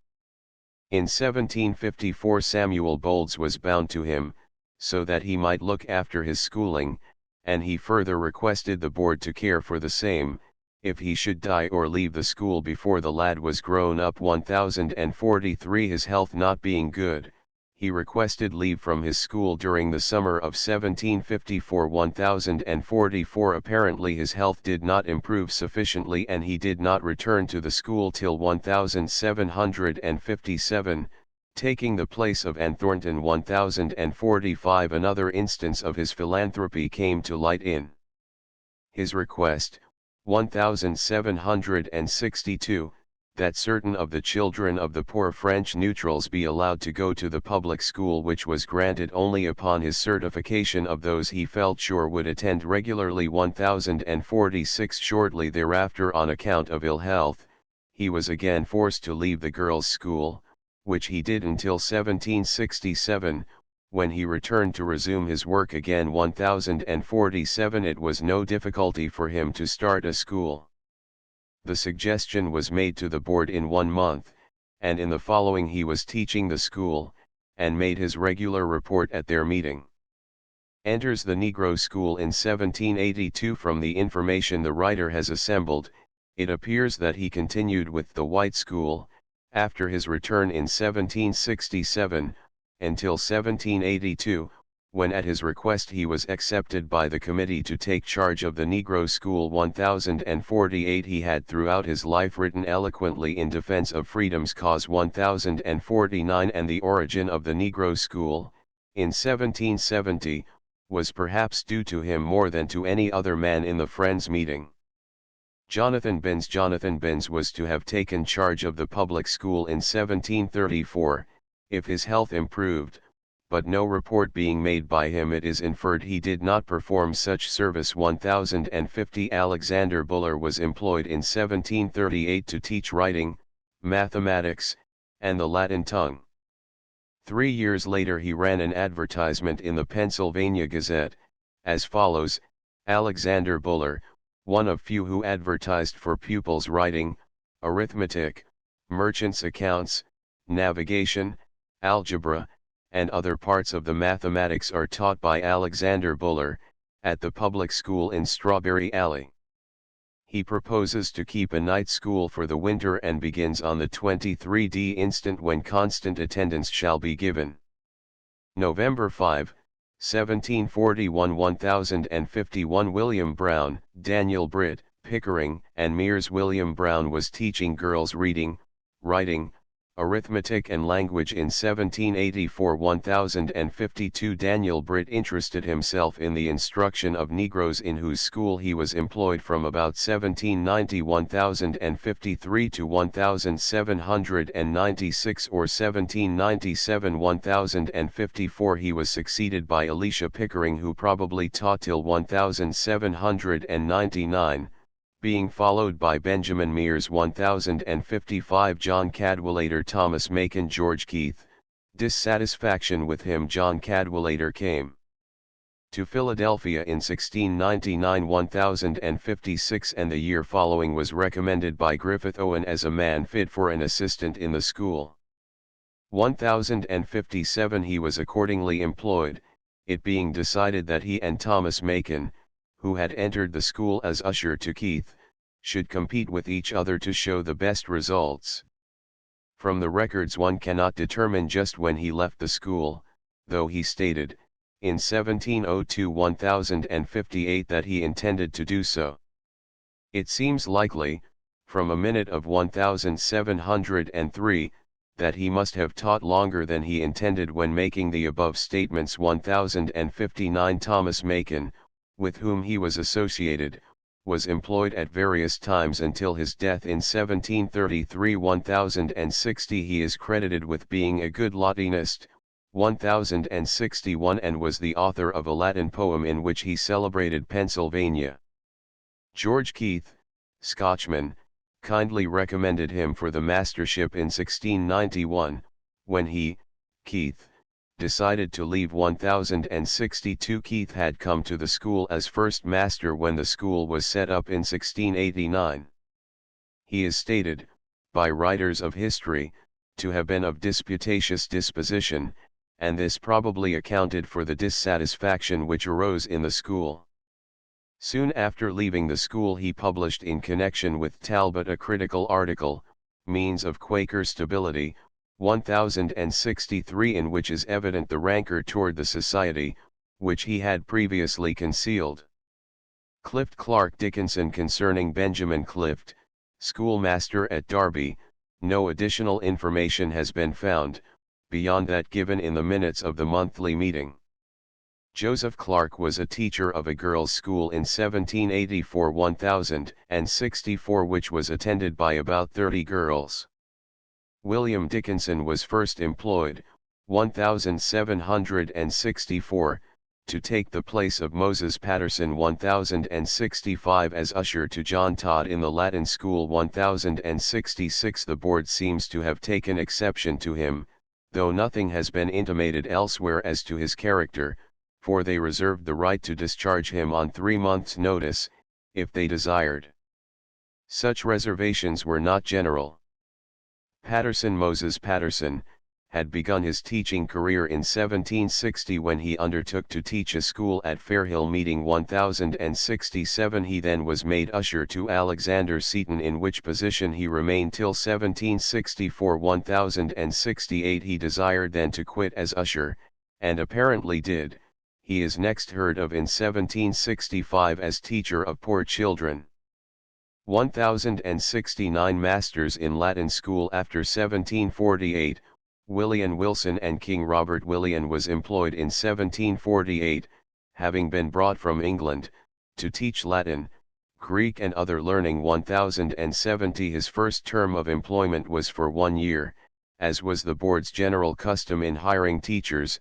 In 1754 Samuel Bolds was bound to him, so that he might look after his schooling, and he further requested the board to care for the same, if he should die or leave the school before the lad was grown up. 1043 His health not being good, he requested leave from his school during the summer of 1754. 1044 Apparently his health did not improve sufficiently and he did not return to the school till 1757, taking the place of Anne Thornton. 1045 Another instance of his philanthropy came to light in his request, 1762, that certain of the children of the poor French neutrals be allowed to go to the public school, which was granted only upon his certification of those he felt sure would attend regularly. 1046 Shortly thereafter, on account of ill health, he was again forced to leave the girls' school, which he did until 1767, when he returned to resume his work again. 1047 It was no difficulty for him to start a school. The suggestion was made to the board in 1 month, and in the following he was teaching the school, and made his regular report at their meeting. Enters the Negro School in 1782. From the information the writer has assembled, it appears that he continued with the white school, after his return in 1767, until 1782, when at his request he was accepted by the committee to take charge of the Negro School. 1048 He had throughout his life written eloquently in defense of freedom's cause. 1049 And the origin of the Negro School, in 1770, was perhaps due to him more than to any other man in the Friends' meeting. Jonathan Binns was to have taken charge of the public school in 1734, if his health improved, but no report being made by him, it is inferred he did not perform such service. 1050 Alexander Buller was employed in 1738 to teach writing, mathematics, and the Latin tongue. 3 years later he ran an advertisement in the Pennsylvania Gazette, as follows: Alexander Buller, one of few who advertised for pupils writing, arithmetic, merchants' accounts, navigation, algebra, and other parts of the mathematics are taught by Alexander Buller, at the public school in Strawberry Alley. He proposes to keep a night school for the winter and begins on the 23d instant, when constant attendance shall be given. November 5, 1741 1051 William Brown, Daniel Britt, Pickering, and Mears. William Brown was teaching girls reading, writing, arithmetic and language in 1784. 1052 Daniel Britt interested himself in the instruction of Negroes, in whose school he was employed from about 1790 1053 to 1796 or 1797 1054. He was succeeded by Elisha Pickering, who probably taught till 1799. Being followed by Benjamin Mears. 1055 John Cadwallader, Thomas Macon, George Keith. Dissatisfaction with him, John Cadwallader came to Philadelphia in 1699. 1056 and the year following was recommended by Griffith Owen as a man fit for an assistant in the school. 1057 he was accordingly employed, it being decided that he and Thomas Macon, who had entered the school as usher to Keith, should compete with each other to show the best results. From the records one cannot determine just when he left the school, though he stated, in 1702-1058 that he intended to do so. It seems likely, from a minute of 1703, that he must have taught longer than he intended when making the above statements. 1059 Thomas Macon, with whom he was associated, was employed at various times until his death in 1733. 1060 he is credited with being a good Latinist. 1061 and was the author of a Latin poem in which he celebrated Pennsylvania. George Keith, Scotchman, kindly recommended him for the mastership in 1691, when he, Keith, decided to leave. 1062 Keith had come to the school as first master when the school was set up in 1689. He is stated, by writers of history, to have been of disputatious disposition, and this probably accounted for the dissatisfaction which arose in the school. Soon after leaving the school he published in connection with Talbot a critical article, Means of Quaker Stability, 1063, in which is evident the rancor toward the society, which he had previously concealed. Clift Clark Dickinson concerning Benjamin Clift, schoolmaster at Derby, no additional information has been found, beyond that given in the minutes of the monthly meeting. Joseph Clark was a teacher of a girls' school in 1784 1064 which was attended by about 30 girls. William Dickinson was first employed, 1764, to take the place of Moses Patterson. 1065 as usher to John Todd in the Latin School. 1066 the board seems to have taken exception to him, though nothing has been intimated elsewhere as to his character, for they reserved the right to discharge him on 3 months' notice, if they desired. Such reservations were not general. Moses Patterson, had begun his teaching career in 1760 when he undertook to teach a school at Fairhill Meeting. 1067 he then was made usher to Alexander Seton, in which position he remained till 1764. 1068 he desired then to quit as usher, and apparently did. He is next heard of in 1765 as teacher of poor children. 1069 Masters in Latin School. After 1748, William Wilson and King Robert William was employed in 1748, having been brought from England, to teach Latin, Greek and other learning. 1070 his first term of employment was for 1 year, as was the board's general custom in hiring teachers,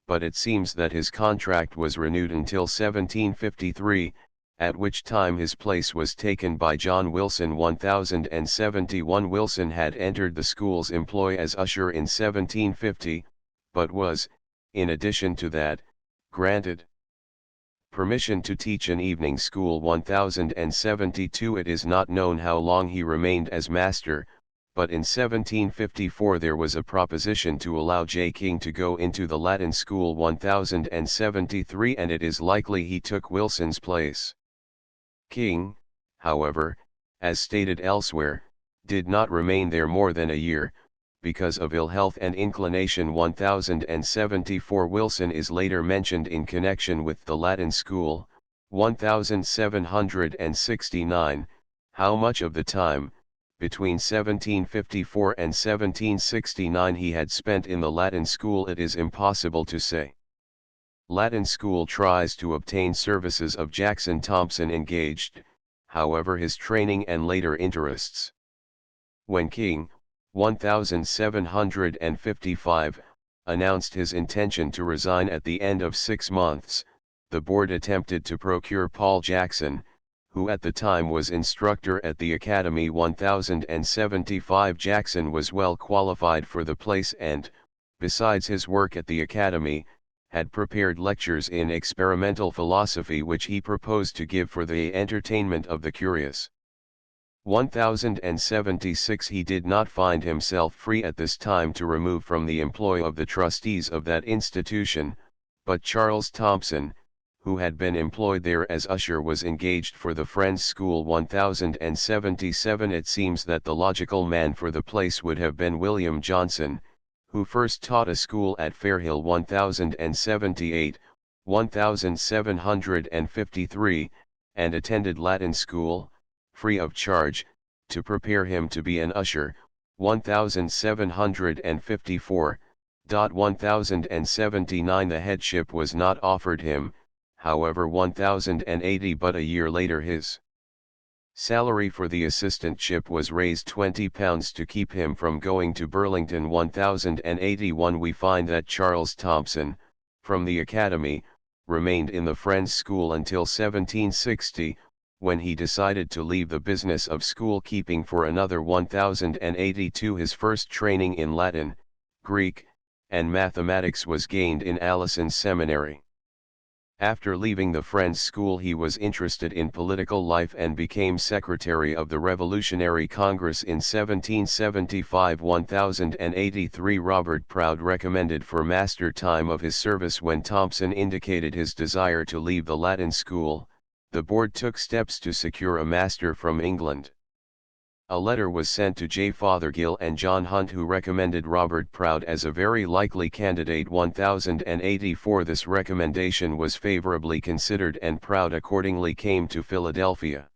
but it seems that his contract was renewed until 1753, at which time his place was taken by John Wilson. 1071 Wilson had entered the school's employ as usher in 1750, but was, in addition to that, granted permission to teach an evening school. 1072 It is not known how long he remained as master, but in 1754 there was a proposition to allow J. King to go into the Latin school. 1073 And it is likely he took Wilson's place. King, however, as stated elsewhere, did not remain there more than a year, because of ill health and inclination. 1074 Wilson is later mentioned in connection with the Latin school. 1769 How much of the time, between 1754 and 1769 he had spent in the Latin school it is impossible to say. Latin school tries to obtain services of Jackson Thompson engaged, however his training and later interests. When King, 1755, announced his intention to resign at the end of 6 months, the board attempted to procure Paul Jackson, who at the time was instructor at the Academy. 1075 Jackson was well qualified for the place and, besides his work at the Academy, had prepared lectures in experimental philosophy which he proposed to give for the entertainment of the curious. 1076 He did not find himself free at this time to remove from the employ of the trustees of that institution, but Charles Thompson, who had been employed there as usher, was engaged for the Friends' School. 1077 It seems that the logical man for the place would have been William Johnson, who first taught a school at Fairhill. 1078, 1753, and attended Latin school, free of charge, to prepare him to be an usher. 1754. 1079 The headship was not offered him, however 1080 but a year later his salary for the assistantship was raised £20 to keep him from going to Burlington. 1081 We find that Charles Thompson, from the Academy, remained in the Friends' School until 1760, when he decided to leave the business of school keeping for another. 1082 His first training in Latin, Greek, and mathematics was gained in Allison's Seminary. After leaving the Friends' School he was interested in political life and became secretary of the Revolutionary Congress in 1775. 1083 Robert Proud recommended for master time of his service. When Thompson indicated his desire to leave the Latin school, the board took steps to secure a master from England. A letter was sent to J. Fothergill and John Hunt, who recommended Robert Proud as a very likely candidate. 1084 This recommendation was favorably considered and Proud accordingly came to Philadelphia.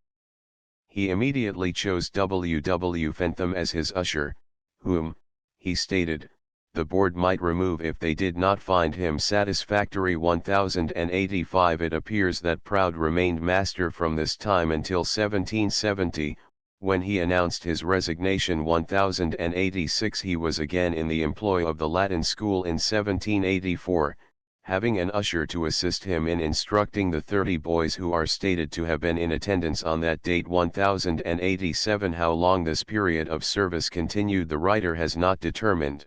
He immediately chose W. W. Fentham as his usher, whom, he stated, the board might remove if they did not find him satisfactory. 1085 It appears that Proud remained master from this time until 1770, when he announced his resignation. 1086 He was again in the employ of the Latin school in 1784, having an usher to assist him in instructing the 30 boys who are stated to have been in attendance on that date. 1087 How long this period of service continued the writer has not determined.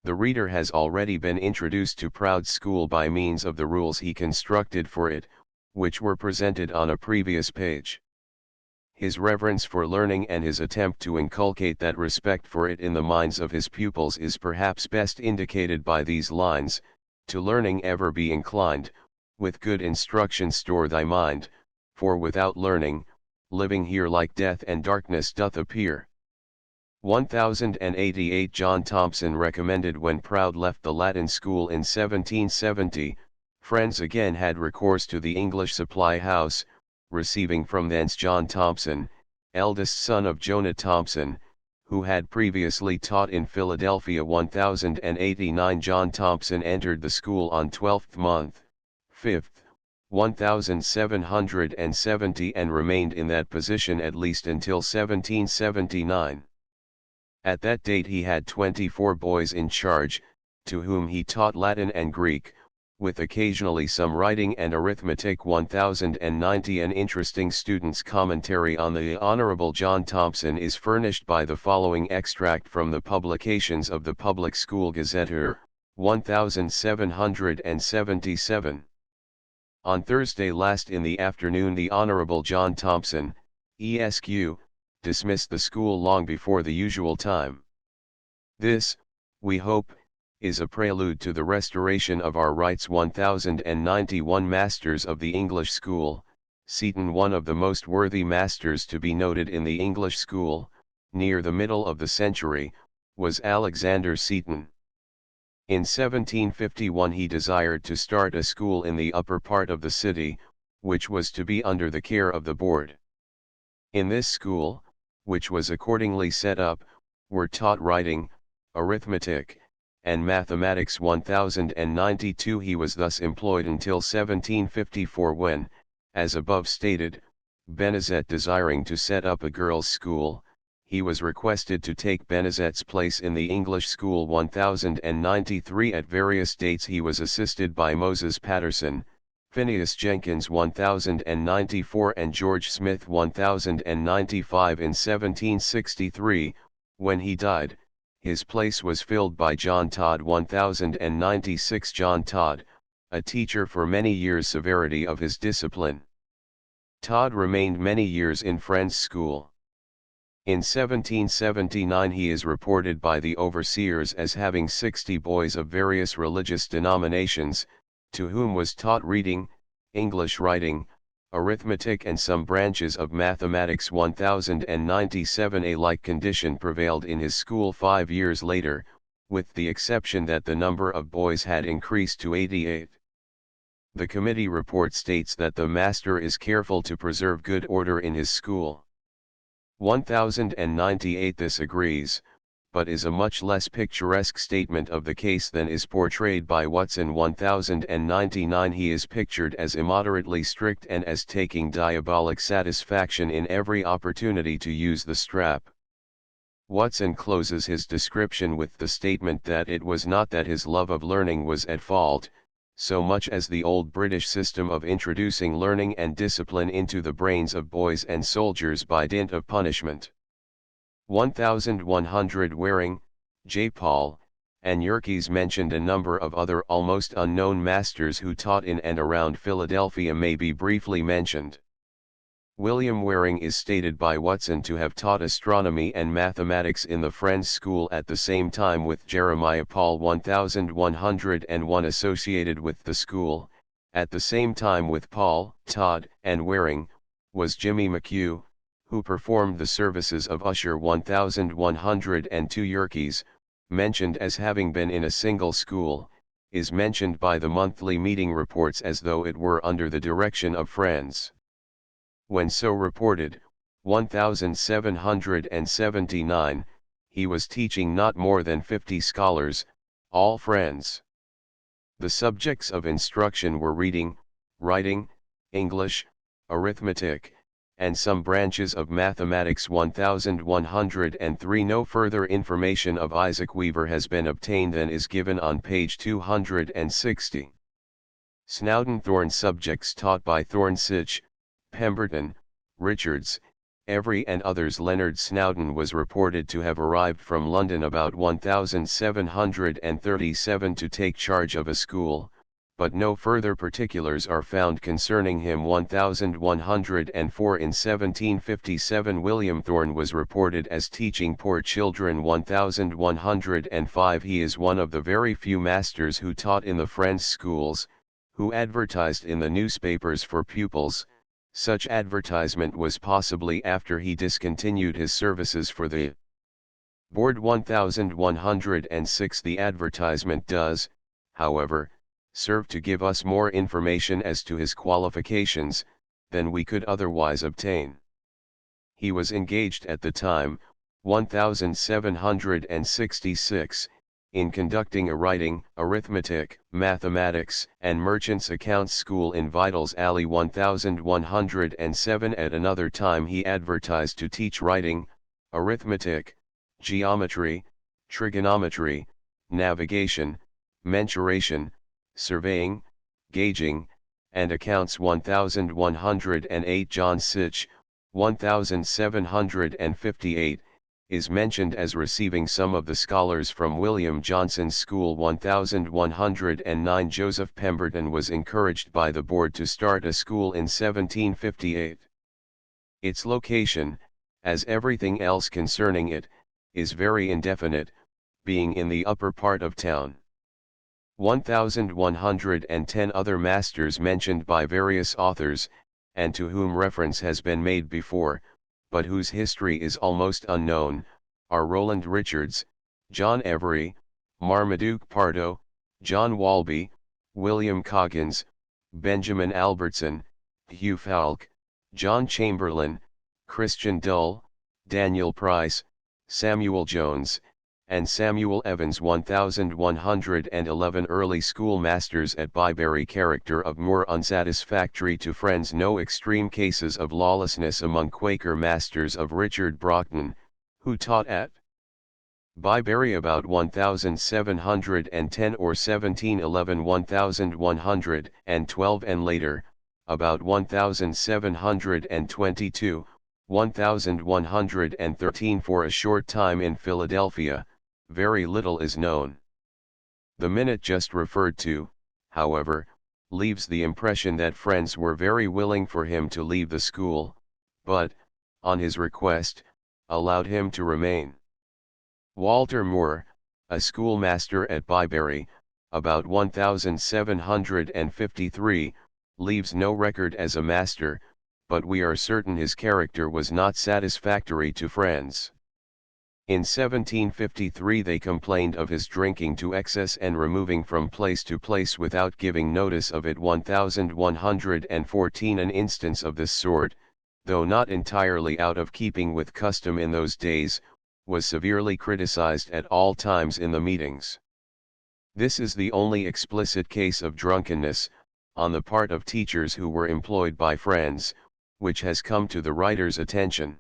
The reader has already been introduced to Proud's school by means of the rules he constructed for it, which were presented on a previous page. His reverence for learning and his attempt to inculcate that respect for it in the minds of his pupils is perhaps best indicated by these lines: to learning ever be inclined, with good instruction store thy mind, for without learning, living here like death and darkness doth appear. 1088 John Thompson recommended when Proud left the Latin school in 1770, Friends again had recourse to the English supply house, receiving from thence John Thompson, eldest son of Jonah Thompson, who had previously taught in Philadelphia. 1089 John Thompson entered the school on 12th month, 5th, 1770 and remained in that position at least until 1779. At that date he had 24 boys in charge, to whom he taught Latin and Greek, with occasionally some writing and arithmetic. 1090. An interesting student's commentary on the Honorable John Thompson is furnished by the following extract from the publications of the Public School Gazetteer, 1777. On Thursday last in the afternoon the Honorable John Thompson, Esq., dismissed the school long before the usual time. This, we hope, is a prelude to the restoration of our rights. 1091. Masters of the English School, Seton. One of the most worthy masters to be noted in the English school, near the middle of the century, was Alexander Seton. In 1751 he desired to start a school in the upper part of the city, which was to be under the care of the board. In this school, which was accordingly set up, were taught writing, arithmetic, and mathematics. 1092. He was thus employed until 1754 when, as above stated, Benezet desiring to set up a girls' school, he was requested to take Benezet's place in the English school. 1093. At various dates he was assisted by Moses Patterson, Phineas Jenkins. 1094 and George Smith. 1095. In 1763, when he died, his place was filled by John Todd. 1096. John Todd, a teacher for many years. Severity of his discipline. Todd remained many years in Friends' School. In 1779 he is reported by the overseers as having 60 boys of various religious denominations, to whom was taught reading, English writing, arithmetic and some branches of mathematics. 1097. A like condition prevailed in his school 5 years later, with the exception that the number of boys had increased to 88. The committee report states that the master is careful to preserve good order in his school. 1098. This agrees, but is a much less picturesque statement of the case than is portrayed by Watson. 1099. He is pictured as immoderately strict and as taking diabolic satisfaction in every opportunity to use the strap. Watson closes his description with the statement that it was not that his love of learning was at fault, so much as the old British system of introducing learning and discipline into the brains of boys and soldiers by dint of punishment. 1100. Waring, J. Paul, and Yerkes mentioned a number of other almost unknown masters who taught in and around Philadelphia may be briefly mentioned. William Waring is stated by Watson to have taught astronomy and mathematics in the Friends' School at the same time with Jeremiah Paul. 1101. Associated with the school, at the same time with Paul, Todd, and Waring, was Jimmy McHugh, who performed the services of usher. 1102. Yerkes, mentioned as having been in a single school, is mentioned by the monthly meeting reports as though it were under the direction of Friends. When so reported, 1779, he was teaching not more than 50 scholars, all Friends. The subjects of instruction were reading, writing, English, arithmetic, and some branches of mathematics. 1103. No further information of Isaac Weaver has been obtained than is given on page 260. Snowdon Thorne. Subjects taught by Thorne Sitch, Pemberton, Richards, Every and others. Leonard Snowdon was reported to have arrived from London about 1737 to take charge of a school, but no further particulars are found concerning him. 1104. In 1757 William Thorne was reported as teaching poor children. 1105. He is one of the very few masters who taught in the Friends' schools, who advertised in the newspapers for pupils. Such advertisement was possibly after he discontinued his services for the board. 1106. The advertisement does, however, serve to give us more information as to his qualifications than we could otherwise obtain. He was engaged at the time, 1766, in conducting a writing, arithmetic, mathematics, and merchants' accounts school in Vitals Alley. 1107. At another time he advertised to teach writing, arithmetic, geometry, trigonometry, navigation, mensuration, surveying, gauging, and accounts 1108. John Sich, 1758, is mentioned as receiving some of the scholars from William Johnson's school. 1109. Joseph Pemberton was encouraged by the board to start a school in 1758. Its location, as everything else concerning it, is very indefinite, being in the upper part of town. 1110. Other masters mentioned by various authors, and to whom reference has been made before, but whose history is almost unknown, are Roland Richards, John Every, Marmaduke Pardo, John Walby, William Coggins, Benjamin Albertson, Hugh Falk, John Chamberlain, Christian Dull, Daniel Price, Samuel Jones, and Samuel Evans. 1111. Early schoolmasters at Byberry. Character of Moore unsatisfactory to friends. No extreme cases of lawlessness among Quaker masters. Of Richard Brockton, who taught at Byberry about 1710 or 1711, 1112 and later, about 1722, 1113. For a short time in Philadelphia, very little is known. The minute just referred to, however, leaves the impression that friends were very willing for him to leave the school, but, on his request, allowed him to remain. Walter Moore, a schoolmaster at Byberry, about 1753, leaves no record as a master, but we are certain his character was not satisfactory to friends. In 1753 they complained of his drinking to excess and removing from place to place without giving notice of it. 1114. An instance of this sort, though not entirely out of keeping with custom in those days, was severely criticized at all times in the meetings. This is the only explicit case of drunkenness, on the part of teachers who were employed by friends, which has come to the writer's attention.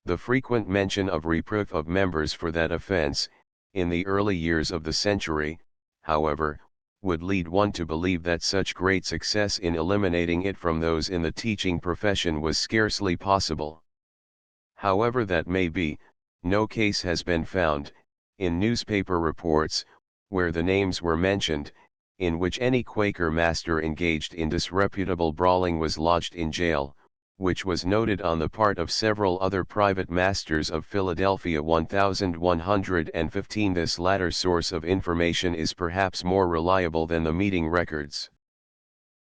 The frequent mention of reproof of members for that offense, in the early years of the century, however, would lead one to believe that such great success in eliminating it from those in the teaching profession was scarcely possible. However that may be, no case has been found, in newspaper reports, where the names were mentioned, in which any Quaker master engaged in disreputable brawling was lodged in jail, which was noted on the part of several other private masters of Philadelphia. 1115. This latter source of information is perhaps more reliable than the meeting records.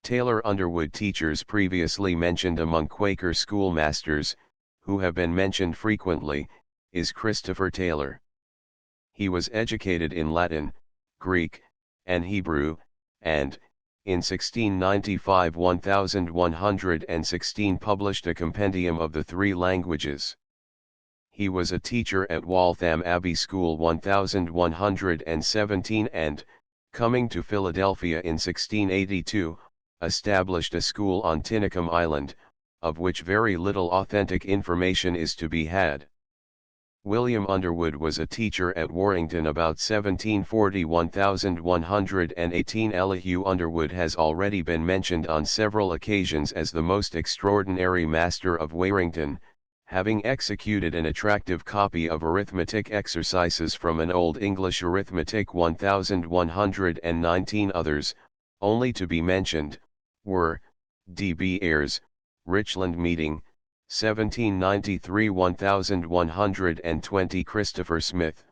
Taylor Underwood. Teachers previously mentioned among Quaker schoolmasters, who have been mentioned frequently, is Christopher Taylor. He was educated in Latin, Greek, and Hebrew, and, in 1695 1116 published a compendium of the three languages. He was a teacher at Waltham Abbey School 1117 and, coming to Philadelphia in 1682, established a school on Tinicum Island, of which very little authentic information is to be had. William Underwood was a teacher at Warrington about 1740. 1118. Elihu Underwood has already been mentioned on several occasions as the most extraordinary master of Warrington, having executed an attractive copy of arithmetic exercises from an Old English arithmetic. 1119. Others, only to be mentioned, were, D.B. Ayres, Richland Meeting, 1793. 1120. Christopher Smith,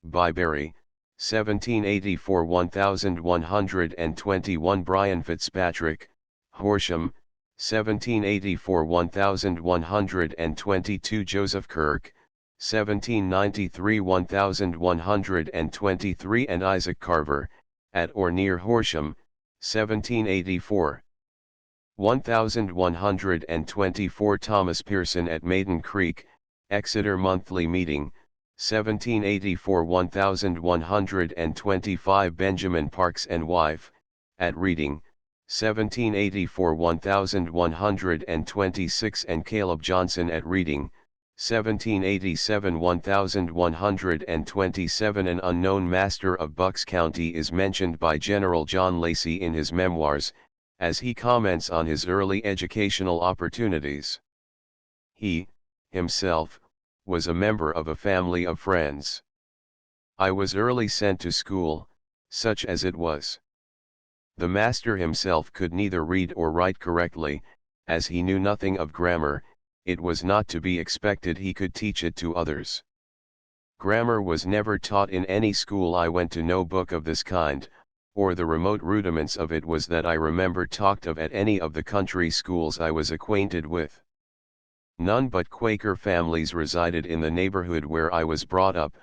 Byberry, 1784. 1121. Brian Fitzpatrick, Horsham, 1784. 1122. Joseph Kirk, 1793. 1123. And Isaac Carver, at or near Horsham, 1784. 1124. Thomas Pearson at Maiden Creek, Exeter Monthly Meeting, 1784. 1125. Benjamin Parks and wife, at Reading, 1784. 1126. And Caleb Johnson at Reading, 1787 1127. An unknown master of Bucks County is mentioned by General John Lacey in his memoirs, as he comments on his early educational opportunities. He, himself, was a member of a family of friends. I was early sent to school, such as it was. The master himself could neither read or write correctly, as he knew nothing of grammar. It was not to be expected he could teach it to others. Grammar was never taught in any school I went to. No book of this kind, or the remote rudiments of it was that I remember talked of at any of the country schools I was acquainted with. None but Quaker families resided in the neighborhood where I was brought up,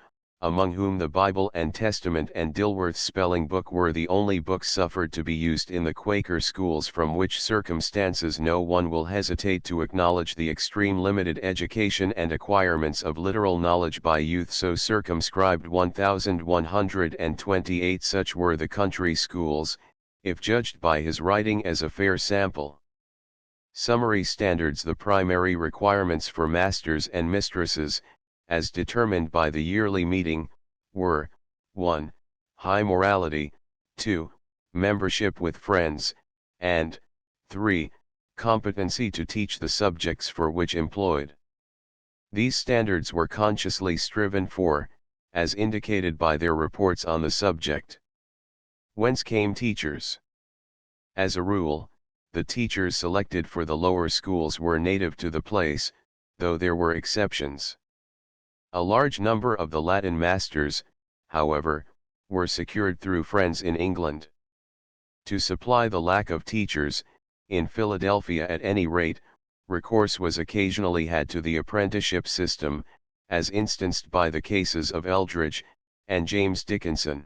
among whom the Bible and Testament and Dilworth's spelling book were the only books suffered to be used in the Quaker schools, from which circumstances no one will hesitate to acknowledge the extreme limited education and acquirements of literal knowledge by youth so circumscribed. 1128. Such were the country schools, if judged by his writing as a fair sample. Summary standards. The primary requirements for masters and mistresses, as determined by the yearly meeting, were, 1. High morality, 2. Membership with friends, and 3. Competency to teach the subjects for which employed. These standards were consciously striven for, as indicated by their reports on the subject. Whence came teachers? As a rule, the teachers selected for the lower schools were native to the place, though there were exceptions. A large number of the Latin masters, however, were secured through friends in England. To supply the lack of teachers, in Philadelphia at any rate, recourse was occasionally had to the apprenticeship system, as instanced by the cases of Eldridge and James Dickinson.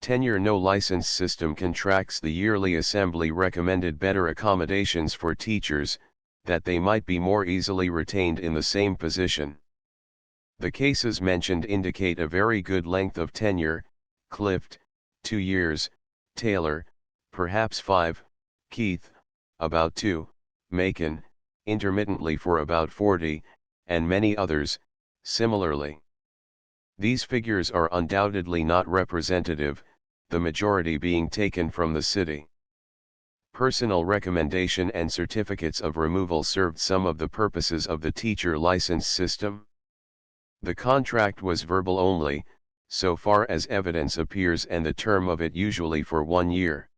Tenure no license system contracts. The yearly assembly recommended better accommodations for teachers, that they might be more easily retained in the same position. The cases mentioned indicate a very good length of tenure: Clift, 2 years, Taylor, perhaps 5, Keith, about 2, Macon, intermittently for about 40, and many others, similarly. These figures are undoubtedly not representative, the majority being taken from the city. Personal recommendation and certificates of removal served some of the purposes of the teacher license system. The contract was verbal only, so far as evidence appears, and the term of it usually for 1 year.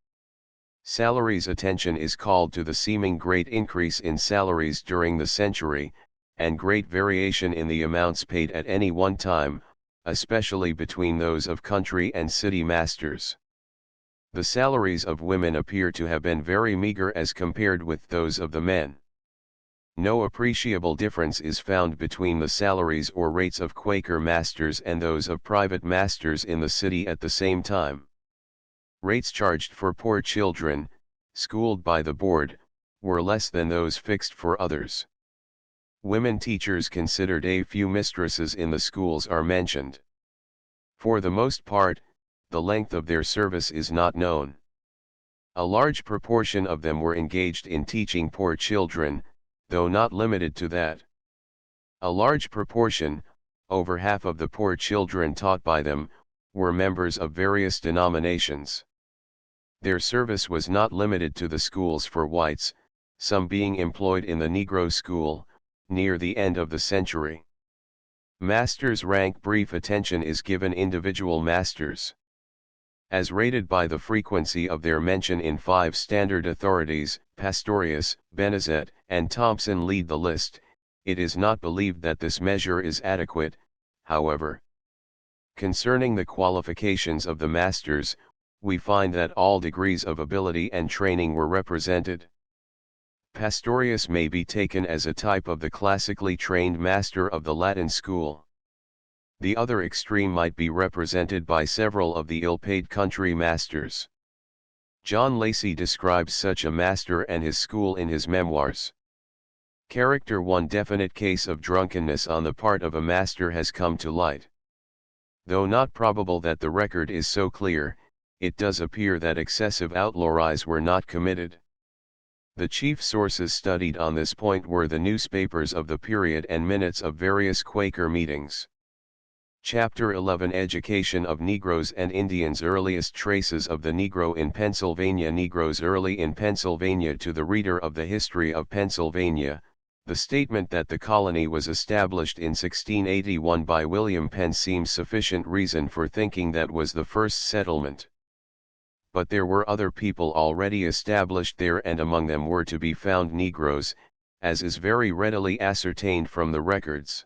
Salaries. Attention is called to the seeming great increase in salaries during the century, and great variation in the amounts paid at any one time, especially between those of country and city masters. The salaries of women appear to have been very meager as compared with those of the men. No appreciable difference is found between the salaries or rates of Quaker masters and those of private masters in the city at the same time. Rates charged for poor children, schooled by the board, were less than those fixed for others. Women teachers considered a few mistresses in the schools are mentioned. For the most part, the length of their service is not known. A large proportion of them were engaged in teaching poor children, though not limited to that. A large proportion, over half of the poor children taught by them, were members of various denominations. Their service was not limited to the schools for whites, some being employed in the Negro school, near the end of the century. Masters' rank. Brief attention is given individual masters. As rated by the frequency of their mention in 5 standard authorities, Pastorius, Benezet, and Thompson lead the list. It is not believed that this measure is adequate, however. Concerning the qualifications of the masters, we find that all degrees of ability and training were represented. Pastorius may be taken as a type of the classically trained master of the Latin school. The other extreme might be represented by several of the ill-paid country masters. John Lacey describes such a master and his school in his memoirs. Character. One definite case of drunkenness on the part of a master has come to light. Though not probable that the record is so clear, it does appear that excessive outlawries were not committed. The chief sources studied on this point were the newspapers of the period and minutes of various Quaker meetings. Chapter 11 Education of Negroes and Indians. Earliest traces of the Negro in Pennsylvania. Negroes early in Pennsylvania. To the reader of the history of Pennsylvania, the statement that the colony was established in 1681 by William Penn seems sufficient reason for thinking that was the first settlement. But there were other people already established there, and among them were to be found Negroes, as is very readily ascertained from the records.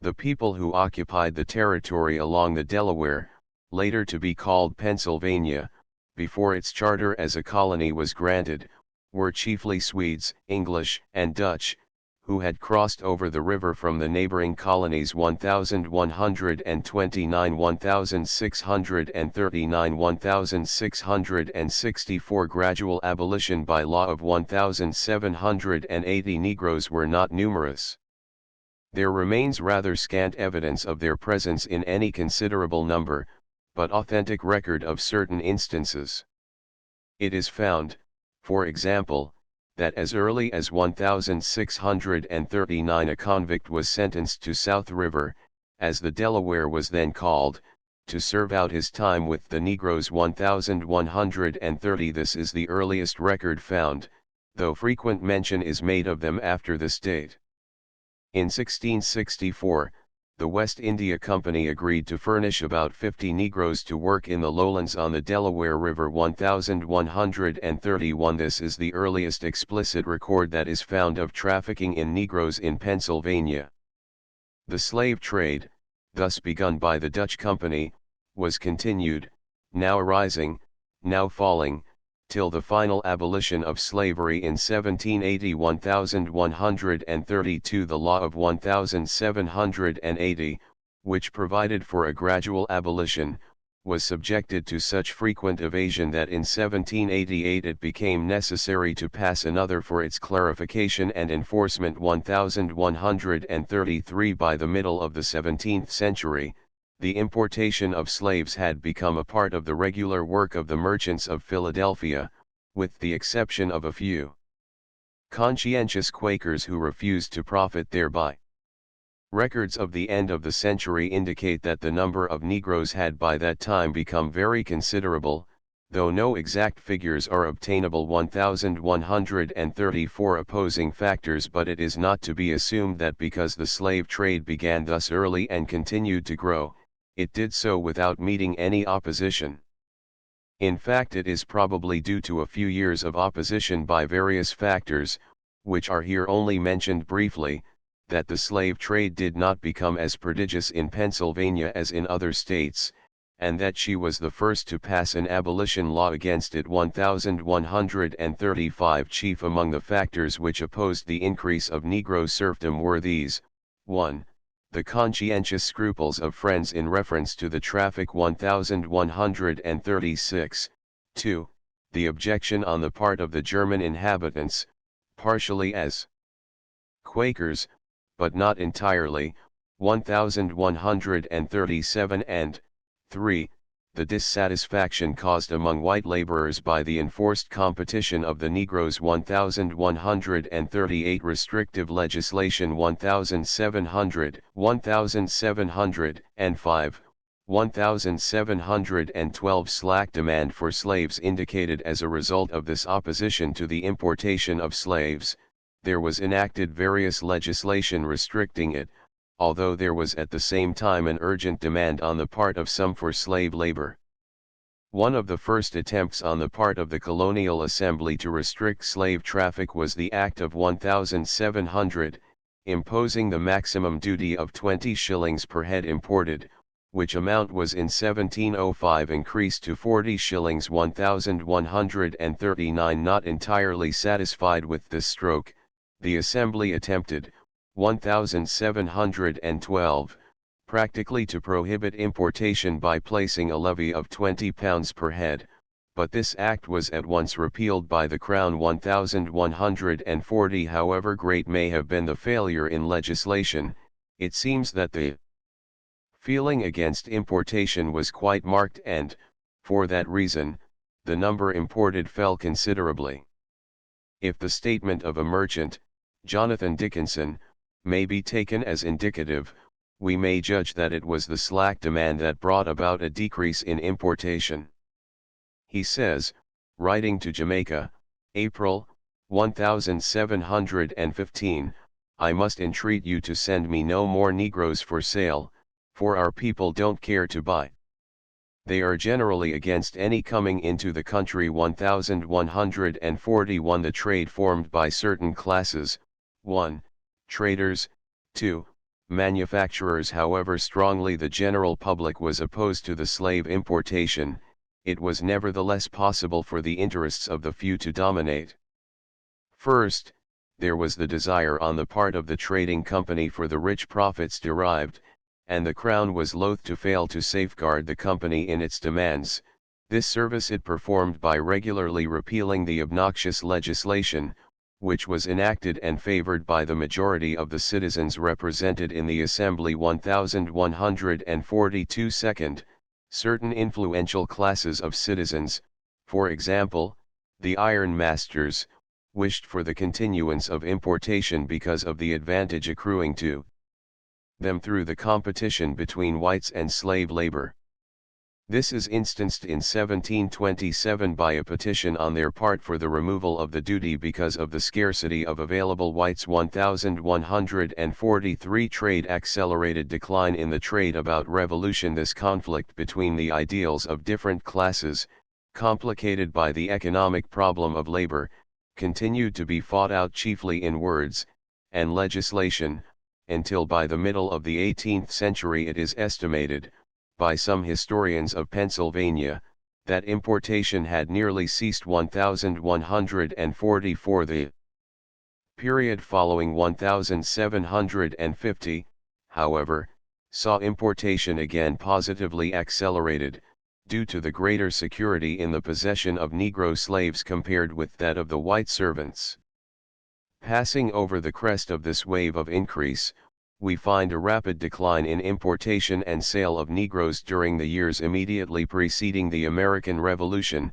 The people who occupied the territory along the Delaware, later to be called Pennsylvania, before its charter as a colony was granted, were chiefly Swedes, English, and Dutch, who had crossed over the river from the neighboring colonies 1129, 1639, 1664. Gradual abolition by law of 1780. Negroes were not numerous. There remains rather scant evidence of their presence in any considerable number, but authentic record of certain instances. It is found, for example, that as early as 1639 a convict was sentenced to South River, as the Delaware was then called, to serve out his time with the Negroes. 1130. This is the earliest record found, though frequent mention is made of them after this date. In 1664, the West India Company agreed to furnish about 50 Negroes to work in the lowlands on the Delaware River. 1131. This is the earliest explicit record that is found of trafficking in Negroes in Pennsylvania. The slave trade, thus begun by the Dutch Company, was continued, now rising, now falling, till the final abolition of slavery in 1780. 1132. The law of 1780, which provided for a gradual abolition, was subjected to such frequent evasion that in 1788 it became necessary to pass another for its clarification and enforcement. 1133. By the middle of the 17th century, the importation of slaves had become a part of the regular work of the merchants of Philadelphia, with the exception of a few conscientious Quakers who refused to profit thereby. Records of the end of the century indicate that the number of Negroes had by that time become very considerable, though no exact figures are obtainable. 1134. Opposing factors. But it is not to be assumed that because the slave trade began thus early and continued to grow, it did so without meeting any opposition. In fact, it is probably due to a few years of opposition by various factors, which are here only mentioned briefly, that the slave trade did not become as prodigious in Pennsylvania as in other states, and that she was the first to pass an abolition law against it. 1135. Chief among the factors which opposed the increase of Negro serfdom were these: 1. The conscientious scruples of Friends in reference to the traffic. 1136. 2. The objection on the part of the German inhabitants, partially as Quakers, but not entirely. 1137. And 3. The dissatisfaction caused among white laborers by the enforced competition of the Negroes. 1138. Restrictive legislation. 1700, 1705, 1712. Slack demand for slaves indicated. As a result of this opposition to the importation of slaves, there was enacted various legislation restricting it, although there was at the same time an urgent demand on the part of some for slave labor. One of the first attempts on the part of the Colonial Assembly to restrict slave traffic was the Act of 1700, imposing the maximum duty of 20 shillings per head imported, which amount was in 1705 increased to 40 shillings. 1139. Not entirely satisfied with this stroke, the Assembly attempted, 1712, practically to prohibit importation by placing a levy of £20 per head, but this act was at once repealed by the Crown. 1140. However great may have been the failure in legislation, it seems that the feeling against importation was quite marked and, for that reason, the number imported fell considerably. If the statement of a merchant, Jonathan Dickinson, may be taken as indicative, we may judge that it was the slack demand that brought about a decrease in importation. He says, writing to Jamaica, April, 1715, I must entreat you to send me no more Negroes for sale, for our people don't care to buy. They are generally against any coming into the country. 1141. The trade formed by certain classes, 1. Traders, 2. Manufacturers. However strongly the general public was opposed to the slave importation, it was nevertheless possible for the interests of the few to dominate. First, there was the desire on the part of the trading company for the rich profits derived, and the Crown was loath to fail to safeguard the company in its demands. This service it performed by regularly repealing the obnoxious legislation, which was enacted and favored by the majority of the citizens represented in the Assembly. 1142. Second, certain influential classes of citizens, for example, the iron masters, wished for the continuance of importation because of the advantage accruing to them through the competition between whites and slave labor. This is instanced in 1727 by a petition on their part for the removal of the duty because of the scarcity of available whites. 1143. Trade accelerated decline in the trade about Revolution. This conflict between the ideals of different classes, complicated by the economic problem of labor, continued to be fought out chiefly in words and legislation, until by the middle of the 18th century it is estimated, by some historians of Pennsylvania, that importation had nearly ceased. 1144. The period following 1750, however, saw importation again positively accelerated, due to the greater security in the possession of Negro slaves compared with that of the white servants. Passing over the crest of this wave of increase, we find a rapid decline in importation and sale of Negroes during the years immediately preceding the American Revolution,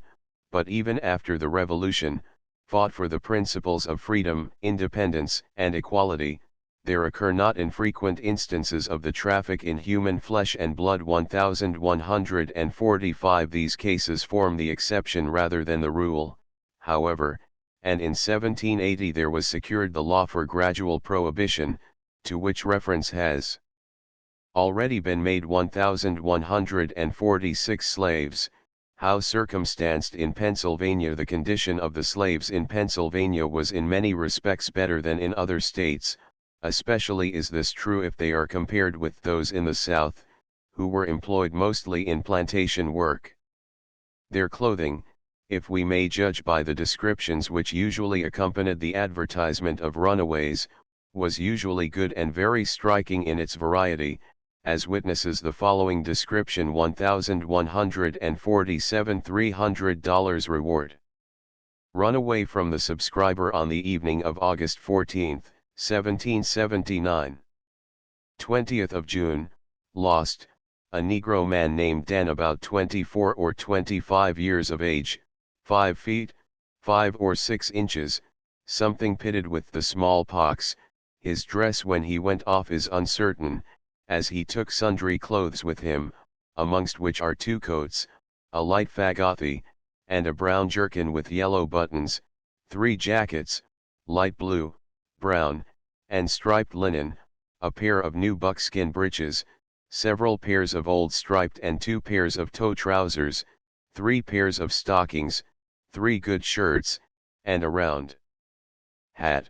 but even after the Revolution, fought for the principles of freedom, independence, and equality, there occur not infrequent instances of the traffic in human flesh and blood. 1145. These cases form the exception rather than the rule, however, and in 1780 there was secured the law for gradual prohibition, to which reference has already been made. 1146. Slaves. How circumstanced in Pennsylvania. The condition of the slaves in Pennsylvania was in many respects better than in other states, especially is this true if they are compared with those in the South, who were employed mostly in plantation work. Their clothing, if we may judge by the descriptions which usually accompanied the advertisement of runaways, was usually good and very striking in its variety, as witnesses the following description. 1147. $300 reward. Runaway from the subscriber on the evening of August 14, 1779. 20th of June, lost, a Negro man named Dan, about 24 or 25 years of age, 5 feet, 5 or 6 inches, something pitted with the smallpox. His dress when he went off is uncertain, as he took sundry clothes with him, amongst which are 2 coats, a light fagothi, and a brown jerkin with yellow buttons, 3 jackets, light blue, brown, and striped linen, a pair of new buckskin breeches, several pairs of old striped and 2 pairs of toe trousers, 3 pairs of stockings, 3 good shirts, and a round hat.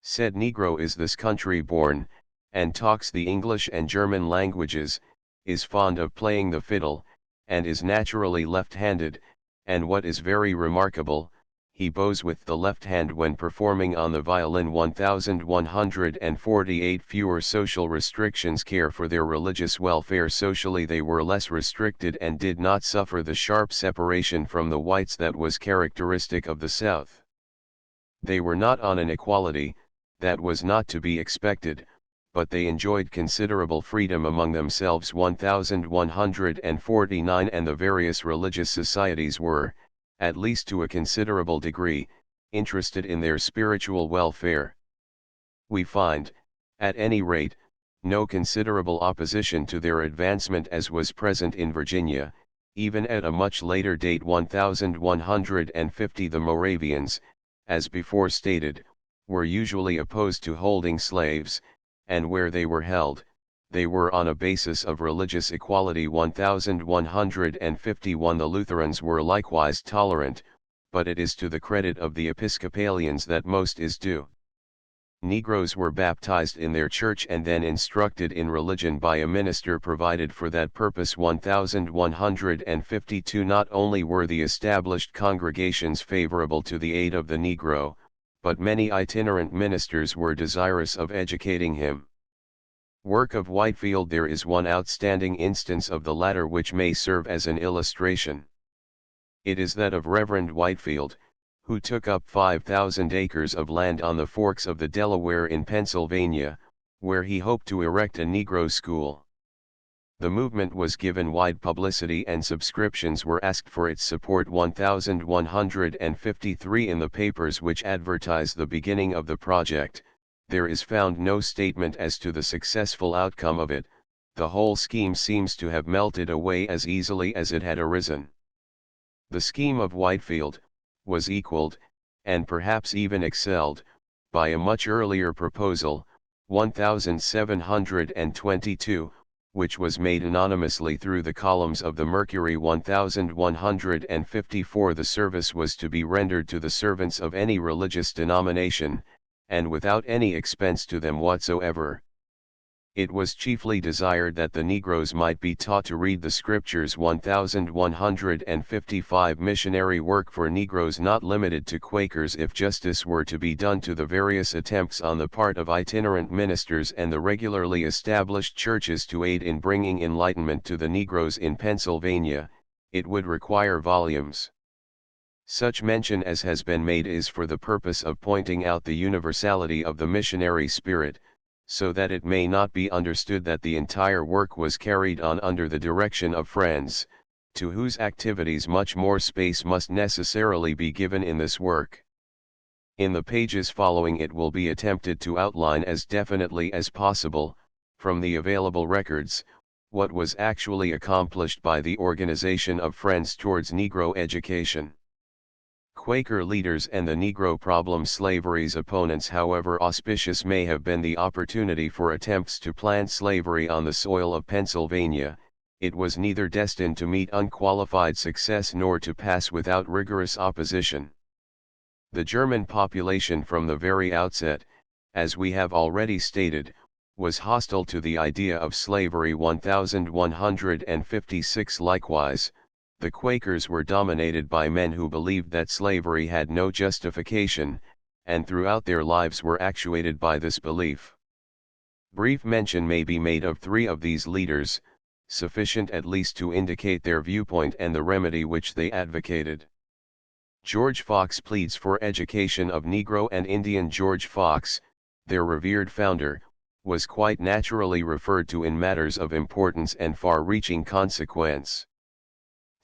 Said Negro is this country born, and talks the English and German languages, is fond of playing the fiddle, and is naturally left-handed, and what is very remarkable, he bows with the left hand when performing on the violin. 1148. Fewer social restrictions. Care for their religious welfare. Socially they were less restricted and did not suffer the sharp separation from the whites that was characteristic of the South. They were not on an equality, that was not to be expected, but they enjoyed considerable freedom among themselves. 1149. And the various religious societies were, at least to a considerable degree, interested in their spiritual welfare. We find, at any rate, no considerable opposition to their advancement as was present in Virginia, even at a much later date 1150. The Moravians, as before stated, were usually opposed to holding slaves, and where they were held, they were on a basis of religious equality 1151. The Lutherans were likewise tolerant, but it is to the credit of the Episcopalians that most is due. Negroes were baptized in their church and then instructed in religion by a minister provided for that purpose 1152. Not only were the established congregations favorable to the aid of the Negro, but many itinerant ministers were desirous of educating him. Work of Whitefield. There is one outstanding instance of the latter which may serve as an illustration. It is that of Reverend Whitefield, who took up 5,000 acres of land on the forks of the Delaware in Pennsylvania, where he hoped to erect a Negro school. The movement was given wide publicity and subscriptions were asked for its support 1153. In the papers which advertise the beginning of the project, there is found no statement as to the successful outcome of it. The whole scheme seems to have melted away as easily as it had arisen. The scheme of Whitefield was equaled, and perhaps even excelled, by a much earlier proposal, 1722, which was made anonymously through the columns of the Mercury 1154. The service was to be rendered to the servants of any religious denomination, and without any expense to them whatsoever. It was chiefly desired that the Negroes might be taught to read the Scriptures. 1155. Missionary work for Negroes not limited to Quakers. If justice were to be done to the various attempts on the part of itinerant ministers and the regularly established churches to aid in bringing enlightenment to the Negroes in Pennsylvania, it would require volumes. Such mention as has been made is for the purpose of pointing out the universality of the missionary spirit, so that it may not be understood that the entire work was carried on under the direction of friends, to whose activities much more space must necessarily be given in this work. In the pages following it will be attempted to outline as definitely as possible, from the available records, what was actually accomplished by the organization of Friends towards Negro education. Quaker leaders and the Negro problem. Slavery's opponents, however auspicious may have been the opportunity for attempts to plant slavery on the soil of Pennsylvania, it was neither destined to meet unqualified success nor to pass without rigorous opposition. The German population from the very outset, as we have already stated, was hostile to the idea of slavery. 1156. Likewise, the Quakers were dominated by men who believed that slavery had no justification, and throughout their lives were actuated by this belief. Brief mention may be made of three of these leaders, sufficient at least to indicate their viewpoint and the remedy which they advocated. George Fox pleads for education of Negro and Indian. George Fox, their revered founder, was quite naturally referred to in matters of importance and far-reaching consequence.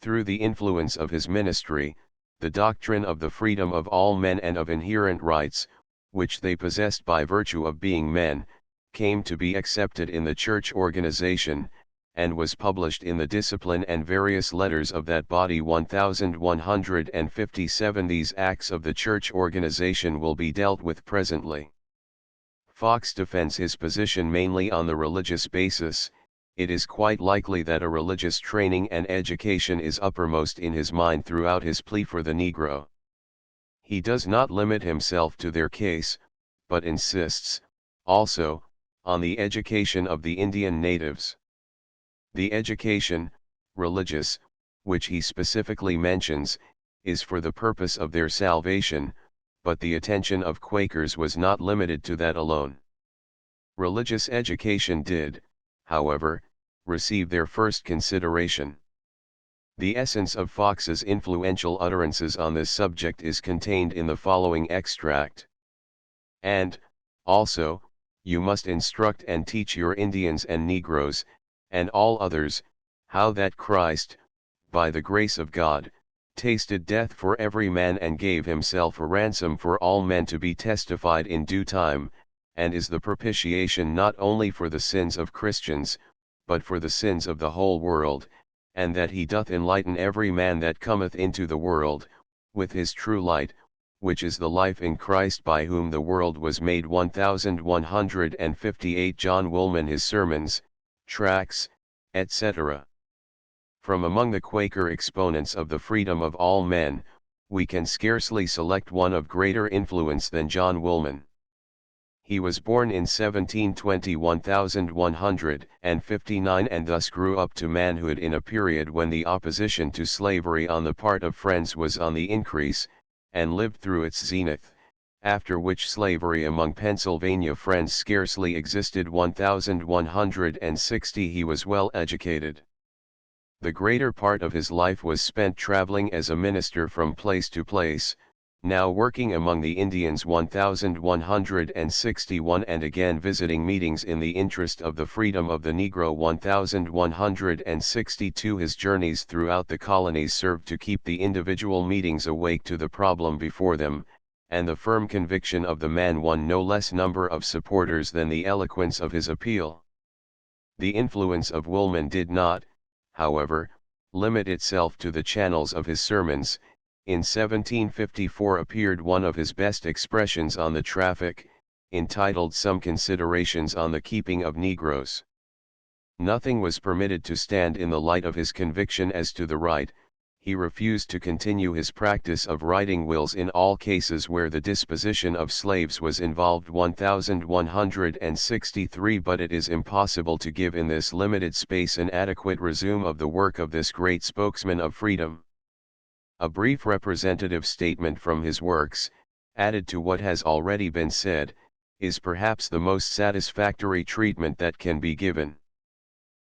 Through the influence of his ministry, the doctrine of the freedom of all men and of inherent rights, which they possessed by virtue of being men, came to be accepted in the church organization, and was published in the discipline and various letters of that body. 1157. These acts of the church organization will be dealt with presently. Fox defends his position mainly on the religious basis. It is quite likely that a religious training and education is uppermost in his mind throughout his plea for the Negro. He does not limit himself to their case, but insists, also, on the education of the Indian natives. The education, religious, which he specifically mentions, is for the purpose of their salvation, but the attention of Quakers was not limited to that alone. Religious education did, however, receive their first consideration. The essence of Fox's influential utterances on this subject is contained in the following extract. And, also, you must instruct and teach your Indians and Negroes, and all others, how that Christ, by the grace of God, tasted death for every man and gave himself a ransom for all men to be testified in due time, and is the propitiation not only for the sins of Christians, but for the sins of the whole world, and that he doth enlighten every man that cometh into the world, with his true light, which is the life in Christ, by whom the world was made. 1158 John Woolman, His Sermons, Tracts, etc. From among the Quaker exponents of the freedom of all men, we can scarcely select one of greater influence than John Woolman. He was born in 1720 1159 and thus grew up to manhood in a period when the opposition to slavery on the part of Friends was on the increase, and lived through its zenith, after which slavery among Pennsylvania Friends scarcely existed. 1160 He was well educated. The greater part of his life was spent traveling as a minister from place to place, now working among the Indians. 1161 and again visiting meetings in the interest of the freedom of the Negro. 1162 His journeys throughout the colonies served to keep the individual meetings awake to the problem before them, and the firm conviction of the man won no less number of supporters than the eloquence of his appeal. The influence of Woolman did not, however, limit itself to the channels of his sermons. In 1754 appeared one of his best expressions on the traffic, entitled Some Considerations on the Keeping of Negroes. Nothing was permitted to stand in the light of his conviction as to the right. He refused to continue his practice of writing wills in all cases where the disposition of slaves was involved. 1163 But it is impossible to give in this limited space an adequate resume of the work of this great spokesman of freedom. A brief representative statement from his works, added to what has already been said, is perhaps the most satisfactory treatment that can be given.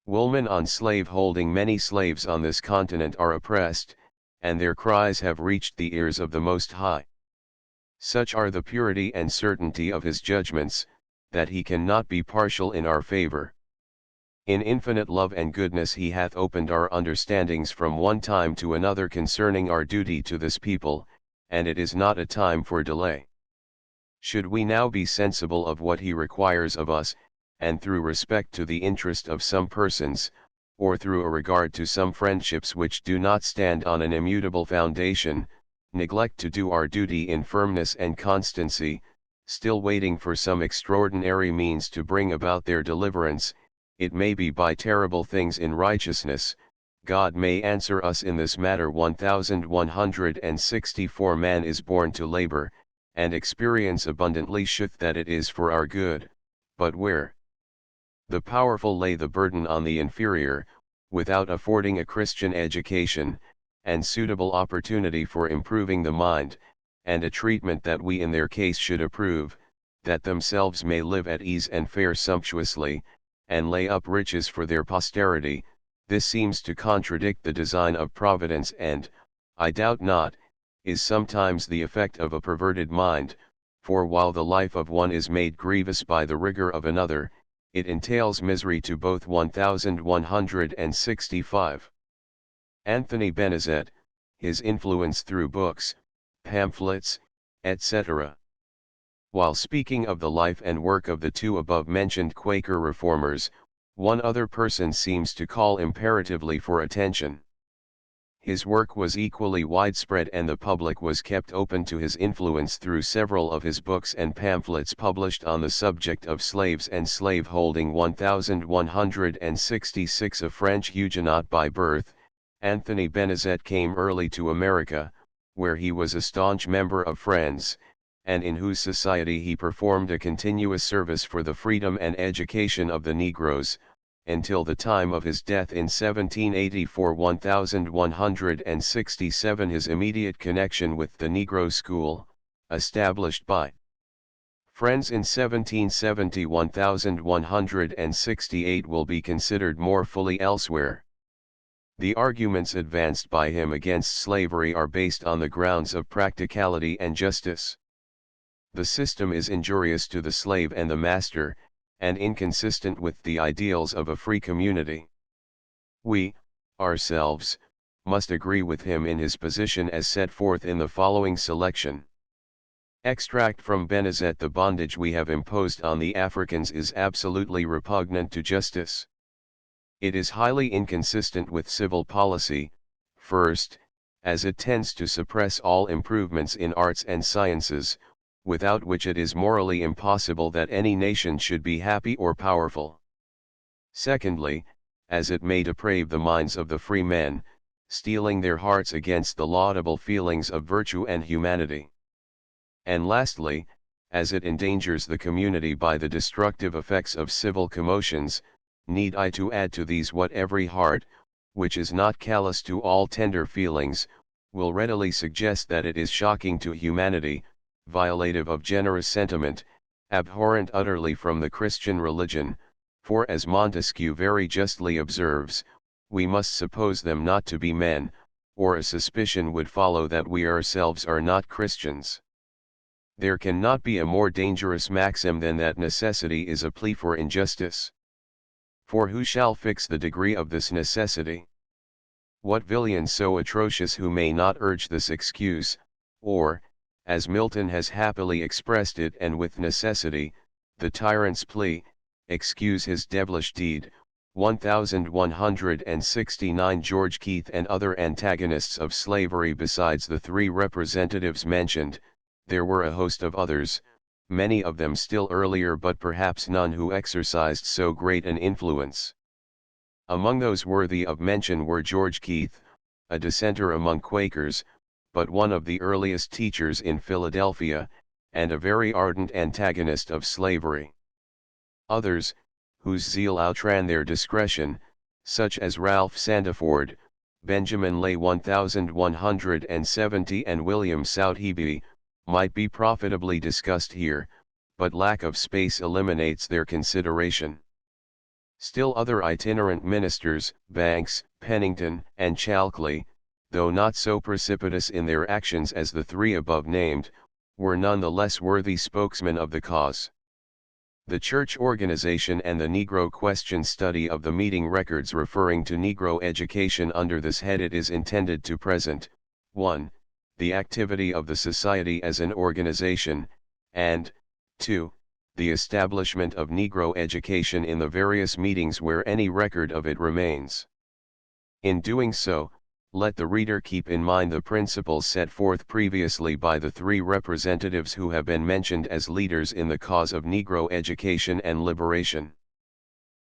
Woolman on slave-holding. Many slaves on this continent are oppressed, and their cries have reached the ears of the Most High. Such are the purity and certainty of his judgments, that he cannot be partial in our favor. In infinite love and goodness he hath opened our understandings from one time to another concerning our duty to this people, and it is not a time for delay. Should we now be sensible of what he requires of us, and through respect to the interest of some persons, or through a regard to some friendships which do not stand on an immutable foundation, neglect to do our duty in firmness and constancy, still waiting for some extraordinary means to bring about their deliverance, it may be by terrible things in righteousness, God may answer us in this matter. 1164 Man is born to labor, and experience abundantly showeth that it is for our good, but where the powerful lay the burden on the inferior, without affording a Christian education, and suitable opportunity for improving the mind, and a treatment that we in their case should approve, that themselves may live at ease and fare sumptuously, and lay up riches for their posterity, this seems to contradict the design of Providence and, I doubt not, is sometimes the effect of a perverted mind, for while the life of one is made grievous by the rigor of another, it entails misery to both. 1165. Anthony Benezet, His Influence Through Books, Pamphlets, etc. While speaking of the life and work of the two above-mentioned Quaker reformers, one other person seems to call imperatively for attention. His work was equally widespread and the public was kept open to his influence through several of his books and pamphlets published on the subject of slaves and slaveholding. 1166 A French Huguenot by birth, Anthony Benezet came early to America, where he was a staunch member of Friends, and in whose society he performed a continuous service for the freedom and education of the Negroes, until the time of his death in 1784. 1167 His immediate connection with the Negro School, established by Friends in 1770. 1168 will be considered more fully elsewhere. The arguments advanced by him against slavery are based on the grounds of practicality and justice. The system is injurious to the slave and the master, and inconsistent with the ideals of a free community. We, ourselves, must agree with him in his position as set forth in the following selection. Extract from Benazet: the bondage we have imposed on the Africans is absolutely repugnant to justice. It is highly inconsistent with civil policy, first, as it tends to suppress all improvements in arts and sciences, without which it is morally impossible that any nation should be happy or powerful. Secondly, as it may deprave the minds of the free men, steeling their hearts against the laudable feelings of virtue and humanity. And lastly, as it endangers the community by the destructive effects of civil commotions. Need I to add to these what every heart, which is not callous to all tender feelings, will readily suggest that it is shocking to humanity, violative of generous sentiment, abhorrent utterly from the Christian religion, for as Montesquieu very justly observes, we must suppose them not to be men, or a suspicion would follow that we ourselves are not Christians. There cannot be a more dangerous maxim than that necessity is a plea for injustice. For who shall fix the degree of this necessity? What villain so atrocious who may not urge this excuse, or, as Milton has happily expressed it and with necessity, the tyrant's plea, excuse his devilish deed? 1169. George Keith and other antagonists of slavery. Besides the three representatives mentioned, there were a host of others, many of them still earlier, but perhaps none who exercised so great an influence. Among those worthy of mention were George Keith, a dissenter among Quakers, but one of the earliest teachers in Philadelphia, and a very ardent antagonist of slavery. Others, whose zeal outran their discretion, such as Ralph Sandiford, Benjamin Lay 1170 and William Southeby, might be profitably discussed here, but lack of space eliminates their consideration. Still other itinerant ministers, Banks, Pennington, and Chalkley, though not so precipitous in their actions as the three above named, were none the less worthy spokesmen of the cause. The church organization and the Negro question study of the meeting records referring to Negro education under this head it is intended to present, 1. The activity of the society as an organization, and, 2. The establishment of Negro education in the various meetings where any record of it remains. In doing so, let the reader keep in mind the principles set forth previously by the three representatives who have been mentioned as leaders in the cause of Negro education and liberation.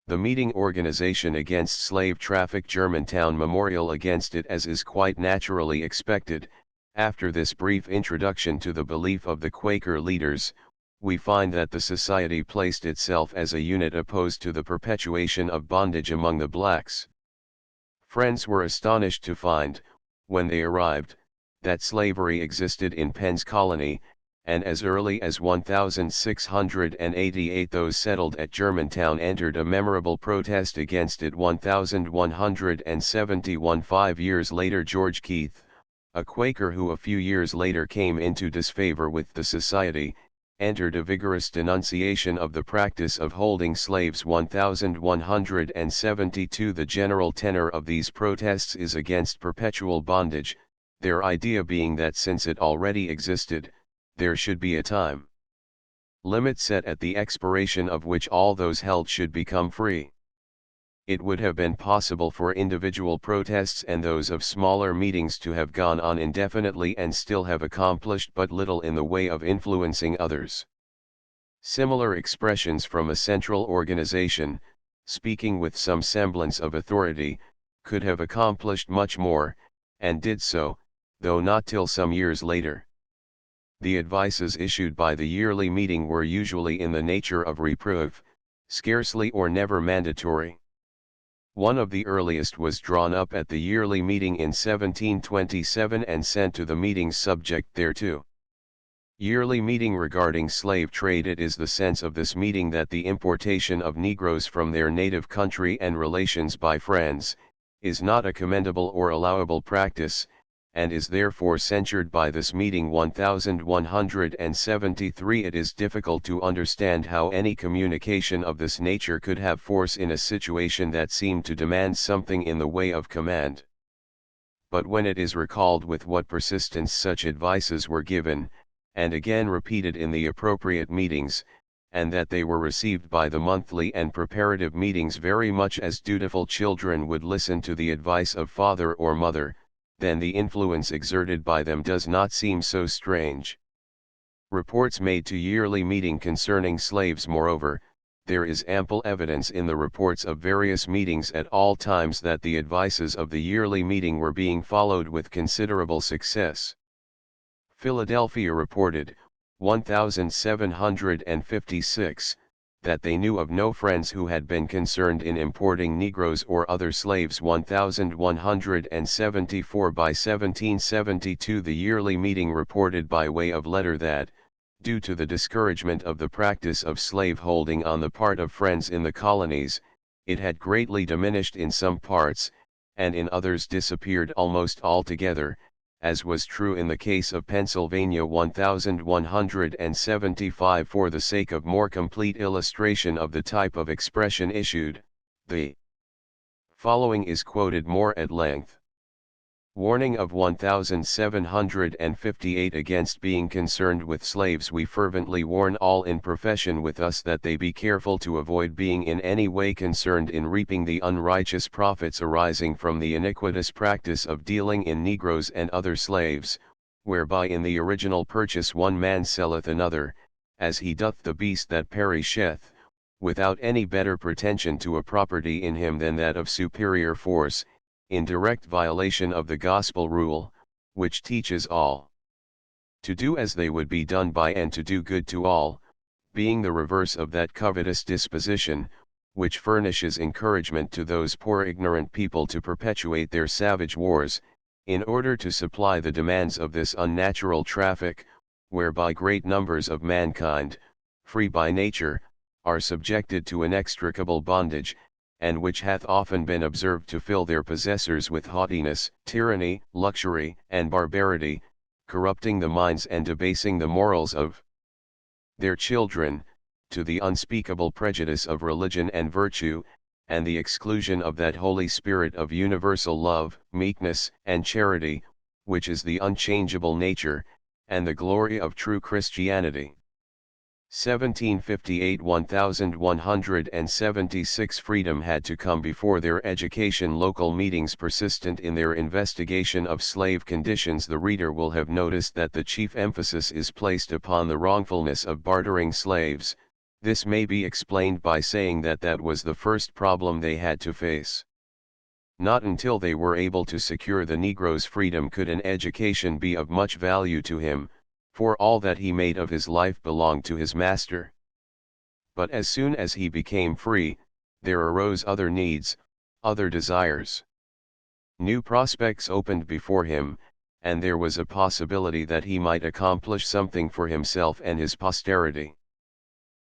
The meeting organization against slave traffic, Germantown Memorial against it, as is quite naturally expected. After this brief introduction to the belief of the Quaker leaders, we find that the society placed itself as a unit opposed to the perpetuation of bondage among the blacks. Friends were astonished to find, when they arrived, that slavery existed in Penn's colony, and as early as 1688 those settled at Germantown entered a memorable protest against it. 1171. 5 years later, George Keith, a Quaker who a few years later came into disfavor with the society, entered a vigorous denunciation of the practice of holding slaves. 1172. The general tenor of these protests is against perpetual bondage, their idea being that since it already existed, there should be a time limit set at the expiration of which all those held should become free. It would have been possible for individual protests and those of smaller meetings to have gone on indefinitely and still have accomplished but little in the way of influencing others. Similar expressions from a central organization, speaking with some semblance of authority, could have accomplished much more, and did so, though not till some years later. The advices issued by the yearly meeting were usually in the nature of reproof, scarcely or never mandatory. One of the earliest was drawn up at the yearly meeting in 1727 and sent to the meetings subject thereto. Yearly meeting regarding slave trade. It is the sense of this meeting that the importation of Negroes from their native country and relations by friends, is not a commendable or allowable practice, and is therefore censured by this meeting. 1173. It is difficult to understand how any communication of this nature could have force in a situation that seemed to demand something in the way of command. but when it is recalled with what persistence such advices were given, and again repeated in the appropriate meetings, and that they were received by the monthly and preparative meetings very much as dutiful children would listen to the advice of father or mother, then the influence exerted by them does not seem so strange. Reports made to yearly meeting concerning slaves. Moreover, there is ample evidence in the reports of various meetings at all times that the advices of the yearly meeting were being followed with considerable success. Philadelphia reported, 1756, that they knew of no friends who had been concerned in importing Negroes or other slaves. 1174 by 1772 the yearly meeting reported by way of letter that, due to the discouragement of the practice of slave-holding on the part of friends in the colonies, it had greatly diminished in some parts, and in others disappeared almost altogether, as was true in the case of Pennsylvania. 1175 For the sake of more complete illustration of the type of expression issued, the following is quoted more at length. Warning of 1758 Against being concerned with slaves we fervently warn all in profession with us that they be careful to avoid being in any way concerned in reaping the unrighteous profits arising from the iniquitous practice of dealing in negroes and other slaves, whereby in the original purchase one man selleth another, as he doth the beast that perisheth, without any better pretension to a property in him than that of superior force, in direct violation of the gospel rule, which teaches all to do as they would be done by and to do good to all, being the reverse of that covetous disposition, which furnishes encouragement to those poor ignorant people to perpetuate their savage wars, in order to supply the demands of this unnatural traffic, whereby great numbers of mankind, free by nature, are subjected to inextricable bondage, and which hath often been observed to fill their possessors with haughtiness, tyranny, luxury, and barbarity, corrupting the minds and debasing the morals of their children, to the unspeakable prejudice of religion and virtue, and the exclusion of that Holy Spirit of universal love, meekness, and charity, which is the unchangeable nature, and the glory of true Christianity. 1758 1176 Freedom had to come before their education. Local meetings persistent in their investigation of slave conditions. The reader will have noticed that the chief emphasis is placed upon the wrongfulness of bartering slaves. This may be explained by saying that that was the first problem they had to face. Not until they were able to secure the Negro's freedom could an education be of much value to him, for all that he made of his life belonged to his master. But as soon as he became free, there arose other needs, other desires. New prospects opened before him, and there was a possibility that he might accomplish something for himself and his posterity.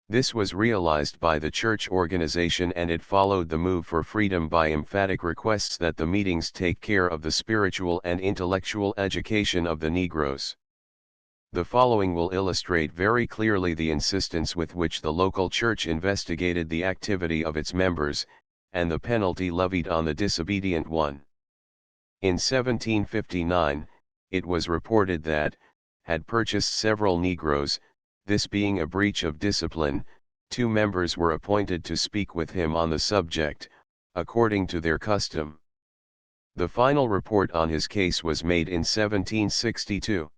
This was realized by the church organization, and it followed the move for freedom by emphatic requests that the meetings take care of the spiritual and intellectual education of the Negroes. The following will illustrate very clearly the insistence with which the local church investigated the activity of its members, and the penalty levied on the disobedient one. In 1759, it was reported that, had purchased several Negroes, this being a breach of discipline, 2 members were appointed to speak with him on the subject, according to their custom. The final report on his case was made in 1762.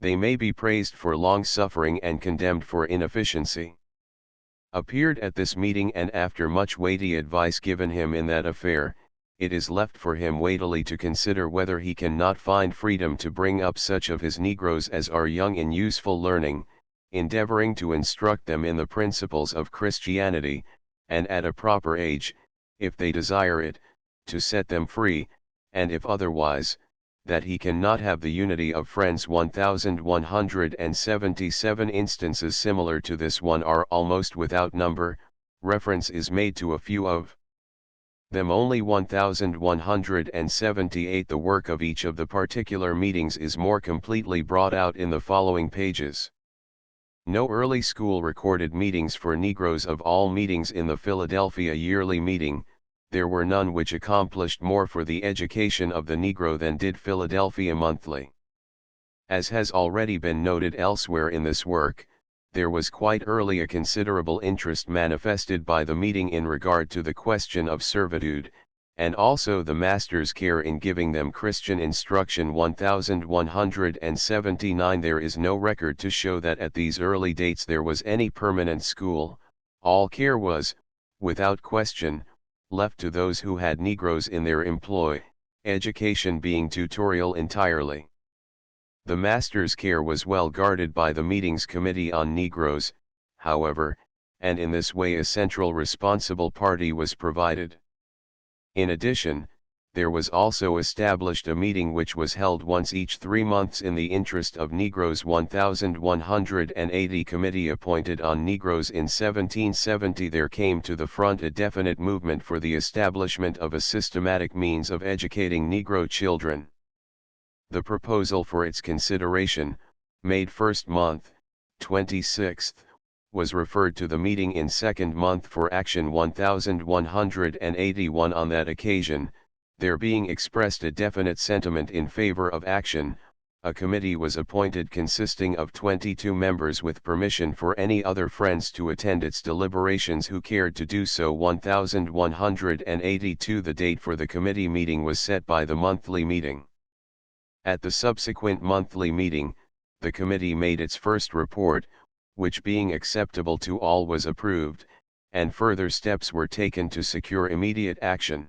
They may be praised for long suffering and condemned for inefficiency. Appeared at this meeting, and after much weighty advice given him in that affair, it is left for him weightily to consider whether he can not find freedom to bring up such of his Negroes as are young in useful learning, endeavoring to instruct them in the principles of Christianity, and at a proper age, if they desire it, to set them free, and if otherwise, that he cannot have the unity of friends. 1177 instances similar to this one are almost without number. Reference is made to a few of them only. 1178 The work of each of the particular meetings is more completely brought out in the following pages. No early school recorded meetings for Negroes. Of all meetings in the Philadelphia yearly meeting, there were none which accomplished more for the education of the Negro than did Philadelphia Monthly. As has already been noted elsewhere in this work, there was quite early a considerable interest manifested by the meeting in regard to the question of servitude, and also the master's care in giving them Christian instruction. 1179. There is no record to show that at these early dates there was any permanent school. All care was, without question, left to those who had Negroes in their employ, education being tutorial entirely. The master's care was well guarded by the meeting's Committee on Negroes, however, and in this way a central responsible party was provided. In addition, there was also established a meeting which was held once each 3 months in the interest of Negroes. 1180 Committee appointed on Negroes. In 1770 there came to the front a definite movement for the establishment of a systematic means of educating Negro children. The proposal for its consideration, made first month, 26th, was referred to the meeting in second month for action. 1181 On that occasion, there being expressed a definite sentiment in favor of action, a committee was appointed consisting of 22 members with permission for any other friends to attend its deliberations who cared to do so. 1182 The date for the committee meeting was set by the monthly meeting. At the subsequent monthly meeting, the committee made its first report, which being acceptable to all was approved, and further steps were taken to secure immediate action.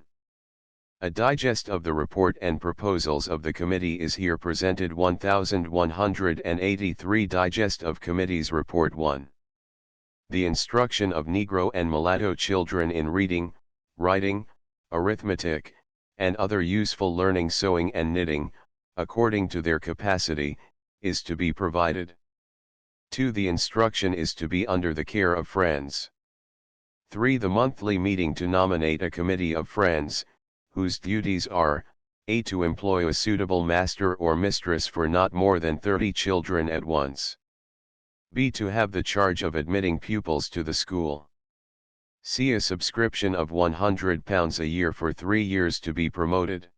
A digest of the report and proposals of the committee is here presented. 1183 Digest of Committee's Report 1. The instruction of Negro and mulatto children in reading, writing, arithmetic, and other useful learning, sewing and knitting, according to their capacity, is to be provided. 2. The instruction is to be under the care of friends. 3. The monthly meeting to nominate a committee of friends, whose duties are, a. To employ a suitable master or mistress for not more than 30 children at once. b. To have the charge of admitting pupils to the school. c. A subscription of £100 a year for 3 years to be promoted.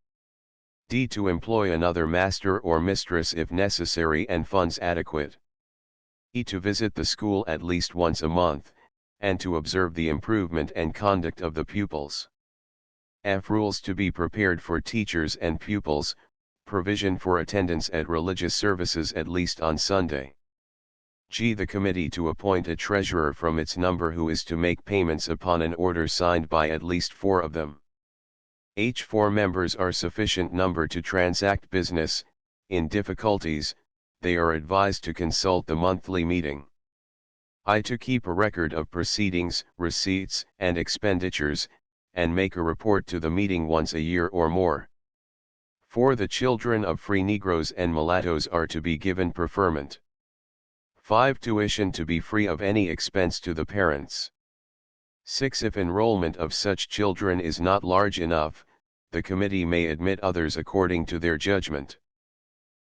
d. To employ another master or mistress if necessary and funds adequate. e. To visit the school at least once a month, and to observe the improvement and conduct of the pupils. f. Rules to be prepared for teachers and pupils, provision for attendance at religious services at least on Sunday. g. The committee to appoint a treasurer from its number who is to make payments upon an order signed by at least 4 of them. h. 4 members are sufficient number to transact business. In difficulties, they are advised to consult the monthly meeting. I. To keep a record of proceedings, receipts, and expenditures, and make a report to the meeting once a year or more. 4. The children of free Negroes and mulattoes are to be given preferment. 5. Tuition to be free of any expense to the parents. 6. If enrollment of such children is not large enough, the committee may admit others according to their judgment.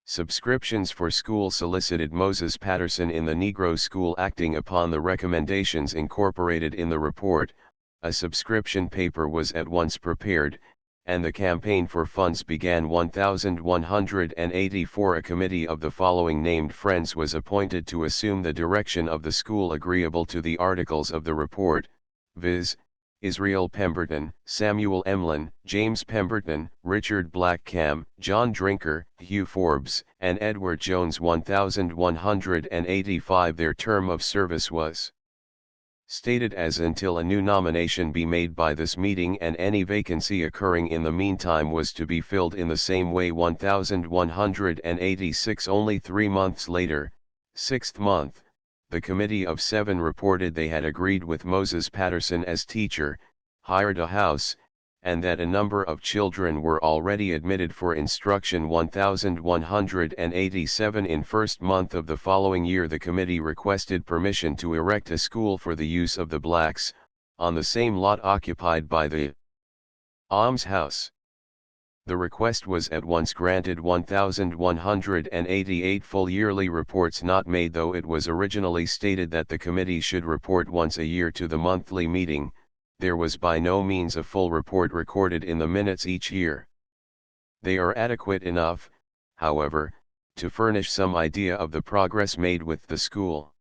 Subscriptions for school solicited. Moses Patterson in the Negro School, acting upon the recommendations incorporated in the report, a subscription paper was at once prepared, and the campaign for funds began. 1184 A committee of the following named friends was appointed to assume the direction of the school agreeable to the articles of the report, viz., Israel Pemberton, Samuel Emlin, James Pemberton, Richard Blackcam, John Drinker, Hugh Forbes, and Edward Jones. 1185 Their term of service was stated as until a new nomination be made by this meeting, and any vacancy occurring in the meantime was to be filled in the same way. 1186 Only 3 months later, 6th month, the committee of 7 reported they had agreed with Moses Patterson as teacher, hired a house, and that a number of children were already admitted for instruction. 1187 In first month of the following year the committee requested permission to erect a school for the use of the blacks, on the same lot occupied by the almshouse. The request was at once granted. 1188 Full yearly reports not made. Though it was originally stated that the committee should report once a year to the monthly meeting, there was by no means a full report recorded in the minutes each year. They are adequate enough, however, to furnish some idea of the progress made with the school.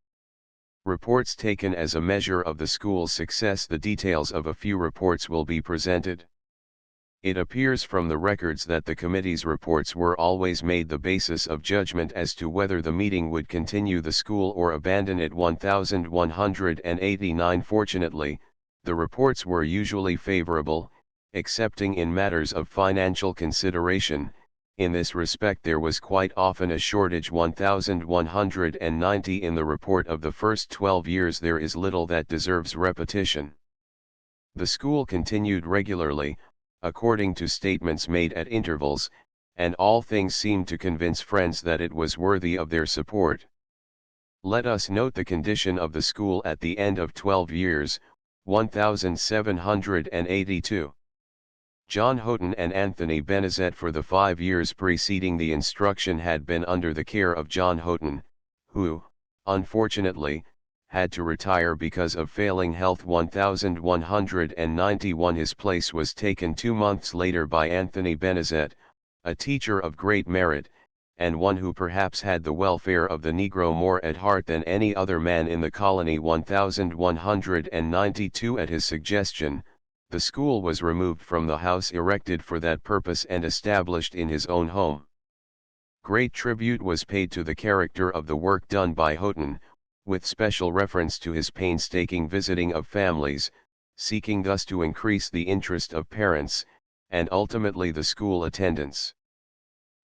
Reports taken as a measure of the school's success. The details of a few reports will be presented. It appears from the records that the committee's reports were always made the basis of judgment as to whether the meeting would continue the school or abandon it. 1189. Fortunately, the reports were usually favorable, excepting in matters of financial consideration. In this respect there was quite often a shortage. 1190. In the report of the first 12 years there is little that deserves repetition. The school continued regularly, according to statements made at intervals, and all things seemed to convince friends that it was worthy of their support. Let us note the condition of the school at the end of 12 years, 1782. John Houghton and Anthony Benezet. For the 5 years preceding the instruction had been under the care of John Houghton, who, unfortunately, had to retire because of failing health. 1191. His place was taken 2 months later by Anthony Benezet, a teacher of great merit, and one who perhaps had the welfare of the Negro more at heart than any other man in the colony. 1192. At his suggestion, the school was removed from the house erected for that purpose and established in his own home. Great tribute was paid to the character of the work done by Houghton, with special reference to his painstaking visiting of families, seeking thus to increase the interest of parents, and ultimately the school attendance.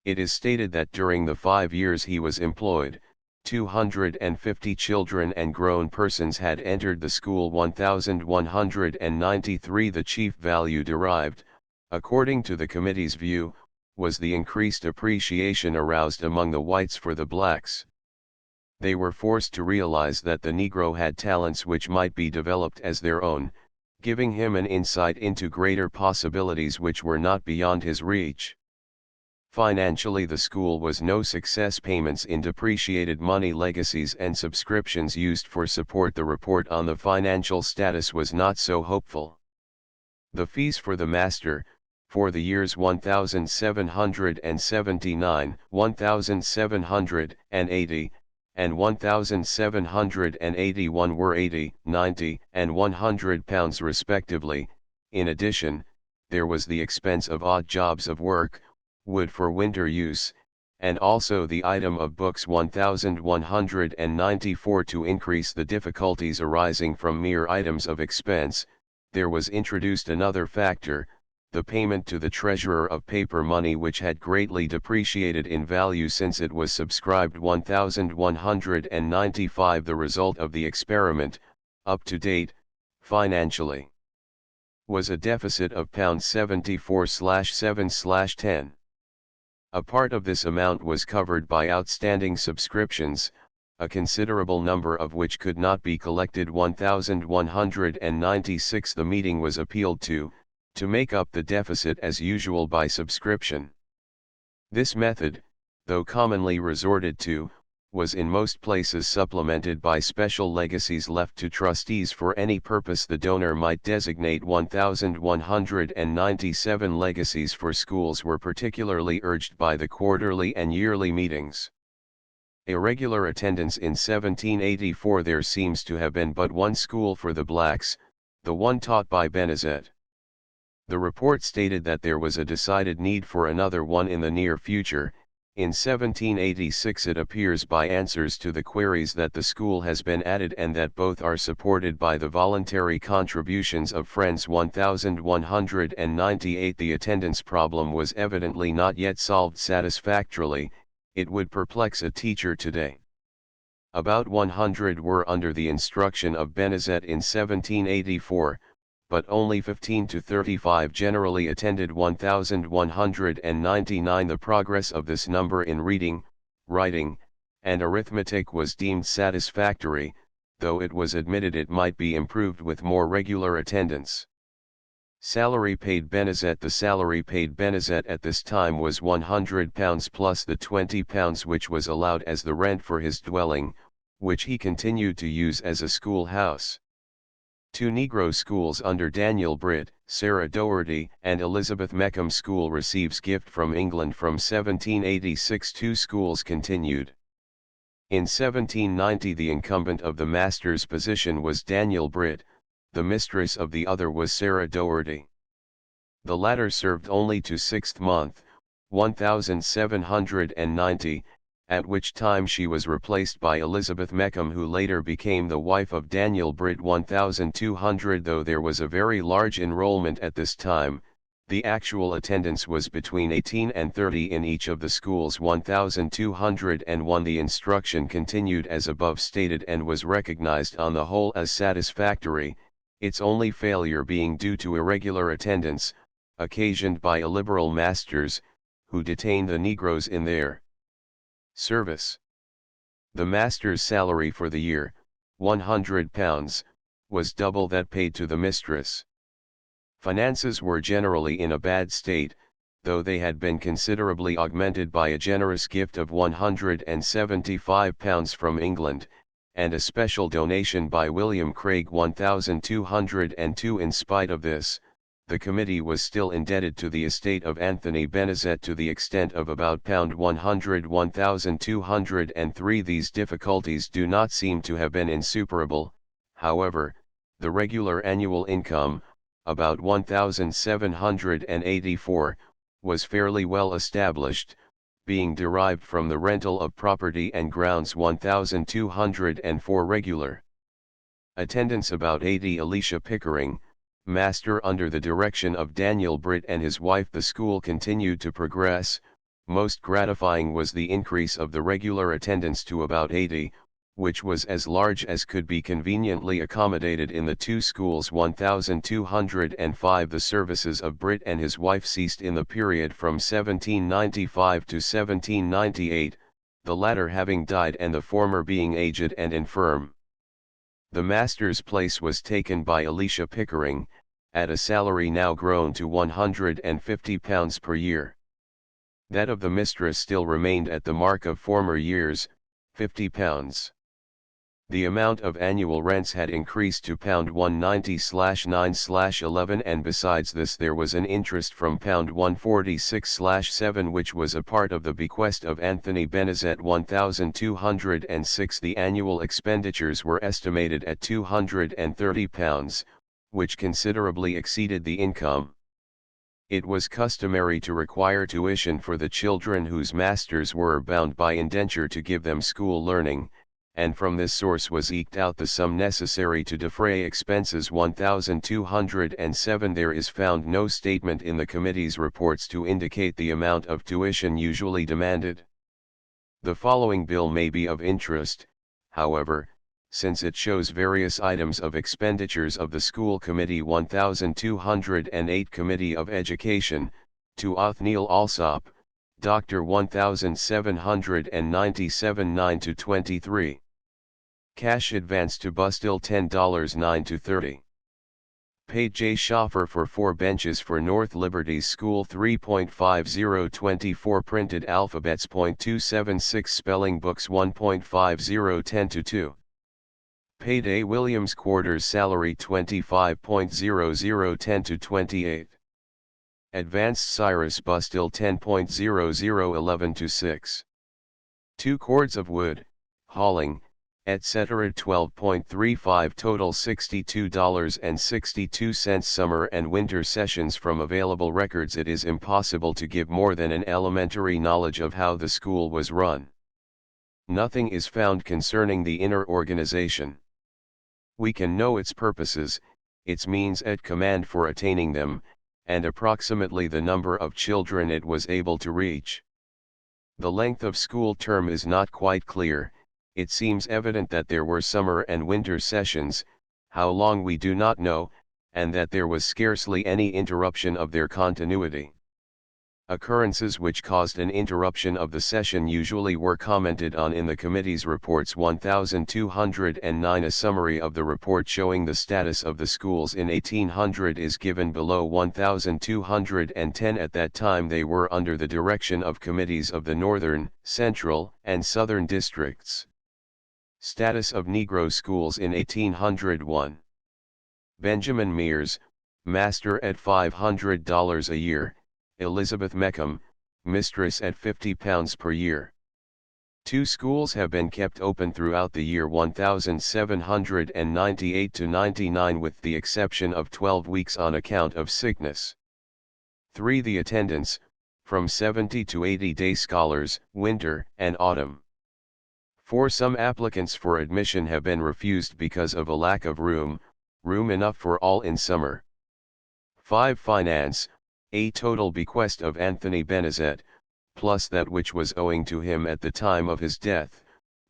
It is stated that during the 5 years he was employed, 250 children and grown persons had entered the school. 1193. The chief value derived, according to the committee's view, was the increased appreciation aroused among the whites for the blacks. They were forced to realize that the Negro had talents which might be developed as their own, giving him an insight into greater possibilities which were not beyond his reach. Financially the school was no success. Payments in depreciated money, legacies and subscriptions used for support. The report on the financial status was not so hopeful. The fees for the master, for the years 1779, 1780, and 1781 were 80, 90, and £100 respectively. In addition, there was the expense of odd jobs of work, wood for winter use, and also the item of books. 1194. To increase the difficulties arising from mere items of expense, there was introduced another factor, the payment to the treasurer of paper money, which had greatly depreciated in value since it was subscribed. 1195. The result of the experiment, up to date, financially, was a deficit of £74/7/10. A part of this amount was covered by outstanding subscriptions, a considerable number of which could not be collected. 1196. The meeting was appealed to make up the deficit as usual by subscription. This method, though commonly resorted to, was in most places supplemented by special legacies left to trustees for any purpose the donor might designate. 1197. Legacies for schools were particularly urged by the quarterly and yearly meetings. Irregular attendance. In 1784 there seems to have been but one school for the blacks, the one taught by Benezet. The report stated that there was a decided need for another one in the near future. In 1786 it appears by answers to the queries that the school has been added and that both are supported by the voluntary contributions of friends. 1198. The attendance problem was evidently not yet solved satisfactorily. It would perplex a teacher today. About 100 were under the instruction of Benezet in 1784, but only 15 to 35 generally attended. 1199. The progress of this number in reading, writing, and arithmetic was deemed satisfactory, though it was admitted it might be improved with more regular attendance. Salary paid Benezet. The salary paid Benezet at this time was £100 plus the £20 which was allowed as the rent for his dwelling, which he continued to use as a schoolhouse. Two Negro schools under Daniel Britt, Sarah Doherty, and Elizabeth Meckham School receives gift from England from 1786. Two schools continued. In 1790 the incumbent of the master's position was Daniel Britt, the mistress of the other was Sarah Doherty. The latter served only to 6th month, 1790, at which time she was replaced by Elizabeth Meckham, who later became the wife of Daniel Britt. 1200. Though there was a very large enrollment at this time, the actual attendance was between 18 and 30 in each of the schools. 1201. The instruction continued as above stated and was recognized on the whole as satisfactory, its only failure being due to irregular attendance, occasioned by illiberal masters, who detained the Negroes in their service. The master's salary for the year, £100, was double that paid to the mistress. Finances were generally in a bad state, though they had been considerably augmented by a generous gift of £175 from England, and a special donation by William Craig. 1202. In spite of this, the committee was still indebted to the estate of Anthony Benezet to the extent of about £100. 1203. These difficulties do not seem to have been insuperable, however, the regular annual income, about £1,784, was fairly well established, being derived from the rental of property and grounds. 1204. Regular attendance about 80. Elisha Pickering, master under the direction of Daniel Britt and his wife. The school continued to progress. Most gratifying was the increase of the regular attendance to about 80, which was as large as could be conveniently accommodated in the two schools. 1205. The services of Britt and his wife ceased in the period from 1795 to 1798, the latter having died and the former being aged and infirm. The master's place was taken by Elisha Pickering, at a salary now grown to £150 per year. That of the mistress still remained at the mark of former years, £50. The amount of annual rents had increased to £190/9/11, and besides this there was an interest from £146/7, which was a part of the bequest of Anthony Benezet. 1206. The annual expenditures were estimated at £230, which considerably exceeded the income. It was customary to require tuition for the children whose masters were bound by indenture to give them school learning, and from this source was eked out the sum necessary to defray expenses. 1207. There is found no statement in the committee's reports to indicate the amount of tuition usually demanded. The following bill may be of interest, however, since it shows various items of expenditures of the School Committee. 1208. Committee of Education, to Othniel Alsop, Dr. 1797 9-23. Cash advance to Bustill $10 9-30. Paid J. Schoffer for 4 benches for North Liberties School. 3.50 printed alphabets. .276 spelling books. 1.50 10-2. Paid A. Williams quarters salary. 25.00 10-28. Advanced Cyrus Bustill 10.00 11-6. 2 cords of wood, hauling, etc. 12.35 total $62.62. Summer and winter sessions. From available records it is impossible to give more than an elementary knowledge of how the school was run. Nothing is found concerning the inner organization. We can know its purposes, its means at command for attaining them, and approximately the number of children it was able to reach. The length of school term is not quite clear. It seems evident that there were summer and winter sessions, how long we do not know, and that there was scarcely any interruption of their continuity. Occurrences which caused an interruption of the session usually were commented on in the committee's reports. 1209. A summary of the report showing the status of the schools in 1800 is given below. 1210. At that time they were under the direction of committees of the Northern, Central, and Southern districts. Status of Negro schools in 1801. Benjamin Mears, master at $500 a year, Elizabeth Meckham, mistress at £50 per year. 2 schools have been kept open throughout the year 1798 to 99 with the exception of 12 weeks on account of sickness. 3. The attendance, from 70 to 80 day scholars, winter and autumn. 4. Some applicants for admission have been refused because of a lack of room enough for all in summer. 5. Finance, a total bequest of Anthony Benezet, plus that which was owing to him at the time of his death,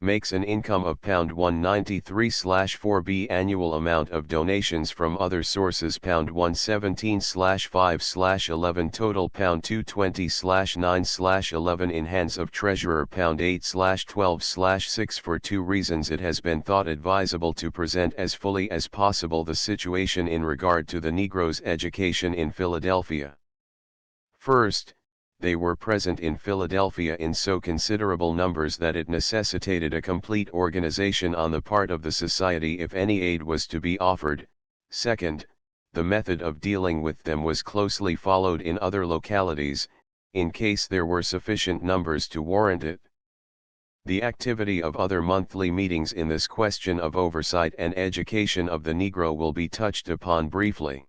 makes an income of £193/4b. Annual amount of donations from other sources £117/5/11. Total £220/9/11. In hands of treasurer £8/12/6. For 2 reasons it has been thought advisable to present as fully as possible the situation in regard to the Negroes' education in Philadelphia. First, they were present in Philadelphia in so considerable numbers that it necessitated a complete organization on the part of the society if any aid was to be offered. Second, the method of dealing with them was closely followed in other localities, in case there were sufficient numbers to warrant it. The activity of other monthly meetings in this question of oversight and education of the Negro will be touched upon briefly.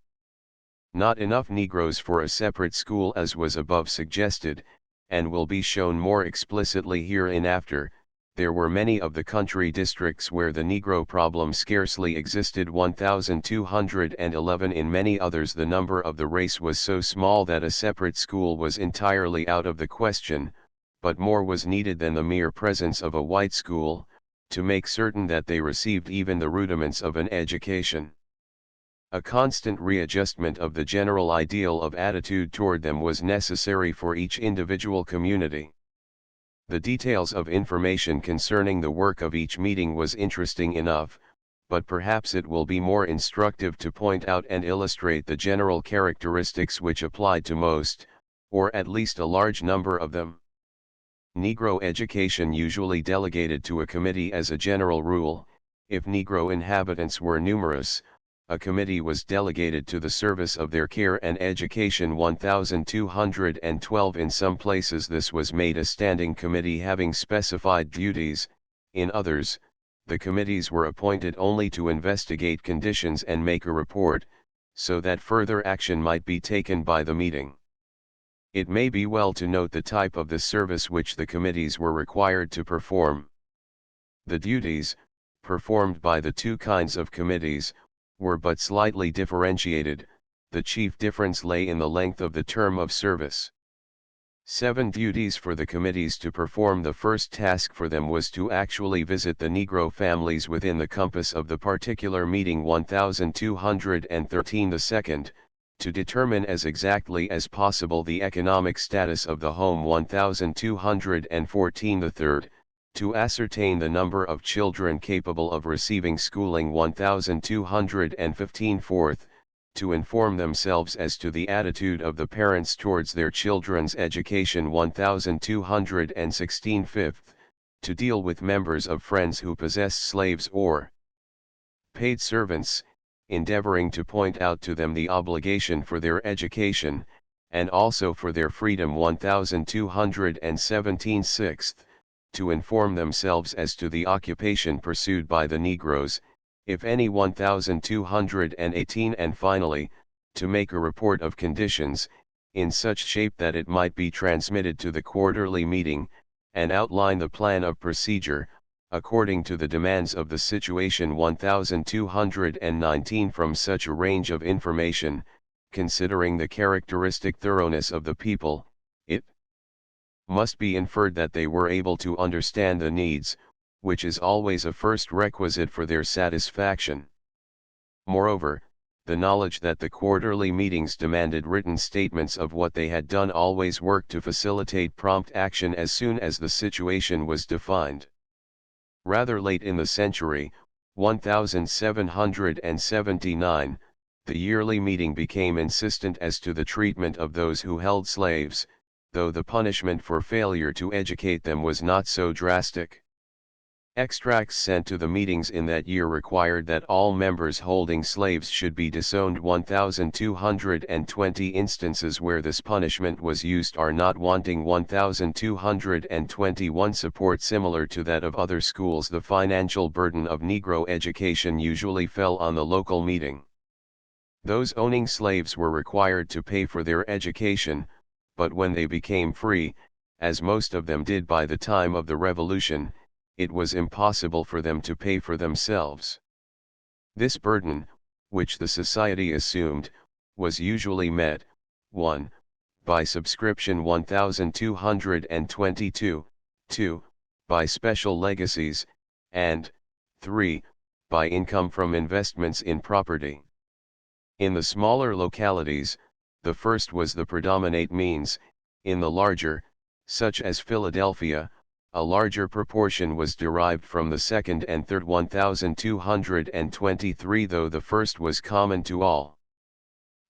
Not enough Negroes for a separate school as was above suggested, and will be shown more explicitly hereinafter. There were many of the country districts where the Negro problem scarcely existed 1,211. In many others the number of the race was so small that a separate school was entirely out of the question, but more was needed than the mere presence of a white school, to make certain that they received even the rudiments of an education. A constant readjustment of the general ideal of attitude toward them was necessary for each individual community. The details of information concerning the work of each meeting was interesting enough, but perhaps it will be more instructive to point out and illustrate the general characteristics which applied to most, or at least a large number of them. Negro education usually delegated to a committee as a general rule. If Negro inhabitants were numerous, a committee was delegated to the service of their care and education. 1212. In some places this was made a standing committee having specified duties, in others, the committees were appointed only to investigate conditions and make a report, so that further action might be taken by the meeting. It may be well to note the type of the service which the committees were required to perform. The duties, performed by the 2 kinds of committees, were but slightly differentiated. The chief difference lay in the length of the term of service. 7 duties for the committees to perform. The first task for them was to actually visit the Negro families within the compass of the particular meeting. 1213. The second, to determine as exactly as possible the economic status of the home. 1214. The third, to ascertain the number of children capable of receiving schooling. 1215. Fourth, to inform themselves as to the attitude of the parents towards their children's education. 1216. Fifth, to deal with members of friends who possess slaves or paid servants, endeavoring to point out to them the obligation for their education, and also for their freedom. 1217. Sixth, to inform themselves as to the occupation pursued by the Negroes, if any. 1218. And finally, to make a report of conditions, in such shape that it might be transmitted to the quarterly meeting, and outline the plan of procedure, according to the demands of the situation. 1219. From such a range of information, considering the characteristic thoroughness of the people, it must be inferred that they were able to understand the needs, which is always a first requisite for their satisfaction. Moreover, the knowledge that the quarterly meetings demanded written statements of what they had done always worked to facilitate prompt action as soon as the situation was defined. Rather late in the century, 1779, the yearly meeting became insistent as to the treatment of those who held slaves, though the punishment for failure to educate them was not so drastic. Extracts sent to the meetings in that year required that all members holding slaves should be disowned. 1220 instances where this punishment was used are not wanting. 1221 support similar to that of other schools. The financial burden of Negro education usually fell on the local meeting. Those owning slaves were required to pay for their education, but when they became free, as most of them did by the time of the Revolution, it was impossible for them to pay for themselves. This burden, which the society assumed, was usually met, 1. By subscription 1222, 2. By special legacies, and 3. By income from investments in property. In the smaller localities, the first was the predominate means. In the larger, such as Philadelphia, a larger proportion was derived from the second and third. 1223 though the first was common to all.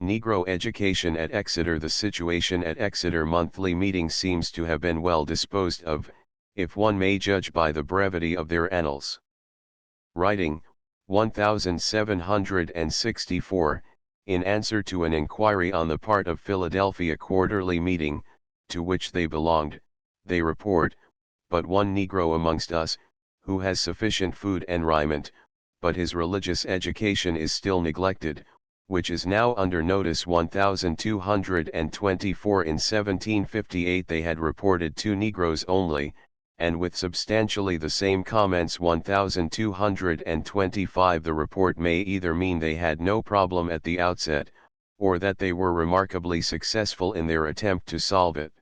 Negro education at Exeter. The situation at Exeter monthly meetings seems to have been well disposed of, if one may judge by the brevity of their annals. Writing, 1764, in answer to an inquiry on the part of Philadelphia Quarterly Meeting, to which they belonged, they report, but one Negro amongst us, who has sufficient food and raiment, but his religious education is still neglected, which is now under notice. 1224 in 1758 they had reported 2 Negroes only, and with substantially the same comments. 1225 the report may either mean they had no problem at the outset, or that they were remarkably successful in their attempt to solve it.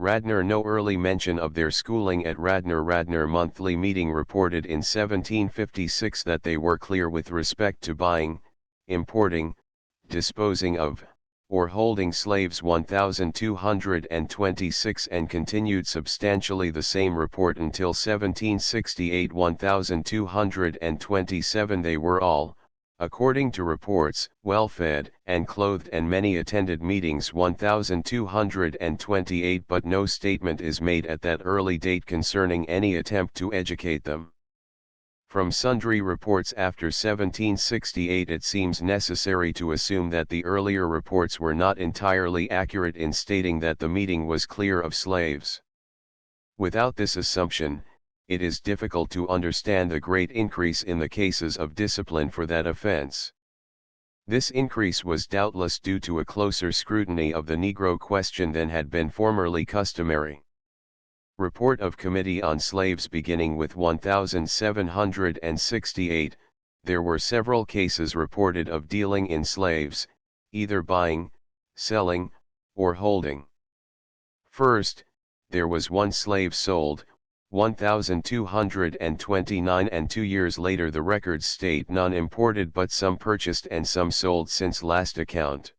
Radnor no early mention of their schooling at Radnor. Radnor monthly meeting reported in 1756 that they were clear with respect to buying, importing, disposing of, or holding slaves. 1226 and continued substantially the same report until 1768. 1227 they were all, according to reports, well fed and clothed, and many attended meetings. 1228 but no statement is made at that early date concerning any attempt to educate them. From sundry reports after 1768 it seems necessary to assume that the earlier reports were not entirely accurate in stating that the meeting was clear of slaves. Without this assumption, it is difficult to understand the great increase in the cases of discipline for that offense. This increase was doubtless due to a closer scrutiny of the Negro question than had been formerly customary. Report of Committee on Slaves. Beginning with 1768, there were several cases reported of dealing in slaves, either buying, selling, or holding. First, there was one slave sold, 1229, and 2 years later the records state none imported but some purchased and some sold since last account.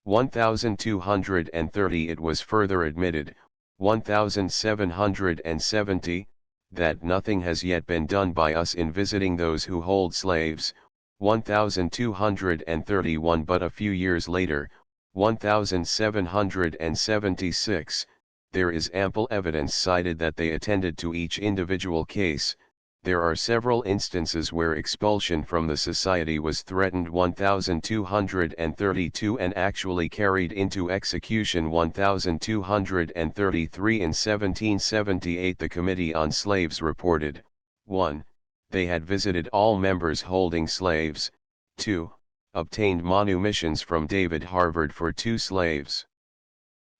1230 it was further admitted, 1770, that nothing has yet been done by us in visiting those who hold slaves, 1231 but a few years later, 1776, there is ample evidence cited that they attended to each individual case. There are several instances where expulsion from the society was threatened. 1232 and actually carried into execution. 1233 in 1778 the Committee on Slaves reported, 1. They had visited all members holding slaves, 2. Obtained manumissions from David Harvard for 2 slaves.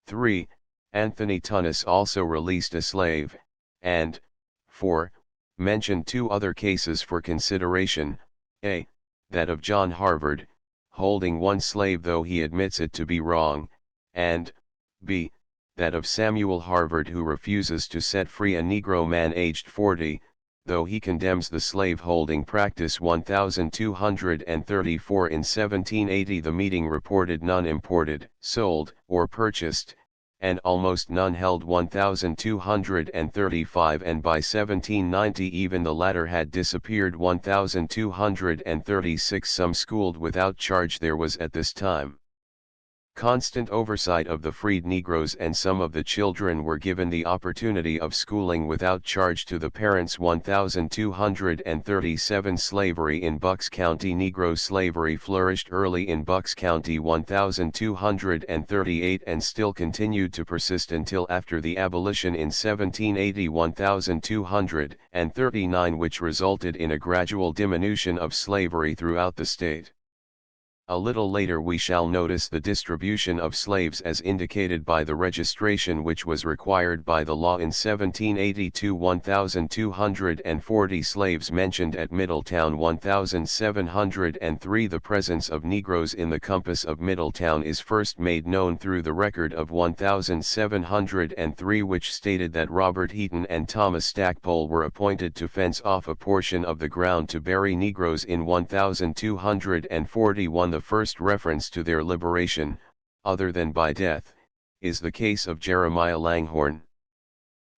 3. Anthony Tunis also released a slave, and 4. Mentioned 2 other cases for consideration, a. that of John Harvard, holding 1 slave though he admits it to be wrong, and b. that of Samuel Harvard who refuses to set free a Negro man aged 40, though he condemns the slave-holding practice. 1234 in 1780 the meeting reported none imported, sold, or purchased, and almost none held. 1235 and by 1790 even the latter had disappeared. 1236 some schooled without charge there was at this time. Constant oversight of the freed Negroes, and some of the children were given the opportunity of schooling without charge to the parents. 1237 Slavery in Bucks County. Negro slavery flourished early in Bucks County 1238 and still continued to persist until after the abolition in 1780. 1239, which resulted in a gradual diminution of slavery throughout the state. A little later we shall notice the distribution of slaves as indicated by the registration which was required by the law in 1782. 1240 slaves mentioned at Middletown. 1703 The presence of Negroes in the compass of Middletown is first made known through the record of 1703, which stated that Robert Heaton and Thomas Stackpole were appointed to fence off a portion of the ground to bury Negroes in 1241. The first reference to their liberation, other than by death, is the case of Jeremiah Langhorne,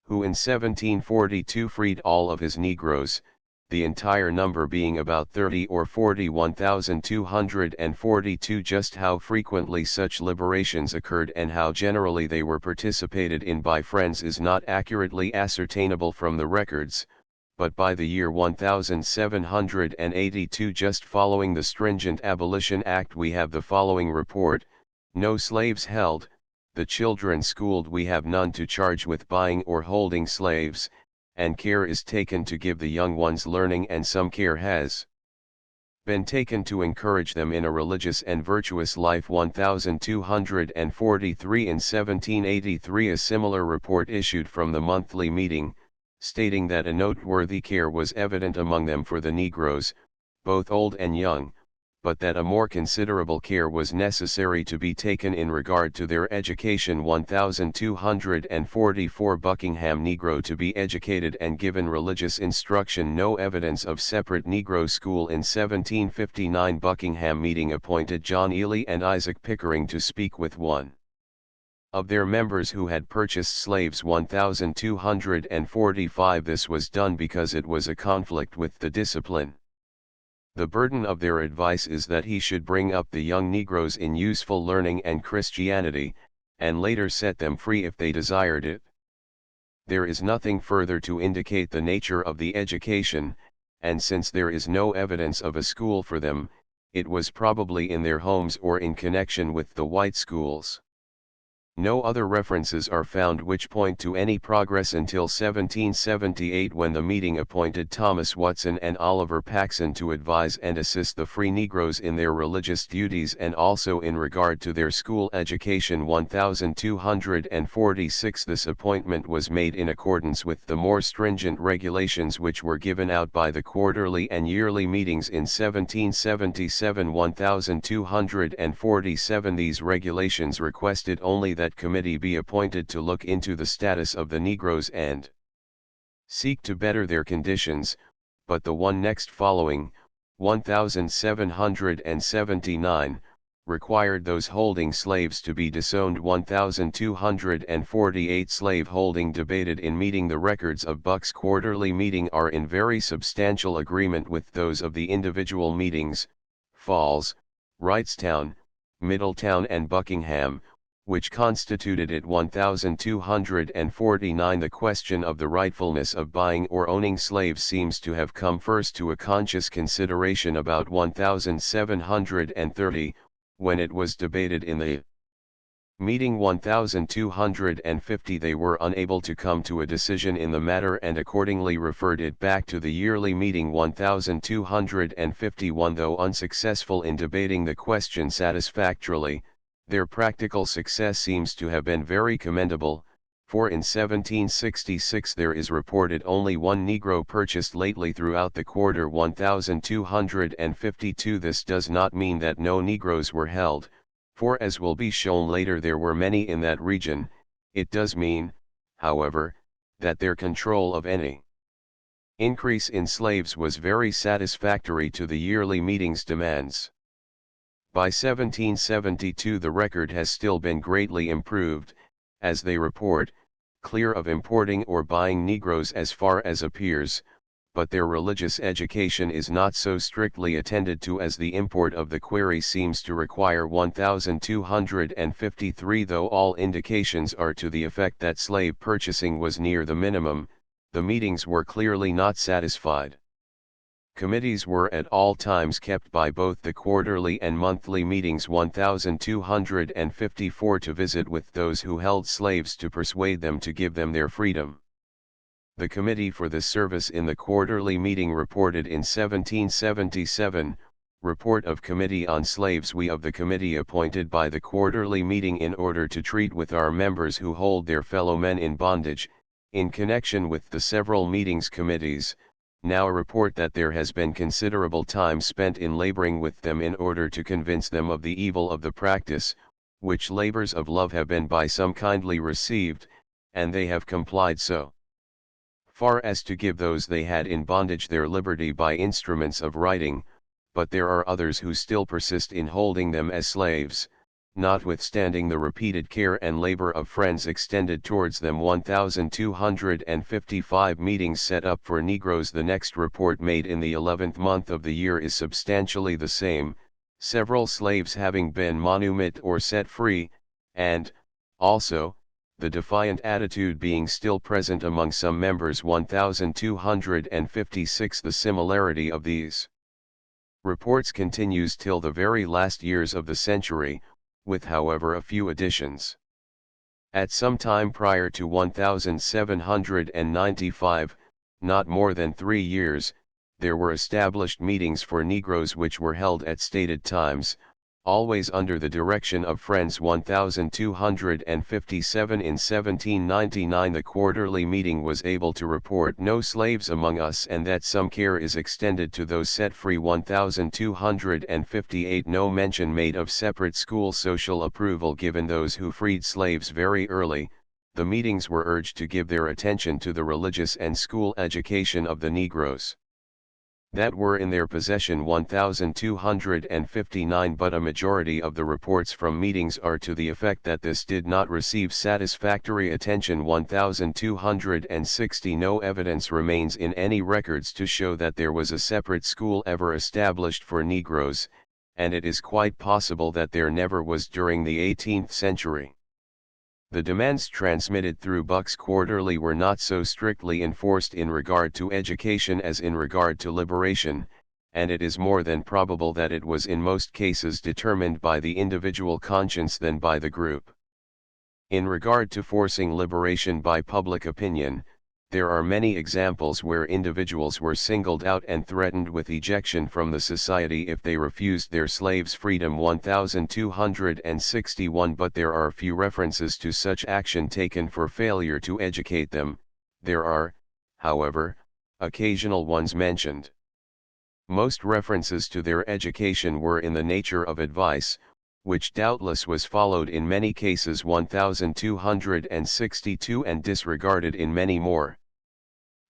who in 1742 freed all of his Negroes, the entire number being about 30 or 40. 1242. Just how frequently such liberations occurred and how generally they were participated in by friends is not accurately ascertainable from the records, but by the year 1782, just following the stringent Abolition Act, we have the following report: no slaves held, the children schooled, we have none to charge with buying or holding slaves, and care is taken to give the young ones learning, and some care has been taken to encourage them in a religious and virtuous life. 1243. In 1783 a similar report issued from the monthly meeting, stating that a noteworthy care was evident among them for the Negroes, both old and young, but that a more considerable care was necessary to be taken in regard to their education. 1244 Buckingham Negro to be educated and given religious instruction. No evidence of separate Negro school. In 1759 Buckingham meeting appointed John Ely and Isaac Pickering to speak with one of their members who had purchased slaves. 1245 This was done because it was a conflict with the discipline. The burden of their advice is that he should bring up the young Negroes in useful learning and Christianity, and later set them free if they desired it. There is nothing further to indicate the nature of the education, and since there is no evidence of a school for them, it was probably in their homes or in connection with the white schools. No other references are found which point to any progress until 1778, when the meeting appointed Thomas Watson and Oliver Paxson to advise and assist the free Negroes in their religious duties and also in regard to their school education. 1246 This appointment was made in accordance with the more stringent regulations which were given out by the quarterly and yearly meetings in 1777. 1247 These regulations requested only that committee be appointed to look into the status of the Negroes and seek to better their conditions, but the one next following, 1779, required those holding slaves to be disowned. 1248 Slave holding debated in meeting. The records of Buck's quarterly meeting are in very substantial agreement with those of the individual meetings, Falls, Wrightstown, Middletown and Buckingham, which constituted it. 1249 The question of the rightfulness of buying or owning slaves seems to have come first to a conscious consideration about 1730, when it was debated in the meeting. 1250 they were unable to come to a decision in the matter and accordingly referred it back to the yearly meeting. 1251 Though unsuccessful in debating the question satisfactorily, their practical success seems to have been very commendable, for in 1766 there is reported only one Negro purchased lately throughout the quarter. 1252 This does not mean that no Negroes were held, for as will be shown later there were many in that region. It does mean, however, that their control of any increase in slaves was very satisfactory to the yearly meeting's demands. By 1772 the record has still been greatly improved, as they report, clear of importing or buying Negroes as far as appears, but their religious education is not so strictly attended to as the import of the query seems to require. 1253. Though all indications are to the effect that slave purchasing was near the minimum, the meetings were clearly not satisfied. Committees were at all times kept by both the quarterly and monthly meetings. 1254 to visit with those who held slaves to persuade them to give them their freedom. The committee for this service in the quarterly meeting reported in 1777, Report of Committee on Slaves. We of the committee appointed by the quarterly meeting in order to treat with our members who hold their fellow men in bondage, in connection with the several meetings committees, now report that there has been considerable time spent in laboring with them in order to convince them of the evil of the practice, which labors of love have been by some kindly received, and they have complied so far as to give those they had in bondage their liberty by instruments of writing, but there are others who still persist in holding them as slaves, notwithstanding the repeated care and labor of friends extended towards them. 1255 meetings set up for Negroes. The next report made in the 11th month of the year is substantially the same, several slaves having been manumitted or set free, and, also, the defiant attitude being still present among some members. 1256 The similarity of these reports continues till the very last years of the century, with however a few additions. At some time prior to 1795, not more than 3 years, there were established meetings for Negroes which were held at stated times, always under the direction of friends. 1257 In 1799 the quarterly meeting was able to report no slaves among us and that some care is extended to those set free. 1258 No mention made of separate school social approval given those who freed slaves very early. The meetings were urged to give their attention to the religious and school education of the Negroes that were in their possession. 1259 But a majority of the reports from meetings are to the effect that this did not receive satisfactory attention. 1260 No evidence remains in any records to show that there was a separate school ever established for Negroes, and it is quite possible that there never was during the 18th century. The demands transmitted through Buck's Quarterly were not so strictly enforced in regard to education as in regard to liberation, and it is more than probable that it was in most cases determined by the individual conscience than by the group. In regard to forcing liberation by public opinion, there are many examples where individuals were singled out and threatened with ejection from the society if they refused their slaves' freedom. 1261 But there are few references to such action taken for failure to educate them. There are, however, occasional ones mentioned. Most references to their education were in the nature of advice, which doubtless was followed in many cases. 1262 and disregarded in many more.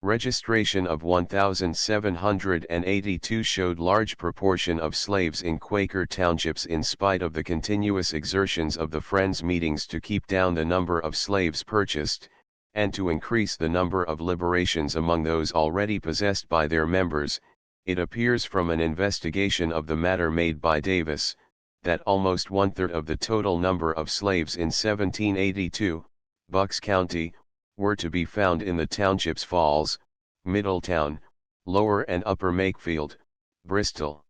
Registration of 1782 showed large proportion of slaves in Quaker townships in spite of the continuous exertions of the Friends meetings to keep down the number of slaves purchased, and to increase the number of liberations among those already possessed by their members. It appears from an investigation of the matter made by Davis, that almost 1/3 of the total number of slaves in 1782, Bucks County, were to be found in the townships Falls, Middletown, Lower and Upper Makefield, Bristol,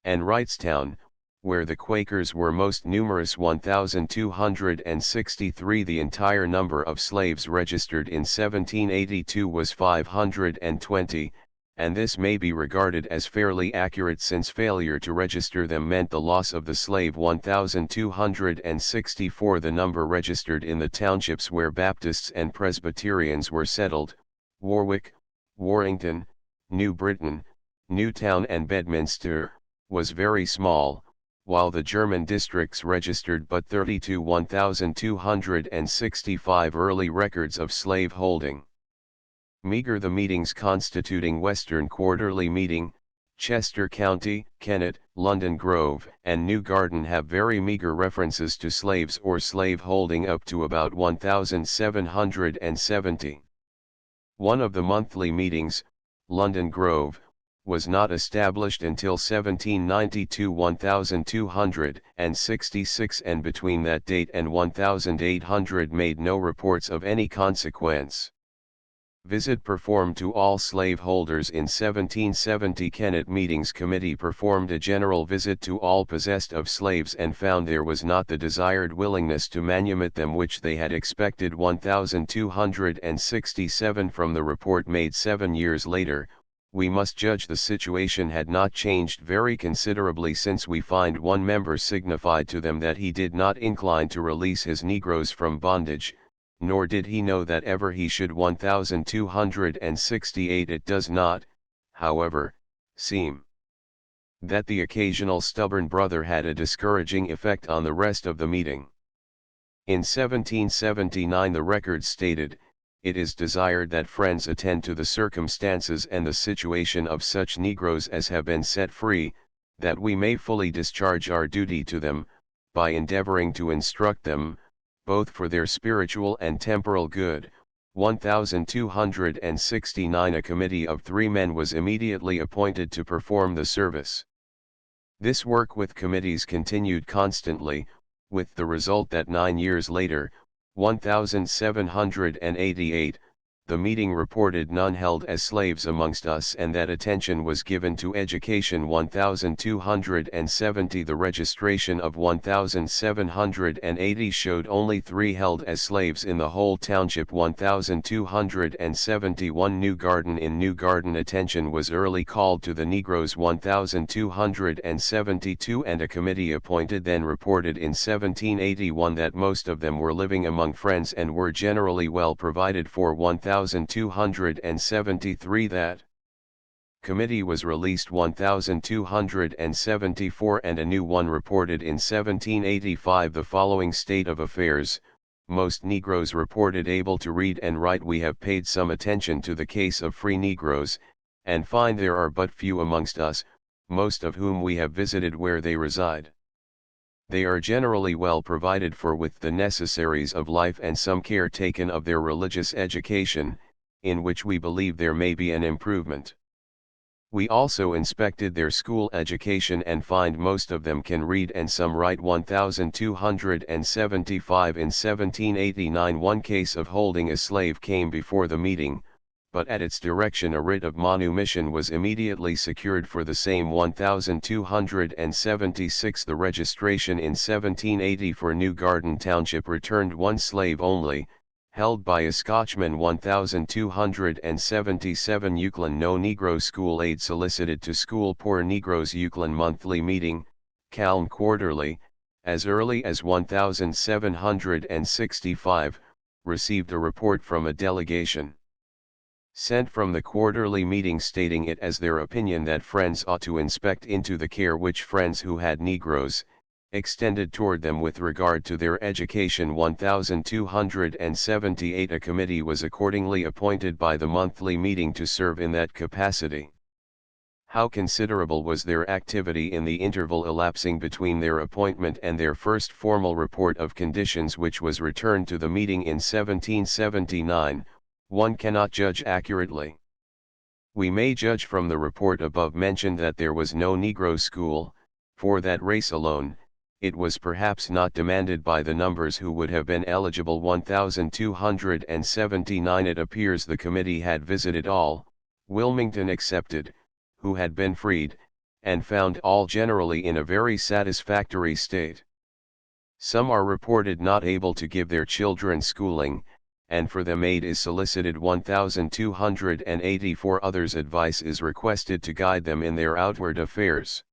and Wrightstown, where the Quakers were most numerous. 1263 The entire number of slaves registered in 1782 was 520, and this may be regarded as fairly accurate since failure to register them meant the loss of the slave. 1264 The number registered in the townships where Baptists and Presbyterians were settled, Warwick, Warrington, New Britain, Newtown and Bedminster, was very small, while the German districts registered but 32. 1265 Early records of slave holding. Meager. The meetings constituting Western Quarterly Meeting, Chester County, Kennet, London Grove, and New Garden have very meager references to slaves or slave holding up to about 1770. One of the monthly meetings, London Grove, was not established until 1792-1266, and between that date and 1800 made no reports of any consequence. Visit performed to all slaveholders in 1770. Kennett Meetings Committee performed a general visit to all possessed of slaves and found there was not the desired willingness to manumit them which they had expected. 1267. From the report made 7 years later, we must judge the situation had not changed very considerably, since we find one member signified to them that he did not incline to release his negroes from bondage, nor did he know that ever he should. 1268. It does not, however, seem that the occasional stubborn brother had a discouraging effect on the rest of the meeting. In 1779 the record stated, "It is desired that friends attend to the circumstances and the situation of such negroes as have been set free, that we may fully discharge our duty to them, by endeavoring to instruct them, both for their spiritual and temporal good." 1269. A committee of 3 men was immediately appointed to perform the service. This work with committees continued constantly, with the result that 9 years later, 1788, the meeting reported none held as slaves amongst us, and that attention was given to education. 1270. The registration of 1780 showed only 3 held as slaves in the whole township. 1271. New Garden. In New Garden attention was early called to the negroes. 1272. And a committee appointed then reported in 1781 that most of them were living among friends and were generally well provided for. 1273. That committee was released 1274, and a new one reported in 1785 the following state of affairs: most negroes reported able to read and write. We have paid some attention to the case of free negroes, and find there are but few amongst us, most of whom we have visited where they reside. They are generally well provided for with the necessaries of life, and some care taken of their religious education, in which we believe there may be an improvement. We also inspected their school education and find most of them can read and some write. 1275. In 1789 one case of holding a slave came before the meeting, but at its direction a writ of manumission was immediately secured for the same. 1276. The registration in 1780 for New Garden Township returned 1 slave only, held by a Scotchman. 1277. Euclid. No Negro school aid solicited to school poor Negroes. Euclid monthly meeting, Calm quarterly, as early as 1765, received a report from a delegation sent from the quarterly meeting stating it as their opinion that friends ought to inspect into the care which friends who had Negroes extended toward them with regard to their education. 1278. A committee was accordingly appointed by the monthly meeting to serve in that capacity. How considerable was their activity in the interval elapsing between their appointment and their first formal report of conditions, which was returned to the meeting in 1779, one cannot judge accurately. We may judge from the report above mentioned that there was no Negro school, for that race alone. It was perhaps not demanded by the numbers who would have been eligible. 1279. It appears the committee had visited all, Wilmington excepted, who had been freed, and found all generally in a very satisfactory state. Some are reported not able to give their children schooling, and for them aid is solicited. 1284. Others' advice is requested to guide them in their outward affairs.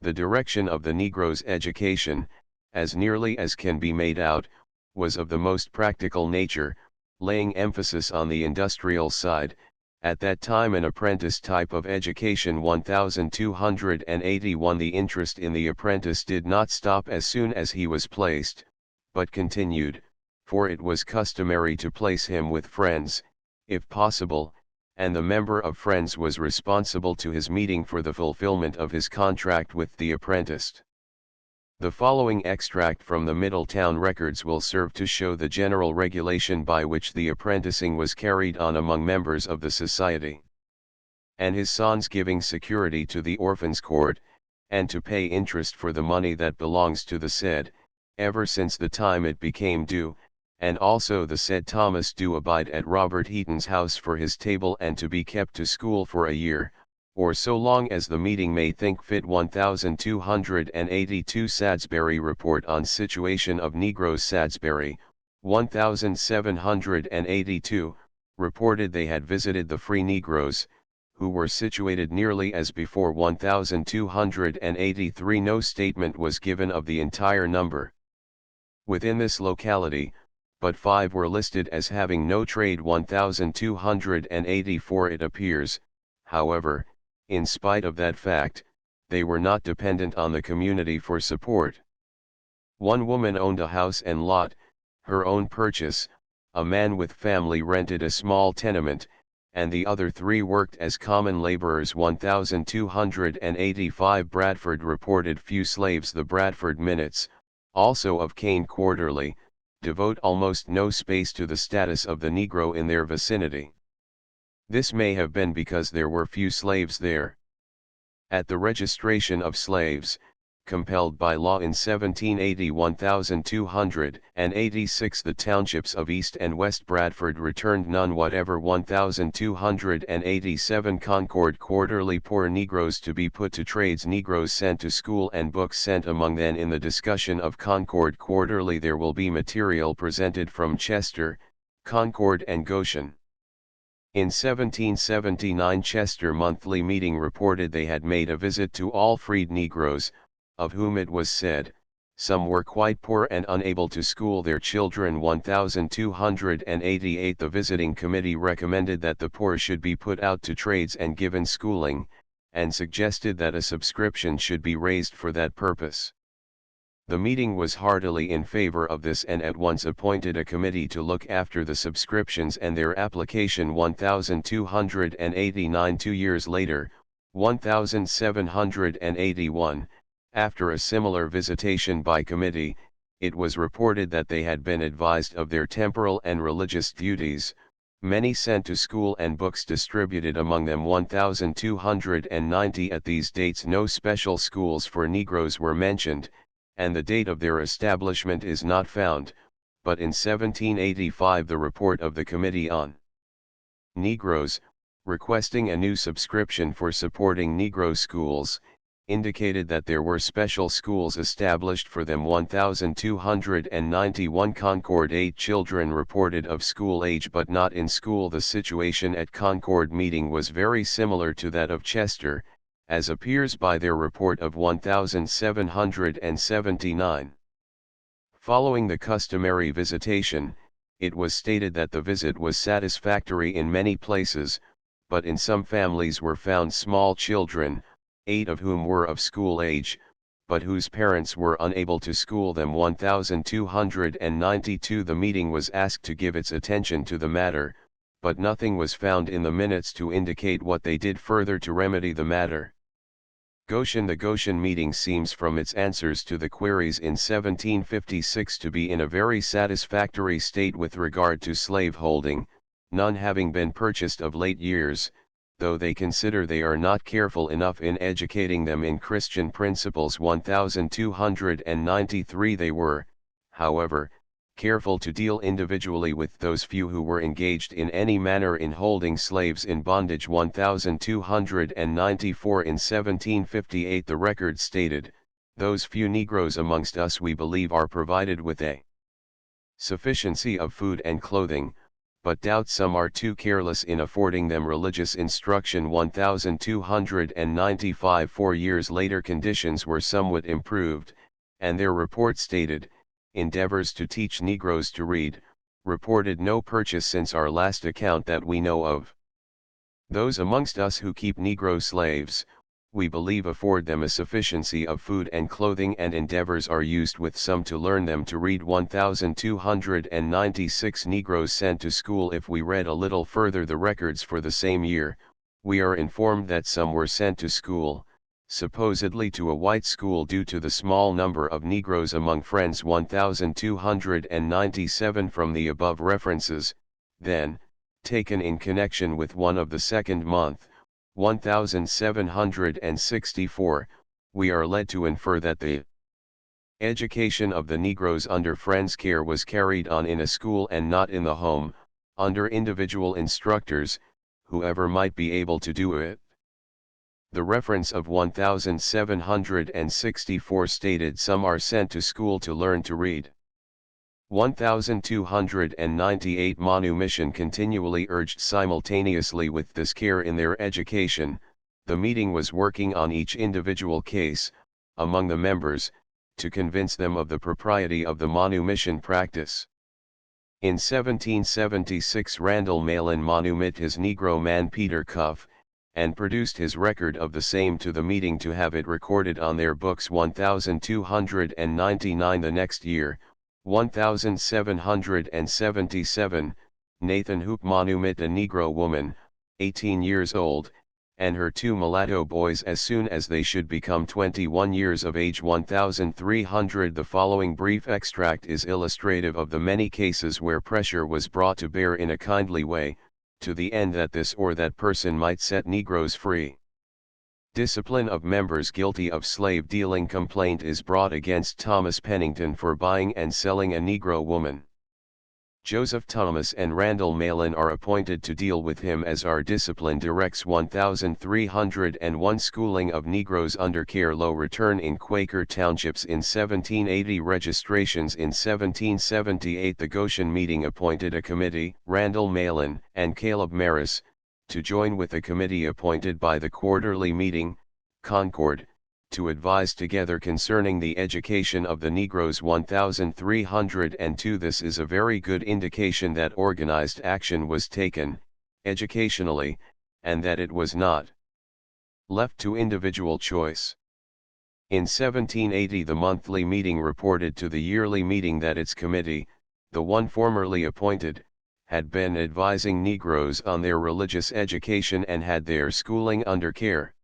The direction of the Negro's education, as nearly as can be made out, was of the most practical nature, laying emphasis on the industrial side, at that time an apprentice type of education. 1281. The interest in the apprentice did not stop as soon as he was placed, but continued, for it was customary to place him with friends, if possible, and the member of friends was responsible to his meeting for the fulfillment of his contract with the apprentice. The following extract from the Middletown records will serve to show the general regulation by which the apprenticing was carried on among members of the society. and his sons giving security to the orphans' court, and to pay interest for the money that belongs to the said, ever since the time it became due, and also the said Thomas do abide at Robert Heaton's house for his table and to be kept to school for a year, or so long as the meeting may think fit. 1282 Salisbury Report on Situation of Negroes. Salisbury, 1782, reported they had visited the free Negroes, who were situated nearly as before. 1283 No statement was given of the entire number within this locality, but 5 were listed as having no trade. 1284 It appears, however, in spite of that fact, they were not dependent on the community for support. One woman owned a house and lot, her own purchase, a man with family rented a small tenement, and the other 3 worked as common laborers. 1285 Bradford reported few slaves. The Bradford Minutes, also of Kane Quarterly, devote almost no space to the status of the Negro in their vicinity. This may have been because there were few slaves there. At the registration of slaves, compelled by law in 1780, 1286 the townships of East and West Bradford returned none whatever. 1287 Concord Quarterly Poor Negroes to be put to trades. Negroes sent to school and books sent among them. In the discussion of Concord Quarterly there will be material presented from Chester, Concord and Goshen. In 1779 Chester Monthly Meeting reported they had made a visit to all freed Negroes, of whom it was said, some were quite poor and unable to school their children. 1288 The visiting committee recommended that the poor should be put out to trades and given schooling, and suggested that a subscription should be raised for that purpose. The meeting was heartily in favor of this and at once appointed a committee to look after the subscriptions and their application. 1289 2 years later, 1781, after a similar visitation by committee, it was reported that they had been advised of their temporal and religious duties, many sent to school and books distributed among them. 1290 At these dates no special schools for Negroes were mentioned, and the date of their establishment is not found, but in 1785 the report of the Committee on Negroes, requesting a new subscription for supporting Negro schools, indicated that there were special schools established for them. 1291 Concord 8 children reported of school age but not in school. The situation at Concord meeting was very similar to that of Chester, as appears by their report of 1779. Following the customary visitation, it was stated that the visit was satisfactory in many places, but in some families were found small children, 8 of whom were of school age, but whose parents were unable to school them. 1292 The meeting was asked to give its attention to the matter, but nothing was found in the minutes to indicate what they did further to remedy the matter. Goshen The Goshen meeting seems from its answers to the queries in 1756 to be in a very satisfactory state with regard to slaveholding, none having been purchased of late years, though they consider they are not careful enough in educating them in Christian principles. 1293 They were, however, careful to deal individually with those few who were engaged in any manner in holding slaves in bondage. 1294 In 1758 the record stated, those few Negroes amongst us we believe are provided with a sufficiency of food and clothing, but doubt some are too careless in affording them religious instruction. 1295 4 years later conditions were somewhat improved, and their report stated, endeavors to teach Negroes to read, reported no purchase since our last account that we know of. Those amongst us who keep Negro slaves, we believe afford them a sufficiency of food and clothing, and endeavors are used with some to learn them to read. 1296 Negroes sent to school. If we read a little further the records for the same year, we are informed that some were sent to school, supposedly to a white school due to the small number of Negroes among Friends. 1297 From the above references, then, taken in connection with one of the second month, 1764, we are led to infer that the education of the Negroes under Friends' care was carried on in a school and not in the home, under individual instructors, whoever might be able to do it. The reference of 1764 stated some are sent to school to learn to read. 1298 manumission continually urged simultaneously with this care in their education. The meeting was working on each individual case, among the members, to convince them of the propriety of the manumission practice. In 1776 Randall Malin manumit his Negro man Peter Cuff, and produced his record of the same to the meeting to have it recorded on their books. 1299 the next year, 1777, Nathan Hoop manumit a Negro woman, 18 years old, and her two mulatto boys as soon as they should become 21 years of age. 1300 The following brief extract is illustrative of the many cases where pressure was brought to bear in a kindly way, to the end that this or that person might set Negroes free. Discipline of members guilty of slave dealing. Complaint is brought against Thomas Pennington for buying and selling a Negro woman. Joseph Thomas and Randall Malin are appointed to deal with him as our discipline directs. 1301 Schooling of Negroes under care. Low return in Quaker townships in 1780. Registrations in 1778. The Goshen meeting appointed a committee, Randall Malin and Caleb Maris, to join with a committee appointed by the quarterly meeting, Concord, to advise together concerning the education of the Negroes. 1302 This is a very good indication that organized action was taken, educationally, and that it was not left to individual choice. In 1780 the monthly meeting reported to the yearly meeting that its committee, the one formerly appointed, had been advising Negroes on their religious education and had their schooling under care.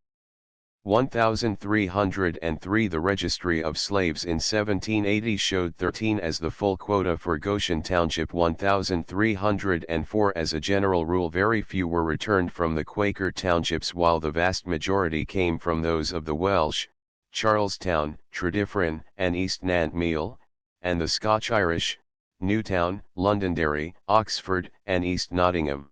1303 The registry of slaves in 1780 showed 13 as the full quota for Goshen Township. 1304 As a general rule very few were returned from the Quaker townships while the vast majority came from those of the Welsh, Charlestown, Tredyffrin and East Nantmeal, and the Scotch-Irish, Newtown, Londonderry, Oxford and East Nottingham.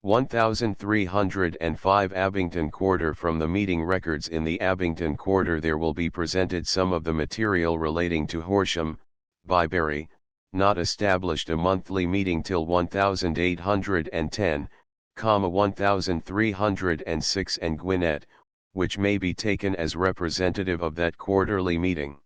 1305 Abington Quarter. From the meeting records in the Abington Quarter there will be presented some of the material relating to Horsham, Byberry, not established a monthly meeting till 1810, 1306 and Gwinnett, which may be taken as representative of that quarterly meeting.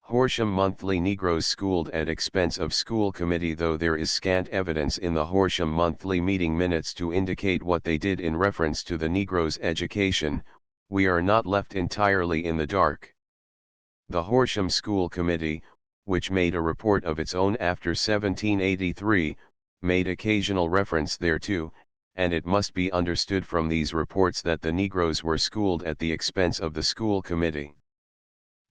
Horsham monthly Negroes schooled at expense of school committee. Though there is scant evidence in the Horsham monthly meeting minutes to indicate what they did in reference to the Negroes' education, we are not left entirely in the dark. The Horsham School Committee, which made a report of its own after 1783, made occasional reference thereto, and it must be understood from these reports that the Negroes were schooled at the expense of the school committee.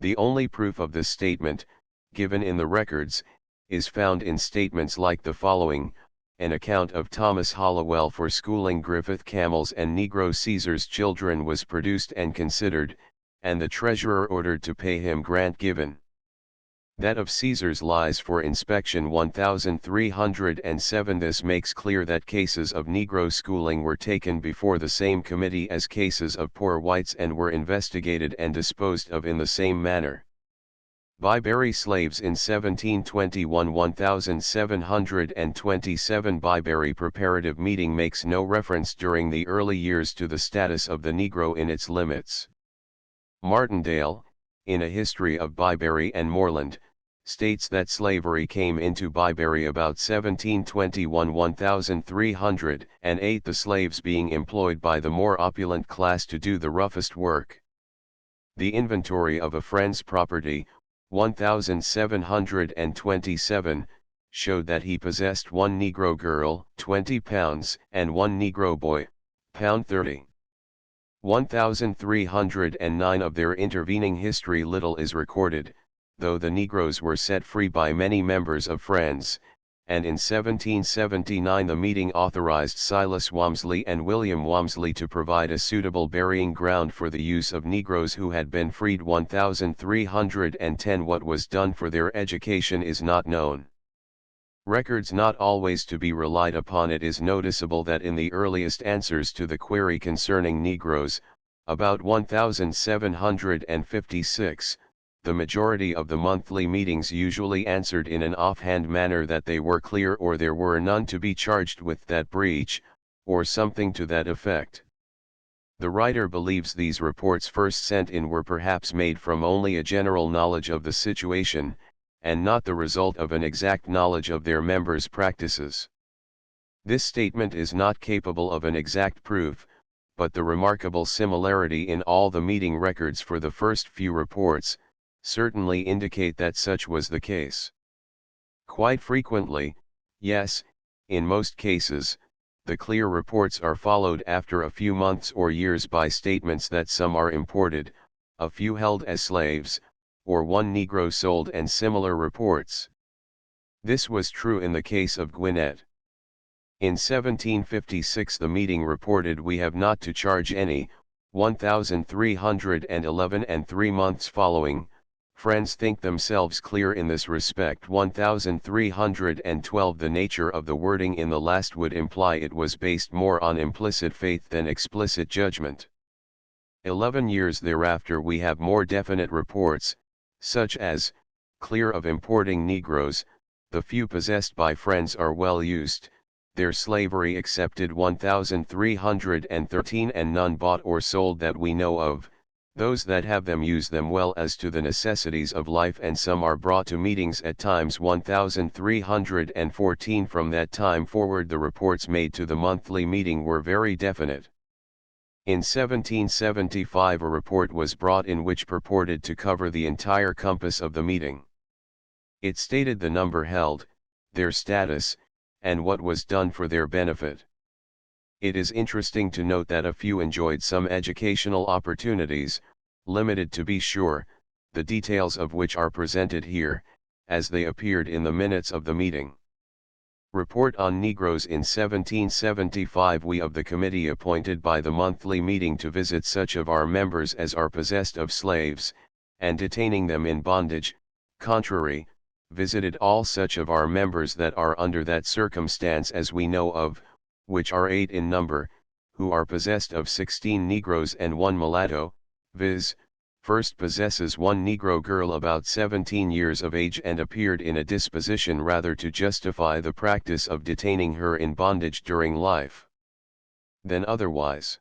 The only proof of this statement, given in the records, is found in statements like the following: an account of Thomas Hollowell for schooling Griffith camels and Negro Caesar's children was produced and considered, and the treasurer ordered to pay him grant given. That of Caesar's lies for inspection. 1307 This makes clear that cases of Negro schooling were taken before the same committee as cases of poor whites and were investigated and disposed of in the same manner. Byberry slaves in 1721 1727 Byberry preparative meeting makes no reference during the early years to the status of the Negro in its limits. Martindale, in A History of Byberry and Moreland, states that slavery came into Byberry about 1721-1308, the slaves being employed by the more opulent class to do the roughest work. The inventory of a friend's property, 1727, showed that he possessed one Negro girl, 20 pounds, and one Negro boy, £30. 1309 of their intervening history little is recorded, though the Negroes were set free by many members of Friends, and in 1779 the meeting authorized Silas Walmsley and William Walmsley to provide a suitable burying ground for the use of Negroes who had been freed. 1310. What was done for their education is not known. Records not always to be relied upon. It is noticeable that in the earliest answers to the query concerning Negroes, about 1756, the majority of the monthly meetings usually answered in an offhand manner that they were clear or there were none to be charged with that breach, or something to that effect. The writer believes these reports first sent in were perhaps made from only a general knowledge of the situation, and not the result of an exact knowledge of their members' practices. This statement is not capable of an exact proof, but the remarkable similarity in all the meeting records for the first few reports, certainly indicate that such was the case. Quite frequently, yes, in most cases, the clear reports are followed after a few months or years by statements that some are imported, a few held as slaves, or one Negro sold, and similar reports. This was true in the case of Gwinnett. In 1756 the meeting reported, "We have not to charge any, 1311, and 3 months following, friends think themselves clear in this respect." 1312 The nature of the wording in the last would imply it was based more on implicit faith than explicit judgment. 11 years thereafter we have more definite reports, such as, "Clear of importing Negroes, the few possessed by friends are well used, their slavery accepted 1313, and none bought or sold that we know of, those that have them use them well as to the necessities of life, and some are brought to meetings at times." 1314 From that time forward the reports made to the monthly meeting were very definite. In 1775 a report was brought in which purported to cover the entire compass of the meeting. It stated the number held, their status, and what was done for their benefit. It is interesting to note that a few enjoyed some educational opportunities, limited to be sure, the details of which are presented here, as they appeared in the minutes of the meeting. Report on Negroes. In 1775 we of the committee appointed by the monthly meeting to visit such of our members as are possessed of slaves, and detaining them in bondage, contrary, visited all such of our members that are under that circumstance as we know of, which are 8 in number, who are possessed of 16 Negroes and 1 mulatto, viz., first possesses 1 Negro girl about 17 years of age and appeared in a disposition rather to justify the practice of detaining her in bondage during life than otherwise.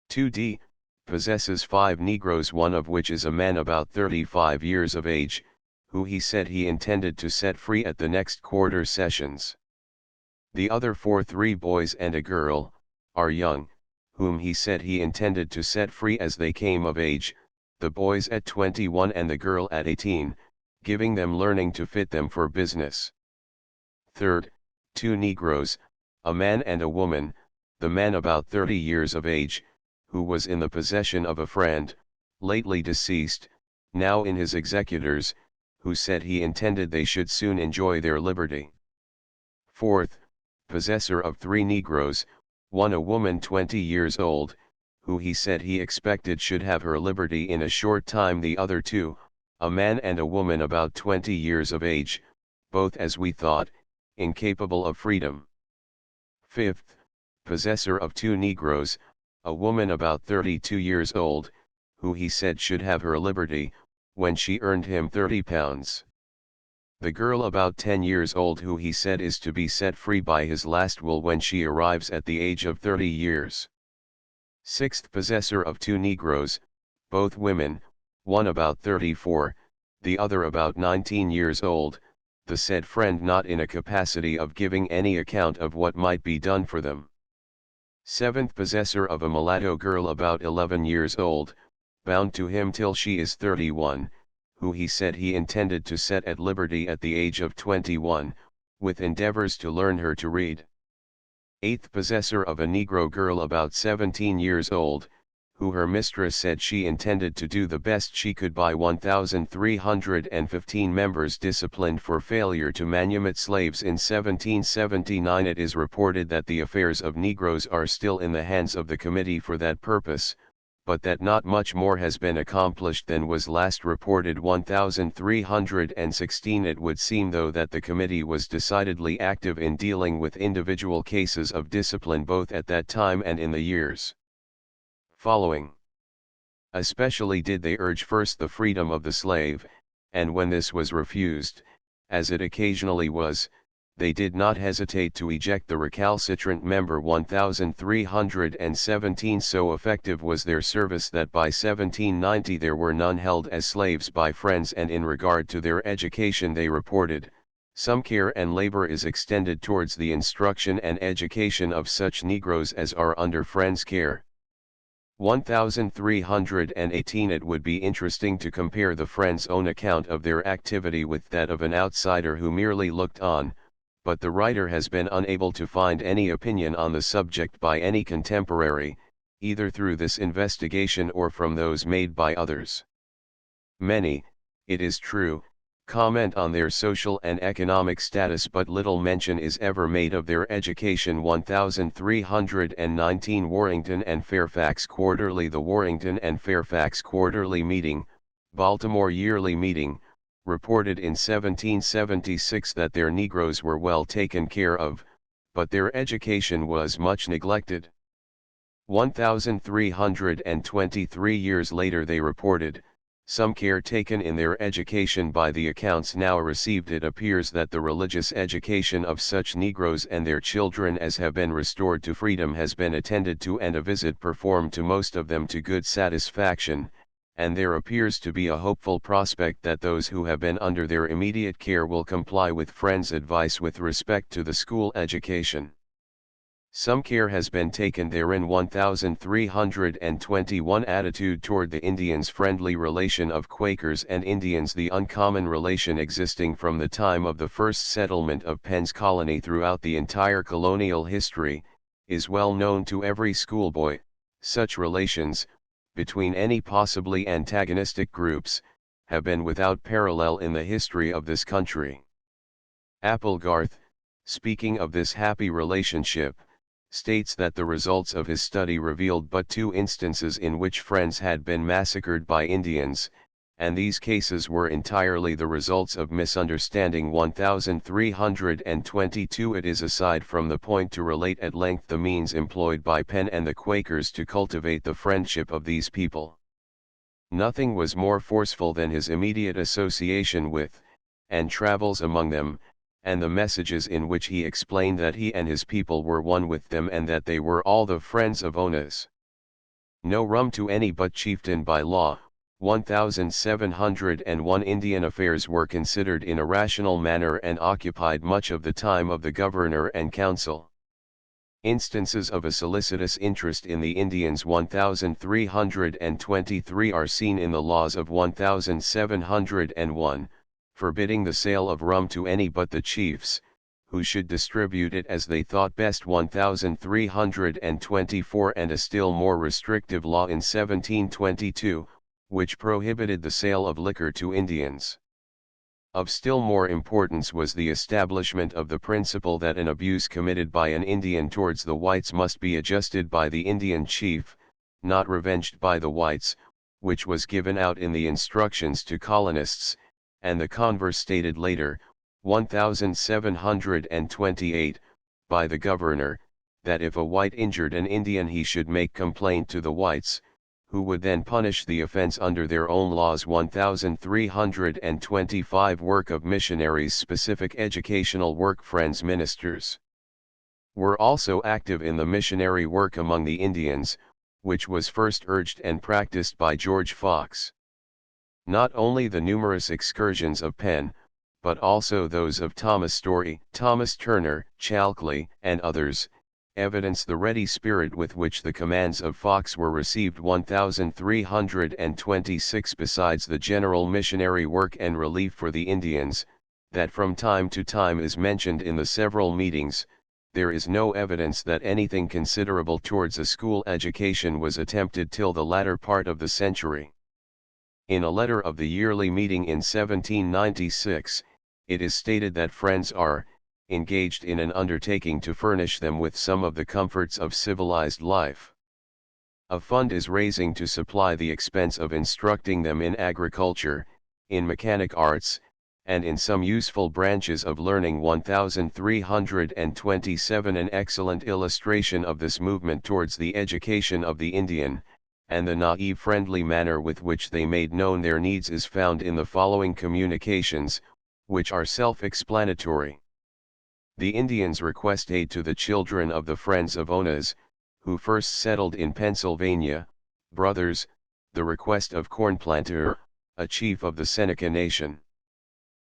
2d. Possesses 5 Negroes, one of which is a man about 35 years of age, who he said he intended to set free at the next quarter sessions. The other 4, 3 boys and a girl, are young, whom he said he intended to set free as they came of age, the boys at 21 and the girl at 18, giving them learning to fit them for business. Third, 2 Negroes, a man and a woman, the man about 30 years of age, who was in the possession of a friend, lately deceased, now in his executors, who said he intended they should soon enjoy their liberty. Fourth, possessor of 3 Negroes, one a woman 20 years old, who he said he expected should have her liberty in a short time. The other 2, a man and a woman about 20 years of age, both as we thought, incapable of freedom. Fifth, possessor of 2 Negroes, a woman about 32 years old, who he said should have her liberty, when she earned him £30. The girl about 10 years old, who he said is to be set free by his last will when she arrives at the age of 30 years. Sixth, possessor of 2 Negroes, both women, one about 34, the other about 19 years old, the said friend not in a capacity of giving any account of what might be done for them. Seventh, possessor of a mulatto girl about 11 years old, bound to him till she is 31, who he said he intended to set at liberty at the age of 21, with endeavors to learn her to read. Eighth, possessor of a Negro girl about 17 years old, who her mistress said she intended to do the best she could by 1,315 members disciplined for failure to manumit slaves in 1779. It is reported that the affairs of Negroes are still in the hands of the committee for that purpose, but that not much more has been accomplished than was last reported 1316. It would seem though that the committee was decidedly active in dealing with individual cases of discipline both at that time and in the years following. Especially did they urge first the freedom of the slave, and when this was refused, as it occasionally was, they did not hesitate to eject the recalcitrant member. 1317. So effective was their service that by 1790 there were none held as slaves by Friends, and in regard to their education they reported, some care and labor is extended towards the instruction and education of such Negroes as are under Friends' care. 1318. It would be interesting to compare the Friends' own account of their activity with that of an outsider who merely looked on, but the writer has been unable to find any opinion on the subject by any contemporary, either through this investigation or from those made by others. Many, it is true, comment on their social and economic status, but little mention is ever made of their education. 1319. Warrington and Fairfax Quarterly. The Warrington and Fairfax Quarterly Meeting, Baltimore Yearly Meeting, reported in 1776 that their Negroes were well taken care of, but their education was much neglected. 1323 years later they reported, some care taken in their education by the accounts now received. It appears that the religious education of such Negroes and their children as have been restored to freedom has been attended to and a visit performed to most of them to good satisfaction, and there appears to be a hopeful prospect that those who have been under their immediate care will comply with Friends' advice with respect to the school education. Some care has been taken therein. 1321. Attitude toward the Indians. Friendly relation of Quakers and Indians. The uncommon relation existing from the time of the first settlement of Penn's colony throughout the entire colonial history, is well known to every schoolboy. Such relations, between any possibly antagonistic groups, have been without parallel in the history of this country. Applegarth, speaking of this happy relationship, states that the results of his study revealed but 2 instances in which Friends had been massacred by Indians, and these cases were entirely the results of misunderstanding. 1322. It is aside from the point to relate at length the means employed by Penn and the Quakers to cultivate the friendship of these people. Nothing was more forceful than his immediate association with, and travels among them, and the messages in which he explained that he and his people were one with them and that they were all the friends of Onas. No rum to any but chieftain by law. 1701. Indian affairs were considered in a rational manner and occupied much of the time of the governor and council. Instances of a solicitous interest in the Indians. 1323 are seen in the laws of 1701, forbidding the sale of rum to any but the chiefs, who should distribute it as they thought best. 1324. And a still more restrictive law in 1722, which prohibited the sale of liquor to Indians. Of still more importance was the establishment of the principle that an abuse committed by an Indian towards the whites must be adjusted by the Indian chief, not revenged by the whites, which was given out in the instructions to colonists, and the converse stated later, 1728, by the governor, that if a white injured an Indian he should make complaint to the whites, who would then punish the offense under their own laws. 1325. Work of missionaries. Specific educational work. Friends ministers were also active in the missionary work among the Indians, which was first urged and practiced by George Fox. Not only the numerous excursions of Penn, but also those of Thomas Story, Thomas Turner, Chalkley, and others, evidence the ready spirit with which the commands of Fox were received. 1326. Besides the general missionary work and relief for the Indians, that from time to time is mentioned in the several meetings, there is no evidence that anything considerable towards a school education was attempted till the latter part of the century. In a letter of the yearly meeting in 1796, it is stated that Friends are engaged in an undertaking to furnish them with some of the comforts of civilized life. A fund is raising to supply the expense of instructing them in agriculture, in mechanic arts, and in some useful branches of learning. 1327. An excellent illustration of this movement towards the education of the Indian, and the naive friendly manner with which they made known their needs, is found in the following communications, which are self-explanatory. The Indians request aid to the children of the Friends of Onas, who first settled in Pennsylvania. Brothers, the request of Cornplanter, a chief of the Seneca nation.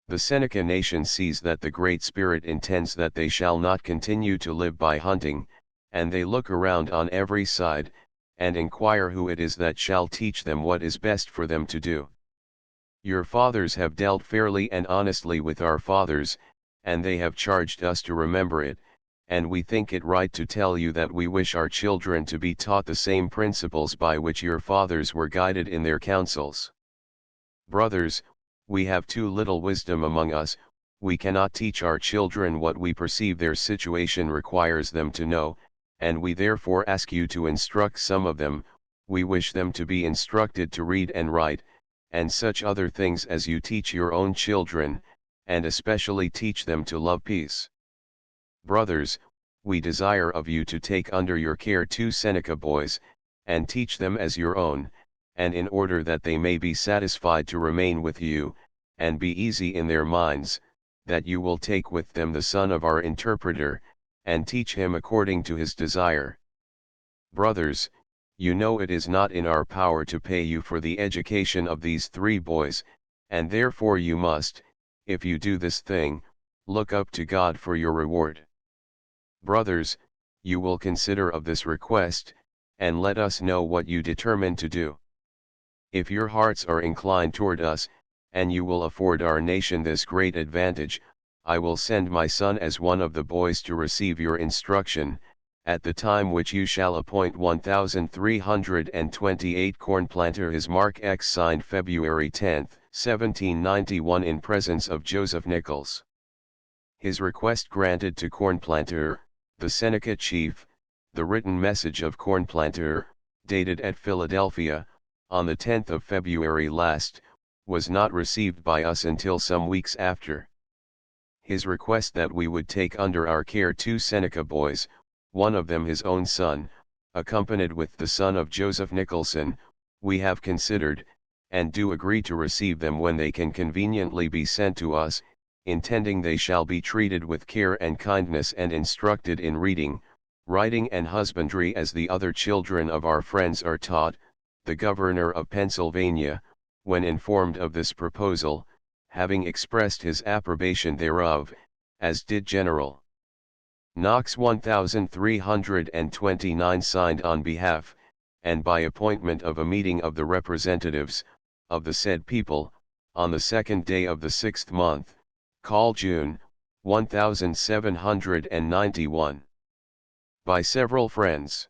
The Seneca nation sees that the Great Spirit intends that they shall not continue to live by hunting, and they look around on every side, and inquire who it is that shall teach them what is best for them to do. Your fathers have dealt fairly and honestly with our fathers, and they have charged us to remember it, and we think it right to tell you that we wish our children to be taught the same principles by which your fathers were guided in their counsels. Brothers, we have too little wisdom among us, we cannot teach our children what we perceive their situation requires them to know, and we therefore ask you to instruct some of them. We wish them to be instructed to read and write, and such other things as you teach your own children, and especially teach them to love peace. Brothers, we desire of you to take under your care 2 Seneca boys, and teach them as your own, and in order that they may be satisfied to remain with you, and be easy in their minds, that you will take with them the son of our interpreter, and teach him according to his desire. Brothers, you know it is not in our power to pay you for the education of these 3 boys, and therefore you must, if you do this thing, look up to God for your reward. Brothers, you will consider of this request, and let us know what you determine to do. If your hearts are inclined toward us, and you will afford our nation this great advantage, I will send my son as one of the boys to receive your instruction, at the time which you shall appoint. 1328. Cornplanter. His mark X signed February 10, 1791, in presence of Joseph Nichols. His request granted to Cornplanter, the Seneca chief. The written message of Cornplanter, dated at Philadelphia, on the 10th of February last, was not received by us until some weeks after. His request that we would take under our care 2 Seneca boys, one of them his own son, accompanied with the son of Joseph Nicholson, we have considered, and do agree to receive them when they can conveniently be sent to us, intending they shall be treated with care and kindness and instructed in reading, writing and husbandry as the other children of our friends are taught. The governor of Pennsylvania, when informed of this proposal, having expressed his approbation thereof, as did General Knox. 1329 signed on behalf, and by appointment of a meeting of the representatives, of the said people, on the 2nd day of the 6th month, called June, 1791. By several friends.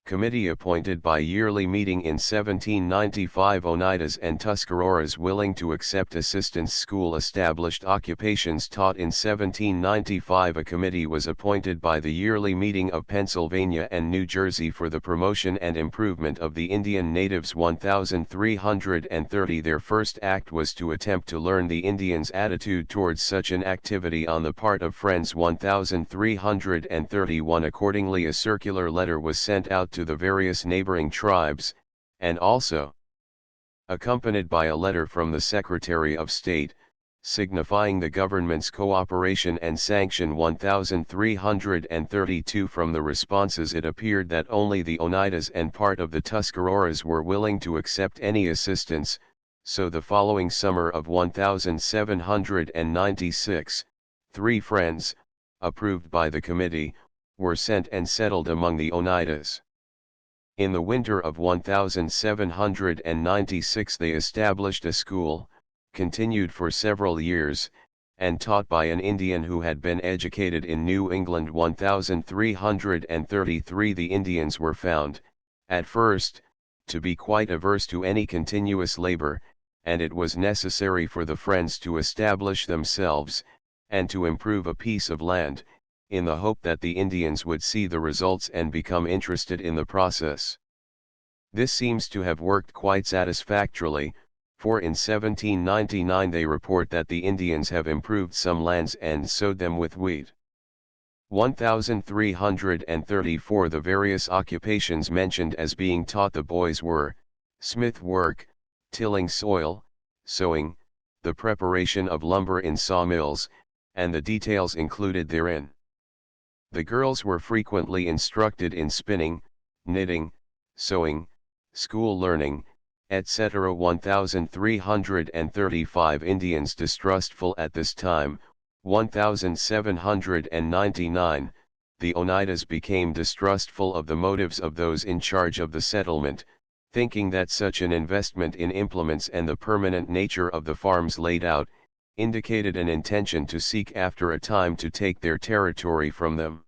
Committee appointed by yearly meeting in 1795. Oneidas and Tuscaroras willing to accept assistance. School established. Occupations taught in 1795. A committee was appointed by the yearly meeting of Pennsylvania and New Jersey for the promotion and improvement of the Indian natives. 1330. Their first act was to attempt to learn the Indians' attitude towards such an activity on the part of Friends. 1331. Accordingly, a circular letter was sent out to the various neighboring tribes, and also accompanied by a letter from the Secretary of State, signifying the government's cooperation and sanction. 1332. From the responses it appeared that only the Oneidas and part of the Tuscaroras were willing to accept any assistance, so the following summer of 1796, 3 friends, approved by the committee, were sent and settled among the Oneidas. In the winter of 1796 they established a school, continued for several years, and taught by an Indian who had been educated in New England. 1333 The Indians were found, at first, to be quite averse to any continuous labor, and it was necessary for the Friends to establish themselves, and to improve a piece of land, in the hope that the Indians would see the results and become interested in the process. This seems to have worked quite satisfactorily, for in 1799 they report that the Indians have improved some lands and sowed them with wheat. 1334 The various occupations mentioned as being taught the boys were, smith work, tilling soil, sowing, the preparation of lumber in sawmills, and the details included therein. The girls were frequently instructed in spinning, knitting, sewing, school learning, etc. 1335 Indians distrustful at this time. 1799, the Oneidas became distrustful of the motives of those in charge of the settlement, thinking that such an investment in implements and the permanent nature of the farms laid out, indicated an intention to seek after a time to take their territory from them.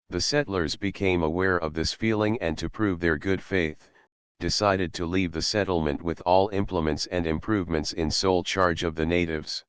The settlers became aware of this feeling and to prove their good faith, decided to leave the settlement with all implements and improvements in sole charge of the natives.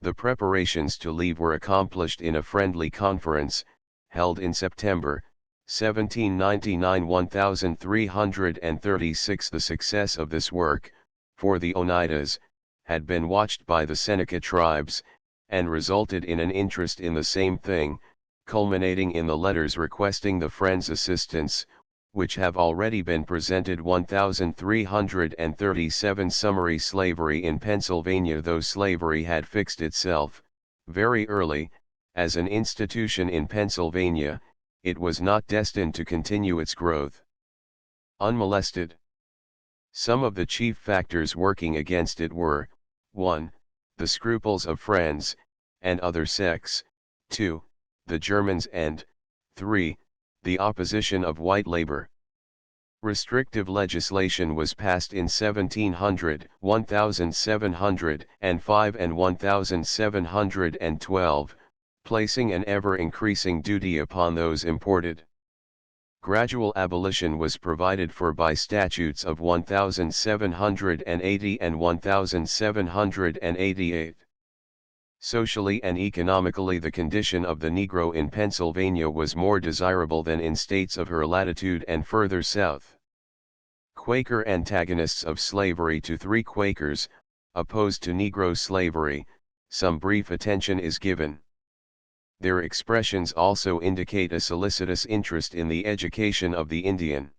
The preparations to leave were accomplished in a friendly conference, held in September, 1799. 1336 The success of this work, for the Oneidas, had been watched by the Seneca tribes, and resulted in an interest in the same thing, culminating in the letters requesting the Friends' assistance, which have already been presented. 1337 Summary Slavery in Pennsylvania. Though slavery had fixed itself, very early, as an institution in Pennsylvania, it was not destined to continue its growth unmolested. Some of the chief factors working against it were, 1. The scruples of Friends, and other sects, 2. The Germans and, 3. The opposition of white labor. Restrictive legislation was passed in 1700, 1705 and 1712, placing an ever-increasing duty upon those imported. Gradual abolition was provided for by statutes of 1780 and 1788. Socially and economically, the condition of the Negro in Pennsylvania was more desirable than in states of her latitude and further south. Quaker antagonists of slavery. To 3 Quakers, opposed to Negro slavery, some brief attention is given. Their expressions also indicate a solicitous interest in the education of the Indian.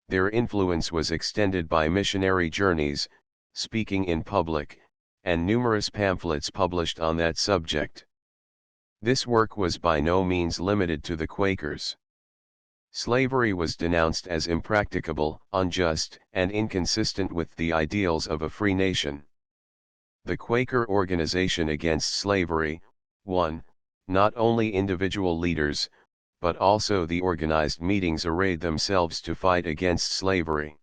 Their influence was extended by missionary journeys, speaking in public, and numerous pamphlets published on that subject. This work was by no means limited to the Quakers. Slavery was denounced as impracticable, unjust, and inconsistent with the ideals of a free nation. The Quaker organization against slavery, 1. Not only individual leaders, but also the organized meetings arrayed themselves to fight against slavery.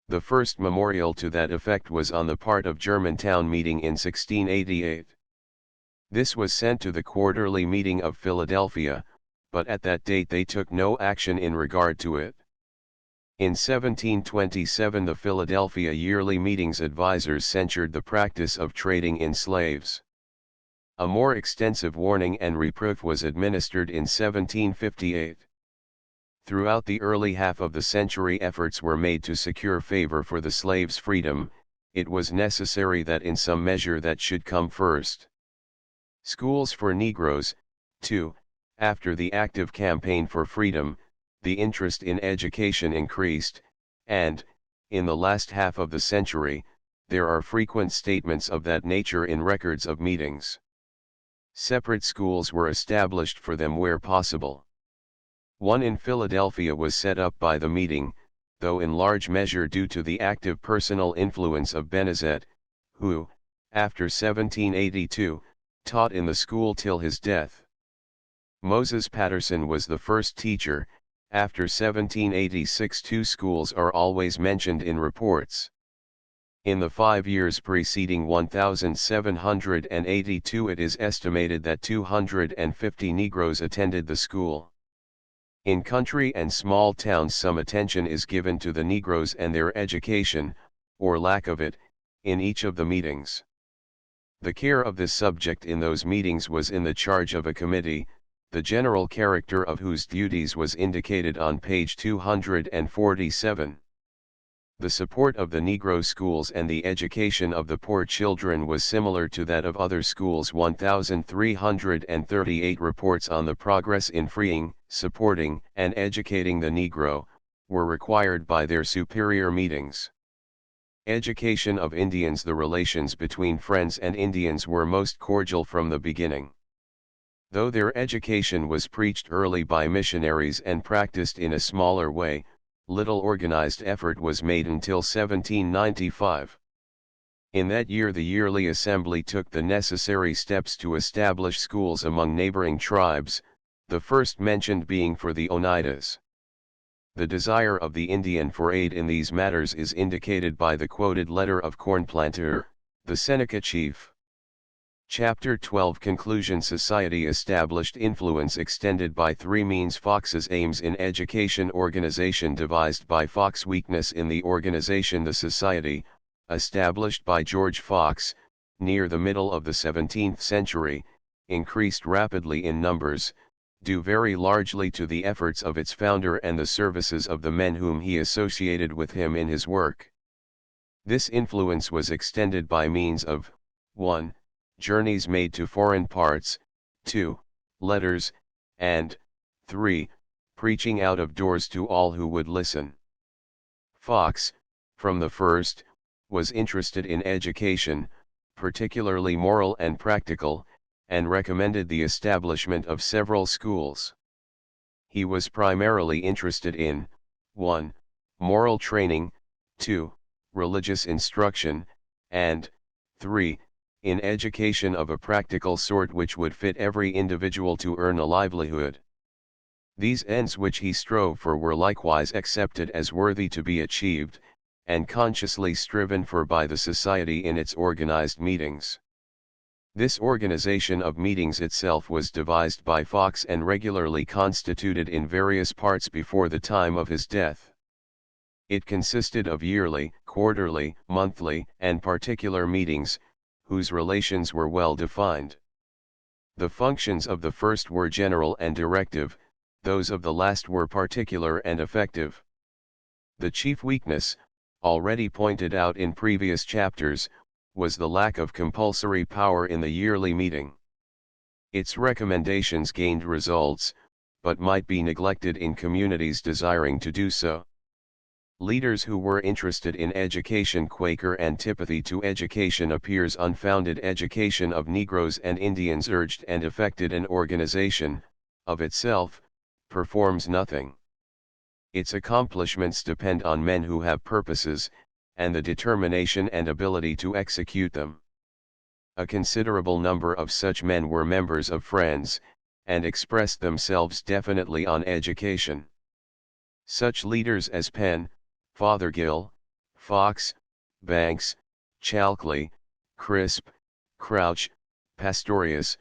The first memorial to that effect was on the part of Germantown meeting in 1688. This was sent to the Quarterly Meeting of Philadelphia, but at that date they took no action in regard to it. In 1727 the Philadelphia Yearly Meeting's advisers censured the practice of trading in slaves. A more extensive warning and reproof was administered in 1758. Throughout the early half of the century efforts were made to secure favor for the slaves' freedom. It was necessary that in some measure that should come first. Schools for Negroes. 2. After the active campaign for freedom, the interest in education increased, and, in the last half of the century, there are frequent statements of that nature in records of meetings. Separate schools were established for them where possible. One in Philadelphia was set up by the meeting, though in large measure due to the active personal influence of Benezet, who, after 1782, taught in the school till his death. Moses Patterson was the first teacher. After 1786 2 schools are always mentioned in reports. In the 5 years preceding 1782 it is estimated that 250 Negroes attended the school. In country and small towns some attention is given to the Negroes and their education, or lack of it, in each of the meetings. The care of this subject in those meetings was in the charge of a committee, the general character of whose duties was indicated on page 247. The support of the Negro schools and the education of the poor children was similar to that of other schools. 1338 reports on the progress in freeing, supporting, and educating the Negro, were required by their superior meetings. Education of Indians. The relations between Friends and Indians were most cordial from the beginning. Though their education was preached early by missionaries and practiced in a smaller way, little organized effort was made until 1795. In that year the Yearly Assembly took the necessary steps to establish schools among neighboring tribes, the first mentioned being for the Oneidas. The desire of the Indian for aid in these matters is indicated by the quoted letter of Cornplanter, the Seneca chief. Chapter 12 Conclusion. Society established influence extended by 3 means. Fox's aims in education. Organization devised by Fox. Weakness in the organization. The society, established by George Fox, near the middle of the 17th century, increased rapidly in numbers, due very largely to the efforts of its founder and the services of the men whom he associated with him in his work. This influence was extended by means of 1. Journeys made to foreign parts, 2. Letters, and 3. Preaching out of doors to all who would listen. Fox, from the first, was interested in education, particularly moral and practical, and recommended the establishment of several schools. He was primarily interested in 1. Moral training, 2. Religious instruction, and 3. In education of a practical sort which would fit every individual to earn a livelihood. These ends which he strove for were likewise accepted as worthy to be achieved, and consciously striven for by the society in its organized meetings. This organization of meetings itself was devised by Fox and regularly constituted in various parts before the time of his death. It consisted of yearly, quarterly, monthly, and particular meetings, whose relations were well defined. The functions of the first were general and directive, those of the last were particular and effective. The chief weakness, already pointed out in previous chapters, was the lack of compulsory power in the yearly meeting. Its recommendations gained results, but might be neglected in communities desiring to do so. Leaders who were interested in education. Quaker antipathy to education appears unfounded. Education of Negroes and Indians urged and effected an organization, of itself, performs nothing. Its accomplishments depend on men who have purposes, and the determination and ability to execute them. A considerable number of such men were members of Friends, and expressed themselves definitely on education. Such leaders as Penn, Fothergill, Fox, Banks, Chalkley, Crisp, Crouch, Pastorius,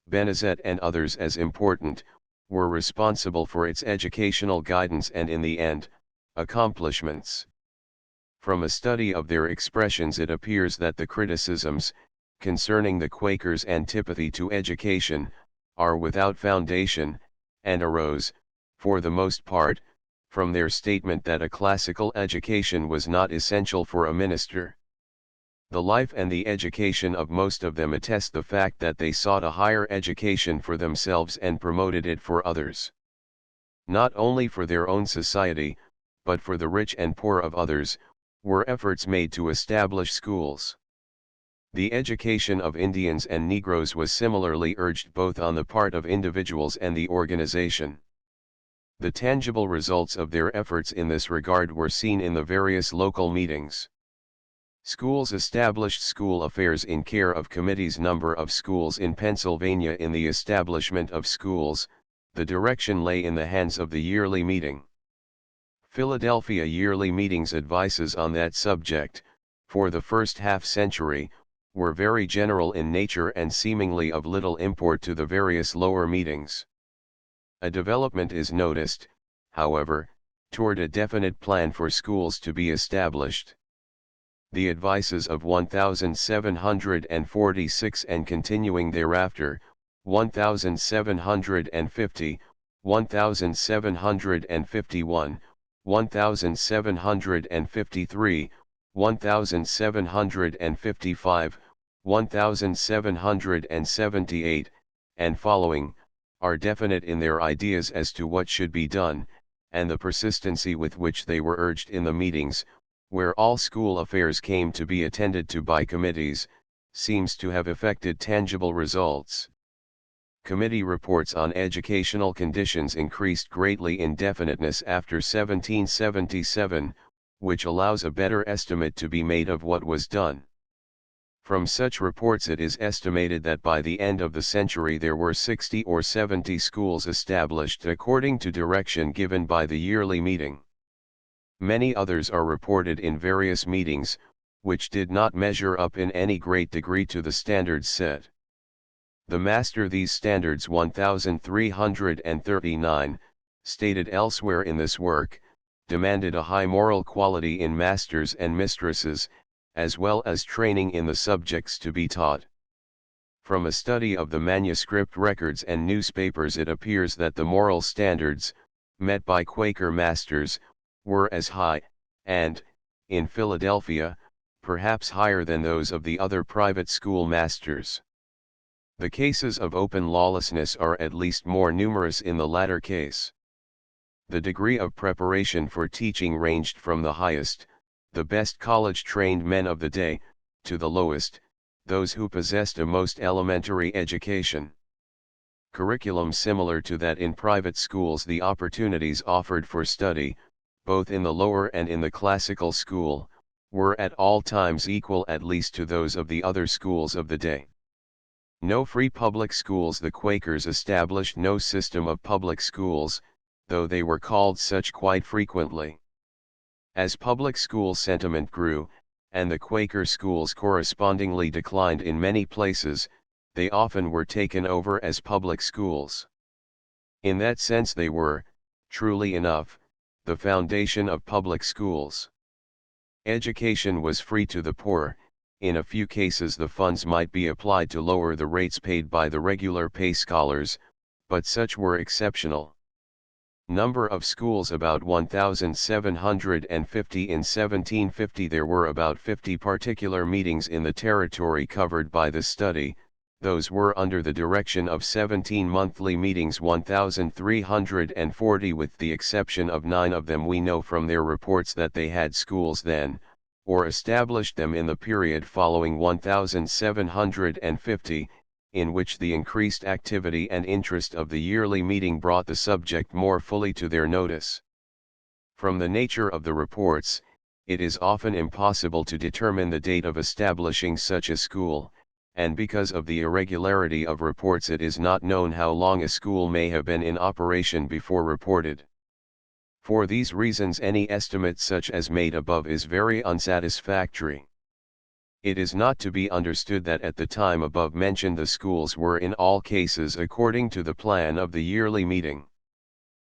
Benezet and others as important, were responsible for its educational guidance and in the end, accomplishments. From a study of their expressions it appears that the criticisms, concerning the Quakers' antipathy to education, are without foundation, and arose, for the most part, from their statement that a classical education was not essential for a minister. The life and the education of most of them attest the fact that they sought a higher education for themselves and promoted it for others. Not only for their own society, but for the rich and poor of others, were efforts made to establish schools. The education of Indians and Negroes was similarly urged both on the part of individuals and the organization. The tangible results of their efforts in this regard were seen in the various local meetings. Schools established. School affairs in care of committees. Number of schools in Pennsylvania. In the establishment of schools, the direction lay in the hands of the yearly meeting. Philadelphia Yearly Meetings advices on that subject, for the first half-century, were very general in nature and seemingly of little import to the various lower meetings. A development is noticed, however, toward a definite plan for schools to be established. The advices of 1746 and continuing thereafter, 1750, 1751, 1753, 1755, 1778, and following, are definite in their ideas as to what should be done, and the persistency with which they were urged in the meetings, where all school affairs came to be attended to by committees, seems to have effected tangible results. Committee reports on educational conditions increased greatly in definiteness after 1777, which allows a better estimate to be made of what was done. From such reports it is estimated that by the end of the century there were 60 or 70 schools established according to direction given by the yearly meeting. Many others are reported in various meetings, which did not measure up in any great degree to the standards set. The master these standards 1339, stated elsewhere in this work, demanded a high moral quality in masters and mistresses, as well as training in the subjects to be taught. From a study of the manuscript records and newspapers it appears that the moral standards, met by Quaker masters, were as high, and, in Philadelphia, perhaps higher than those of the other private school masters. The cases of open lawlessness are at least more numerous in the latter case. The degree of preparation for teaching ranged from the highest, the best college-trained men of the day, to the lowest, those who possessed a most elementary education. Curriculum similar to that in private schools, the opportunities offered for study, both in the lower and in the classical school, were at all times equal at least to those of the other schools of the day. No free public schools. The Quakers established no system of public schools, though they were called such quite frequently. As public school sentiment grew, and the Quaker schools correspondingly declined in many places, they often were taken over as public schools. In that sense they were, truly enough, the foundation of public schools. Education was free to the poor. In a few cases the funds might be applied to lower the rates paid by the regular pay scholars, but such were exceptional. Number of schools about 1,750. In 1750 there were about 50 particular meetings in the territory covered by the study. Those were under the direction of 17 monthly meetings, 1,340, with the exception of 9 of them we know from their reports that they had schools then, or established them in the period following 1750, in which the increased activity and interest of the yearly meeting brought the subject more fully to their notice. From the nature of the reports, it is often impossible to determine the date of establishing such a school, and because of the irregularity of reports it is not known how long a school may have been in operation before reported. For these reasons any estimate such as made above is very unsatisfactory. It is not to be understood that at the time above mentioned the schools were in all cases according to the plan of the yearly meeting.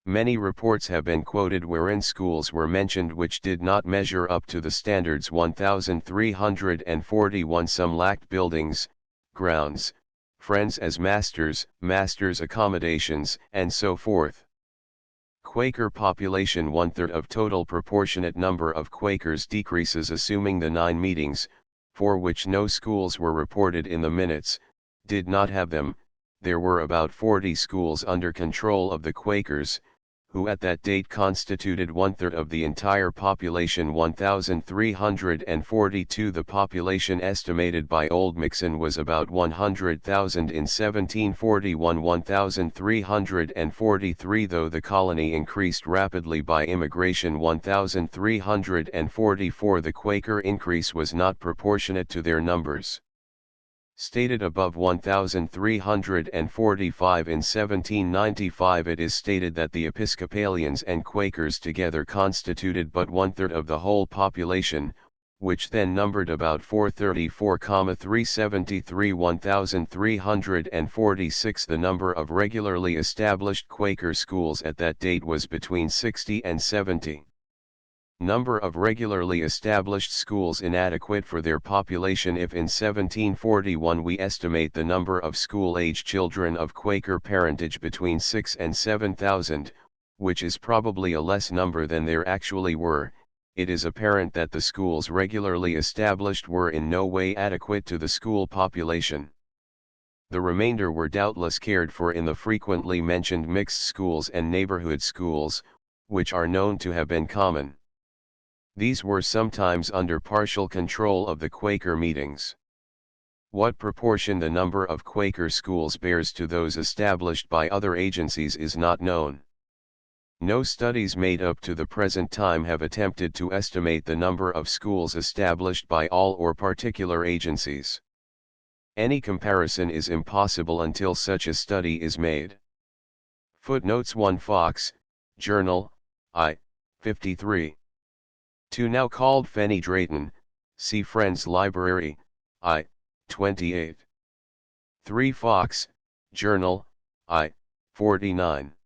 Many reports have been quoted wherein schools were mentioned which did not measure up to the standards 1341. Some lacked buildings, grounds, friends as masters, masters' accommodations, and so forth. Quaker population 1/3 of total. Proportionate number of Quakers decreases assuming the 9 meetings, for which no schools were reported in the minutes, did not have them. There were about 40 schools under control of the Quakers, who at that date constituted 1/3 of the entire population 1,342. The population estimated by Oldmixon was about 100,000 in 1741, 1,343, though the colony increased rapidly by immigration 1,344. The Quaker increase was not proportionate to their numbers. Stated above 1,345 in 1795. It is stated that the Episcopalians and Quakers together constituted but 1/3 of the whole population, which then numbered about 434,373 1346. The number of regularly established Quaker schools at that date was between 60 and 70. Number of regularly established schools inadequate for their population. If in 1741 we estimate the number of school-age children of Quaker parentage between 6 and 7,000, which is probably a less number than there actually were, it is apparent that the schools regularly established were in no way adequate to the school population. The remainder were doubtless cared for in the frequently mentioned mixed schools and neighborhood schools, which are known to have been common. These were sometimes under partial control of the Quaker meetings. What proportion the number of Quaker schools bears to those established by other agencies is not known. No studies made up to the present time have attempted to estimate the number of schools established by all or particular agencies. Any comparison is impossible until such a study is made. Footnotes 1 Fox, Journal, I, 53. 2 Now called Fenny Drayton, see Friends Library, I, 28. 3 Fox, Journal, I, 49.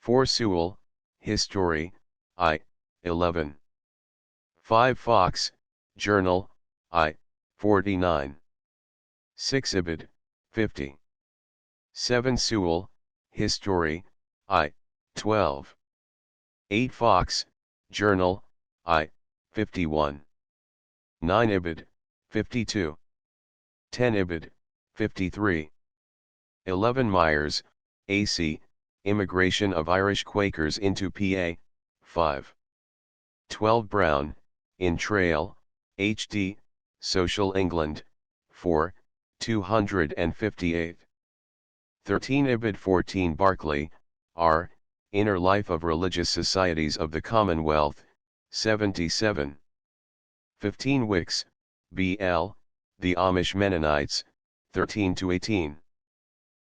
4 Sewell, History, I, 11. 5 Fox, Journal, I, 49. 6 Ibid, 50. 7 Sewell, History, I, 12. 8 Fox, Journal, I, 51. 9 Ibid, 52. 10 Ibid, 53. 11 Myers, A.C., Immigration of Irish Quakers into PA, 5. 12 Brown, In Trail, H.D., Social England, 4, 258. 13 Ibid 14 Barclay, R., Inner Life of Religious Societies of the Commonwealth, 77. 15 Wicks, B.L., The Amish Mennonites, 13-18.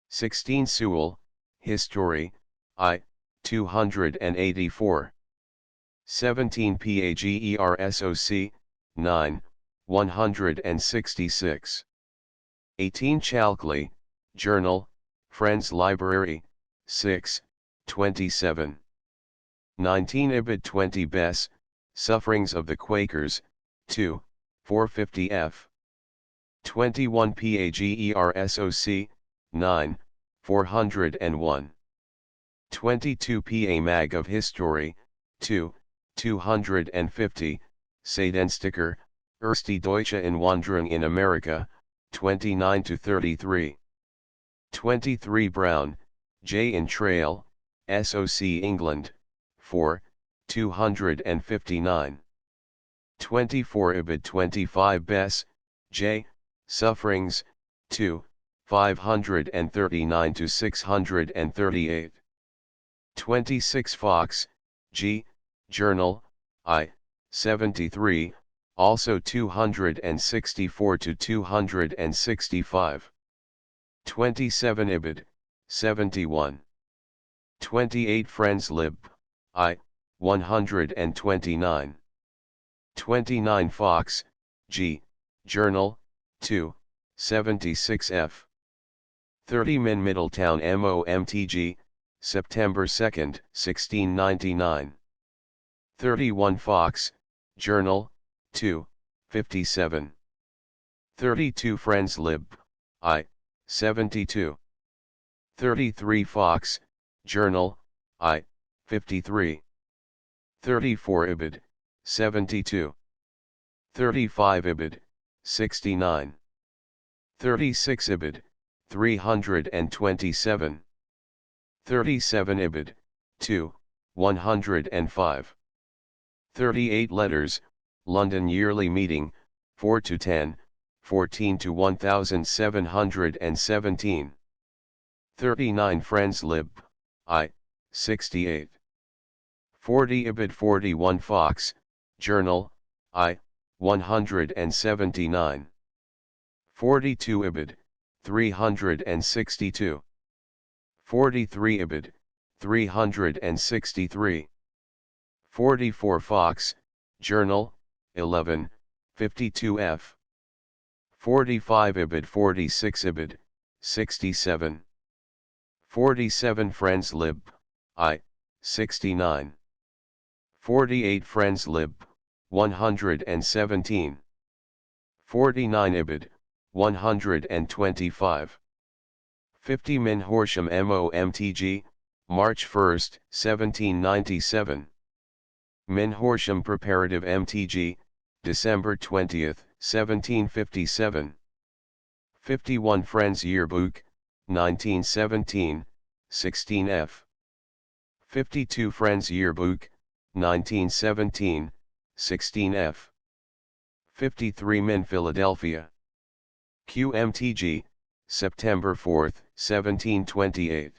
16 Sewell, History, I, 284. 17 Pagersoc, 9, 166. 18 Chalkley, Journal, Friends Library, 6, 27. 19 Ibid 20 Bess, Sufferings of the Quakers, 2, 450 f. 21 Pagersoc, 9, 401. 22 Pa Mag of History, 2, 250, Seidensticker, Erste Deutsche Einwanderung in America, 29-33. 23 Brown, J. In Trail, SOC England, 4, 259. 24 Ibid 25 Bess, J. Sufferings, 2, 539-638. 26 Fox, G. Journal, I, 73, also 264-265. 27 Ibid, 71. 28 Friends Lib, I, 129. 29 Fox, G. Journal, 2, 76 f. 30 Min Middletown MOMTG, September 2, 1699. 31 Fox, Journal, 2, 57. 32 Friends Lib, I, 72. 33 Fox, Journal, I, 53. 34 Ibid, 72. 35 Ibid, 69. 36 Ibid, 327. 37 Ibid, 2, 105. 38 Letters, London Yearly Meeting, 4-10, 14-1717. 39 Friends Lib, I, 68. 40 Ibid 41 Fox, Journal, I, 179. 42 Ibid, 362. 43 Ibid, 363. 44 Fox, Journal, 11, 52f. 45 ibid 46 ibid, 67. 47 friends lib, I, 69. 48 friends lib, 117. 49 ibid, 125. 50 Min Horsham MOMTG, March 1, 1797. Min Horsham Preparative MTG, December 20, 1757. 51 Friends Yearbook, 1917, 16f. 52 Friends Yearbook, 1917, 16f. 53 Min Philadelphia. QMTG, September 4, 1728.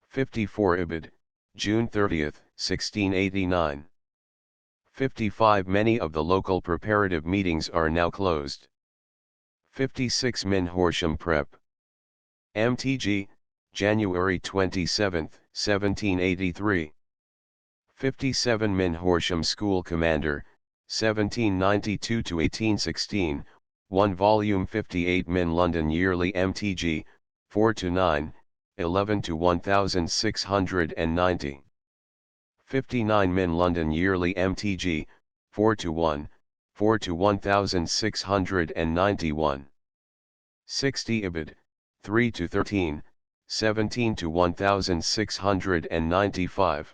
54 Ibid, June 30, 1689. 55 Many of the local preparative meetings are now closed. 56 Min Horsham Prep. MTG, January 27, 1783. 57 Min Horsham School Commander, 1792–1816, 1 volume 58 Min London Yearly MTG, 4–9, 11–1690. 59 Min London Yearly MTG, 4–1, 4–1691. 60 Ibid, 3–13, 17–1695.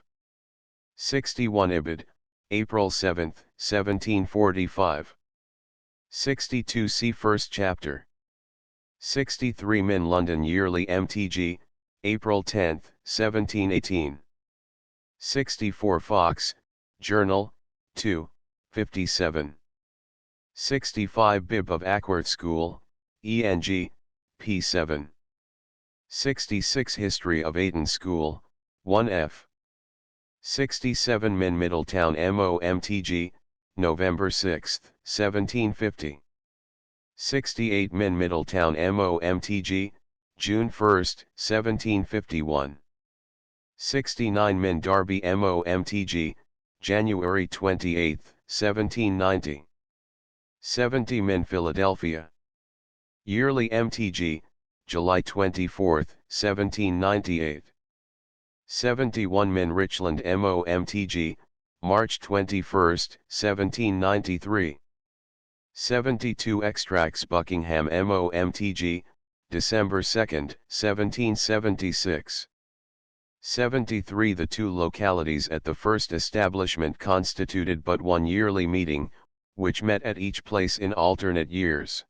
61 Ibid, April 7, 1745. 62 See First Chapter. 63 Min London Yearly MTG, April 10, 1718. 64 Fox, Journal, 2, 57. 65 Bib of Ackworth School, ENG, P7. 66 History of Ayton School, 1F. 67 Min Middletown MOMTG, November 6, 1750. 68 Min Middletown MOMTG, June 1, 1751. 69 Min Derby MOMTG, January 28, 1790. 70 Min Philadelphia Yearly MTG, July 24, 1798. 71 Min Richland MOMTG, March 21, 1793. 72 Extracts Buckingham MOMTG, December 2, 1776. 73 The two localities at the first establishment constituted but one yearly meeting, which met at each place in alternate years.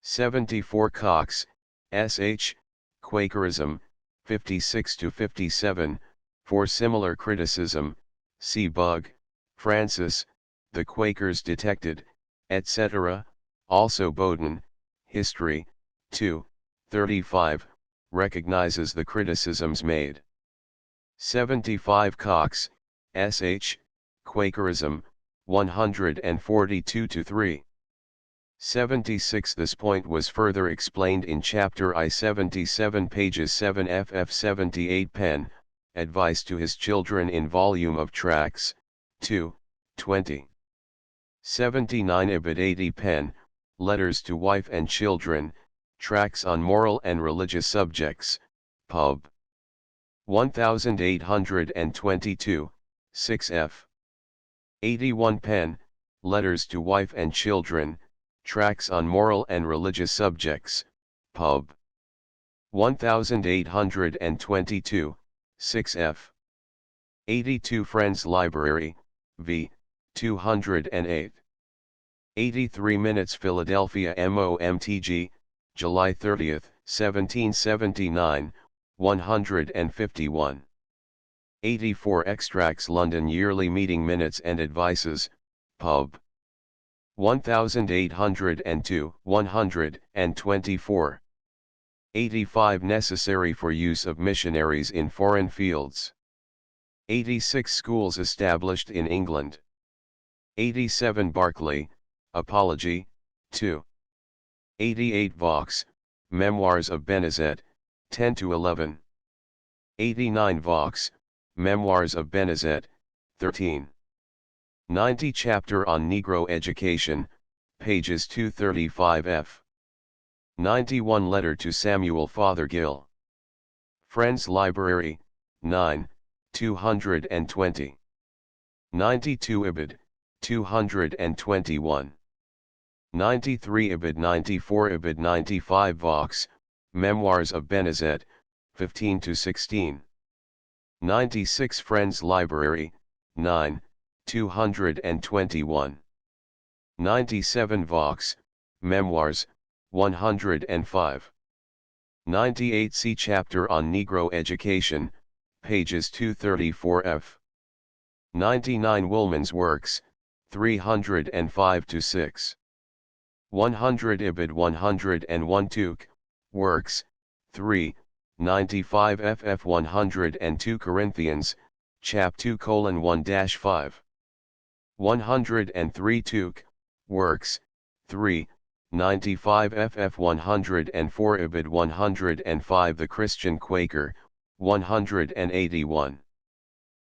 74 Cox, S.H., Quakerism, 56–57, for similar criticism, see Bug, Francis, The Quakers Detected, etc., also Bowden, History, 2, 35, recognizes the criticisms made. 75 Cox, S.H., Quakerism, 142–3. 76 This point was further explained in Chapter I 77 pages 7 ff 78 pen, Advice to his children in volume of tracts, 2, 20. 79 Ibid 80 pen, Letters to Wife and Children, Tracts on Moral and Religious Subjects, Pub. 1822, 6f. 81 pen, Letters to Wife and Children, Tracts on Moral and Religious Subjects, Pub. 1822, 6f. 82 Friends Library, v. 208. 83 Minutes Philadelphia MOMTG, July 30, 1779, 151. 84 Extracts London Yearly Meeting Minutes and Advices, Pub. 1802, 124. 85 Necessary for use of missionaries in foreign fields. 86 Schools established in England. 87 Barclay, Apology, 2. 88 Vaux, Memoirs of Benezet, 10–11. 89 Vaux, Memoirs of Benezet, 13. 90 Chapter on Negro Education, pages 235f. 91 Letter to Samuel Fothergill. Friends Library, 9, 220. 92 Ibid, 221. 93 Ibid 94 Ibid 95 Vox, Memoirs of Benezet, 15-16. 96 Friends Library, 9, 221. 97 Vox, Memoirs, 105. 98 See Chapter on Negro Education, pages 234f. 99 Woolman's Works, 305-6. 100 Ibid 101 Tuke, Works, 3, 95 ff 102 Corinthians, Chap 2:1-5. 103 Tuke, Works, 3, 95 ff 104 Ibid 105 The Christian Quaker, 181.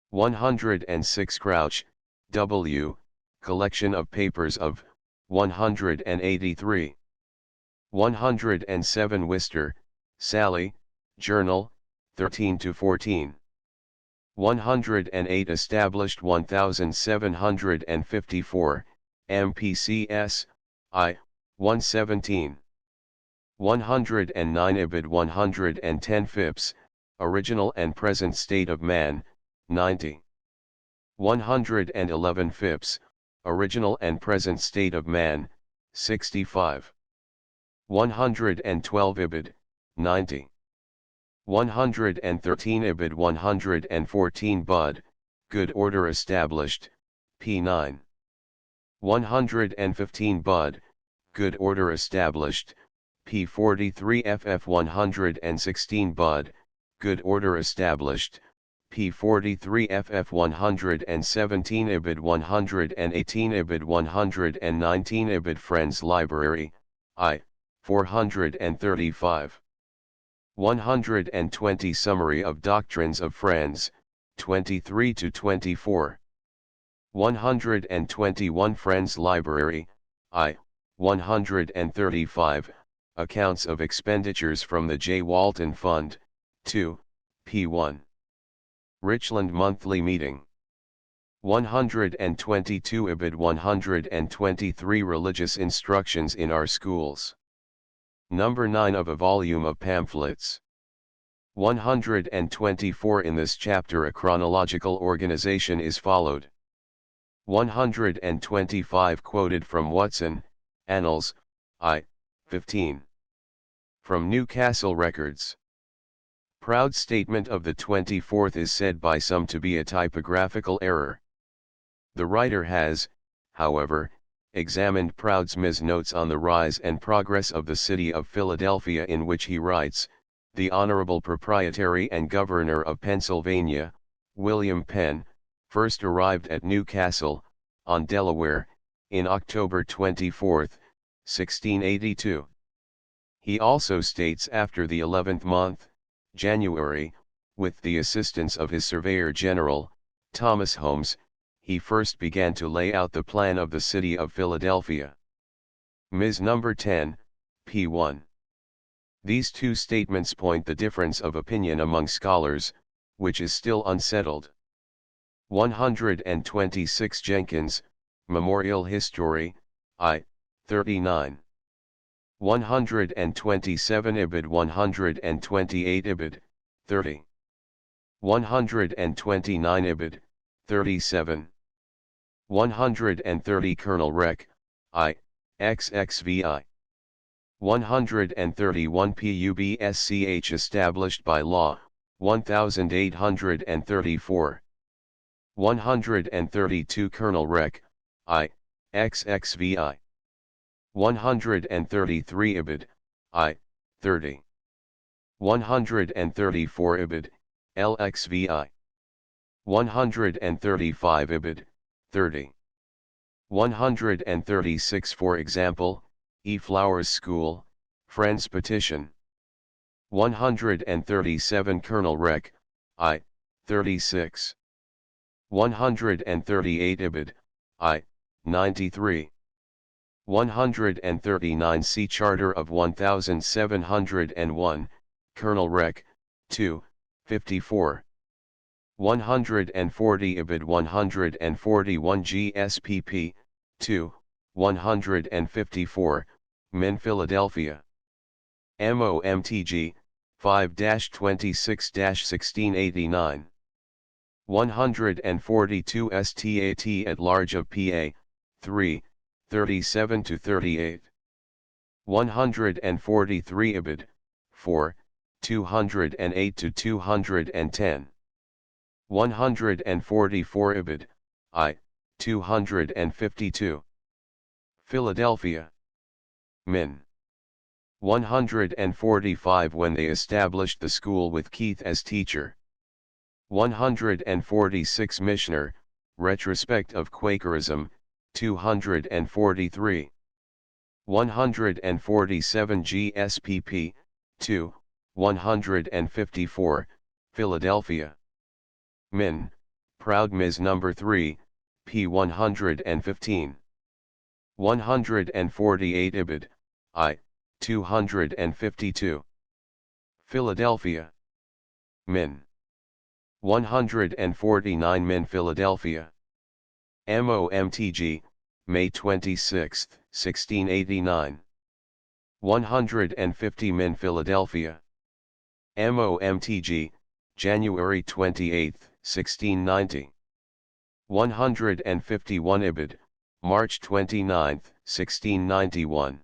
106 Crouch, W., Collection of Papers of, 183. 107 Wister, Sally, Journal, 13-14. 108 Established 1754, MPCS, I, 117. 109 Ibid 110 Phipps, Original and Present State of Man, 90. 111 Phipps, Original and Present State of Man, 65. 112 Ibid, 90. 113 Ibid 114 Bud, Good Order Established, p9. 115 Bud, Good Order Established, p43 ff 116 Bud, Good Order Established, p43 ff 117 Ibid 118 Ibid 119 Ibid Friends Library, I, 435. 120 Summary of Doctrines of Friends, 23-24. 121 Friends Library, I, 135, Accounts of Expenditures from the J. Walton Fund, 2, p1. Richland Monthly Meeting. 122 Ibid 123 Religious Instructions in Our Schools. Number 9 of a volume of pamphlets. 124 In this chapter a chronological organization is followed. 125 Quoted from Watson, Annals, I, 15. From Newcastle Records. Proud statement of the 24th is said by some to be a typographical error. The writer has, however, examined Proud's notes on the rise and progress of the city of Philadelphia, in which he writes, "The Honorable Proprietary and Governor of Pennsylvania, William Penn, first arrived at Newcastle, on Delaware, in October 24, 1682. He also states after the 11th month, January, with the assistance of his Surveyor General, Thomas Holmes, he first began to lay out the plan of the city of Philadelphia." Ms. Number 10, p1. These two statements point the difference of opinion among scholars, which is still unsettled. 126 Jenkins, Memorial History, I, 39. 127 Ibid 128 Ibid, 30. 129 Ibid, 37. 130 Colonel Rec, I, XXVI. 131 Pubsch established by law, 1834. 132 Colonel Rec, I, XXVI. 133 Ibid, I, 30. 134 Ibid, LXVI. 135 Ibid, 30. 136 For example, E. Flowers School, Friends Petition. 137 Colonel Rec, I, 36. 138 Ibid, I. 93. 139 C. Charter of 1701, Colonel Rec. 2, 54. 140 Ibid 141 GSPP, 2, 154, Min Philadelphia. MOMTG, 5-26-1689. 142 STAT at large of PA, 3, 37-38. 143 Ibid, 4, 208-210. 144 Ibid, I, 252. Philadelphia. Min. 145 when they established the school with Keith as teacher. 146 Mishner, Retrospect of Quakerism, 243. 147 GSPP, 2, 154, Philadelphia. Min, Proud Ms. No. 3, p. 115. 148 Ibid, I, 252. Philadelphia. Min. 149 Min Philadelphia. MOMTG, May 26, 1689. 150 Min Philadelphia. MOMTG, January 28, 1690. 151 Ibid, March 29, 1691.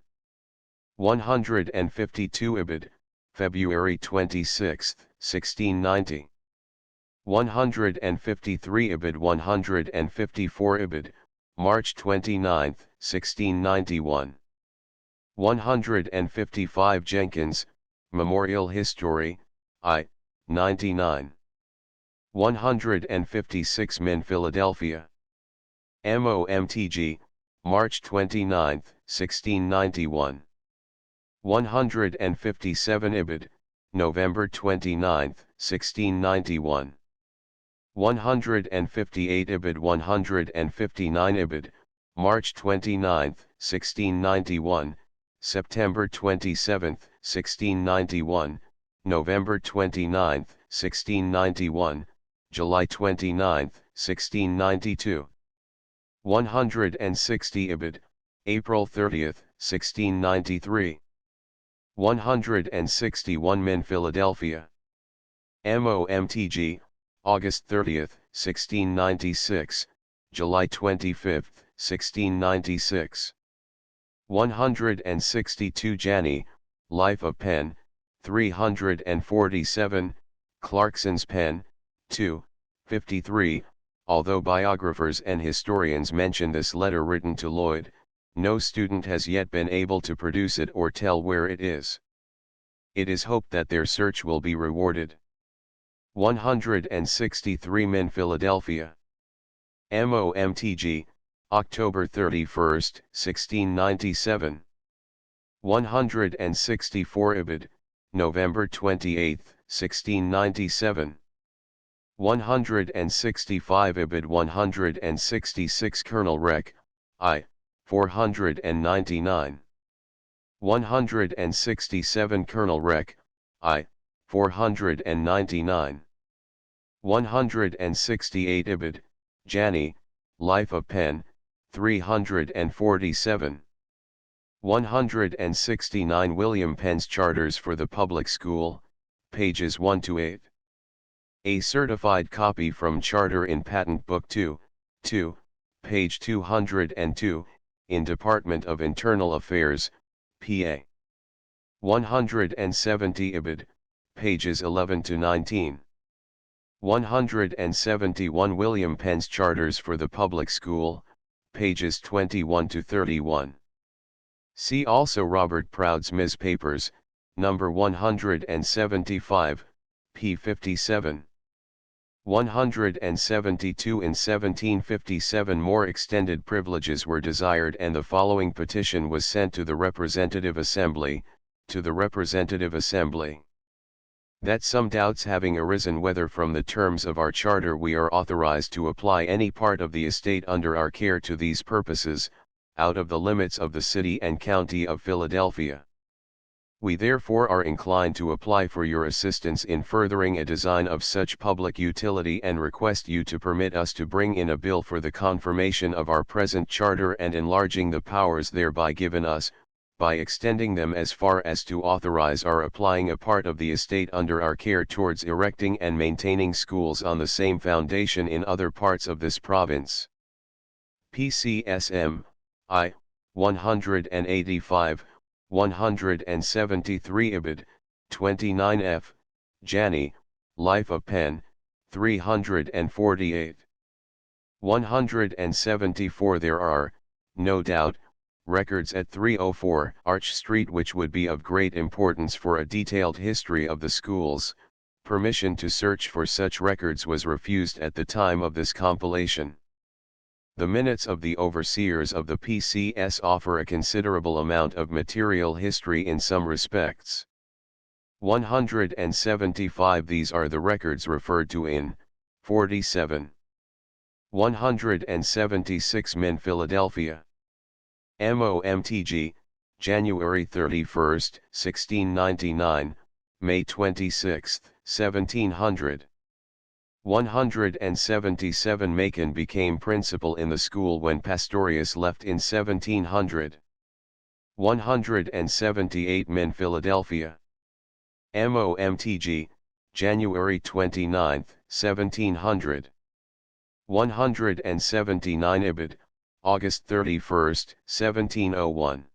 152 Ibid, February 26, 1690. 153 Ibid 154 Ibid, March 29, 1691. 155 Jenkins, Memorial History, I, 99. 156 Min Philadelphia. MOMTG, March 29, 1691. 157 Ibid, November 29, 1691. 158 Ibid 159 Ibid, March 29, 1691, September 27, 1691, November 29, 1691, July 29, 1692. 160 Ibid, April 30, 1693. 161 Min Philadelphia. MOMTG, August 30, 1696, July 25, 1696. 162 Janney, Life of Penn, 347, Clarkson's Pen, 2, 53. Although biographers and historians mention this letter written to Lloyd, no student has yet been able to produce it or tell where it is. It is hoped that their search will be rewarded. 163 Min Philadelphia. MOMTG, October 31, 1697. 164 Ibid, November 28, 1697. 165 Ibid 166 Colonel Rec. I, 499. 167 Colonel Rec. I, 499. 168 Ibid, Janney, Life of Penn, 347. 169 William Penn's Charters for the Public School, pages 1-8. A certified copy from Charter in Patent Book 2, page 202, in Department of Internal Affairs, PA. 170 Ibid, pages 11-19. 171 William Penn's Charters for the Public School, pages 21-31. See also Robert Proud's Ms. Papers, number 175, p. 57. 172 In 1757 more extended privileges were desired and the following petition was sent to the Representative Assembly, That some doubts having arisen whether from the terms of our charter we are authorized to apply any part of the estate under our care to these purposes, out of the limits of the city and county of Philadelphia. We therefore are inclined to apply for your assistance in furthering a design of such public utility and request you to permit us to bring in a bill for the confirmation of our present charter and enlarging the powers thereby given us, by extending them as far as to authorize our applying a part of the estate under our care towards erecting and maintaining schools on the same foundation in other parts of this province. PCSM, I, 185, 173 Ibid, 29F, Janney, Life of Penn, 348. 174 There are, no doubt, records at 304 Arch Street which would be of great importance for a detailed history of the schools. Permission to search for such records was refused at the time of this compilation. The minutes of the overseers of the PCS offer a considerable amount of material history in some respects. 175 These are the records referred to in 47. 176 Min Philadelphia. MOMTG, January 31, 1699, May 26, 1700. 177 Macon became principal in the school when Pastorius left in 1700. 178 Min Philadelphia. MOMTG, January 29, 1700. 179 Ibid, August 31, 1701.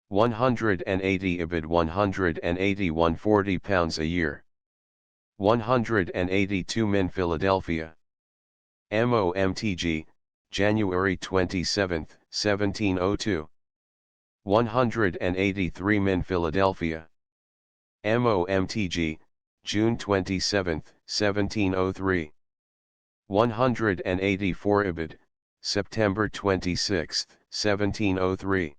180 Ibid 181 £40 a year. 182 Min Philadelphia. MOMTG, January 27, 1702. 183 Min Philadelphia. MOMTG, June 27, 1703. 184 Ibid, September 26, 1703.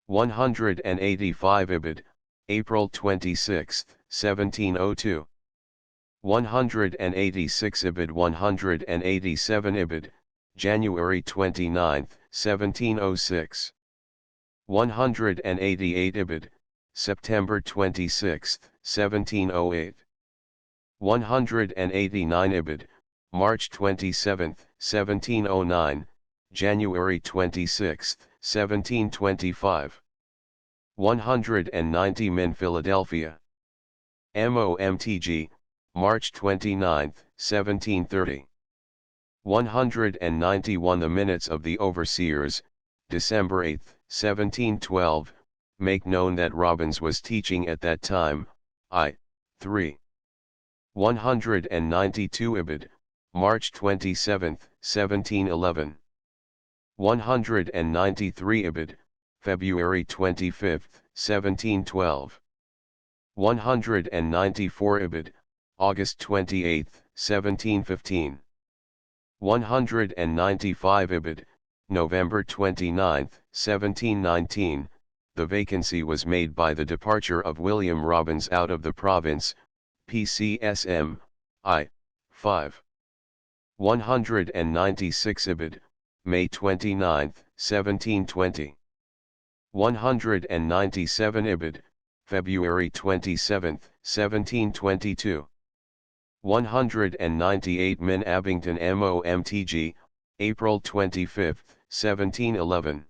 185 Ibid, April 26, 1702. 186 Ibid 187 Ibid, January 29, 1706. 188 Ibid, September 26, 1708. 189 Ibid, March 27, 1709, January 26, 1725. 190 Min Philadelphia. MOMTG, March 29, 1730. 191 The minutes of the overseers, December 8, 1712, make known that Robbins was teaching at that time, I. 3. 192 Ibid, March 27, 1711. 193 Ibid, February 25, 1712. 194 Ibid, August 28, 1715. 195 Ibid, November 29, 1719, the vacancy was made by the departure of William Robbins out of the province, PCSM, I. 5. 196 Ibid, May 29, 1720. 197 Ibid, February 27, 1722. 198 Min Abington MOMTG, April 25, 1711.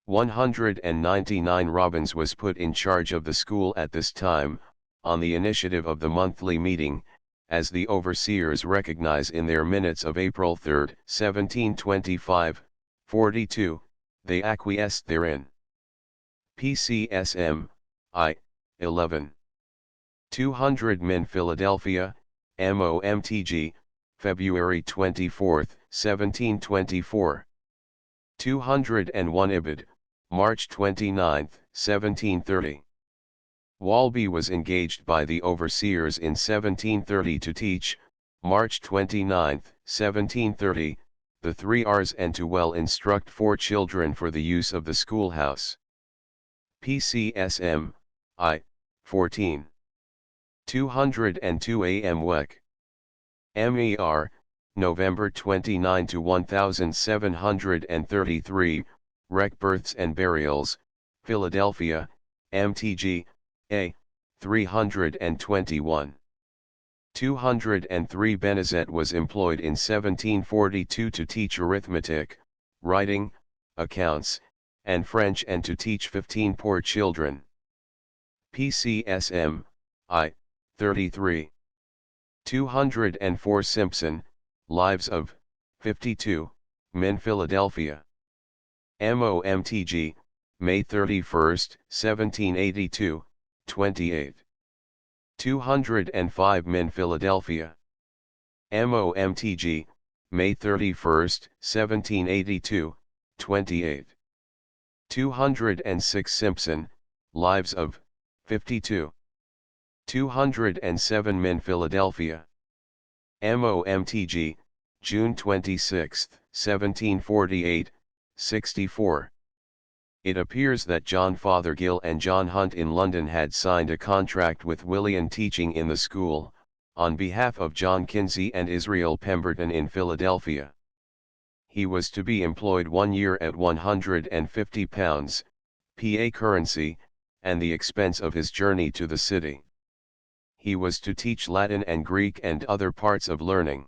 199 Robbins was put in charge of the school at this time, on the initiative of the monthly meeting, as the overseers recognize in their minutes of April 3, 1725, 42, they acquiesced therein. PCSM, I. 11. 200 Min Philadelphia, MOMTG, February 24, 1724. 201 Ibid, March 29, 1730. Walby was engaged by the overseers in 1730 to teach, March 29, 1730, the 3 R's and to well instruct 4 children for the use of the schoolhouse. PCSM, I. 14. 202 AM WEC. MER, November 29 to 1733, Rec Births and Burials, Philadelphia, MTG, A, 321. 203 Benezet was employed in 1742 to teach arithmetic, writing, accounts, and French and to teach 15 poor children. PCSM, I, 33. 204 Simpson, Lives of, 52, Men Philadelphia. MOMTG, May 31, 1782, 28. 205 Men Philadelphia. MOMTG, May 31, 1782, 28. 206 Simpson, Lives of, 52. 207 Men Philadelphia. MOMTG, June 26, 1748, 64. It appears that John Fothergill and John Hunt in London had signed a contract with William teaching in the school, on behalf of John Kinsey and Israel Pemberton in Philadelphia. He was to be employed 1 year at £150, PA currency, and the expense of his journey to the city. He was to teach Latin and Greek and other parts of learning.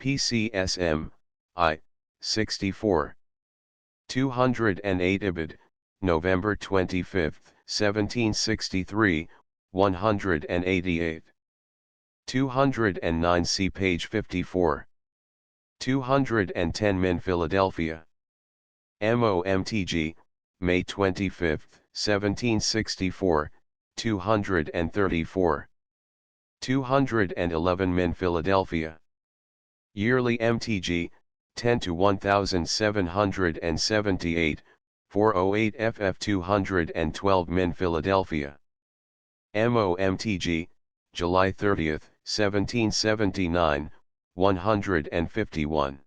PCSM, I, 64. 208 Ibid, November 25, 1763, 188. 209 see page 54. 210 Men Philadelphia. MOMTG, May 25, 1764, 234. 211 Men Philadelphia. Yearly MTG, 10 to 1778, 408 FF 212 Men Philadelphia. MOMTG, July 30, 1779, 151.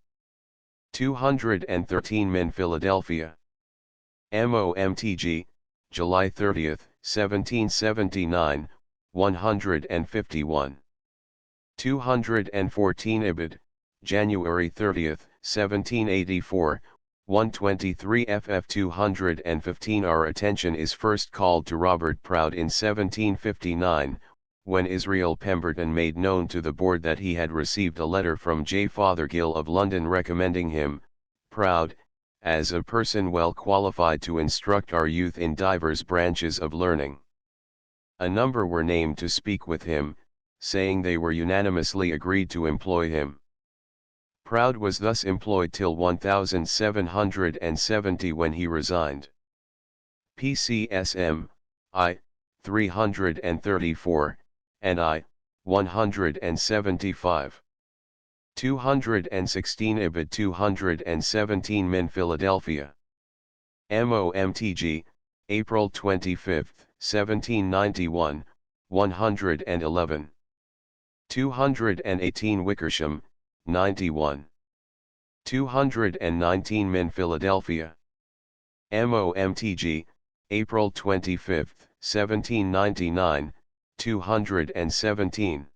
213 Men Philadelphia. MOMTG, July 30, 1779, 151. 214 Ibid, January 30, 1784, 123 FF 215. Our attention is first called to Robert Proud in 1759, when Israel Pemberton made known to the board that he had received a letter from J. Fothergill of London recommending him, Proud, as a person well qualified to instruct our youth in divers branches of learning. A number were named to speak with him, saying they were unanimously agreed to employ him. Proud was thus employed till 1770 when he resigned. PCSM, I, 334, and I, 175. 216 Ibid 217 Men Philadelphia. MOMTG, April 25, 1791, 111. 218 Wickersham, 91. 219 Men Philadelphia. MOMTG, April 25, 1799, 217.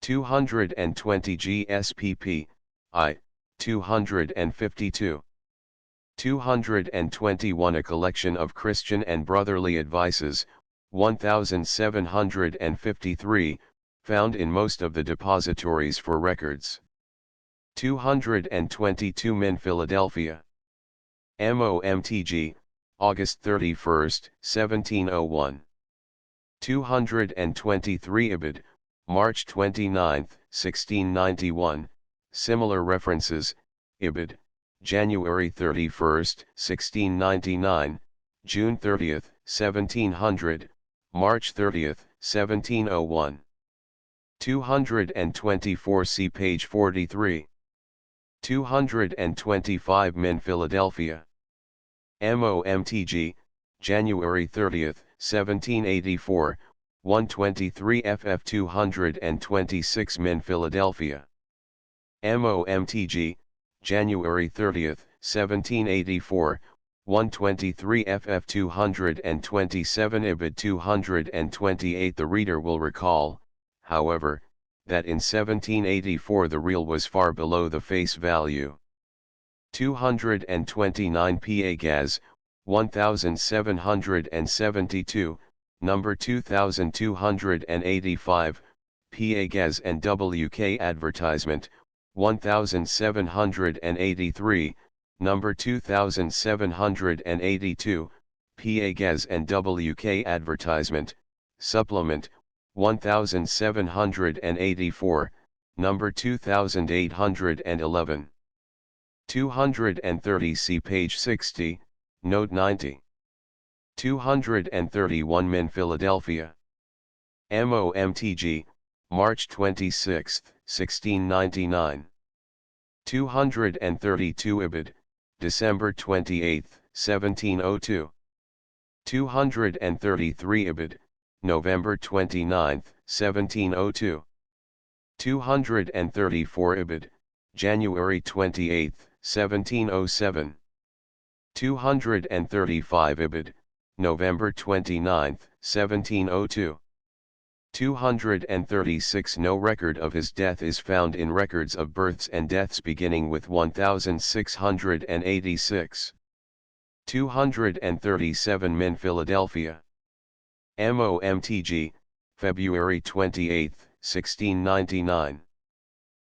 220 GSPP, I, 252. 221 A collection of Christian and brotherly advices, 1753, found in most of the depositories for records. 222 Men Philadelphia. MOMTG, August 31, 1701. 223 Ibid, March 29, 1691, similar references, Ibid, January 31, 1699, June 30, 1700, March 30, 1701. 224 see page 43. 225 Men Philadelphia. MOMTG, January 30, 1784, 123 FF 226 Men Philadelphia. MOMTG, January 30, 1784, 123 ff 227 ibid 228. The reader will recall, however, that in 1784 the real was far below the face value. 229 pa gas, 1772, number 2285, pa gas and WK advertisement, 1783, number 2782, pa gas and WK advertisement, supplement, 1784, number 2811. 230 see page 60, note 90. 231 Min Philadelphia. MOMTG, March 26, 1699. 232 Ibid, December 28, 1702. 233 Ibid, November 29, 1702. 234 Ibid, January 28, 1707. 235 Ibid, November 29, 1702. 236 No record of his death is found in records of births and deaths beginning with 1686. 237 Min Philadelphia. MOMTG, February 28, 1699.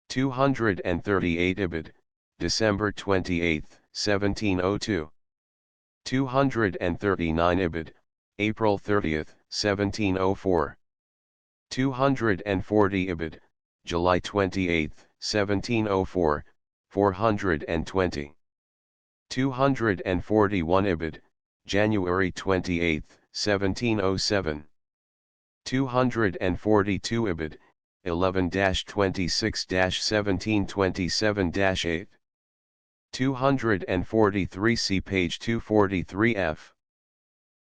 238 Ibid, December 28, 1702. 239 Ibid, April 30, 1704. 240 Ibid, July 28, 1704, 420. 241 Ibid, January 28, 1707. 242 Ibid, 11-26-1727-8. 243 see page 243 f.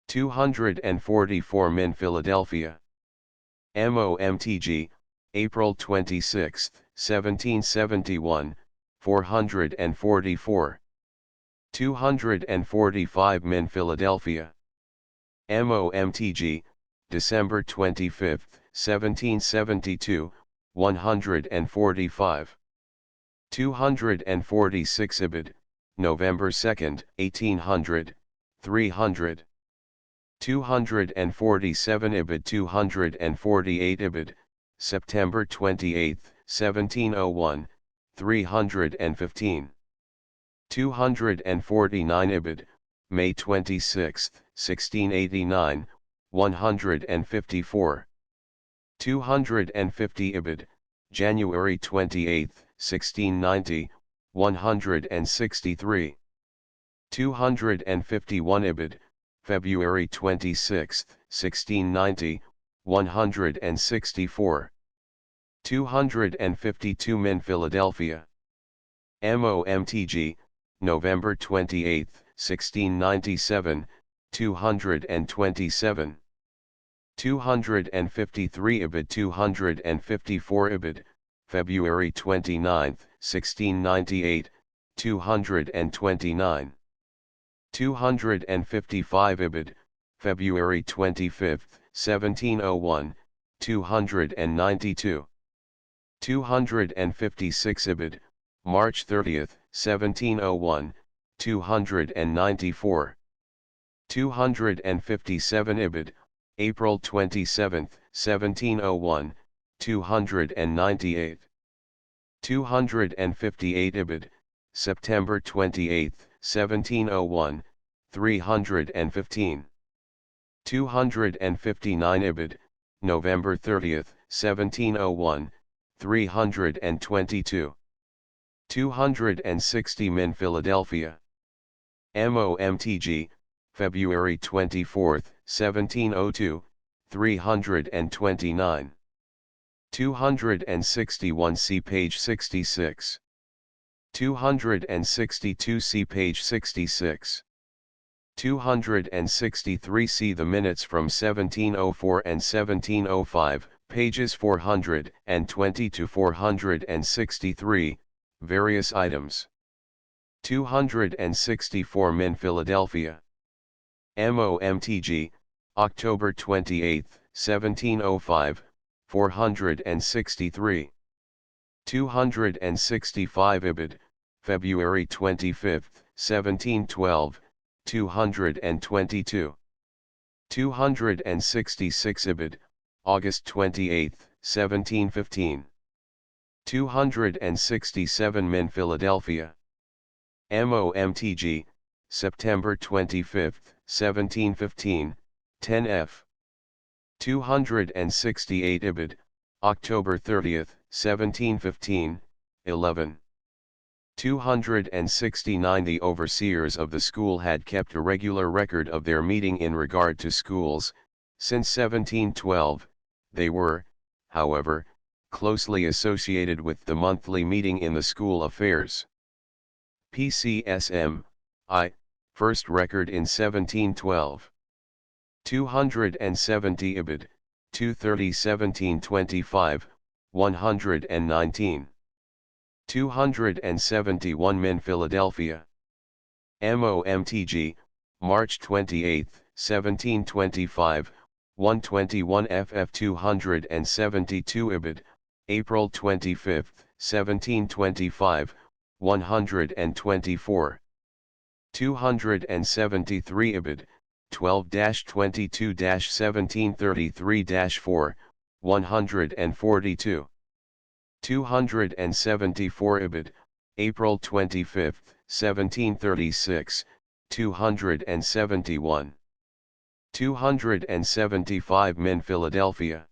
244 Min Philadelphia. MOMTG, April 26, 1771, 444. 245 Min Philadelphia. MOMTG, December 25, 1772, 145. 246 Ibid, November 2, 1800, 300. 247 Ibid 248 Ibid, September 28, 1701, 315. 249 Ibid, May 26, 1689, 154. 250 Ibid, January 28, 1690, 163. 251 Ibid, February 26, 1690, 164. 252 Min Philadelphia. MOMTG, November 28, 1697, 227. 253 Ibid 254 Ibid, February 29, 1698, 229. 255 Ibid, February 25, 1701, 292. 256 Ibid, March 30, 1701, 294. 257 Ibid, April 27, 1701, 298. 258 Ibid, September 28, 1701, 315. 259 Ibid, November 30, 1701, 322. 260 Min Philadelphia. MOMTG, February 24, 1702, 329. 261 see page 66. 262 see page 66. 263 see the minutes from 1704 and 1705, pages 420 to 463, various items. 264 Min Philadelphia. MOMTG, October 28, 1705, 463. 265 Ibid, February 25, 1712, 222. 266 Ibid, August 28, 1715. 267 Min Philadelphia. MOMTG, September 25, 1715, 10F. 268 Ibid, October 30, 1715, 11. 269 The overseers of the school had kept a regular record of their meeting in regard to schools. Since 1712, they were, however, closely associated with the monthly meeting in the school affairs. PCSM, I, first record in 1712. 270 Ibid, 230 1725, 119. 271 Min Philadelphia. MOMTG, March 28, 1725, 121 FF 272 Ibid, April 25, 1725, 124. 273 Ibid, 12-22-1733-4, 142. 274 Ibid, April 25, 1736, 271. 275 Min Philadelphia.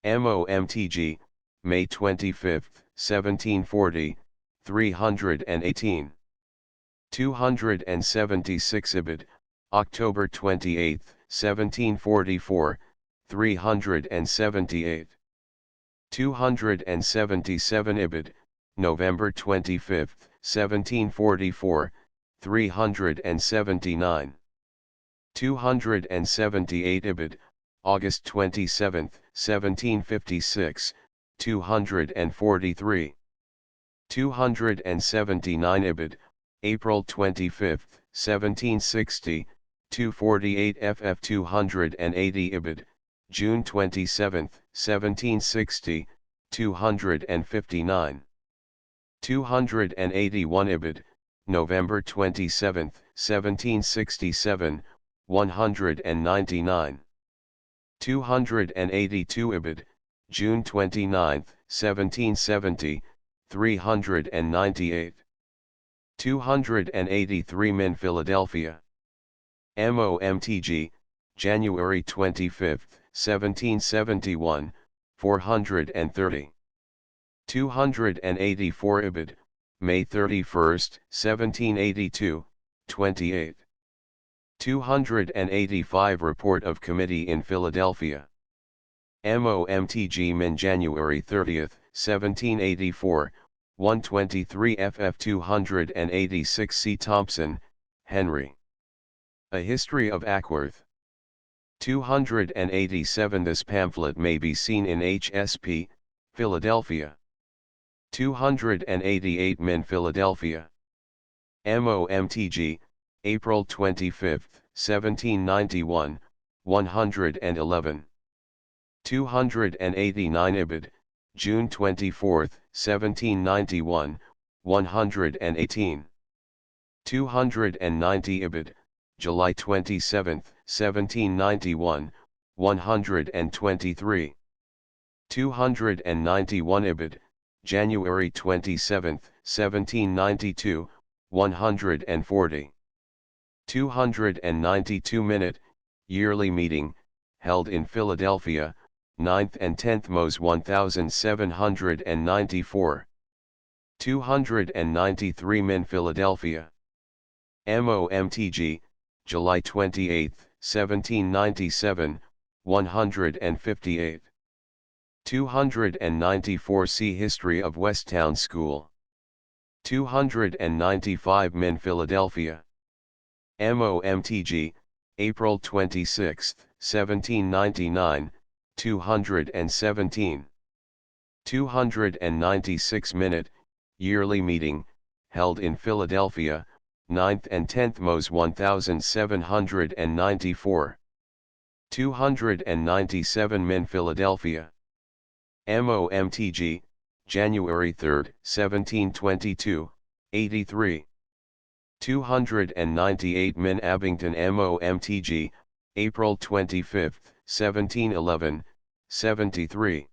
MOMTG, May 25, 1740, 318. 276 Ibid, October 28, 1744, 378. 277 Ibid, November 25, 1744, 379. 278 Ibid, August 27, 1756, 243. 279 Ibid, April 25, 1760, 248 FF 280 Ibid, June 27, 1760, 259. 281 Ibid, November 27, 1767, 199. 282 Ibid, June 29, 1770, 398. 283 Min Philadelphia. MOMTG, January 25, 1771, 430. 284 Ibid, May 31, 1782, 28. 285 Report of Committee in Philadelphia. MOMTG Min January 30, 1784, 123 FF 286 C. Thompson, Henry. A History of Ackworth. 287 This pamphlet may be seen in HSP, Philadelphia. 288 Min Philadelphia. MOMTG, April 25, 1791, 111. 289 Ibid, June 24, 1791, 118. 290 Ibid, July 27, 1791, 123. 291 Ibid, January 27, 1792, 140. 292 Minute, Yearly Meeting, held in Philadelphia, 9th and 10th Mos 1794. 293 Min Philadelphia. MOMTG, July 28, 1797, 158. 294 See History of Westtown School. 295 Min Philadelphia. MOMTG, April 26, 1799, 217. 296 Minute, Yearly Meeting, held in Philadelphia, 9th and 10th Mos 1794. 297 Min Philadelphia. MOMTG, January 3, 1722, 83. 298 Min Abington MOMTG, April 25, 1711, 73.